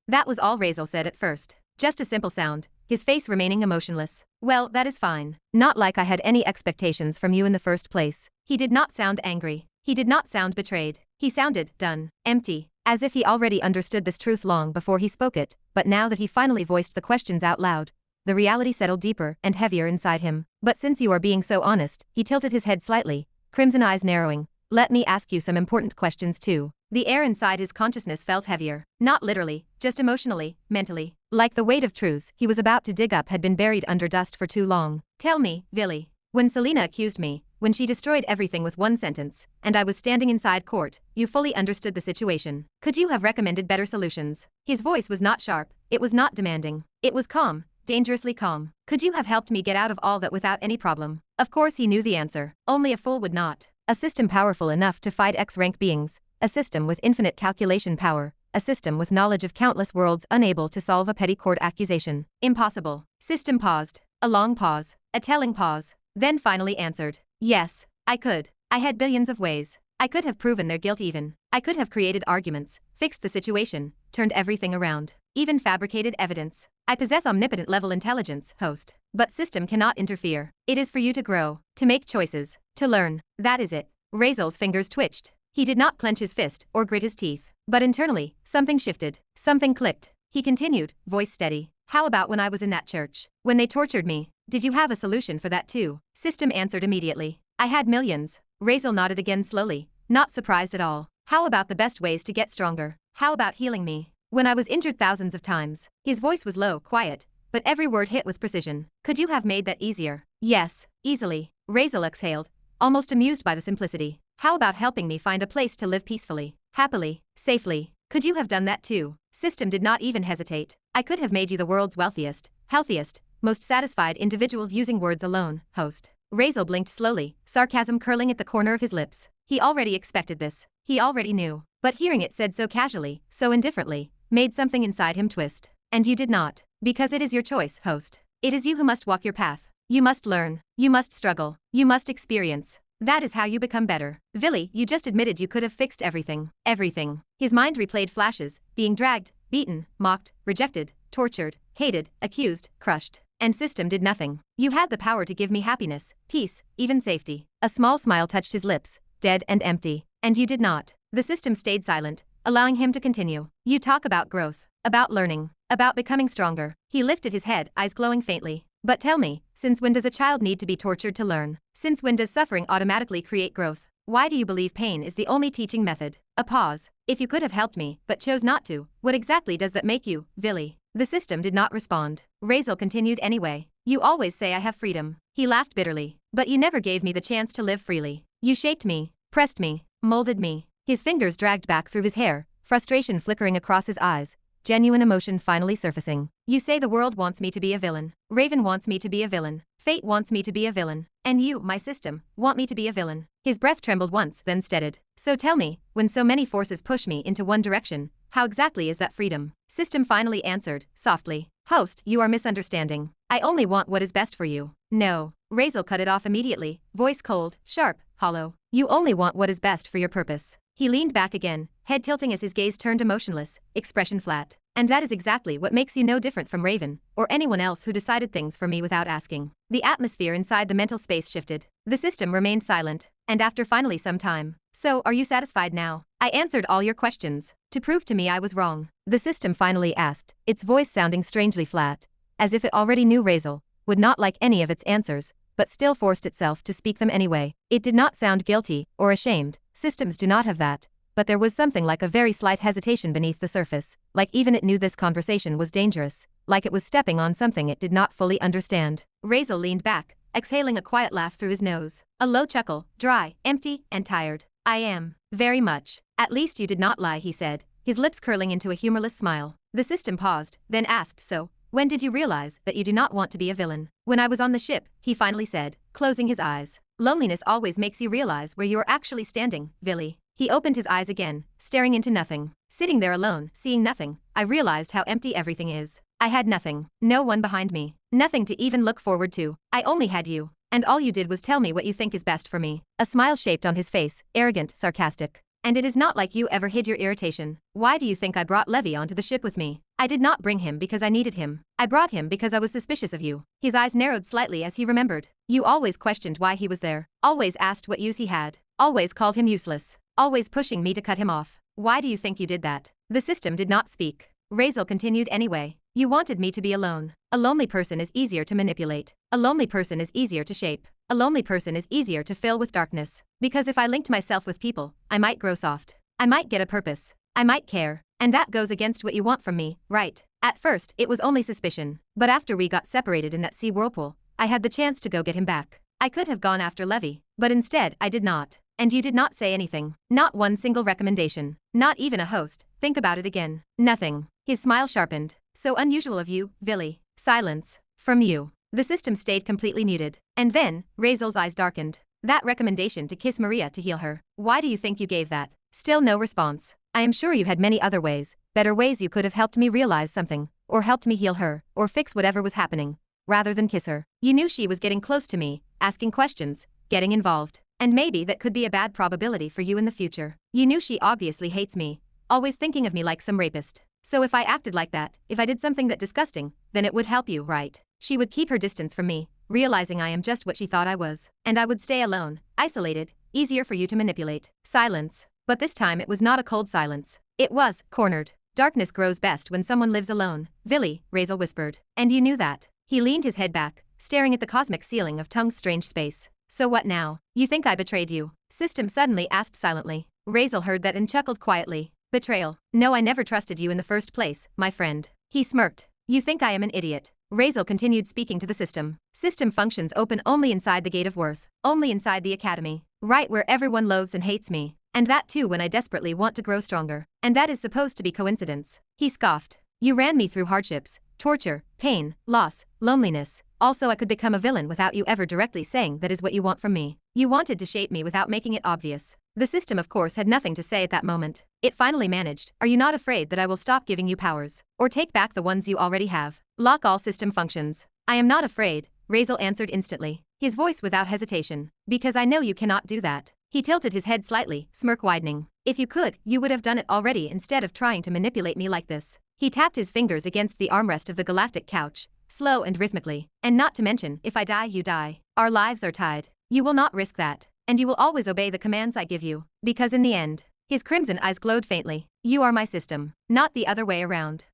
A: That was all Razeal said at first. Just a simple sound, his face remaining emotionless. Well, that is fine. Not like I had any expectations from you in the first place. He did not sound angry. He did not sound betrayed. He sounded done, empty, as if he already understood this truth long before he spoke it, but now that he finally voiced the questions out loud, the reality settled deeper and heavier inside him. But since you are being so honest, he tilted his head slightly, crimson eyes narrowing. Let me ask you some important questions too. The air inside his consciousness felt heavier, not literally, just emotionally, mentally, like the weight of truths he was about to dig up had been buried under dust for too long. Tell me, Villy, when Selena accused me, when she destroyed everything with one sentence, and I was standing inside court, you fully understood the situation. Could you have recommended better solutions? His voice was not sharp, it was not demanding, it was calm, dangerously calm. Could you have helped me get out of all that without any problem? Of course he knew the answer, only a fool would not. A system powerful enough to fight X-rank beings, a system with infinite calculation power, a system with knowledge of countless worlds unable to solve a petty court accusation. Impossible. System paused. A long pause. A telling pause. Then finally answered. Yes, I could. I had billions of ways. I could have proven their guilt even. I could have created arguments, fixed the situation, turned everything around. Even fabricated evidence. I possess omnipotent level intelligence, host. But system cannot interfere. It is for you to grow, to make choices, to learn. That is it. Razeal's fingers twitched. He did not clench his fist or grit his teeth. But internally, something shifted. Something clicked. He continued, voice steady. How about when I was in that church? When they tortured me? Did you have a solution for that too? System answered immediately. I had millions. Razeal nodded again slowly, not surprised at all. How about the best ways to get stronger? How about healing me? When I was injured thousands of times. His voice was low, quiet, but every word hit with precision. Could you have made that easier? Yes, easily. Razeal exhaled, almost amused by the simplicity. How about helping me find a place to live peacefully, happily, safely? Could you have done that too? System did not even hesitate. I could have made you the world's wealthiest, healthiest, most satisfied individual using words alone, host. Razeal blinked slowly, sarcasm curling at the corner of his lips. He already expected this. He already knew. But hearing it said so casually, so indifferently, made something inside him twist. And you did not. Because it is your choice, host. It is you who must walk your path. You must learn. You must struggle. You must experience. That is how you become better. Villy, you just admitted you could have fixed everything. Everything. His mind replayed flashes, being dragged, beaten, mocked, rejected, tortured, hated, accused, crushed. And system did nothing. You had the power to give me happiness, peace, even safety. A small smile touched his lips, dead and empty. And you did not. The system stayed silent, allowing him to continue. You talk about growth, about learning, about becoming stronger. He lifted his head, eyes glowing faintly. But tell me, since when does a child need to be tortured to learn? Since when does suffering automatically create growth? Why do you believe pain is the only teaching method? A pause. If you could have helped me, but chose not to, what exactly does that make you, Villy? The system did not respond. Razeal continued anyway. You always say I have freedom. He laughed bitterly. But you never gave me the chance to live freely. You shaped me, pressed me, molded me. His fingers dragged back through his hair, frustration flickering across his eyes, genuine emotion finally surfacing. You say the world wants me to be a villain. Raven wants me to be a villain. Fate wants me to be a villain. And you, my system, want me to be a villain. His breath trembled once, then steadied. So tell me, when so many forces push me into one direction, how exactly is that freedom? System finally answered, softly. Host, you are misunderstanding. I only want what is best for you. No. Razeal cut it off immediately, voice cold, sharp, hollow. You only want what is best for your purpose. He leaned back again, head tilting as his gaze turned emotionless, expression flat. And that is exactly what makes you no different from Raven, or anyone else who decided things for me without asking. The atmosphere inside the mental space shifted. The system remained silent, and after finally some time. So, are you satisfied now? I answered all your questions. To prove to me I was wrong. The system finally asked, its voice sounding strangely flat, as if it already knew Razeal would not like any of its answers, but still forced itself to speak them anyway. It did not sound guilty or ashamed. Systems do not have that. But there was something like a very slight hesitation beneath the surface, like even it knew this conversation was dangerous, like it was stepping on something it did not fully understand. Razeal leaned back, exhaling a quiet laugh through his nose. A low chuckle, dry, empty, and tired. I am. Very much. At least you did not lie, he said, his lips curling into a humorless smile. The system paused, then asked, so, when did you realize that you do not want to be a villain? When I was on the ship, he finally said, closing his eyes. Loneliness always makes you realize where you are actually standing, Villy. He opened his eyes again, staring into nothing. Sitting there alone, seeing nothing, I realized how empty everything is. I had nothing. No one behind me. Nothing to even look forward to. I only had you. And all you did was tell me what you think is best for me. A smile shaped on his face, arrogant, sarcastic. And it is not like you ever hid your irritation. Why do you think I brought Levy onto the ship with me? I did not bring him because I needed him. I brought him because I was suspicious of you. His eyes narrowed slightly as he remembered. You always questioned why he was there. Always asked what use he had. Always called him useless. Always pushing me to cut him off. Why do you think you did that? The system did not speak. Razeal continued anyway. You wanted me to be alone. A lonely person is easier to manipulate. A lonely person is easier to shape. A lonely person is easier to fill with darkness. Because if I linked myself with people, I might grow soft. I might get a purpose. I might care. And that goes against what you want from me, right? At first, it was only suspicion. But after we got separated in that sea whirlpool, I had the chance to go get him back. I could have gone after Levy, but instead, I did not. And you did not say anything. Not one single recommendation. Not even a host. Think about it again. Nothing. His smile sharpened. So unusual of you, Villy. Silence. From you. The system stayed completely muted. And then, Razeal's eyes darkened. That recommendation to kiss Maria to heal her. Why do you think you gave that? Still no response. I am sure you had many other ways, better ways you could have helped me realize something, or helped me heal her, or fix whatever was happening, rather than kiss her. You knew she was getting close to me, asking questions, getting involved. And maybe that could be a bad probability for you in the future. You knew she obviously hates me, always thinking of me like some rapist. So if I acted like that, if I did something that disgusting, then it would help you, right? She would keep her distance from me, realizing I am just what she thought I was. And I would stay alone, isolated, easier for you to manipulate. Silence. But this time it was not a cold silence. It was cornered. Darkness grows best when someone lives alone, Villy, Razeal whispered. And you knew that. He leaned his head back, staring at the cosmic ceiling of Tung's strange space. So what now? You think I betrayed you? System suddenly asked silently. Razeal heard that and chuckled quietly. Betrayal. No, I never trusted you in the first place, my friend. He smirked. You think I am an idiot. Razeal continued speaking to the system. System functions open only inside the Gate of Worth, only inside the academy, right where everyone loathes and hates me. And that too when I desperately want to grow stronger. And that is supposed to be coincidence. He scoffed. You ran me through hardships, torture, pain, loss, loneliness. Also I could become a villain without you ever directly saying that is what you want from me. You wanted to shape me without making it obvious. The system of course had nothing to say at that moment. It finally managed. Are you not afraid that I will stop giving you powers? Or take back the ones you already have? Lock all system functions. I am not afraid, Razeal answered instantly, his voice without hesitation. Because I know you cannot do that. He tilted his head slightly, smirk widening. If you could, you would have done it already instead of trying to manipulate me like this. He tapped his fingers against the armrest of the galactic couch, slow and rhythmically. And not to mention, if I die you die. Our lives are tied. You will not risk that. And you will always obey the commands I give you. Because in the end, his crimson eyes glowed faintly. You are my system, not the other way around.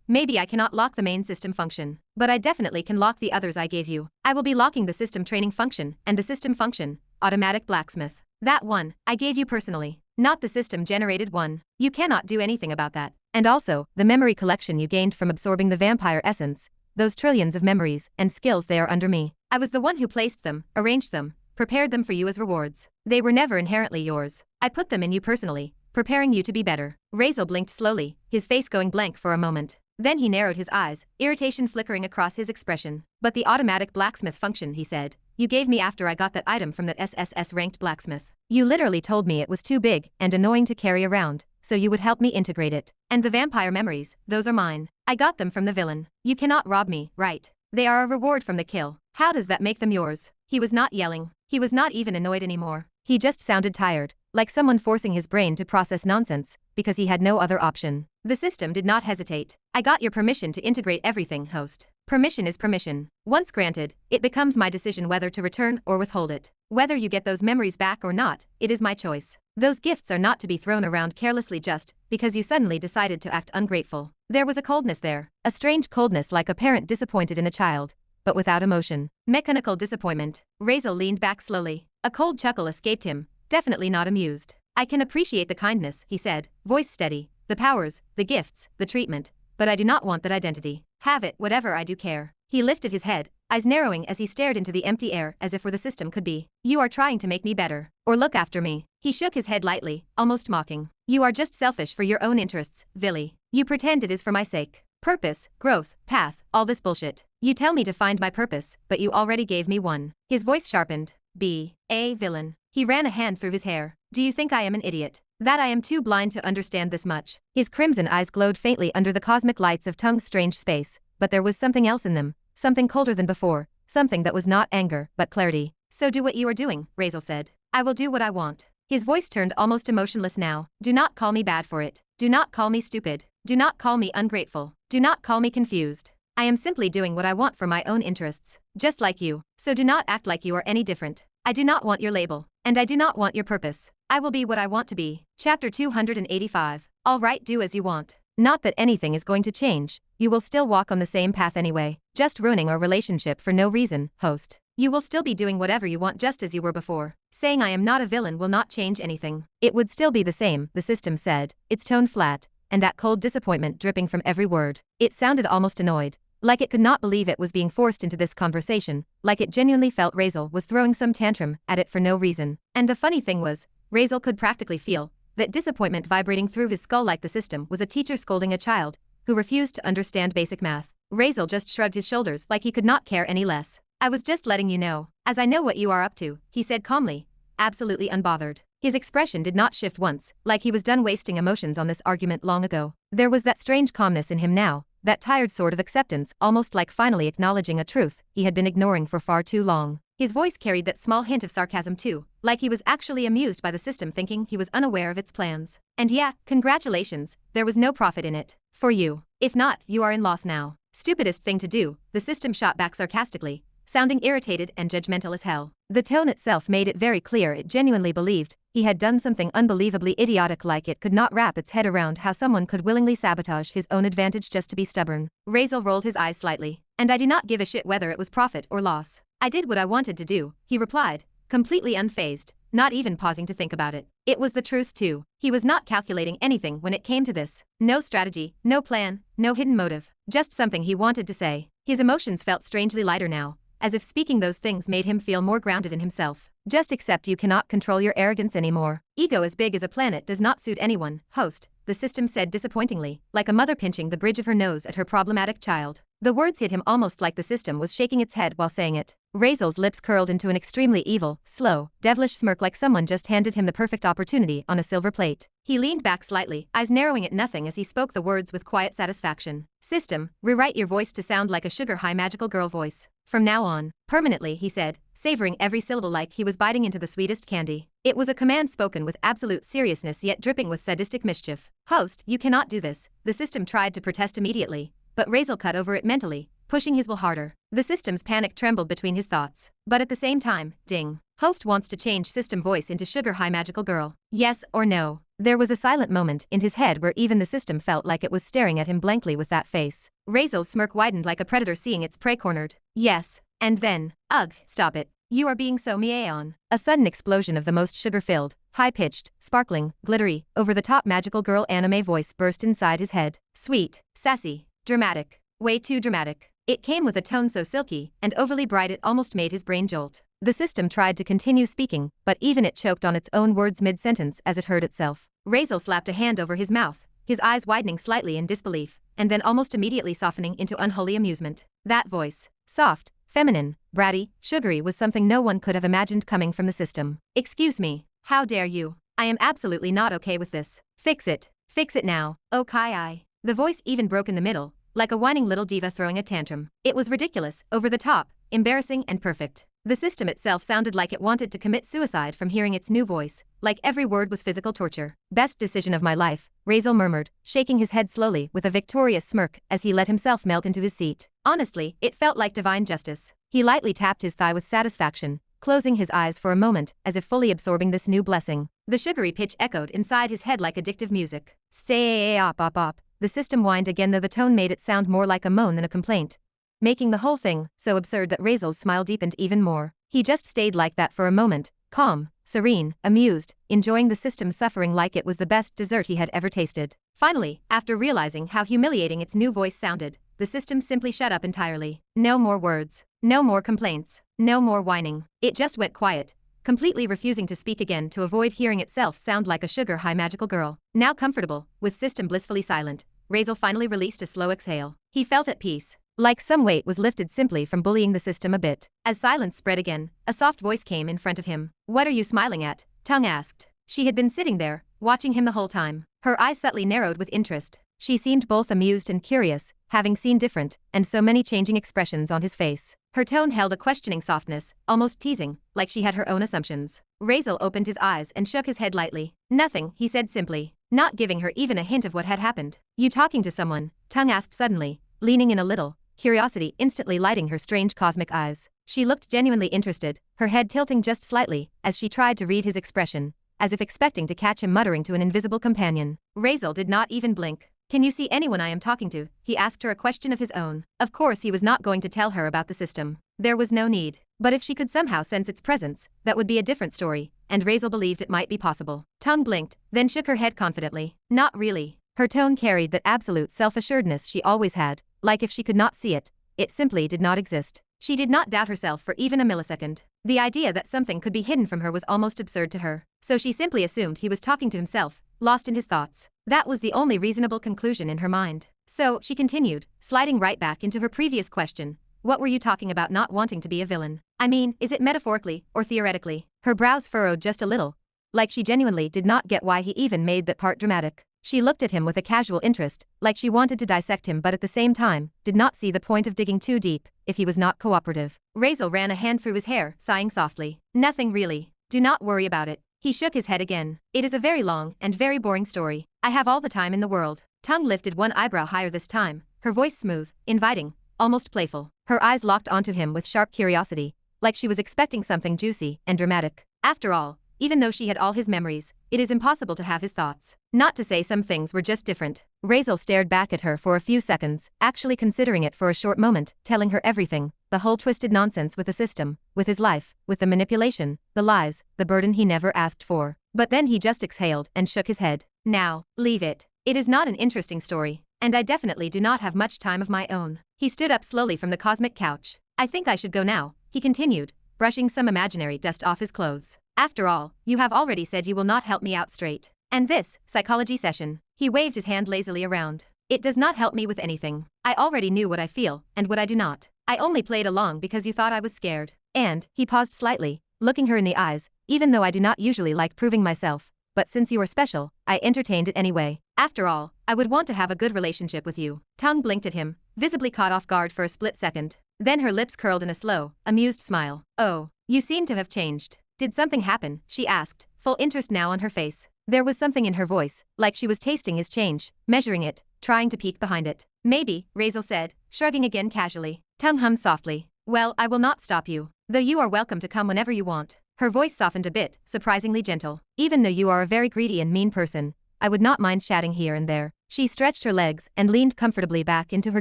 A: Maybe I cannot lock the main system function, but I definitely can lock the others I gave you. I will be locking the system training function and the system function, automatic blacksmith. That one, I gave you personally, not the system-generated one. You cannot do anything about that. And also, the memory collection you gained from absorbing the vampire essence, those trillions of memories and skills, they are under me. I was the one who placed them, arranged them, prepared them for you as rewards. They were never inherently yours. I put them in you personally, preparing you to be better. Razeal blinked slowly, his face going blank for a moment. Then he narrowed his eyes, irritation flickering across his expression. But the automatic blacksmith function, he said, you gave me after I got that item from that SSS ranked blacksmith. You literally told me it was too big and annoying to carry around, so you would help me integrate it. And the vampire memories, those are mine. I got them from the villain. You cannot rob me, right? They are a reward from the kill. How does that make them yours? He was not yelling. He was not even annoyed anymore. He just sounded tired, like someone forcing his brain to process nonsense, because he had no other option. The system did not hesitate. I got your permission to integrate everything, host. Permission is permission. Once granted, it becomes my decision whether to return or withhold it. Whether you get those memories back or not, it is my choice. Those gifts are not to be thrown around carelessly just because you suddenly decided to act ungrateful. There was a coldness there, a strange coldness like a parent disappointed in a child, but without emotion. Mechanical disappointment. Razeal leaned back slowly. A cold chuckle escaped him, definitely not amused. I can appreciate the kindness, he said, voice steady. The powers, the gifts, the treatment, but I do not want that identity. Have it, whatever, I do care. He lifted his head, eyes narrowing as he stared into the empty air as if where the system could be. You are trying to make me better, or look after me. He shook his head lightly, almost mocking. You are just selfish for your own interests, Villy. You pretend it is for my sake. Purpose, growth, path, all this bullshit. You tell me to find my purpose, but you already gave me one. His voice sharpened. Be a villain. He ran a hand through his hair. Do you think I am an idiot? That I am too blind to understand this much. His crimson eyes glowed faintly under the cosmic lights of Tung's strange space, but there was something else in them, something colder than before, something that was not anger, but clarity. So do what you are doing, Razeal said. I will do what I want. His voice turned almost emotionless now. Do not call me bad for it. Do not call me stupid. Do not call me ungrateful. Do not call me confused. I am simply doing what I want for my own interests, just like you. So do not act like you are any different. I do not want your label, and I do not want your purpose. I will be what I want to be. Chapter 285. All right, do as you want. Not that anything is going to change. You will still walk on the same path anyway, just ruining our relationship for no reason, host. You will still be doing whatever you want just as you were before. Saying I am not a villain will not change anything. It would still be the same, the system said, its tone flat, and that cold disappointment dripping from every word. It sounded almost annoyed, like it could not believe it was being forced into this conversation, like it genuinely felt Razeal was throwing some tantrum at it for no reason. And the funny thing was, Razeal could practically feel that disappointment vibrating through his skull like the system was a teacher scolding a child who refused to understand basic math. Razeal just shrugged his shoulders like he could not care any less. I was just letting you know, as I know what you are up to, he said calmly, absolutely unbothered. His expression did not shift once, like he was done wasting emotions on this argument long ago. There was that strange calmness in him now, that tired sort of acceptance, almost like finally acknowledging a truth he had been ignoring for far too long. His voice carried that small hint of sarcasm too, like he was actually amused by the system thinking he was unaware of its plans. And yeah, congratulations, there was no profit in it. For you. If not, you are in loss now. Stupidest thing to do, the system shot back sarcastically, sounding irritated and judgmental as hell. The tone itself made it very clear it genuinely believed he had done something unbelievably idiotic, like it could not wrap its head around how someone could willingly sabotage his own advantage just to be stubborn. Razeal rolled his eyes slightly. And I do not give a shit whether it was profit or loss. I did what I wanted to do, he replied, completely unfazed, not even pausing to think about it. It was the truth too. He was not calculating anything when it came to this. No strategy, no plan, no hidden motive. Just something he wanted to say. His emotions felt strangely lighter now, as if speaking those things made him feel more grounded in himself. Just accept you cannot control your arrogance anymore. Ego as big as a planet does not suit anyone, host, the system said disappointingly, like a mother pinching the bridge of her nose at her problematic child. The words hit him almost like the system was shaking its head while saying it. Razeal's lips curled into an extremely evil, slow, devilish smirk, like someone just handed him the perfect opportunity on a silver plate. He leaned back slightly, eyes narrowing at nothing as he spoke the words with quiet satisfaction. System, rewrite your voice to sound like a sugar-high magical girl voice. From now on. Permanently, he said, savoring every syllable like he was biting into the sweetest candy. It was a command spoken with absolute seriousness yet dripping with sadistic mischief. Host, you cannot do this. The system tried to protest immediately, but Razeal cut over it mentally, pushing his will harder. The system's panic trembled between his thoughts. But at the same time, ding. Host wants to change system voice into sugar-high magical girl. Yes or no? There was a silent moment in his head where even the system felt like it was staring at him blankly with that face. Razeal's smirk widened like a predator seeing its prey cornered. Yes. And then, ugh, stop it. You are being so meon. A sudden explosion of the most sugar-filled, high-pitched, sparkling, glittery, over-the-top magical girl anime voice burst inside his head. Sweet, sassy, dramatic. Way too dramatic. It came with a tone so silky and overly bright it almost made his brain jolt. The system tried to continue speaking, but even it choked on its own words mid-sentence as it heard itself. Razeal slapped a hand over his mouth, his eyes widening slightly in disbelief, and then almost immediately softening into unholy amusement. That voice, soft, feminine, bratty, sugary, was something no one could have imagined coming from the system. Excuse me, how dare you? I am absolutely not okay with this. Fix it. Fix it now. Oh Kai. The voice even broke in the middle, like a whining little diva throwing a tantrum. It was ridiculous, over the top, embarrassing and perfect. The system itself sounded like it wanted to commit suicide from hearing its new voice, like every word was physical torture. Best decision of my life, Razeal murmured, shaking his head slowly with a victorious smirk as he let himself melt into his seat. Honestly, it felt like divine justice. He lightly tapped his thigh with satisfaction, closing his eyes for a moment as if fully absorbing this new blessing. The sugary pitch echoed inside his head like addictive music. Stay op op op. The system whined again, though the tone made it sound more like a moan than a complaint, making the whole thing so absurd that Razeal's smile deepened even more. He just stayed like that for a moment, calm, serene, amused, enjoying the system's suffering like it was the best dessert he had ever tasted. Finally, after realizing how humiliating its new voice sounded, the system simply shut up entirely. No more words, no more complaints, no more whining. It just went quiet, completely refusing to speak again to avoid hearing itself sound like a sugar-high magical girl. Now comfortable, with system blissfully silent, Razeal finally released a slow exhale. He felt at peace, like some weight was lifted simply from bullying the system a bit. As silence spread again, a soft voice came in front of him. What are you smiling at? Tongue asked. She had been sitting there, watching him the whole time. Her eyes subtly narrowed with interest. She seemed both amused and curious, having seen different, and so many changing expressions on his face. Her tone held a questioning softness, almost teasing, like she had her own assumptions. Razeal opened his eyes and shook his head lightly. Nothing, he said simply, not giving her even a hint of what had happened. You talking to someone? Tongue asked suddenly, leaning in a little, curiosity instantly lighting her strange cosmic eyes. She looked genuinely interested, her head tilting just slightly, as she tried to read his expression, as if expecting to catch him muttering to an invisible companion. Razeal did not even blink. Can you see anyone I am talking to? He asked her a question of his own. Of course he was not going to tell her about the system. There was no need. But if she could somehow sense its presence, that would be a different story, and Razeal believed it might be possible. Tongue blinked, then shook her head confidently. Not really. Her tone carried that absolute self-assuredness she always had, like if she could not see it, it simply did not exist. She did not doubt herself for even a millisecond. The idea that something could be hidden from her was almost absurd to her. So she simply assumed he was talking to himself, lost in his thoughts. That was the only reasonable conclusion in her mind. So, she continued, sliding right back into her previous question. What were you talking about not wanting to be a villain? I mean, is it metaphorically or theoretically? Her brows furrowed just a little, like she genuinely did not get why he even made that part dramatic. She looked at him with a casual interest, like she wanted to dissect him but at the same time, did not see the point of digging too deep, if he was not cooperative. Razeal ran a hand through his hair, sighing softly. Nothing really. Do not worry about it. He shook his head again. It is a very long and very boring story. I have all the time in the world. Tongue lifted one eyebrow higher this time, her voice smooth, inviting, almost playful. Her eyes locked onto him with sharp curiosity, like she was expecting something juicy and dramatic. After all, even though she had all his memories, it is impossible to have his thoughts. Not to say some things were just different. Razeal stared back at her for a few seconds, actually considering it for a short moment, telling her everything, the whole twisted nonsense with the system, with his life, with the manipulation, the lies, the burden he never asked for. But then he just exhaled and shook his head. Now, leave it. It is not an interesting story, and I definitely do not have much time of my own. He stood up slowly from the cosmic couch. I think I should go now, he continued, brushing some imaginary dust off his clothes. After all, you have already said you will not help me out straight. And this, psychology session. He waved his hand lazily around. It does not help me with anything. I already knew what I feel, and what I do not. I only played along because you thought I was scared. And, he paused slightly, looking her in the eyes, even though I do not usually like proving myself, but since you are special, I entertained it anyway. After all, I would want to have a good relationship with you. Tongue blinked at him, visibly caught off guard for a split second. Then her lips curled in a slow, amused smile. Oh, you seem to have changed. Did something happen? She asked, full interest now on her face. There was something in her voice, like she was tasting his change, measuring it, trying to peek behind it. Maybe, Razeal said, shrugging again casually. Tongue hummed softly. Well, I will not stop you. Though you are welcome to come whenever you want. Her voice softened a bit, surprisingly gentle. Even though you are a very greedy and mean person, I would not mind chatting here and there. She stretched her legs and leaned comfortably back into her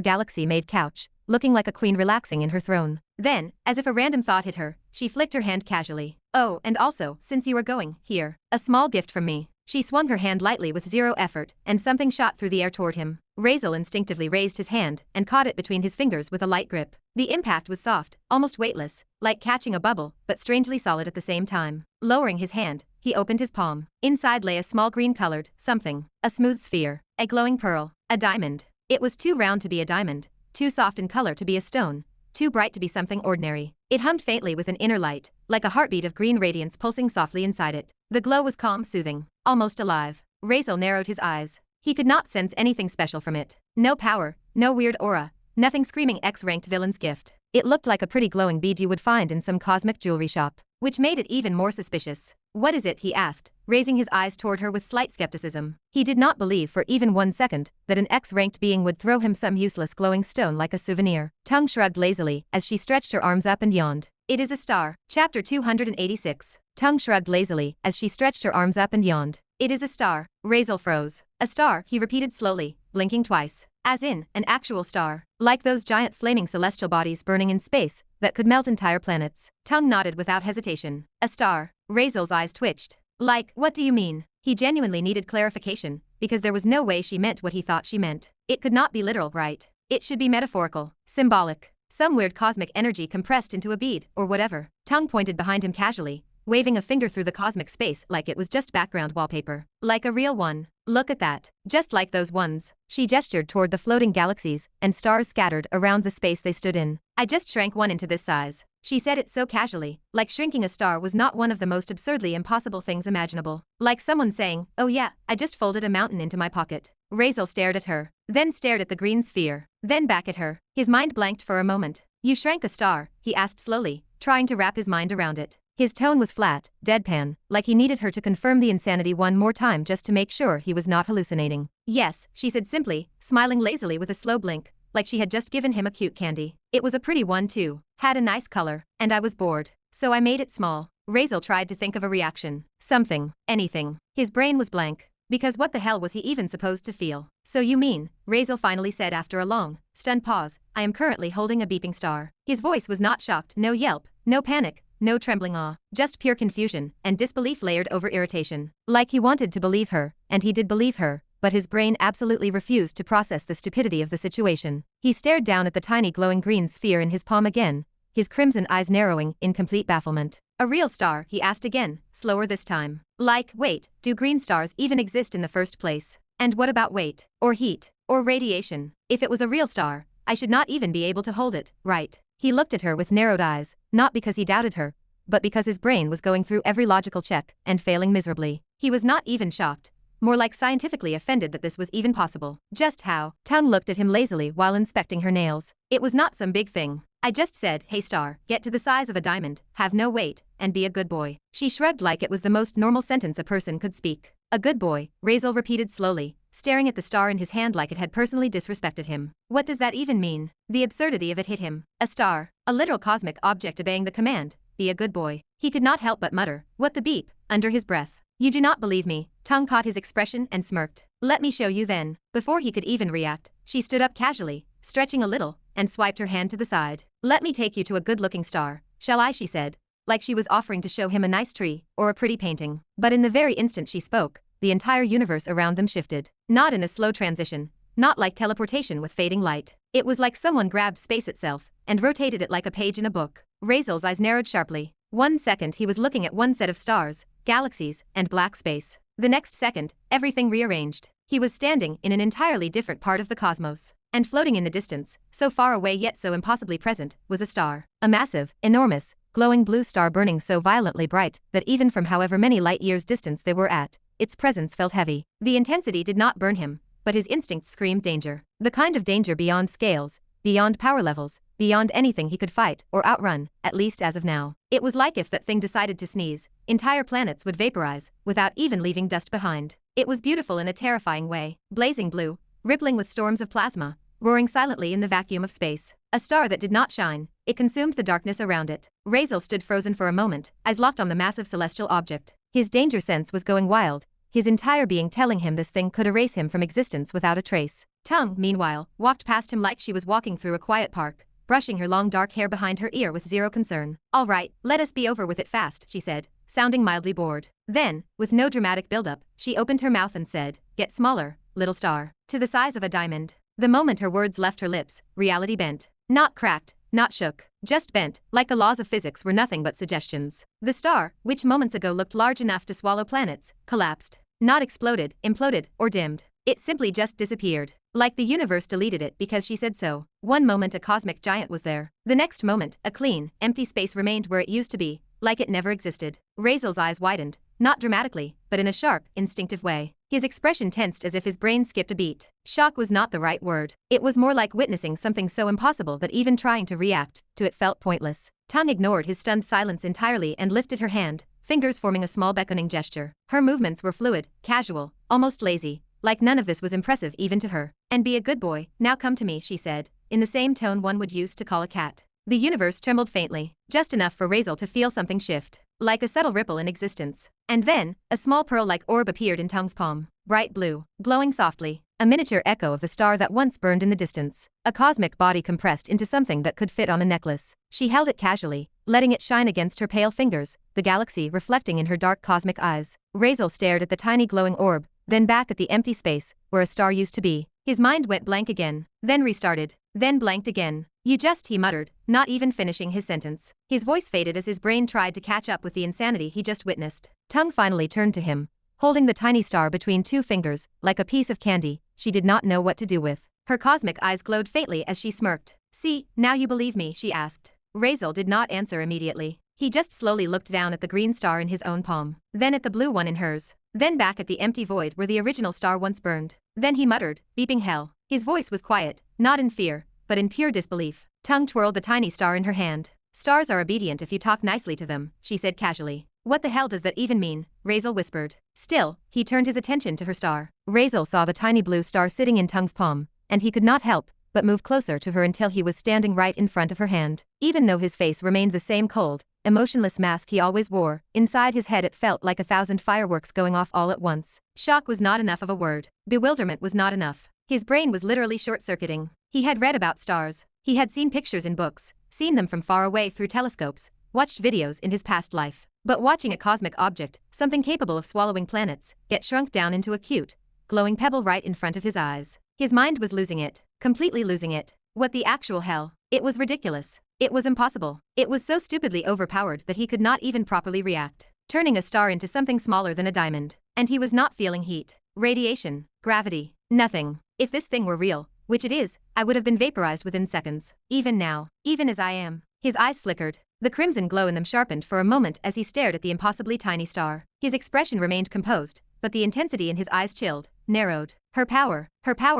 A: galaxy-made couch, looking like a queen relaxing in her throne. Then, as if a random thought hit her, she flicked her hand casually. Oh, and also, since you are going, here, a small gift from me. She swung her hand lightly with zero effort, and something shot through the air toward him. Razeal instinctively raised his hand and caught it between his fingers with a light grip. The impact was soft, almost weightless, like catching a bubble, but strangely solid at the same time. Lowering his hand, he opened his palm. Inside lay a small green-colored something, a smooth sphere, a glowing pearl, a diamond. It was too round to be a diamond, too soft in color to be a stone, too bright to be something ordinary. It hummed faintly with an inner light, like a heartbeat of green radiance pulsing softly inside it. The glow was calm, soothing, almost alive. Razeal narrowed his eyes. He could not sense anything special from it. No power, no weird aura, nothing screaming X-ranked villain's gift. It looked like a pretty glowing bead you would find in some cosmic jewelry shop, which made it even more suspicious. What is it? He asked, raising his eyes toward her with slight skepticism. He did not believe for even 1 second that an X-ranked being would throw him some useless glowing stone like a souvenir. Tongue shrugged lazily as she stretched her arms up and yawned. It is a star. Chapter 286. Tongue shrugged lazily as she stretched her arms up and yawned. It is a star. Razeal froze. A star, he repeated slowly, blinking twice. As in, an actual star. Like those giant flaming celestial bodies burning in space that could melt entire planets. Tongue nodded without hesitation. A star. Razeal's eyes twitched. Like, what do you mean? He genuinely needed clarification, because there was no way she meant what he thought she meant. It could not be literal, right? It should be metaphorical, symbolic. Some weird cosmic energy compressed into a bead, or whatever. Tongue pointed behind him casually, waving a finger through the cosmic space like it was just background wallpaper. Like a real one. Look at that. Just like those ones. She gestured toward the floating galaxies and stars scattered around the space they stood in. I just shrank one into this size. She said it so casually, like shrinking a star was not one of the most absurdly impossible things imaginable. Like someone saying, oh yeah, I just folded a mountain into my pocket. Razeal stared at her, then stared at the green sphere, then back at her. His mind blanked for a moment. You shrank a star, he asked slowly, trying to wrap his mind around it. His tone was flat, deadpan, like he needed her to confirm the insanity one more time just to make sure he was not hallucinating. Yes, she said simply, smiling lazily with a slow blink, like she had just given him a cute candy. It was a pretty one too, had a nice color, and I was bored. So I made it small. Razeal tried to think of a reaction. Something, anything. His brain was blank. Because what the hell was he even supposed to feel? So you mean, Razeal finally said after a long, stunned pause, I am currently holding a beeping star. His voice was not shocked, no yelp, no panic, no trembling awe, just pure confusion and disbelief layered over irritation. Like he wanted to believe her, and he did believe her, but his brain absolutely refused to process the stupidity of the situation. He stared down at the tiny glowing green sphere in his palm again, his crimson eyes narrowing in complete bafflement. A real star, he asked again, slower this time. Like, wait, do green stars even exist in the first place? And what about weight, or heat, or radiation? If it was a real star, I should not even be able to hold it, right? He looked at her with narrowed eyes, not because he doubted her, but because his brain was going through every logical check and failing miserably. He was not even shocked. More like scientifically offended that this was even possible. Just how? Tongue looked at him lazily while inspecting her nails. It was not some big thing. I just said, hey star, get to the size of a diamond, have no weight, and be a good boy. She shrugged like it was the most normal sentence a person could speak. A good boy, Razeal repeated slowly, staring at the star in his hand like it had personally disrespected him. What does that even mean? The absurdity of it hit him. A star, a literal cosmic object obeying the command, be a good boy. He could not help but mutter, what the beep, under his breath. You do not believe me. Tongue caught his expression and smirked. Let me show you then. Before he could even react, she stood up casually, stretching a little, and swiped her hand to the side. Let me take you to a good-looking star, shall I, she said, like she was offering to show him a nice tree or a pretty painting. But in the very instant she spoke, the entire universe around them shifted. Not in a slow transition, not like teleportation with fading light. It was like someone grabbed space itself and rotated it like a page in a book. Razeal's eyes narrowed sharply. 1 second he was looking at one set of stars, galaxies, and black space. The next second, everything rearranged. He was standing in an entirely different part of the cosmos. And floating in the distance, so far away yet so impossibly present, was a star. A massive, enormous, glowing blue star burning so violently bright that even from however many light years distance they were at, its presence felt heavy. The intensity did not burn him, but his instincts screamed danger. The kind of danger beyond scales, beyond power levels, beyond anything he could fight or outrun, at least as of now. It was like if that thing decided to sneeze, entire planets would vaporize, without even leaving dust behind. It was beautiful in a terrifying way, blazing blue, rippling with storms of plasma, roaring silently in the vacuum of space. A star that did not shine, it consumed the darkness around it. Razeal stood frozen for a moment, eyes locked on the massive celestial object. His danger sense was going wild, his entire being telling him this thing could erase him from existence without a trace. Tongue, meanwhile, walked past him like she was walking through a quiet park, brushing her long dark hair behind her ear with zero concern. All right, let us be over with it fast, she said, sounding mildly bored. Then, with no dramatic build-up, she opened her mouth and said, get smaller, little star, to the size of a diamond. The moment her words left her lips, reality bent. Not cracked, not shook, just bent, like the laws of physics were nothing but suggestions. The star, which moments ago looked large enough to swallow planets, collapsed. Not exploded, imploded, or dimmed. It simply just disappeared. Like the universe deleted it because she said so. One moment a cosmic giant was there. The next moment, a clean, empty space remained where it used to be, like it never existed. Razeal's eyes widened, not dramatically, but in a sharp, instinctive way. His expression tensed as if his brain skipped a beat. Shock was not the right word. It was more like witnessing something so impossible that even trying to react to it felt pointless. Tongue ignored his stunned silence entirely and lifted her hand, fingers forming a small beckoning gesture. Her movements were fluid, casual, almost lazy, like none of this was impressive even to her. And be a good boy, now come to me, she said, in the same tone one would use to call a cat. The universe trembled faintly, just enough for Razeal to feel something shift, like a subtle ripple in existence. And then, a small pearl-like orb appeared in Tongue's palm, bright blue, glowing softly, a miniature echo of the star that once burned in the distance, a cosmic body compressed into something that could fit on a necklace. She held it casually, letting it shine against her pale fingers, the galaxy reflecting in her dark cosmic eyes. Razeal stared at the tiny glowing orb, then back at the empty space, where a star used to be. His mind went blank again, then restarted, then blanked again. He muttered, not even finishing his sentence. His voice faded as his brain tried to catch up with the insanity he just witnessed. Tongue finally turned to him, holding the tiny star between two fingers, like a piece of candy she did not know what to do with. Her cosmic eyes glowed faintly as she smirked. See, now you believe me, she asked. Razeal did not answer immediately. He just slowly looked down at the green star in his own palm, then at the blue one in hers, then back at the empty void where the original star once burned. Then he muttered, beeping hell. His voice was quiet, not in fear, but in pure disbelief. Tongue twirled the tiny star in her hand. Stars are obedient if you talk nicely to them, she said casually. What the hell does that even mean? Razeal whispered. Still, he turned his attention to her star. Razeal saw the tiny blue star sitting in Tongue's palm, and he could not help but move closer to her until he was standing right in front of her hand. Even though his face remained the same cold, emotionless mask he always wore, inside his head it felt like 1,000 fireworks going off all at once. Shock was not enough of a word. Bewilderment was not enough. His brain was literally short-circuiting. He had read about stars. He had seen pictures in books, seen them from far away through telescopes, watched videos in his past life. But watching a cosmic object, something capable of swallowing planets, get shrunk down into a cute, glowing pebble right in front of his eyes. His mind was losing it, completely losing it. What the actual hell? It was ridiculous. It was impossible. It was so stupidly overpowered that he could not even properly react, turning a star into something smaller than a diamond. And he was not feeling heat, radiation, gravity, nothing. If this thing were real, which it is, I would have been vaporized within seconds. Even now, even as I am. His eyes flickered, The crimson glow in them sharpened for a moment as he stared at the impossibly tiny star. His expression remained composed, but the intensity in his eyes chilled, narrowed. Her power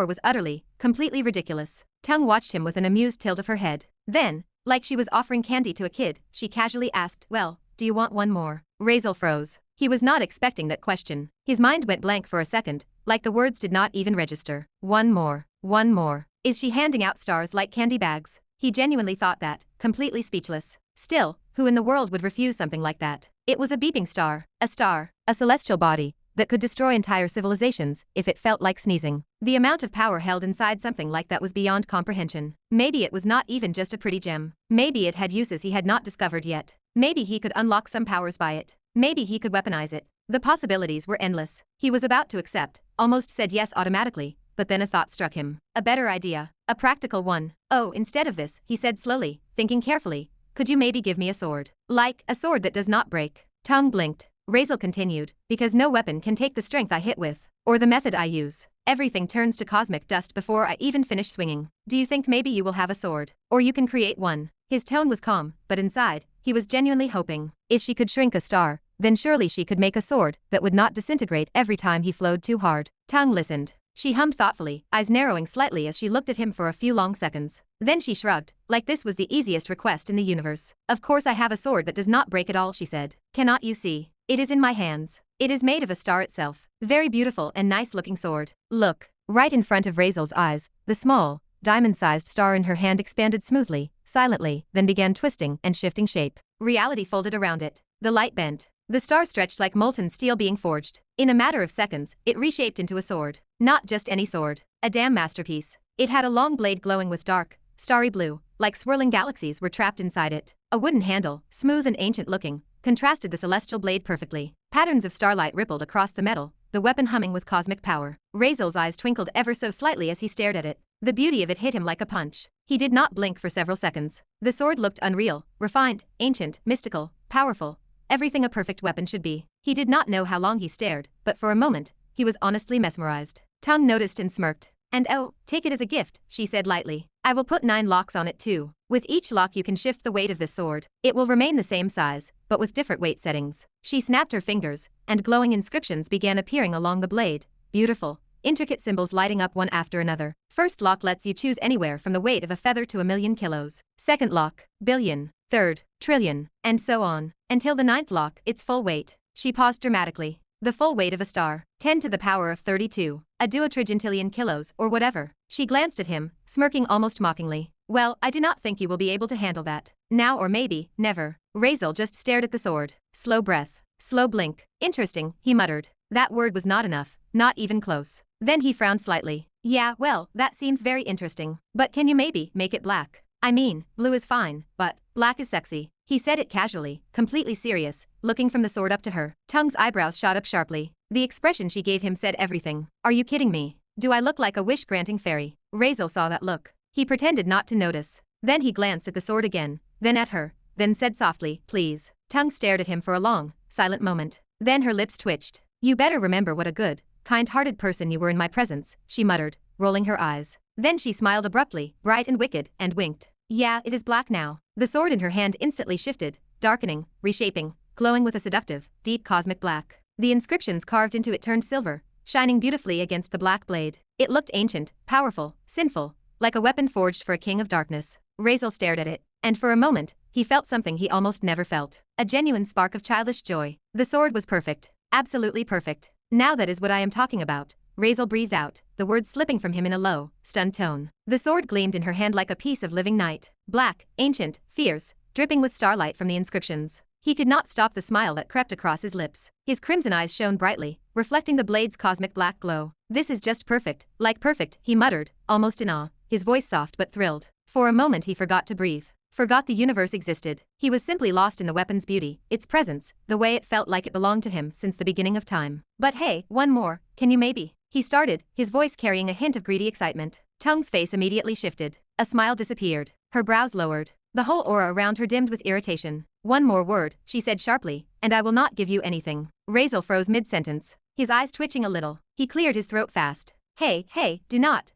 A: was utterly, completely ridiculous. Tung watched him with an amused tilt of her head. Then, like she was offering candy to a kid, she casually asked, "Well, do you want one more?" Razeal froze. He was not expecting that question. His mind went blank for a second, like the words did not even register. One more. One more. Is she handing out stars like candy bags? He genuinely thought that, completely speechless. Still, who in the world would refuse something like that? It was a beeping star, a celestial body, that could destroy entire civilizations if it felt like sneezing. The amount of power held inside something like that was beyond comprehension. Maybe it was not even just a pretty gem. Maybe it had uses he had not discovered yet. Maybe he could unlock some powers by it. Maybe he could weaponize it. The possibilities were endless. He was about to accept, almost said yes automatically, but then a thought struck him. A better idea. A practical one. Oh, instead of this, he said slowly, thinking carefully, could you maybe give me a sword? Like, a sword that does not break. Tongue blinked. Razeal continued, because no weapon can take the strength I hit with, or the method I use. Everything turns to cosmic dust before I even finish swinging. Do you think maybe you will have a sword? Or you can create one? His tone was calm, but inside, he was genuinely hoping. If she could shrink a star, then surely she could make a sword that would not disintegrate every time he flowed too hard. Tongue listened. She hummed thoughtfully, eyes narrowing slightly as she looked at him for a few long seconds. Then she shrugged, like this was the easiest request in the universe. Of course I have a sword that does not break at all, she said. Cannot you see? It is in my hands. It is made of a star itself. Very beautiful and nice-looking sword. Look. Right in front of Razeal's eyes, the small, diamond-sized star in her hand expanded smoothly, silently, then began twisting and shifting shape. Reality folded around it. The light bent. The star stretched like molten steel being forged. In a matter of seconds, it reshaped into a sword. Not just any sword. A damn masterpiece. It had a long blade glowing with dark, starry blue, like swirling galaxies were trapped inside it. A wooden handle, smooth and ancient-looking, contrasted the celestial blade perfectly. Patterns of starlight rippled across the metal, the weapon humming with cosmic power. Razeal's eyes twinkled ever so slightly as he stared at it. The beauty of it hit him like a punch. He did not blink for several seconds. The sword looked unreal, refined, ancient, mystical, powerful. Everything a perfect weapon should be. He did not know how long he stared, but for a moment, he was honestly mesmerized. Tongue noticed and smirked. And oh, take it as a gift, she said lightly. I will put 9 locks on it too. With each lock you can shift the weight of this sword. It will remain the same size, but with different weight settings. She snapped her fingers, and glowing inscriptions began appearing along the blade. Beautiful, intricate symbols lighting up one after another. First lock lets you choose anywhere from the weight of a feather to 1,000,000 kilos. Second lock, billion. Third, trillion, and so on. Until the 9th lock, its full weight. She paused dramatically. The full weight of a star, 10 to the power of 32, a duotrigintillion kilos or whatever. She glanced at him, smirking almost mockingly. Well, I do not think you will be able to handle that. Now or maybe, never. Razeal just stared at the sword. Slow breath. Slow blink. Interesting, he muttered. That word was not enough, not even close. Then he frowned slightly. Yeah, well, that seems very interesting. But can you maybe make it black? I mean, blue is fine, but black is sexy. He said it casually, completely serious, looking from the sword up to her. Tongue's eyebrows shot up sharply. The expression she gave him said everything. Are you kidding me? Do I look like a wish-granting fairy? Razeal saw that look. He pretended not to notice. Then he glanced at the sword again, then at her, then said softly, please. Tongue stared at him for a long, silent moment. Then her lips twitched. You better remember what a good, kind-hearted person you were in my presence, she muttered, rolling her eyes. Then she smiled abruptly, bright and wicked, and winked. Yeah, it is black now. The sword in her hand instantly shifted, darkening, reshaping, glowing with a seductive, deep cosmic black. The inscriptions carved into it turned silver, shining beautifully against the black blade. It looked ancient, powerful, sinful, like a weapon forged for a king of darkness. Razeal stared at it, and for a moment, he felt something he almost never felt. A genuine spark of childish joy. The sword was perfect. Absolutely perfect. Now that is what I am talking about. Razeal breathed out, the words slipping from him in a low, stunned tone. The sword gleamed in her hand like a piece of living night. Black, ancient, fierce, dripping with starlight from the inscriptions. He could not stop the smile that crept across his lips. His crimson eyes shone brightly, reflecting the blade's cosmic black glow. This is just perfect, like perfect, he muttered, almost in awe, his voice soft but thrilled. For a moment he forgot to breathe. Forgot the universe existed. He was simply lost in the weapon's beauty, its presence, the way it felt like it belonged to him since the beginning of time. But hey, one more, can you maybe? He started, his voice carrying a hint of greedy excitement. Tongue's face immediately shifted. A smile disappeared. Her brows lowered. The whole aura around her dimmed with irritation. One more word, she said sharply, and I will not give you anything. Razeal froze mid-sentence, his eyes twitching a little. He cleared his throat fast. Hey, do not.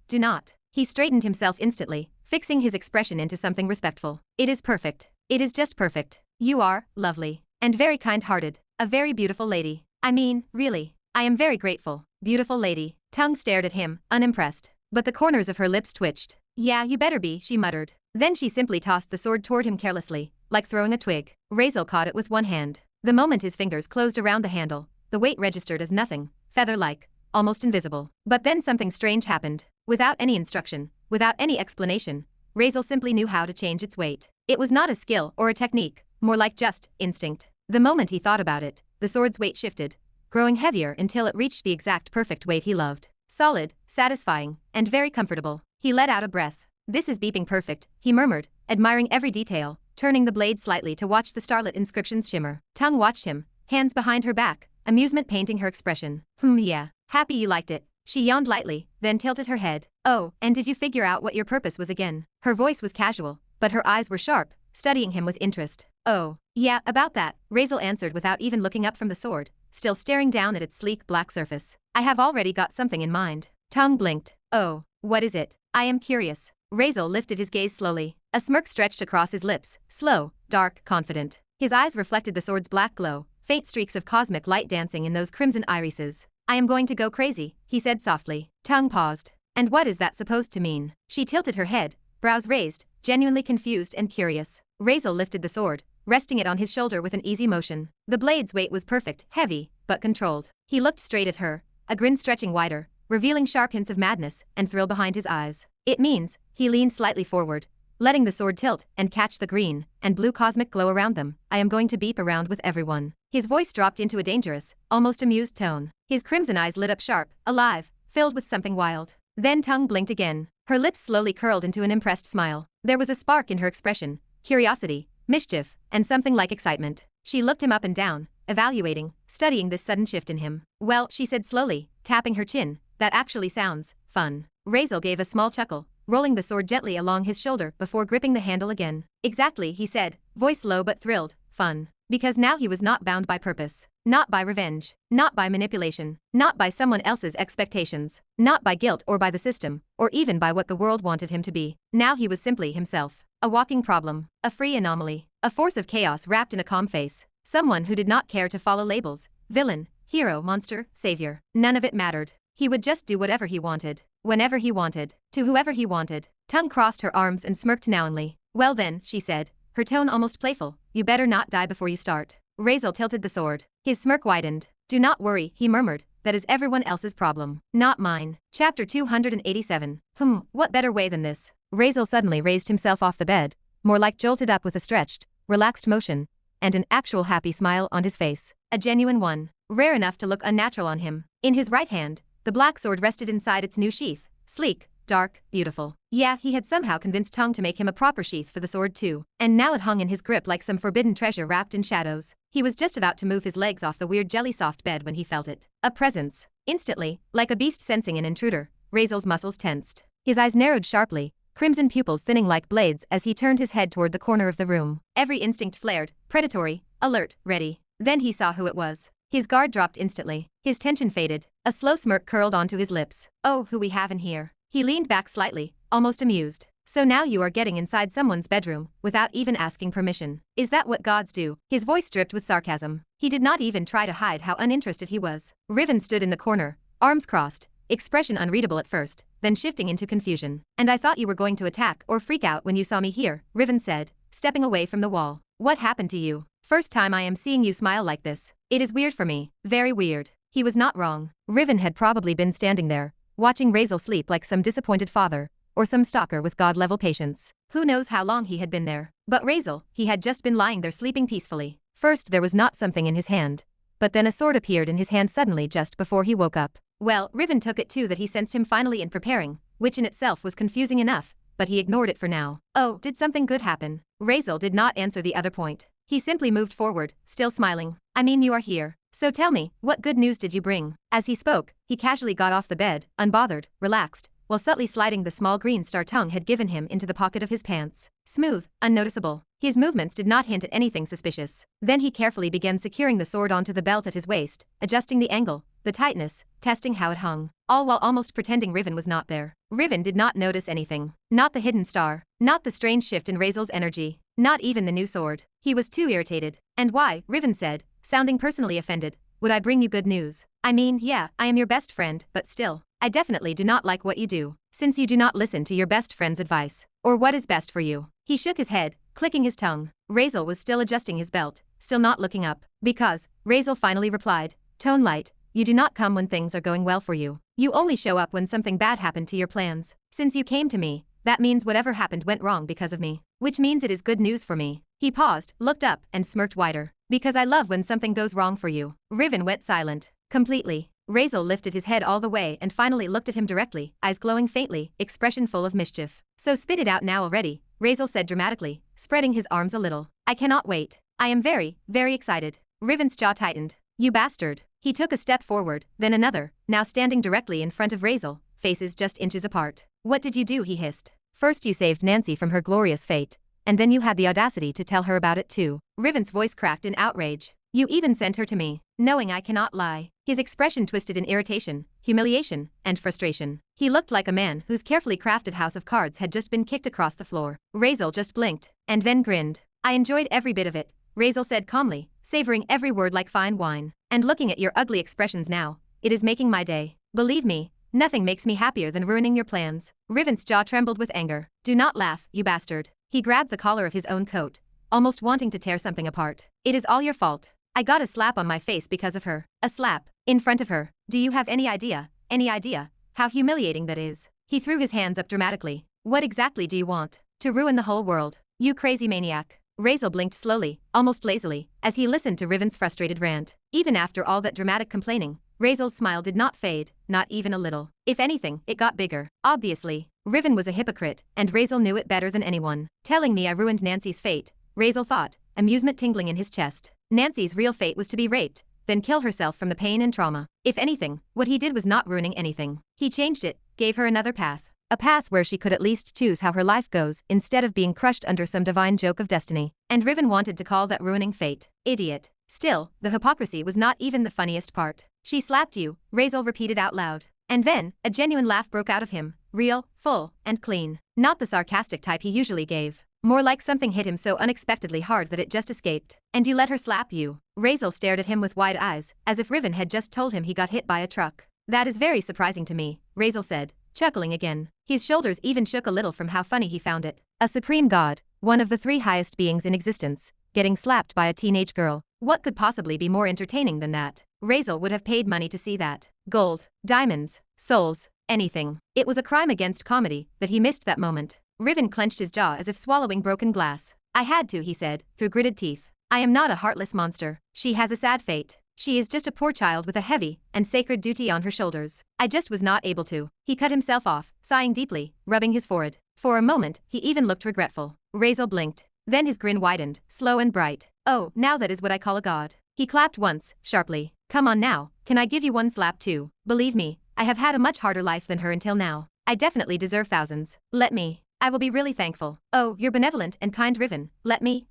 A: He straightened himself instantly, fixing his expression into something respectful. It is perfect. It is just perfect. You are lovely and very kind-hearted, a very beautiful lady. I mean, really. I am very grateful. Beautiful lady. Tongue stared at him, unimpressed. But the corners of her lips twitched. Yeah, you better be, she muttered. Then she simply tossed the sword toward him carelessly, like throwing a twig. Razeal caught it with one hand. The moment his fingers closed around the handle, the weight registered as nothing, feather-like, almost invisible. But then something strange happened. Without any instruction, without any explanation, Razeal simply knew how to change its weight. It was not a skill or a technique, more like just instinct. The moment he thought about it, the sword's weight shifted, growing heavier until it reached the exact perfect weight he loved. Solid, satisfying, and very comfortable. He let out a breath. This is beeping perfect, he murmured, admiring every detail, turning the blade slightly to watch the starlit inscriptions shimmer. Tongue watched him, hands behind her back, amusement painting her expression. Yeah. Happy you liked it. She yawned lightly, then tilted her head. Oh, and did you figure out what your purpose was again? Her voice was casual, but her eyes were sharp, studying him with interest. Oh, yeah, about that, Razeal answered without even looking up from the sword, still staring down at its sleek black surface. I have already got something in mind. Tongue blinked. Oh, what is it? I am curious. Razeal lifted his gaze slowly. A smirk stretched across his lips, slow, dark, confident. His eyes reflected the sword's black glow, faint streaks of cosmic light dancing in those crimson irises. I am going to go crazy, he said softly. Tongue paused. And what is that supposed to mean? She tilted her head, brows raised, genuinely confused and curious. Razeal lifted the sword, resting it on his shoulder with an easy motion. The blade's weight was perfect, heavy, but controlled. He looked straight at her, a grin stretching wider, revealing sharp hints of madness and thrill behind his eyes. It means, he leaned slightly forward, letting the sword tilt and catch the green and blue cosmic glow around them. I am going to beep around with everyone. His voice dropped into a dangerous, almost amused tone. His crimson eyes lit up sharp, alive, filled with something wild. Then Tongue blinked again. Her lips slowly curled into an impressed smile. There was a spark in her expression, curiosity, mischief, and something like excitement. She looked him up and down, evaluating, studying this sudden shift in him. Well, she said slowly, tapping her chin, that actually sounds fun. Razeal gave a small chuckle, rolling the sword gently along his shoulder before gripping the handle again. Exactly, he said, voice low but thrilled, fun. Because now he was not bound by purpose, not by revenge, not by manipulation, not by someone else's expectations, not by guilt or by the system, or even by what the world wanted him to be. Now he was simply himself, a walking problem, a free anomaly, a force of chaos wrapped in a calm face, someone who did not care to follow labels, villain, hero, monster, savior. None of it mattered. He would just do whatever he wanted, whenever he wanted, to whoever he wanted. Tongue crossed her arms and smirked knowingly. Well then, she said, her tone almost playful, you better not die before you start. Razeal tilted the sword. His smirk widened. Do not worry, he murmured, that is everyone else's problem, not mine. Chapter 287. What better way than this? Razeal suddenly raised himself off the bed, more like jolted up with a stretched, relaxed motion, and an actual happy smile on his face. A genuine one, rare enough to look unnatural on him. In his right hand, the black sword rested inside its new sheath, sleek, dark, beautiful. Yeah, he had somehow convinced Tongue to make him a proper sheath for the sword too, and now it hung in his grip like some forbidden treasure wrapped in shadows. He was just about to move his legs off the weird jelly-soft bed when he felt it. A presence. Instantly, like a beast sensing an intruder, Razeal's muscles tensed. His eyes narrowed sharply, crimson pupils thinning like blades as he turned his head toward the corner of the room. Every instinct flared, predatory, alert, ready. Then he saw who it was. His guard dropped instantly. His tension faded. A slow smirk curled onto his lips. Oh, who we have in here. He leaned back slightly, almost amused. So now you are getting inside someone's bedroom, without even asking permission. Is that what gods do? His voice dripped with sarcasm. He did not even try to hide how uninterested he was. Riven stood in the corner, arms crossed, expression unreadable at first, then shifting into confusion. And I thought you were going to attack or freak out when you saw me here, Riven said, stepping away from the wall. What happened to you? First time I am seeing you smile like this. It is weird for me, very weird. He was not wrong. Riven had probably been standing there, watching Razeal sleep like some disappointed father, or some stalker with god-level patience. Who knows how long he had been there. But Razeal, he had just been lying there sleeping peacefully. First there was not something in his hand, but then a sword appeared in his hand suddenly just before he woke up. Well, Riven took it too that he sensed him finally in preparing, which in itself was confusing enough, but he ignored it for now. Oh, did something good happen? Razeal did not answer the other point. He simply moved forward, still smiling. I mean, you are here. So tell me, what good news did you bring? As he spoke, he casually got off the bed, unbothered, relaxed, while subtly sliding the small green star Tongue had given him into the pocket of his pants. Smooth, unnoticeable. His movements did not hint at anything suspicious. Then he carefully began securing the sword onto the belt at his waist, adjusting the angle, the tightness, testing how it hung, all while almost pretending Riven was not there. Riven did not notice anything. Not the hidden star, not the strange shift in Razeal's energy, not even the new sword. He was too irritated. And why, Riven said, sounding personally offended, would I bring you good news? I mean, yeah, I am your best friend, but still, I definitely do not like what you do, since you do not listen to your best friend's advice, or what is best for you. He shook his head, clicking his tongue. Razeal was still adjusting his belt, still not looking up. Because, Razeal finally replied, tone light, you do not come when things are going well for you. You only show up when something bad happened to your plans. Since you came to me, that means whatever happened went wrong because of me. Which means it is good news for me. He paused, looked up, and smirked wider. Because I love when something goes wrong for you. Riven went silent. Completely. Razeal lifted his head all the way and finally looked at him directly, eyes glowing faintly, expression full of mischief. So spit it out now already, Razeal said dramatically, spreading his arms a little. I cannot wait. I am very, very excited. Riven's jaw tightened. You bastard. He took a step forward, then another, now standing directly in front of Razeal, faces just inches apart. What did you do? He hissed. First you saved Nancy from her glorious fate, and then you had the audacity to tell her about it too. Riven's voice cracked in outrage. You even sent her to me, knowing I cannot lie. His expression twisted in irritation, humiliation, and frustration. He looked like a man whose carefully crafted house of cards had just been kicked across the floor. Razeal just blinked, and then grinned. I enjoyed every bit of it, Razeal said calmly, savoring every word like fine wine. And looking at your ugly expressions now, it is making my day. Believe me, nothing makes me happier than ruining your plans. Riven's jaw trembled with anger. Do not laugh, you bastard. He grabbed the collar of his own coat, almost wanting to tear something apart. It is all your fault. I got a slap on my face because of her. A slap. In front of her. Do you have any idea, how humiliating that is? He threw his hands up dramatically. What exactly do you want? To ruin the whole world. You crazy maniac. Razeal blinked slowly, almost lazily, as he listened to Riven's frustrated rant. Even after all that dramatic complaining, Razeal's smile did not fade, not even a little. If anything, it got bigger. Obviously, Riven was a hypocrite, and Razeal knew it better than anyone. Telling me I ruined Nancy's fate, Razeal thought, amusement tingling in his chest. Nancy's real fate was to be raped, then kill herself from the pain and trauma. If anything, what he did was not ruining anything. He changed it, gave her another path. A path where she could at least choose how her life goes instead of being crushed under some divine joke of destiny. And Riven wanted to call that ruining fate. Idiot. Still, the hypocrisy was not even the funniest part. She slapped you, Razeal repeated out loud. And then, a genuine laugh broke out of him, real, full, and clean. Not the sarcastic type he usually gave. More like something hit him so unexpectedly hard that it just escaped. And you let her slap you? Razeal stared at him with wide eyes, as if Riven had just told him he got hit by a truck. That is very surprising to me, Razeal said, chuckling again. His shoulders even shook a little from how funny he found it. A supreme god, one of the three highest beings in existence, getting slapped by a teenage girl. What could possibly be more entertaining than that? Razeal would have paid money to see that. Gold, diamonds, souls, anything. It was a crime against comedy that he missed that moment. Riven clenched his jaw as if swallowing broken glass. I had to, he said, through gritted teeth. I am not a heartless monster. She has a sad fate. She is just a poor child with a heavy and sacred duty on her shoulders. I just was not able to. He cut himself off, sighing deeply, rubbing his forehead. For a moment, he even looked regretful. Razeal blinked. Then his grin widened, slow and bright. Oh, now that is what I call a god. He clapped once, sharply. Come on now, can I give you one slap too? Believe me, I have had a much harder life than her until now. I definitely deserve thousands. Let me. I will be really thankful. Oh, you're benevolent and kind, Riven. Let me.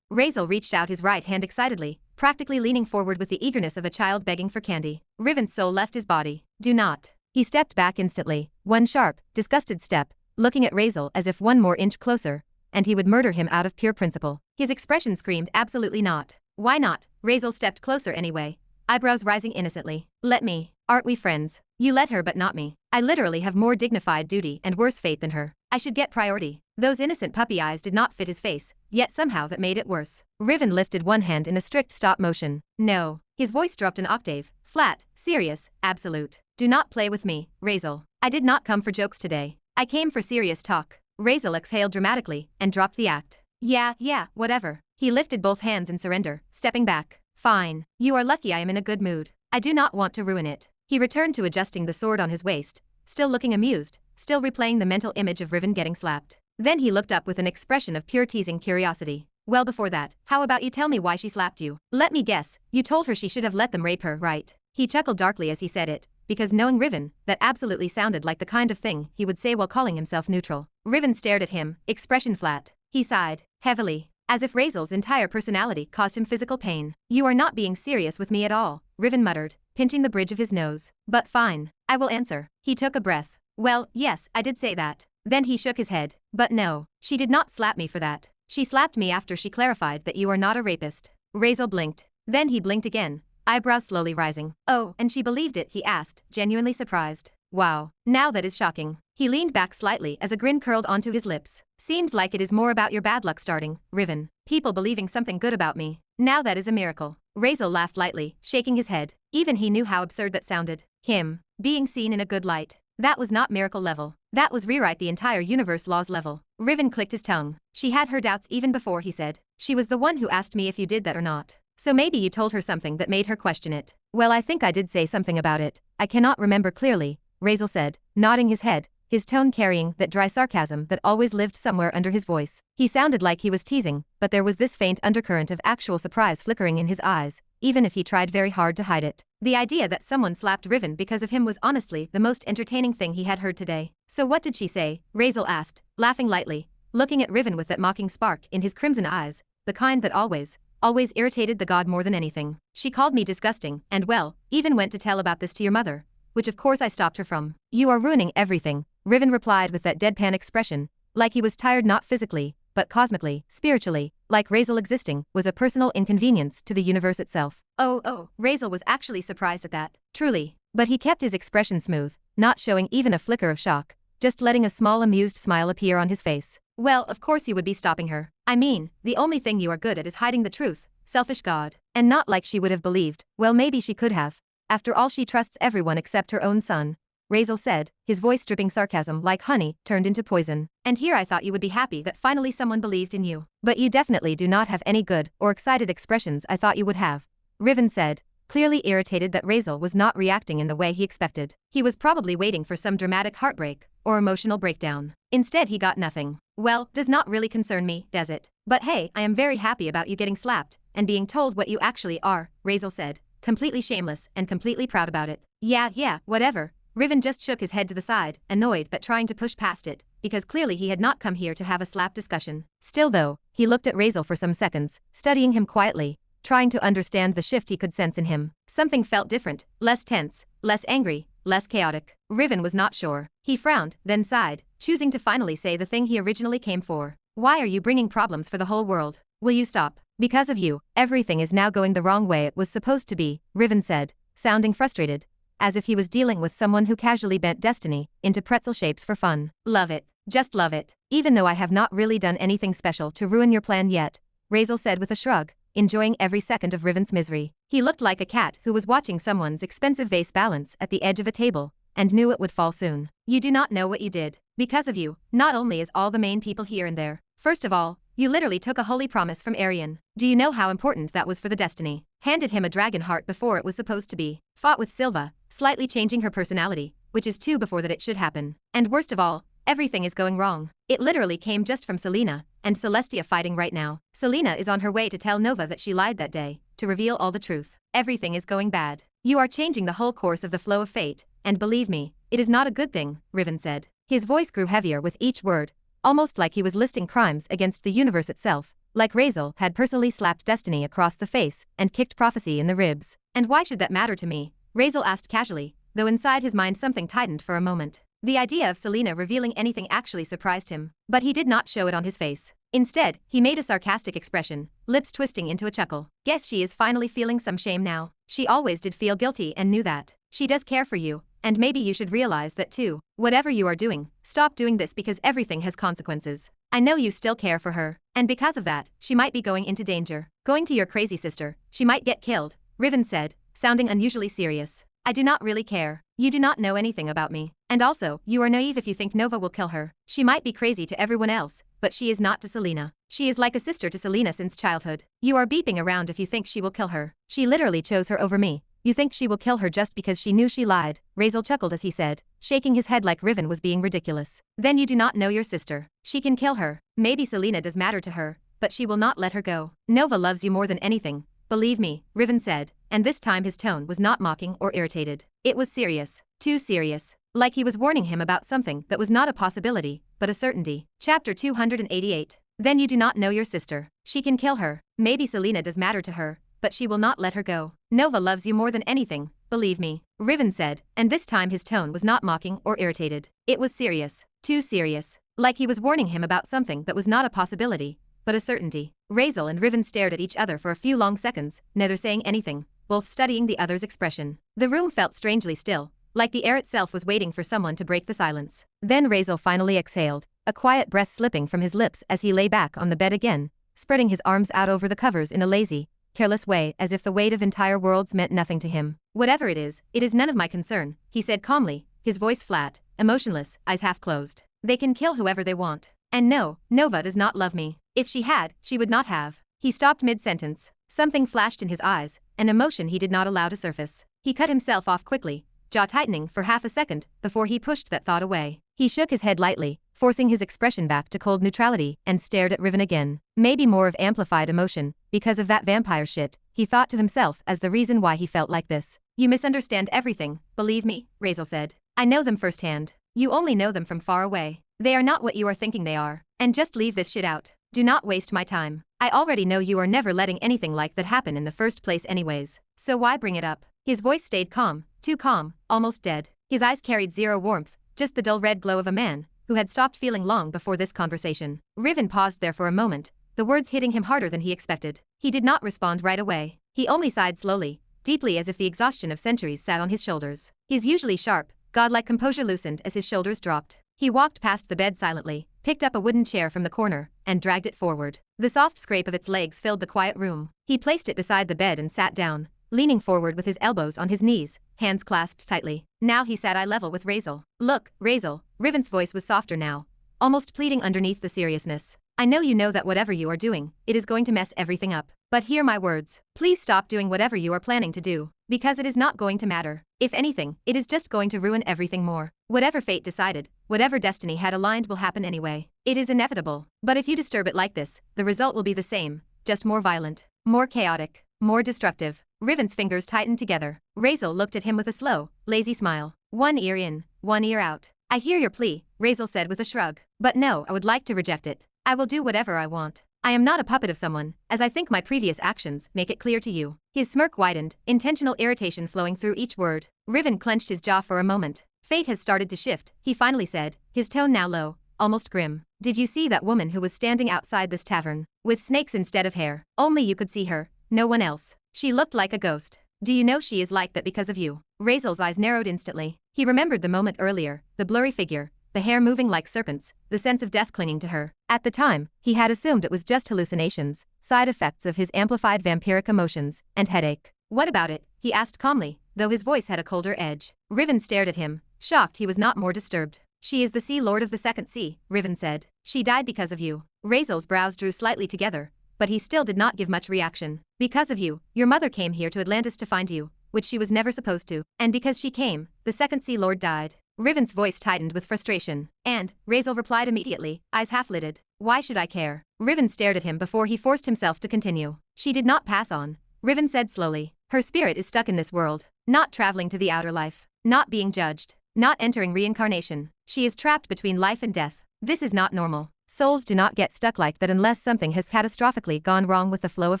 A: Razeal reached out his right hand excitedly, practically leaning forward with the eagerness of a child begging for candy. Riven's soul left his body. Do not. He stepped back instantly, one sharp, disgusted step, looking at Razeal as if one more inch closer, and he would murder him out of pure principle. His expression screamed absolutely not. Why not? Razeal stepped closer anyway, eyebrows rising innocently. Let me. Aren't we friends? You let her but not me. I literally have more dignified duty and worse fate than her. I should get priority. Those innocent puppy eyes did not fit his face, yet somehow that made it worse. Riven lifted one hand in a strict stop motion. No. His voice dropped an octave, flat, serious, absolute. Do not play with me, Razeal. I did not come for jokes today. I came for serious talk. Razeal exhaled dramatically and dropped the act. Yeah, whatever. He lifted both hands in surrender, stepping back. Fine. You are lucky I am in a good mood. I do not want to ruin it. He returned to adjusting the sword on his waist, still looking amused, still replaying the mental image of Riven getting slapped. Then he looked up with an expression of pure teasing curiosity. Well, before that, how about you tell me why she slapped you? Let me guess, you told her she should have let them rape her, right? He chuckled darkly as he said it, because knowing Riven, that absolutely sounded like the kind of thing he would say while calling himself neutral. Riven stared at him, expression flat. He sighed, heavily. as if Razeal's entire personality caused him physical pain. "You are not being serious with me at all," Riven muttered, pinching the bridge of his nose. "But fine. I will answer." He took a breath. "Well, yes, I did say that." Then he shook his head. "But no, she did not slap me for that. She slapped me after she clarified that you are not a rapist." Razeal blinked. Then he blinked again, eyebrows slowly rising. "Oh, and she believed it?" he asked, genuinely surprised. "Wow. Now that is shocking." He leaned back slightly as a grin curled onto his lips. "Seems like it is more about your bad luck starting, Riven. People believing something good about me. Now that is a miracle." Razeal laughed lightly, shaking his head. Even he knew how absurd that sounded. Him being seen in a good light. That was not miracle level. That was rewrite the entire universe laws level. Riven clicked his tongue. She had her doubts even before he said. "She was the one who asked me if you did that or not. So maybe you told her something that made her question it." "Well, I think I did say something about it. I cannot remember clearly," Razeal said, nodding his head, his tone carrying that dry sarcasm that always lived somewhere under his voice. He sounded like he was teasing, but there was this faint undercurrent of actual surprise flickering in his eyes, even if he tried very hard to hide it. The idea that someone slapped Riven because of him was honestly the most entertaining thing he had heard today. "So what did she say?" Razeal asked, laughing lightly, looking at Riven with that mocking spark in his crimson eyes, the kind that always irritated the god more than anything. "She called me disgusting, and well, even went to tell about this to your mother, which of course I stopped her from." "You are ruining everything," Riven replied with that deadpan expression, like he was tired not physically, but cosmically, spiritually, like Razeal existing was a personal inconvenience to the universe itself. Oh, Razeal was actually surprised at that, truly, but he kept his expression smooth, not showing even a flicker of shock, just letting a small amused smile appear on his face. "Well, of course you would be stopping her. I mean, the only thing you are good at is hiding the truth, selfish god." And not like she would have believed. Well, maybe she could have. After all, she trusts everyone except her own son, Razeal said, his voice dripping sarcasm like honey turned into poison. "And here I thought you would be happy that finally someone believed in you. But you definitely do not have any good or excited expressions I thought you would have," Riven said, clearly irritated that Razeal was not reacting in the way he expected. He was probably waiting for some dramatic heartbreak or emotional breakdown. Instead he got nothing. "Well, does not really concern me, does it? But hey, I am very happy about you getting slapped and being told what you actually are," Razeal said, completely shameless and completely proud about it. Yeah, whatever." Riven just shook his head to the side, annoyed but trying to push past it, because clearly he had not come here to have a slap discussion. Still though, he looked at Razeal for some seconds, studying him quietly, trying to understand the shift he could sense in him. Something felt different, less tense, less angry, less chaotic. Riven was not sure. He frowned, then sighed, choosing to finally say the thing he originally came for. "Why are you bringing problems for the whole world? Will you stop? Because of you, everything is now going the wrong way it was supposed to be," Riven said, sounding frustrated, as if he was dealing with someone who casually bent destiny into pretzel shapes for fun. "Love it. Just love it. Even though I have not really done anything special to ruin your plan yet," Razeal said with a shrug, enjoying every second of Riven's misery. He looked like a cat who was watching someone's expensive vase balance at the edge of a table, and knew it would fall soon. "You do not know what you did. Because of you, not only is all the main people here and there. First of all, you literally took a holy promise from Arian. Do you know how important that was for the destiny? Handed him a dragon heart before it was supposed to be. Fought with Silva, slightly changing her personality, which is too before that it should happen. And worst of all, everything is going wrong. It literally came just from Selena and Celestia fighting right now. Selena is on her way to tell Nova that she lied that day, to reveal all the truth. Everything is going bad. You are changing the whole course of the flow of fate, and believe me, it is not a good thing," Riven said. His voice grew heavier with each word, almost like he was listing crimes against the universe itself, like Razeal had personally slapped destiny across the face and kicked prophecy in the ribs. "And why should that matter to me?" Razeal asked casually, though inside his mind something tightened for a moment. The idea of Selena revealing anything actually surprised him, but he did not show it on his face. Instead, he made a sarcastic expression, lips twisting into a chuckle. "Guess she is finally feeling some shame now. She always did feel guilty and knew that. She does care for you, and maybe you should realize that too. Whatever you are doing, stop doing this because everything has consequences. I know you still care for her, and because of that, she might be going into danger. Going to your crazy sister, she might get killed," Riven said, sounding unusually serious. "I do not really care. You do not know anything about me. And also, you are naive if you think Nova will kill her. She might be crazy to everyone else, but she is not to Selena. She is like a sister to Selena since childhood. You are beeping around if you think she will kill her. She literally chose her over me. You think she will kill her just because she knew she lied," Razeal chuckled as he said, shaking his head like Riven was being ridiculous. "Then you do not know your sister. She can kill her. Maybe Selena does matter to her, but she will not let her go. Nova loves you more than anything. Believe me," Riven said, and this time his tone was not mocking or irritated. It was serious. Too serious. Like he was warning him about something that was not a possibility, but a certainty. Chapter 288. Then you do not know your sister. She can kill her. Maybe Selena does matter to her, but she will not let her go. Nova loves you more than anything, believe me, Riven said, and this time his tone was not mocking or irritated. It was serious. Too serious. Like he was warning him about something that was not a possibility, but a certainty. Razeal and Riven stared at each other for a few long seconds, neither saying anything, both studying the other's expression. The room felt strangely still, like the air itself was waiting for someone to break the silence. Then Razeal finally exhaled, a quiet breath slipping from his lips as he lay back on the bed again, spreading his arms out over the covers in a lazy, careless way as if the weight of entire worlds meant nothing to him. Whatever it is none of my concern, he said calmly, his voice flat, emotionless, eyes half closed. They can kill whoever they want. And no, Nova does not love me. If she had, she would not have. He stopped mid-sentence. Something flashed in his eyes, an emotion he did not allow to surface. He cut himself off quickly, jaw tightening for half a second before he pushed that thought away. He shook his head lightly, forcing his expression back to cold neutrality, and stared at Riven again. Maybe more of amplified emotion, because of that vampire shit, he thought to himself as the reason why he felt like this. You misunderstand everything, believe me, Razeal said. I know them firsthand. You only know them from far away. They are not what you are thinking they are. And just leave this shit out. Do not waste my time. I already know you are never letting anything like that happen in the first place anyways. So why bring it up? His voice stayed calm, too calm, almost dead. His eyes carried zero warmth, just the dull red glow of a man who had stopped feeling long before this conversation. Riven paused there for a moment, the words hitting him harder than he expected. He did not respond right away. He only sighed slowly, deeply as if the exhaustion of centuries sat on his shoulders. His usually sharp, godlike composure loosened as his shoulders dropped. He walked past the bed silently, picked up a wooden chair from the corner, and dragged it forward. The soft scrape of its legs filled the quiet room. He placed it beside the bed and sat down, leaning forward with his elbows on his knees, hands clasped tightly. Now he sat eye level with Razeal. Look, Razeal, Riven's voice was softer now, almost pleading underneath the seriousness. I know you know that whatever you are doing, it is going to mess everything up. But hear my words. Please stop doing whatever you are planning to do, because it is not going to matter. If anything, it is just going to ruin everything more. Whatever fate decided, whatever destiny had aligned will happen anyway. It is inevitable. But if you disturb it like this, the result will be the same, just more violent, more chaotic, more destructive. Riven's fingers tightened together. Razeal looked at him with a slow, lazy smile. One ear in, one ear out. I hear your plea, Razeal said with a shrug. But no, I would like to reject it. I will do whatever I want. I am not a puppet of someone, as I think my previous actions make it clear to you. His smirk widened, intentional irritation flowing through each word. Riven clenched his jaw for a moment. Fate has started to shift, he finally said, his tone now low, almost grim. Did you see that woman who was standing outside this tavern, with snakes instead of hair? Only you could see her, no one else. She looked like a ghost. Do you know she is like that because of you? Razeal's eyes narrowed instantly. He remembered the moment earlier, the blurry figure, the hair moving like serpents, the sense of death clinging to her. At the time, he had assumed it was just hallucinations, side effects of his amplified vampiric emotions, and headache. What about it? He asked calmly, though his voice had a colder edge. Riven stared at him, shocked he was not more disturbed. She is the Sea Lord of the Second Sea, Riven said. She died because of you. Razeal's brows drew slightly together, but he still did not give much reaction. Because of you, your mother came here to Atlantis to find you, which she was never supposed to. And because she came, the Second Sea Lord died. Riven's voice tightened with frustration. And, Razeal replied immediately, eyes half-lidded. Why should I care? Riven stared at him before he forced himself to continue. She did not pass on. Riven said slowly. Her spirit is stuck in this world, not traveling to the outer life, not being judged, not entering reincarnation. She is trapped between life and death. This is not normal. Souls do not get stuck like that unless something has catastrophically gone wrong with the flow of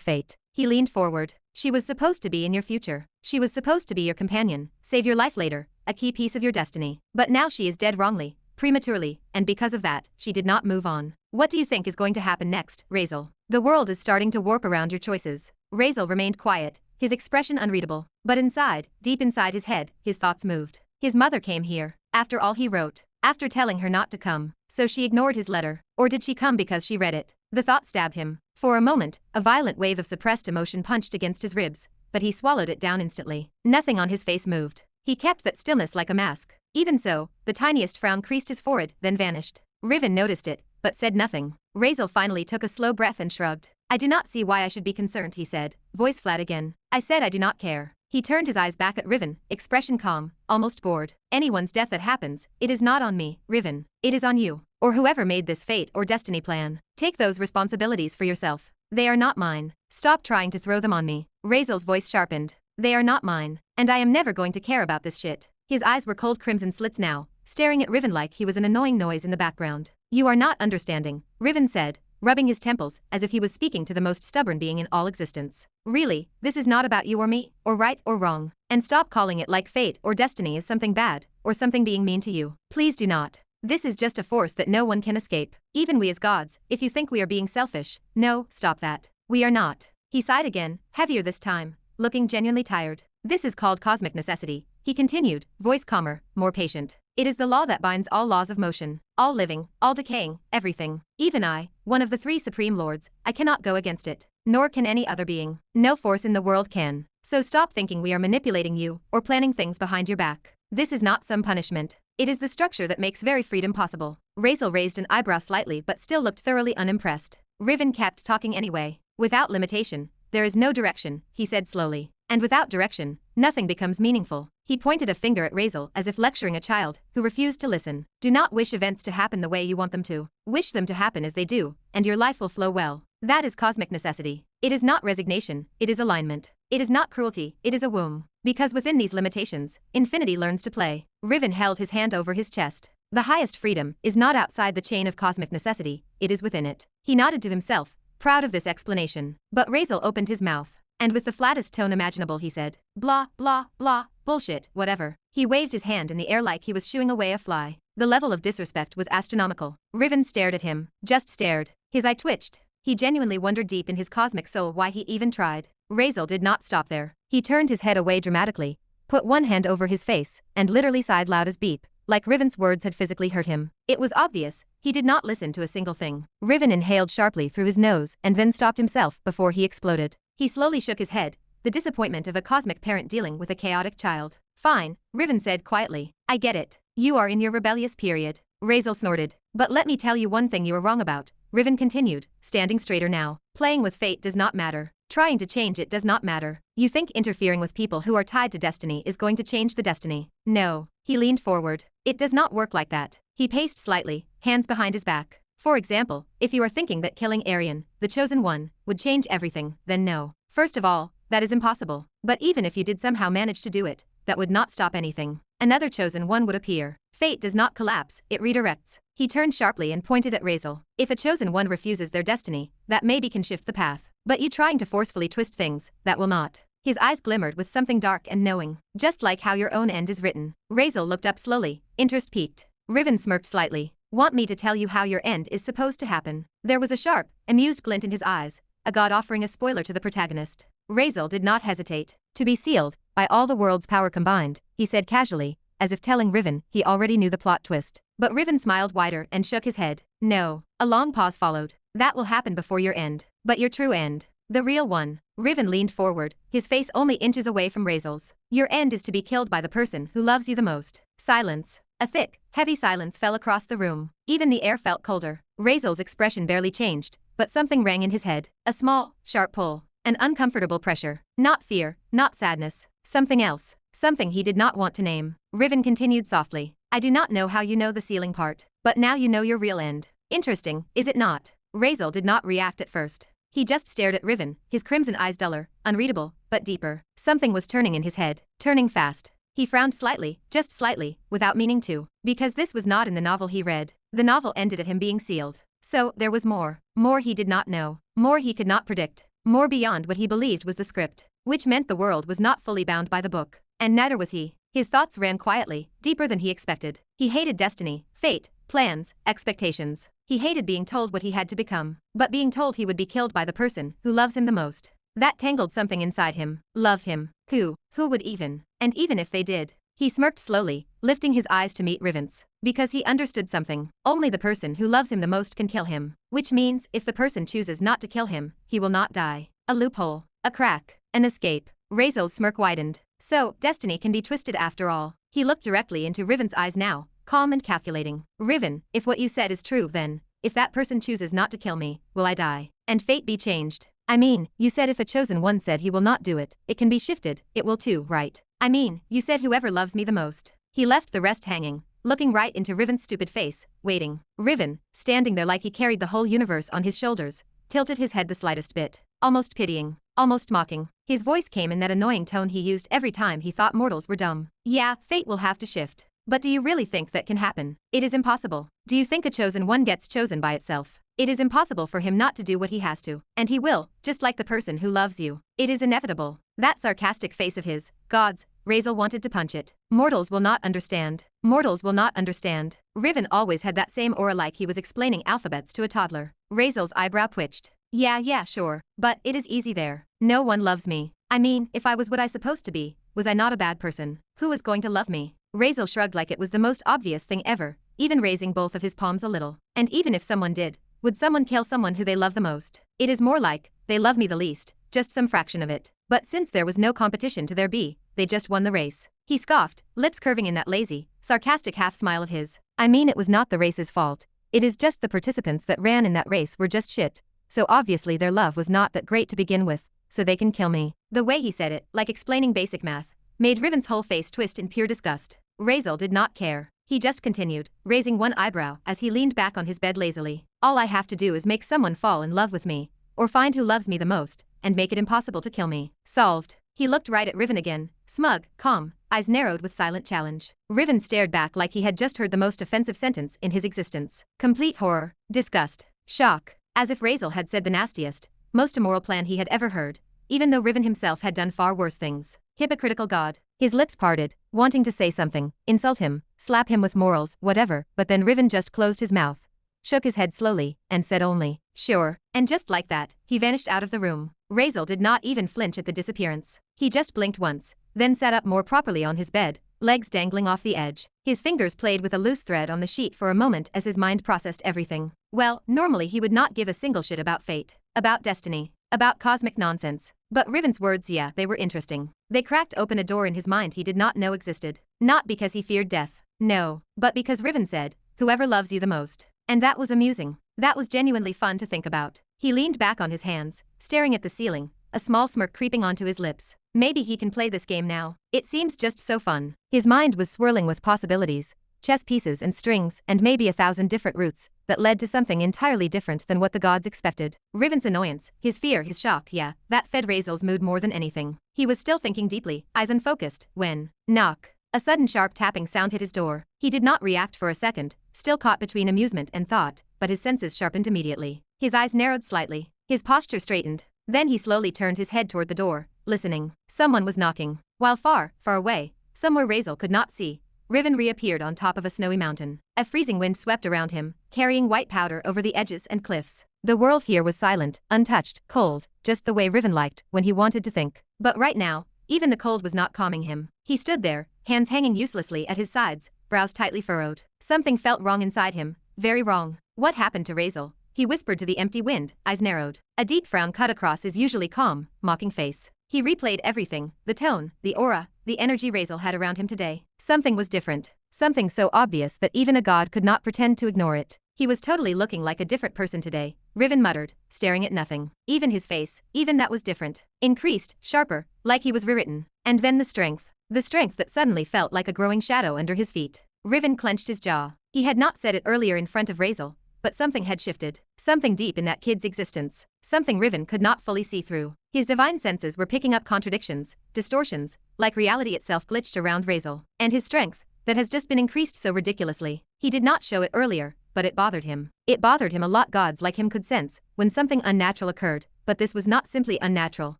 A: fate. He leaned forward. She was supposed to be in your future. She was supposed to be your companion, save your life later, a key piece of your destiny. But now she is dead wrongly, prematurely, and because of that, she did not move on. What do you think is going to happen next, Razeal? The world is starting to warp around your choices. Razeal remained quiet, his expression unreadable. But inside, deep inside his head, his thoughts moved. His mother came here, after all he wrote, after telling her not to come. So she ignored his letter. Or did she come because she read it? The thought stabbed him. For a moment, a violent wave of suppressed emotion punched against his ribs, but he swallowed it down instantly. Nothing on his face moved. He kept that stillness like a mask. Even so, the tiniest frown creased his forehead, then vanished. Riven noticed it, but said nothing. Razeal finally took a slow breath and shrugged. I do not see why I should be concerned, he said, voice flat again. I said I do not care. He turned his eyes back at Riven, expression calm, almost bored. Anyone's death that happens, it is not on me, Riven. It is on you, or whoever made this fate or destiny plan. Take those responsibilities for yourself. They are not mine. Stop trying to throw them on me. Razeal's voice sharpened. They are not mine, and I am never going to care about this shit. His eyes were cold crimson slits now, staring at Riven like he was an annoying noise in the background. You are not understanding, Riven said, rubbing his temples as if he was speaking to the most stubborn being in all existence. Really, this is not about you or me, or right or wrong. And stop calling it like fate or destiny is something bad, or something being mean to you. Please do not. This is just a force that no one can escape. Even we as gods, if you think we are being selfish, no, stop that. We are not. He sighed again, heavier this time, looking genuinely tired. This is called cosmic necessity, he continued, voice calmer, more patient. It is the law that binds all laws of motion, all living, all decaying, everything. Even I, one of the three supreme lords, I cannot go against it. Nor can any other being. No force in the world can. So stop thinking we are manipulating you, or planning things behind your back. This is not some punishment. It is the structure that makes very freedom possible. Razeal raised an eyebrow slightly but still looked thoroughly unimpressed. Riven kept talking anyway. Without limitation, there is no direction, he said slowly. And without direction, nothing becomes meaningful. He pointed a finger at Razeal as if lecturing a child who refused to listen. Do not wish events to happen the way you want them to. Wish them to happen as they do, and your life will flow well. That is cosmic necessity. It is not resignation, it is alignment. It is not cruelty, it is a womb. Because within these limitations, infinity learns to play. Riven held his hand over his chest. The highest freedom is not outside the chain of cosmic necessity, it is within it. He nodded to himself, proud of this explanation. But Razeal opened his mouth. And with the flattest tone imaginable he said, blah, blah, blah, bullshit, whatever. He waved his hand in the air like he was shooing away a fly. The level of disrespect was astronomical. Riven stared at him, just stared. His eye twitched. He genuinely wondered deep in his cosmic soul why he even tried. Razeal did not stop there. He turned his head away dramatically, put one hand over his face, and literally sighed loud as beep, like Riven's words had physically hurt him. It was obvious, he did not listen to a single thing. Riven inhaled sharply through his nose and then stopped himself before he exploded. He slowly shook his head, the disappointment of a cosmic parent dealing with a chaotic child. Fine, Riven said quietly. I get it. You are in your rebellious period. Razeal snorted. But let me tell you one thing you are wrong about, Riven continued, standing straighter now. Playing with fate does not matter. Trying to change it does not matter. You think interfering with people who are tied to destiny is going to change the destiny. No. He leaned forward. It does not work like that. He paced slightly, hands behind his back. For example, if you are thinking that killing Arian, the chosen one, would change everything, then no. First of all, that is impossible. But even if you did somehow manage to do it, that would not stop anything. Another chosen one would appear. Fate does not collapse, it redirects. He turned sharply and pointed at Razeal. If a chosen one refuses their destiny, that maybe can shift the path. But you trying to forcefully twist things, that will not. His eyes glimmered with something dark and knowing, just like how your own end is written. Razeal looked up slowly, interest piqued. Riven smirked slightly. Want me to tell you how your end is supposed to happen? There was a sharp, amused glint in his eyes, a god offering a spoiler to the protagonist. Razeal did not hesitate. To be sealed, by all the world's power combined, he said casually, as if telling Riven he already knew the plot twist. But Riven smiled wider and shook his head. No. A long pause followed. That will happen before your end. But your true end. The real one. Riven leaned forward, his face only inches away from Razeal's. Your end is to be killed by the person who loves you the most. Silence. A thick, heavy silence fell across the room. Even the air felt colder. Razeal's expression barely changed, but something rang in his head. A small, sharp pull. An uncomfortable pressure. Not fear, not sadness. Something else. Something he did not want to name. Riven continued softly. I do not know how you know the sealing part, but now you know your real end. Interesting, is it not? Razeal did not react at first. He just stared at Riven, his crimson eyes duller, unreadable, but deeper. Something was turning in his head, turning fast. He frowned slightly, just slightly, without meaning to, because this was not in the novel he read. The novel ended at him being sealed. So, there was more. More he did not know. More he could not predict. More beyond what he believed was the script. Which meant the world was not fully bound by the book. And neither was he. His thoughts ran quietly, deeper than he expected. He hated destiny, fate, plans, expectations. He hated being told what he had to become. But being told he would be killed by the person who loves him the most. That tangled something inside him. Loved him. Who would even? And even if they did. He smirked slowly, lifting his eyes to meet Riven's. Because he understood something. Only the person who loves him the most can kill him. Which means, if the person chooses not to kill him, he will not die. A loophole. A crack. An escape. Razeal's smirk widened. So, destiny can be twisted after all. He looked directly into Riven's eyes now, calm and calculating. Riven, if what you said is true then, if that person chooses not to kill me, will I die? And fate be changed? I mean, you said if a chosen one said he will not do it, it can be shifted, it will too, right? I mean, you said whoever loves me the most. He left the rest hanging, looking right into Riven's stupid face, waiting. Riven, standing there like he carried the whole universe on his shoulders, tilted his head the slightest bit, almost pitying, almost mocking. His voice came in that annoying tone he used every time he thought mortals were dumb. Yeah, fate will have to shift. But do you really think that can happen? It is impossible. Do you think a chosen one gets chosen by itself? It is impossible for him not to do what he has to, and he will, just like the person who loves you. It is inevitable. That sarcastic face of his, gods, Razeal wanted to punch it. Mortals will not understand. Mortals will not understand. Riven always had that same aura like he was explaining alphabets to a toddler. Razeal's eyebrow twitched. Yeah, sure. But it is easy there. No one loves me. I mean, if I was what I supposed to be, was I not a bad person? Who was going to love me? Razeal shrugged like it was the most obvious thing ever, even raising both of his palms a little. And even if someone did, would someone kill someone who they love the most? It is more like, they love me the least, just some fraction of it. But since there was no competition to there be, they just won the race. He scoffed, lips curving in that lazy, sarcastic half-smile of his. I mean, it was not the race's fault. It is just the participants that ran in that race were just shit. So obviously their love was not that great to begin with, so they can kill me. The way he said it, like explaining basic math, made Riven's whole face twist in pure disgust. Razeal did not care. He just continued, raising one eyebrow as he leaned back on his bed lazily. All I have to do is make someone fall in love with me, or find who loves me the most, and make it impossible to kill me. Solved. He looked right at Riven again, smug, calm, eyes narrowed with silent challenge. Riven stared back like he had just heard the most offensive sentence in his existence. Complete horror, disgust, shock, as if Razeal had said the nastiest, most immoral plan he had ever heard, even though Riven himself had done far worse things. Hypocritical god. His lips parted, wanting to say something, insult him, slap him with morals, whatever, but then Riven just closed his mouth, shook his head slowly, and said only, sure, and just like that, he vanished out of the room. Razeal did not even flinch at the disappearance. He just blinked once, then sat up more properly on his bed, legs dangling off the edge. His fingers played with a loose thread on the sheet for a moment as his mind processed everything. Well, normally he would not give a single shit about fate, about destiny, about cosmic nonsense. But Riven's words, yeah, they were interesting. They cracked open a door in his mind he did not know existed. Not because he feared death, no, but because Riven said, whoever loves you the most. And that was amusing. That was genuinely fun to think about. He leaned back on his hands, staring at the ceiling, a small smirk creeping onto his lips. Maybe he can play this game now. It seems just so fun. His mind was swirling with possibilities, chess pieces and strings, and maybe 1,000 different routes that led to something entirely different than what the gods expected. Riven's annoyance, his fear, his shock, yeah, that fed Razeal's mood more than anything. He was still thinking deeply, eyes unfocused, when, knock. A sudden sharp tapping sound hit his door. He did not react for a second, still caught between amusement and thought, but his senses sharpened immediately. His eyes narrowed slightly, his posture straightened. Then he slowly turned his head toward the door, listening. Someone was knocking. While far, far away, somewhere Razeal could not see, Riven reappeared on top of a snowy mountain. A freezing wind swept around him, carrying white powder over the edges and cliffs. The world here was silent, untouched, cold, just the way Riven liked when he wanted to think. But right now, even the cold was not calming him. He stood there, hands hanging uselessly at his sides, brows tightly furrowed. Something felt wrong inside him, very wrong. What happened to Razeal? He whispered to the empty wind, eyes narrowed. A deep frown cut across his usually calm, mocking face. He replayed everything, the tone, the aura, the energy Razeal had around him today. Something was different. Something so obvious that even a god could not pretend to ignore it. He was totally looking like a different person today, Riven muttered, staring at nothing. Even his face, even that was different. Increased, sharper, like he was rewritten. And then the strength. The strength that suddenly felt like a growing shadow under his feet. Riven clenched his jaw. He had not said it earlier in front of Razeal, but something had shifted. Something deep in that kid's existence. Something Riven could not fully see through. His divine senses were picking up contradictions, distortions, like reality itself glitched around Razeal. And his strength, that has just been increased so ridiculously. He did not show it earlier, but it bothered him. It bothered him a lot. Gods like him could sense when something unnatural occurred, but this was not simply unnatural.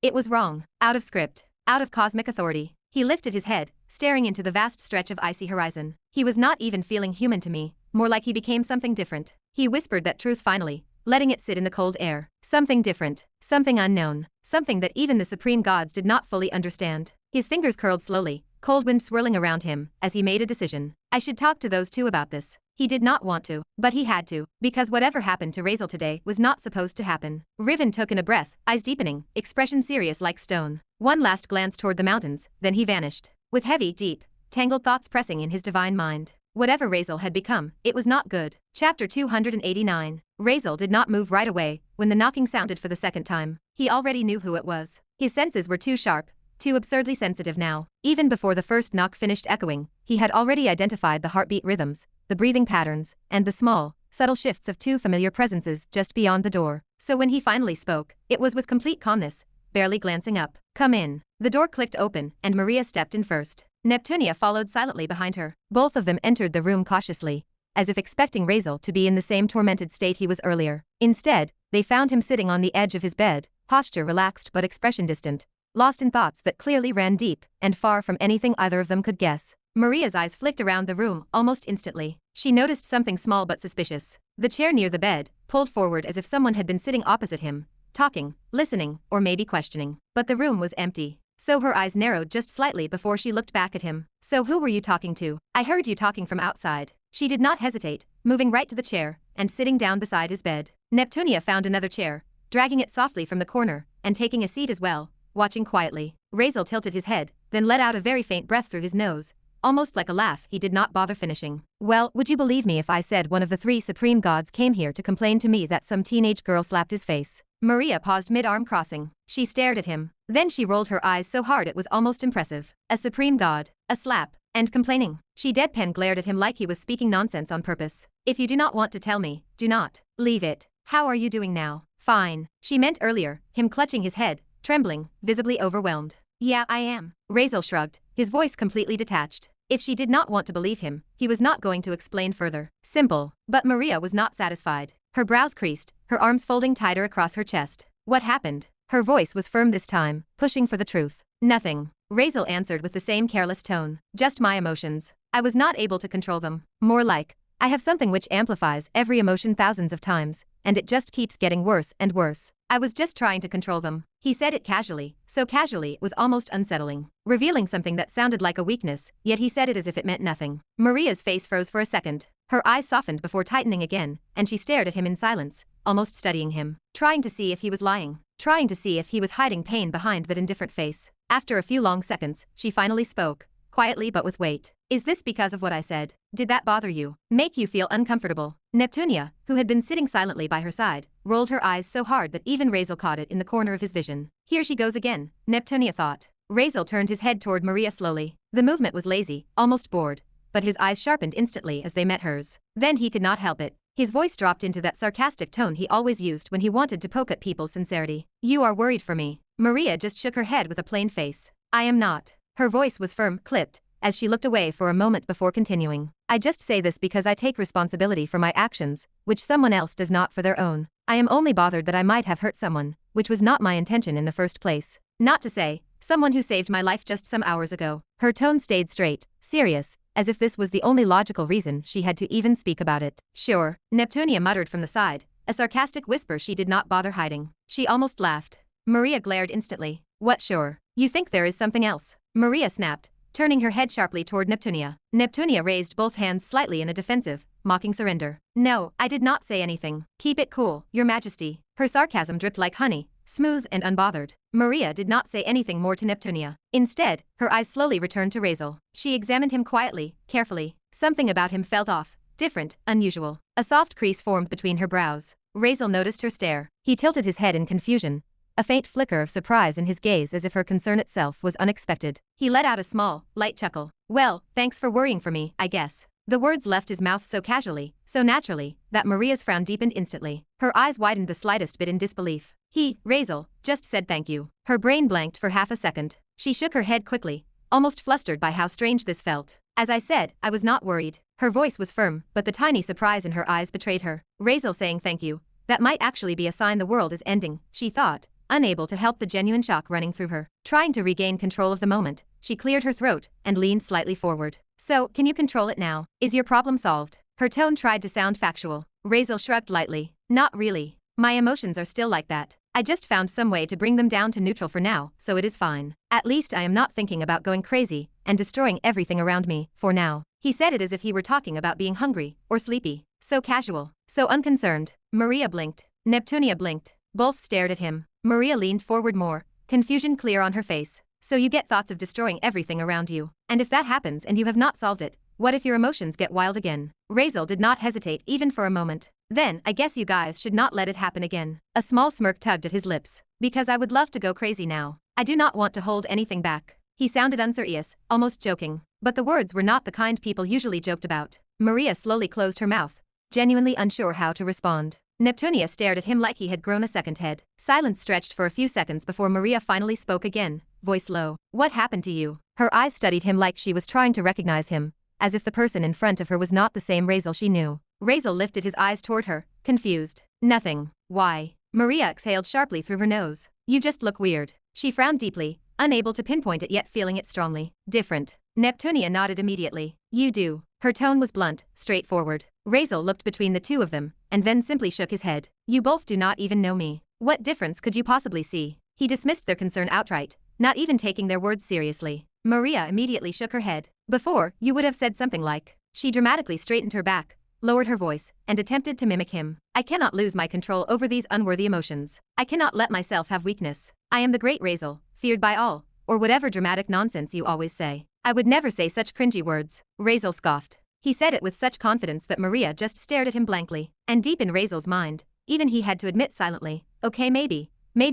A: It was wrong, out of script, out of cosmic authority. He lifted his head, staring into the vast stretch of icy horizon. He was not even feeling human to me, more like he became something different. He whispered that truth finally, letting it sit in the cold air. Something different, something unknown, something that even the supreme gods did not fully understand. His fingers curled slowly, cold wind swirling around him, as he made a decision. I should talk to those two about this. He did not want to, but he had to, because whatever happened to Razeal today was not supposed to happen. Riven took in a breath, eyes deepening, expression serious like stone. One last glance toward the mountains, then he vanished. With heavy, deep, tangled thoughts pressing in his divine mind. Whatever Razeal had become, it was not good. Chapter 289. Razeal did not move right away when the knocking sounded for the second time. He already knew who it was. His senses were too sharp, too absurdly sensitive now. Even before the first knock finished echoing, he had already identified the heartbeat rhythms, the breathing patterns, and the small, subtle shifts of two familiar presences just beyond the door. So when he finally spoke, it was with complete calmness, barely glancing up. Come in. The door clicked open, and Maria stepped in first. Neptunia followed silently behind her. Both of them entered the room cautiously, as if expecting Razeal to be in the same tormented state he was earlier. Instead, they found him sitting on the edge of his bed, posture relaxed but expression distant, lost in thoughts that clearly ran deep and far from anything either of them could guess. Maria's eyes flicked around the room almost instantly. She noticed something small but suspicious. The chair near the bed, pulled forward as if someone had been sitting opposite him, talking, listening, or maybe questioning. But the room was empty. So her eyes narrowed just slightly before she looked back at him. So who were you talking to? I heard you talking from outside. She did not hesitate, moving right to the chair and sitting down beside his bed. Neptunia found another chair, dragging it softly from the corner, and taking a seat as well, watching quietly. Razeal tilted his head, then let out a very faint breath through his nose, almost like a laugh he did not bother finishing. Well, would you believe me if I said one of the 3 supreme gods came here to complain to me that some teenage girl slapped his face? Maria paused mid-arm crossing. She stared at him. Then she rolled her eyes so hard it was almost impressive. A supreme god, a slap, and complaining. She deadpan glared at him like he was speaking nonsense on purpose. If you do not want to tell me, do not. Leave it. How are you doing now? Fine. She meant earlier, him clutching his head, trembling, visibly overwhelmed. Yeah, I am. Razeal shrugged, his voice completely detached. If she did not want to believe him, he was not going to explain further. Simple. But Maria was not satisfied. Her brows creased, her arms folding tighter across her chest. What happened? Her voice was firm this time, pushing for the truth. Nothing. Razeal answered with the same careless tone. Just my emotions. I was not able to control them. More like, I have something which amplifies every emotion thousands of times, and it just keeps getting worse and worse. I was just trying to control them. He said it casually, so casually it was almost unsettling, revealing something that sounded like a weakness, yet he said it as if it meant nothing. Maria's face froze for a second. Her eyes softened before tightening again, and she stared at him in silence, almost studying him, trying to see if he was lying, trying to see if he was hiding pain behind that indifferent face. After a few long seconds, she finally spoke, quietly but with weight. Is this because of what I said? Did that bother you? Make you feel uncomfortable? Neptunia, who had been sitting silently by her side, rolled her eyes so hard that even Razeal caught it in the corner of his vision. Here she goes again, Neptunia thought. Razeal turned his head toward Maria slowly. The movement was lazy, almost bored, but his eyes sharpened instantly as they met hers. Then he could not help it. His voice dropped into that sarcastic tone he always used when he wanted to poke at people's sincerity. You are worried for me. Maria just shook her head with a plain face. I am not. Her voice was firm, clipped, as she looked away for a moment before continuing. I just say this because I take responsibility for my actions, which someone else does not for their own. I am only bothered that I might have hurt someone, which was not my intention in the first place. Not to say, someone who saved my life just some hours ago. Her tone stayed straight, serious, as if this was the only logical reason she had to even speak about it. Sure, Neptunia muttered from the side, a sarcastic whisper she did not bother hiding. She almost laughed. Maria glared instantly. What sure? You think there is something else? Maria snapped, turning her head sharply toward Neptunia. Neptunia raised both hands slightly in a defensive, mocking surrender. No, I did not say anything. Keep it cool, Your Majesty. Her sarcasm dripped like honey, smooth and unbothered. Maria did not say anything more to Neptunia. Instead, her eyes slowly returned to Razeal. She examined him quietly, carefully. Something about him felt off, different, unusual. A soft crease formed between her brows. Razeal noticed her stare. He tilted his head in confusion, a faint flicker of surprise in his gaze as if her concern itself was unexpected. He let out a small, light chuckle. Well, thanks for worrying for me, I guess. The words left his mouth so casually, so naturally, that Maria's frown deepened instantly. Her eyes widened the slightest bit in disbelief. He, Razeal, just said thank you. Her brain blanked for half a second. She shook her head quickly, almost flustered by how strange this felt. As I said, I was not worried. Her voice was firm, but the tiny surprise in her eyes betrayed her. Razeal saying thank you. That might actually be a sign the world is ending, she thought, unable to help the genuine shock running through her. Trying to regain control of the moment, she cleared her throat and leaned slightly forward. So, can you control it now? Is your problem solved? Her tone tried to sound factual. Razeal shrugged lightly. Not really. My emotions are still like that. I just found some way to bring them down to neutral for now, so it is fine. At least I am not thinking about going crazy and destroying everything around me, for now. He said it as if he were talking about being hungry or sleepy. So casual, so unconcerned. Maria blinked. Neptunia blinked. Both stared at him. Maria leaned forward more, confusion clear on her face. So you get thoughts of destroying everything around you. And if that happens and you have not solved it, what if your emotions get wild again? Razeal did not hesitate even for a moment. Then, I guess you guys should not let it happen again. A small smirk tugged at his lips. Because I would love to go crazy now. I do not want to hold anything back. He sounded unserious, almost joking. But the words were not the kind people usually joked about. Maria slowly closed her mouth, genuinely unsure how to respond. Neptunia stared at him like he had grown a second head. Silence stretched for a few seconds before Maria finally spoke again, voice low. What happened to you? Her eyes studied him like she was trying to recognize him, as if the person in front of her was not the same Razeal she knew. Razeal lifted his eyes toward her, confused. Nothing. Why? Maria exhaled sharply through her nose. You just look weird. She frowned deeply, unable to pinpoint it yet feeling it strongly. Different. Neptunia nodded immediately. You do. Her tone was blunt, straightforward. Razeal looked between the two of them, and then simply shook his head. You both do not even know me. What difference could you possibly see? He dismissed their concern outright, not even taking their words seriously. Maria immediately shook her head. Before, you would have said something like. She dramatically straightened her back, lowered her voice, and attempted to mimic him. I cannot lose my control over these unworthy emotions. I cannot let myself have weakness. I am the great Razeal, feared by all, or whatever dramatic nonsense you always say. I would never say such cringy words. Razeal scoffed. He said it with such confidence that Maria just stared at him blankly. And deep in Razeal's mind, even he had to admit silently, okay maybe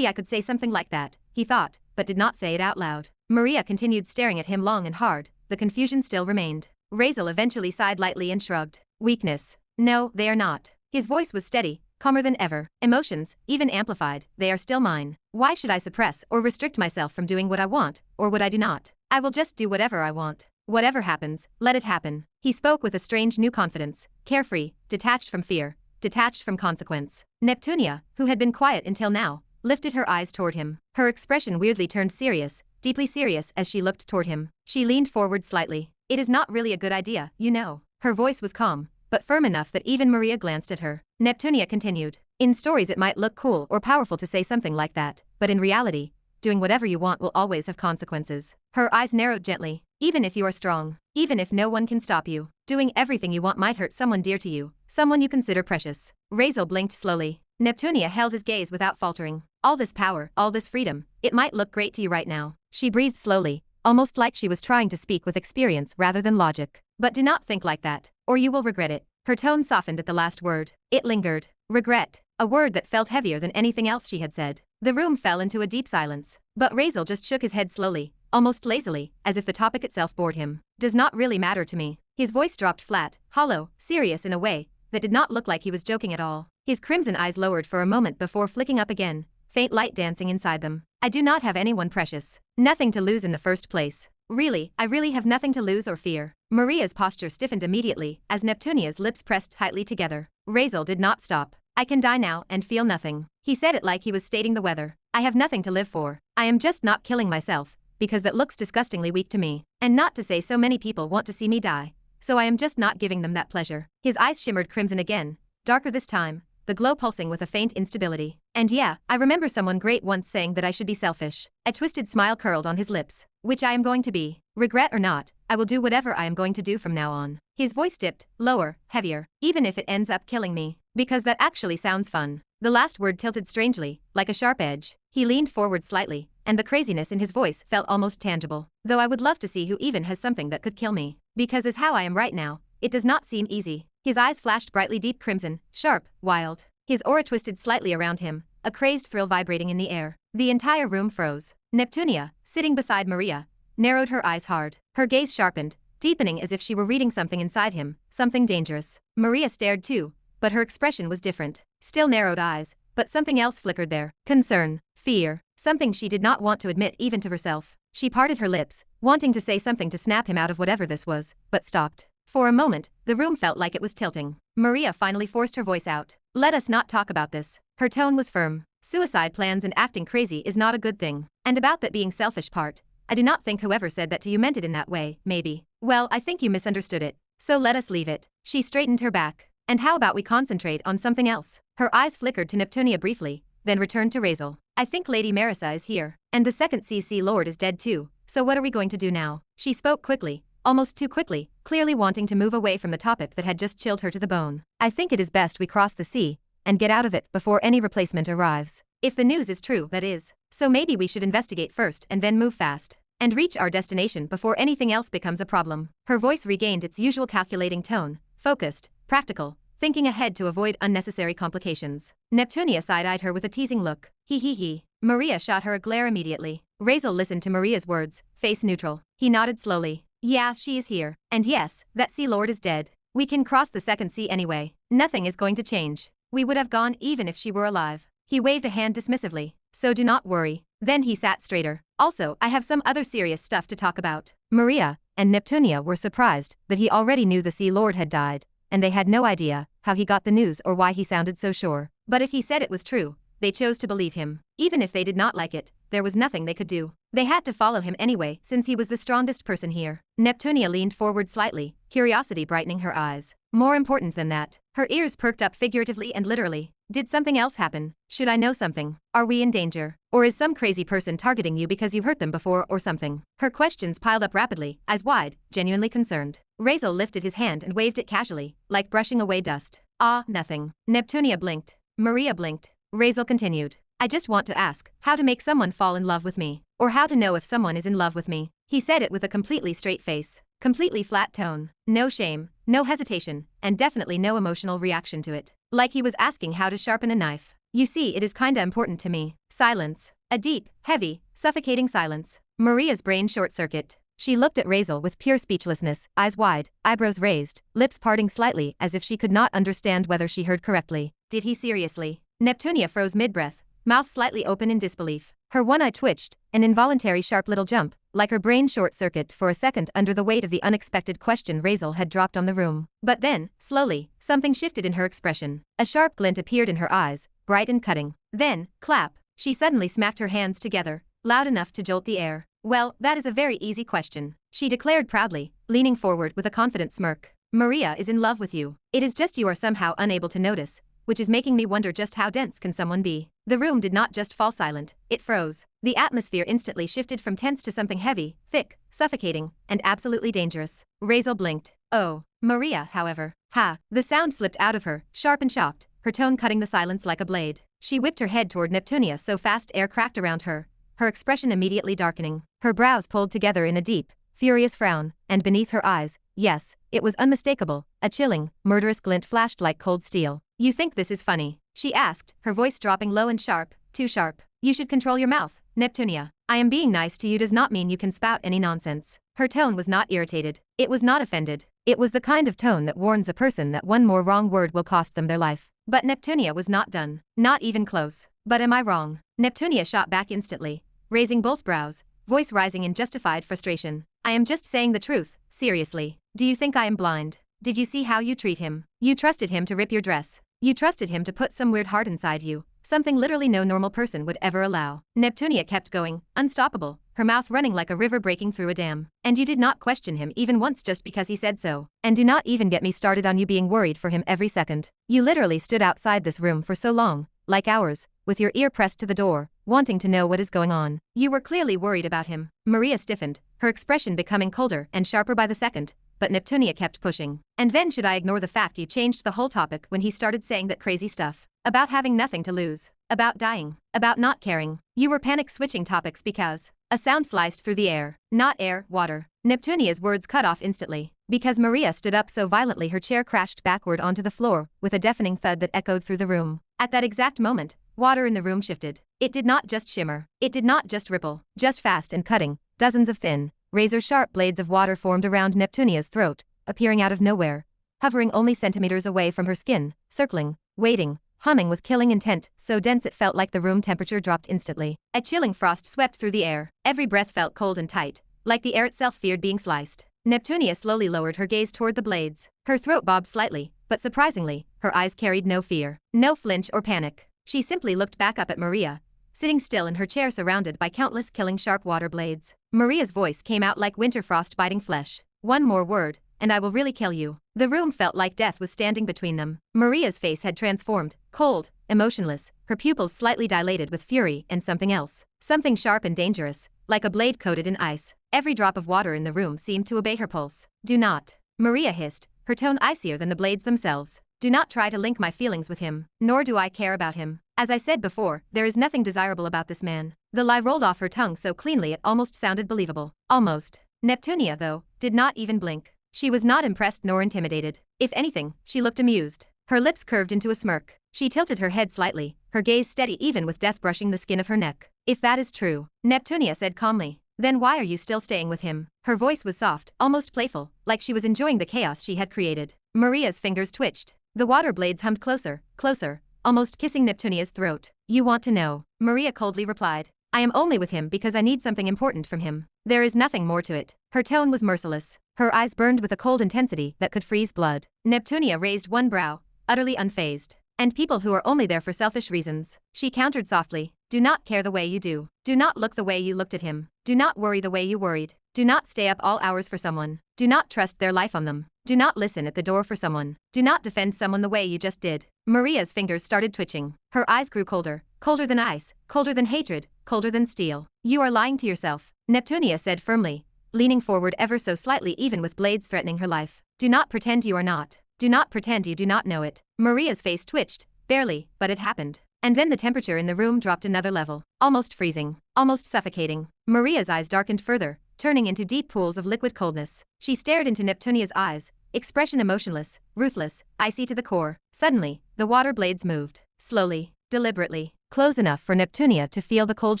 A: I could say something like that, he thought, but did not say it out loud. Maria continued staring at him long and hard, the confusion still remained. Razeal eventually sighed lightly and shrugged. Weakness. No, they are not. His voice was steady, calmer than ever. Emotions, even amplified, they are still mine. Why should I suppress or restrict myself from doing what I want, or what I do not? I will just do whatever I want. Whatever happens, let it happen. He spoke with a strange new confidence, carefree, detached from fear, detached from consequence. Neptunia, who had been quiet until now, lifted her eyes toward him. Her expression weirdly turned serious, deeply serious as she looked toward him. She leaned forward slightly. It is not really a good idea, you know. Her voice was calm, but firm enough that even Maria glanced at her. Neptunia continued. In stories it might look cool or powerful to say something like that, but in reality, doing whatever you want will always have consequences. Her eyes narrowed gently. Even if you are strong, even if no one can stop you, doing everything you want might hurt someone dear to you, someone you consider precious. Razeal blinked slowly. Neptunia held his gaze without faltering. All this power, all this freedom, it might look great to you right now. She breathed slowly, almost like she was trying to speak with experience rather than logic. But do not think like that, or you will regret it. Her tone softened at the last word. It lingered. Regret. A word that felt heavier than anything else she had said. The room fell into a deep silence. But Razeal just shook his head slowly, almost lazily, as if the topic itself bored him. Does not really matter to me. His voice dropped flat, hollow, serious in a way that did not look like he was joking at all. His crimson eyes lowered for a moment before flicking up again, faint light dancing inside them. I do not have anyone precious. Nothing to lose in the first place. Really, I really have nothing to lose or fear. Maria's posture stiffened immediately as Neptunia's lips pressed tightly together. Razeal did not stop. I can die now and feel nothing. He said it like he was stating the weather. I have nothing to live for. I am just not killing myself, because that looks disgustingly weak to me. And not to say so many people want to see me die, so I am just not giving them that pleasure. His eyes shimmered crimson again, darker this time, the glow pulsing with a faint instability. And yeah, I remember someone great once saying that I should be selfish. A twisted smile curled on his lips, which I am going to be. Regret or not, I will do whatever I am going to do from now on. His voice dipped, lower, heavier, even if it ends up killing me, because that actually sounds fun. The last word tilted strangely, like a sharp edge. He leaned forward slightly, and the craziness in his voice felt almost tangible. Though I would love to see who even has something that could kill me, because as how I am right now, it does not seem easy. His eyes flashed brightly deep crimson, sharp, wild. His aura twisted slightly around him, a crazed thrill vibrating in the air. The entire room froze. Neptunia, sitting beside Maria, narrowed her eyes hard. Her gaze sharpened, deepening as if she were reading something inside him, something dangerous. Maria stared too, but her expression was different. Still narrowed eyes, but something else flickered there. Concern, fear, something she did not want to admit even to herself. She parted her lips, wanting to say something to snap him out of whatever this was, but stopped. For a moment, the room felt like it was tilting. Maria finally forced her voice out. Let us not talk about this. Her tone was firm. Suicide plans and acting crazy is not a good thing. And about that being selfish part, I do not think whoever said that to you meant it in that way, maybe. Well, I think you misunderstood it. So let us leave it. She straightened her back. And how about we concentrate on something else? Her eyes flickered to Neptunia briefly, then returned to Razeal. I think Lady Marissa is here, and the second CC Lord is dead too, so what are we going to do now? She spoke quickly, almost too quickly, clearly wanting to move away from the topic that had just chilled her to the bone. I think it is best we cross the sea, and get out of it before any replacement arrives. If the news is true, that is. So maybe we should investigate first and then move fast, and reach our destination before anything else becomes a problem. Her voice regained its usual calculating tone, focused, practical, thinking ahead to avoid unnecessary complications. Neptunia side-eyed her with a teasing look. He. Maria shot her a glare immediately. Razeal listened to Maria's words, face neutral. He nodded slowly. Yeah, she is here. And yes, that Sea Lord is dead. We can cross the second sea anyway. Nothing is going to change. We would have gone even if she were alive. He waved a hand dismissively. So do not worry. Then he sat straighter. Also, I have some other serious stuff to talk about. Maria, and Neptunia were surprised that he already knew the Sea Lord had died, and they had no idea how he got the news or why he sounded so sure. But if he said it was true, they chose to believe him. Even if they did not like it, there was nothing they could do. They had to follow him anyway, since he was the strongest person here. Neptunia leaned forward slightly, curiosity brightening her eyes. More important than that, her ears perked up figuratively and literally. Did something else happen? Should I know something? Are we in danger? Or is some crazy person targeting you because you've hurt them before or something? Her questions piled up rapidly, eyes wide, genuinely concerned. Razeal lifted his hand and waved it casually, like brushing away dust. Ah, nothing. Neptunia blinked. Maria blinked. Razeal continued. I just want to ask how to make someone fall in love with me, or how to know if someone is in love with me. He said it with a completely straight face, completely flat tone, no shame, no hesitation, and definitely no emotional reaction to it. Like he was asking how to sharpen a knife. You see, it is kinda important to me. Silence. A deep, heavy, suffocating silence. Maria's brain short-circuit. She looked at Razeal with pure speechlessness, eyes wide, eyebrows raised, lips parting slightly as if she could not understand whether she heard correctly. Did he seriously? Neptunia froze mid-breath, mouth slightly open in disbelief. Her one eye twitched, an involuntary sharp little jump, like her brain short-circuit for a second under the weight of the unexpected question Razeal had dropped on the room. But then, slowly, something shifted in her expression. A sharp glint appeared in her eyes, bright and cutting. Then, clap, she suddenly smacked her hands together, loud enough to jolt the air. Well, that is a very easy question, she declared proudly, leaning forward with a confident smirk. Maria is in love with you. It is just you are somehow unable to notice, which is making me wonder just how dense can someone be. The room did not just fall silent, it froze. The atmosphere instantly shifted from tense to something heavy, thick, suffocating, and absolutely dangerous. Razeal blinked. Oh. Maria, however. Ha. The sound slipped out of her, sharp and shocked, her tone cutting the silence like a blade. She whipped her head toward Neptunia so fast air cracked around her, her expression immediately darkening. Her brows pulled together in a deep, furious frown, and beneath her eyes, yes, it was unmistakable, a chilling, murderous glint flashed like cold steel. You think this is funny? She asked, her voice dropping low and sharp, too sharp. You should control your mouth, Neptunia. I am being nice to you does not mean you can spout any nonsense. Her tone was not irritated. It was not offended. It was the kind of tone that warns a person that one more wrong word will cost them their life. But Neptunia was not done. Not even close. But am I wrong? Neptunia shot back instantly, raising both brows, voice rising in justified frustration. I am just saying the truth, seriously. Do you think I am blind? Did you see how you treat him? You trusted him to rip your dress. You trusted him to put some weird heart inside you, something literally no normal person would ever allow. Neptunia kept going, unstoppable, her mouth running like a river breaking through a dam. And you did not question him even once just because he said so. And do not even get me started on you being worried for him every second. You literally stood outside this room for so long, like hours, with your ear pressed to the door, wanting to know what is going on. You were clearly worried about him. Maria stiffened, her expression becoming colder and sharper by the second. But Neptunia kept pushing. And then should I ignore the fact you changed the whole topic when he started saying that crazy stuff? About having nothing to lose. About dying. About not caring. You were panic switching topics because... A sound sliced through the air. Not air, water. Neptunia's words cut off instantly. Because Maria stood up so violently her chair crashed backward onto the floor, with a deafening thud that echoed through the room. At that exact moment, water in the room shifted. It did not just shimmer. It did not just ripple. Just fast and cutting. Dozens of thin, razor-sharp blades of water formed around Neptunia's throat, appearing out of nowhere, hovering only centimeters away from her skin, circling, waiting, humming with killing intent, so dense it felt like the room temperature dropped instantly. A chilling frost swept through the air. Every breath felt cold and tight, like the air itself feared being sliced. Neptunia slowly lowered her gaze toward the blades. Her throat bobbed slightly, but surprisingly, her eyes carried no fear, no flinch or panic. She simply looked back up at Maria, sitting still in her chair surrounded by countless killing sharp water blades. Maria's voice came out like winter frost biting flesh. One more word, and I will really kill you. The room felt like death was standing between them. Maria's face had transformed, cold, emotionless, her pupils slightly dilated with fury and something else. Something sharp and dangerous, like a blade coated in ice. Every drop of water in the room seemed to obey her pulse. Do not. Maria hissed, her tone icier than the blades themselves. Do not try to link my feelings with him, nor do I care about him. As I said before, there is nothing desirable about this man. The lie rolled off her tongue so cleanly it almost sounded believable. Almost. Neptunia, though, did not even blink. She was not impressed nor intimidated. If anything, she looked amused. Her lips curved into a smirk. She tilted her head slightly, her gaze steady even with death brushing the skin of her neck. If that is true, Neptunia said calmly, then why are you still staying with him? Her voice was soft, almost playful, like she was enjoying the chaos she had created. Maria's fingers twitched. The water blades hummed closer, closer, almost kissing Neptunia's throat. You want to know? Maria coldly replied. I am only with him because I need something important from him. There is nothing more to it. Her tone was merciless. Her eyes burned with a cold intensity that could freeze blood. Neptunia raised one brow, utterly unfazed. And people who are only there for selfish reasons. She countered softly. Do not care the way you do. Do not look the way you looked at him. Do not worry the way you worried. Do not stay up all hours for someone. Do not trust their life on them. Do not listen at the door for someone. Do not defend someone the way you just did. Maria's fingers started twitching. Her eyes grew colder. Colder than ice. Colder than hatred. Colder than steel. You are lying to yourself, Neptunia said firmly, leaning forward ever so slightly even with blades threatening her life. Do not pretend you are not. Do not pretend you do not know it. Maria's face twitched, barely, but it happened. And then the temperature in the room dropped another level, almost freezing, almost suffocating. Maria's eyes darkened further, turning into deep pools of liquid coldness. She stared into Neptunia's eyes, expression emotionless, ruthless, icy to the core. Suddenly, the water blades moved, slowly, deliberately, close enough for Neptunia to feel the cold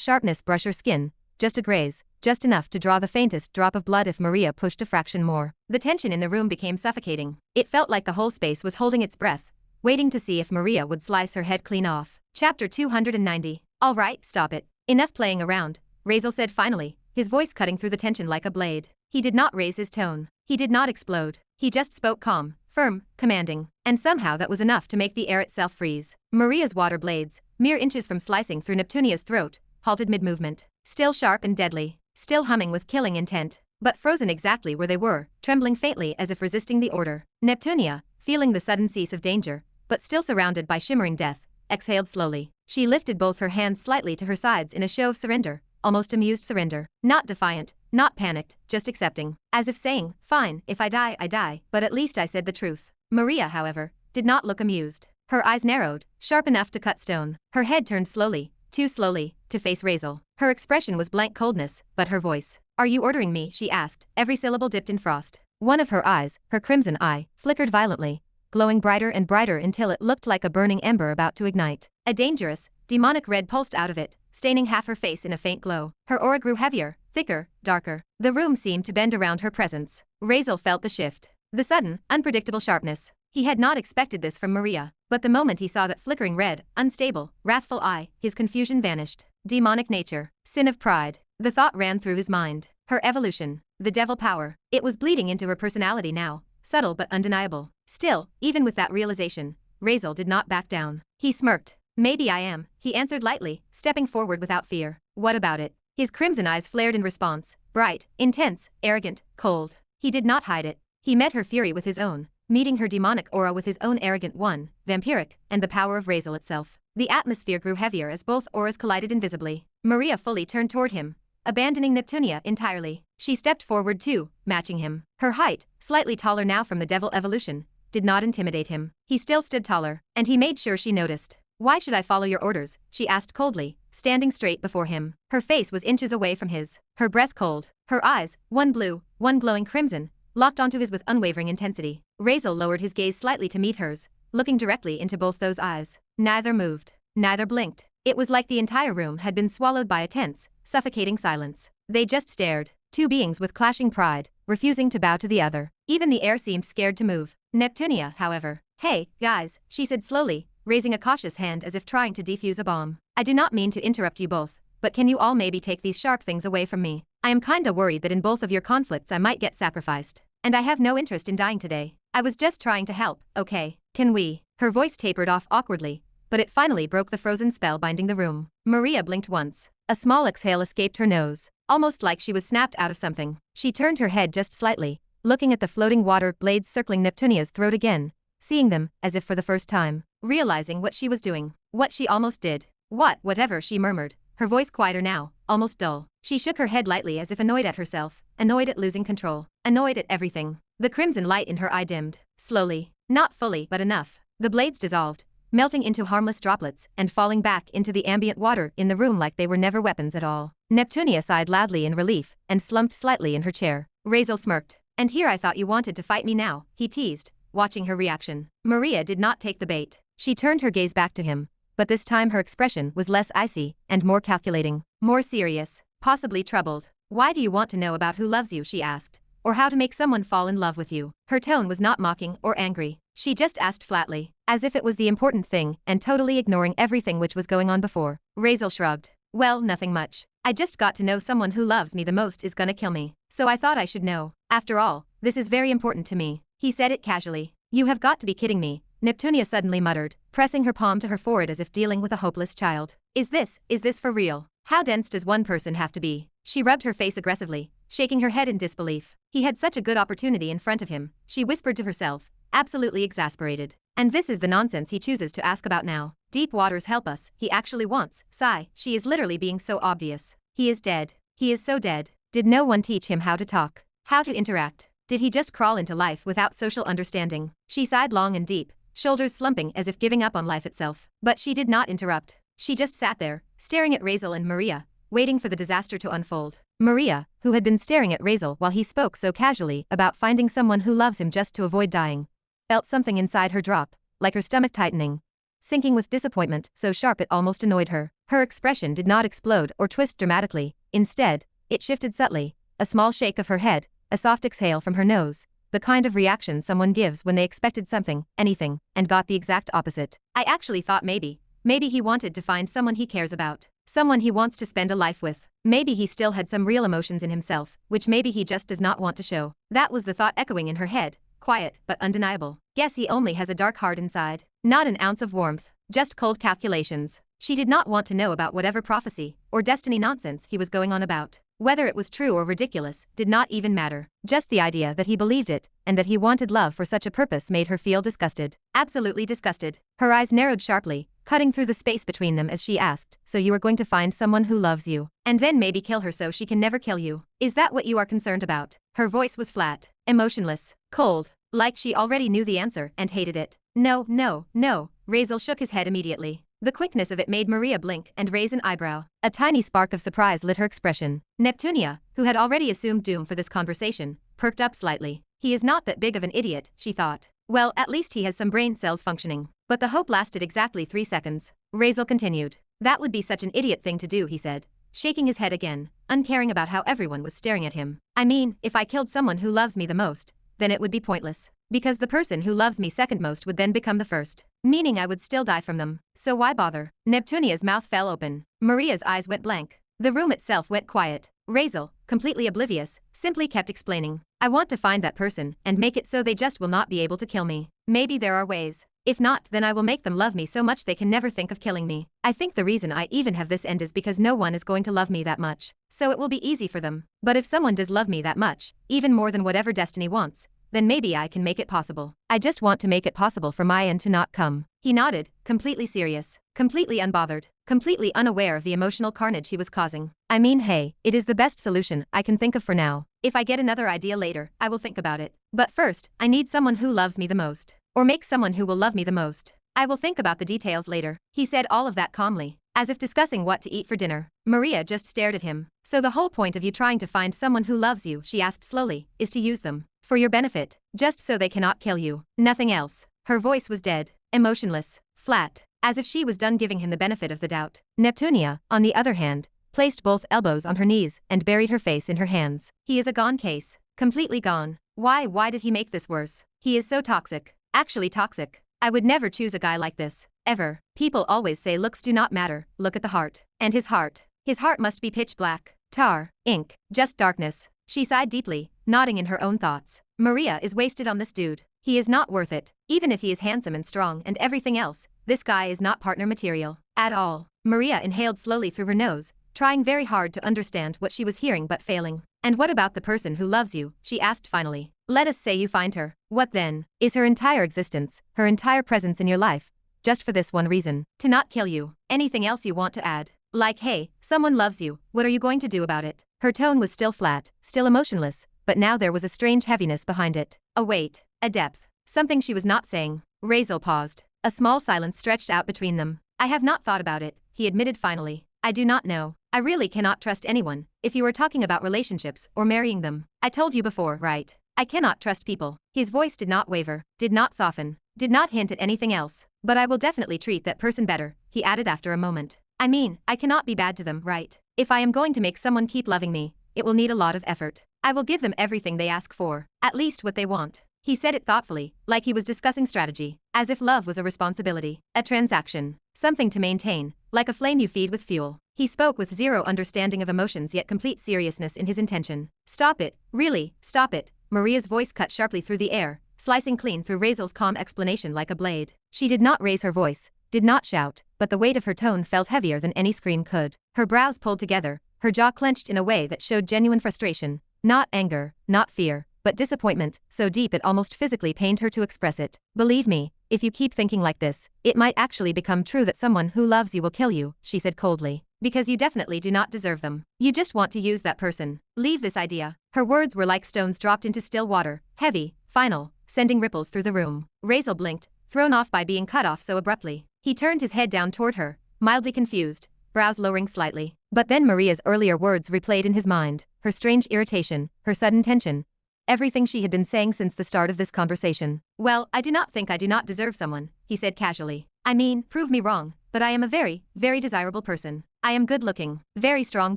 A: sharpness brush her skin, just a graze, just enough to draw the faintest drop of blood if Maria pushed a fraction more. The tension in the room became suffocating. It felt like the whole space was holding its breath, waiting to see if Maria would slice her head clean off. Chapter 290. All right, stop it. Enough playing around, Razeal said finally, his voice cutting through the tension like a blade. He did not raise his tone. He did not explode. He just spoke calm, firm, commanding. And somehow that was enough to make the air itself freeze. Maria's water blades, mere inches from slicing through Neptunia's throat, halted mid-movement. Still sharp and deadly. Still humming with killing intent. But frozen exactly where they were, trembling faintly as if resisting the order. Neptunia, feeling the sudden cease of danger, but still surrounded by shimmering death, exhaled slowly. She lifted both her hands slightly to her sides in a show of surrender, almost amused surrender. Not defiant, not panicked, just accepting. As if saying, fine, if I die, but at least I said the truth. Maria, however, did not look amused. Her eyes narrowed, sharp enough to cut stone. Her head turned slowly, too slowly, to face Razeal. Her expression was blank coldness, but her voice. Are you ordering me? She asked, every syllable dipped in frost. One of her eyes, her crimson eye, flickered violently, glowing brighter and brighter until it looked like a burning ember about to ignite. A dangerous, demonic red pulsed out of it, staining half her face in a faint glow. Her aura grew heavier, thicker, darker. The room seemed to bend around her presence. Razeal felt the shift. The sudden, unpredictable sharpness. He had not expected this from Maria, but the moment he saw that flickering red, unstable, wrathful eye, his confusion vanished. Demonic nature. Sin of pride. The thought ran through his mind. Her evolution. The devil power. It was bleeding into her personality now, subtle but undeniable. Still, even with that realization, Razeal did not back down. He smirked. Maybe I am, he answered lightly, stepping forward without fear. What about it? His crimson eyes flared in response, bright, intense, arrogant, cold. He did not hide it. He met her fury with his own, meeting her demonic aura with his own arrogant one, vampiric, and the power of Razeal itself. The atmosphere grew heavier as both auras collided invisibly. Maria fully turned toward him, abandoning Neptunia entirely. She stepped forward too, matching him. Her height, slightly taller now from the devil evolution, did not intimidate him. He still stood taller, and he made sure she noticed. Why should I follow your orders? She asked coldly, standing straight before him. Her face was inches away from his, her breath cold. Her eyes, one blue, one glowing crimson, locked onto his with unwavering intensity. Razeal lowered his gaze slightly to meet hers, looking directly into both those eyes. Neither moved. Neither blinked. It was like the entire room had been swallowed by a tense, suffocating silence. They just stared, two beings with clashing pride, refusing to bow to the other. Even the air seemed scared to move. Neptunia, however. Hey, guys, she said slowly, raising a cautious hand as if trying to defuse a bomb. I do not mean to interrupt you both, but can you all maybe take these sharp things away from me? I am kinda worried that in both of your conflicts I might get sacrificed. And I have no interest in dying today. I was just trying to help, okay? Can we? Her voice tapered off awkwardly, but it finally broke the frozen spell binding the room. Maria blinked once. A small exhale escaped her nose, almost like she was snapped out of something. She turned her head just slightly, looking at the floating water blades circling Neptunia's throat again, seeing them, as if for the first time, realizing what she was doing, what she almost did. Whatever, she murmured, her voice quieter now, almost dull. She shook her head lightly as if annoyed at herself, annoyed at losing control, annoyed at everything. The crimson light in her eye dimmed, slowly, not fully but enough. The blades dissolved, melting into harmless droplets and falling back into the ambient water in the room like they were never weapons at all. Neptunia sighed loudly in relief and slumped slightly in her chair. Razeal smirked. And here I thought you wanted to fight me now, he teased, watching her reaction. Maria did not take the bait. She turned her gaze back to him, but this time her expression was less icy and more calculating, more serious, possibly troubled. Why do you want to know about who loves you? She asked. Or how to make someone fall in love with you. Her tone was not mocking or angry. She just asked flatly, as if it was the important thing and totally ignoring everything which was going on before. Razeal shrugged. Well, nothing much. I just got to know someone who loves me the most is gonna kill me. So I thought I should know. After all, this is very important to me. He said it casually. You have got to be kidding me, Neptunia suddenly muttered, pressing her palm to her forehead as if dealing with a hopeless child. Is this for real? How dense does one person have to be? She rubbed her face aggressively, shaking her head in disbelief. He had such a good opportunity in front of him, she whispered to herself, absolutely exasperated. And this is the nonsense he chooses to ask about now. Deep waters help us, he actually wants. Sigh, she is literally being so obvious. He is dead. He is so dead. Did no one teach him how to talk? How to interact? Did he just crawl into life without social understanding? She sighed long and deep, shoulders slumping as if giving up on life itself. But she did not interrupt. She just sat there, staring at Razeal and Maria, waiting for the disaster to unfold. Maria, who had been staring at Razeal while he spoke so casually about finding someone who loves him just to avoid dying, felt something inside her drop, like her stomach tightening, sinking with disappointment so sharp it almost annoyed her. Her expression did not explode or twist dramatically. Instead, it shifted subtly, a small shake of her head, a soft exhale from her nose, the kind of reaction someone gives when they expected something, anything, and got the exact opposite. I actually thought maybe he wanted to find someone he cares about, someone he wants to spend a life with. Maybe he still had some real emotions in himself, which maybe he just does not want to show. That was the thought echoing in her head, quiet but undeniable. Guess he only has a dark heart inside. Not an ounce of warmth, just cold calculations. She did not want to know about whatever prophecy or destiny nonsense he was going on about. Whether it was true or ridiculous did not even matter. Just the idea that he believed it and that he wanted love for such a purpose made her feel disgusted. Absolutely disgusted. Her eyes narrowed sharply, cutting through the space between them as she asked, so you are going to find someone who loves you, and then maybe kill her so she can never kill you? Is that what you are concerned about? Her voice was flat, emotionless, cold, like she already knew the answer and hated it. No, no, no. Razeal shook his head immediately. The quickness of it made Maria blink and raise an eyebrow. A tiny spark of surprise lit her expression. Neptunia, who had already assumed doom for this conversation, perked up slightly. He is not that big of an idiot, she thought. Well, at least he has some brain cells functioning. But the hope lasted exactly 3 seconds. Razeal continued. That would be such an idiot thing to do, he said, shaking his head again, uncaring about how everyone was staring at him. I mean, if I killed someone who loves me the most, then it would be pointless. Because the person who loves me second most would then become the first. Meaning I would still die from them. So why bother? Neptunia's mouth fell open. Maria's eyes went blank. The room itself went quiet. Razeal, completely oblivious, simply kept explaining. I want to find that person and make it so they just will not be able to kill me. Maybe there are ways. If not, then I will make them love me so much they can never think of killing me. I think the reason I even have this end is because no one is going to love me that much. So it will be easy for them. But if someone does love me that much, even more than whatever destiny wants, then maybe I can make it possible. I just want to make it possible for my end to not come. He nodded, completely serious, completely unbothered, completely unaware of the emotional carnage he was causing. I mean, hey, it is the best solution I can think of for now. If I get another idea later, I will think about it. But first, I need someone who loves me the most. Or make someone who will love me the most. I will think about the details later. He said all of that calmly, as if discussing what to eat for dinner. Maria just stared at him. So the whole point of you trying to find someone who loves you, she asked slowly, is to use them. For your benefit, just so they cannot kill you. Nothing else. Her voice was dead, emotionless, flat, as if she was done giving him the benefit of the doubt. Neptunia, on the other hand, placed both elbows on her knees and buried her face in her hands. He is a gone case. Completely gone. Why did he make this worse? He is so toxic. Actually toxic. I would never choose a guy like this. Ever. People always say looks do not matter, look at the heart. And his heart. His heart must be pitch black. Tar. Ink. Just darkness. She sighed deeply, nodding in her own thoughts. Maria is wasted on this dude. He is not worth it. Even if he is handsome and strong and everything else, this guy is not partner material. At all. Maria inhaled slowly through her nose, trying very hard to understand what she was hearing but failing. And what about the person who loves you? She asked finally. Let us say you find her. What then? Is her entire existence, her entire presence in your life, just for this one reason? To not kill you. Anything else you want to add? Like, hey, someone loves you, what are you going to do about it? Her tone was still flat, still emotionless, but now there was a strange heaviness behind it. A weight, a depth, something she was not saying. Razeal paused. A small silence stretched out between them. I have not thought about it, he admitted finally. I do not know. I really cannot trust anyone, if you are talking about relationships or marrying them. I told you before, right? I cannot trust people. His voice did not waver, did not soften, did not hint at anything else. But I will definitely treat that person better, he added after a moment. I mean, I cannot be bad to them, right? If I am going to make someone keep loving me, it will need a lot of effort. I will give them everything they ask for, at least what they want. He said it thoughtfully, like he was discussing strategy, as if love was a responsibility, a transaction, something to maintain, like a flame you feed with fuel. He spoke with zero understanding of emotions yet complete seriousness in his intention. Stop it, really, stop it. Maria's voice cut sharply through the air, slicing clean through Razeal's calm explanation like a blade. She did not raise her voice, did not shout, but the weight of her tone felt heavier than any scream could. Her brows pulled together, her jaw clenched in a way that showed genuine frustration, not anger, not fear, but disappointment, so deep it almost physically pained her to express it. Believe me, if you keep thinking like this, it might actually become true that someone who loves you will kill you, she said coldly. Because you definitely do not deserve them. You just want to use that person. Leave this idea. Her words were like stones dropped into still water, heavy, final, sending ripples through the room. Razeal blinked, thrown off by being cut off so abruptly. He turned his head down toward her, mildly confused, brows lowering slightly. But then Maria's earlier words replayed in his mind, her strange irritation, her sudden tension. Everything she had been saying since the start of this conversation. Well, I do not think I do not deserve someone, he said casually. I mean, prove me wrong, but I am a very, very desirable person. I am good-looking, very strong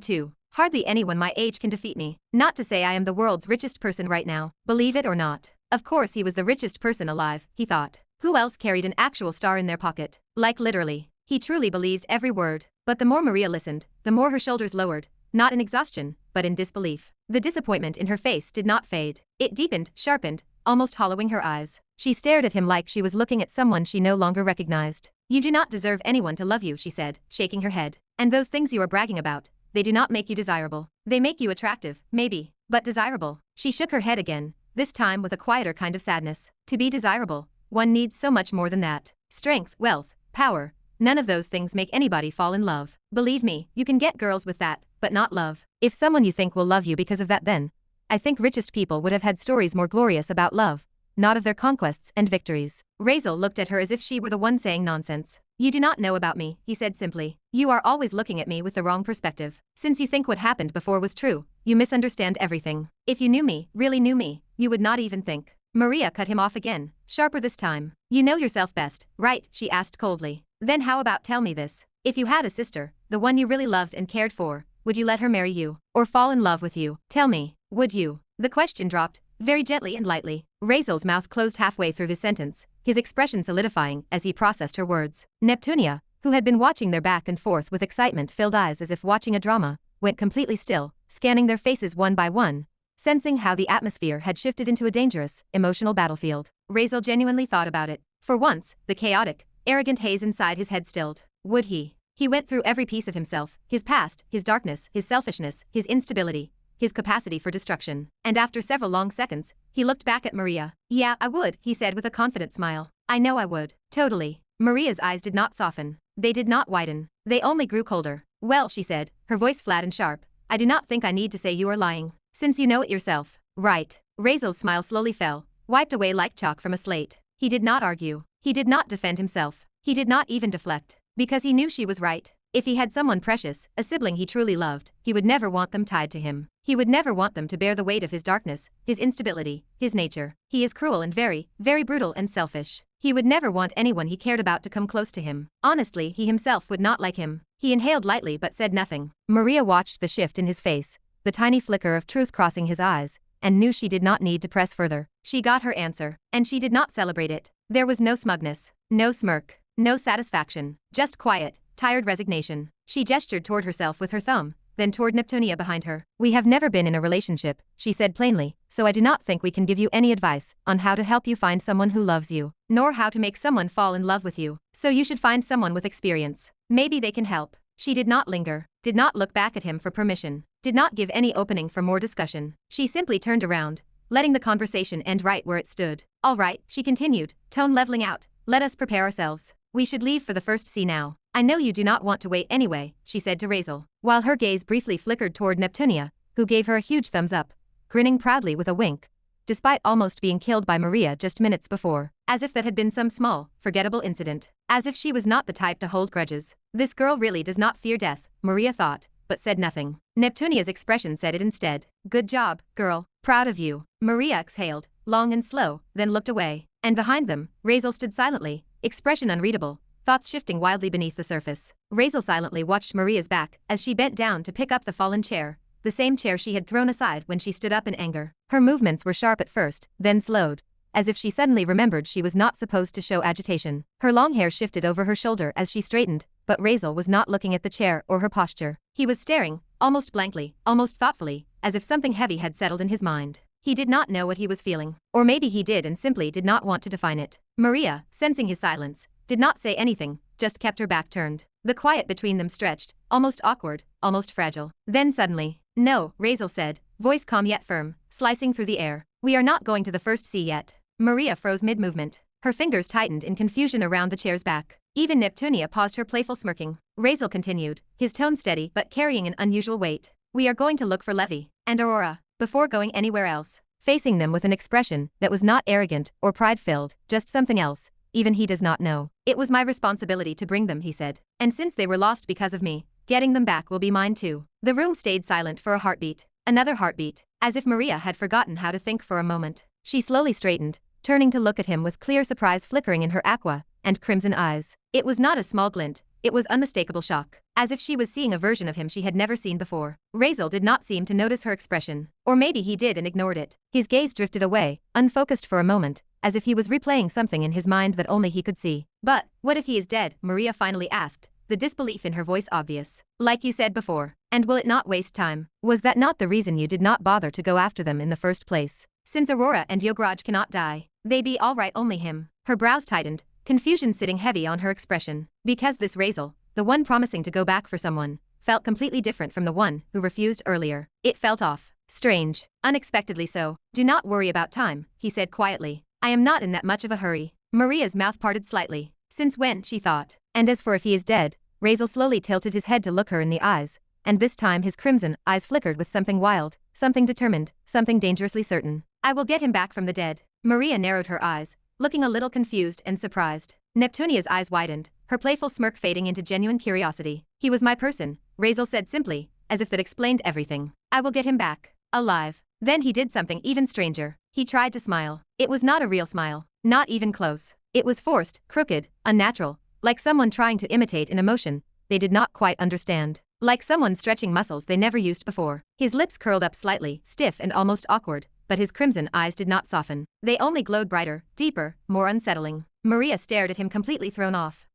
A: too. Hardly anyone my age can defeat me. Not to say I am the world's richest person right now, believe it or not. Of course he was the richest person alive, he thought. Who else carried an actual star in their pocket? Like literally. He truly believed every word. But the more Maria listened, the more her shoulders lowered, not in exhaustion, but in disbelief. The disappointment in her face did not fade. It deepened, sharpened, almost hollowing her eyes. She stared at him like she was looking at someone she no longer recognized. You do not deserve anyone to love you, she said, shaking her head. And those things you are bragging about, they do not make you desirable. They make you attractive, maybe, but desirable. She shook her head again, this time with a quieter kind of sadness. To be desirable, one needs so much more than that. Strength, wealth, power. None of those things make anybody fall in love. Believe me, you can get girls with that, but not love. If someone you think will love you because of that, then I think richest people would have had stories more glorious about love, not of their conquests and victories. Razeal looked at her as if she were the one saying nonsense. You do not know about me, he said simply. You are always looking at me with the wrong perspective. Since you think what happened before was true, you misunderstand everything. If you knew me, really knew me, you would not even think. Maria cut him off again, sharper this time. You know yourself best, right? She asked coldly. Then how about tell me this? If you had a sister, the one you really loved and cared for, would you let her marry you, or fall in love with you? Tell me, would you? The question dropped, very gently and lightly. Razeal's mouth closed halfway through his sentence, his expression solidifying as he processed her words. Neptunia, who had been watching their back and forth with excitement-filled eyes as if watching a drama, went completely still, scanning their faces one by one, sensing how the atmosphere had shifted into a dangerous, emotional battlefield. Razeal genuinely thought about it. For once, the chaotic, arrogant haze inside his head stilled. Would he? He went through every piece of himself, his past, his darkness, his selfishness, his instability, his capacity for destruction. And after several long seconds, he looked back at Maria. Yeah, I would, he said with a confident smile. I know I would. Totally. Maria's eyes did not soften. They did not widen. They only grew colder. Well, she said, her voice flat and sharp, I do not think I need to say you are lying, since you know it yourself. Right. Razeal's smile slowly fell, wiped away like chalk from a slate. He did not argue. He did not defend himself. He did not even deflect. Because he knew she was right. If he had someone precious, a sibling he truly loved, he would never want them tied to him. He would never want them to bear the weight of his darkness, his instability, his nature. He is cruel and very, very brutal and selfish. He would never want anyone he cared about to come close to him. Honestly, he himself would not like him. He inhaled lightly but said nothing. Maria watched the shift in his face, the tiny flicker of truth crossing his eyes, and knew she did not need to press further. She got her answer, and she did not celebrate it. There was no smugness, no smirk, no satisfaction, just quiet, tired resignation. She gestured toward herself with her thumb, then toward Neptunia behind her. We have never been in a relationship, she said plainly, so I do not think we can give you any advice on how to help you find someone who loves you, nor how to make someone fall in love with you. So you should find someone with experience. Maybe they can help. She did not linger, did not look back at him for permission, did not give any opening for more discussion. She simply turned around, letting the conversation end right where it stood. All right, she continued, tone leveling out, let us prepare ourselves. We should leave for the first sea now. I know you do not want to wait anyway, she said to Razeal, while her gaze briefly flickered toward Neptunia, who gave her a huge thumbs up, grinning proudly with a wink, despite almost being killed by Maria just minutes before, as if that had been some small, forgettable incident, as if she was not the type to hold grudges. This girl really does not fear death, Maria thought, but said nothing. Neptunia's expression said it instead. Good job, girl, proud of you. Maria exhaled, long and slow, then looked away, and behind them, Razeal stood silently, expression unreadable, thoughts shifting wildly beneath the surface. Razeal silently watched Maria's back as she bent down to pick up the fallen chair, the same chair she had thrown aside when she stood up in anger. Her movements were sharp at first, then slowed, as if she suddenly remembered she was not supposed to show agitation. Her long hair shifted over her shoulder as she straightened, but Razeal was not looking at the chair or her posture. He was staring, almost blankly, almost thoughtfully, as if something heavy had settled in his mind. He did not know what he was feeling. Or maybe he did and simply did not want to define it. Maria, sensing his silence, did not say anything, just kept her back turned. The quiet between them stretched, almost awkward, almost fragile. Then suddenly, "No," Razeal said, voice calm yet firm, slicing through the air. "We are not going to the first sea yet." Maria froze mid-movement. Her fingers tightened in confusion around the chair's back. Even Neptunia paused her playful smirking. Razeal continued, his tone steady but carrying an unusual weight. "We are going to look for Levi and Aurora before going anywhere else." Facing them with an expression that was not arrogant or pride-filled, just something else, even he does not know. "It was my responsibility to bring them," he said. "And since they were lost because of me, getting them back will be mine too." The room stayed silent for a heartbeat. Another heartbeat, as if Maria had forgotten how to think for a moment. She slowly straightened, turning to look at him with clear surprise flickering in her aqua and crimson eyes. It was not a small glint, it was unmistakable shock, as if she was seeing a version of him she had never seen before. Razeal did not seem to notice her expression, or maybe he did and ignored it. His gaze drifted away, unfocused for a moment, as if he was replaying something in his mind that only he could see. "But, what if he is dead?" Maria finally asked, the disbelief in her voice obvious. "Like you said before, and will it not waste time? Was that not the reason you did not bother to go after them in the first place? Since Aurora and Yograj cannot die, they be all right, only him." Her brows tightened, confusion sitting heavy on her expression. Because this Razeal, the one promising to go back for someone, felt completely different from the one who refused earlier. It felt off, strange, unexpectedly so. "Do not worry about time," he said quietly. "I am not in that much of a hurry." Maria's mouth parted slightly. Since when, she thought. And as for if he is dead, Razeal slowly tilted his head to look her in the eyes, and this time his crimson eyes flickered with something wild, something determined, something dangerously certain. "I will get him back from the dead." Maria narrowed her eyes, looking a little confused and surprised. Neptunia's eyes widened, her playful smirk fading into genuine curiosity. "He was my person," Razeal said simply, as if that explained everything. "I will get him back. Alive." Then he did something even stranger. He tried to smile. It was not a real smile, not even close. It was forced, crooked, unnatural, like someone trying to imitate an emotion they did not quite understand. Like someone stretching muscles they never used before. His lips curled up slightly, stiff and almost awkward, but his crimson eyes did not soften. They only glowed brighter, deeper, more unsettling. Maria stared at him completely thrown off.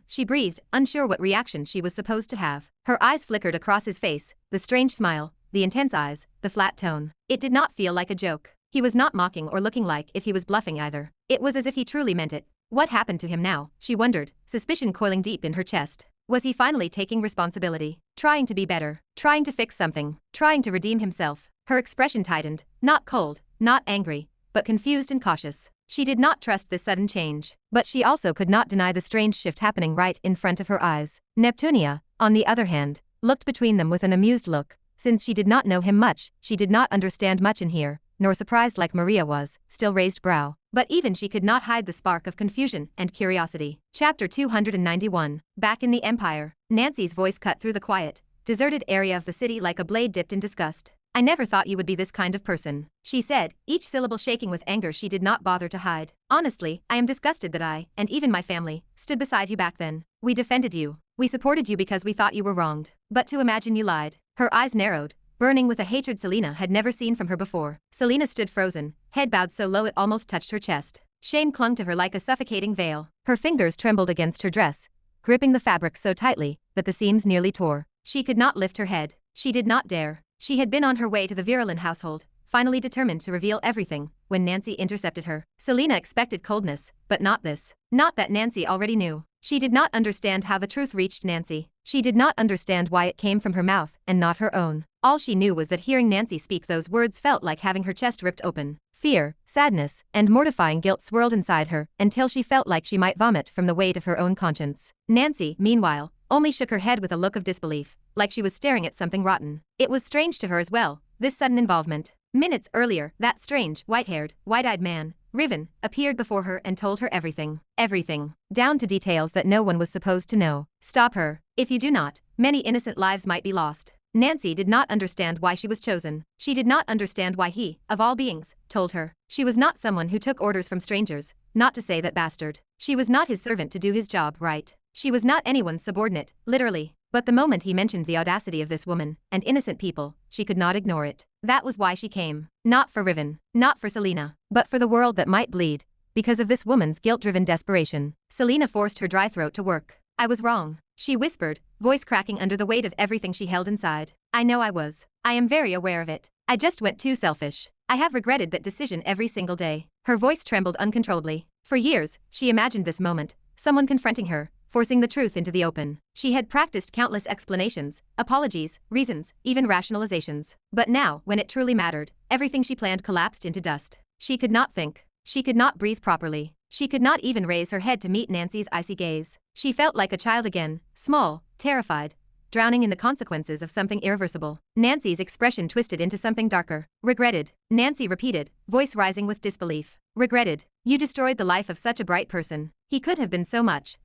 A: She breathed, unsure what reaction she was supposed to have. Her eyes flickered across his face, the strange smile, the intense eyes, the flat tone. It did not feel like a joke. He was not mocking or looking like if he was bluffing either. It was as if he truly meant it. What happened to him now, she wondered, suspicion coiling deep in her chest. Was he finally taking responsibility? Trying to be better? Trying to fix something? Trying to redeem himself? Her expression tightened, not cold, not angry, but confused and cautious. She did not trust this sudden change, but she also could not deny the strange shift happening right in front of her eyes. Neptunia, on the other hand, looked between them with an amused look. Since she did not know him much, she did not understand much in here, nor surprised like Maria was, still raised brow. But even she could not hide the spark of confusion and curiosity. Chapter 291. Back in the Empire. Nancy's voice cut through the quiet, deserted area of the city like a blade dipped in disgust. "I never thought you would be this kind of person," she said, each syllable shaking with anger she did not bother to hide. "Honestly, I am disgusted that I, and even my family, stood beside you back then. We defended you. We supported you because we thought you were wronged. But to imagine you lied." Her eyes narrowed, burning with a hatred Selena had never seen from her before. Selena stood frozen, head bowed so low it almost touched her chest. Shame clung to her like a suffocating veil. Her fingers trembled against her dress, gripping the fabric so tightly that the seams nearly tore. She could not lift her head. She did not dare. She had been on her way to the virulent household, finally determined to reveal everything, when Nancy intercepted her. Selena expected coldness, but not this. Not that Nancy already knew. She did not understand how the truth reached Nancy. She did not understand why it came from her mouth and not her own. All she knew was that hearing Nancy speak those words felt like having her chest ripped open. Fear, sadness, and mortifying guilt swirled inside her until she felt like she might vomit from the weight of her own conscience. Nancy, meanwhile, only shook her head with a look of disbelief, like she was staring at something rotten. It was strange to her as well, this sudden involvement. Minutes earlier, that strange, white-haired, wide-eyed man, Riven, appeared before her and told her everything. Everything. Down to details that no one was supposed to know. "Stop her. If you do not, many innocent lives might be lost." Nancy did not understand why she was chosen. She did not understand why he, of all beings, told her. She was not someone who took orders from strangers, not to say that bastard. She was not his servant to do his job right. She was not anyone's subordinate, literally. But the moment he mentioned the audacity of this woman, and innocent people, she could not ignore it. That was why she came. Not for Riven, not for Selena, but for the world that might bleed, because of this woman's guilt-driven desperation. Selena forced her dry throat to work. "I was wrong," she whispered, voice cracking under the weight of everything she held inside. I know I was. I am very aware of it. I just went too selfish. I have regretted that decision every single day. Her voice trembled uncontrollably. For years, she imagined this moment, someone confronting her, forcing the truth into the open. She had practiced countless explanations, apologies, reasons, even rationalizations. But now, when it truly mattered, everything she planned collapsed into dust. She could not think. She could not breathe properly. She could not even raise her head to meet Nancy's icy gaze. She felt like a child again, small, terrified, drowning in the consequences of something irreversible. Nancy's expression twisted into something darker. Regretted, Nancy repeated, voice rising with disbelief. Regretted. You destroyed the life of such a bright person. He could have been so much,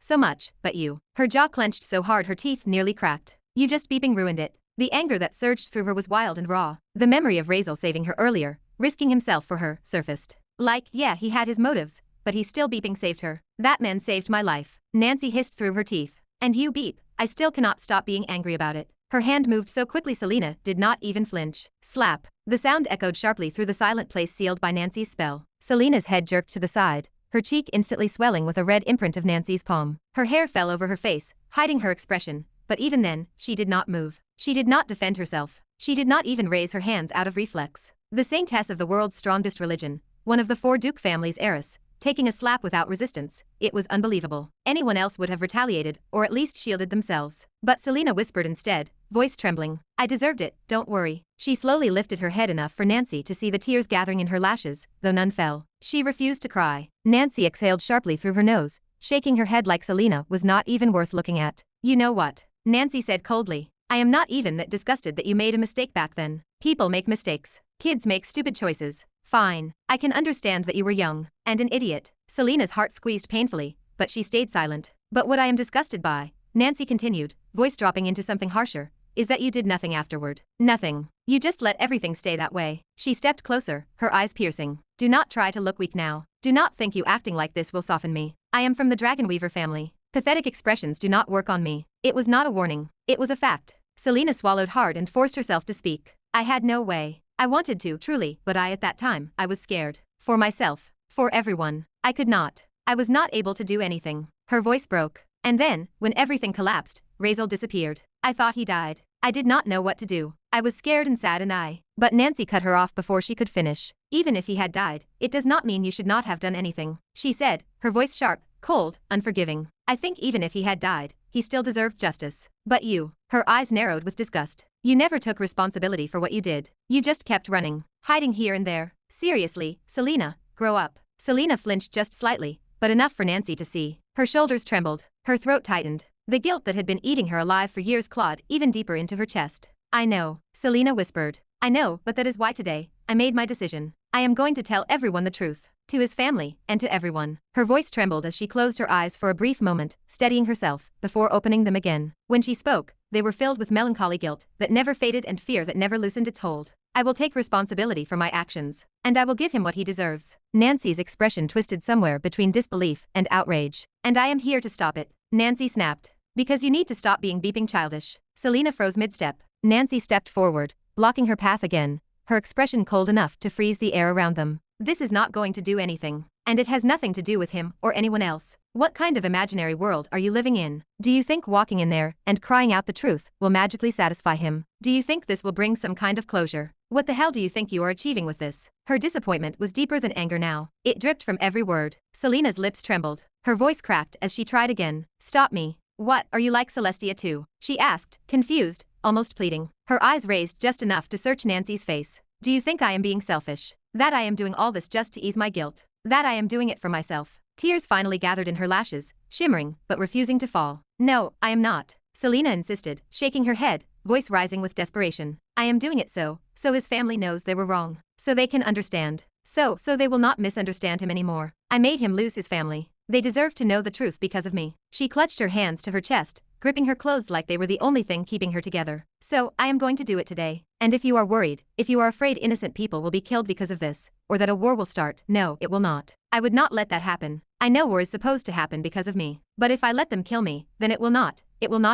A: but you. Her jaw clenched so hard her teeth nearly cracked. You just beeping ruined it. The anger that surged through her was wild and raw. The memory of Razeal saving her earlier, risking himself for her, surfaced. Yeah, he had his motives, but he still beeping saved her. That man saved my life. Nancy hissed through her teeth. And you beep. I still cannot stop being angry about it. Her hand moved so quickly Selena did not even flinch. Slap. The sound echoed sharply through the silent place sealed by Nancy's spell. Selena's head jerked to the side, her cheek instantly swelling with a red imprint of Nancy's palm. Her hair fell over her face, hiding her expression, but even then, she did not move. She did not defend herself. She did not even raise her hands out of reflex. The saintess of the world's strongest religion, one of the 4 Duke family's heiress, taking a slap without resistance, it was unbelievable. Anyone else would have retaliated, or at least shielded themselves. But Selena whispered instead, voice trembling, I deserved it, don't worry. She slowly lifted her head enough for Nancy to see the tears gathering in her lashes, though none fell. She refused to cry. Nancy exhaled sharply through her nose, shaking her head like Selena was not even worth looking at. You know what? Nancy said coldly. I am not even that disgusted that you made a mistake back then. People make mistakes. Kids make stupid choices. Fine. I can understand that you were young, and an idiot. Selena's heart squeezed painfully, but she stayed silent. But what I am disgusted by, Nancy continued, voice dropping into something harsher, is that you did nothing afterward. Nothing. You just let everything stay that way. She stepped closer, her eyes piercing. Do not try to look weak now. Do not think you acting like this will soften me. I am from the Dragonweaver family. Pathetic expressions do not work on me. It was not a warning. It was a fact. Selena swallowed hard and forced herself to speak. I had no way. I wanted to, truly, but at that time, I was scared. For myself. For everyone. I could not. I was not able to do anything. Her voice broke. And then, when everything collapsed, Razeal disappeared. I thought he died. I did not know what to do. I was scared and sad But Nancy cut her off before she could finish. Even if he had died, it does not mean you should not have done anything, she said, her voice sharp, cold, unforgiving. I think even if he had died, he still deserved justice. But you. Her eyes narrowed with disgust. You never took responsibility for what you did. You just kept running, hiding here and there. Seriously, Selena, grow up. Selena flinched just slightly, but enough for Nancy to see. Her shoulders trembled, her throat tightened. The guilt that had been eating her alive for years clawed even deeper into her chest. I know, Selena whispered. I know, but that is why today, I made my decision. I am going to tell everyone the truth. To his family, and to everyone. Her voice trembled as she closed her eyes for a brief moment, steadying herself, before opening them again. When she spoke, they were filled with melancholy guilt that never faded and fear that never loosened its hold. I will take responsibility for my actions, and I will give him what he deserves. Nancy's expression twisted somewhere between disbelief and outrage. And I am here to stop it, Nancy snapped. Because you need to stop being beeping childish. Selena froze mid-step. Nancy stepped forward, blocking her path again, her expression cold enough to freeze the air around them. This is not going to do anything. And it has nothing to do with him or anyone else. What kind of imaginary world are you living in? Do you think walking in there and crying out the truth will magically satisfy him? Do you think this will bring some kind of closure? What the hell do you think you are achieving with this? Her disappointment was deeper than anger now. It dripped from every word. Selena's lips trembled. Her voice cracked as she tried again. Stop me. What, are you like Celestia too? She asked, confused, almost pleading. Her eyes raised just enough to search Nancy's face. Do you think I am being selfish? That I am doing all this just to ease my guilt? That I am doing it for myself? Tears finally gathered in her lashes, shimmering, but refusing to fall. No, I am not. Selena insisted, shaking her head, voice rising with desperation. I am doing it so his family knows they were wrong. So they can understand. So they will not misunderstand him anymore. I made him lose his family. They deserve to know the truth because of me. She clutched her hands to her chest, gripping her clothes like they were the only thing keeping her together. So, I am going to do it today. And if you are worried, if you are afraid innocent people will be killed because of this, or that a war will start, no, it will not. I would not let that happen. I know war is supposed to happen because of me. But if I let them kill me, then it will not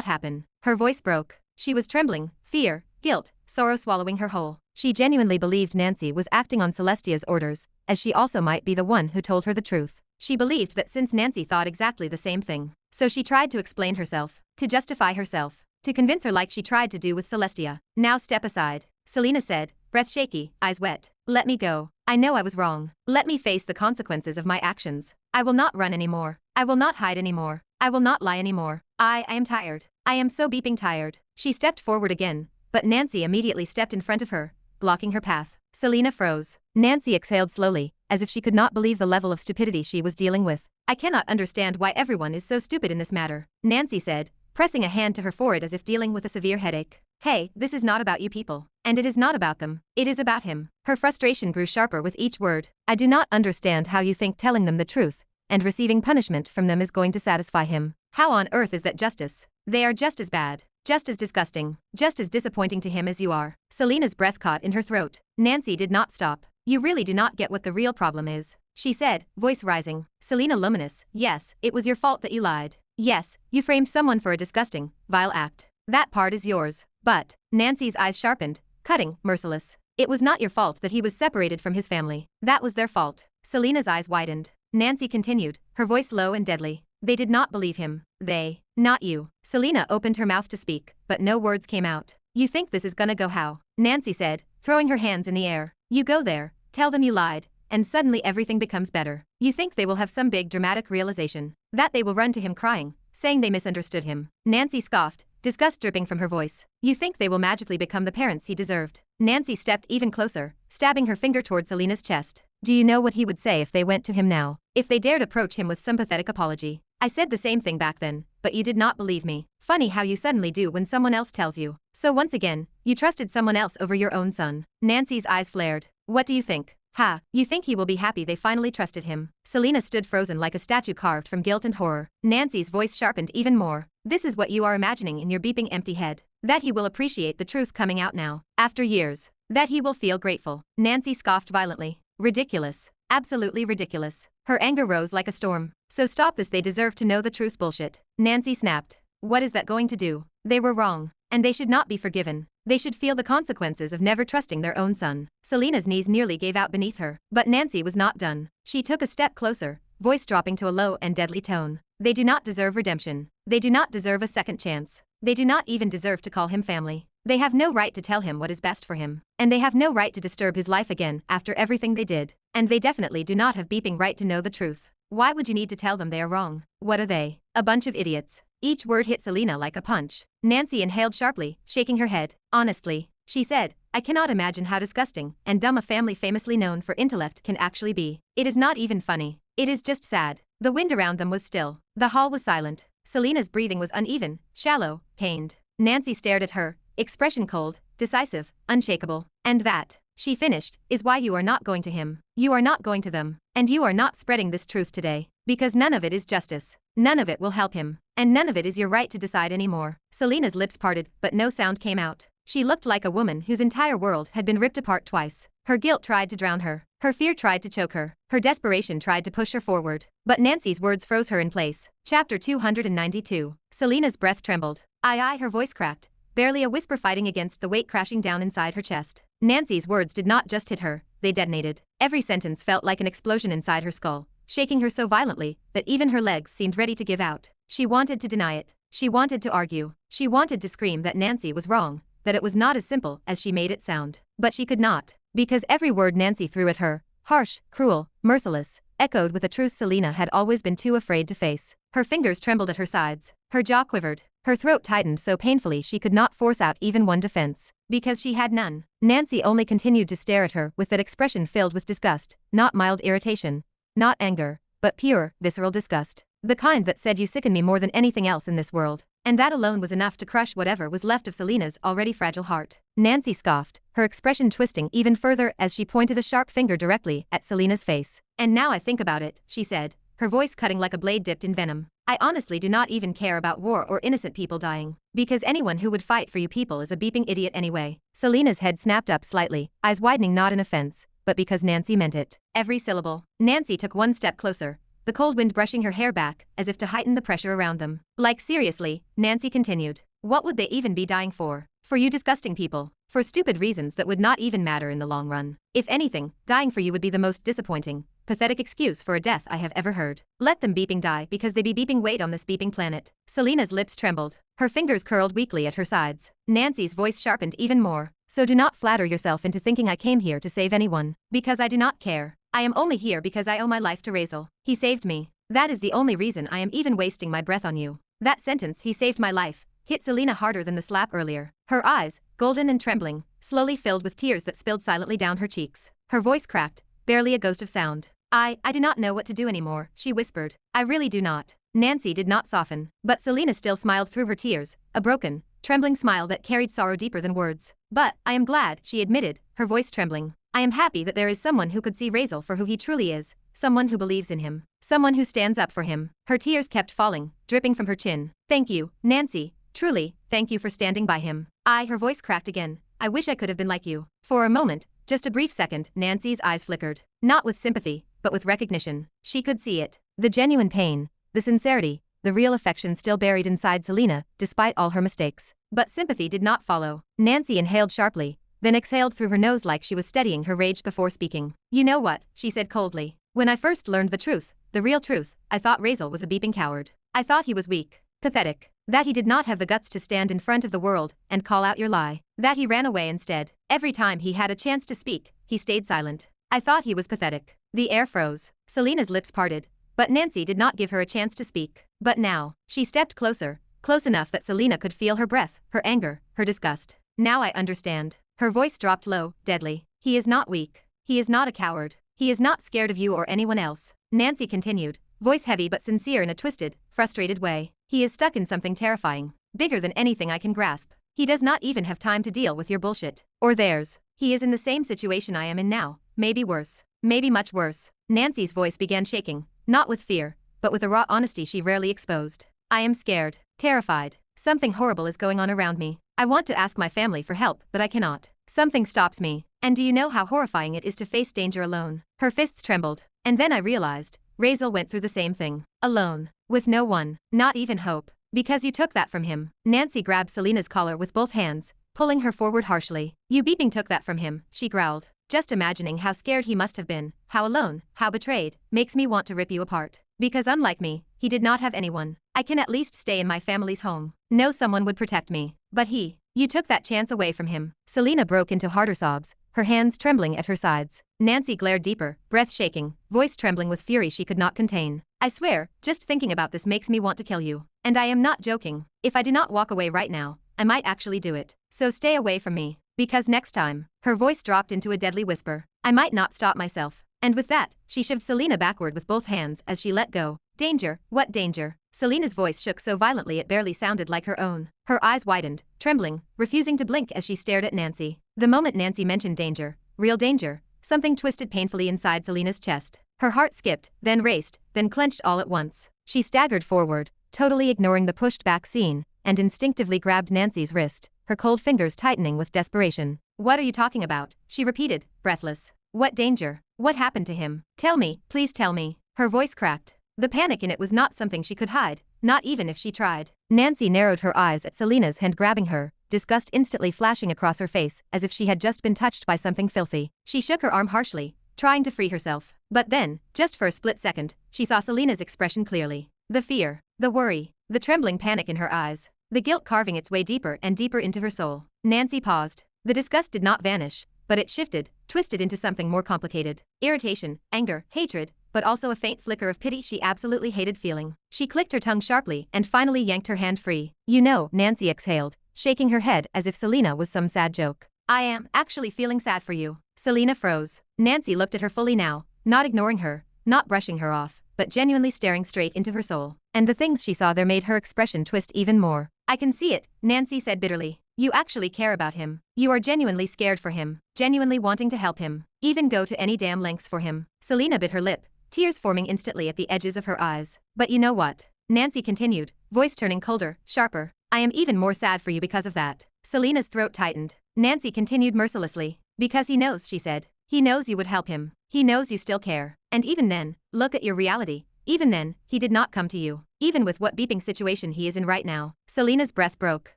A: happen. Her voice broke. She was trembling, fear, guilt, sorrow swallowing her whole. She genuinely believed Nancy was acting on Celestia's orders, as she also might be the one who told her the truth. She believed that since Nancy thought exactly the same thing, so she tried to explain herself, to justify herself, to convince her like she tried to do with Celestia. Now step aside, Selena said, breath shaky, eyes wet. Let me go. I know I was wrong. Let me face the consequences of my actions. I will not run anymore. I will not hide anymore. I will not lie anymore. I am tired. I am so beeping tired. She stepped forward again, but Nancy immediately stepped in front of her, blocking her path. Selena froze. Nancy exhaled slowly, as if she could not believe the level of stupidity she was dealing with. I cannot understand why everyone is so stupid in this matter, Nancy said, pressing a hand to her forehead as if dealing with a severe headache. Hey, this is not about you people. And it is not about them. It is about him. Her frustration grew sharper with each word. I do not understand how you think telling them the truth and receiving punishment from them is going to satisfy him. How on earth is that justice? They are just as bad, just as disgusting, just as disappointing to him as you are. Selena's breath caught in her throat. Nancy did not stop. You really do not get what the real problem is, she said, voice rising. Selena luminous, yes, it was your fault that you lied. Yes, you framed someone for a disgusting, vile act. That part is yours. But, Nancy's eyes sharpened, cutting, merciless. It was not your fault that he was separated from his family. That was their fault. Selena's eyes widened. Nancy continued, her voice low and deadly. They did not believe him. They, not you. Selena opened her mouth to speak, but no words came out. You think this is gonna go how? Nancy said, throwing her hands in the air. You go there, tell them you lied, and suddenly everything becomes better. You think they will have some big dramatic realization, that they will run to him crying, saying they misunderstood him. Nancy scoffed, disgust dripping from her voice. You think they will magically become the parents he deserved. Nancy stepped even closer, stabbing her finger toward Selena's chest. Do you know what he would say if they went to him now? If they dared approach him with some pathetic apology? I said the same thing back then, but you did not believe me. Funny how you suddenly do when someone else tells you. So once again, you trusted someone else over your own son. Nancy's eyes flared. What do you think? Ha, you think he will be happy they finally trusted him? Selena stood frozen like a statue carved from guilt and horror. Nancy's voice sharpened even more. This is what you are imagining in your beeping empty head. That he will appreciate the truth coming out now, after years. That he will feel grateful. Nancy scoffed violently. Ridiculous. Absolutely ridiculous. Her anger rose like a storm. So stop this, they deserve to know the truth bullshit. Nancy snapped. What is that going to do? They were wrong. And they should not be forgiven. They should feel the consequences of never trusting their own son. Selena's knees nearly gave out beneath her. But Nancy was not done. She took a step closer, voice dropping to a low and deadly tone. They do not deserve redemption. They do not deserve a second chance. They do not even deserve to call him family. They have no right to tell him what is best for him. And they have no right to disturb his life again after everything they did. And they definitely do not have beeping right to know the truth. Why would you need to tell them they are wrong? What are they? A bunch of idiots. Each word hit Selena like a punch. Nancy inhaled sharply, shaking her head. Honestly, she said, I cannot imagine how disgusting and dumb a family famously known for intellect can actually be. It is not even funny. It is just sad. The wind around them was still. The hall was silent. Selena's breathing was uneven, shallow, pained. Nancy stared at her, expression cold, decisive, unshakable. And that, she finished, is why you are not going to him. You are not going to them. And you are not spreading this truth today. Because none of it is justice. None of it will help him. And none of it is your right to decide anymore. Selena's lips parted, but no sound came out. She looked like a woman whose entire world had been ripped apart twice. Her guilt tried to drown her. Her fear tried to choke her. Her desperation tried to push her forward. But Nancy's words froze her in place. Chapter 292. Selena's breath trembled. Her voice cracked, barely a whisper fighting against the weight crashing down inside her chest. Nancy's words did not just hit her, they detonated. Every sentence felt like an explosion inside her skull, shaking her so violently that even her legs seemed ready to give out. She wanted to deny it. She wanted to argue. She wanted to scream that Nancy was wrong, that it was not as simple as she made it sound. But she could not, because every word Nancy threw at her, harsh, cruel, merciless, echoed with a truth Selena had always been too afraid to face. Her fingers trembled at her sides. Her jaw quivered. Her throat tightened so painfully she could not force out even one defense. Because she had none. Nancy only continued to stare at her with that expression filled with disgust, not mild irritation, not anger, but pure, visceral disgust. The kind that said you sicken me more than anything else in this world. And that alone was enough to crush whatever was left of Selena's already fragile heart. Nancy scoffed, her expression twisting even further as she pointed a sharp finger directly at Selena's face. And now I think about it, she said, her voice cutting like a blade dipped in venom. I honestly do not even care about war or innocent people dying. Because anyone who would fight for you people is a beeping idiot anyway. Selena's head snapped up slightly, eyes widening not in offense, but because Nancy meant it. Every syllable. Nancy took one step closer, the cold wind brushing her hair back, as if to heighten the pressure around them. Like seriously, Nancy continued. What would they even be dying for? For you disgusting people. For stupid reasons that would not even matter in the long run. If anything, dying for you would be the most disappointing, pathetic excuse for a death I have ever heard. Let them beeping die because they be beeping wait on this beeping planet. Selena's lips trembled. Her fingers curled weakly at her sides. Nancy's voice sharpened even more. So do not flatter yourself into thinking I came here to save anyone. Because I do not care. I am only here because I owe my life to Razeal. He saved me. That is the only reason I am even wasting my breath on you. That sentence, he saved my life, hit Selena harder than the slap earlier. Her eyes, golden and trembling, slowly filled with tears that spilled silently down her cheeks. Her voice cracked, barely a ghost of sound. I do not know what to do anymore, she whispered. I really do not. Nancy did not soften, but Selena still smiled through her tears, a broken, trembling smile that carried sorrow deeper than words. But, I am glad, she admitted, her voice trembling. I am happy that there is someone who could see Razeal for who he truly is, someone who believes in him, someone who stands up for him. Her tears kept falling, dripping from her chin. Thank you, Nancy, truly, thank you for standing by him. Her voice cracked again. I wish I could have been like you. For a moment, just a brief second, Nancy's eyes flickered. Not with sympathy, but with recognition. She could see it. The genuine pain, the sincerity, the real affection still buried inside Selena, despite all her mistakes. But sympathy did not follow. Nancy inhaled sharply, then exhaled through her nose like she was steadying her rage before speaking. You know what, she said coldly. When I first learned the truth, the real truth, I thought Razeal was a beeping coward. I thought he was weak, pathetic, that he did not have the guts to stand in front of the world and call out your lie, that he ran away instead. Every time he had a chance to speak, he stayed silent. I thought he was pathetic. The air froze. Selena's lips parted, but Nancy did not give her a chance to speak. But now, she stepped closer, close enough that Selena could feel her breath, her anger, her disgust. Now I understand. Her voice dropped low, deadly. He is not weak. He is not a coward. He is not scared of you or anyone else. Nancy continued, voice heavy but sincere in a twisted, frustrated way. He is stuck in something terrifying, bigger than anything I can grasp. He does not even have time to deal with your bullshit. Or theirs. He is in the same situation I am in now, maybe worse. Maybe much worse. Nancy's voice began shaking, not with fear, but with a raw honesty she rarely exposed. I am scared, terrified. Something horrible is going on around me. I want to ask my family for help, but I cannot. Something stops me. And do you know how horrifying it is to face danger alone? Her fists trembled. And then I realized, Razeal went through the same thing. Alone. With no one. Not even hope. Because you took that from him. Nancy grabbed Selena's collar with both hands, pulling her forward harshly. You beeping took that from him, she growled. Just imagining how scared he must have been, how alone, how betrayed, makes me want to rip you apart. Because unlike me, he did not have anyone. I can at least stay in my family's home. Know someone would protect me. But you took that chance away from him. Selena broke into harder sobs, her hands trembling at her sides. Nancy glared deeper, breath shaking, voice trembling with fury she could not contain. I swear, just thinking about this makes me want to kill you. And I am not joking. If I do not walk away right now, I might actually do it. So stay away from me. Because next time, her voice dropped into a deadly whisper, I might not stop myself. And with that, she shoved Selena backward with both hands as she let go. Danger, what danger? Selena's voice shook so violently it barely sounded like her own. Her eyes widened, trembling, refusing to blink as she stared at Nancy. The moment Nancy mentioned danger, real danger, something twisted painfully inside Selena's chest. Her heart skipped, then raced, then clenched all at once. She staggered forward, totally ignoring the pushed-back scene, and instinctively grabbed Nancy's wrist, her cold fingers tightening with desperation. What are you talking about? She repeated, breathless. What danger? What happened to him? Tell me, please tell me. Her voice cracked. The panic in it was not something she could hide, not even if she tried. Nancy narrowed her eyes at Selena's hand grabbing her, disgust instantly flashing across her face as if she had just been touched by something filthy. She shook her arm harshly, trying to free herself. But then, just for a split second, she saw Selena's expression clearly. The fear, the worry, the trembling panic in her eyes, the guilt carving its way deeper and deeper into her soul. Nancy paused. The disgust did not vanish, but it shifted, twisted into something more complicated. Irritation, anger, hatred, but also a faint flicker of pity she absolutely hated feeling. She clicked her tongue sharply and finally yanked her hand free. You know, Nancy exhaled, shaking her head as if Selena was some sad joke. I am actually feeling sad for you. Selena froze. Nancy looked at her fully now, not ignoring her, not brushing her off, but genuinely staring straight into her soul. And the things she saw there made her expression twist even more. I can see it, Nancy said bitterly. You actually care about him. You are genuinely scared for him, genuinely wanting to help him, even go to any damn lengths for him. Selena bit her lip, tears forming instantly at the edges of her eyes. But you know what? Nancy continued, voice turning colder, sharper. I am even more sad for you because of that. Selena's throat tightened. Nancy continued mercilessly. Because he knows, she said. He knows you would help him. He knows you still care. And even then, look at your reality. Even then, he did not come to you. Even with what beeping situation he is in right now. Selena's breath broke.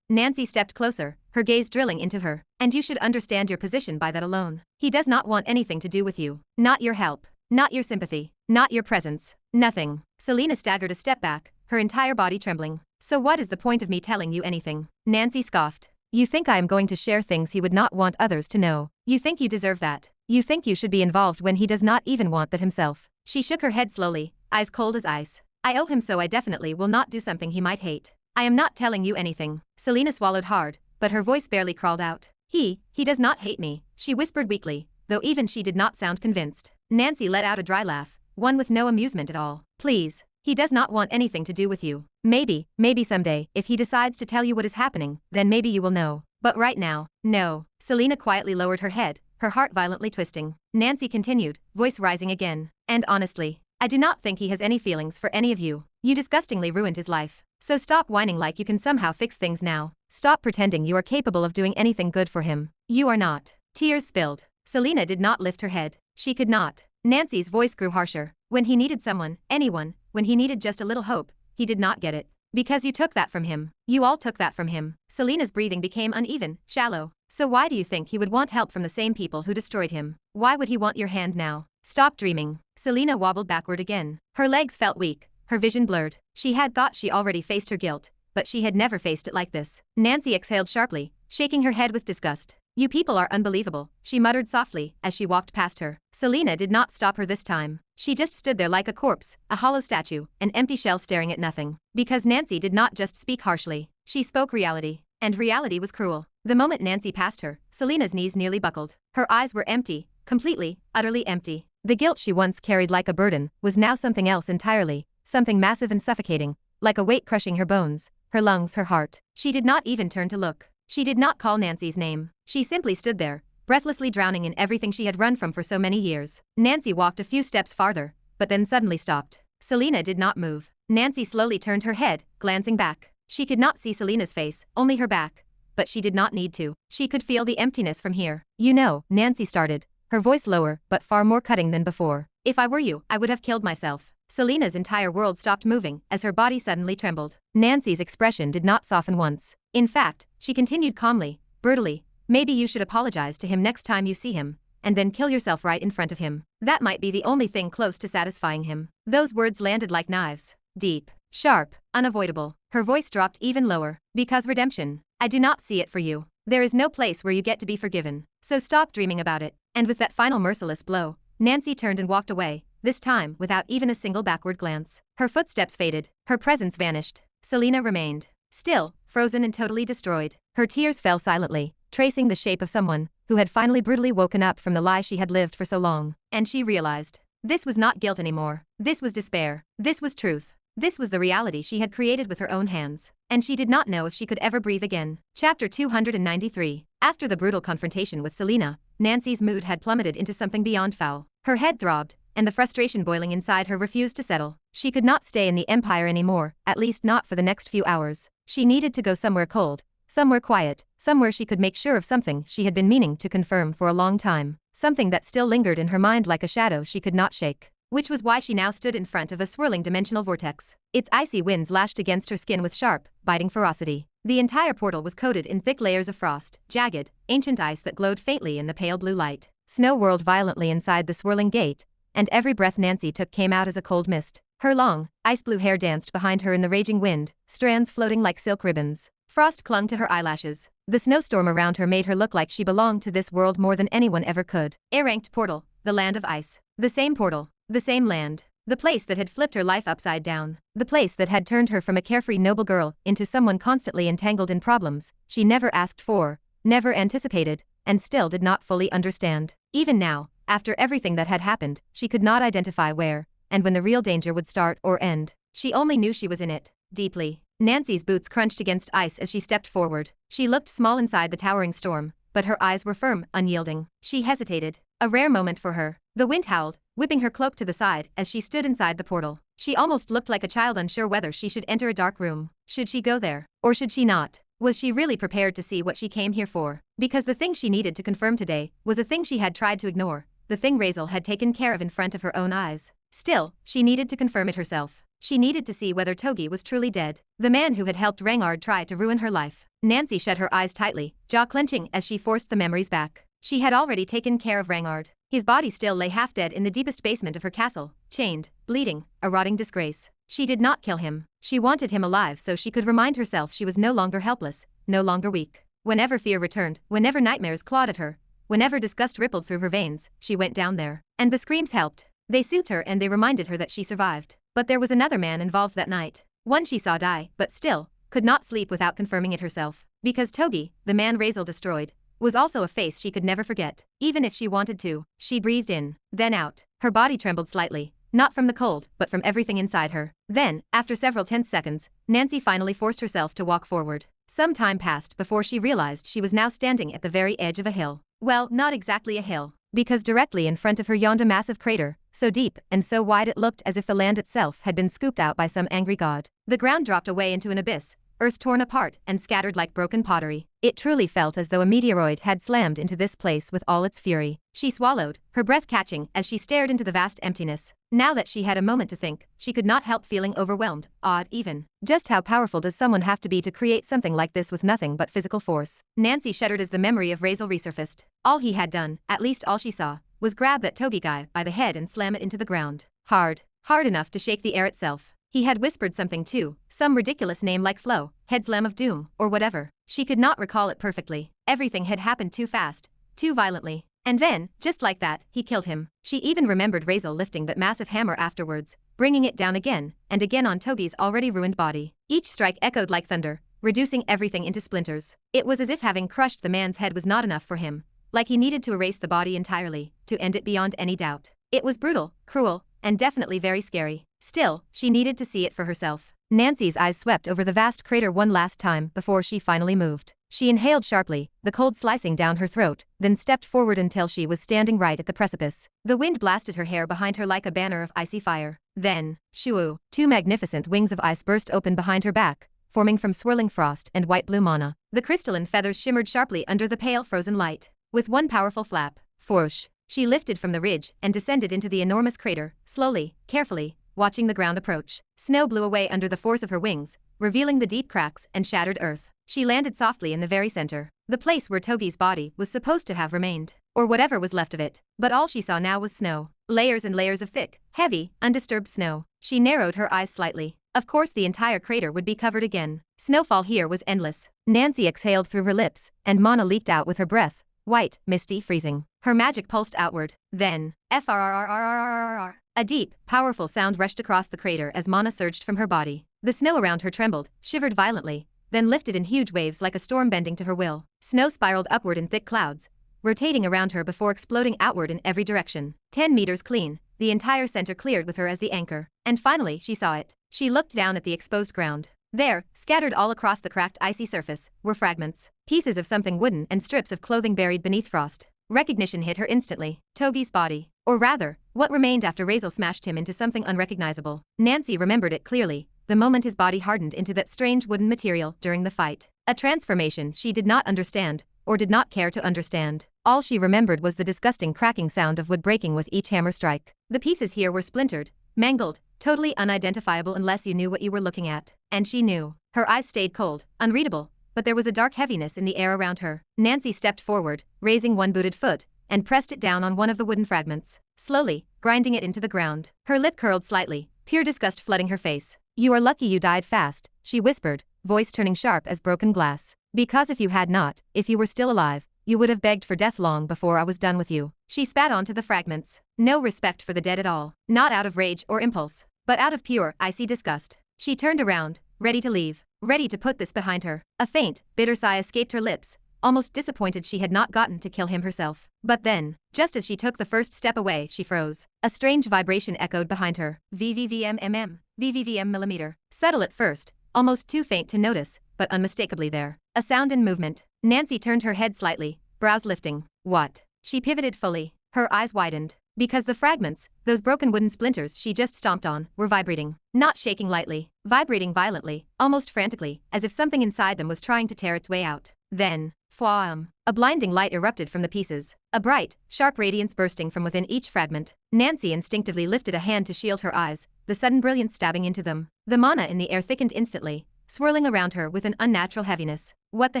A: Nancy stepped closer, her gaze drilling into her. And you should understand your position by that alone. He does not want anything to do with you. Not your help. Not your sympathy. Not your presence. Nothing. Selena staggered a step back, her entire body trembling. So what is the point of me telling you anything? Nancy scoffed. You think I am going to share things he would not want others to know. You think you deserve that. You think you should be involved when he does not even want that himself. She shook her head slowly, eyes cold as ice. I owe him, so I definitely will not do something he might hate. I am not telling you anything. Selena swallowed hard, but her voice barely crawled out. He does not hate me, she whispered weakly, though even she did not sound convinced. Nancy let out a dry laugh, one with no amusement at all. Please. He does not want anything to do with you. Maybe someday, if he decides to tell you what is happening, then maybe you will know. But right now, no. Selena quietly lowered her head, her heart violently twisting. Nancy continued, voice rising again. And honestly, I do not think he has any feelings for any of you. You disgustingly ruined his life. So stop whining like you can somehow fix things now. Stop pretending you are capable of doing anything good for him. You are not. Tears spilled. Selena did not lift her head. She could not. Nancy's voice grew harsher. When he needed someone, anyone, when he needed just a little hope, he did not get it. Because you took that from him. You all took that from him. Selena's breathing became uneven, shallow. So why do you think he would want help from the same people who destroyed him? Why would he want your hand now? Stop dreaming. Selena wobbled backward again. Her legs felt weak, her vision blurred. She had thought she already faced her guilt, but she had never faced it like this. Nancy exhaled sharply, shaking her head with disgust. You people are unbelievable, she muttered softly as she walked past her. Selena did not stop her this time. She just stood there like a corpse, a hollow statue, an empty shell staring at nothing. Because Nancy did not just speak harshly, she spoke reality. And reality was cruel. The moment Nancy passed her, Selena's knees nearly buckled. Her eyes were empty, completely, utterly empty. The guilt she once carried like a burden was now something else entirely, something massive and suffocating, like a weight crushing her bones, her lungs, her heart. She did not even turn to look. She did not call Nancy's name. She simply stood there, breathlessly drowning in everything she had run from for so many years. Nancy walked a few steps farther, but then suddenly stopped. Selena did not move. Nancy slowly turned her head, glancing back. She could not see Selena's face, only her back. But she did not need to. She could feel the emptiness from here. You know, Nancy started, her voice lower but far more cutting than before. If I were you, I would have killed myself. Selena's entire world stopped moving as her body suddenly trembled. Nancy's expression did not soften once. In fact, she continued calmly, brutally, maybe you should apologize to him next time you see him, and then kill yourself right in front of him. That might be the only thing close to satisfying him. Those words landed like knives. Deep, sharp, unavoidable. Her voice dropped even lower. Because redemption, I do not see it for you. There is no place where you get to be forgiven. So stop dreaming about it. And with that final merciless blow, Nancy turned and walked away, this time without even a single backward glance. Her footsteps faded, her presence vanished. Selena remained. Still, frozen and totally destroyed. Her tears fell silently, tracing the shape of someone who had finally brutally woken up from the lie she had lived for so long. And she realized. This was not guilt anymore. This was despair. This was truth. This was the reality she had created with her own hands. And she did not know if she could ever breathe again. Chapter 293. After the brutal confrontation with Selena, Nancy's mood had plummeted into something beyond foul. Her head throbbed, and the frustration boiling inside her refused to settle. She could not stay in the Empire anymore, at least not for the next few hours. She needed to go somewhere cold, somewhere quiet, somewhere she could make sure of something she had been meaning to confirm for a long time. Something that still lingered in her mind like a shadow she could not shake. Which was why she now stood in front of a swirling dimensional vortex. Its icy winds lashed against her skin with sharp, biting ferocity. The entire portal was coated in thick layers of frost, jagged, ancient ice that glowed faintly in the pale blue light. Snow whirled violently inside the swirling gate, and every breath Nancy took came out as a cold mist. Her long, ice-blue hair danced behind her in the raging wind, strands floating like silk ribbons. Frost clung to her eyelashes. The snowstorm around her made her look like she belonged to this world more than anyone ever could. A-ranked portal, the land of ice. The same portal, the same land. The place that had flipped her life upside down. The place that had turned her from a carefree noble girl into someone constantly entangled in problems she never asked for, never anticipated, and still did not fully understand. Even now, after everything that had happened, she could not identify where and when the real danger would start or end. She only knew she was in it, deeply. Nancy's boots crunched against ice as she stepped forward. She looked small inside the towering storm, but her eyes were firm, unyielding. She hesitated. A rare moment for her. The wind howled, whipping her cloak to the side as she stood inside the portal. She almost looked like a child unsure whether she should enter a dark room. Should she go there? Or should she not? Was she really prepared to see what she came here for? Because the thing she needed to confirm today was a thing she had tried to ignore. The thing Razeal had taken care of in front of her own eyes. Still, she needed to confirm it herself. She needed to see whether Togi was truly dead. The man who had helped Rangard try to ruin her life. Nancy shut her eyes tightly, jaw clenching as she forced the memories back. She had already taken care of Rangard. His body still lay half dead in the deepest basement of her castle, chained, bleeding, a rotting disgrace. She did not kill him. She wanted him alive so she could remind herself she was no longer helpless, no longer weak. Whenever fear returned, whenever nightmares clawed at her, whenever disgust rippled through her veins, she went down there. And the screams helped. They soothed her and they reminded her that she survived. But there was another man involved that night. One she saw die, but still, could not sleep without confirming it herself. Because Togi, the man Razeal destroyed, was also a face she could never forget. Even if she wanted to, she breathed in, then out. Her body trembled slightly, not from the cold, but from everything inside her. Then, after several tense seconds, Nancy finally forced herself to walk forward. Some time passed before she realized she was now standing at the very edge of a hill. Well, not exactly a hill, because directly in front of her yawned a massive crater, so deep and so wide it looked as if the land itself had been scooped out by some angry god. The ground dropped away into an abyss, earth torn apart and scattered like broken pottery. It truly felt as though a meteoroid had slammed into this place with all its fury. She swallowed, her breath catching as she stared into the vast emptiness. Now that she had a moment to think, she could not help feeling overwhelmed, awed even. Just how powerful does someone have to be to create something like this with nothing but physical force? Nancy shuddered as the memory of Razeal resurfaced. All he had done, at least all she saw, was grab that Togi guy by the head and slam it into the ground. Hard enough to shake the air itself. He had whispered something too, some ridiculous name like Flo, Headslam of Doom, or whatever. She could not recall it perfectly. Everything had happened too fast, too violently. And then, just like that, he killed him. She even remembered Razeal lifting that massive hammer afterwards, bringing it down again, and again on Togi's already ruined body. Each strike echoed like thunder, reducing everything into splinters. It was as if having crushed the man's head was not enough for him, like he needed to erase the body entirely, to end it beyond any doubt. It was brutal, cruel, and definitely very scary. Still, she needed to see it for herself. Nancy's eyes swept over the vast crater one last time before she finally moved. She inhaled sharply, the cold slicing down her throat, then stepped forward until she was standing right at the precipice. The wind blasted her hair behind her like a banner of icy fire. Then, shoo! Two magnificent wings of ice burst open behind her back, forming from swirling frost and white-blue mana. The crystalline feathers shimmered sharply under the pale frozen light. With one powerful flap, whoosh, she lifted from the ridge and descended into the enormous crater, slowly, carefully, watching the ground approach. Snow blew away under the force of her wings, revealing the deep cracks and shattered earth. She landed softly in the very center, the place where Togi's body was supposed to have remained, or whatever was left of it. But all she saw now was snow. Layers and layers of thick, heavy, undisturbed snow. She narrowed her eyes slightly. Of course the entire crater would be covered again. Snowfall here was endless. Nancy exhaled through her lips, and mana leaked out with her breath, white, misty, freezing. Her magic pulsed outward. Then, FRRRRRRRR. A deep, powerful sound rushed across the crater as mana surged from her body. The snow around her trembled, shivered violently, then lifted in huge waves like a storm bending to her will. Snow spiraled upward in thick clouds, rotating around her before exploding outward in every direction. 10 meters clean, the entire center cleared with her as the anchor. And finally she saw it. She looked down at the exposed ground. There, scattered all across the cracked icy surface, were fragments. Pieces of something wooden and strips of clothing buried beneath frost. Recognition hit her instantly. Togi's body. Or rather, what remained after Razeal smashed him into something unrecognizable. Nancy remembered it clearly, the moment his body hardened into that strange wooden material during the fight. A transformation she did not understand, or did not care to understand. All she remembered was the disgusting cracking sound of wood breaking with each hammer strike. The pieces here were splintered, mangled, totally unidentifiable unless you knew what you were looking at. And she knew. Her eyes stayed cold, unreadable, but there was a dark heaviness in the air around her. Nancy stepped forward, raising one booted foot, and pressed it down on one of the wooden fragments, slowly, grinding it into the ground. Her lip curled slightly, pure disgust flooding her face. "You are lucky you died fast," she whispered, voice turning sharp as broken glass. "Because if you had not, if you were still alive, you would have begged for death long before I was done with you." She spat onto the fragments. No respect for the dead at all. Not out of rage or impulse, but out of pure, icy disgust. She turned around, ready to leave, ready to put this behind her. A faint, bitter sigh escaped her lips, almost disappointed she had not gotten to kill him herself. But then, just as she took the first step away, she froze. A strange vibration echoed behind her. VVVMMM, VVVM millimeter. Subtle at first, almost too faint to notice, but unmistakably there. A sound and movement. Nancy turned her head slightly, brows lifting. What? She pivoted fully. Her eyes widened. Because the fragments, those broken wooden splinters she just stomped on, were vibrating. Not shaking lightly, vibrating violently, almost frantically, as if something inside them was trying to tear its way out. Then, fwam! A blinding light erupted from the pieces. A bright, sharp radiance bursting from within each fragment. Nancy instinctively lifted a hand to shield her eyes, the sudden brilliance stabbing into them. The mana in the air thickened instantly, swirling around her with an unnatural heaviness. What the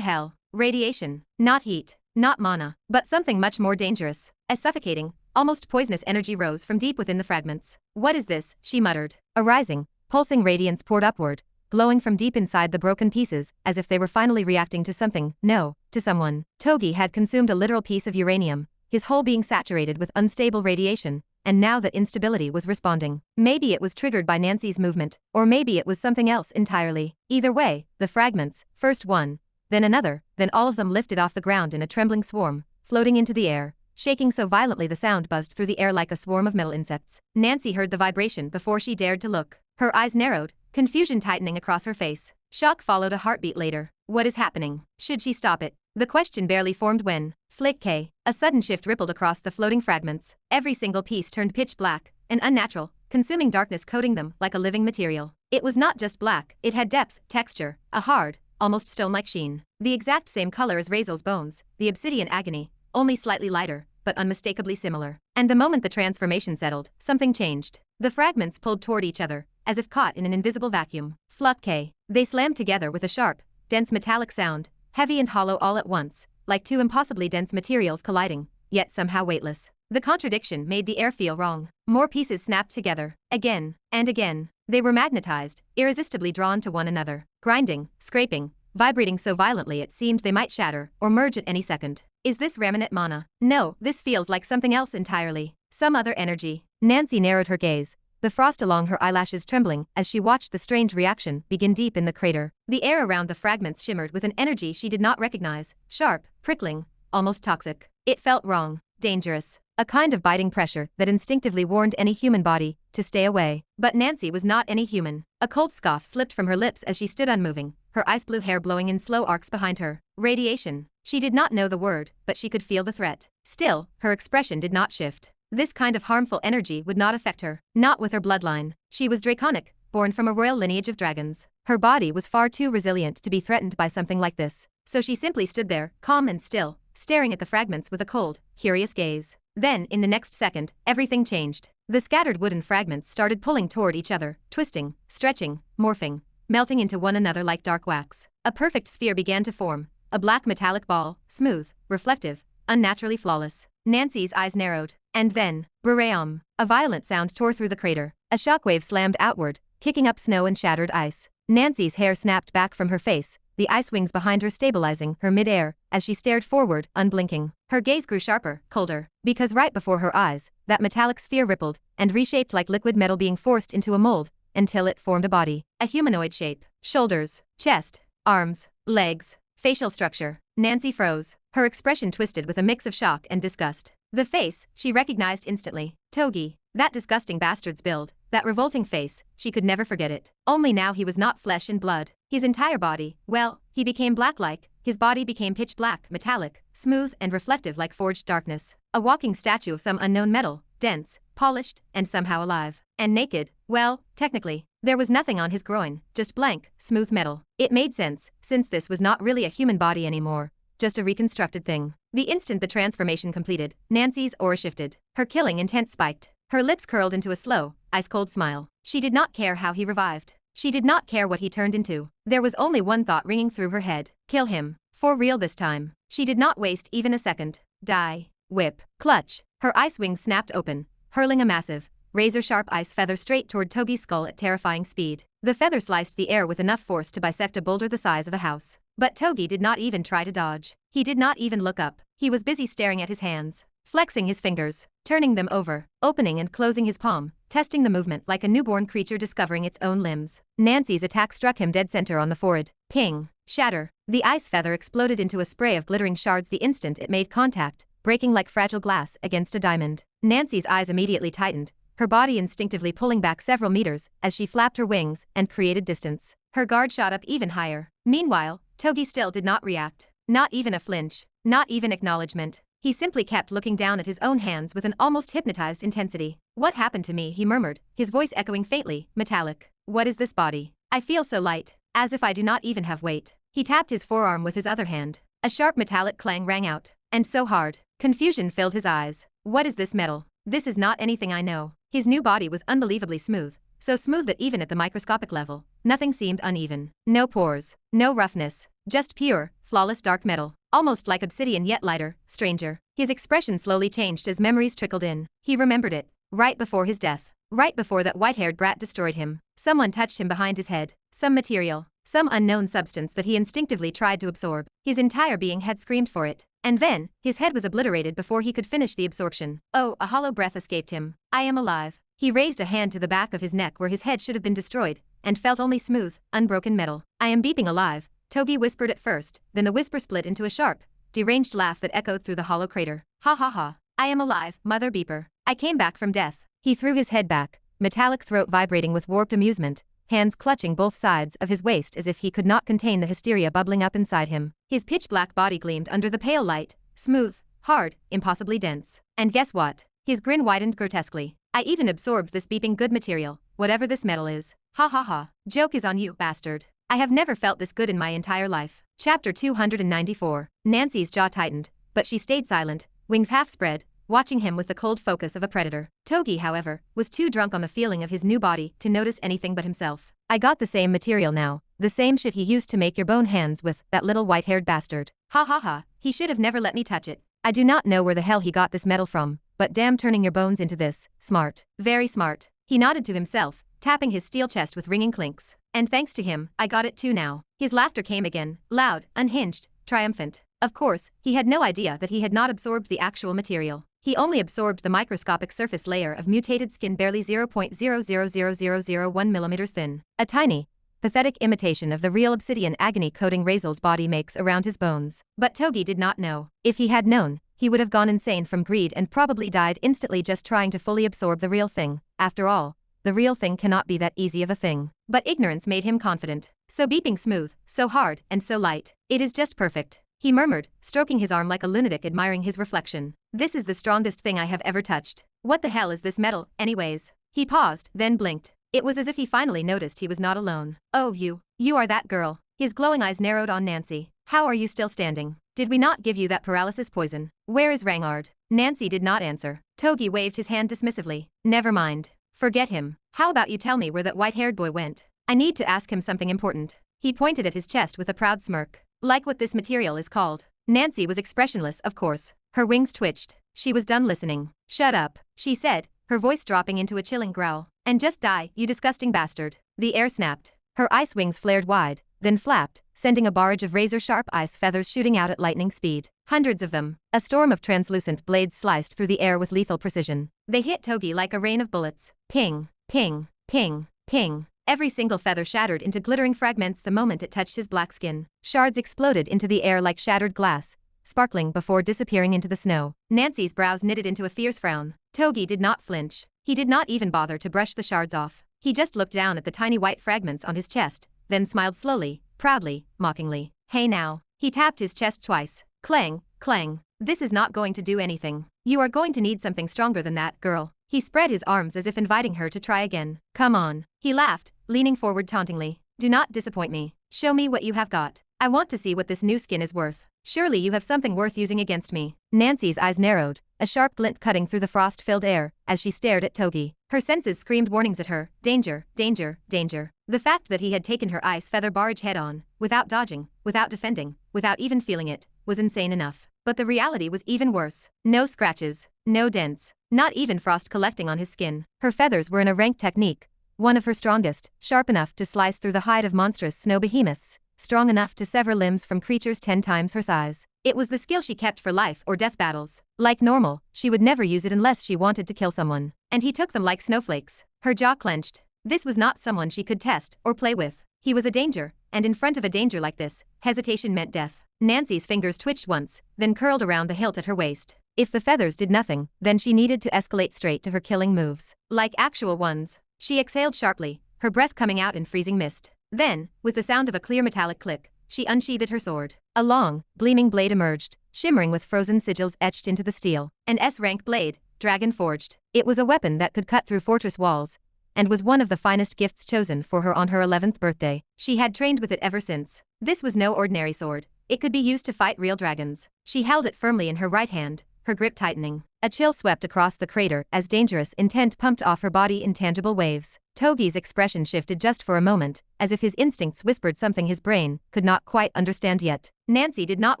A: hell? Radiation. Not heat. Not mana, but something much more dangerous. A suffocating, almost poisonous energy rose from deep within the fragments. What is this? She muttered. A rising, pulsing radiance poured upward, glowing from deep inside the broken pieces, as if they were finally reacting to something, no, to someone. Togi had consumed a literal piece of uranium, his whole being saturated with unstable radiation, and now that instability was responding. Maybe it was triggered by Nancy's movement, or maybe it was something else entirely. Either way, the fragments, first one, then another, then all of them lifted off the ground in a trembling swarm, floating into the air, shaking so violently the sound buzzed through the air like a swarm of metal insects. Nancy heard the vibration before she dared to look. Her eyes narrowed, confusion tightening across her face. Shock followed a heartbeat later. What is happening? Should she stop it? The question barely formed when, flick K, a sudden shift rippled across the floating fragments. Every single piece turned pitch black, an unnatural, consuming darkness coating them like a living material. It was not just black, it had depth, texture, a hard, almost stone-like sheen. The exact same color as Razeal's bones, the obsidian agony, only slightly lighter, but unmistakably similar. And the moment the transformation settled, something changed. The fragments pulled toward each other, as if caught in an invisible vacuum. Fluck K. They slammed together with a sharp, dense metallic sound, heavy and hollow all at once, like two impossibly dense materials colliding, yet somehow weightless. The contradiction made the air feel wrong. More pieces snapped together, again, and again. They were magnetized, irresistibly drawn to one another, grinding, scraping, vibrating so violently it seemed they might shatter or merge at any second. Is this Ramanit mana? No, this feels like something else entirely. Some other energy. Nancy narrowed her gaze, the frost along her eyelashes trembling as she watched the strange reaction begin deep in the crater. The air around the fragments shimmered with an energy she did not recognize, sharp, prickling, almost toxic. It felt wrong, dangerous, a kind of biting pressure that instinctively warned any human body to stay away. But Nancy was not any human. A cold scoff slipped from her lips as she stood unmoving, her ice blue hair blowing in slow arcs behind her. Radiation. She did not know the word, but she could feel the threat. Still, her expression did not shift. This kind of harmful energy would not affect her, not with her bloodline. She was draconic, born from a royal lineage of dragons. Her body was far too resilient to be threatened by something like this. So she simply stood there, calm and still, staring at the fragments with a cold, curious gaze. Then, in the next second, everything changed. The scattered wooden fragments started pulling toward each other, twisting, stretching, morphing, melting into one another like dark wax. A perfect sphere began to form, a black metallic ball, smooth, reflective, unnaturally flawless. Nancy's eyes narrowed. And then, Brrrram! A violent sound tore through the crater. A shockwave slammed outward, kicking up snow and shattered ice. Nancy's hair snapped back from her face, the ice wings behind her stabilizing her mid-air as she stared forward, unblinking. Her gaze grew sharper, colder, because right before her eyes, that metallic sphere rippled and reshaped like liquid metal being forced into a mold until it formed a body, a humanoid shape, shoulders, chest, arms, legs, facial structure. Nancy froze, her expression twisted with a mix of shock and disgust. The face, she recognized instantly. Togi. That disgusting bastard's build, that revolting face, she could never forget it. Only now he was not flesh and blood. His entire body, well, he became black-like, his body became pitch black, metallic, smooth and reflective like forged darkness. A walking statue of some unknown metal, dense, polished, and somehow alive. And naked, well, technically, there was nothing on his groin, just blank, smooth metal. It made sense, since this was not really a human body anymore, just a reconstructed thing. The instant the transformation completed, Nancy's aura shifted. Her killing intent spiked. Her lips curled into a slow, ice-cold smile. She did not care how he revived. She did not care what he turned into. There was only one thought ringing through her head. Kill him. For real this time. She did not waste even a second. Die. Whip. Clutch. Her ice wings snapped open, hurling a massive, razor-sharp ice feather straight toward Togi's skull at terrifying speed. The feather sliced the air with enough force to bisect a boulder the size of a house. But Togi did not even try to dodge. He did not even look up. He was busy staring at his hands, flexing his fingers, turning them over, opening and closing his palm, testing the movement like a newborn creature discovering its own limbs. Nancy's attack struck him dead center on the forehead. Ping. Shatter. The ice feather exploded into a spray of glittering shards the instant it made contact, breaking like fragile glass against a diamond. Nancy's eyes immediately tightened, her body instinctively pulling back several meters as she flapped her wings and created distance. Her guard shot up even higher. Meanwhile, Togi still did not react. Not even a flinch. Not even acknowledgement. He simply kept looking down at his own hands with an almost hypnotized intensity. What happened to me? He murmured, his voice echoing faintly, metallic. What is this body? I feel so light, as if I do not even have weight. He tapped his forearm with his other hand. A sharp metallic clang rang out. And so hard. Confusion filled his eyes. What is this metal? This is not anything I know. His new body was unbelievably smooth, so smooth that even at the microscopic level, nothing seemed uneven. No pores, no roughness, just pure, flawless dark metal, almost like obsidian yet lighter, stranger. His expression slowly changed as memories trickled in. He remembered it. Right before his death. Right before that white-haired brat destroyed him. Someone touched him behind his head. Some material. Some unknown substance that he instinctively tried to absorb. His entire being had screamed for it. And then, his head was obliterated before he could finish the absorption. Oh, a hollow breath escaped him. I am alive. He raised a hand to the back of his neck where his head should have been destroyed, and felt only smooth, unbroken metal. I am beeping alive, Togi whispered at first, then the whisper split into a sharp, deranged laugh that echoed through the hollow crater. Ha ha ha. I am alive, mother beeper. I came back from death. He threw his head back, metallic throat vibrating with warped amusement, hands clutching both sides of his waist as if he could not contain the hysteria bubbling up inside him. His pitch-black body gleamed under the pale light, smooth, hard, impossibly dense. And guess what? His grin widened grotesquely. I even absorbed this beeping good material, whatever this metal is. Ha ha ha. Joke is on you, bastard. I have never felt this good in my entire life. Chapter 294. Nancy's jaw tightened, but she stayed silent, wings half spread, watching him with the cold focus of a predator. Togi, however, was too drunk on the feeling of his new body to notice anything but himself. I got the same material now, the same shit he used to make your bone hands with, that little white-haired bastard. Ha ha ha, he should have never let me touch it. I do not know where the hell he got this metal from, but damn turning your bones into this, smart. Very smart. He nodded to himself, tapping his steel chest with ringing clinks. And thanks to him, I got it too now. His laughter came again, loud, unhinged, triumphant. Of course, he had no idea that he had not absorbed the actual material. He only absorbed the microscopic surface layer of mutated skin barely 0.000001 millimeters thin. A tiny, pathetic imitation of the real obsidian agony coating Razeal's body makes around his bones. But Togi did not know. If he had known, he would have gone insane from greed and probably died instantly just trying to fully absorb the real thing. After all, the real thing cannot be that easy of a thing. But ignorance made him confident. So beeping smooth, so hard, and so light. It is just perfect. He murmured, stroking his arm like a lunatic admiring his reflection. This is the strongest thing I have ever touched. What the hell is this metal, anyways? He paused, then blinked. It was as if he finally noticed he was not alone. Oh, you are that girl. His glowing eyes narrowed on Nancy. How are you still standing? Did we not give you that paralysis poison? Where is Rangard? Nancy did not answer. Togi waved his hand dismissively. Never mind. Forget him. How about you tell me where that white-haired boy went? I need to ask him something important. He pointed at his chest with a proud smirk. Like what this material is called. Nancy was expressionless, of course. Her wings twitched. She was done listening. Shut up, she said, her voice dropping into a chilling growl. And just die, you disgusting bastard. The air snapped. Her ice wings flared wide, then flapped, sending a barrage of razor-sharp ice feathers shooting out at lightning speed. Hundreds of them. A storm of translucent blades sliced through the air with lethal precision. They hit Togi like a rain of bullets. Ping, ping, ping, ping. Every single feather shattered into glittering fragments the moment it touched his black skin. Shards exploded into the air like shattered glass, sparkling before disappearing into the snow. Nancy's brows knitted into a fierce frown. Togi did not flinch. He did not even bother to brush the shards off. He just looked down at the tiny white fragments on his chest, then smiled slowly, proudly, mockingly. Hey now. He tapped his chest twice. Clang, clang. This is not going to do anything. You are going to need something stronger than that, girl. He spread his arms as if inviting her to try again. Come on. He laughed, leaning forward tauntingly. Do not disappoint me. Show me what you have got. I want to see what this new skin is worth. Surely you have something worth using against me. Nancy's eyes narrowed, a sharp glint cutting through the frost-filled air, as she stared at Togi. Her senses screamed warnings at her. Danger, danger, danger. The fact that he had taken her ice feather barrage head-on, without dodging, without defending, without even feeling it, was insane enough. But the reality was even worse. No scratches, no dents, not even frost collecting on his skin. Her feathers were in a rank technique, one of her strongest, sharp enough to slice through the hide of monstrous snow behemoths, strong enough to sever limbs from creatures 10 times her size. It was the skill she kept for life or death battles. Like normal, she would never use it unless she wanted to kill someone. And he took them like snowflakes. Her jaw clenched. This was not someone she could test or play with. He was a danger, and in front of a danger like this, hesitation meant death. Nancy's fingers twitched once, then curled around the hilt at her waist. If the feathers did nothing, then she needed to escalate straight to her killing moves. Like actual ones. She exhaled sharply, her breath coming out in freezing mist. Then, with the sound of a clear metallic click, she unsheathed her sword. A long, gleaming blade emerged, shimmering with frozen sigils etched into the steel. An S-rank blade, dragon-forged. It was a weapon that could cut through fortress walls, and was one of the finest gifts chosen for her on her 11th birthday. She had trained with it ever since. This was no ordinary sword. It could be used to fight real dragons. She held it firmly in her right hand, her grip tightening. A chill swept across the crater as dangerous intent pumped off her body in tangible waves. Togi's expression shifted just for a moment, as if his instincts whispered something his brain could not quite understand yet. Nancy did not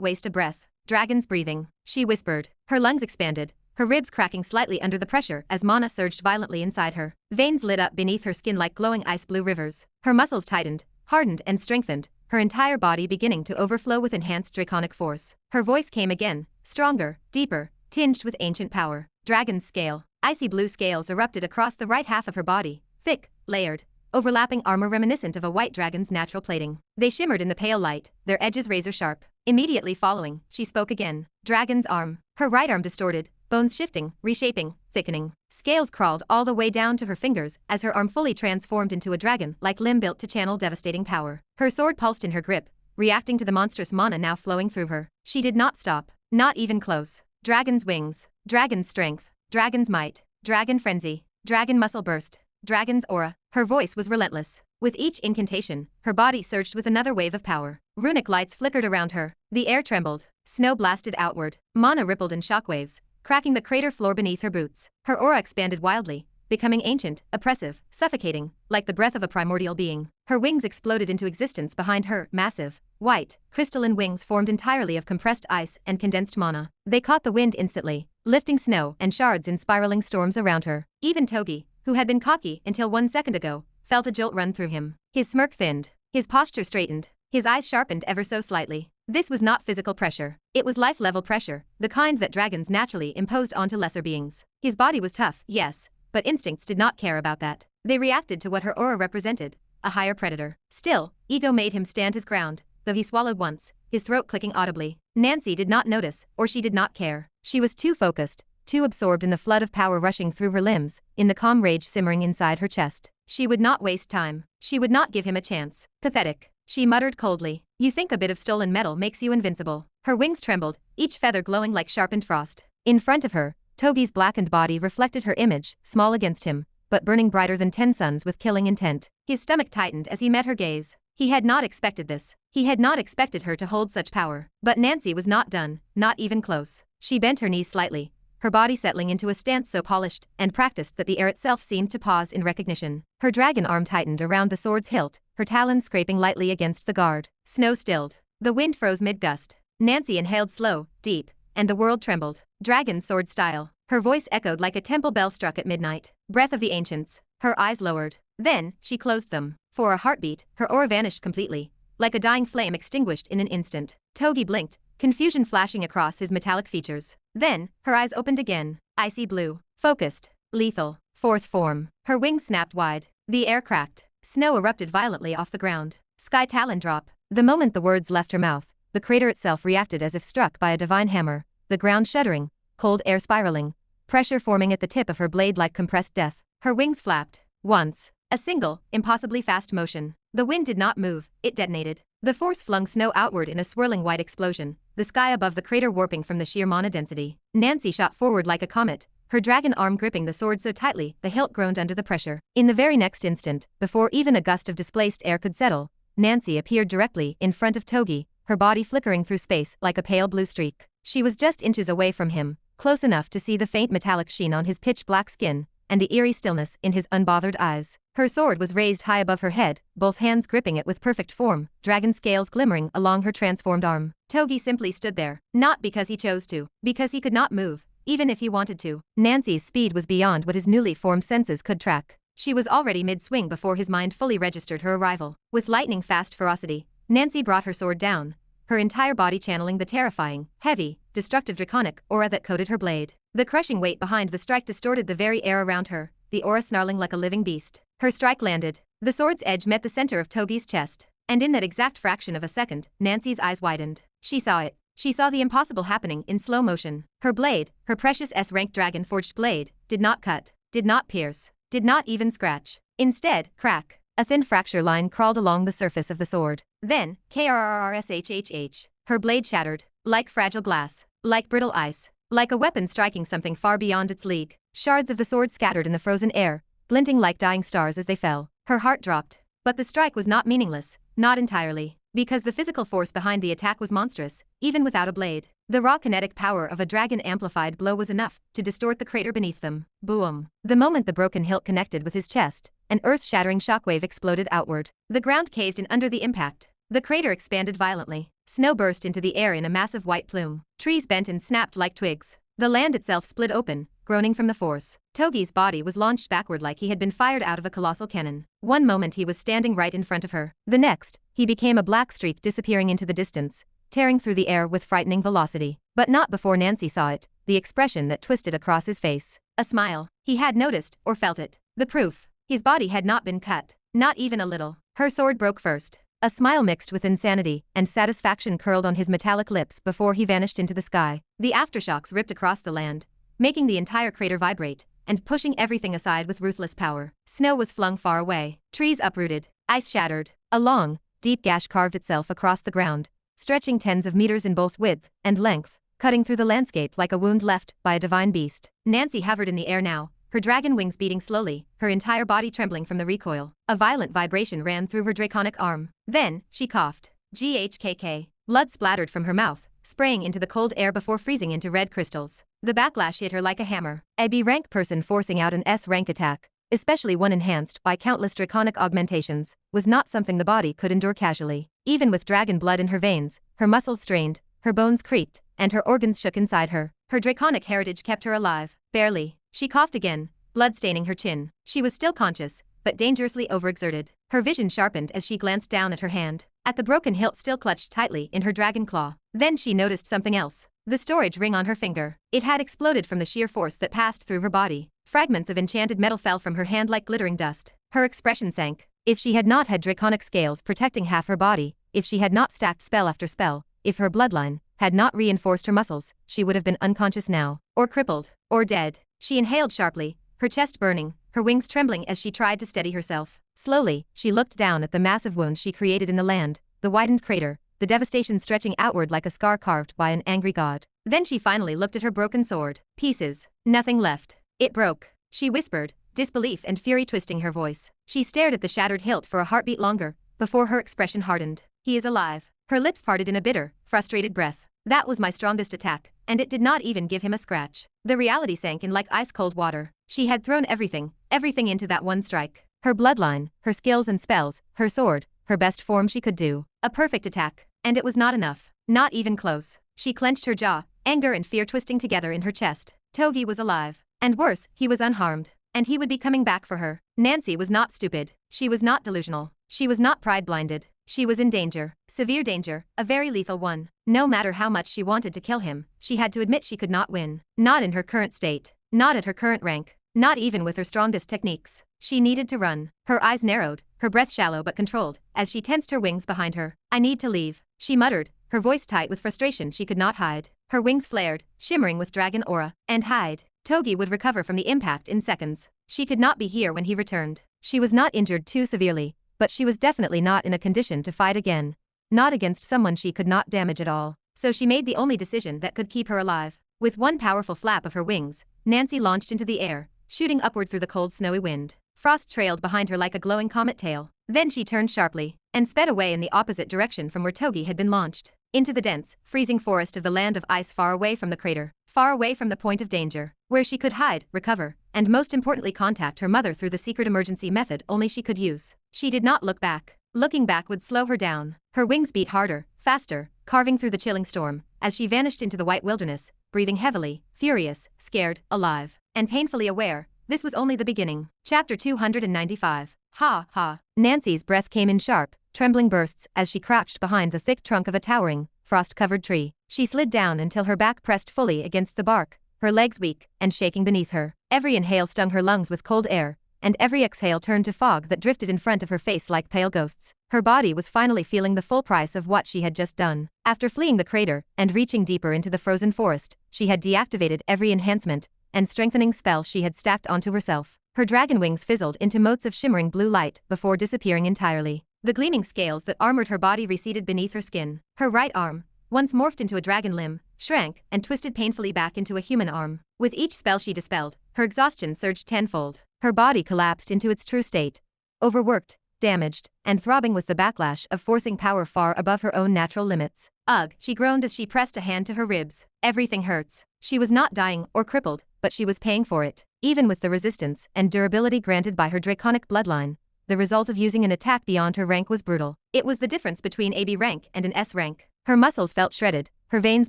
A: waste a breath. Dragon's breathing, she whispered. Her lungs expanded, her ribs cracking slightly under the pressure as mana surged violently inside her. Veins lit up beneath her skin like glowing ice-blue rivers. Her muscles tightened, hardened and strengthened, her entire body beginning to overflow with enhanced draconic force. Her voice came again, stronger, deeper, tinged with ancient power. Dragon's scale. Icy blue scales erupted across the right half of her body, thick, layered, overlapping armor reminiscent of a white dragon's natural plating. They shimmered in the pale light, their edges razor-sharp. Immediately following, she spoke again. Dragon's arm. Her right arm distorted, bones shifting, reshaping, thickening. Scales crawled all the way down to her fingers as her arm fully transformed into a dragon-like limb built to channel devastating power. Her sword pulsed in her grip, reacting to the monstrous mana now flowing through her. She did not stop, not even close. Dragon's wings, dragon's strength, dragon's might, dragon frenzy, dragon muscle burst, dragon's aura. Her voice was relentless. With each incantation, her body surged with another wave of power. Runic lights flickered around her. The air trembled. Snow blasted outward. Mana rippled in shockwaves, cracking the crater floor beneath her boots. Her aura expanded wildly, becoming ancient, oppressive, suffocating, like the breath of a primordial being. Her wings exploded into existence behind her, massive, white, crystalline wings formed entirely of compressed ice and condensed mana. They caught the wind instantly, lifting snow and shards in spiraling storms around her. Even Togi, who had been cocky until 1 second ago, felt a jolt run through him. His smirk thinned, his posture straightened, his eyes sharpened ever so slightly. This was not physical pressure. It was life-level pressure, the kind that dragons naturally imposed onto lesser beings. His body was tough, yes, but instincts did not care about that. They reacted to what her aura represented, a higher predator. Still, ego made him stand his ground, though he swallowed once, his throat clicking audibly. Nancy did not notice, or she did not care. She was too focused, too absorbed in the flood of power rushing through her limbs, in the calm rage simmering inside her chest. She would not waste time. She would not give him a chance. Pathetic. She muttered coldly. You think a bit of stolen metal makes you invincible. Her wings trembled, each feather glowing like sharpened frost. In front of her, Togi's blackened body reflected her image, small against him, but burning brighter than 10 suns with killing intent. His stomach tightened as he met her gaze. He had not expected this. He had not expected her to hold such power. But Nancy was not done, not even close. She bent her knees slightly, her body settling into a stance so polished and practiced that the air itself seemed to pause in recognition. Her dragon arm tightened around the sword's hilt, her talons scraping lightly against the guard. Snow stilled. The wind froze mid-gust. Nancy inhaled slow, deep, and the world trembled. Dragon sword style. Her voice echoed like a temple bell struck at midnight. Breath of the ancients. Her eyes lowered. Then, she closed them. For a heartbeat, her aura vanished completely, like a dying flame extinguished in an instant. Togi blinked, confusion flashing across his metallic features. Then, her eyes opened again, icy blue, focused, lethal, fourth form. Her wings snapped wide. The air cracked. Snow erupted violently off the ground. Sky talon drop. The moment the words left her mouth, the crater itself reacted as if struck by a divine hammer, the ground shuddering, cold air spiraling, pressure forming at the tip of her blade like compressed death. Her wings flapped. Once. A single, impossibly fast motion. The wind did not move, it detonated. The force flung snow outward in a swirling white explosion, the sky above the crater warping from the sheer mana density. Nancy shot forward like a comet, her dragon arm gripping the sword so tightly the hilt groaned under the pressure. In the very next instant, before even a gust of displaced air could settle, Nancy appeared directly in front of Togi, her body flickering through space like a pale blue streak. She was just inches away from him, close enough to see the faint metallic sheen on his pitch-black skin, and the eerie stillness in his unbothered eyes. Her sword was raised high above her head, both hands gripping it with perfect form, dragon scales glimmering along her transformed arm. Togi simply stood there, not because he chose to, because he could not move, even if he wanted to. Nancy's speed was beyond what his newly formed senses could track. She was already mid-swing before his mind fully registered her arrival. With lightning-fast ferocity, Nancy brought her sword down, her entire body channeling the terrifying, heavy, destructive draconic aura that coated her blade. The crushing weight behind the strike distorted the very air around her, the aura snarling like a living beast. Her strike landed. The sword's edge met the center of Togi's chest, and in that exact fraction of a second, Nancy's eyes widened. She saw it. She saw the impossible happening in slow motion. Her blade, her precious S-rank dragon-forged blade, did not cut, did not pierce, did not even scratch. Instead, crack. A thin fracture line crawled along the surface of the sword. Then, krrrshhh. Her blade shattered, like fragile glass, like brittle ice, like a weapon striking something far beyond its league. Shards of the sword scattered in the frozen air, glinting like dying stars as they fell. Her heart dropped. But the strike was not meaningless, not entirely. because the physical force behind the attack was monstrous, even without a blade. The raw kinetic power of a dragon-amplified blow was enough to distort the crater beneath them. Boom. The moment the broken hilt connected with his chest, an earth-shattering shockwave exploded outward. The ground caved in under the impact. The crater expanded violently. Snow burst into the air in a massive white plume. Trees bent and snapped like twigs. The land itself split open, groaning from the force. Togi's body was launched backward like he had been fired out of a colossal cannon. One moment he was standing right in front of her. The next, he became a black streak disappearing into the distance, tearing through the air with frightening velocity. But not before Nancy saw it, the expression that twisted across his face. A smile. He had noticed, or felt it. The proof. His body had not been cut. Not even a little. Her sword broke first. A smile mixed with insanity and satisfaction curled on his metallic lips before he vanished into the sky. The aftershocks ripped across the land, making the entire crater vibrate, and pushing everything aside with ruthless power. Snow was flung far away. Trees uprooted. Ice shattered. A long, deep gash carved itself across the ground, stretching tens of meters in both width and length, cutting through the landscape like a wound left by a divine beast. Nancy hovered in the air now, her dragon wings beating slowly, her entire body trembling from the recoil. A violent vibration ran through her draconic arm. Then, she coughed. Ghkk. Blood splattered from her mouth, spraying into the cold air before freezing into red crystals. The backlash hit her like a hammer. A B-rank person forcing out an S-rank attack, especially one enhanced by countless draconic augmentations, was not something the body could endure casually. Even with dragon blood in her veins, her muscles strained, her bones creaked, and her organs shook inside her. Her draconic heritage kept her alive. Barely. She coughed again, blood staining her chin. She was still conscious, but dangerously overexerted. Her vision sharpened as she glanced down at her hand, at the broken hilt still clutched tightly in her dragon claw. Then she noticed something else. The storage ring on her finger. It had exploded from the sheer force that passed through her body. Fragments of enchanted metal fell from her hand like glittering dust. Her expression sank. If she had not had draconic scales protecting half her body, if she had not stacked spell after spell, if her bloodline had not reinforced her muscles, she would have been unconscious now, or crippled, or dead. She inhaled sharply, her chest burning, her wings trembling as she tried to steady herself. Slowly, she looked down at the massive wound she created in the land, the widened crater, the devastation stretching outward like a scar carved by an angry god. Then she finally looked at her broken sword. Pieces. Nothing left. It broke. She whispered, disbelief and fury twisting her voice. She stared at the shattered hilt for a heartbeat longer, before her expression hardened. He is alive. Her lips parted in a bitter, frustrated breath. That was my strongest attack, and it did not even give him a scratch. The reality sank in like ice-cold water. She had thrown everything into that one strike. Her bloodline, her skills and spells, her sword, her best form she could do. A perfect attack. And it was not enough. Not even close. She clenched her jaw, anger and fear twisting together in her chest. Togi was alive. And worse, he was unharmed. And he would be coming back for her. Nancy was not stupid. She was not delusional. She was not pride-blinded. She was in danger. Severe danger, a very lethal one. No matter how much she wanted to kill him, she had to admit she could not win. Not in her current state. Not at her current rank. Not even with her strongest techniques. She needed to run. Her eyes narrowed, her breath shallow but controlled, as she tensed her wings behind her. I need to leave, she muttered, her voice tight with frustration she could not hide. Her wings flared, shimmering with dragon aura. And hide. Togi would recover from the impact in seconds. She could not be here when he returned. She was not injured too severely, but she was definitely not in a condition to fight again. Not against someone she could not damage at all. So she made the only decision that could keep her alive. With one powerful flap of her wings, Nancy launched into the air, shooting upward through the cold snowy wind. Frost trailed behind her like a glowing comet tail. Then she turned sharply, and sped away in the opposite direction from where Togi had been launched. Into the dense, freezing forest of the land of ice far away from the crater. Far away from the point of danger, where she could hide, recover, and most importantly contact her mother through the secret emergency method only she could use. She did not look back. Looking back would slow her down. Her wings beat harder, faster, carving through the chilling storm, as she vanished into the white wilderness, breathing heavily, furious, scared, alive, and painfully aware. This was only the beginning. Chapter 295. Ha ha. Nancy's breath came in sharp, trembling bursts as she crouched behind the thick trunk of a towering, frost-covered tree. She slid down until her back pressed fully against the bark, her legs weak and shaking beneath her. Every inhale stung her lungs with cold air, and every exhale turned to fog that drifted in front of her face like pale ghosts. Her body was finally feeling the full price of what she had just done. After fleeing the crater and reaching deeper into the frozen forest, she had deactivated every enhancement and strengthening spell she had stacked onto herself. Her dragon wings fizzled into motes of shimmering blue light before disappearing entirely. The gleaming scales that armored her body receded beneath her skin. Her right arm, once morphed into a dragon limb, shrank and twisted painfully back into a human arm. With each spell she dispelled, her exhaustion surged tenfold. Her body collapsed into its true state. Overworked, damaged, and throbbing with the backlash of forcing power far above her own natural limits. Ugh, she groaned as she pressed a hand to her ribs. Everything hurts. She was not dying or crippled, but she was paying for it. Even with the resistance and durability granted by her draconic bloodline, the result of using an attack beyond her rank was brutal. It was the difference between a B rank and an S rank. Her muscles felt shredded, her veins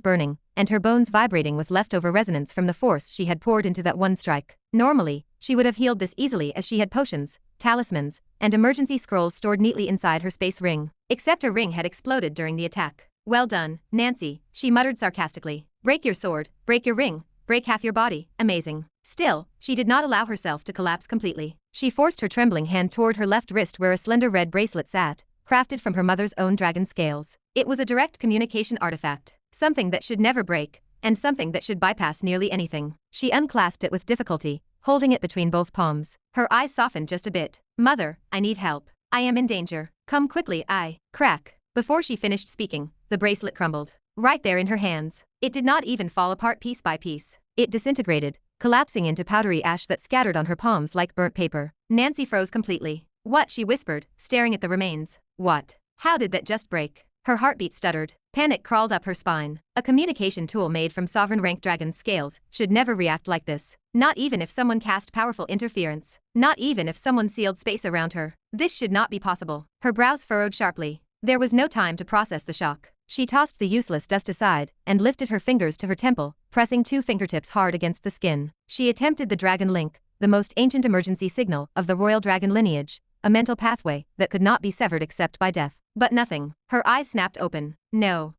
A: burning, and her bones vibrating with leftover resonance from the force she had poured into that one strike. Normally, she would have healed this easily as she had potions, talismans, and emergency scrolls stored neatly inside her space ring. Except her ring had exploded during the attack. Well done, Nancy, she muttered sarcastically. Break your sword, break your ring, break half your body, amazing. Still, she did not allow herself to collapse completely. She forced her trembling hand toward her left wrist where a slender red bracelet sat, crafted from her mother's own dragon scales. It was a direct communication artifact, something that should never break, and something that should bypass nearly anything. She unclasped it with difficulty, holding it between both palms. Her eyes softened just a bit. Mother, I need help. I am in danger. Come quickly, crack. Before she finished speaking, the bracelet crumbled. Right there in her hands. It did not even fall apart piece by piece. It disintegrated, collapsing into powdery ash that scattered on her palms like burnt paper. Nancy froze completely. What? She whispered, staring at the remains. What? How did that just break? Her heartbeat stuttered. Panic crawled up her spine. A communication tool made from sovereign rank dragon scales should never react like this. Not even if someone cast powerful interference. Not even if someone sealed space around her. This should not be possible. Her brows furrowed sharply. There was no time to process the shock. She tossed the useless dust aside and lifted her fingers to her temple, pressing 2 fingertips hard against the skin. She attempted the dragon link, the most ancient emergency signal of the royal dragon lineage, a mental pathway that could not be severed except by death. But nothing. Her eyes snapped open. No.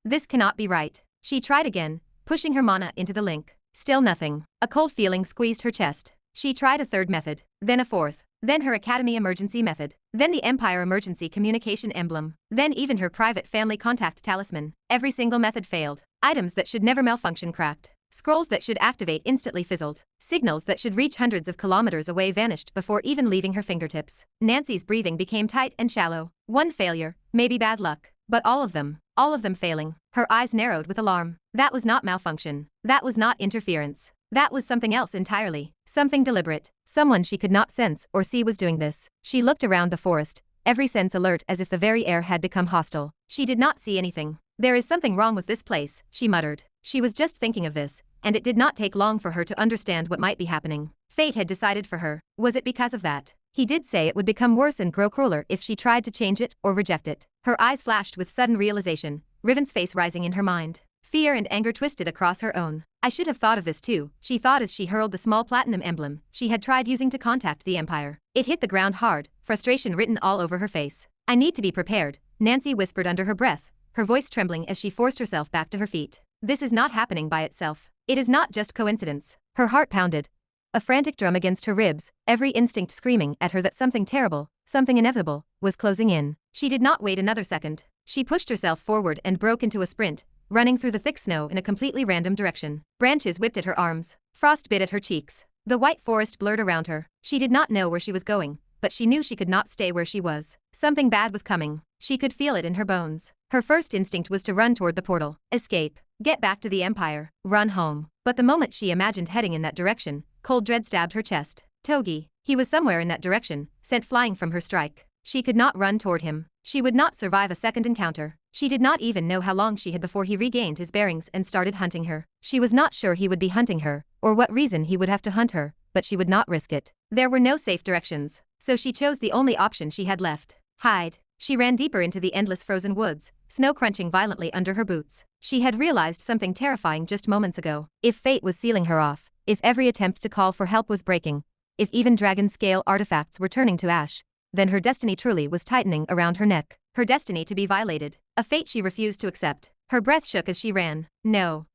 A: This cannot be right. She tried again, pushing her mana into the link. Still nothing. A cold feeling squeezed her chest. She tried a third method, then a fourth. Then her Academy emergency method. Then the Empire emergency communication emblem. Then even her private family contact talisman. Every single method failed. Items that should never malfunction cracked. Scrolls that should activate instantly fizzled. Signals that should reach hundreds of kilometers away vanished before even leaving her fingertips. Nancy's breathing became tight and shallow. One failure, maybe bad luck. But all of them failing. Her eyes narrowed with alarm. That was not malfunction. That was not interference. That was something else entirely. Something deliberate. Someone she could not sense or see was doing this. She looked around the forest, every sense alert as if the very air had become hostile. She did not see anything. There is something wrong with this place, she muttered. She was just thinking of this, and it did not take long for her to understand what might be happening. Fate had decided for her. Was it because of that? He did say it would become worse and grow crueler if she tried to change it or reject it. Her eyes flashed with sudden realization, Riven's face rising in her mind. Fear and anger twisted across her own. I should have thought of this too, she thought as she hurled the small platinum emblem she had tried using to contact the Empire. It hit the ground hard, frustration written all over her face. I need to be prepared, Nancy whispered under her breath, her voice trembling as she forced herself back to her feet. This is not happening by itself. It is not just coincidence. Her heart pounded, a frantic drum against her ribs, every instinct screaming at her that something terrible, something inevitable, was closing in. She did not wait another second. She pushed herself forward and broke into a sprint, running through the thick snow in a completely random direction. Branches whipped at her arms. Frost bit at her cheeks. The white forest blurred around her. She did not know where she was going, but she knew she could not stay where she was. Something bad was coming. She could feel it in her bones. Her first instinct was to run toward the portal, escape, get back to the Empire, run home. But the moment she imagined heading in that direction, cold dread stabbed her chest. Togi. He was somewhere in that direction, sent flying from her strike. She could not run toward him. She would not survive a second encounter. She did not even know how long she had before he regained his bearings and started hunting her. She was not sure he would be hunting her, or what reason he would have to hunt her, but she would not risk it. There were no safe directions, so she chose the only option she had left. Hide. She ran deeper into the endless frozen woods, snow crunching violently under her boots. She had realized something terrifying just moments ago. If fate was sealing her off, if every attempt to call for help was breaking, if even dragon scale artifacts were turning to ash, then her destiny truly was tightening around her neck. Her destiny to be violated. A fate she refused to accept. Her breath shook as she ran. No,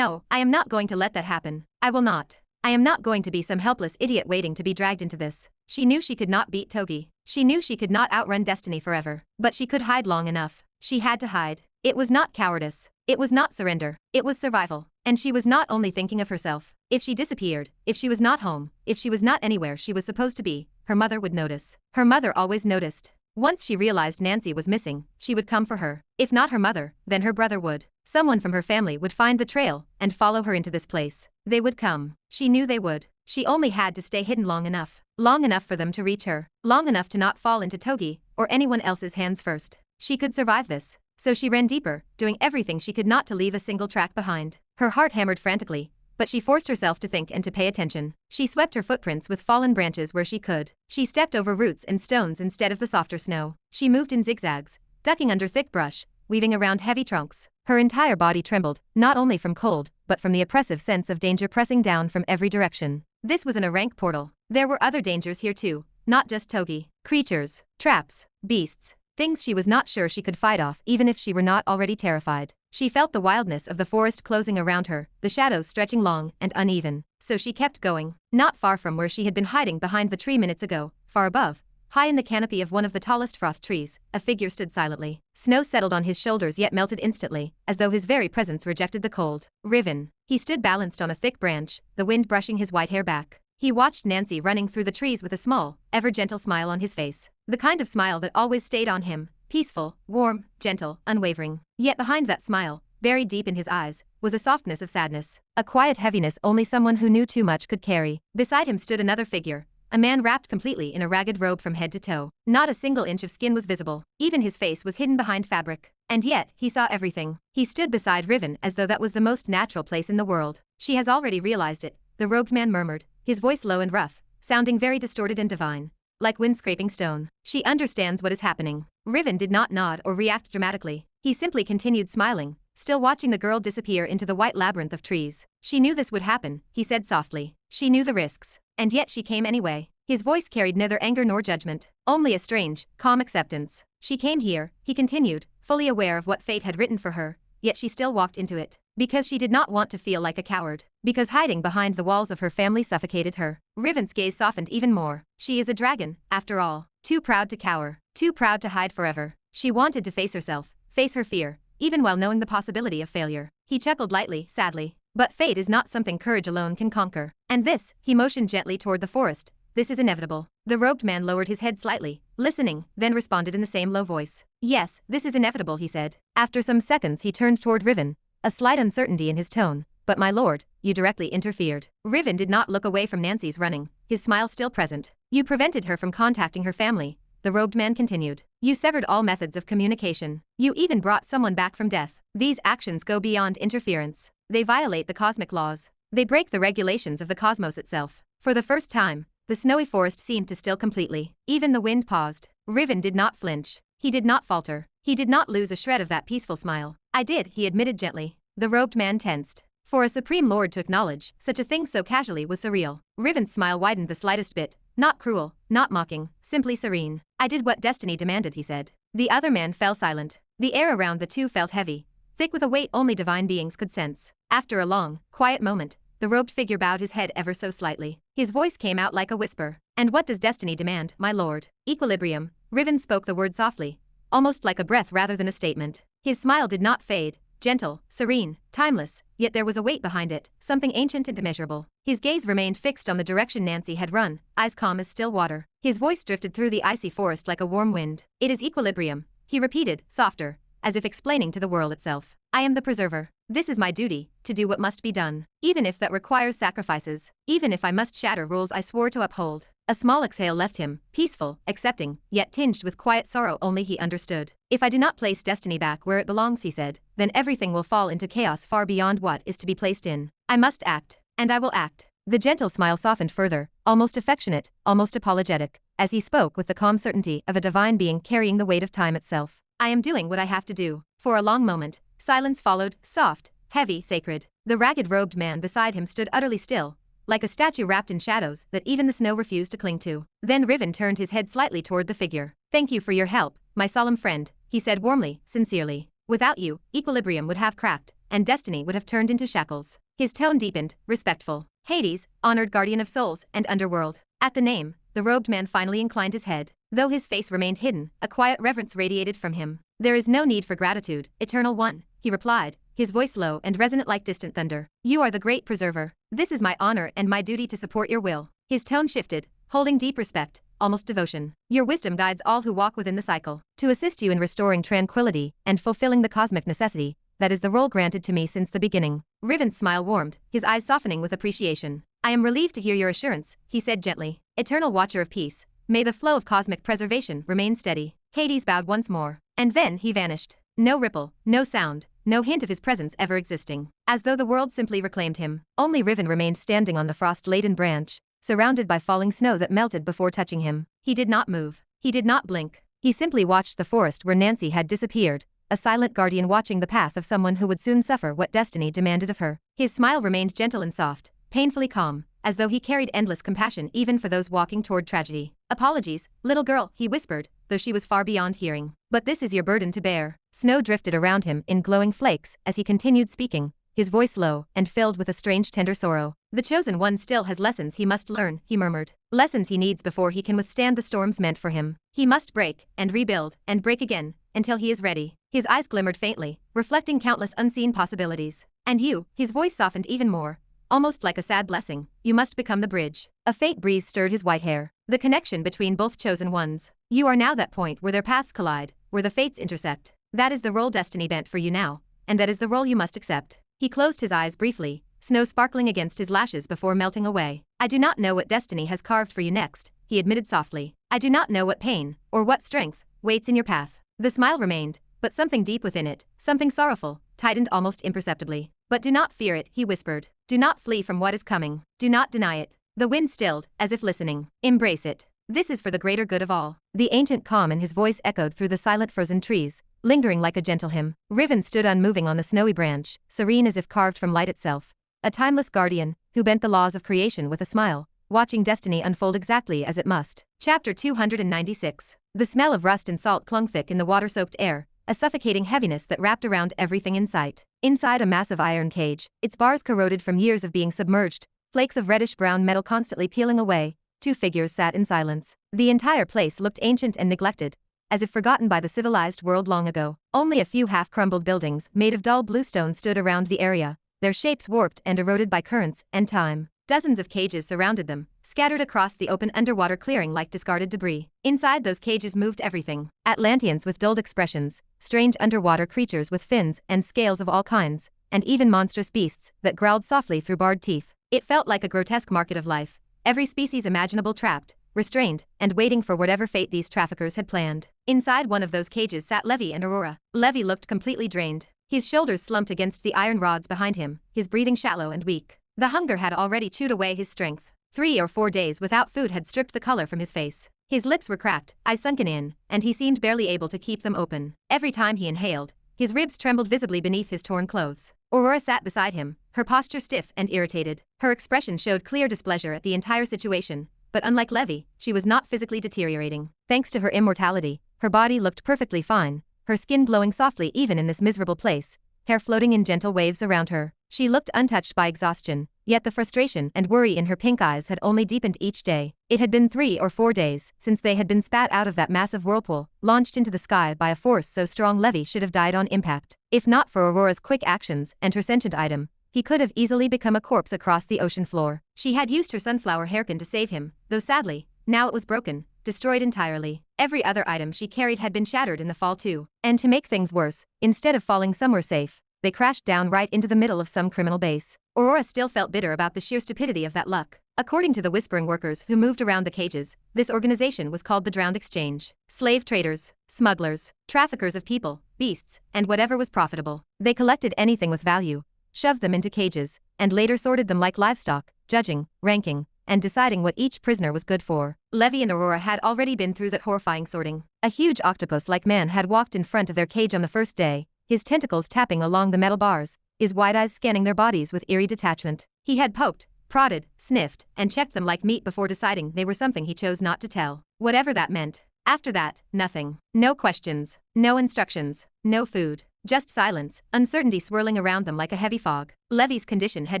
A: I am not going to let that happen. I will not. I am not going to be some helpless idiot waiting to be dragged into this. She knew she could not beat Togi. She knew she could not outrun destiny forever. But she could hide long enough. She had to hide. It was not cowardice. It was not surrender. It was survival. And she was not only thinking of herself. If she disappeared, if she was not home, if she was not anywhere she was supposed to be, her mother would notice. Her mother always noticed. Once she realized Nancy was missing, she would come for her. If not her mother, then her brother would. Someone from her family would find the trail and follow her into this place. They would come. She knew they would. She only had to stay hidden long enough. long enough for them to reach her, long enough to not fall into Togi or anyone else's hands first. She could survive this. So she ran deeper, doing everything she could not to leave a single track behind. Her heart hammered frantically, but she forced herself to think and to pay attention. She swept her footprints with fallen branches where she could. She stepped over roots and stones instead of the softer snow. She moved in zigzags, ducking under thick brush, weaving around heavy trunks. Her entire body trembled, not only from cold, but from the oppressive sense of danger pressing down from every direction. This was a rank portal. There were other dangers here too, not just Togi. Creatures, traps, beasts, things she was not sure she could fight off even if she were not already terrified. She felt the wildness of the forest closing around her, the shadows stretching long and uneven. So she kept going. Not far from where she had been hiding behind the tree minutes ago, far above, high in the canopy of one of the tallest frost trees, a figure stood silently. Snow settled on his shoulders yet melted instantly, as though his very presence rejected the cold. Riven. He stood balanced on a thick branch, the wind brushing his white hair back. He watched Nancy running through the trees with a small, ever-gentle smile on his face. The kind of smile that always stayed on him, peaceful, warm, gentle, unwavering. Yet behind that smile, buried deep in his eyes, was a softness of sadness, a quiet heaviness only someone who knew too much could carry. Beside him stood another figure, a man wrapped completely in a ragged robe from head to toe. Not a single inch of skin was visible, even his face was hidden behind fabric. And yet, he saw everything. He stood beside Riven as though that was the most natural place in the world. She has already realized it, the robed man murmured, his voice low and rough, sounding very distorted and divine, like wind scraping stone. She understands what is happening. Riven did not nod or react dramatically. He simply continued smiling, still watching the girl disappear into the white labyrinth of trees. She knew this would happen, he said softly. She knew the risks. And yet she came anyway. His voice carried neither anger nor judgment, only a strange, calm acceptance. She came here, he continued, fully aware of what fate had written for her, yet she still walked into it. Because she did not want to feel like a coward. Because hiding behind the walls of her family suffocated her. Riven's gaze softened even more. She is a dragon, after all. Too proud to cower. Too proud to hide forever. She wanted to face herself, face her fear, even while knowing the possibility of failure. He chuckled lightly, sadly. But fate is not something courage alone can conquer. And this, he motioned gently toward the forest. This is inevitable. The robed man lowered his head slightly, listening, then responded in the same low voice. Yes, this is inevitable, he said. After some seconds he turned toward Riven, a slight uncertainty in his tone. But my lord, you directly interfered. Riven did not look away from Nancy's running, his smile still present. You prevented her from contacting her family, the robed man continued. You severed all methods of communication. You even brought someone back from death. These actions go beyond interference. They violate the cosmic laws. They break the regulations of the cosmos itself. For the first time, the snowy forest seemed to still completely. Even the wind paused. Riven did not flinch. He did not falter. He did not lose a shred of that peaceful smile. I did, he admitted gently. The robed man tensed. For a supreme lord to acknowledge such a thing so casually was surreal. Riven's smile widened the slightest bit. Not cruel, not mocking, simply serene. I did what destiny demanded, he said. The other man fell silent. The air around the two felt heavy, thick with a weight only divine beings could sense. After a long, quiet moment, the robed figure bowed his head ever so slightly. His voice came out like a whisper. And what does destiny demand, my lord? Equilibrium. Riven spoke the word softly, almost like a breath rather than a statement. His smile did not fade, gentle, serene, timeless, yet there was a weight behind it, something ancient and immeasurable. His gaze remained fixed on the direction Nancy had run, eyes calm as still water. His voice drifted through the icy forest like a warm wind. It is equilibrium, he repeated, softer, as if explaining to the world itself. I am the preserver. This is my duty, to do what must be done, even if that requires sacrifices, even if I must shatter rules I swore to uphold. A small exhale left him, peaceful, accepting, yet tinged with quiet sorrow only he understood. If I do not place destiny back where it belongs, he said, then everything will fall into chaos far beyond what is to be placed in. I must act, and I will act. The gentle smile softened further, almost affectionate, almost apologetic, as he spoke with the calm certainty of a divine being carrying the weight of time itself. I am doing what I have to do. For a long moment, silence followed, soft, heavy, sacred. The ragged robed man beside him stood utterly still, like a statue wrapped in shadows that even the snow refused to cling to. Then Riven turned his head slightly toward the figure. Thank you for your help, my solemn friend, he said warmly, sincerely. Without you, equilibrium would have cracked, and destiny would have turned into shackles. His tone deepened, respectful. Hades, honored guardian of souls and underworld. At the name, the robed man finally inclined his head. Though his face remained hidden, a quiet reverence radiated from him. There is no need for gratitude, eternal one, he replied, his voice low and resonant like distant thunder. You are the great preserver. This is my honor and my duty to support your will. His tone shifted, holding deep respect, almost devotion. Your wisdom guides all who walk within the cycle. To assist you in restoring tranquility and fulfilling the cosmic necessity, that is the role granted to me since the beginning. Riven's smile warmed, his eyes softening with appreciation. I am relieved to hear your assurance, he said gently. Eternal Watcher of Peace, may the flow of cosmic preservation remain steady. Hades bowed once more, and then he vanished. No ripple, no sound, no hint of his presence ever existing. As though the world simply reclaimed him, only Riven remained standing on the frost-laden branch, surrounded by falling snow that melted before touching him. He did not move. He did not blink. He simply watched the forest where Nancy had disappeared, a silent guardian watching the path of someone who would soon suffer what destiny demanded of her. His smile remained gentle and soft, painfully calm, as though he carried endless compassion even for those walking toward tragedy. Apologies, little girl, he whispered, though she was far beyond hearing. But this is your burden to bear. Snow drifted around him in glowing flakes as he continued speaking, his voice low and filled with a strange tender sorrow. The Chosen One still has lessons he must learn, he murmured. Lessons he needs before he can withstand the storms meant for him. He must break, and rebuild, and break again, until he is ready. His eyes glimmered faintly, reflecting countless unseen possibilities. And you, his voice softened even more, almost like a sad blessing, you must become the bridge. A faint breeze stirred his white hair, the connection between both Chosen Ones. You are now that point where their paths collide, where the fates intersect. That is the role destiny bent for you now, and that is the role you must accept. He closed his eyes briefly, snow sparkling against his lashes before melting away. I do not know what destiny has carved for you next, he admitted softly. I do not know what pain, or what strength, waits in your path. The smile remained, but something deep within it, something sorrowful, tightened almost imperceptibly. But do not fear it, he whispered. Do not flee from what is coming. Do not deny it. The wind stilled, as if listening. Embrace it. This is for the greater good of all. The ancient calm in his voice echoed through the silent frozen trees, lingering like a gentle hymn. Riven stood unmoving on the snowy branch, serene as if carved from light itself. A timeless guardian, who bent the laws of creation with a smile, watching destiny unfold exactly as it must. Chapter 296. The smell of rust and salt clung thick in the water-soaked air, a suffocating heaviness that wrapped around everything in sight. Inside a massive iron cage, its bars corroded from years of being submerged, flakes of reddish-brown metal constantly peeling away, two figures sat in silence. The entire place looked ancient and neglected, as if forgotten by the civilized world long ago. Only a few half-crumbled buildings made of dull blue stone stood around the area, their shapes warped and eroded by currents and time. Dozens of cages surrounded them, scattered across the open underwater clearing like discarded debris. Inside those cages moved everything. Atlanteans with dulled expressions, strange underwater creatures with fins and scales of all kinds, and even monstrous beasts that growled softly through barred teeth. It felt like a grotesque market of life, every species imaginable trapped, restrained, and waiting for whatever fate these traffickers had planned. Inside one of those cages sat Levi and Aurora. Levi looked completely drained. His shoulders slumped against the iron rods behind him, his breathing shallow and weak. The hunger had already chewed away his strength. 3 or 4 days without food had stripped the color from his face. His lips were cracked, eyes sunken in, and he seemed barely able to keep them open. Every time he inhaled, his ribs trembled visibly beneath his torn clothes. Aurora sat beside him, her posture stiff and irritated. Her expression showed clear displeasure at the entire situation, but unlike Levi, she was not physically deteriorating. Thanks to her immortality, her body looked perfectly fine, her skin glowing softly even in this miserable place, hair floating in gentle waves around her. She looked untouched by exhaustion, yet the frustration and worry in her pink eyes had only deepened each day. It had been 3 or 4 days since they had been spat out of that massive whirlpool, launched into the sky by a force so strong Levi should have died on impact. If not for Aurora's quick actions and her sentient item, he could have easily become a corpse across the ocean floor. She had used her sunflower hairpin to save him, though sadly, now it was broken, destroyed entirely. Every other item she carried had been shattered in the fall too. And to make things worse, instead of falling somewhere safe, they crashed down right into the middle of some criminal base. Aurora still felt bitter about the sheer stupidity of that luck. According to the whispering workers who moved around the cages, this organization was called the Drowned Exchange. Slave traders, smugglers, traffickers of people, beasts, and whatever was profitable. They collected anything with value, shoved them into cages, and later sorted them like livestock, judging, ranking, and deciding what each prisoner was good for. Levi and Aurora had already been through that horrifying sorting. A huge octopus-like man had walked in front of their cage on the first day, his tentacles tapping along the metal bars, his wide eyes scanning their bodies with eerie detachment. He had poked, prodded, sniffed, and checked them like meat before deciding they were something he chose not to tell. Whatever that meant. After that, nothing. No questions, no instructions, no food. Just silence, uncertainty swirling around them like a heavy fog. Levi's condition had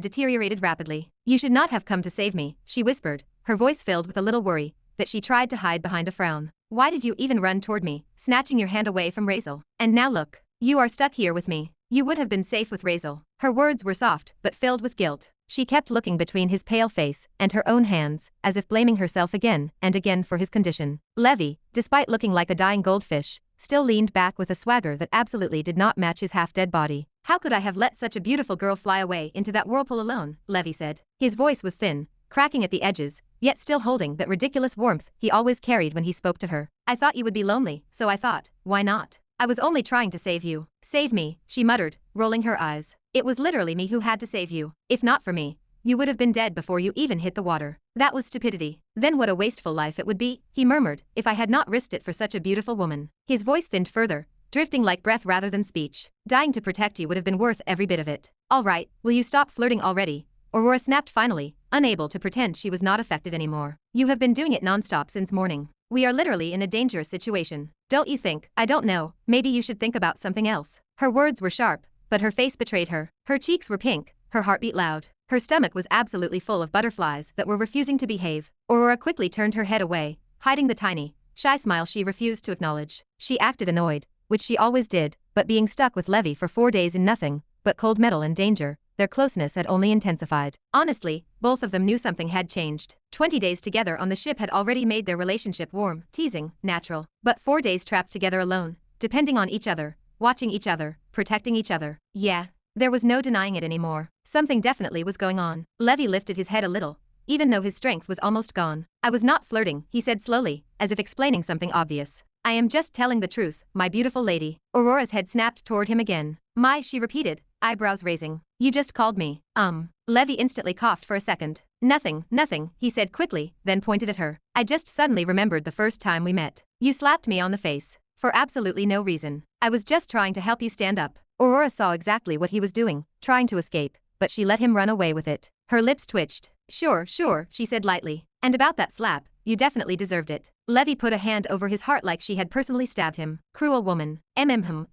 A: deteriorated rapidly. You should not have come to save me, she whispered, her voice filled with a little worry that she tried to hide behind a frown. Why did you even run toward me, snatching your hand away from Razeal? And now look. You are stuck here with me. You would have been safe with Razeal. Her words were soft, but filled with guilt. She kept looking between his pale face and her own hands, as if blaming herself again and again for his condition. Levi, despite looking like a dying goldfish, still leaned back with a swagger that absolutely did not match his half-dead body. How could I have let such a beautiful girl fly away into that whirlpool alone? Levi said. His voice was thin, cracking at the edges, yet still holding that ridiculous warmth he always carried when he spoke to her. I thought you would be lonely, so I thought, why not? I was only trying to save you. Save me, she muttered, rolling her eyes. It was literally me who had to save you. If not for me, you would have been dead before you even hit the water. That was stupidity. Then what a wasteful life it would be, he murmured, if I had not risked it for such a beautiful woman. His voice thinned further, drifting like breath rather than speech. Dying to protect you would have been worth every bit of it. All right, will you stop flirting already? Aurora snapped finally, unable to pretend she was not affected anymore. You have been doing it non-stop since morning. We are literally in a dangerous situation. Don't you think? I don't know, maybe you should think about something else. Her words were sharp, but her face betrayed her. Her cheeks were pink, her heart beat loud. Her stomach was absolutely full of butterflies that were refusing to behave. Aurora quickly turned her head away, hiding the tiny, shy smile she refused to acknowledge. She acted annoyed, which she always did, but being stuck with Levi for 4 days in nothing but cold metal and danger, their closeness had only intensified. Honestly, both of them knew something had changed. 20 days together on the ship had already made their relationship warm, teasing, natural. But 4 days trapped together alone, depending on each other, watching each other, protecting each other. Yeah, there was no denying it anymore. Something definitely was going on. Levi lifted his head a little, even though his strength was almost gone. I was not flirting, he said slowly, as if explaining something obvious. I am just telling the truth, my beautiful lady. Aurora's head snapped toward him again. My, she repeated, eyebrows raising. You just called me. Levi instantly coughed for a second. Nothing, he said quickly, then pointed at her. I just suddenly remembered the first time we met. You slapped me on the face. For absolutely no reason. I was just trying to help you stand up. Aurora saw exactly what he was doing, trying to escape, but she let him run away with it. Her lips twitched. Sure, she said lightly. And about that slap, you definitely deserved it. Levi put a hand over his heart like she had personally stabbed him. Cruel woman.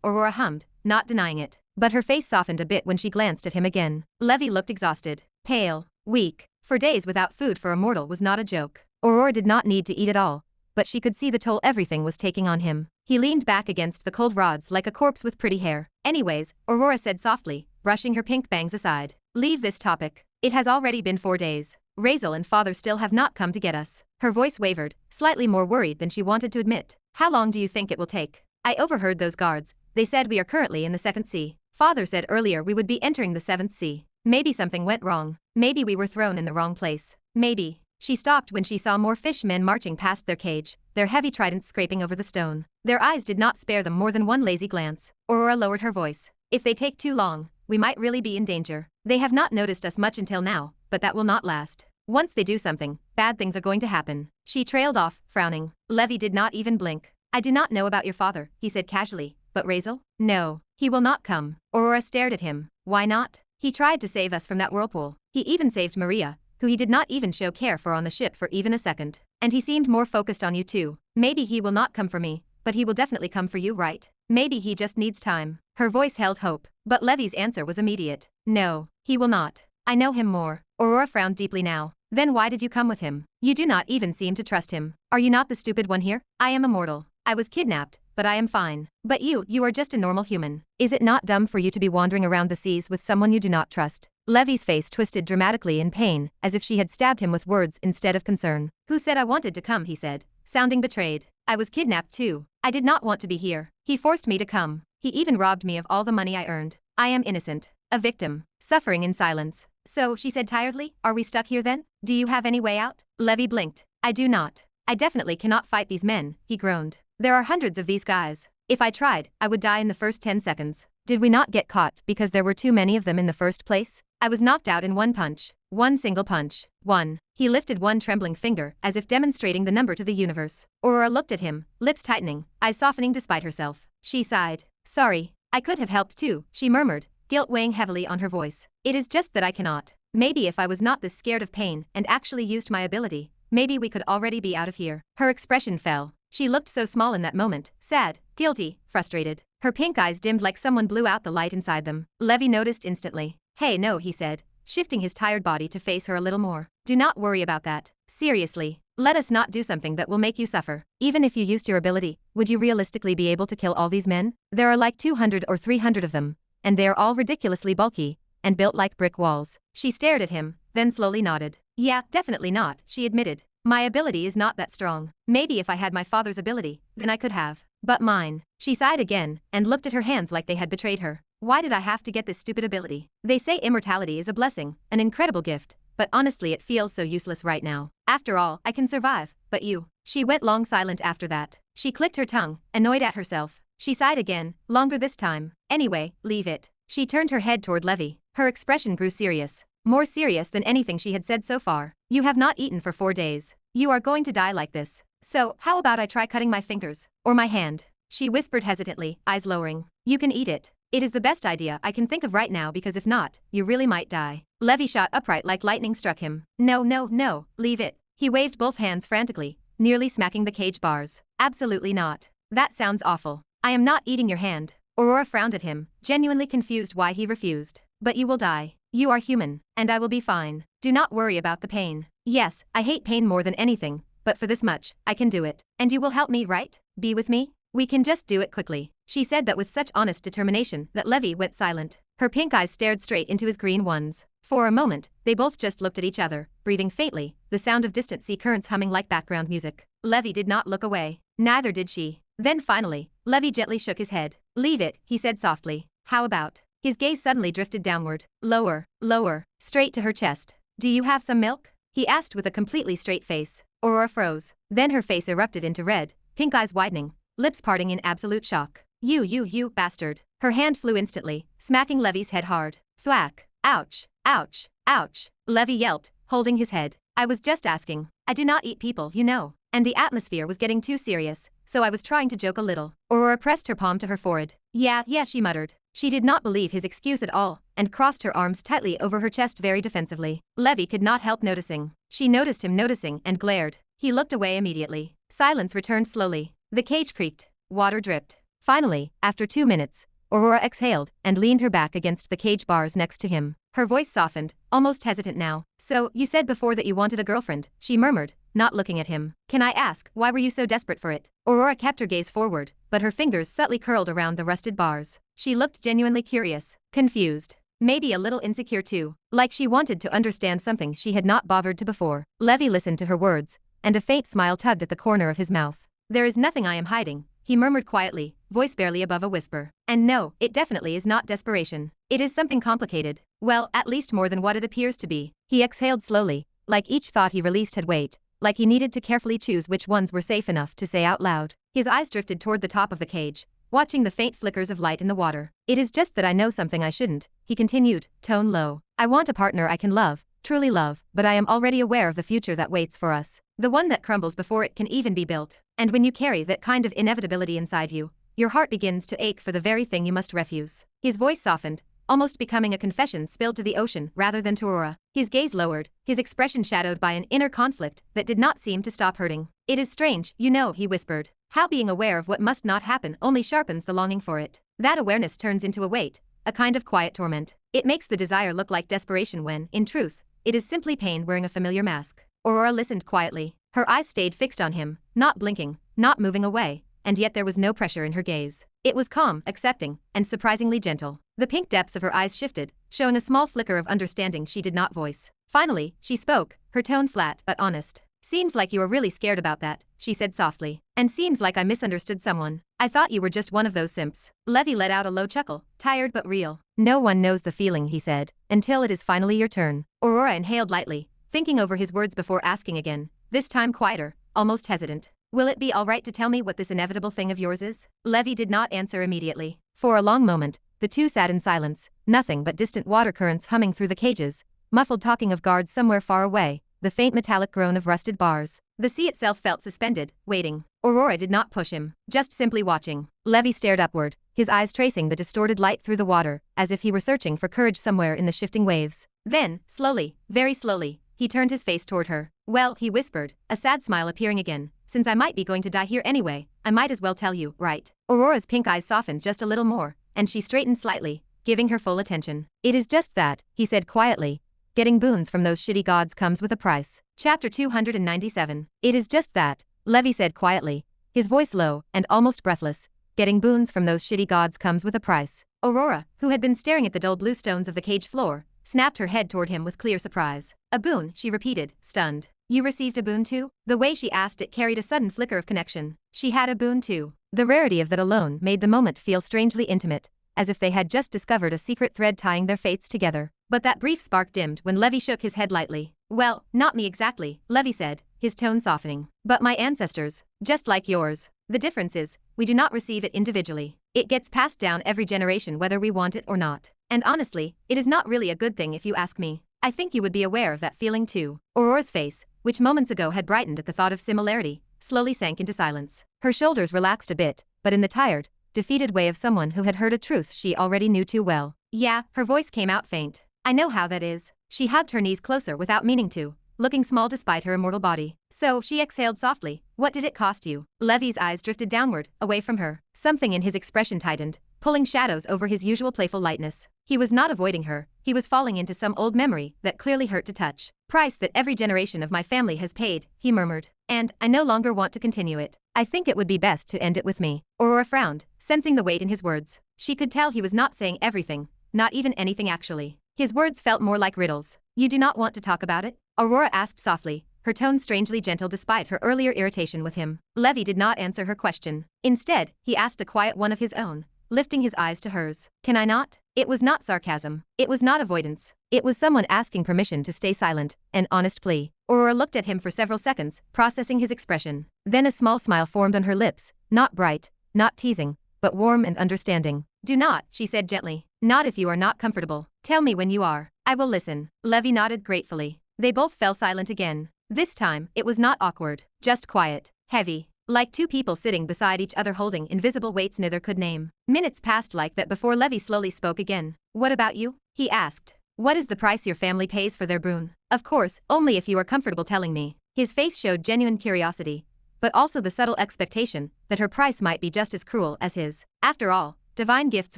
A: Aurora hummed, not denying it. But her face softened a bit when she glanced at him again. Levi looked exhausted, pale, weak. For days without food for a mortal was not a joke. Aurora did not need to eat at all, but she could see the toll everything was taking on him. He leaned back against the cold rods like a corpse with pretty hair. Anyways, Aurora said softly, brushing her pink bangs aside. Leave this topic. It has already been 4 days. Razeal and father still have not come to get us. Her voice wavered, slightly more worried than she wanted to admit. How long do you think it will take? I overheard those guards. They said we are currently in the 2nd sea. Father said earlier we would be entering the 7th sea. Maybe something went wrong. Maybe we were thrown in the wrong place. Maybe. She stopped when she saw more fish men marching past their cage, their heavy tridents scraping over the stone. Their eyes did not spare them more than one lazy glance. Aurora lowered her voice. If they take too long, we might really be in danger. They have not noticed us much until now, but that will not last. Once they do something, bad things are going to happen. She trailed off, frowning. Levi did not even blink. I do not know about your father, he said casually, but Razeal? No, he will not come. Aurora stared at him. Why not? He tried to save us from that whirlpool. He even saved Maria, who he did not even show care for on the ship for even a second. And he seemed more focused on you too. Maybe he will not come for me, but he will definitely come for you, right? Maybe he just needs time. Her voice held hope, but Levi's answer was immediate. No, he will not. I know him more. Aurora frowned deeply now. Then why did you come with him? You do not even seem to trust him. Are you not the stupid one here? I am immortal. I was kidnapped, but I am fine. But you are just a normal human. Is it not dumb for you to be wandering around the seas with someone you do not trust? Levi's face twisted dramatically in pain, as if she had stabbed him with words instead of concern. Who said I wanted to come, he said, sounding betrayed. I was kidnapped too. I did not want to be here. He forced me to come. He even robbed me of all the money I earned. I am innocent. A victim. Suffering in silence. So, she said tiredly, are we stuck here then? Do you have any way out? Levi blinked. I do not. I definitely cannot fight these men, he groaned. There are hundreds of these guys. If I tried, I would die in the first 10 seconds. Did we not get caught because there were too many of them in the first place? I was knocked out in one punch. One single punch. One. He lifted one trembling finger as if demonstrating the number to the universe. Aurora looked at him, lips tightening, eyes softening despite herself. She sighed. Sorry. I could have helped too, she murmured, guilt weighing heavily on her voice. It is just that I cannot. Maybe if I was not this scared of pain and actually used my ability, maybe we could already be out of here. Her expression fell. She looked so small in that moment, sad, guilty, frustrated. Her pink eyes dimmed like someone blew out the light inside them. Levi noticed instantly. Hey no, he said, shifting his tired body to face her a little more. Do not worry about that. Seriously. Let us not do something that will make you suffer. Even if you used your ability, would you realistically be able to kill all these men? There are like 200 or 300 of them, and they are all ridiculously bulky and built like brick walls. She stared at him, then slowly nodded. Yeah, definitely not, she admitted. My ability is not that strong. Maybe if I had my father's ability, then I could have. But mine. She sighed again, and looked at her hands like they had betrayed her. Why did I have to get this stupid ability? They say immortality is a blessing, an incredible gift, but honestly it feels so useless right now. After all, I can survive, but you. She went long silent after that. She clicked her tongue, annoyed at herself. She sighed again, longer this time. Anyway, leave it. She turned her head toward Levi. Her expression grew serious. More serious than anything she had said so far. You have not eaten for 4 days. You are going to die like this. So, how about I try cutting my fingers? Or my hand? She whispered hesitantly, eyes lowering. You can eat it. It is the best idea I can think of right now because if not, you really might die. Levi shot upright like lightning struck him. No, no, no, leave it. He waved both hands frantically, nearly smacking the cage bars. Absolutely not. That sounds awful. I am not eating your hand. Aurora frowned at him, genuinely confused why he refused. But you will die. You are human, and I will be fine. Do not worry about the pain. Yes, I hate pain more than anything, but for this much, I can do it. And you will help me, right? Be with me? We can just do it quickly. She said that with such honest determination that Levi went silent. Her pink eyes stared straight into his green ones. For a moment, they both just looked at each other, breathing faintly, the sound of distant sea currents humming like background music. Levi did not look away. Neither did she. Then finally, Levi gently shook his head. Leave it, he said softly. How about? His gaze suddenly drifted downward, lower, lower, straight to her chest. Do you have some milk? He asked with a completely straight face. Aurora froze. Then her face erupted into red, pink eyes widening, lips parting in absolute shock. You bastard. Her hand flew instantly, smacking Levi's head hard. Thwack. Ouch. Ouch. Ouch. Levi yelped, holding his head. I was just asking. I do not eat people, you know. And the atmosphere was getting too serious, so I was trying to joke a little. Aurora pressed her palm to her forehead. Yeah, she muttered. She did not believe his excuse at all, and crossed her arms tightly over her chest very defensively. Levi could not help noticing. She noticed him noticing and glared. He looked away immediately. Silence returned slowly. The cage creaked. Water dripped. Finally, after 2 minutes, Aurora exhaled and leaned her back against the cage bars next to him. Her voice softened, almost hesitant now. So, you said before that you wanted a girlfriend, she murmured, not looking at him. Can I ask, why were you so desperate for it? Aurora kept her gaze forward, but her fingers subtly curled around the rusted bars. She looked genuinely curious, confused, maybe a little insecure too, like she wanted to understand something she had not bothered to before. Levi listened to her words, and a faint smile tugged at the corner of his mouth. There is nothing I am hiding, he murmured quietly, voice barely above a whisper. And no, it definitely is not desperation. It is something complicated. Well, at least more than what it appears to be. He exhaled slowly, like each thought he released had weight, like he needed to carefully choose which ones were safe enough to say out loud. His eyes drifted toward the top of the cage, watching the faint flickers of light in the water. It is just that I know something I shouldn't, he continued, tone low. I want a partner I can love, truly love, but I am already aware of the future that waits for us. The one that crumbles before it can even be built. And when you carry that kind of inevitability inside you, your heart begins to ache for the very thing you must refuse. His voice softened, almost becoming a confession spilled to the ocean rather than to Aurora. His gaze lowered, his expression shadowed by an inner conflict that did not seem to stop hurting. It is strange, you know, he whispered, how being aware of what must not happen only sharpens the longing for it. That awareness turns into a weight, a kind of quiet torment. It makes the desire look like desperation when, in truth, it is simply pain wearing a familiar mask. Aurora listened quietly. Her eyes stayed fixed on him, not blinking, not moving away, and yet there was no pressure in her gaze. It was calm, accepting, and surprisingly gentle. The pink depths of her eyes shifted, showing a small flicker of understanding she did not voice. Finally, she spoke, her tone flat but honest. Seems like you are really scared about that, she said softly. And seems like I misunderstood someone. I thought you were just one of those simps. Levi let out a low chuckle, tired but real. No one knows the feeling, he said, until it is finally your turn. Aurora inhaled lightly, thinking over his words before asking again, this time quieter, almost hesitant. Will it be all right to tell me what this inevitable thing of yours is? Levi did not answer immediately. For a long moment, the two sat in silence, nothing but distant water currents humming through the cages, muffled talking of guards somewhere far away, the faint metallic groan of rusted bars. The sea itself felt suspended, waiting. Aurora did not push him, just simply watching. Levi stared upward, his eyes tracing the distorted light through the water, as if he were searching for courage somewhere in the shifting waves. Then, slowly, very slowly, he turned his face toward her. Well, he whispered, a sad smile appearing again, since I might be going to die here anyway, I might as well tell you, right? Aurora's pink eyes softened just a little more, and she straightened slightly, giving her full attention. It is just that, he said quietly. Getting boons from those shitty gods comes with a price. Chapter 297. It is just that, Levi said quietly, his voice low and almost breathless. Getting boons from those shitty gods comes with a price. Aurora, who had been staring at the dull blue stones of the cage floor, snapped her head toward him with clear surprise. A boon, she repeated, stunned. You received a boon too? The way she asked it carried a sudden flicker of connection. She had a boon too. The rarity of that alone made the moment feel strangely intimate, as if they had just discovered a secret thread tying their fates together. But that brief spark dimmed when Levi shook his head lightly. Well, not me exactly, Levi said, his tone softening. But my ancestors, just like yours. The difference is, we do not receive it individually. It gets passed down every generation whether we want it or not. And honestly, it is not really a good thing if you ask me. I think you would be aware of that feeling too. Aurora's face, which moments ago had brightened at the thought of similarity, slowly sank into silence. Her shoulders relaxed a bit, but in the tired, defeated way of someone who had heard a truth she already knew too well. Yeah, her voice came out faint. I know how that is. She hugged her knees closer without meaning to, looking small despite her immortal body. So, she exhaled softly. What did it cost you? Levi's eyes drifted downward, away from her. Something in his expression tightened, pulling shadows over his usual playful lightness. He was not avoiding her, he was falling into some old memory that clearly hurt to touch. Price that every generation of my family has paid, he murmured. And, I no longer want to continue it. I think it would be best to end it with me. Aurora frowned, sensing the weight in his words. She could tell he was not saying everything, not even anything actually. His words felt more like riddles. You do not want to talk about it? Aurora asked softly, her tone strangely gentle despite her earlier irritation with him. Levi did not answer her question. Instead, he asked a quiet one of his own, lifting his eyes to hers. Can I not? It was not sarcasm. It was not avoidance. It was someone asking permission to stay silent, an honest plea. Aurora looked at him for several seconds, processing his expression. Then a small smile formed on her lips, not bright, not teasing, but warm and understanding. Do not, she said gently. Not if you are not comfortable. Tell me when you are. I will listen. Levi nodded gratefully. They both fell silent again. This time, it was not awkward, just quiet, heavy, like two people sitting beside each other holding invisible weights neither could name. Minutes passed like that before Levi slowly spoke again. What about you? He asked. What is the price your family pays for their boon? Of course, only if you are comfortable telling me. His face showed genuine curiosity, but also the subtle expectation that her price might be just as cruel as his. After all, divine gifts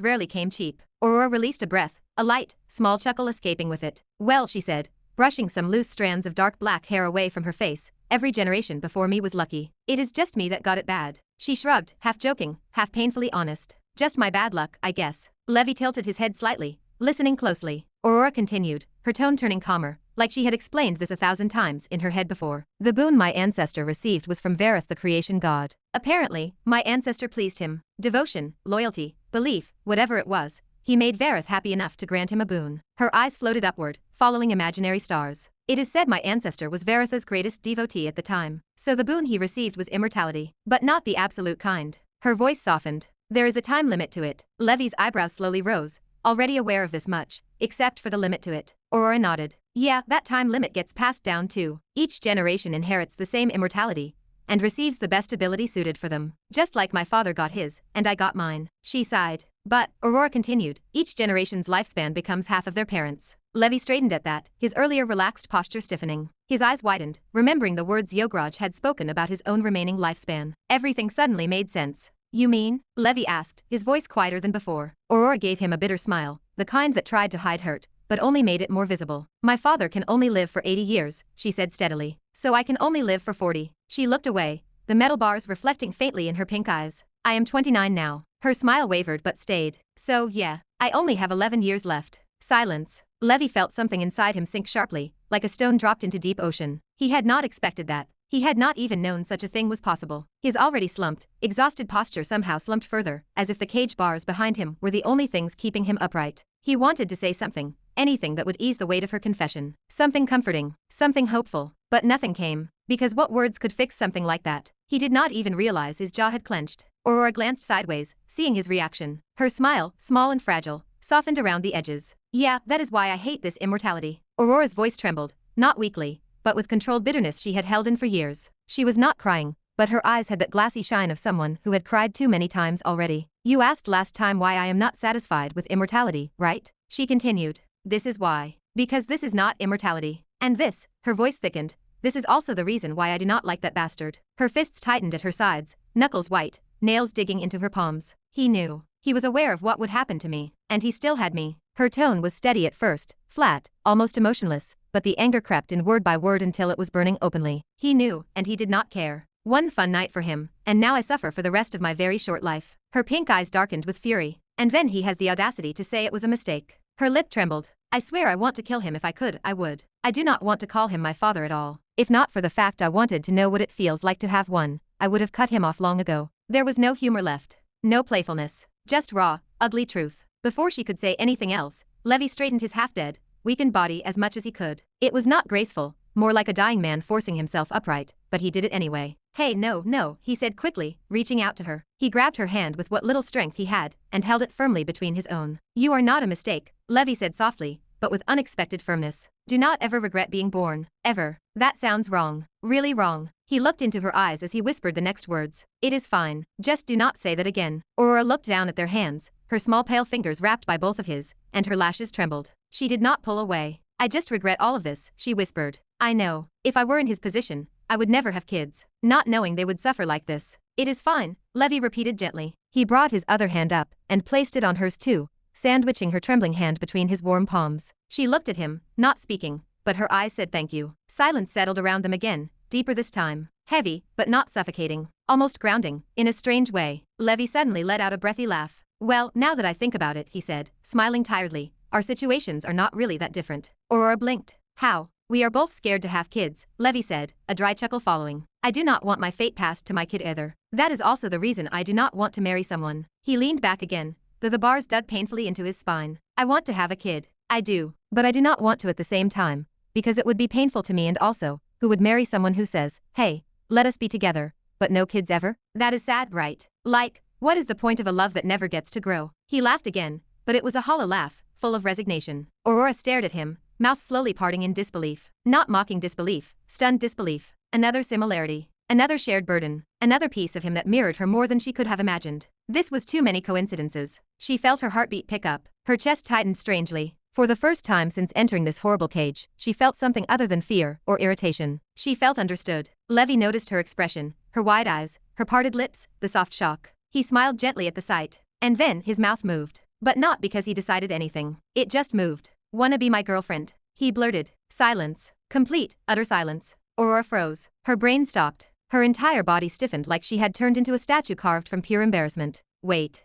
A: rarely came cheap. Aurora released a breath, a light, small chuckle escaping with it. Well, she said, brushing some loose strands of dark black hair away from her face, every generation before me was lucky. It is just me that got it bad. She shrugged, half joking, half painfully honest. Just my bad luck, I guess. Levi tilted his head slightly, listening closely. Aurora continued, her tone turning calmer, like she had explained this 1,000 times in her head before. The boon my ancestor received was from Vareth the creation god. Apparently, my ancestor pleased him. Devotion, loyalty, belief, whatever it was, he made Vareth happy enough to grant him a boon. Her eyes floated upward, following imaginary stars. It is said my ancestor was Vareth's greatest devotee at the time, so the boon he received was immortality, but not the absolute kind. Her voice softened. There is a time limit to it. Levi's eyebrows slowly rose, already aware of this much, except for the limit to it. Aurora nodded. Yeah, that time limit gets passed down too. Each generation inherits the same immortality, and receives the best ability suited for them. Just like my father got his, and I got mine. She sighed. But, Aurora continued, each generation's lifespan becomes half of their parents'. Levi straightened at that, his earlier relaxed posture stiffening. His eyes widened, remembering the words Yograj had spoken about his own remaining lifespan. Everything suddenly made sense. You mean? Levi asked, his voice quieter than before. Aurora gave him a bitter smile, the kind that tried to hide hurt, but only made it more visible. My father can only live for 80 years, she said steadily. So I can only live for 40. She looked away, the metal bars reflecting faintly in her pink eyes. I am 29 now. Her smile wavered but stayed. So yeah, I only have 11 years left. Silence. Levi felt something inside him sink sharply, like a stone dropped into deep ocean. He had not expected that. He had not even known such a thing was possible. His already slumped, exhausted posture somehow slumped further, as if the cage bars behind him were the only things keeping him upright. He wanted to say something, anything that would ease the weight of her confession. Something comforting, something hopeful, but nothing came, because what words could fix something like that? He did not even realize his jaw had clenched. Aurora glanced sideways, seeing his reaction. Her smile, small and fragile, softened around the edges. Yeah, that is why I hate this immortality. Aurora's voice trembled, not weakly, but with controlled bitterness she had held in for years. She was not crying, but her eyes had that glassy shine of someone who had cried too many times already. You asked last time why I am not satisfied with immortality, right? She continued. This is why. Because this is not immortality. And this, her voice thickened, this is also the reason why I do not like that bastard. Her fists tightened at her sides, knuckles white, nails digging into her palms. He knew. He was aware of what would happen to me, and he still had me. Her tone was steady at first, flat, almost emotionless, but the anger crept in word by word until it was burning openly. He knew, and he did not care. One fun night for him, and now I suffer for the rest of my very short life. Her pink eyes darkened with fury, and then he has the audacity to say it was a mistake. Her lip trembled. I swear I want to kill him if I could, I would. I do not want to call him my father at all. If not for the fact I wanted to know what it feels like to have one, I would have cut him off long ago. There was no humor left. No playfulness. Just raw, ugly truth. Before she could say anything else, Levi straightened his half-dead, weakened body as much as he could. It was not graceful, more like a dying man forcing himself upright, but he did it anyway. Hey, no, no, he said quickly, reaching out to her. He grabbed her hand with what little strength he had, and held it firmly between his own. You are not a mistake, Levi said softly, but with unexpected firmness. Do not ever regret being born, ever. That sounds wrong. Really wrong. He looked into her eyes as he whispered the next words. It is fine. Just do not say that again. Aurora looked down at their hands, her small pale fingers wrapped by both of his, and her lashes trembled. She did not pull away. I just regret all of this, she whispered. I know. If I were in his position, I would never have kids, not knowing they would suffer like this. It is fine, Levi repeated gently. He brought his other hand up, and placed it on hers too, sandwiching her trembling hand between his warm palms. She looked at him, not speaking, but her eyes said thank you. Silence settled around them again, deeper this time. Heavy, but not suffocating. Almost grounding, in a strange way. Levi suddenly let out a breathy laugh. Well, now that I think about it, he said, smiling tiredly, our situations are not really that different. Aurora blinked. How? We are both scared to have kids, Levi said, a dry chuckle following. I do not want my fate passed to my kid either. That is also the reason I do not want to marry someone. He leaned back again, though the bars dug painfully into his spine. I want to have a kid. I do. But I do not want to at the same time, because it would be painful to me and also, who would marry someone who says, hey, let us be together, but no kids ever? That is sad, right? Like, what is the point of a love that never gets to grow? He laughed again, but it was a hollow laugh, full of resignation. Aurora stared at him, mouth slowly parting in disbelief. Not mocking disbelief, stunned disbelief. Another similarity. Another shared burden. Another piece of him that mirrored her more than she could have imagined. This was too many coincidences. She felt her heartbeat pick up. Her chest tightened strangely. For the first time since entering this horrible cage, she felt something other than fear or irritation. She felt understood. Levi noticed her expression, her wide eyes, her parted lips, the soft shock. He smiled gently at the sight. And then his mouth moved. But not because he decided anything. It just moved. Wanna be my girlfriend? He blurted. Silence. Complete, utter silence. Aurora froze. Her brain stopped. Her entire body stiffened like she had turned into a statue carved from pure embarrassment. Wait,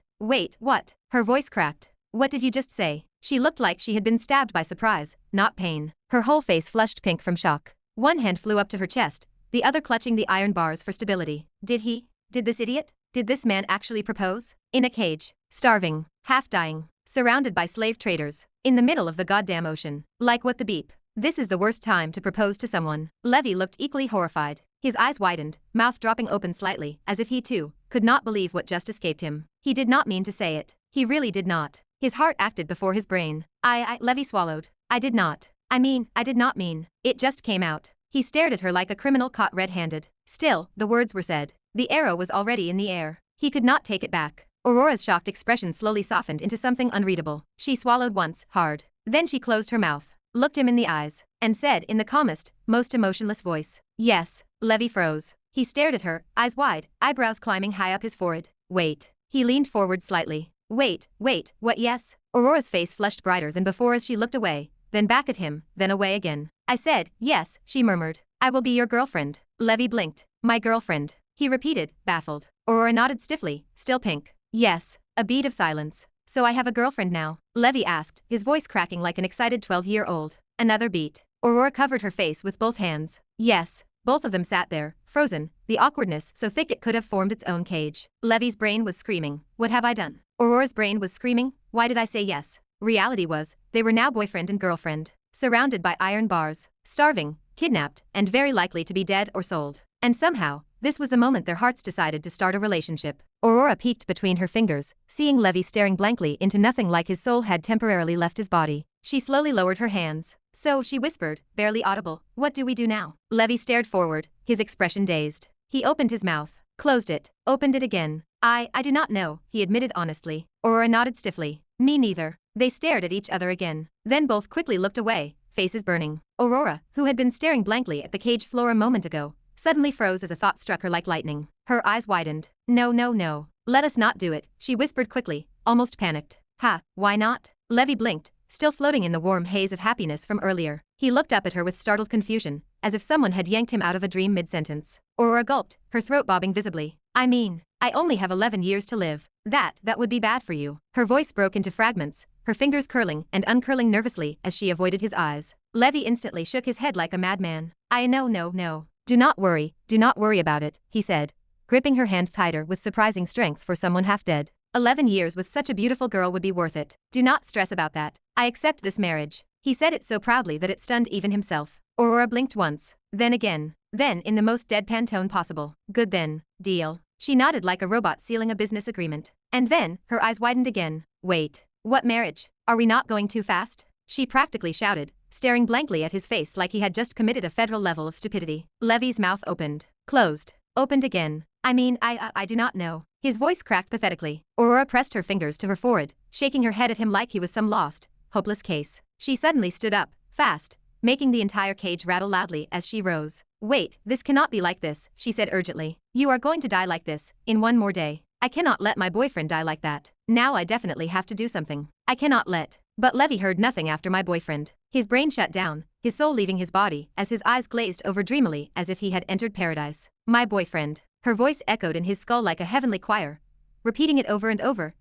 A: what? Her voice cracked. What did you just say? She looked like she had been stabbed by surprise, not pain. Her whole face flushed pink from shock. One hand flew up to her chest, the other clutching the iron bars for stability. Did this idiot? Did this man actually propose? In a cage, starving, half dying, surrounded by slave traders, in the middle of the goddamn ocean. Like what the beep? This is the worst time to propose to someone. Levi looked equally horrified. His eyes widened, mouth dropping open slightly, as if he too could not believe what just escaped him. He did not mean to say it. He really did not. His heart acted before his brain. Levi swallowed. I did not mean. It just came out. He stared at her like a criminal caught red-handed. Still, the words were said. The arrow was already in the air. He could not take it back. Aurora's shocked expression slowly softened into something unreadable. She swallowed once, hard. Then she closed her mouth, looked him in the eyes, and said in the calmest, most emotionless voice, yes. Levi froze. He stared at her, eyes wide, eyebrows climbing high up his forehead. Wait. He leaned forward slightly. Wait, what yes? Aurora's face flushed brighter than before as she looked away, then back at him, then away again. I said, yes, she murmured. I will be your girlfriend. Levi blinked. My girlfriend. He repeated, baffled. Aurora nodded stiffly, still pink. Yes. A beat of silence. So I have a girlfriend now? Levi asked, his voice cracking like an excited 12-year-old. Another beat. Aurora covered her face with both hands. Yes. Both of them sat there, frozen, the awkwardness so thick it could have formed its own cage. Levi's brain was screaming. What have I done? Aurora's brain was screaming. Why did I say yes? Reality was, they were now boyfriend and girlfriend. Surrounded by iron bars. Starving, kidnapped, and very likely to be dead or sold. And somehow, this was the moment their hearts decided to start a relationship. Aurora peeked between her fingers, seeing Levi staring blankly into nothing like his soul had temporarily left his body. She slowly lowered her hands. So, she whispered, barely audible, what do we do now? Levi stared forward, his expression dazed. He opened his mouth, closed it, opened it again. I do not know, he admitted honestly. Aurora nodded stiffly. Me neither. They stared at each other again. Then both quickly looked away, faces burning. Aurora, who had been staring blankly at the cage floor a moment ago, suddenly froze as a thought struck her like lightning. Her eyes widened. No. Let us not do it, she whispered quickly, almost panicked. Ha, why not? Levi blinked, still floating in the warm haze of happiness from earlier. He looked up at her with startled confusion, as if someone had yanked him out of a dream mid-sentence. Aurora gulped, her throat bobbing visibly. I mean, I only have 11 years to live. That would be bad for you. Her voice broke into fragments, her fingers curling and uncurling nervously as she avoided his eyes. Levi instantly shook his head like a madman. No. Do not worry about it, he said, gripping her hand tighter with surprising strength for someone half dead. 11 years with such a beautiful girl would be worth it. Do not stress about that. I accept this marriage. He said it so proudly that it stunned even himself. Aurora blinked once, then again, then in the most deadpan tone possible. Good then, deal. She nodded like a robot sealing a business agreement. And then, her eyes widened again. Wait. What marriage? Are we not going too fast? She practically shouted, staring blankly at his face like he had just committed a federal level of stupidity. Levy's mouth opened, closed, opened again. I do not know. His voice cracked pathetically. Aurora pressed her fingers to her forehead, shaking her head at him like he was some lost, hopeless case. She suddenly stood up, fast, making the entire cage rattle loudly as she rose. Wait, this cannot be like this, she said urgently. You are going to die like this, in one more day. I cannot let my boyfriend die like that. Now I definitely have to do something. I cannot let. But Levy heard nothing after my boyfriend. His brain shut down, his soul leaving his body as his eyes glazed over dreamily as if he had entered paradise. My boyfriend. Her voice echoed in his skull like a heavenly choir, repeating it over and over,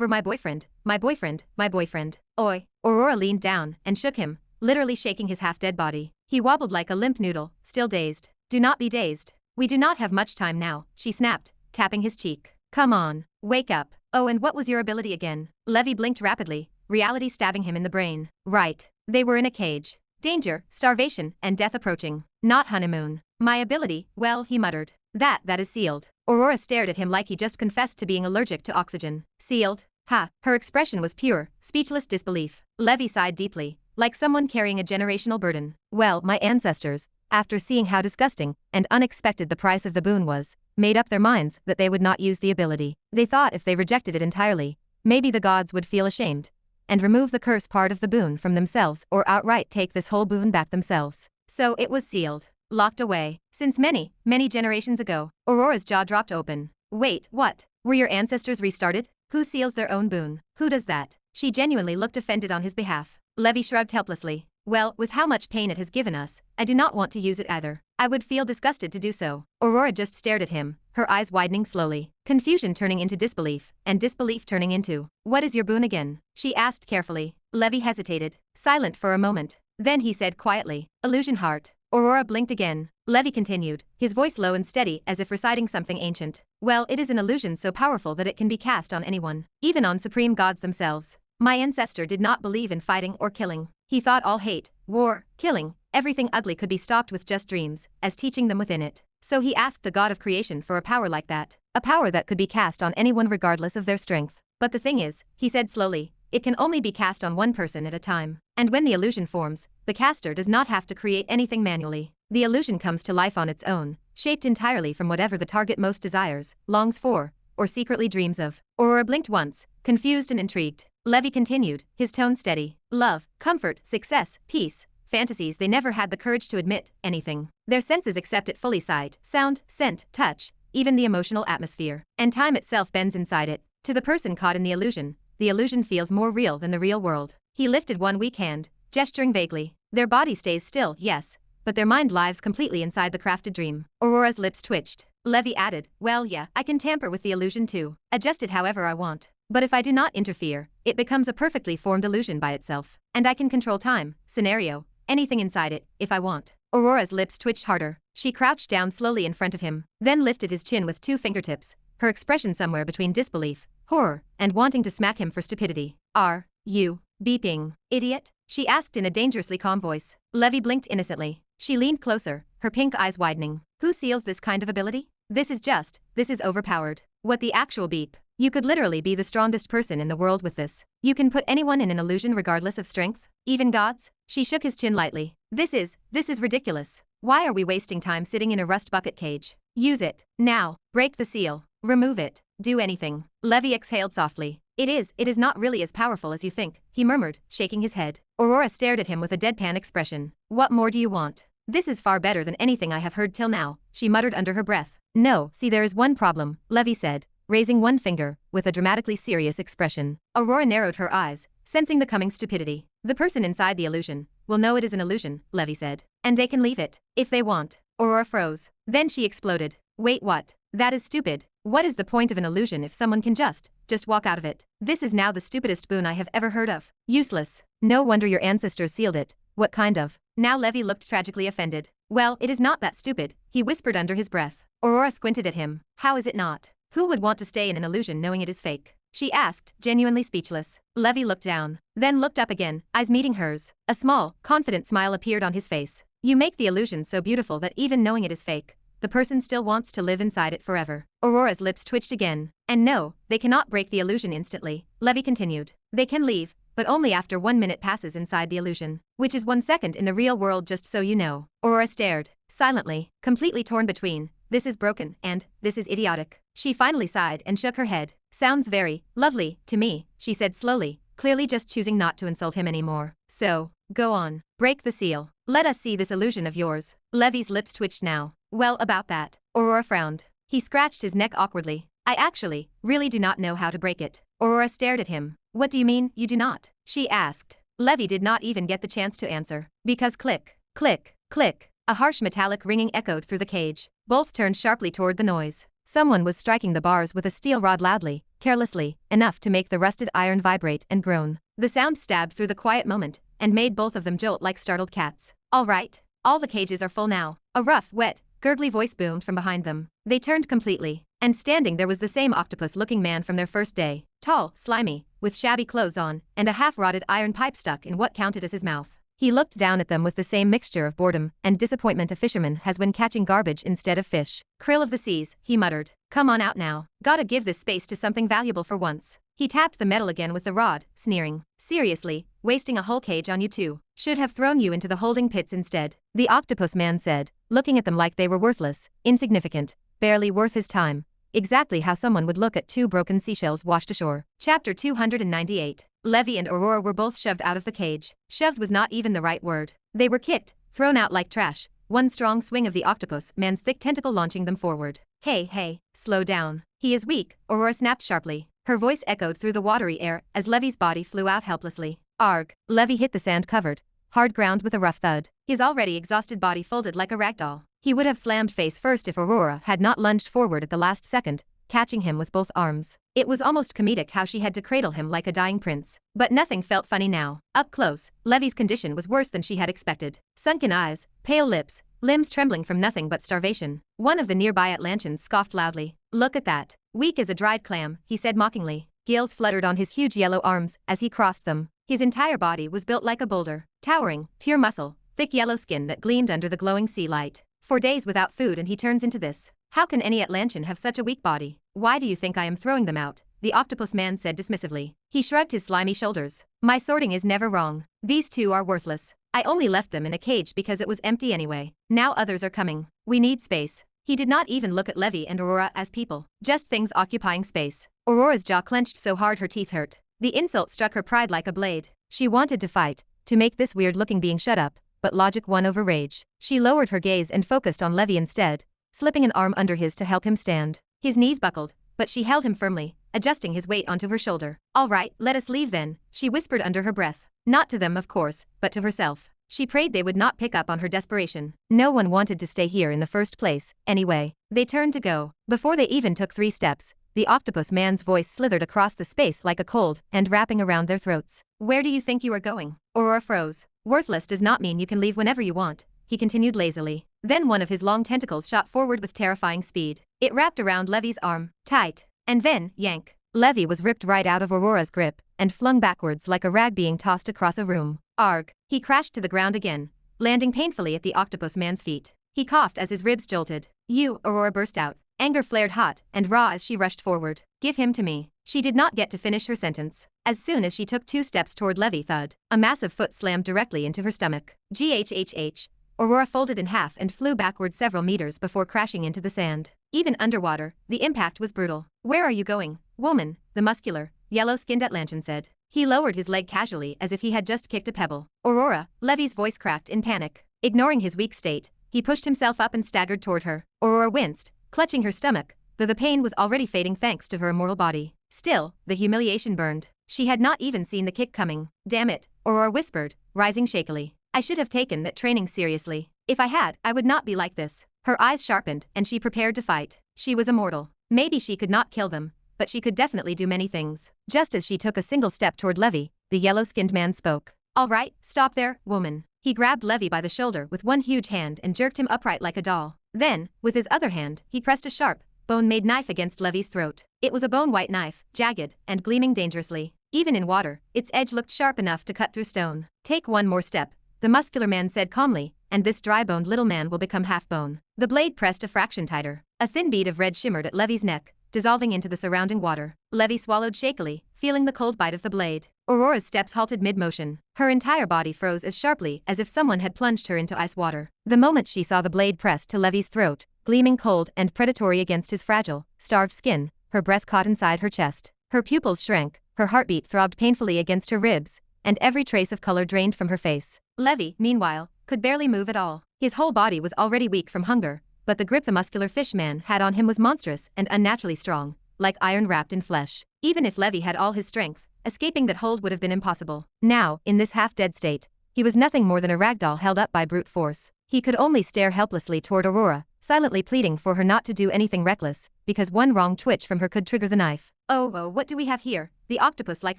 A: my boyfriend, my boyfriend, my boyfriend. Oi. Aurora leaned down and shook him, literally shaking his half-dead body. He wobbled like a limp noodle, still dazed. Do not be dazed. We do not have much time now, she snapped, tapping his cheek. Come on, wake up. Oh, and what was your ability again? Levy blinked rapidly, reality stabbing him in the brain. Right. They were in a cage. Danger, starvation, and death approaching. Not honeymoon. My ability, well, he muttered. That is sealed. Aurora stared at him like he just confessed to being allergic to oxygen. Sealed? Ha. Her expression was pure, speechless disbelief. Levy sighed deeply, like someone carrying a generational burden. Well, my ancestors, after seeing how disgusting and unexpected the price of the boon was, made up their minds that they would not use the ability. They thought if they rejected it entirely, maybe the gods would feel ashamed and remove the curse part of the boon from themselves or outright take this whole boon back themselves. So it was sealed. Locked away. Since many, many generations ago. Aurora's jaw dropped open. Wait, what? Were your ancestors restarted? Who seals their own boon? Who does that? She genuinely looked offended on his behalf. Levy shrugged helplessly. Well, with how much pain it has given us, I do not want to use it either. I would feel disgusted to do so. Aurora just stared at him, her eyes widening slowly. Confusion turning into disbelief, and disbelief turning into, what is your boon again? She asked carefully. Levy hesitated, silent for a moment. Then he said quietly, illusion heart. Aurora blinked again. Levy continued, his voice low and steady as if reciting something ancient. Well, it is an illusion so powerful that it can be cast on anyone, even on supreme gods themselves. My ancestor did not believe in fighting or killing. He thought all hate, war, killing, everything ugly could be stopped with just dreams, as teaching them within it. So he asked the god of creation for a power like that. A power that could be cast on anyone regardless of their strength. But the thing is, he said slowly, it can only be cast on one person at a time. And when the illusion forms, the caster does not have to create anything manually. The illusion comes to life on its own, shaped entirely from whatever the target most desires, longs for, or secretly dreams of. Aurora blinked once, confused and intrigued. Levy continued, his tone steady. Love, comfort, success, peace, fantasies they never had the courage to admit, anything. Their senses accept it fully sight, sound, scent, touch, even the emotional atmosphere. And time itself bends inside it. To the person caught in the illusion feels more real than the real world. He lifted one weak hand, gesturing vaguely. Their body stays still, yes, but their mind lives completely inside the crafted dream. Aurora's lips twitched. Levy added, well yeah, I can tamper with the illusion too, adjust it however I want. But if I do not interfere, it becomes a perfectly formed illusion by itself. And I can control time, scenario, anything inside it, if I want. Aurora's lips twitched harder. She crouched down slowly in front of him, then lifted his chin with two fingertips, her expression somewhere between disbelief, horror, and wanting to smack him for stupidity. Are you beeping, idiot? She asked in a dangerously calm voice. Levy blinked innocently. She leaned closer, her pink eyes widening. Who seals this kind of ability? This is overpowered. What the actual beep? You could literally be the strongest person in the world with this. You can put anyone in an illusion regardless of strength, even gods? She shook his chin lightly. This is ridiculous. Why are we wasting time sitting in a rust bucket cage? Use it, now. Break the seal. Remove it. Do anything. Levy exhaled softly. It is not really as powerful as you think, he murmured, shaking his head. Aurora stared at him with a deadpan expression. What more do you want? This is far better than anything I have heard till now, she muttered under her breath. No, see there is one problem, Levy said, raising one finger, with a dramatically serious expression. Aurora narrowed her eyes, sensing the coming stupidity. The person inside the illusion will know it is an illusion, Levy said. And they can leave it, if they want. Aurora froze. Then she exploded. Wait, what? That is stupid. What is the point of an illusion if someone can just walk out of it? This is now the stupidest boon I have ever heard of. Useless. No wonder your ancestors sealed it. What kind of? Now Levy looked tragically offended. Well, it is not that stupid, he whispered under his breath. Aurora squinted at him. How is it not? Who would want to stay in an illusion knowing it is fake? she asked, genuinely speechless. Levi looked down, then looked up again, eyes meeting hers. A small, confident smile appeared on his face. You make the illusion so beautiful that even knowing it is fake, the person still wants to live inside it forever. Aurora's lips twitched again. And no, they cannot break the illusion instantly, Levi continued. They can leave, but only after 1 minute passes inside the illusion, which is 1 second in the real world, just so you know. Aurora stared, silently, completely torn between, this is broken, and, this is idiotic. She finally sighed and shook her head. Sounds very lovely to me, she said slowly, clearly just choosing not to insult him anymore. So, go on, break the seal. Let us see this illusion of yours. Levi's lips twitched now. Well, about that. Aurora frowned. He scratched his neck awkwardly. I actually, really do not know how to break it. Aurora stared at him. What do you mean, you do not? She asked. Levi did not even get the chance to answer. Because click, click, click, a harsh metallic ringing echoed through the cage. Both turned sharply toward the noise. Someone was striking the bars with a steel rod loudly, carelessly, enough to make the rusted iron vibrate and groan. The sound stabbed through the quiet moment, and made both of them jolt like startled cats. All right, all the cages are full now. A rough, wet, gurgly voice boomed from behind them. They turned completely, and standing there was the same octopus-looking man from their first day. Tall, slimy, with shabby clothes on, and a half-rotted iron pipe stuck in what counted as his mouth. He looked down at them with the same mixture of boredom and disappointment a fisherman has when catching garbage instead of fish. Krill of the seas, he muttered. Come on out now. Gotta give this space to something valuable for once. He tapped the metal again with the rod, sneering. Seriously, wasting a whole cage on you two. Should have thrown you into the holding pits instead. The octopus man said, looking at them like they were worthless, insignificant, barely worth his time. Exactly how someone would look at 2 broken seashells washed ashore. Chapter 298. Levi and Aurora were both shoved out of the cage. Shoved was not even the right word. They were kicked, thrown out like trash, one strong swing of the octopus man's thick tentacle launching them forward. Hey, slow down. He is weak, Aurora snapped sharply. Her voice echoed through the watery air as Levi's body flew out helplessly. Arg. Levi hit the sand-covered, hard ground with a rough thud. His already exhausted body folded like a ragdoll. He would have slammed face first if Aurora had not lunged forward at the last second, catching him with both arms. It was almost comedic how she had to cradle him like a dying prince. But nothing felt funny now. Up close, Levi's condition was worse than she had expected. Sunken eyes, pale lips, limbs trembling from nothing but starvation. One of the nearby Atlanteans scoffed loudly. Look at that. Weak as a dried clam, he said mockingly. Gills fluttered on his huge yellow arms as he crossed them. His entire body was built like a boulder. Towering, pure muscle, thick yellow skin that gleamed under the glowing sea light. 4 days without food and he turns into this. How can any Atlantean have such a weak body? Why do you think I am throwing them out? The octopus man said dismissively. He shrugged his slimy shoulders. My sorting is never wrong. These 2 are worthless. I only left them in a cage because it was empty anyway. Now others are coming. We need space. He did not even look at Levi and Aurora as people, just things occupying space. Aurora's jaw clenched so hard her teeth hurt. The insult struck her pride like a blade. She wanted to fight, to make this weird-looking being shut up, but logic won over rage. She lowered her gaze and focused on Levi instead, slipping an arm under his to help him stand. His knees buckled, but she held him firmly, adjusting his weight onto her shoulder. All right, let us leave then, she whispered under her breath. Not to them of course, but to herself. She prayed they would not pick up on her desperation. No one wanted to stay here in the first place, anyway. They turned to go. Before they even took 3 steps, the octopus man's voice slithered across the space like a cold hand wrapping around their throats. Where do you think you are going? Aurora froze. Worthless does not mean you can leave whenever you want, he continued lazily. Then one of his long tentacles shot forward with terrifying speed. It wrapped around Levi's arm, tight, and then, yank. Levi was ripped right out of Aurora's grip and flung backwards like a rag being tossed across a room. Arg. He crashed to the ground again, landing painfully at the octopus man's feet. He coughed as his ribs jolted. You, Aurora burst out. Anger flared hot and raw as she rushed forward. Give him to me. She did not get to finish her sentence. As soon as she took 2 steps toward Levi, thud. A massive foot slammed directly into her stomach. Ghhh. Aurora folded in half and flew backward several meters before crashing into the sand. Even underwater, the impact was brutal. Where are you going, woman? The muscular, yellow-skinned Atlantean said. He lowered his leg casually as if he had just kicked a pebble. Aurora, Levi's voice cracked in panic. Ignoring his weak state, he pushed himself up and staggered toward her. Aurora winced, clutching her stomach, though the pain was already fading thanks to her immortal body. Still, the humiliation burned. She had not even seen the kick coming. Damn it, Aurora whispered, rising shakily. I should have taken that training seriously. If I had, I would not be like this. Her eyes sharpened and she prepared to fight. She was immortal. Maybe she could not kill them, but she could definitely do many things. Just as she took a single step toward Levi, the yellow-skinned man spoke. All right, stop there, woman. He grabbed Levi by the shoulder with one huge hand and jerked him upright like a doll. Then, with his other hand, he pressed a sharp, bone-made knife against Levi's throat. It was a bone-white knife, jagged and gleaming dangerously. Even in water, its edge looked sharp enough to cut through stone. "Take one more step," the muscular man said calmly, "and this dry-boned little man will become half bone." The blade pressed a fraction tighter. A thin bead of red shimmered at Levi's neck, dissolving into the surrounding water. Levi swallowed shakily, feeling the cold bite of the blade. Aurora's steps halted mid-motion. Her entire body froze as sharply as if someone had plunged her into ice water. The moment she saw the blade pressed to Levi's throat, gleaming cold and predatory against his fragile, starved skin, her breath caught inside her chest. Her pupils shrank, her heartbeat throbbed painfully against her ribs, and every trace of color drained from her face. Levi, meanwhile, could barely move at all. His whole body was already weak from hunger, but the grip the muscular fish man had on him was monstrous and unnaturally strong, like iron wrapped in flesh. Even if Levi had all his strength, escaping that hold would have been impossible. Now, in this half-dead state, he was nothing more than a ragdoll held up by brute force. He could only stare helplessly toward Aurora, silently pleading for her not to do anything reckless, because one wrong twitch from her could trigger the knife. Oh, what do we have here? The octopus-like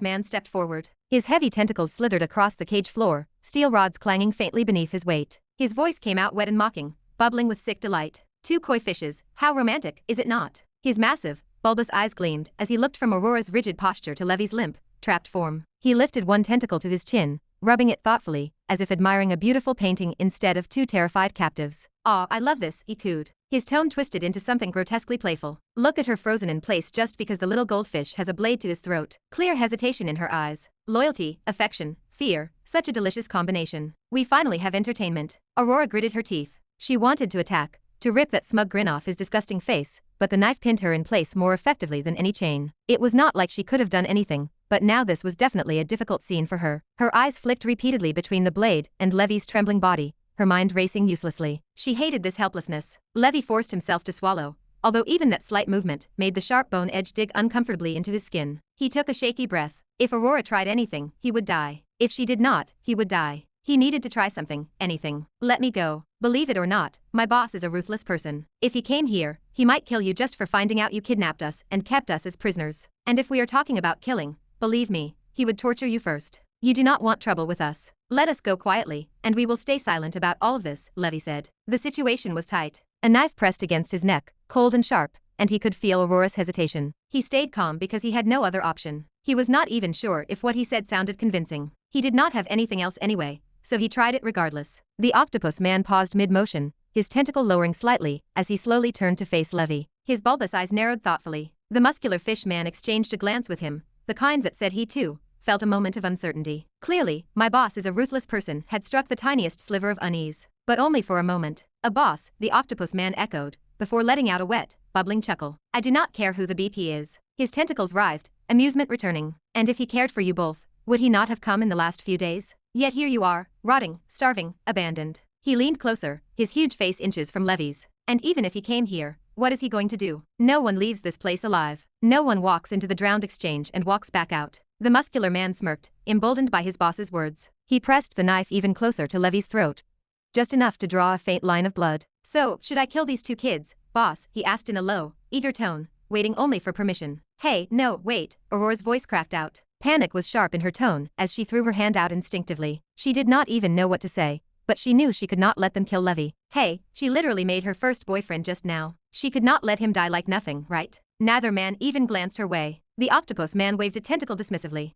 A: man stepped forward. His heavy tentacles slithered across the cage floor, steel rods clanging faintly beneath his weight. His voice came out wet and mocking, bubbling with sick delight. "Two koi fishes, how romantic, is it not?" His massive, bulbous eyes gleamed as he looked from Aurora's rigid posture to Levi's limp, trapped form. He lifted one tentacle to his chin, rubbing it thoughtfully, as if admiring a beautiful painting instead of two terrified captives. "Aw, I love this," he cooed. His tone twisted into something grotesquely playful. "Look at her frozen in place just because the little goldfish has a blade to his throat." Clear hesitation in her eyes. Loyalty, affection, fear, such a delicious combination. "We finally have entertainment." Aurora gritted her teeth. She wanted to attack, to rip that smug grin off his disgusting face, but the knife pinned her in place more effectively than any chain. It was not like she could have done anything, but now this was definitely a difficult scene for her. Her eyes flicked repeatedly between the blade and Levi's trembling body, her mind racing uselessly. She hated this helplessness. Levi forced himself to swallow, although even that slight movement made the sharp bone edge dig uncomfortably into his skin. He took a shaky breath. If Aurora tried anything, he would die. If she did not, he would die. He needed to try something, anything. "Let me go. Believe it or not, my boss is a ruthless person. If he came here, he might kill you just for finding out you kidnapped us and kept us as prisoners. And if we are talking about killing, believe me, he would torture you first. You do not want trouble with us. Let us go quietly, and we will stay silent about all of this," Levi said. The situation was tight. A knife pressed against his neck, cold and sharp, and he could feel Aurora's hesitation. He stayed calm because he had no other option. He was not even sure if what he said sounded convincing. He did not have anything else anyway, so he tried it regardless. The octopus man paused mid-motion, his tentacle lowering slightly as he slowly turned to face Levi. His bulbous eyes narrowed thoughtfully. The muscular fish man exchanged a glance with him, the kind that said he too felt a moment of uncertainty. Clearly, "my boss is a ruthless person" had struck the tiniest sliver of unease. But only for a moment. "A boss," the octopus man echoed, before letting out a wet, bubbling chuckle. "I do not care who the BP is." His tentacles writhed, amusement returning. "And if he cared for you both, would he not have come in the last few days? Yet here you are, rotting, starving, abandoned." He leaned closer, his huge face inches from Levi's. "And even if he came here, what is he going to do? No one leaves this place alive. No one walks into the drowned exchange and walks back out." The muscular man smirked, emboldened by his boss's words. He pressed the knife even closer to Levi's throat, just enough to draw a faint line of blood. "So, should I kill these two kids, boss?" he asked in a low, eager tone, waiting only for permission. "Hey, no, wait," Aurora's voice cracked out. Panic was sharp in her tone as she threw her hand out instinctively. She did not even know what to say, but she knew she could not let them kill Levi. Hey, she literally made her first boyfriend just now. She could not let him die like nothing, right? Neither man even glanced her way. The octopus man waved a tentacle dismissively.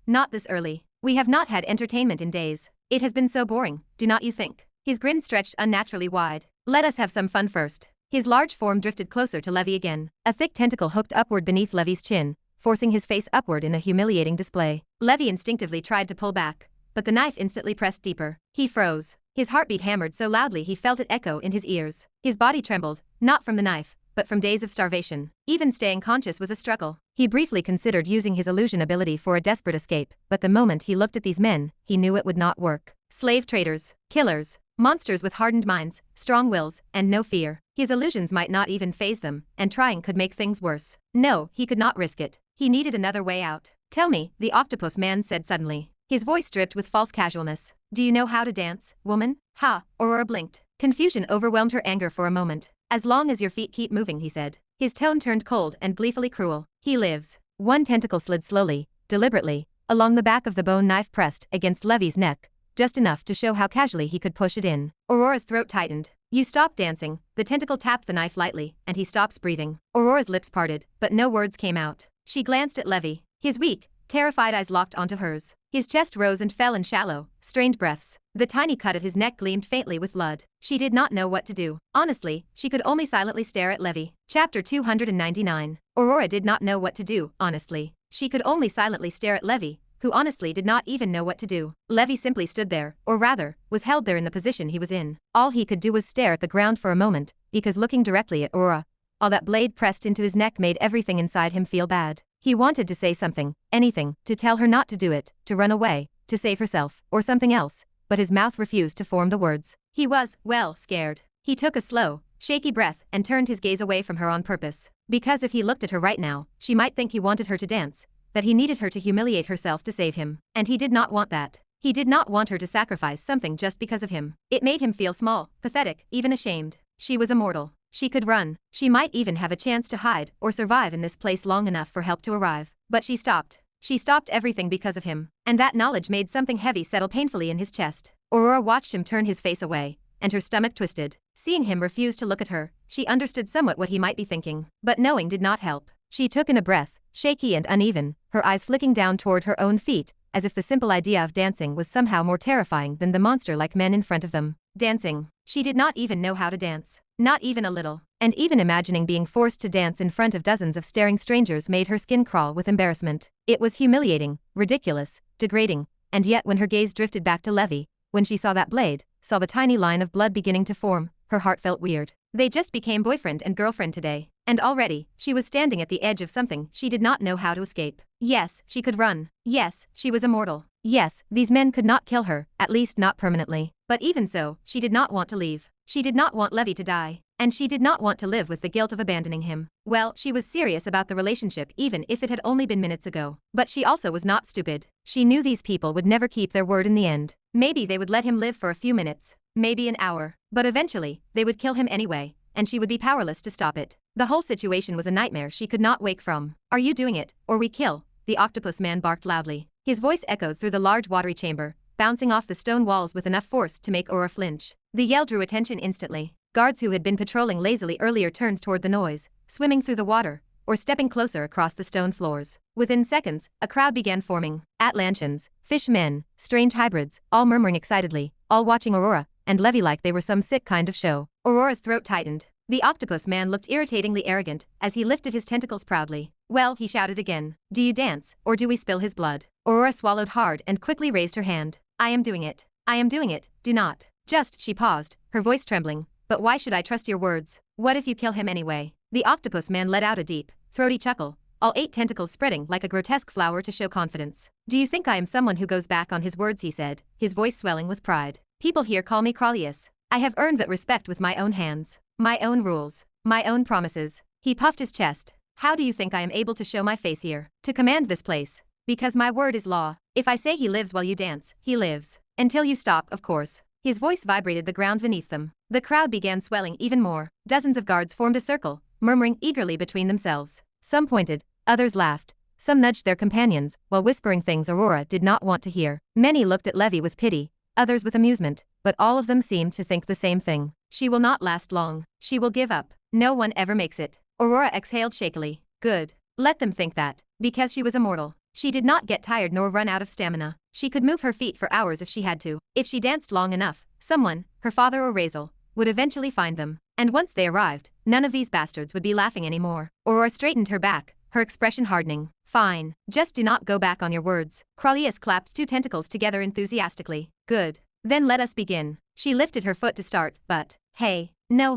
A: Not this early. We have not had entertainment in days. It has been so boring, do not you think?" His grin stretched unnaturally wide. "Let us have some fun first." His large form drifted closer to Levi again. A thick tentacle hooked upward beneath Levi's chin, forcing his face upward in a humiliating display. Levi instinctively tried to pull back, but the knife instantly pressed deeper. He froze. His heartbeat hammered so loudly he felt it echo in his ears. His body trembled, not from the knife, but from days of starvation. Even staying conscious was a struggle. He briefly considered using his illusion ability for a desperate escape, but the moment he looked at these men, he knew it would not work. Slave traders, killers, monsters with hardened minds, strong wills, and no fear. His illusions might not even faze them, and trying could make things worse. No, he could not risk it. He needed another way out. "Tell me," the octopus man said suddenly. His voice dripped with false casualness. "Do you know how to dance, woman?" "Ha," Aurora blinked. Confusion overwhelmed her anger for a moment. "As long as your feet keep moving," he said. His tone turned cold and gleefully cruel. "He lives." One tentacle slid slowly, deliberately, along the back of the bone knife pressed against Levi's neck, just enough to show how casually he could push it in. Aurora's throat tightened. You stop dancing. The tentacle tapped the knife lightly, and he stops breathing. Aurora's lips parted, but no words came out. She glanced at Levi. His weak, terrified eyes locked onto hers. His chest rose and fell in shallow, strained breaths. The tiny cut at his neck gleamed faintly with blood. She did not know what to do. Honestly, she could only silently stare at Levi. Chapter 299. Aurora did not know what to do, honestly. She could only silently stare at Levi, who honestly did not even know what to do. Levi simply stood there, or rather, was held there in the position he was in. All he could do was stare at the ground for a moment, because looking directly at Aurora, all that blade pressed into his neck made everything inside him feel bad. He wanted to say something, anything, to tell her not to do it, to run away, to save herself, or something else, but his mouth refused to form the words. He was, well, scared. He took a slow, shaky breath and turned his gaze away from her on purpose. Because if he looked at her right now, she might think he wanted her to dance, that he needed her to humiliate herself to save him. And he did not want that. He did not want her to sacrifice something just because of him. It made him feel small, pathetic, even ashamed. She was immortal. She could run. She might even have a chance to hide or survive in this place long enough for help to arrive. But she stopped. She stopped everything because of him. And that knowledge made something heavy settle painfully in his chest. Aurora watched him turn his face away, and her stomach twisted. Seeing him refuse to look at her, she understood somewhat what he might be thinking. But knowing did not help. She took in a breath, shaky and uneven, her eyes flicking down toward her own feet, as if the simple idea of dancing was somehow more terrifying than the monster-like men in front of them. Dancing. She did not even know how to dance. Not even a little. And even imagining being forced to dance in front of dozens of staring strangers made her skin crawl with embarrassment. It was humiliating, ridiculous, degrading, and yet when her gaze drifted back to Levi, when she saw that blade, saw the tiny line of blood beginning to form, her heart felt weird. They just became boyfriend and girlfriend today. And already, she was standing at the edge of something she did not know how to escape. Yes, she could run. Yes, she was immortal. Yes, these men could not kill her, at least not permanently. But even so, she did not want to leave. She did not want Levi to die. And she did not want to live with the guilt of abandoning him. Well, she was serious about the relationship even if it had only been minutes ago. But she also was not stupid. She knew these people would never keep their word in the end. Maybe they would let him live for a few minutes. Maybe an hour. But eventually, they would kill him anyway, and she would be powerless to stop it. The whole situation was a nightmare she could not wake from. Are you doing it, or we kill? The octopus man barked loudly. His voice echoed through the large watery chamber, bouncing off the stone walls with enough force to make Aura flinch. The yell drew attention instantly. Guards who had been patrolling lazily earlier turned toward the noise, swimming through the water, or stepping closer across the stone floors. Within seconds, a crowd began forming. Atlanteans, fish men, strange hybrids, all murmuring excitedly, all watching Aurora and Levi like they were some sick kind of show. Aurora's throat tightened. The octopus man looked irritatingly arrogant as he lifted his tentacles proudly. Well, he shouted again. Do you dance, or do we spill his blood? Aurora swallowed hard and quickly raised her hand. I am doing it. I am doing it, do not. Just, she paused, her voice trembling. But why should I trust your words? What if you kill him anyway? The octopus man let out a deep, throaty chuckle, all 8 tentacles spreading like a grotesque flower to show confidence. Do you think I am someone who goes back on his words, he said, his voice swelling with pride. People here call me Kralius. I have earned that respect with my own hands. My own rules. My own promises. He puffed his chest. How do you think I am able to show my face here? To command this place. Because my word is law. If I say he lives while you dance, he lives. Until you stop, of course. His voice vibrated the ground beneath them. The crowd began swelling even more. Dozens of guards formed a circle, murmuring eagerly between themselves. Some pointed, others laughed. Some nudged their companions, while whispering things Aurora did not want to hear. Many looked at Levi with pity, others with amusement, but all of them seemed to think the same thing. She will not last long. She will give up. No one ever makes it. Aurora exhaled shakily. Good. Let them think that. Because she was immortal. She did not get tired nor run out of stamina. She could move her feet for hours if she had to. If she danced long enough, someone, her father or Razeal, would eventually find them. And once they arrived, none of these bastards would be laughing anymore. Aurora straightened her back, her expression hardening. Fine. Just do not go back on your words. Kralius clapped 2 tentacles together enthusiastically. Good. Then let us begin. She lifted her foot to start, but, hey. No,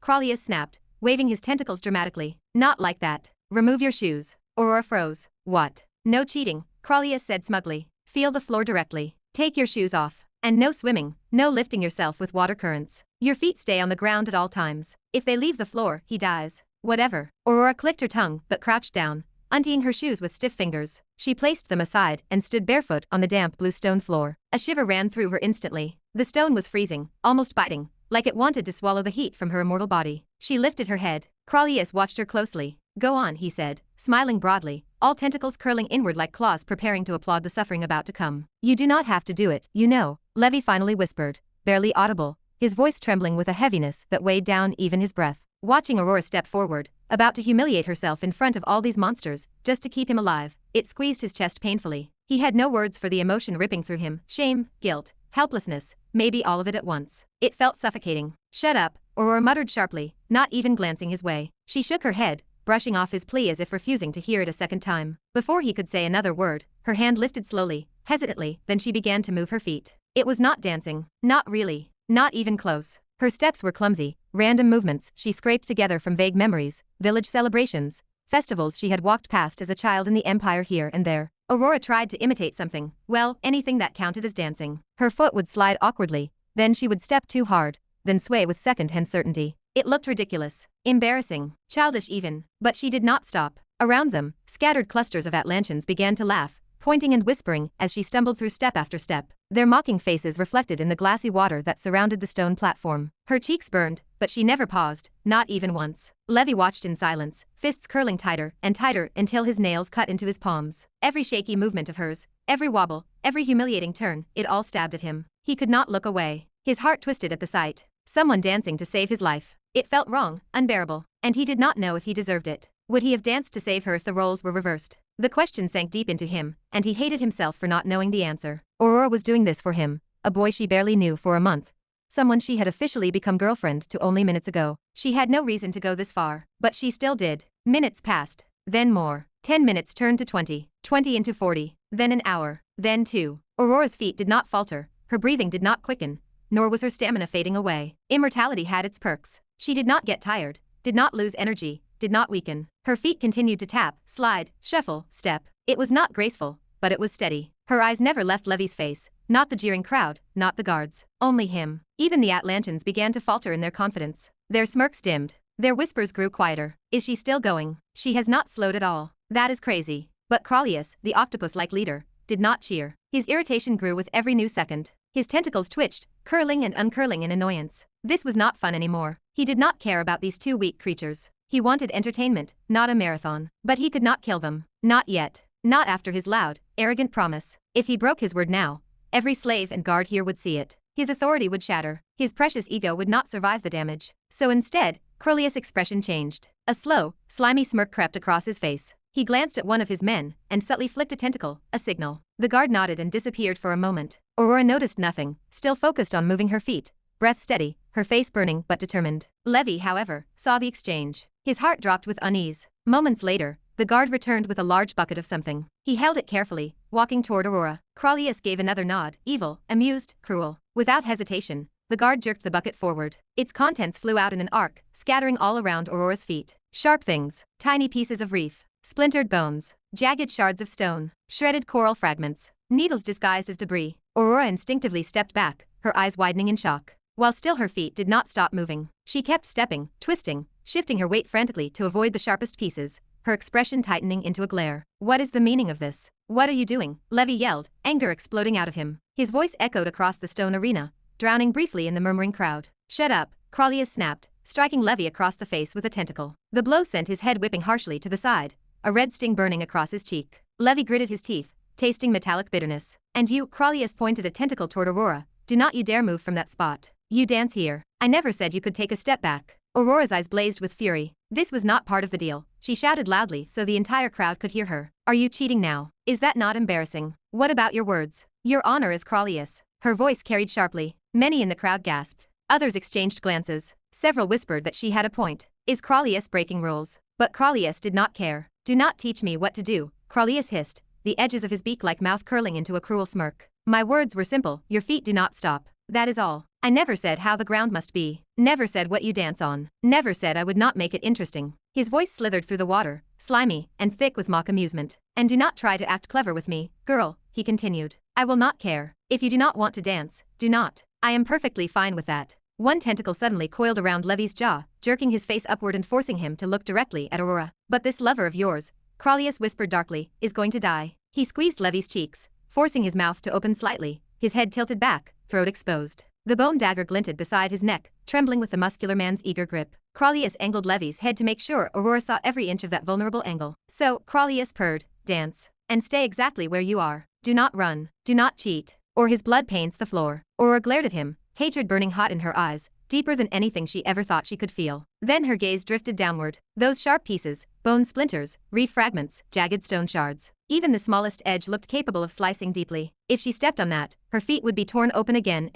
A: Kralius snapped, waving his tentacles dramatically. Not like that. Remove your shoes. Aurora froze. What? No cheating, Kralius said smugly. Feel the floor directly. Take your shoes off. And no swimming, no lifting yourself with water currents. Your feet stay on the ground at all times. If they leave the floor, he dies. Whatever. Aurora clicked her tongue but crouched down, untying her shoes with stiff fingers. She placed them aside and stood barefoot on the damp blue stone floor. A shiver ran through her instantly. The stone was freezing, almost biting, like it wanted to swallow the heat from her immortal body. She lifted her head. Kralius watched her closely. Go on, he said, smiling broadly, all tentacles curling inward like claws preparing to applaud the suffering about to come. You do not have to do it, you know, Levi finally whispered, barely audible, his voice trembling with a heaviness that weighed down even his breath. Watching Aurora step forward, about to humiliate herself in front of all these monsters, just to keep him alive, it squeezed his chest painfully. He had no words for the emotion ripping through him: shame, guilt, helplessness, maybe all of it at once. It felt suffocating. "Shut up," Aurora muttered sharply, not even glancing his way. She shook her head, brushing off his plea as if refusing to hear it a second time. Before he could say another word, her hand lifted slowly, hesitantly, then she began to move her feet. It was not dancing. Not really. Not even close. Her steps were clumsy, random movements she scraped together from vague memories, village celebrations, festivals she had walked past as a child in the Empire here and there. Aurora tried to imitate something, well, anything that counted as dancing. Her foot would slide awkwardly, then she would step too hard, then sway with second-hand certainty. It looked ridiculous, embarrassing, childish even, but she did not stop. Around them, scattered clusters of Atlanteans began to laugh, pointing and whispering as she stumbled through step after step, their mocking faces reflected in the glassy water that surrounded the stone platform. Her cheeks burned, but she never paused, not even once. Levi watched in silence, fists curling tighter and tighter until his nails cut into his palms. Every shaky movement of hers, every wobble, every humiliating turn, it all stabbed at him. He could not look away. His heart twisted at the sight. Someone dancing to save his life. It felt wrong, unbearable, and he did not know if he deserved it. Would he have danced to save her if the roles were reversed? The question sank deep into him, and he hated himself for not knowing the answer. Aurora was doing this for him, a boy she barely knew for a month. Someone she had officially become girlfriend to only minutes ago. She had no reason to go this far, but she still did. Minutes passed, then more. 10 minutes turned to 20, 20 into 40, then an hour, then 2. Aurora's feet did not falter, her breathing did not quicken, nor was her stamina fading away. Immortality had its perks. She did not get tired, did not lose energy, did not weaken. Her feet continued to tap, slide, shuffle, step. It was not graceful, but it was steady. Her eyes never left Levi's face, not the jeering crowd, not the guards, only him. Even the Atlanteans began to falter in their confidence. Their smirks dimmed. Their whispers grew quieter. Is she still going? She has not slowed at all. That is crazy. But Crolius, the octopus-like leader, did not cheer. His irritation grew with every new second. His tentacles twitched, curling and uncurling in annoyance. This was not fun anymore. He did not care about these two weak creatures. He wanted entertainment, not a marathon. But he could not kill them. Not yet. Not after his loud, arrogant promise. If he broke his word now, every slave and guard here would see it. His authority would shatter. His precious ego would not survive the damage. So instead, Crolius' expression changed. A slow, slimy smirk crept across his face. He glanced at one of his men, and subtly flicked a tentacle, a signal. The guard nodded and disappeared for a moment. Aurora noticed nothing, still focused on moving her feet, breath steady, her face burning but determined. Levi, however, saw the exchange. His heart dropped with unease. Moments later, the guard returned with a large bucket of something. He held it carefully, walking toward Aurora. Crolius gave another nod, evil, amused, cruel. Without hesitation, the guard jerked the bucket forward. Its contents flew out in an arc, scattering all around Aurora's feet. Sharp things, tiny pieces of reef, splintered bones, jagged shards of stone, shredded coral fragments, needles disguised as debris. Aurora instinctively stepped back, her eyes widening in shock. While still her feet did not stop moving. She kept stepping, twisting, shifting her weight frantically to avoid the sharpest pieces, her expression tightening into a glare. What is the meaning of this? What are you doing? Levi yelled, anger exploding out of him. His voice echoed across the stone arena, drowning briefly in the murmuring crowd. Shut up, Crolius snapped, striking Levi across the face with a tentacle. The blow sent his head whipping harshly to the side, a red sting burning across his cheek. Levi gritted his teeth, tasting metallic bitterness. And you, Crolius pointed a tentacle toward Aurora, do not you dare move from that spot. You dance here. I never said you could take a step back. Aurora's eyes blazed with fury. This was not part of the deal. She shouted loudly so the entire crowd could hear her. Are you cheating now? Is that not embarrassing? What about your words? Your honor as Crolius. Her voice carried sharply. Many in the crowd gasped. Others exchanged glances. Several whispered that she had a point. Is Crolius breaking rules? But Crolius did not care. Do not teach me what to do, Crolius hissed, the edges of his beak-like mouth curling into a cruel smirk. My words were simple, your feet do not stop. That is all. I never said how the ground must be. Never said what you dance on. Never said I would not make it interesting. His voice slithered through the water, slimy and thick with mock amusement. And do not try to act clever with me, girl, he continued. I will not care. If you do not want to dance, do not. I am perfectly fine with that. One tentacle suddenly coiled around Levi's jaw, jerking his face upward and forcing him to look directly at Aurora. But this lover of yours, Crolius whispered darkly, is going to die. He squeezed Levi's cheeks, forcing his mouth to open slightly, his head tilted back, throat exposed. The bone dagger glinted beside his neck, trembling with the muscular man's eager grip. Crolius angled Levi's head to make sure Aurora saw every inch of that vulnerable angle. So, Crolius purred, dance. And stay exactly where you are. Do not run. Do not cheat. Or his blood paints the floor. Aurora glared at him, hatred burning hot in her eyes, deeper than anything she ever thought she could feel. Then her gaze drifted downward. Those sharp pieces, bone splinters, reef fragments, jagged stone shards. Even the smallest edge looked capable of slicing deeply. If she stepped on that, her feet would be torn open again,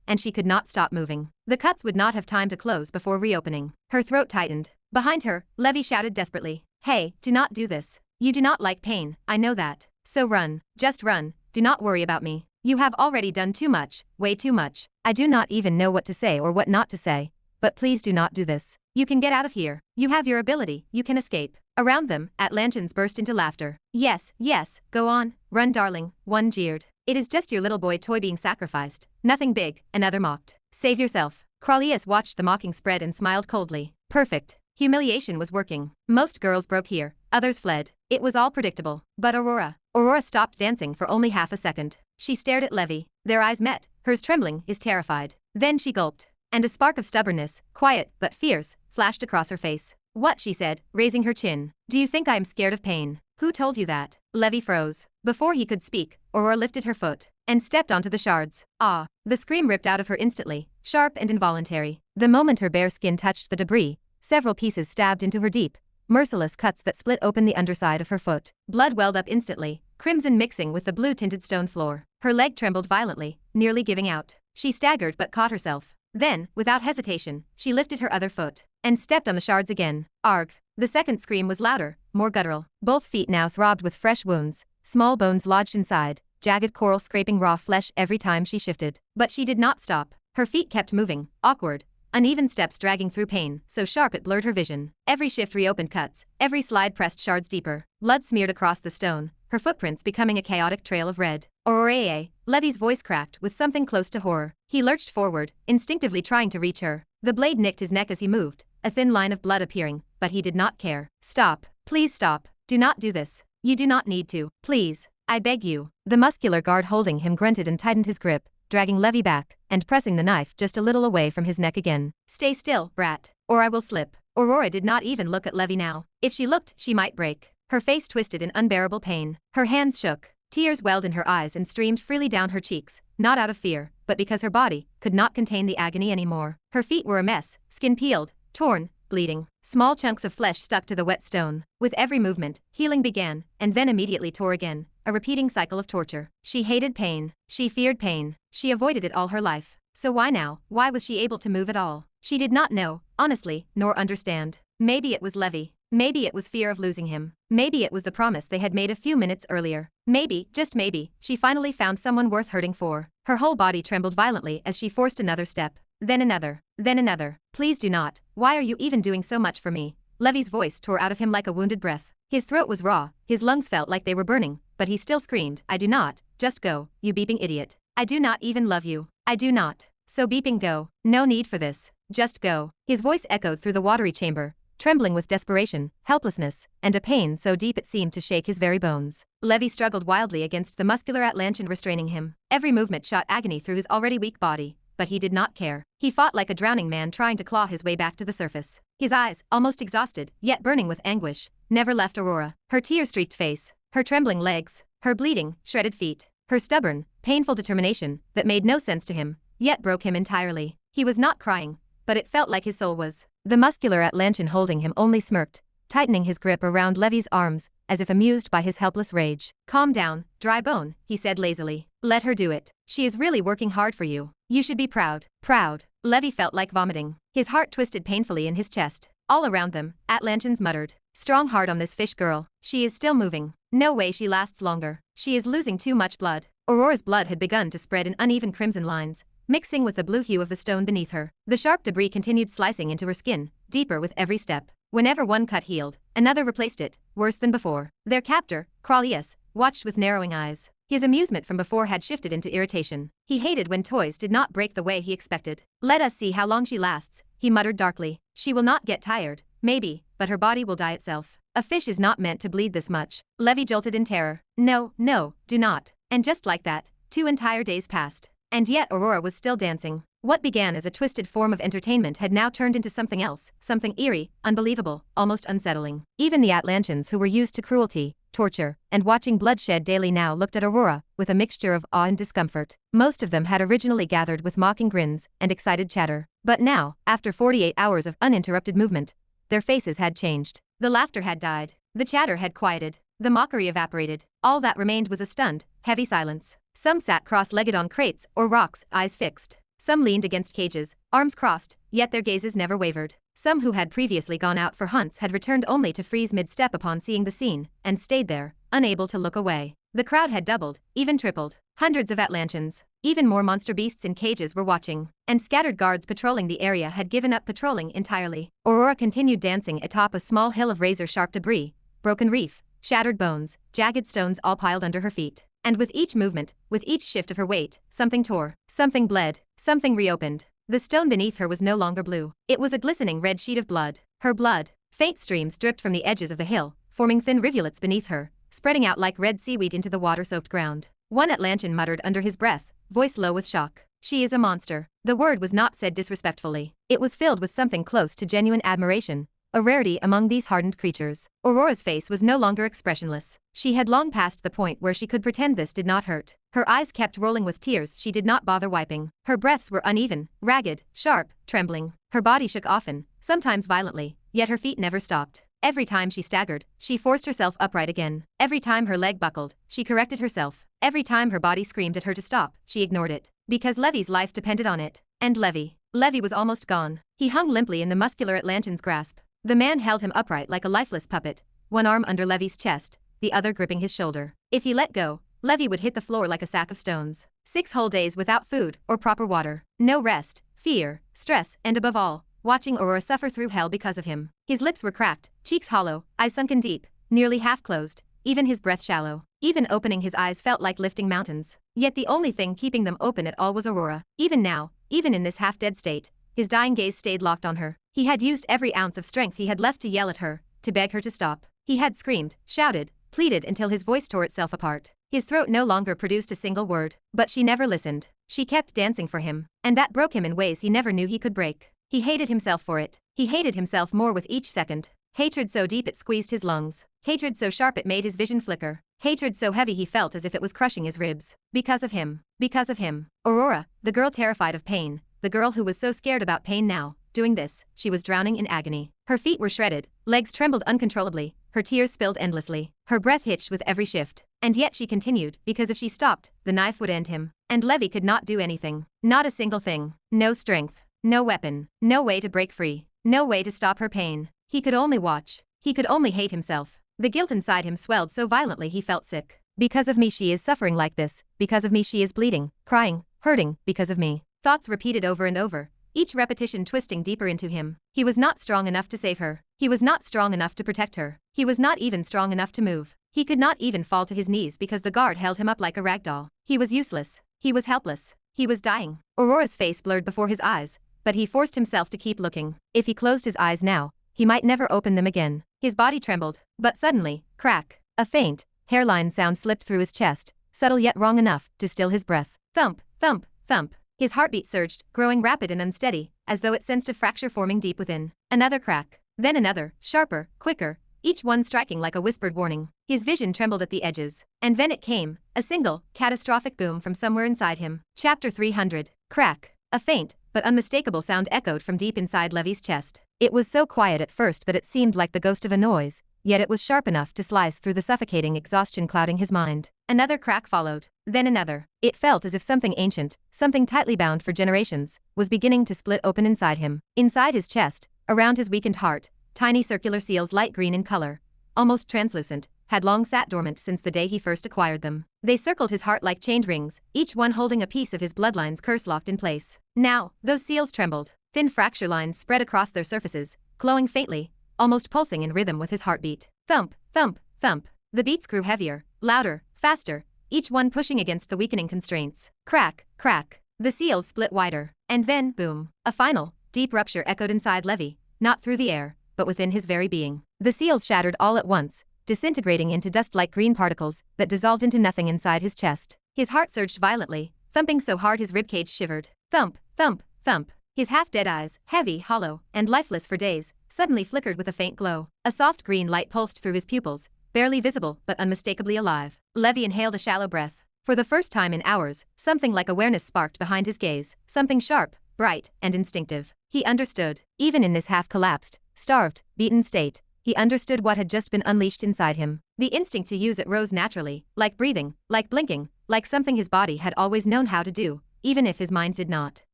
A: and she could not stop moving. The cuts would not have time to close before reopening. Her throat tightened. Behind her, Levi shouted desperately, "Hey, do not do this. You do not like pain, I know that. So run, just run, do not worry about me. You have already done too much, way too much. I do not even know what to say or what not to say. But please do not do this. You can get out of here. You have your ability, you can escape." Around them, Atlanteans burst into laughter. "Yes, yes, go on, run darling," one jeered. "It is just your little boy toy being sacrificed. Nothing big," another mocked. "Save yourself." Crolius watched the mocking spread and smiled coldly. Perfect. Humiliation was working. Most girls broke here, others fled. It was all predictable. But Aurora stopped dancing for only half a second. She stared at Levi. Their eyes met, hers trembling, his terrified. Then she gulped. And a spark of stubbornness, quiet but fierce, flashed across her face. "What?" she said, raising her chin. "Do you think I am scared of pain? Who told you that?" Levi froze. Before he could speak, Aurora lifted her foot and stepped onto the shards. Ah! The scream ripped out of her instantly, sharp and involuntary. The moment her bare skin touched the debris, several pieces stabbed into her deep, merciless cuts that split open the underside of her foot. Blood welled up instantly, crimson mixing with the blue-tinted stone floor. Her leg trembled violently, nearly giving out. She staggered but caught herself. Then, without hesitation, she lifted her other foot and stepped on the shards again. Arg! The second scream was louder, more guttural. Both feet now throbbed with fresh wounds, small bones lodged inside, jagged coral scraping raw flesh every time she shifted. But she did not stop. Her feet kept moving, awkward, uneven steps dragging through pain, so sharp it blurred her vision. Every shift reopened cuts, every slide pressed shards deeper. Blood smeared across the stone, her footprints becoming a chaotic trail of red. "Aurora!" Levi's voice cracked with something close to horror. He lurched forward, instinctively trying to reach her. The blade nicked his neck as he moved, a thin line of blood appearing, but he did not care. "Stop. Please stop. Do not do this. You do not need to. Please. I beg you." The muscular guard holding him grunted and tightened his grip, dragging Levi back, and pressing the knife just a little away from his neck again. "Stay still, brat, or I will slip." Aurora did not even look at Levi now. If she looked, she might break. Her face twisted in unbearable pain. Her hands shook. Tears welled in her eyes and streamed freely down her cheeks, not out of fear, but because her body could not contain the agony anymore. Her feet were a mess, skin peeled, torn, bleeding. Small chunks of flesh stuck to the wet stone. With every movement, healing began, and then immediately tore again, a repeating cycle of torture. She hated pain. She feared pain. She avoided it all her life. So why now? Why was she able to move at all? She did not know, honestly, nor understand. Maybe it was Levi. Maybe it was fear of losing him. Maybe it was the promise they had made a few minutes earlier. Maybe, just maybe, she finally found someone worth hurting for. Her whole body trembled violently as she forced another step. Then another. Then another. "Please do not. Why are you even doing so much for me?" Levi's voice tore out of him like a wounded breath. His throat was raw, his lungs felt like they were burning, but he still screamed, "I do not. Just go, you beeping idiot. I do not even love you. I do not. So beeping go. No need for this. Just go." His voice echoed through the watery chamber, trembling with desperation, helplessness, and a pain so deep it seemed to shake his very bones. Levi struggled wildly against the muscular Atlantean restraining him. Every movement shot agony through his already weak body, but he did not care. He fought like a drowning man trying to claw his way back to the surface. His eyes, almost exhausted, yet burning with anguish, never left Aurora. Her tear-streaked face, her trembling legs, her bleeding, shredded feet, her stubborn, painful determination that made no sense to him, yet broke him entirely. He was not crying, but it felt like his soul was. The muscular Atlantean holding him only smirked, tightening his grip around Levi's arms, as if amused by his helpless rage. "Calm down, dry bone," he said lazily. "Let her do it. She is really working hard for you. You should be proud." Proud. Levi felt like vomiting. His heart twisted painfully in his chest. All around them, Atlanteans muttered. "Strong heart on this fish girl. She is still moving. No way she lasts longer. She is losing too much blood." Aurora's blood had begun to spread in uneven crimson lines, mixing with the blue hue of the stone beneath her. The sharp debris continued slicing into her skin, deeper with every step. Whenever one cut healed, another replaced it, worse than before. Their captor, Crolius, watched with narrowing eyes. His amusement from before had shifted into irritation. He hated when toys did not break the way he expected. "Let us see how long she lasts," he muttered darkly. "She will not get tired, maybe, but her body will die itself. A fish is not meant to bleed this much." Levi jolted in terror. "No, no, do not." And just like that, 2 entire days passed. And yet Aurora was still dancing. What began as a twisted form of entertainment had now turned into something else, something eerie, unbelievable, almost unsettling. Even the Atlanteans who were used to cruelty, torture, and watching bloodshed daily now looked at Aurora with a mixture of awe and discomfort. Most of them had originally gathered with mocking grins and excited chatter. But now, after 48 hours of uninterrupted movement, their faces had changed. The laughter had died. The chatter had quieted. The mockery evaporated. All that remained was a stunned, heavy silence. Some sat cross-legged on crates or rocks, eyes fixed. Some leaned against cages, arms crossed, yet their gazes never wavered. Some who had previously gone out for hunts had returned only to freeze mid-step upon seeing the scene, and stayed there, unable to look away. The crowd had doubled, even tripled. Hundreds of Atlanteans, even more monster beasts in cages were watching, and scattered guards patrolling the area had given up patrolling entirely. Aurora continued dancing atop a small hill of razor-sharp debris, broken reef, shattered bones, jagged stones all piled under her feet. And with each movement, with each shift of her weight, something tore, something bled, something reopened. The stone beneath her was no longer blue. It was a glistening red sheet of blood. Her blood. Faint streams dripped from the edges of the hill, forming thin rivulets beneath her, spreading out like red seaweed into the water-soaked ground. One Atlantean muttered under his breath, voice low with shock. "She is a monster." The word was not said disrespectfully. It was filled with something close to genuine admiration, a rarity among these hardened creatures. Aurora's face was no longer expressionless. She had long passed the point where she could pretend this did not hurt. Her eyes kept rolling with tears she did not bother wiping. Her breaths were uneven, ragged, sharp, trembling. Her body shook often, sometimes violently, yet her feet never stopped. Every time she staggered, she forced herself upright again. Every time her leg buckled, she corrected herself. Every time her body screamed at her to stop, she ignored it. Because Levy's life depended on it. And Levy was almost gone. He hung limply in the muscular Atlantean's grasp. The man held him upright like a lifeless puppet, one arm under Levy's chest, the other gripping his shoulder. If he let go, Levy would hit the floor like a sack of stones. 6 whole days without food or proper water. No rest, fear, stress, and above all, watching Aurora suffer through hell because of him. His lips were cracked, cheeks hollow, eyes sunken deep, nearly half closed, even his breath shallow. Even opening his eyes felt like lifting mountains. Yet the only thing keeping them open at all was Aurora. Even now, even in this half-dead state, his dying gaze stayed locked on her. He had used every ounce of strength he had left to yell at her, to beg her to stop. He had screamed, shouted, pleaded until his voice tore itself apart. His throat no longer produced a single word. But she never listened. She kept dancing for him, and that broke him in ways he never knew he could break. He hated himself for it. He hated himself more with each second. Hatred so deep it squeezed his lungs. Hatred so sharp it made his vision flicker. Hatred so heavy he felt as if it was crushing his ribs. Because of him. Because of him. Aurora, the girl terrified of pain, the girl who was so scared about pain now. Doing this, she was drowning in agony. Her feet were shredded, legs trembled uncontrollably, her tears spilled endlessly. Her breath hitched with every shift. And yet she continued, because if she stopped, the knife would end him. And Levy could not do anything. Not a single thing. No strength. No weapon. No way to break free. No way to stop her pain. He could only watch. He could only hate himself. The guilt inside him swelled so violently he felt sick. Because of me she is suffering like this. Because of me she is bleeding, crying, hurting, because of me. Thoughts repeated over and over, each repetition twisting deeper into him. He was not strong enough to save her. He was not strong enough to protect her. He was not even strong enough to move. He could not even fall to his knees because the guard held him up like a rag doll. He was useless. He was helpless. He was dying. Aurora's face blurred before his eyes, but he forced himself to keep looking. If he closed his eyes now, he might never open them again. His body trembled, but suddenly, crack, a faint, hairline sound slipped through his chest, subtle yet wrong enough to still his breath. Thump, thump, thump. His heartbeat surged, growing rapid and unsteady, as though it sensed a fracture forming deep within. Another crack, then another, sharper, quicker, each one striking like a whispered warning. His vision trembled at the edges. And then it came, a single, catastrophic boom from somewhere inside him. Chapter 300. Crack. A faint, but unmistakable sound echoed from deep inside Levy's chest. It was so quiet at first that it seemed like the ghost of a noise, yet it was sharp enough to slice through the suffocating exhaustion clouding his mind. Another crack followed, then another. It felt as if something ancient, something tightly bound for generations, was beginning to split open inside him. Inside his chest, around his weakened heart, tiny circular seals light green in color, almost translucent, had long sat dormant since the day he first acquired them. They circled his heart like chained rings, each one holding a piece of his bloodline's curse locked in place. Now, those seals trembled. Thin fracture lines spread across their surfaces, glowing faintly, almost pulsing in rhythm with his heartbeat. Thump, thump, thump. The beats grew heavier, louder, faster, each one pushing against the weakening constraints. Crack, crack. The seals split wider. And then, boom. A final, deep rupture echoed inside Levy, not through the air, but within his very being. The seals shattered all at once, disintegrating into dust-like green particles that dissolved into nothing inside his chest. His heart surged violently, thumping so hard his ribcage shivered. Thump, thump, thump. His half-dead eyes, heavy, hollow, and lifeless for days, suddenly flickered with a faint glow. A soft green light pulsed through his pupils, barely visible but unmistakably alive. Levi inhaled a shallow breath. For the first time in hours, something like awareness sparked behind his gaze, something sharp, bright, and instinctive. He understood. Even in this half-collapsed, starved, beaten state, he understood what had just been unleashed inside him. The instinct to use it rose naturally, like breathing, like blinking, like something his body had always known how to do, even if his mind did not.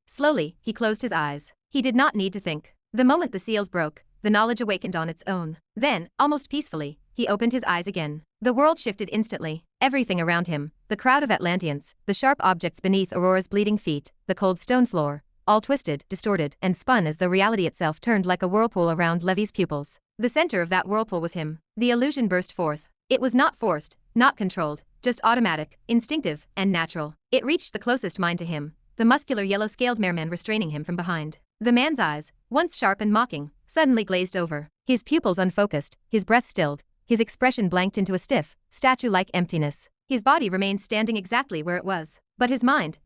A: Slowly, he closed his eyes. He did not need to think. The moment the seals broke, the knowledge awakened on its own. Then, almost peacefully, he opened his eyes again. The world shifted instantly. Everything around him, the crowd of Atlanteans, the sharp objects beneath Aurora's bleeding feet, the cold stone floor, all twisted, distorted, and spun as though reality itself turned like a whirlpool around Levi's pupils. The center of that whirlpool was him. The illusion burst forth. It was not forced, not controlled, just automatic, instinctive, and natural. It reached the closest mind to him, the muscular yellow-scaled merman restraining him from behind. The man's eyes, once sharp and mocking, suddenly glazed over. His pupils unfocused, his breath stilled, his expression blanked into a stiff, statue-like emptiness. His body remained standing exactly where it was. But his mind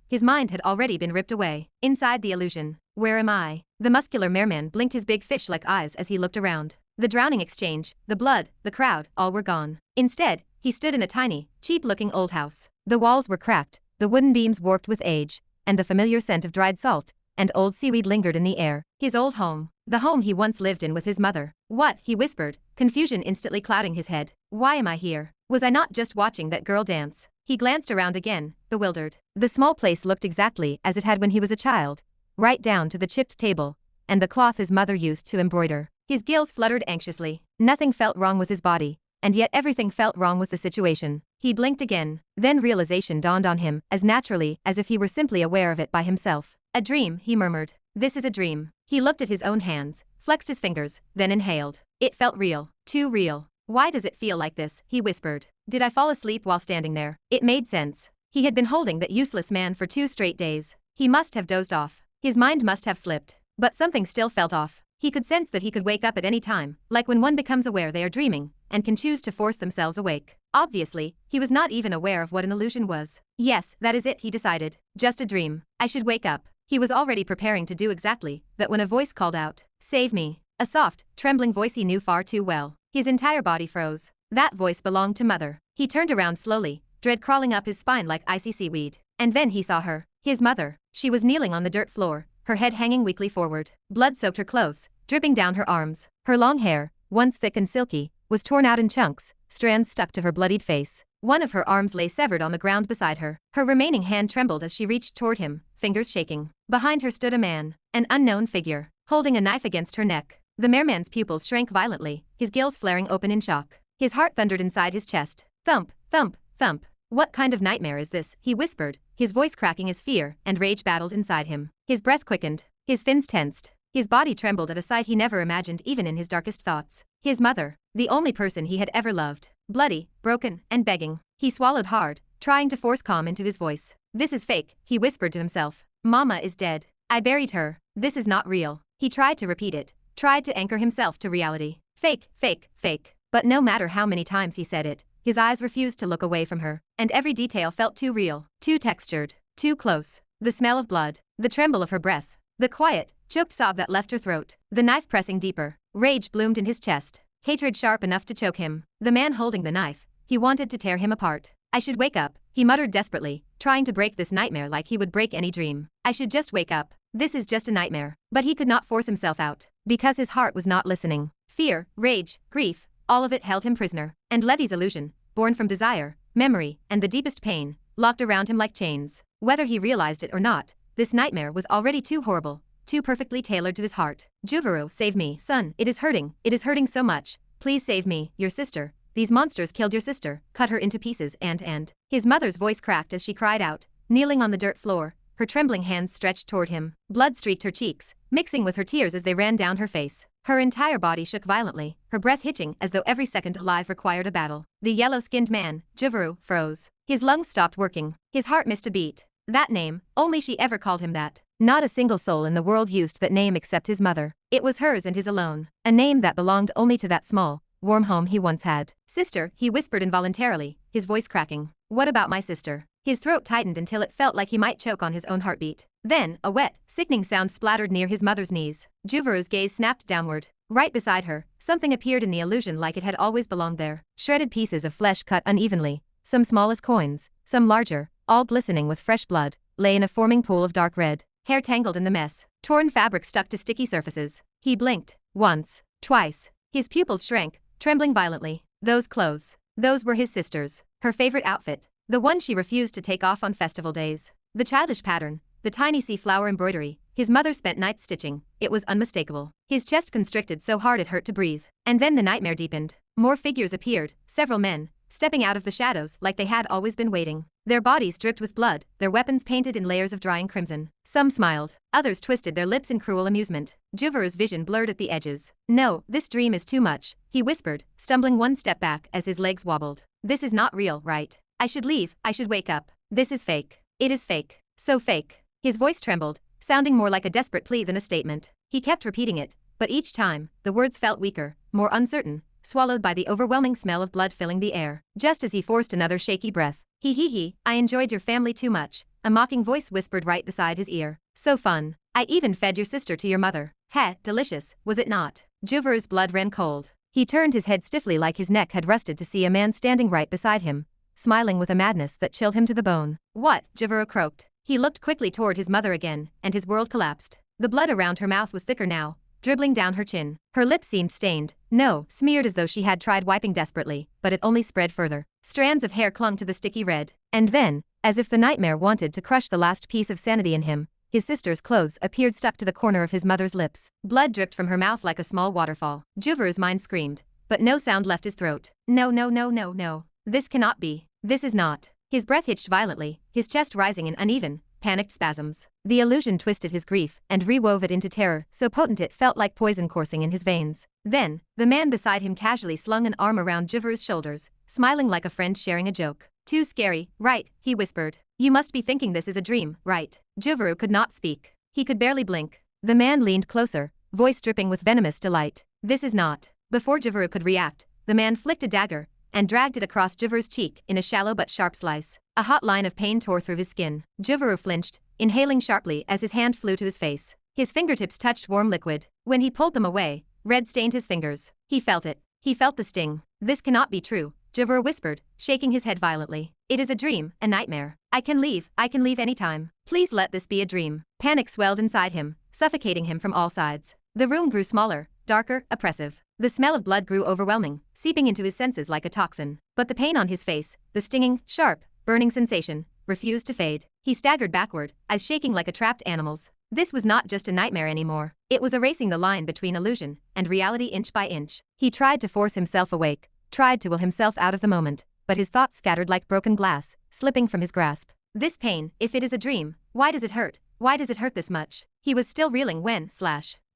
A: had already been ripped away. Inside the illusion. Where am I? The muscular merman blinked his big fish-like eyes as he looked around. The drowning exchange, the blood, the crowd, all were gone. Instead, he stood in a tiny, cheap-looking old house. The walls were cracked, the wooden beams warped with age, and the familiar scent of dried salt and old seaweed lingered in the air. His old home. The home he once lived in with his mother. What? He whispered, confusion instantly clouding his head. Why am I here? Was I not just watching that girl dance? He glanced around again, bewildered. The small place looked exactly as it had when he was a child, right down to the chipped table, and the cloth his mother used to embroider. His gills fluttered anxiously. Nothing felt wrong with his body, and yet everything felt wrong with the situation. He blinked again, then realization dawned on him, as naturally as if he were simply aware of it by himself. A dream, he murmured. This is a dream. He looked at his own hands, flexed his fingers, then inhaled. It felt real. Too real. Why does it feel like this? He whispered. Did I fall asleep while standing there? It made sense. He had been holding that useless man for 2 straight days. He must have dozed off. His mind must have slipped. But something still felt off. He could sense that he could wake up at any time, like when one becomes aware they are dreaming, and can choose to force themselves awake. Obviously, he was not even aware of what an illusion was. Yes, that is it, he decided. Just a dream. I should wake up. He was already preparing to do exactly that when a voice called out, "Save me." A soft, trembling voice he knew far too well. His entire body froze. That voice belonged to Mother. He turned around slowly, dread crawling up his spine like icy seaweed. And then he saw her. His mother. She was kneeling on the dirt floor, her head hanging weakly forward. Blood soaked her clothes, dripping down her arms. Her long hair, once thick and silky, was torn out in chunks, strands stuck to her bloodied face. One of her arms lay severed on the ground beside her. Her remaining hand trembled as she reached toward him, fingers shaking. Behind her stood a man, an unknown figure, holding a knife against her neck. The merman's pupils shrank violently, his gills flaring open in shock. His heart thundered inside his chest. Thump, thump, thump. What kind of nightmare is this? He whispered, his voice cracking as fear and rage battled inside him. His breath quickened, his fins tensed. His body trembled at a sight he never imagined even in his darkest thoughts. His mother, the only person he had ever loved. Bloody, broken, and begging. He swallowed hard, trying to force calm into his voice. This is fake, he whispered to himself. Mama is dead. I buried her. This is not real. He tried to repeat it, tried to anchor himself to reality. Fake, fake, fake. But no matter how many times he said it, his eyes refused to look away from her, and every detail felt too real, too textured, too close. The smell of blood, the tremble of her breath, the quiet, choked sob that left her throat, the knife pressing deeper. Rage bloomed in his chest, hatred sharp enough to choke him. The man holding the knife, he wanted to tear him apart. I should wake up, he muttered desperately, trying to break this nightmare like he would break any dream. I should just wake up. This is just a nightmare. But he could not force himself out, because his heart was not listening. Fear, rage, grief, all of it held him prisoner. And Levi's illusion, born from desire, memory, and the deepest pain, locked around him like chains. Whether he realized it or not, this nightmare was already too horrible, too perfectly tailored to his heart. Juvaro, save me, son, it is hurting so much. Please save me, your sister. These monsters killed your sister, cut her into pieces and. His mother's voice cracked as she cried out, kneeling on the dirt floor, her trembling hands stretched toward him. Blood streaked her cheeks, mixing with her tears as they ran down her face. Her entire body shook violently, her breath hitching as though every second alive required a battle. The yellow-skinned man, Juvaro, froze. His lungs stopped working. His heart missed a beat. That name, only she ever called him that. Not a single soul in the world used that name except his mother. It was hers and his alone. A name that belonged only to that small, warm home he once had. Sister, he whispered involuntarily, his voice cracking. What about my sister? His throat tightened until it felt like he might choke on his own heartbeat. Then, a wet, sickening sound splattered near his mother's knees. Juvaru's gaze snapped downward. Right beside her, something appeared in the illusion like it had always belonged there. Shredded pieces of flesh cut unevenly, some small as coins, some larger, all glistening with fresh blood, lay in a forming pool of dark red. Hair tangled in the mess. Torn fabric stuck to sticky surfaces. He blinked. Once. Twice. His pupils shrank, trembling violently. Those clothes. Those were his sister's. Her favorite outfit. The one she refused to take off on festival days. The childish pattern. The tiny sea flower embroidery. His mother spent nights stitching. It was unmistakable. His chest constricted so hard it hurt to breathe. And then the nightmare deepened. More figures appeared. Several men, stepping out of the shadows like they had always been waiting. Their bodies dripped with blood, their weapons painted in layers of drying crimson. Some smiled. Others twisted their lips in cruel amusement. Juvaru's vision blurred at the edges. No, this dream is too much, he whispered, stumbling one step back as his legs wobbled. This is not real, right? I should leave, I should wake up. This is fake. It is fake. So fake. His voice trembled, sounding more like a desperate plea than a statement. He kept repeating it, but each time, the words felt weaker, more uncertain, swallowed by the overwhelming smell of blood filling the air. Just as he forced another shaky breath. He, I enjoyed your family too much, a mocking voice whispered right beside his ear. So fun. I even fed your sister to your mother. Heh, delicious, was it not? Juvaru's blood ran cold. He turned his head stiffly like his neck had rusted to see a man standing right beside him, smiling with a madness that chilled him to the bone. What? Juvaru croaked. He looked quickly toward his mother again, and his world collapsed. The blood around her mouth was thicker now, dribbling down her chin. Her lips seemed stained, no, smeared as though she had tried wiping desperately, but it only spread further. Strands of hair clung to the sticky red. And then, as if the nightmare wanted to crush the last piece of sanity in him, his sister's clothes appeared stuck to the corner of his mother's lips. Blood dripped from her mouth like a small waterfall. Juvaru's mind screamed, but no sound left his throat. No. This cannot be. This is not. His breath hitched violently, his chest rising in uneven, panicked spasms. The illusion twisted his grief and rewove it into terror, so potent it felt like poison coursing in his veins. Then, the man beside him casually slung an arm around Juvaru's shoulders, smiling like a friend sharing a joke. Too scary, right? He whispered. You must be thinking this is a dream, right? Juvaru could not speak. He could barely blink. The man leaned closer, voice dripping with venomous delight. This is not. Before Juvaru could react, the man flicked a dagger and dragged it across Juvaru's cheek in a shallow but sharp slice. A hot line of pain tore through his skin. Juvaru flinched, inhaling sharply as his hand flew to his face. His fingertips touched warm liquid. When he pulled them away, red stained his fingers. He felt it. He felt the sting. This cannot be true, Juvaru whispered, shaking his head violently. It is a dream, a nightmare. I can leave anytime. Please let this be a dream. Panic swelled inside him, suffocating him from all sides. The room grew smaller, darker, oppressive. The smell of blood grew overwhelming, seeping into his senses like a toxin. But the pain on his face, the stinging, sharp, burning sensation, refused to fade. He staggered backward, eyes shaking like a trapped animal's. This was not just a nightmare anymore. It was erasing the line between illusion and reality inch by inch. He tried to force himself awake, tried to will himself out of the moment, but his thoughts scattered like broken glass, slipping from his grasp. This pain, if it is a dream, why does it hurt? Why does it hurt this much? He was still reeling when,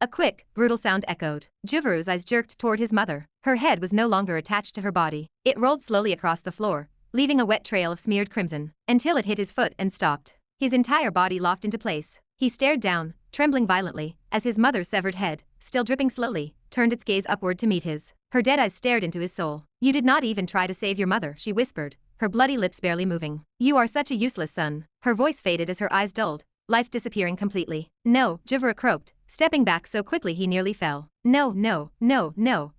A: a quick, brutal sound echoed. Juvaru's eyes jerked toward his mother. Her head was no longer attached to her body. It rolled slowly across the floor, leaving a wet trail of smeared crimson, until it hit his foot and stopped. His entire body locked into place. He stared down, trembling violently, as his mother's severed head, still dripping slowly, turned its gaze upward to meet his. Her dead eyes stared into his soul. You did not even try to save your mother, she whispered, her bloody lips barely moving. You are such a useless son. Her voice faded as her eyes dulled, life disappearing completely. No, Juvaru croaked, stepping back so quickly he nearly fell. No,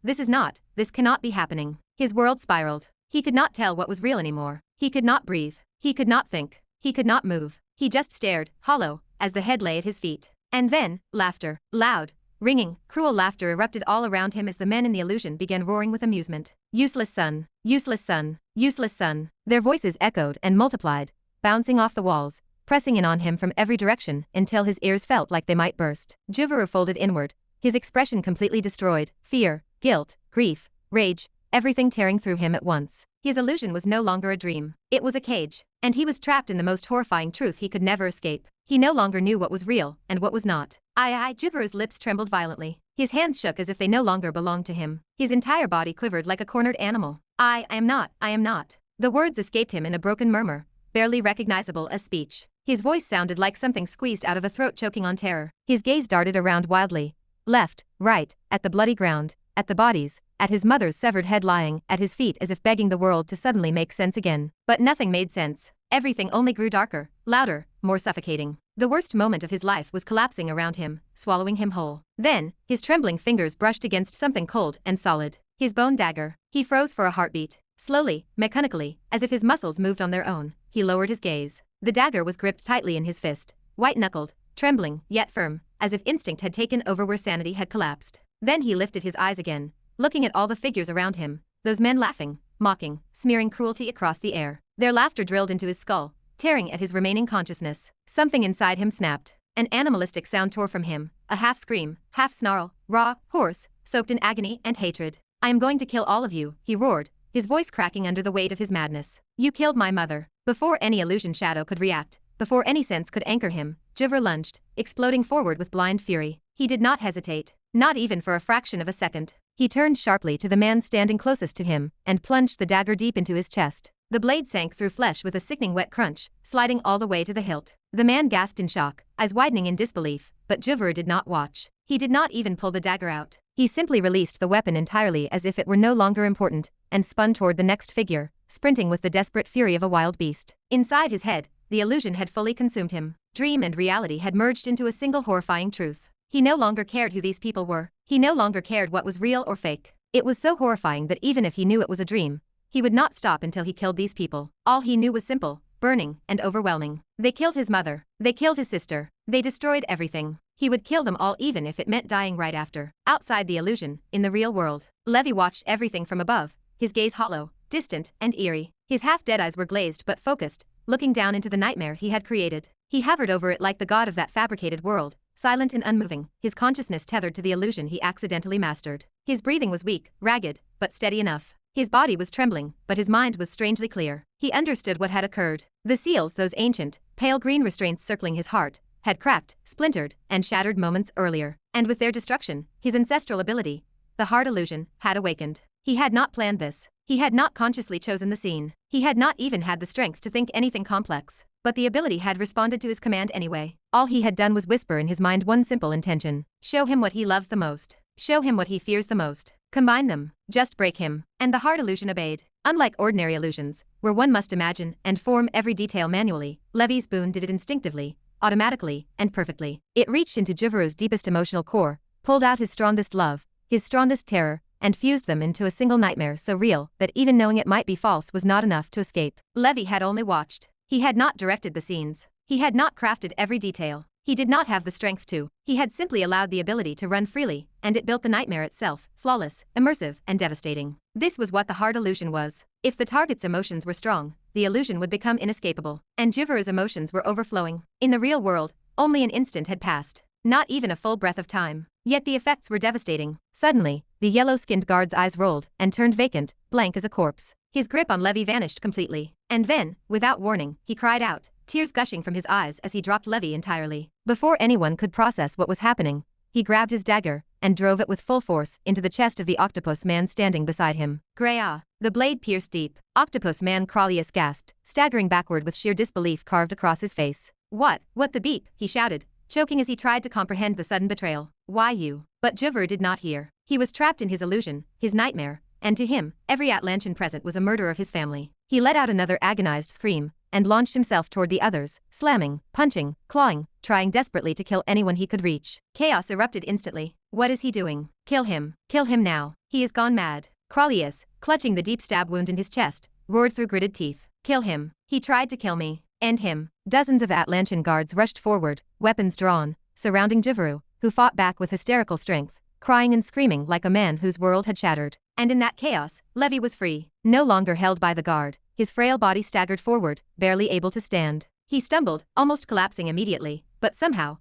A: this cannot be happening. His world spiraled. He could not tell what was real anymore. He could not breathe. He could not think. He could not move. He just stared, hollow, as the head lay at his feet. And then, laughter, loud, ringing, cruel laughter erupted all around him as the men in the illusion began roaring with amusement. Useless son, useless son, useless son. Their voices echoed and multiplied, bouncing off the walls, pressing in on him from every direction until his ears felt like they might burst. Juvaru folded inward, his expression completely destroyed, fear, guilt, grief, rage, everything tearing through him at once. His illusion was no longer a dream. It was a cage, and he was trapped in the most horrifying truth he could never escape. He no longer knew what was real and what was not. Juvaru's lips trembled violently. His hands shook as if they no longer belonged to him. His entire body quivered like a cornered animal. I am not. The words escaped him in a broken murmur, barely recognizable as speech. His voice sounded like something squeezed out of a throat choking on terror. His gaze darted around wildly, left, right, at the bloody ground, at the bodies, at his mother's severed head lying at his feet as if begging the world to suddenly make sense again. But nothing made sense. Everything only grew darker, louder, more suffocating. The worst moment of his life was collapsing around him, swallowing him whole. Then, his trembling fingers brushed against something cold and solid. His bone dagger. He froze for a heartbeat. Slowly, mechanically, as if his muscles moved on their own, he lowered his gaze. The dagger was gripped tightly in his fist, white-knuckled, trembling, yet firm, as if instinct had taken over where sanity had collapsed. Then he lifted his eyes again, looking at all the figures around him, those men laughing, mocking, smearing cruelty across the air. Their laughter drilled into his skull, tearing at his remaining consciousness. Something inside him snapped. An animalistic sound tore from him, a half-scream, half-snarl, raw, hoarse, soaked in agony and hatred. "I am going to kill all of you," he roared, his voice cracking under the weight of his madness. "You killed my mother." Before any illusion shadow could react, before any sense could anchor him, Jivra lunged, exploding forward with blind fury. He did not hesitate, not even for a fraction of a second. He turned sharply to the man standing closest to him and plunged the dagger deep into his chest. The blade sank through flesh with a sickening wet crunch, sliding all the way to the hilt. The man gasped in shock, eyes widening in disbelief, but Jivra did not watch. He did not even pull the dagger out. He simply released the weapon entirely as if it were no longer important, and spun toward the next figure, sprinting with the desperate fury of a wild beast. Inside his head, the illusion had fully consumed him. Dream and reality had merged into a single horrifying truth. He no longer cared who these people were. He no longer cared what was real or fake. It was so horrifying that even if he knew it was a dream, he would not stop until he killed these people. All he knew was simple, burning, and overwhelming. They killed his mother. They killed his sister. They destroyed everything. He would kill them all even if it meant dying right after. Outside the illusion, in the real world, Levi watched everything from above, his gaze hollow, distant, and eerie. His half-dead eyes were glazed but focused, looking down into the nightmare he had created. He hovered over it like the god of that fabricated world, silent and unmoving, his consciousness tethered to the illusion he accidentally mastered. His breathing was weak, ragged, but steady enough. His body was trembling, but his mind was strangely clear. He understood what had occurred. The seals, those ancient, pale green restraints circling his heart, had cracked, splintered, and shattered moments earlier. And with their destruction, his ancestral ability, the heart illusion, had awakened. He had not planned this. He had not consciously chosen the scene. He had not even had the strength to think anything complex. But the ability had responded to his command anyway. All he had done was whisper in his mind one simple intention. Show him what he loves the most. Show him what he fears the most. Combine them. Just break him. And the heart illusion obeyed. Unlike ordinary illusions, where one must imagine and form every detail manually, Levi's boon did it instinctively, automatically, and perfectly. It reached into Jivru's deepest emotional core, pulled out his strongest love, his strongest terror, and fused them into a single nightmare so real that even knowing it might be false was not enough to escape. Levi had only watched. He had not directed the scenes. He had not crafted every detail. He did not have the strength to. He had simply allowed the ability to run freely, and it built the nightmare itself, flawless, immersive, and devastating. This was what the heart illusion was. If the target's emotions were strong, the illusion would become inescapable. And Jivru's emotions were overflowing. In the real world, only an instant had passed. Not even a full breath of time. Yet the effects were devastating. Suddenly, the yellow-skinned guard's eyes rolled and turned vacant, blank as a corpse. His grip on Levi vanished completely. And then, without warning, he cried out, tears gushing from his eyes as he dropped Levi entirely. Before anyone could process what was happening, he grabbed his dagger and drove it with full force into the chest of the octopus man standing beside him. Greah! The blade pierced deep. Octopus man Crolius gasped, staggering backward with sheer disbelief carved across his face. What the beep? He shouted, choking as he tried to comprehend the sudden betrayal. Why you? But Jivru did not hear. He was trapped in his illusion, his nightmare, and to him, every Atlantean present was a murder of his family. He let out another agonized scream and launched himself toward the others, slamming, punching, clawing, trying desperately to kill anyone he could reach. Chaos erupted instantly. What is he doing? Kill him. Kill him now. He is gone mad. Crolius, clutching the deep stab wound in his chest, roared through gritted teeth. Kill him. He tried to kill me. End him. Dozens of Atlantean guards rushed forward, weapons drawn, surrounding Jivru, who fought back with hysterical strength, crying and screaming like a man whose world had shattered. And in that chaos, Levi was free, no longer held by the guard. His frail body staggered forward, barely able to stand. He stumbled, almost collapsing immediately, but somehow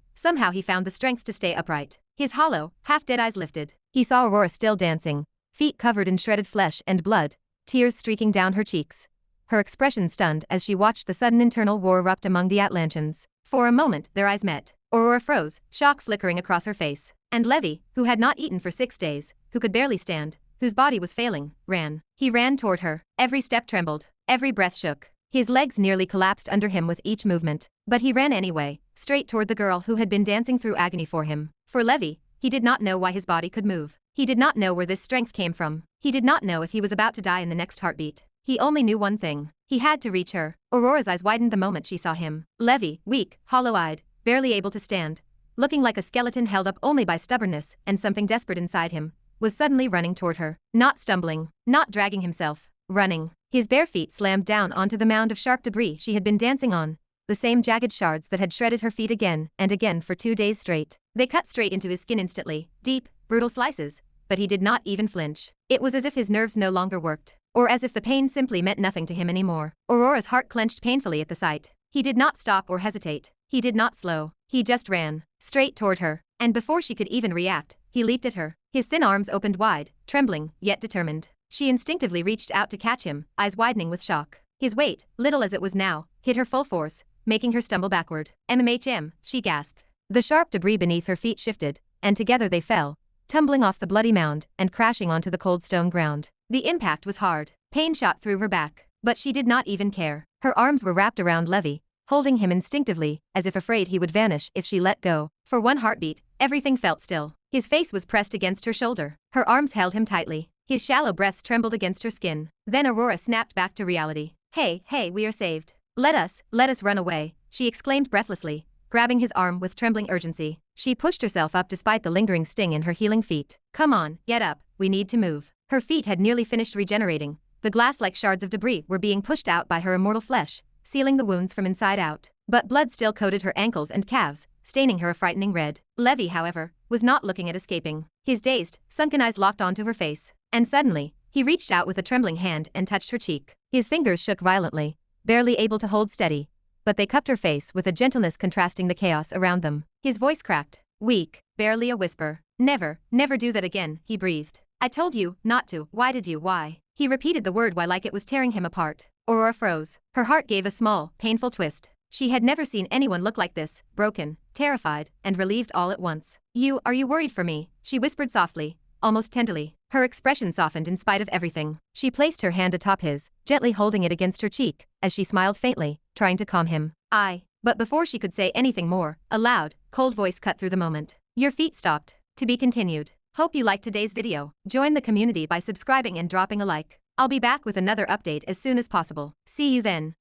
A: he found the strength to stay upright. His hollow, half-dead eyes lifted. He saw Aurora still dancing, feet covered in shredded flesh and blood, tears streaking down her cheeks. Her expression stunned as she watched the sudden internal war erupt among the Atlanteans. For a moment, their eyes met. Aurora froze, shock flickering across her face. And Levi, who had not eaten for 6 days, who could barely stand, whose body was failing, ran. He ran toward her. Every step trembled. Every breath shook. His legs nearly collapsed under him with each movement. But he ran anyway, straight toward the girl who had been dancing through agony for him. For Levi, he did not know why his body could move. He did not know where this strength came from. He did not know if he was about to die in the next heartbeat. He only knew one thing. He had to reach her. Aurora's eyes widened the moment she saw him. Levi, weak, hollow-eyed, barely able to stand, looking like a skeleton held up only by stubbornness and something desperate inside him, was suddenly running toward her. Not stumbling, not dragging himself, running. His bare feet slammed down onto the mound of sharp debris she had been dancing on, the same jagged shards that had shredded her feet again and again for 2 days straight. They cut straight into his skin instantly, deep, brutal slices, but he did not even flinch. It was as if his nerves no longer worked, or as if the pain simply meant nothing to him anymore. Aurora's heart clenched painfully at the sight. He did not stop or hesitate. He did not slow. He just ran, straight toward her, and before she could even react, he leaped at her. His thin arms opened wide, trembling, yet determined. She instinctively reached out to catch him, eyes widening with shock. His weight, little as it was now, hit her full force, making her stumble backward. MMHM, she gasped. The sharp debris beneath her feet shifted, and together they fell, tumbling off the bloody mound and crashing onto the cold stone ground. The impact was hard. Pain shot through her back, but she did not even care. Her arms were wrapped around Levi, holding him instinctively, as if afraid he would vanish if she let go. For one heartbeat, everything felt still. His face was pressed against her shoulder. Her arms held him tightly. His shallow breaths trembled against her skin. Then Aurora snapped back to reality. Hey, we are saved. Let us run away, she exclaimed breathlessly, grabbing his arm with trembling urgency. She pushed herself up despite the lingering sting in her healing feet. Come on, get up, we need to move. Her feet had nearly finished regenerating. The glass-like shards of debris were being pushed out by her immortal flesh, sealing the wounds from inside out. But blood still coated her ankles and calves, staining her a frightening red. Levi, however, was not looking at escaping. His dazed, sunken eyes locked onto her face, and suddenly, he reached out with a trembling hand and touched her cheek. His fingers shook violently, barely able to hold steady, but they cupped her face with a gentleness contrasting the chaos around them. His voice cracked, weak, barely a whisper. Never do that again, he breathed. I told you not to. Why did you? Why? He repeated the word why like it was tearing him apart. Aurora froze. Her heart gave a small, painful twist. She had never seen anyone look like this, broken, terrified, and relieved all at once. Are you worried for me? She whispered softly, almost tenderly. Her expression softened in spite of everything. She placed her hand atop his, gently holding it against her cheek, as she smiled faintly, trying to calm him. But before she could say anything more, a loud, cold voice cut through the moment. Your feet stopped. To be continued. Hope you liked today's video. Join the community by subscribing and dropping a like. I'll be back with another update as soon as possible. See you then.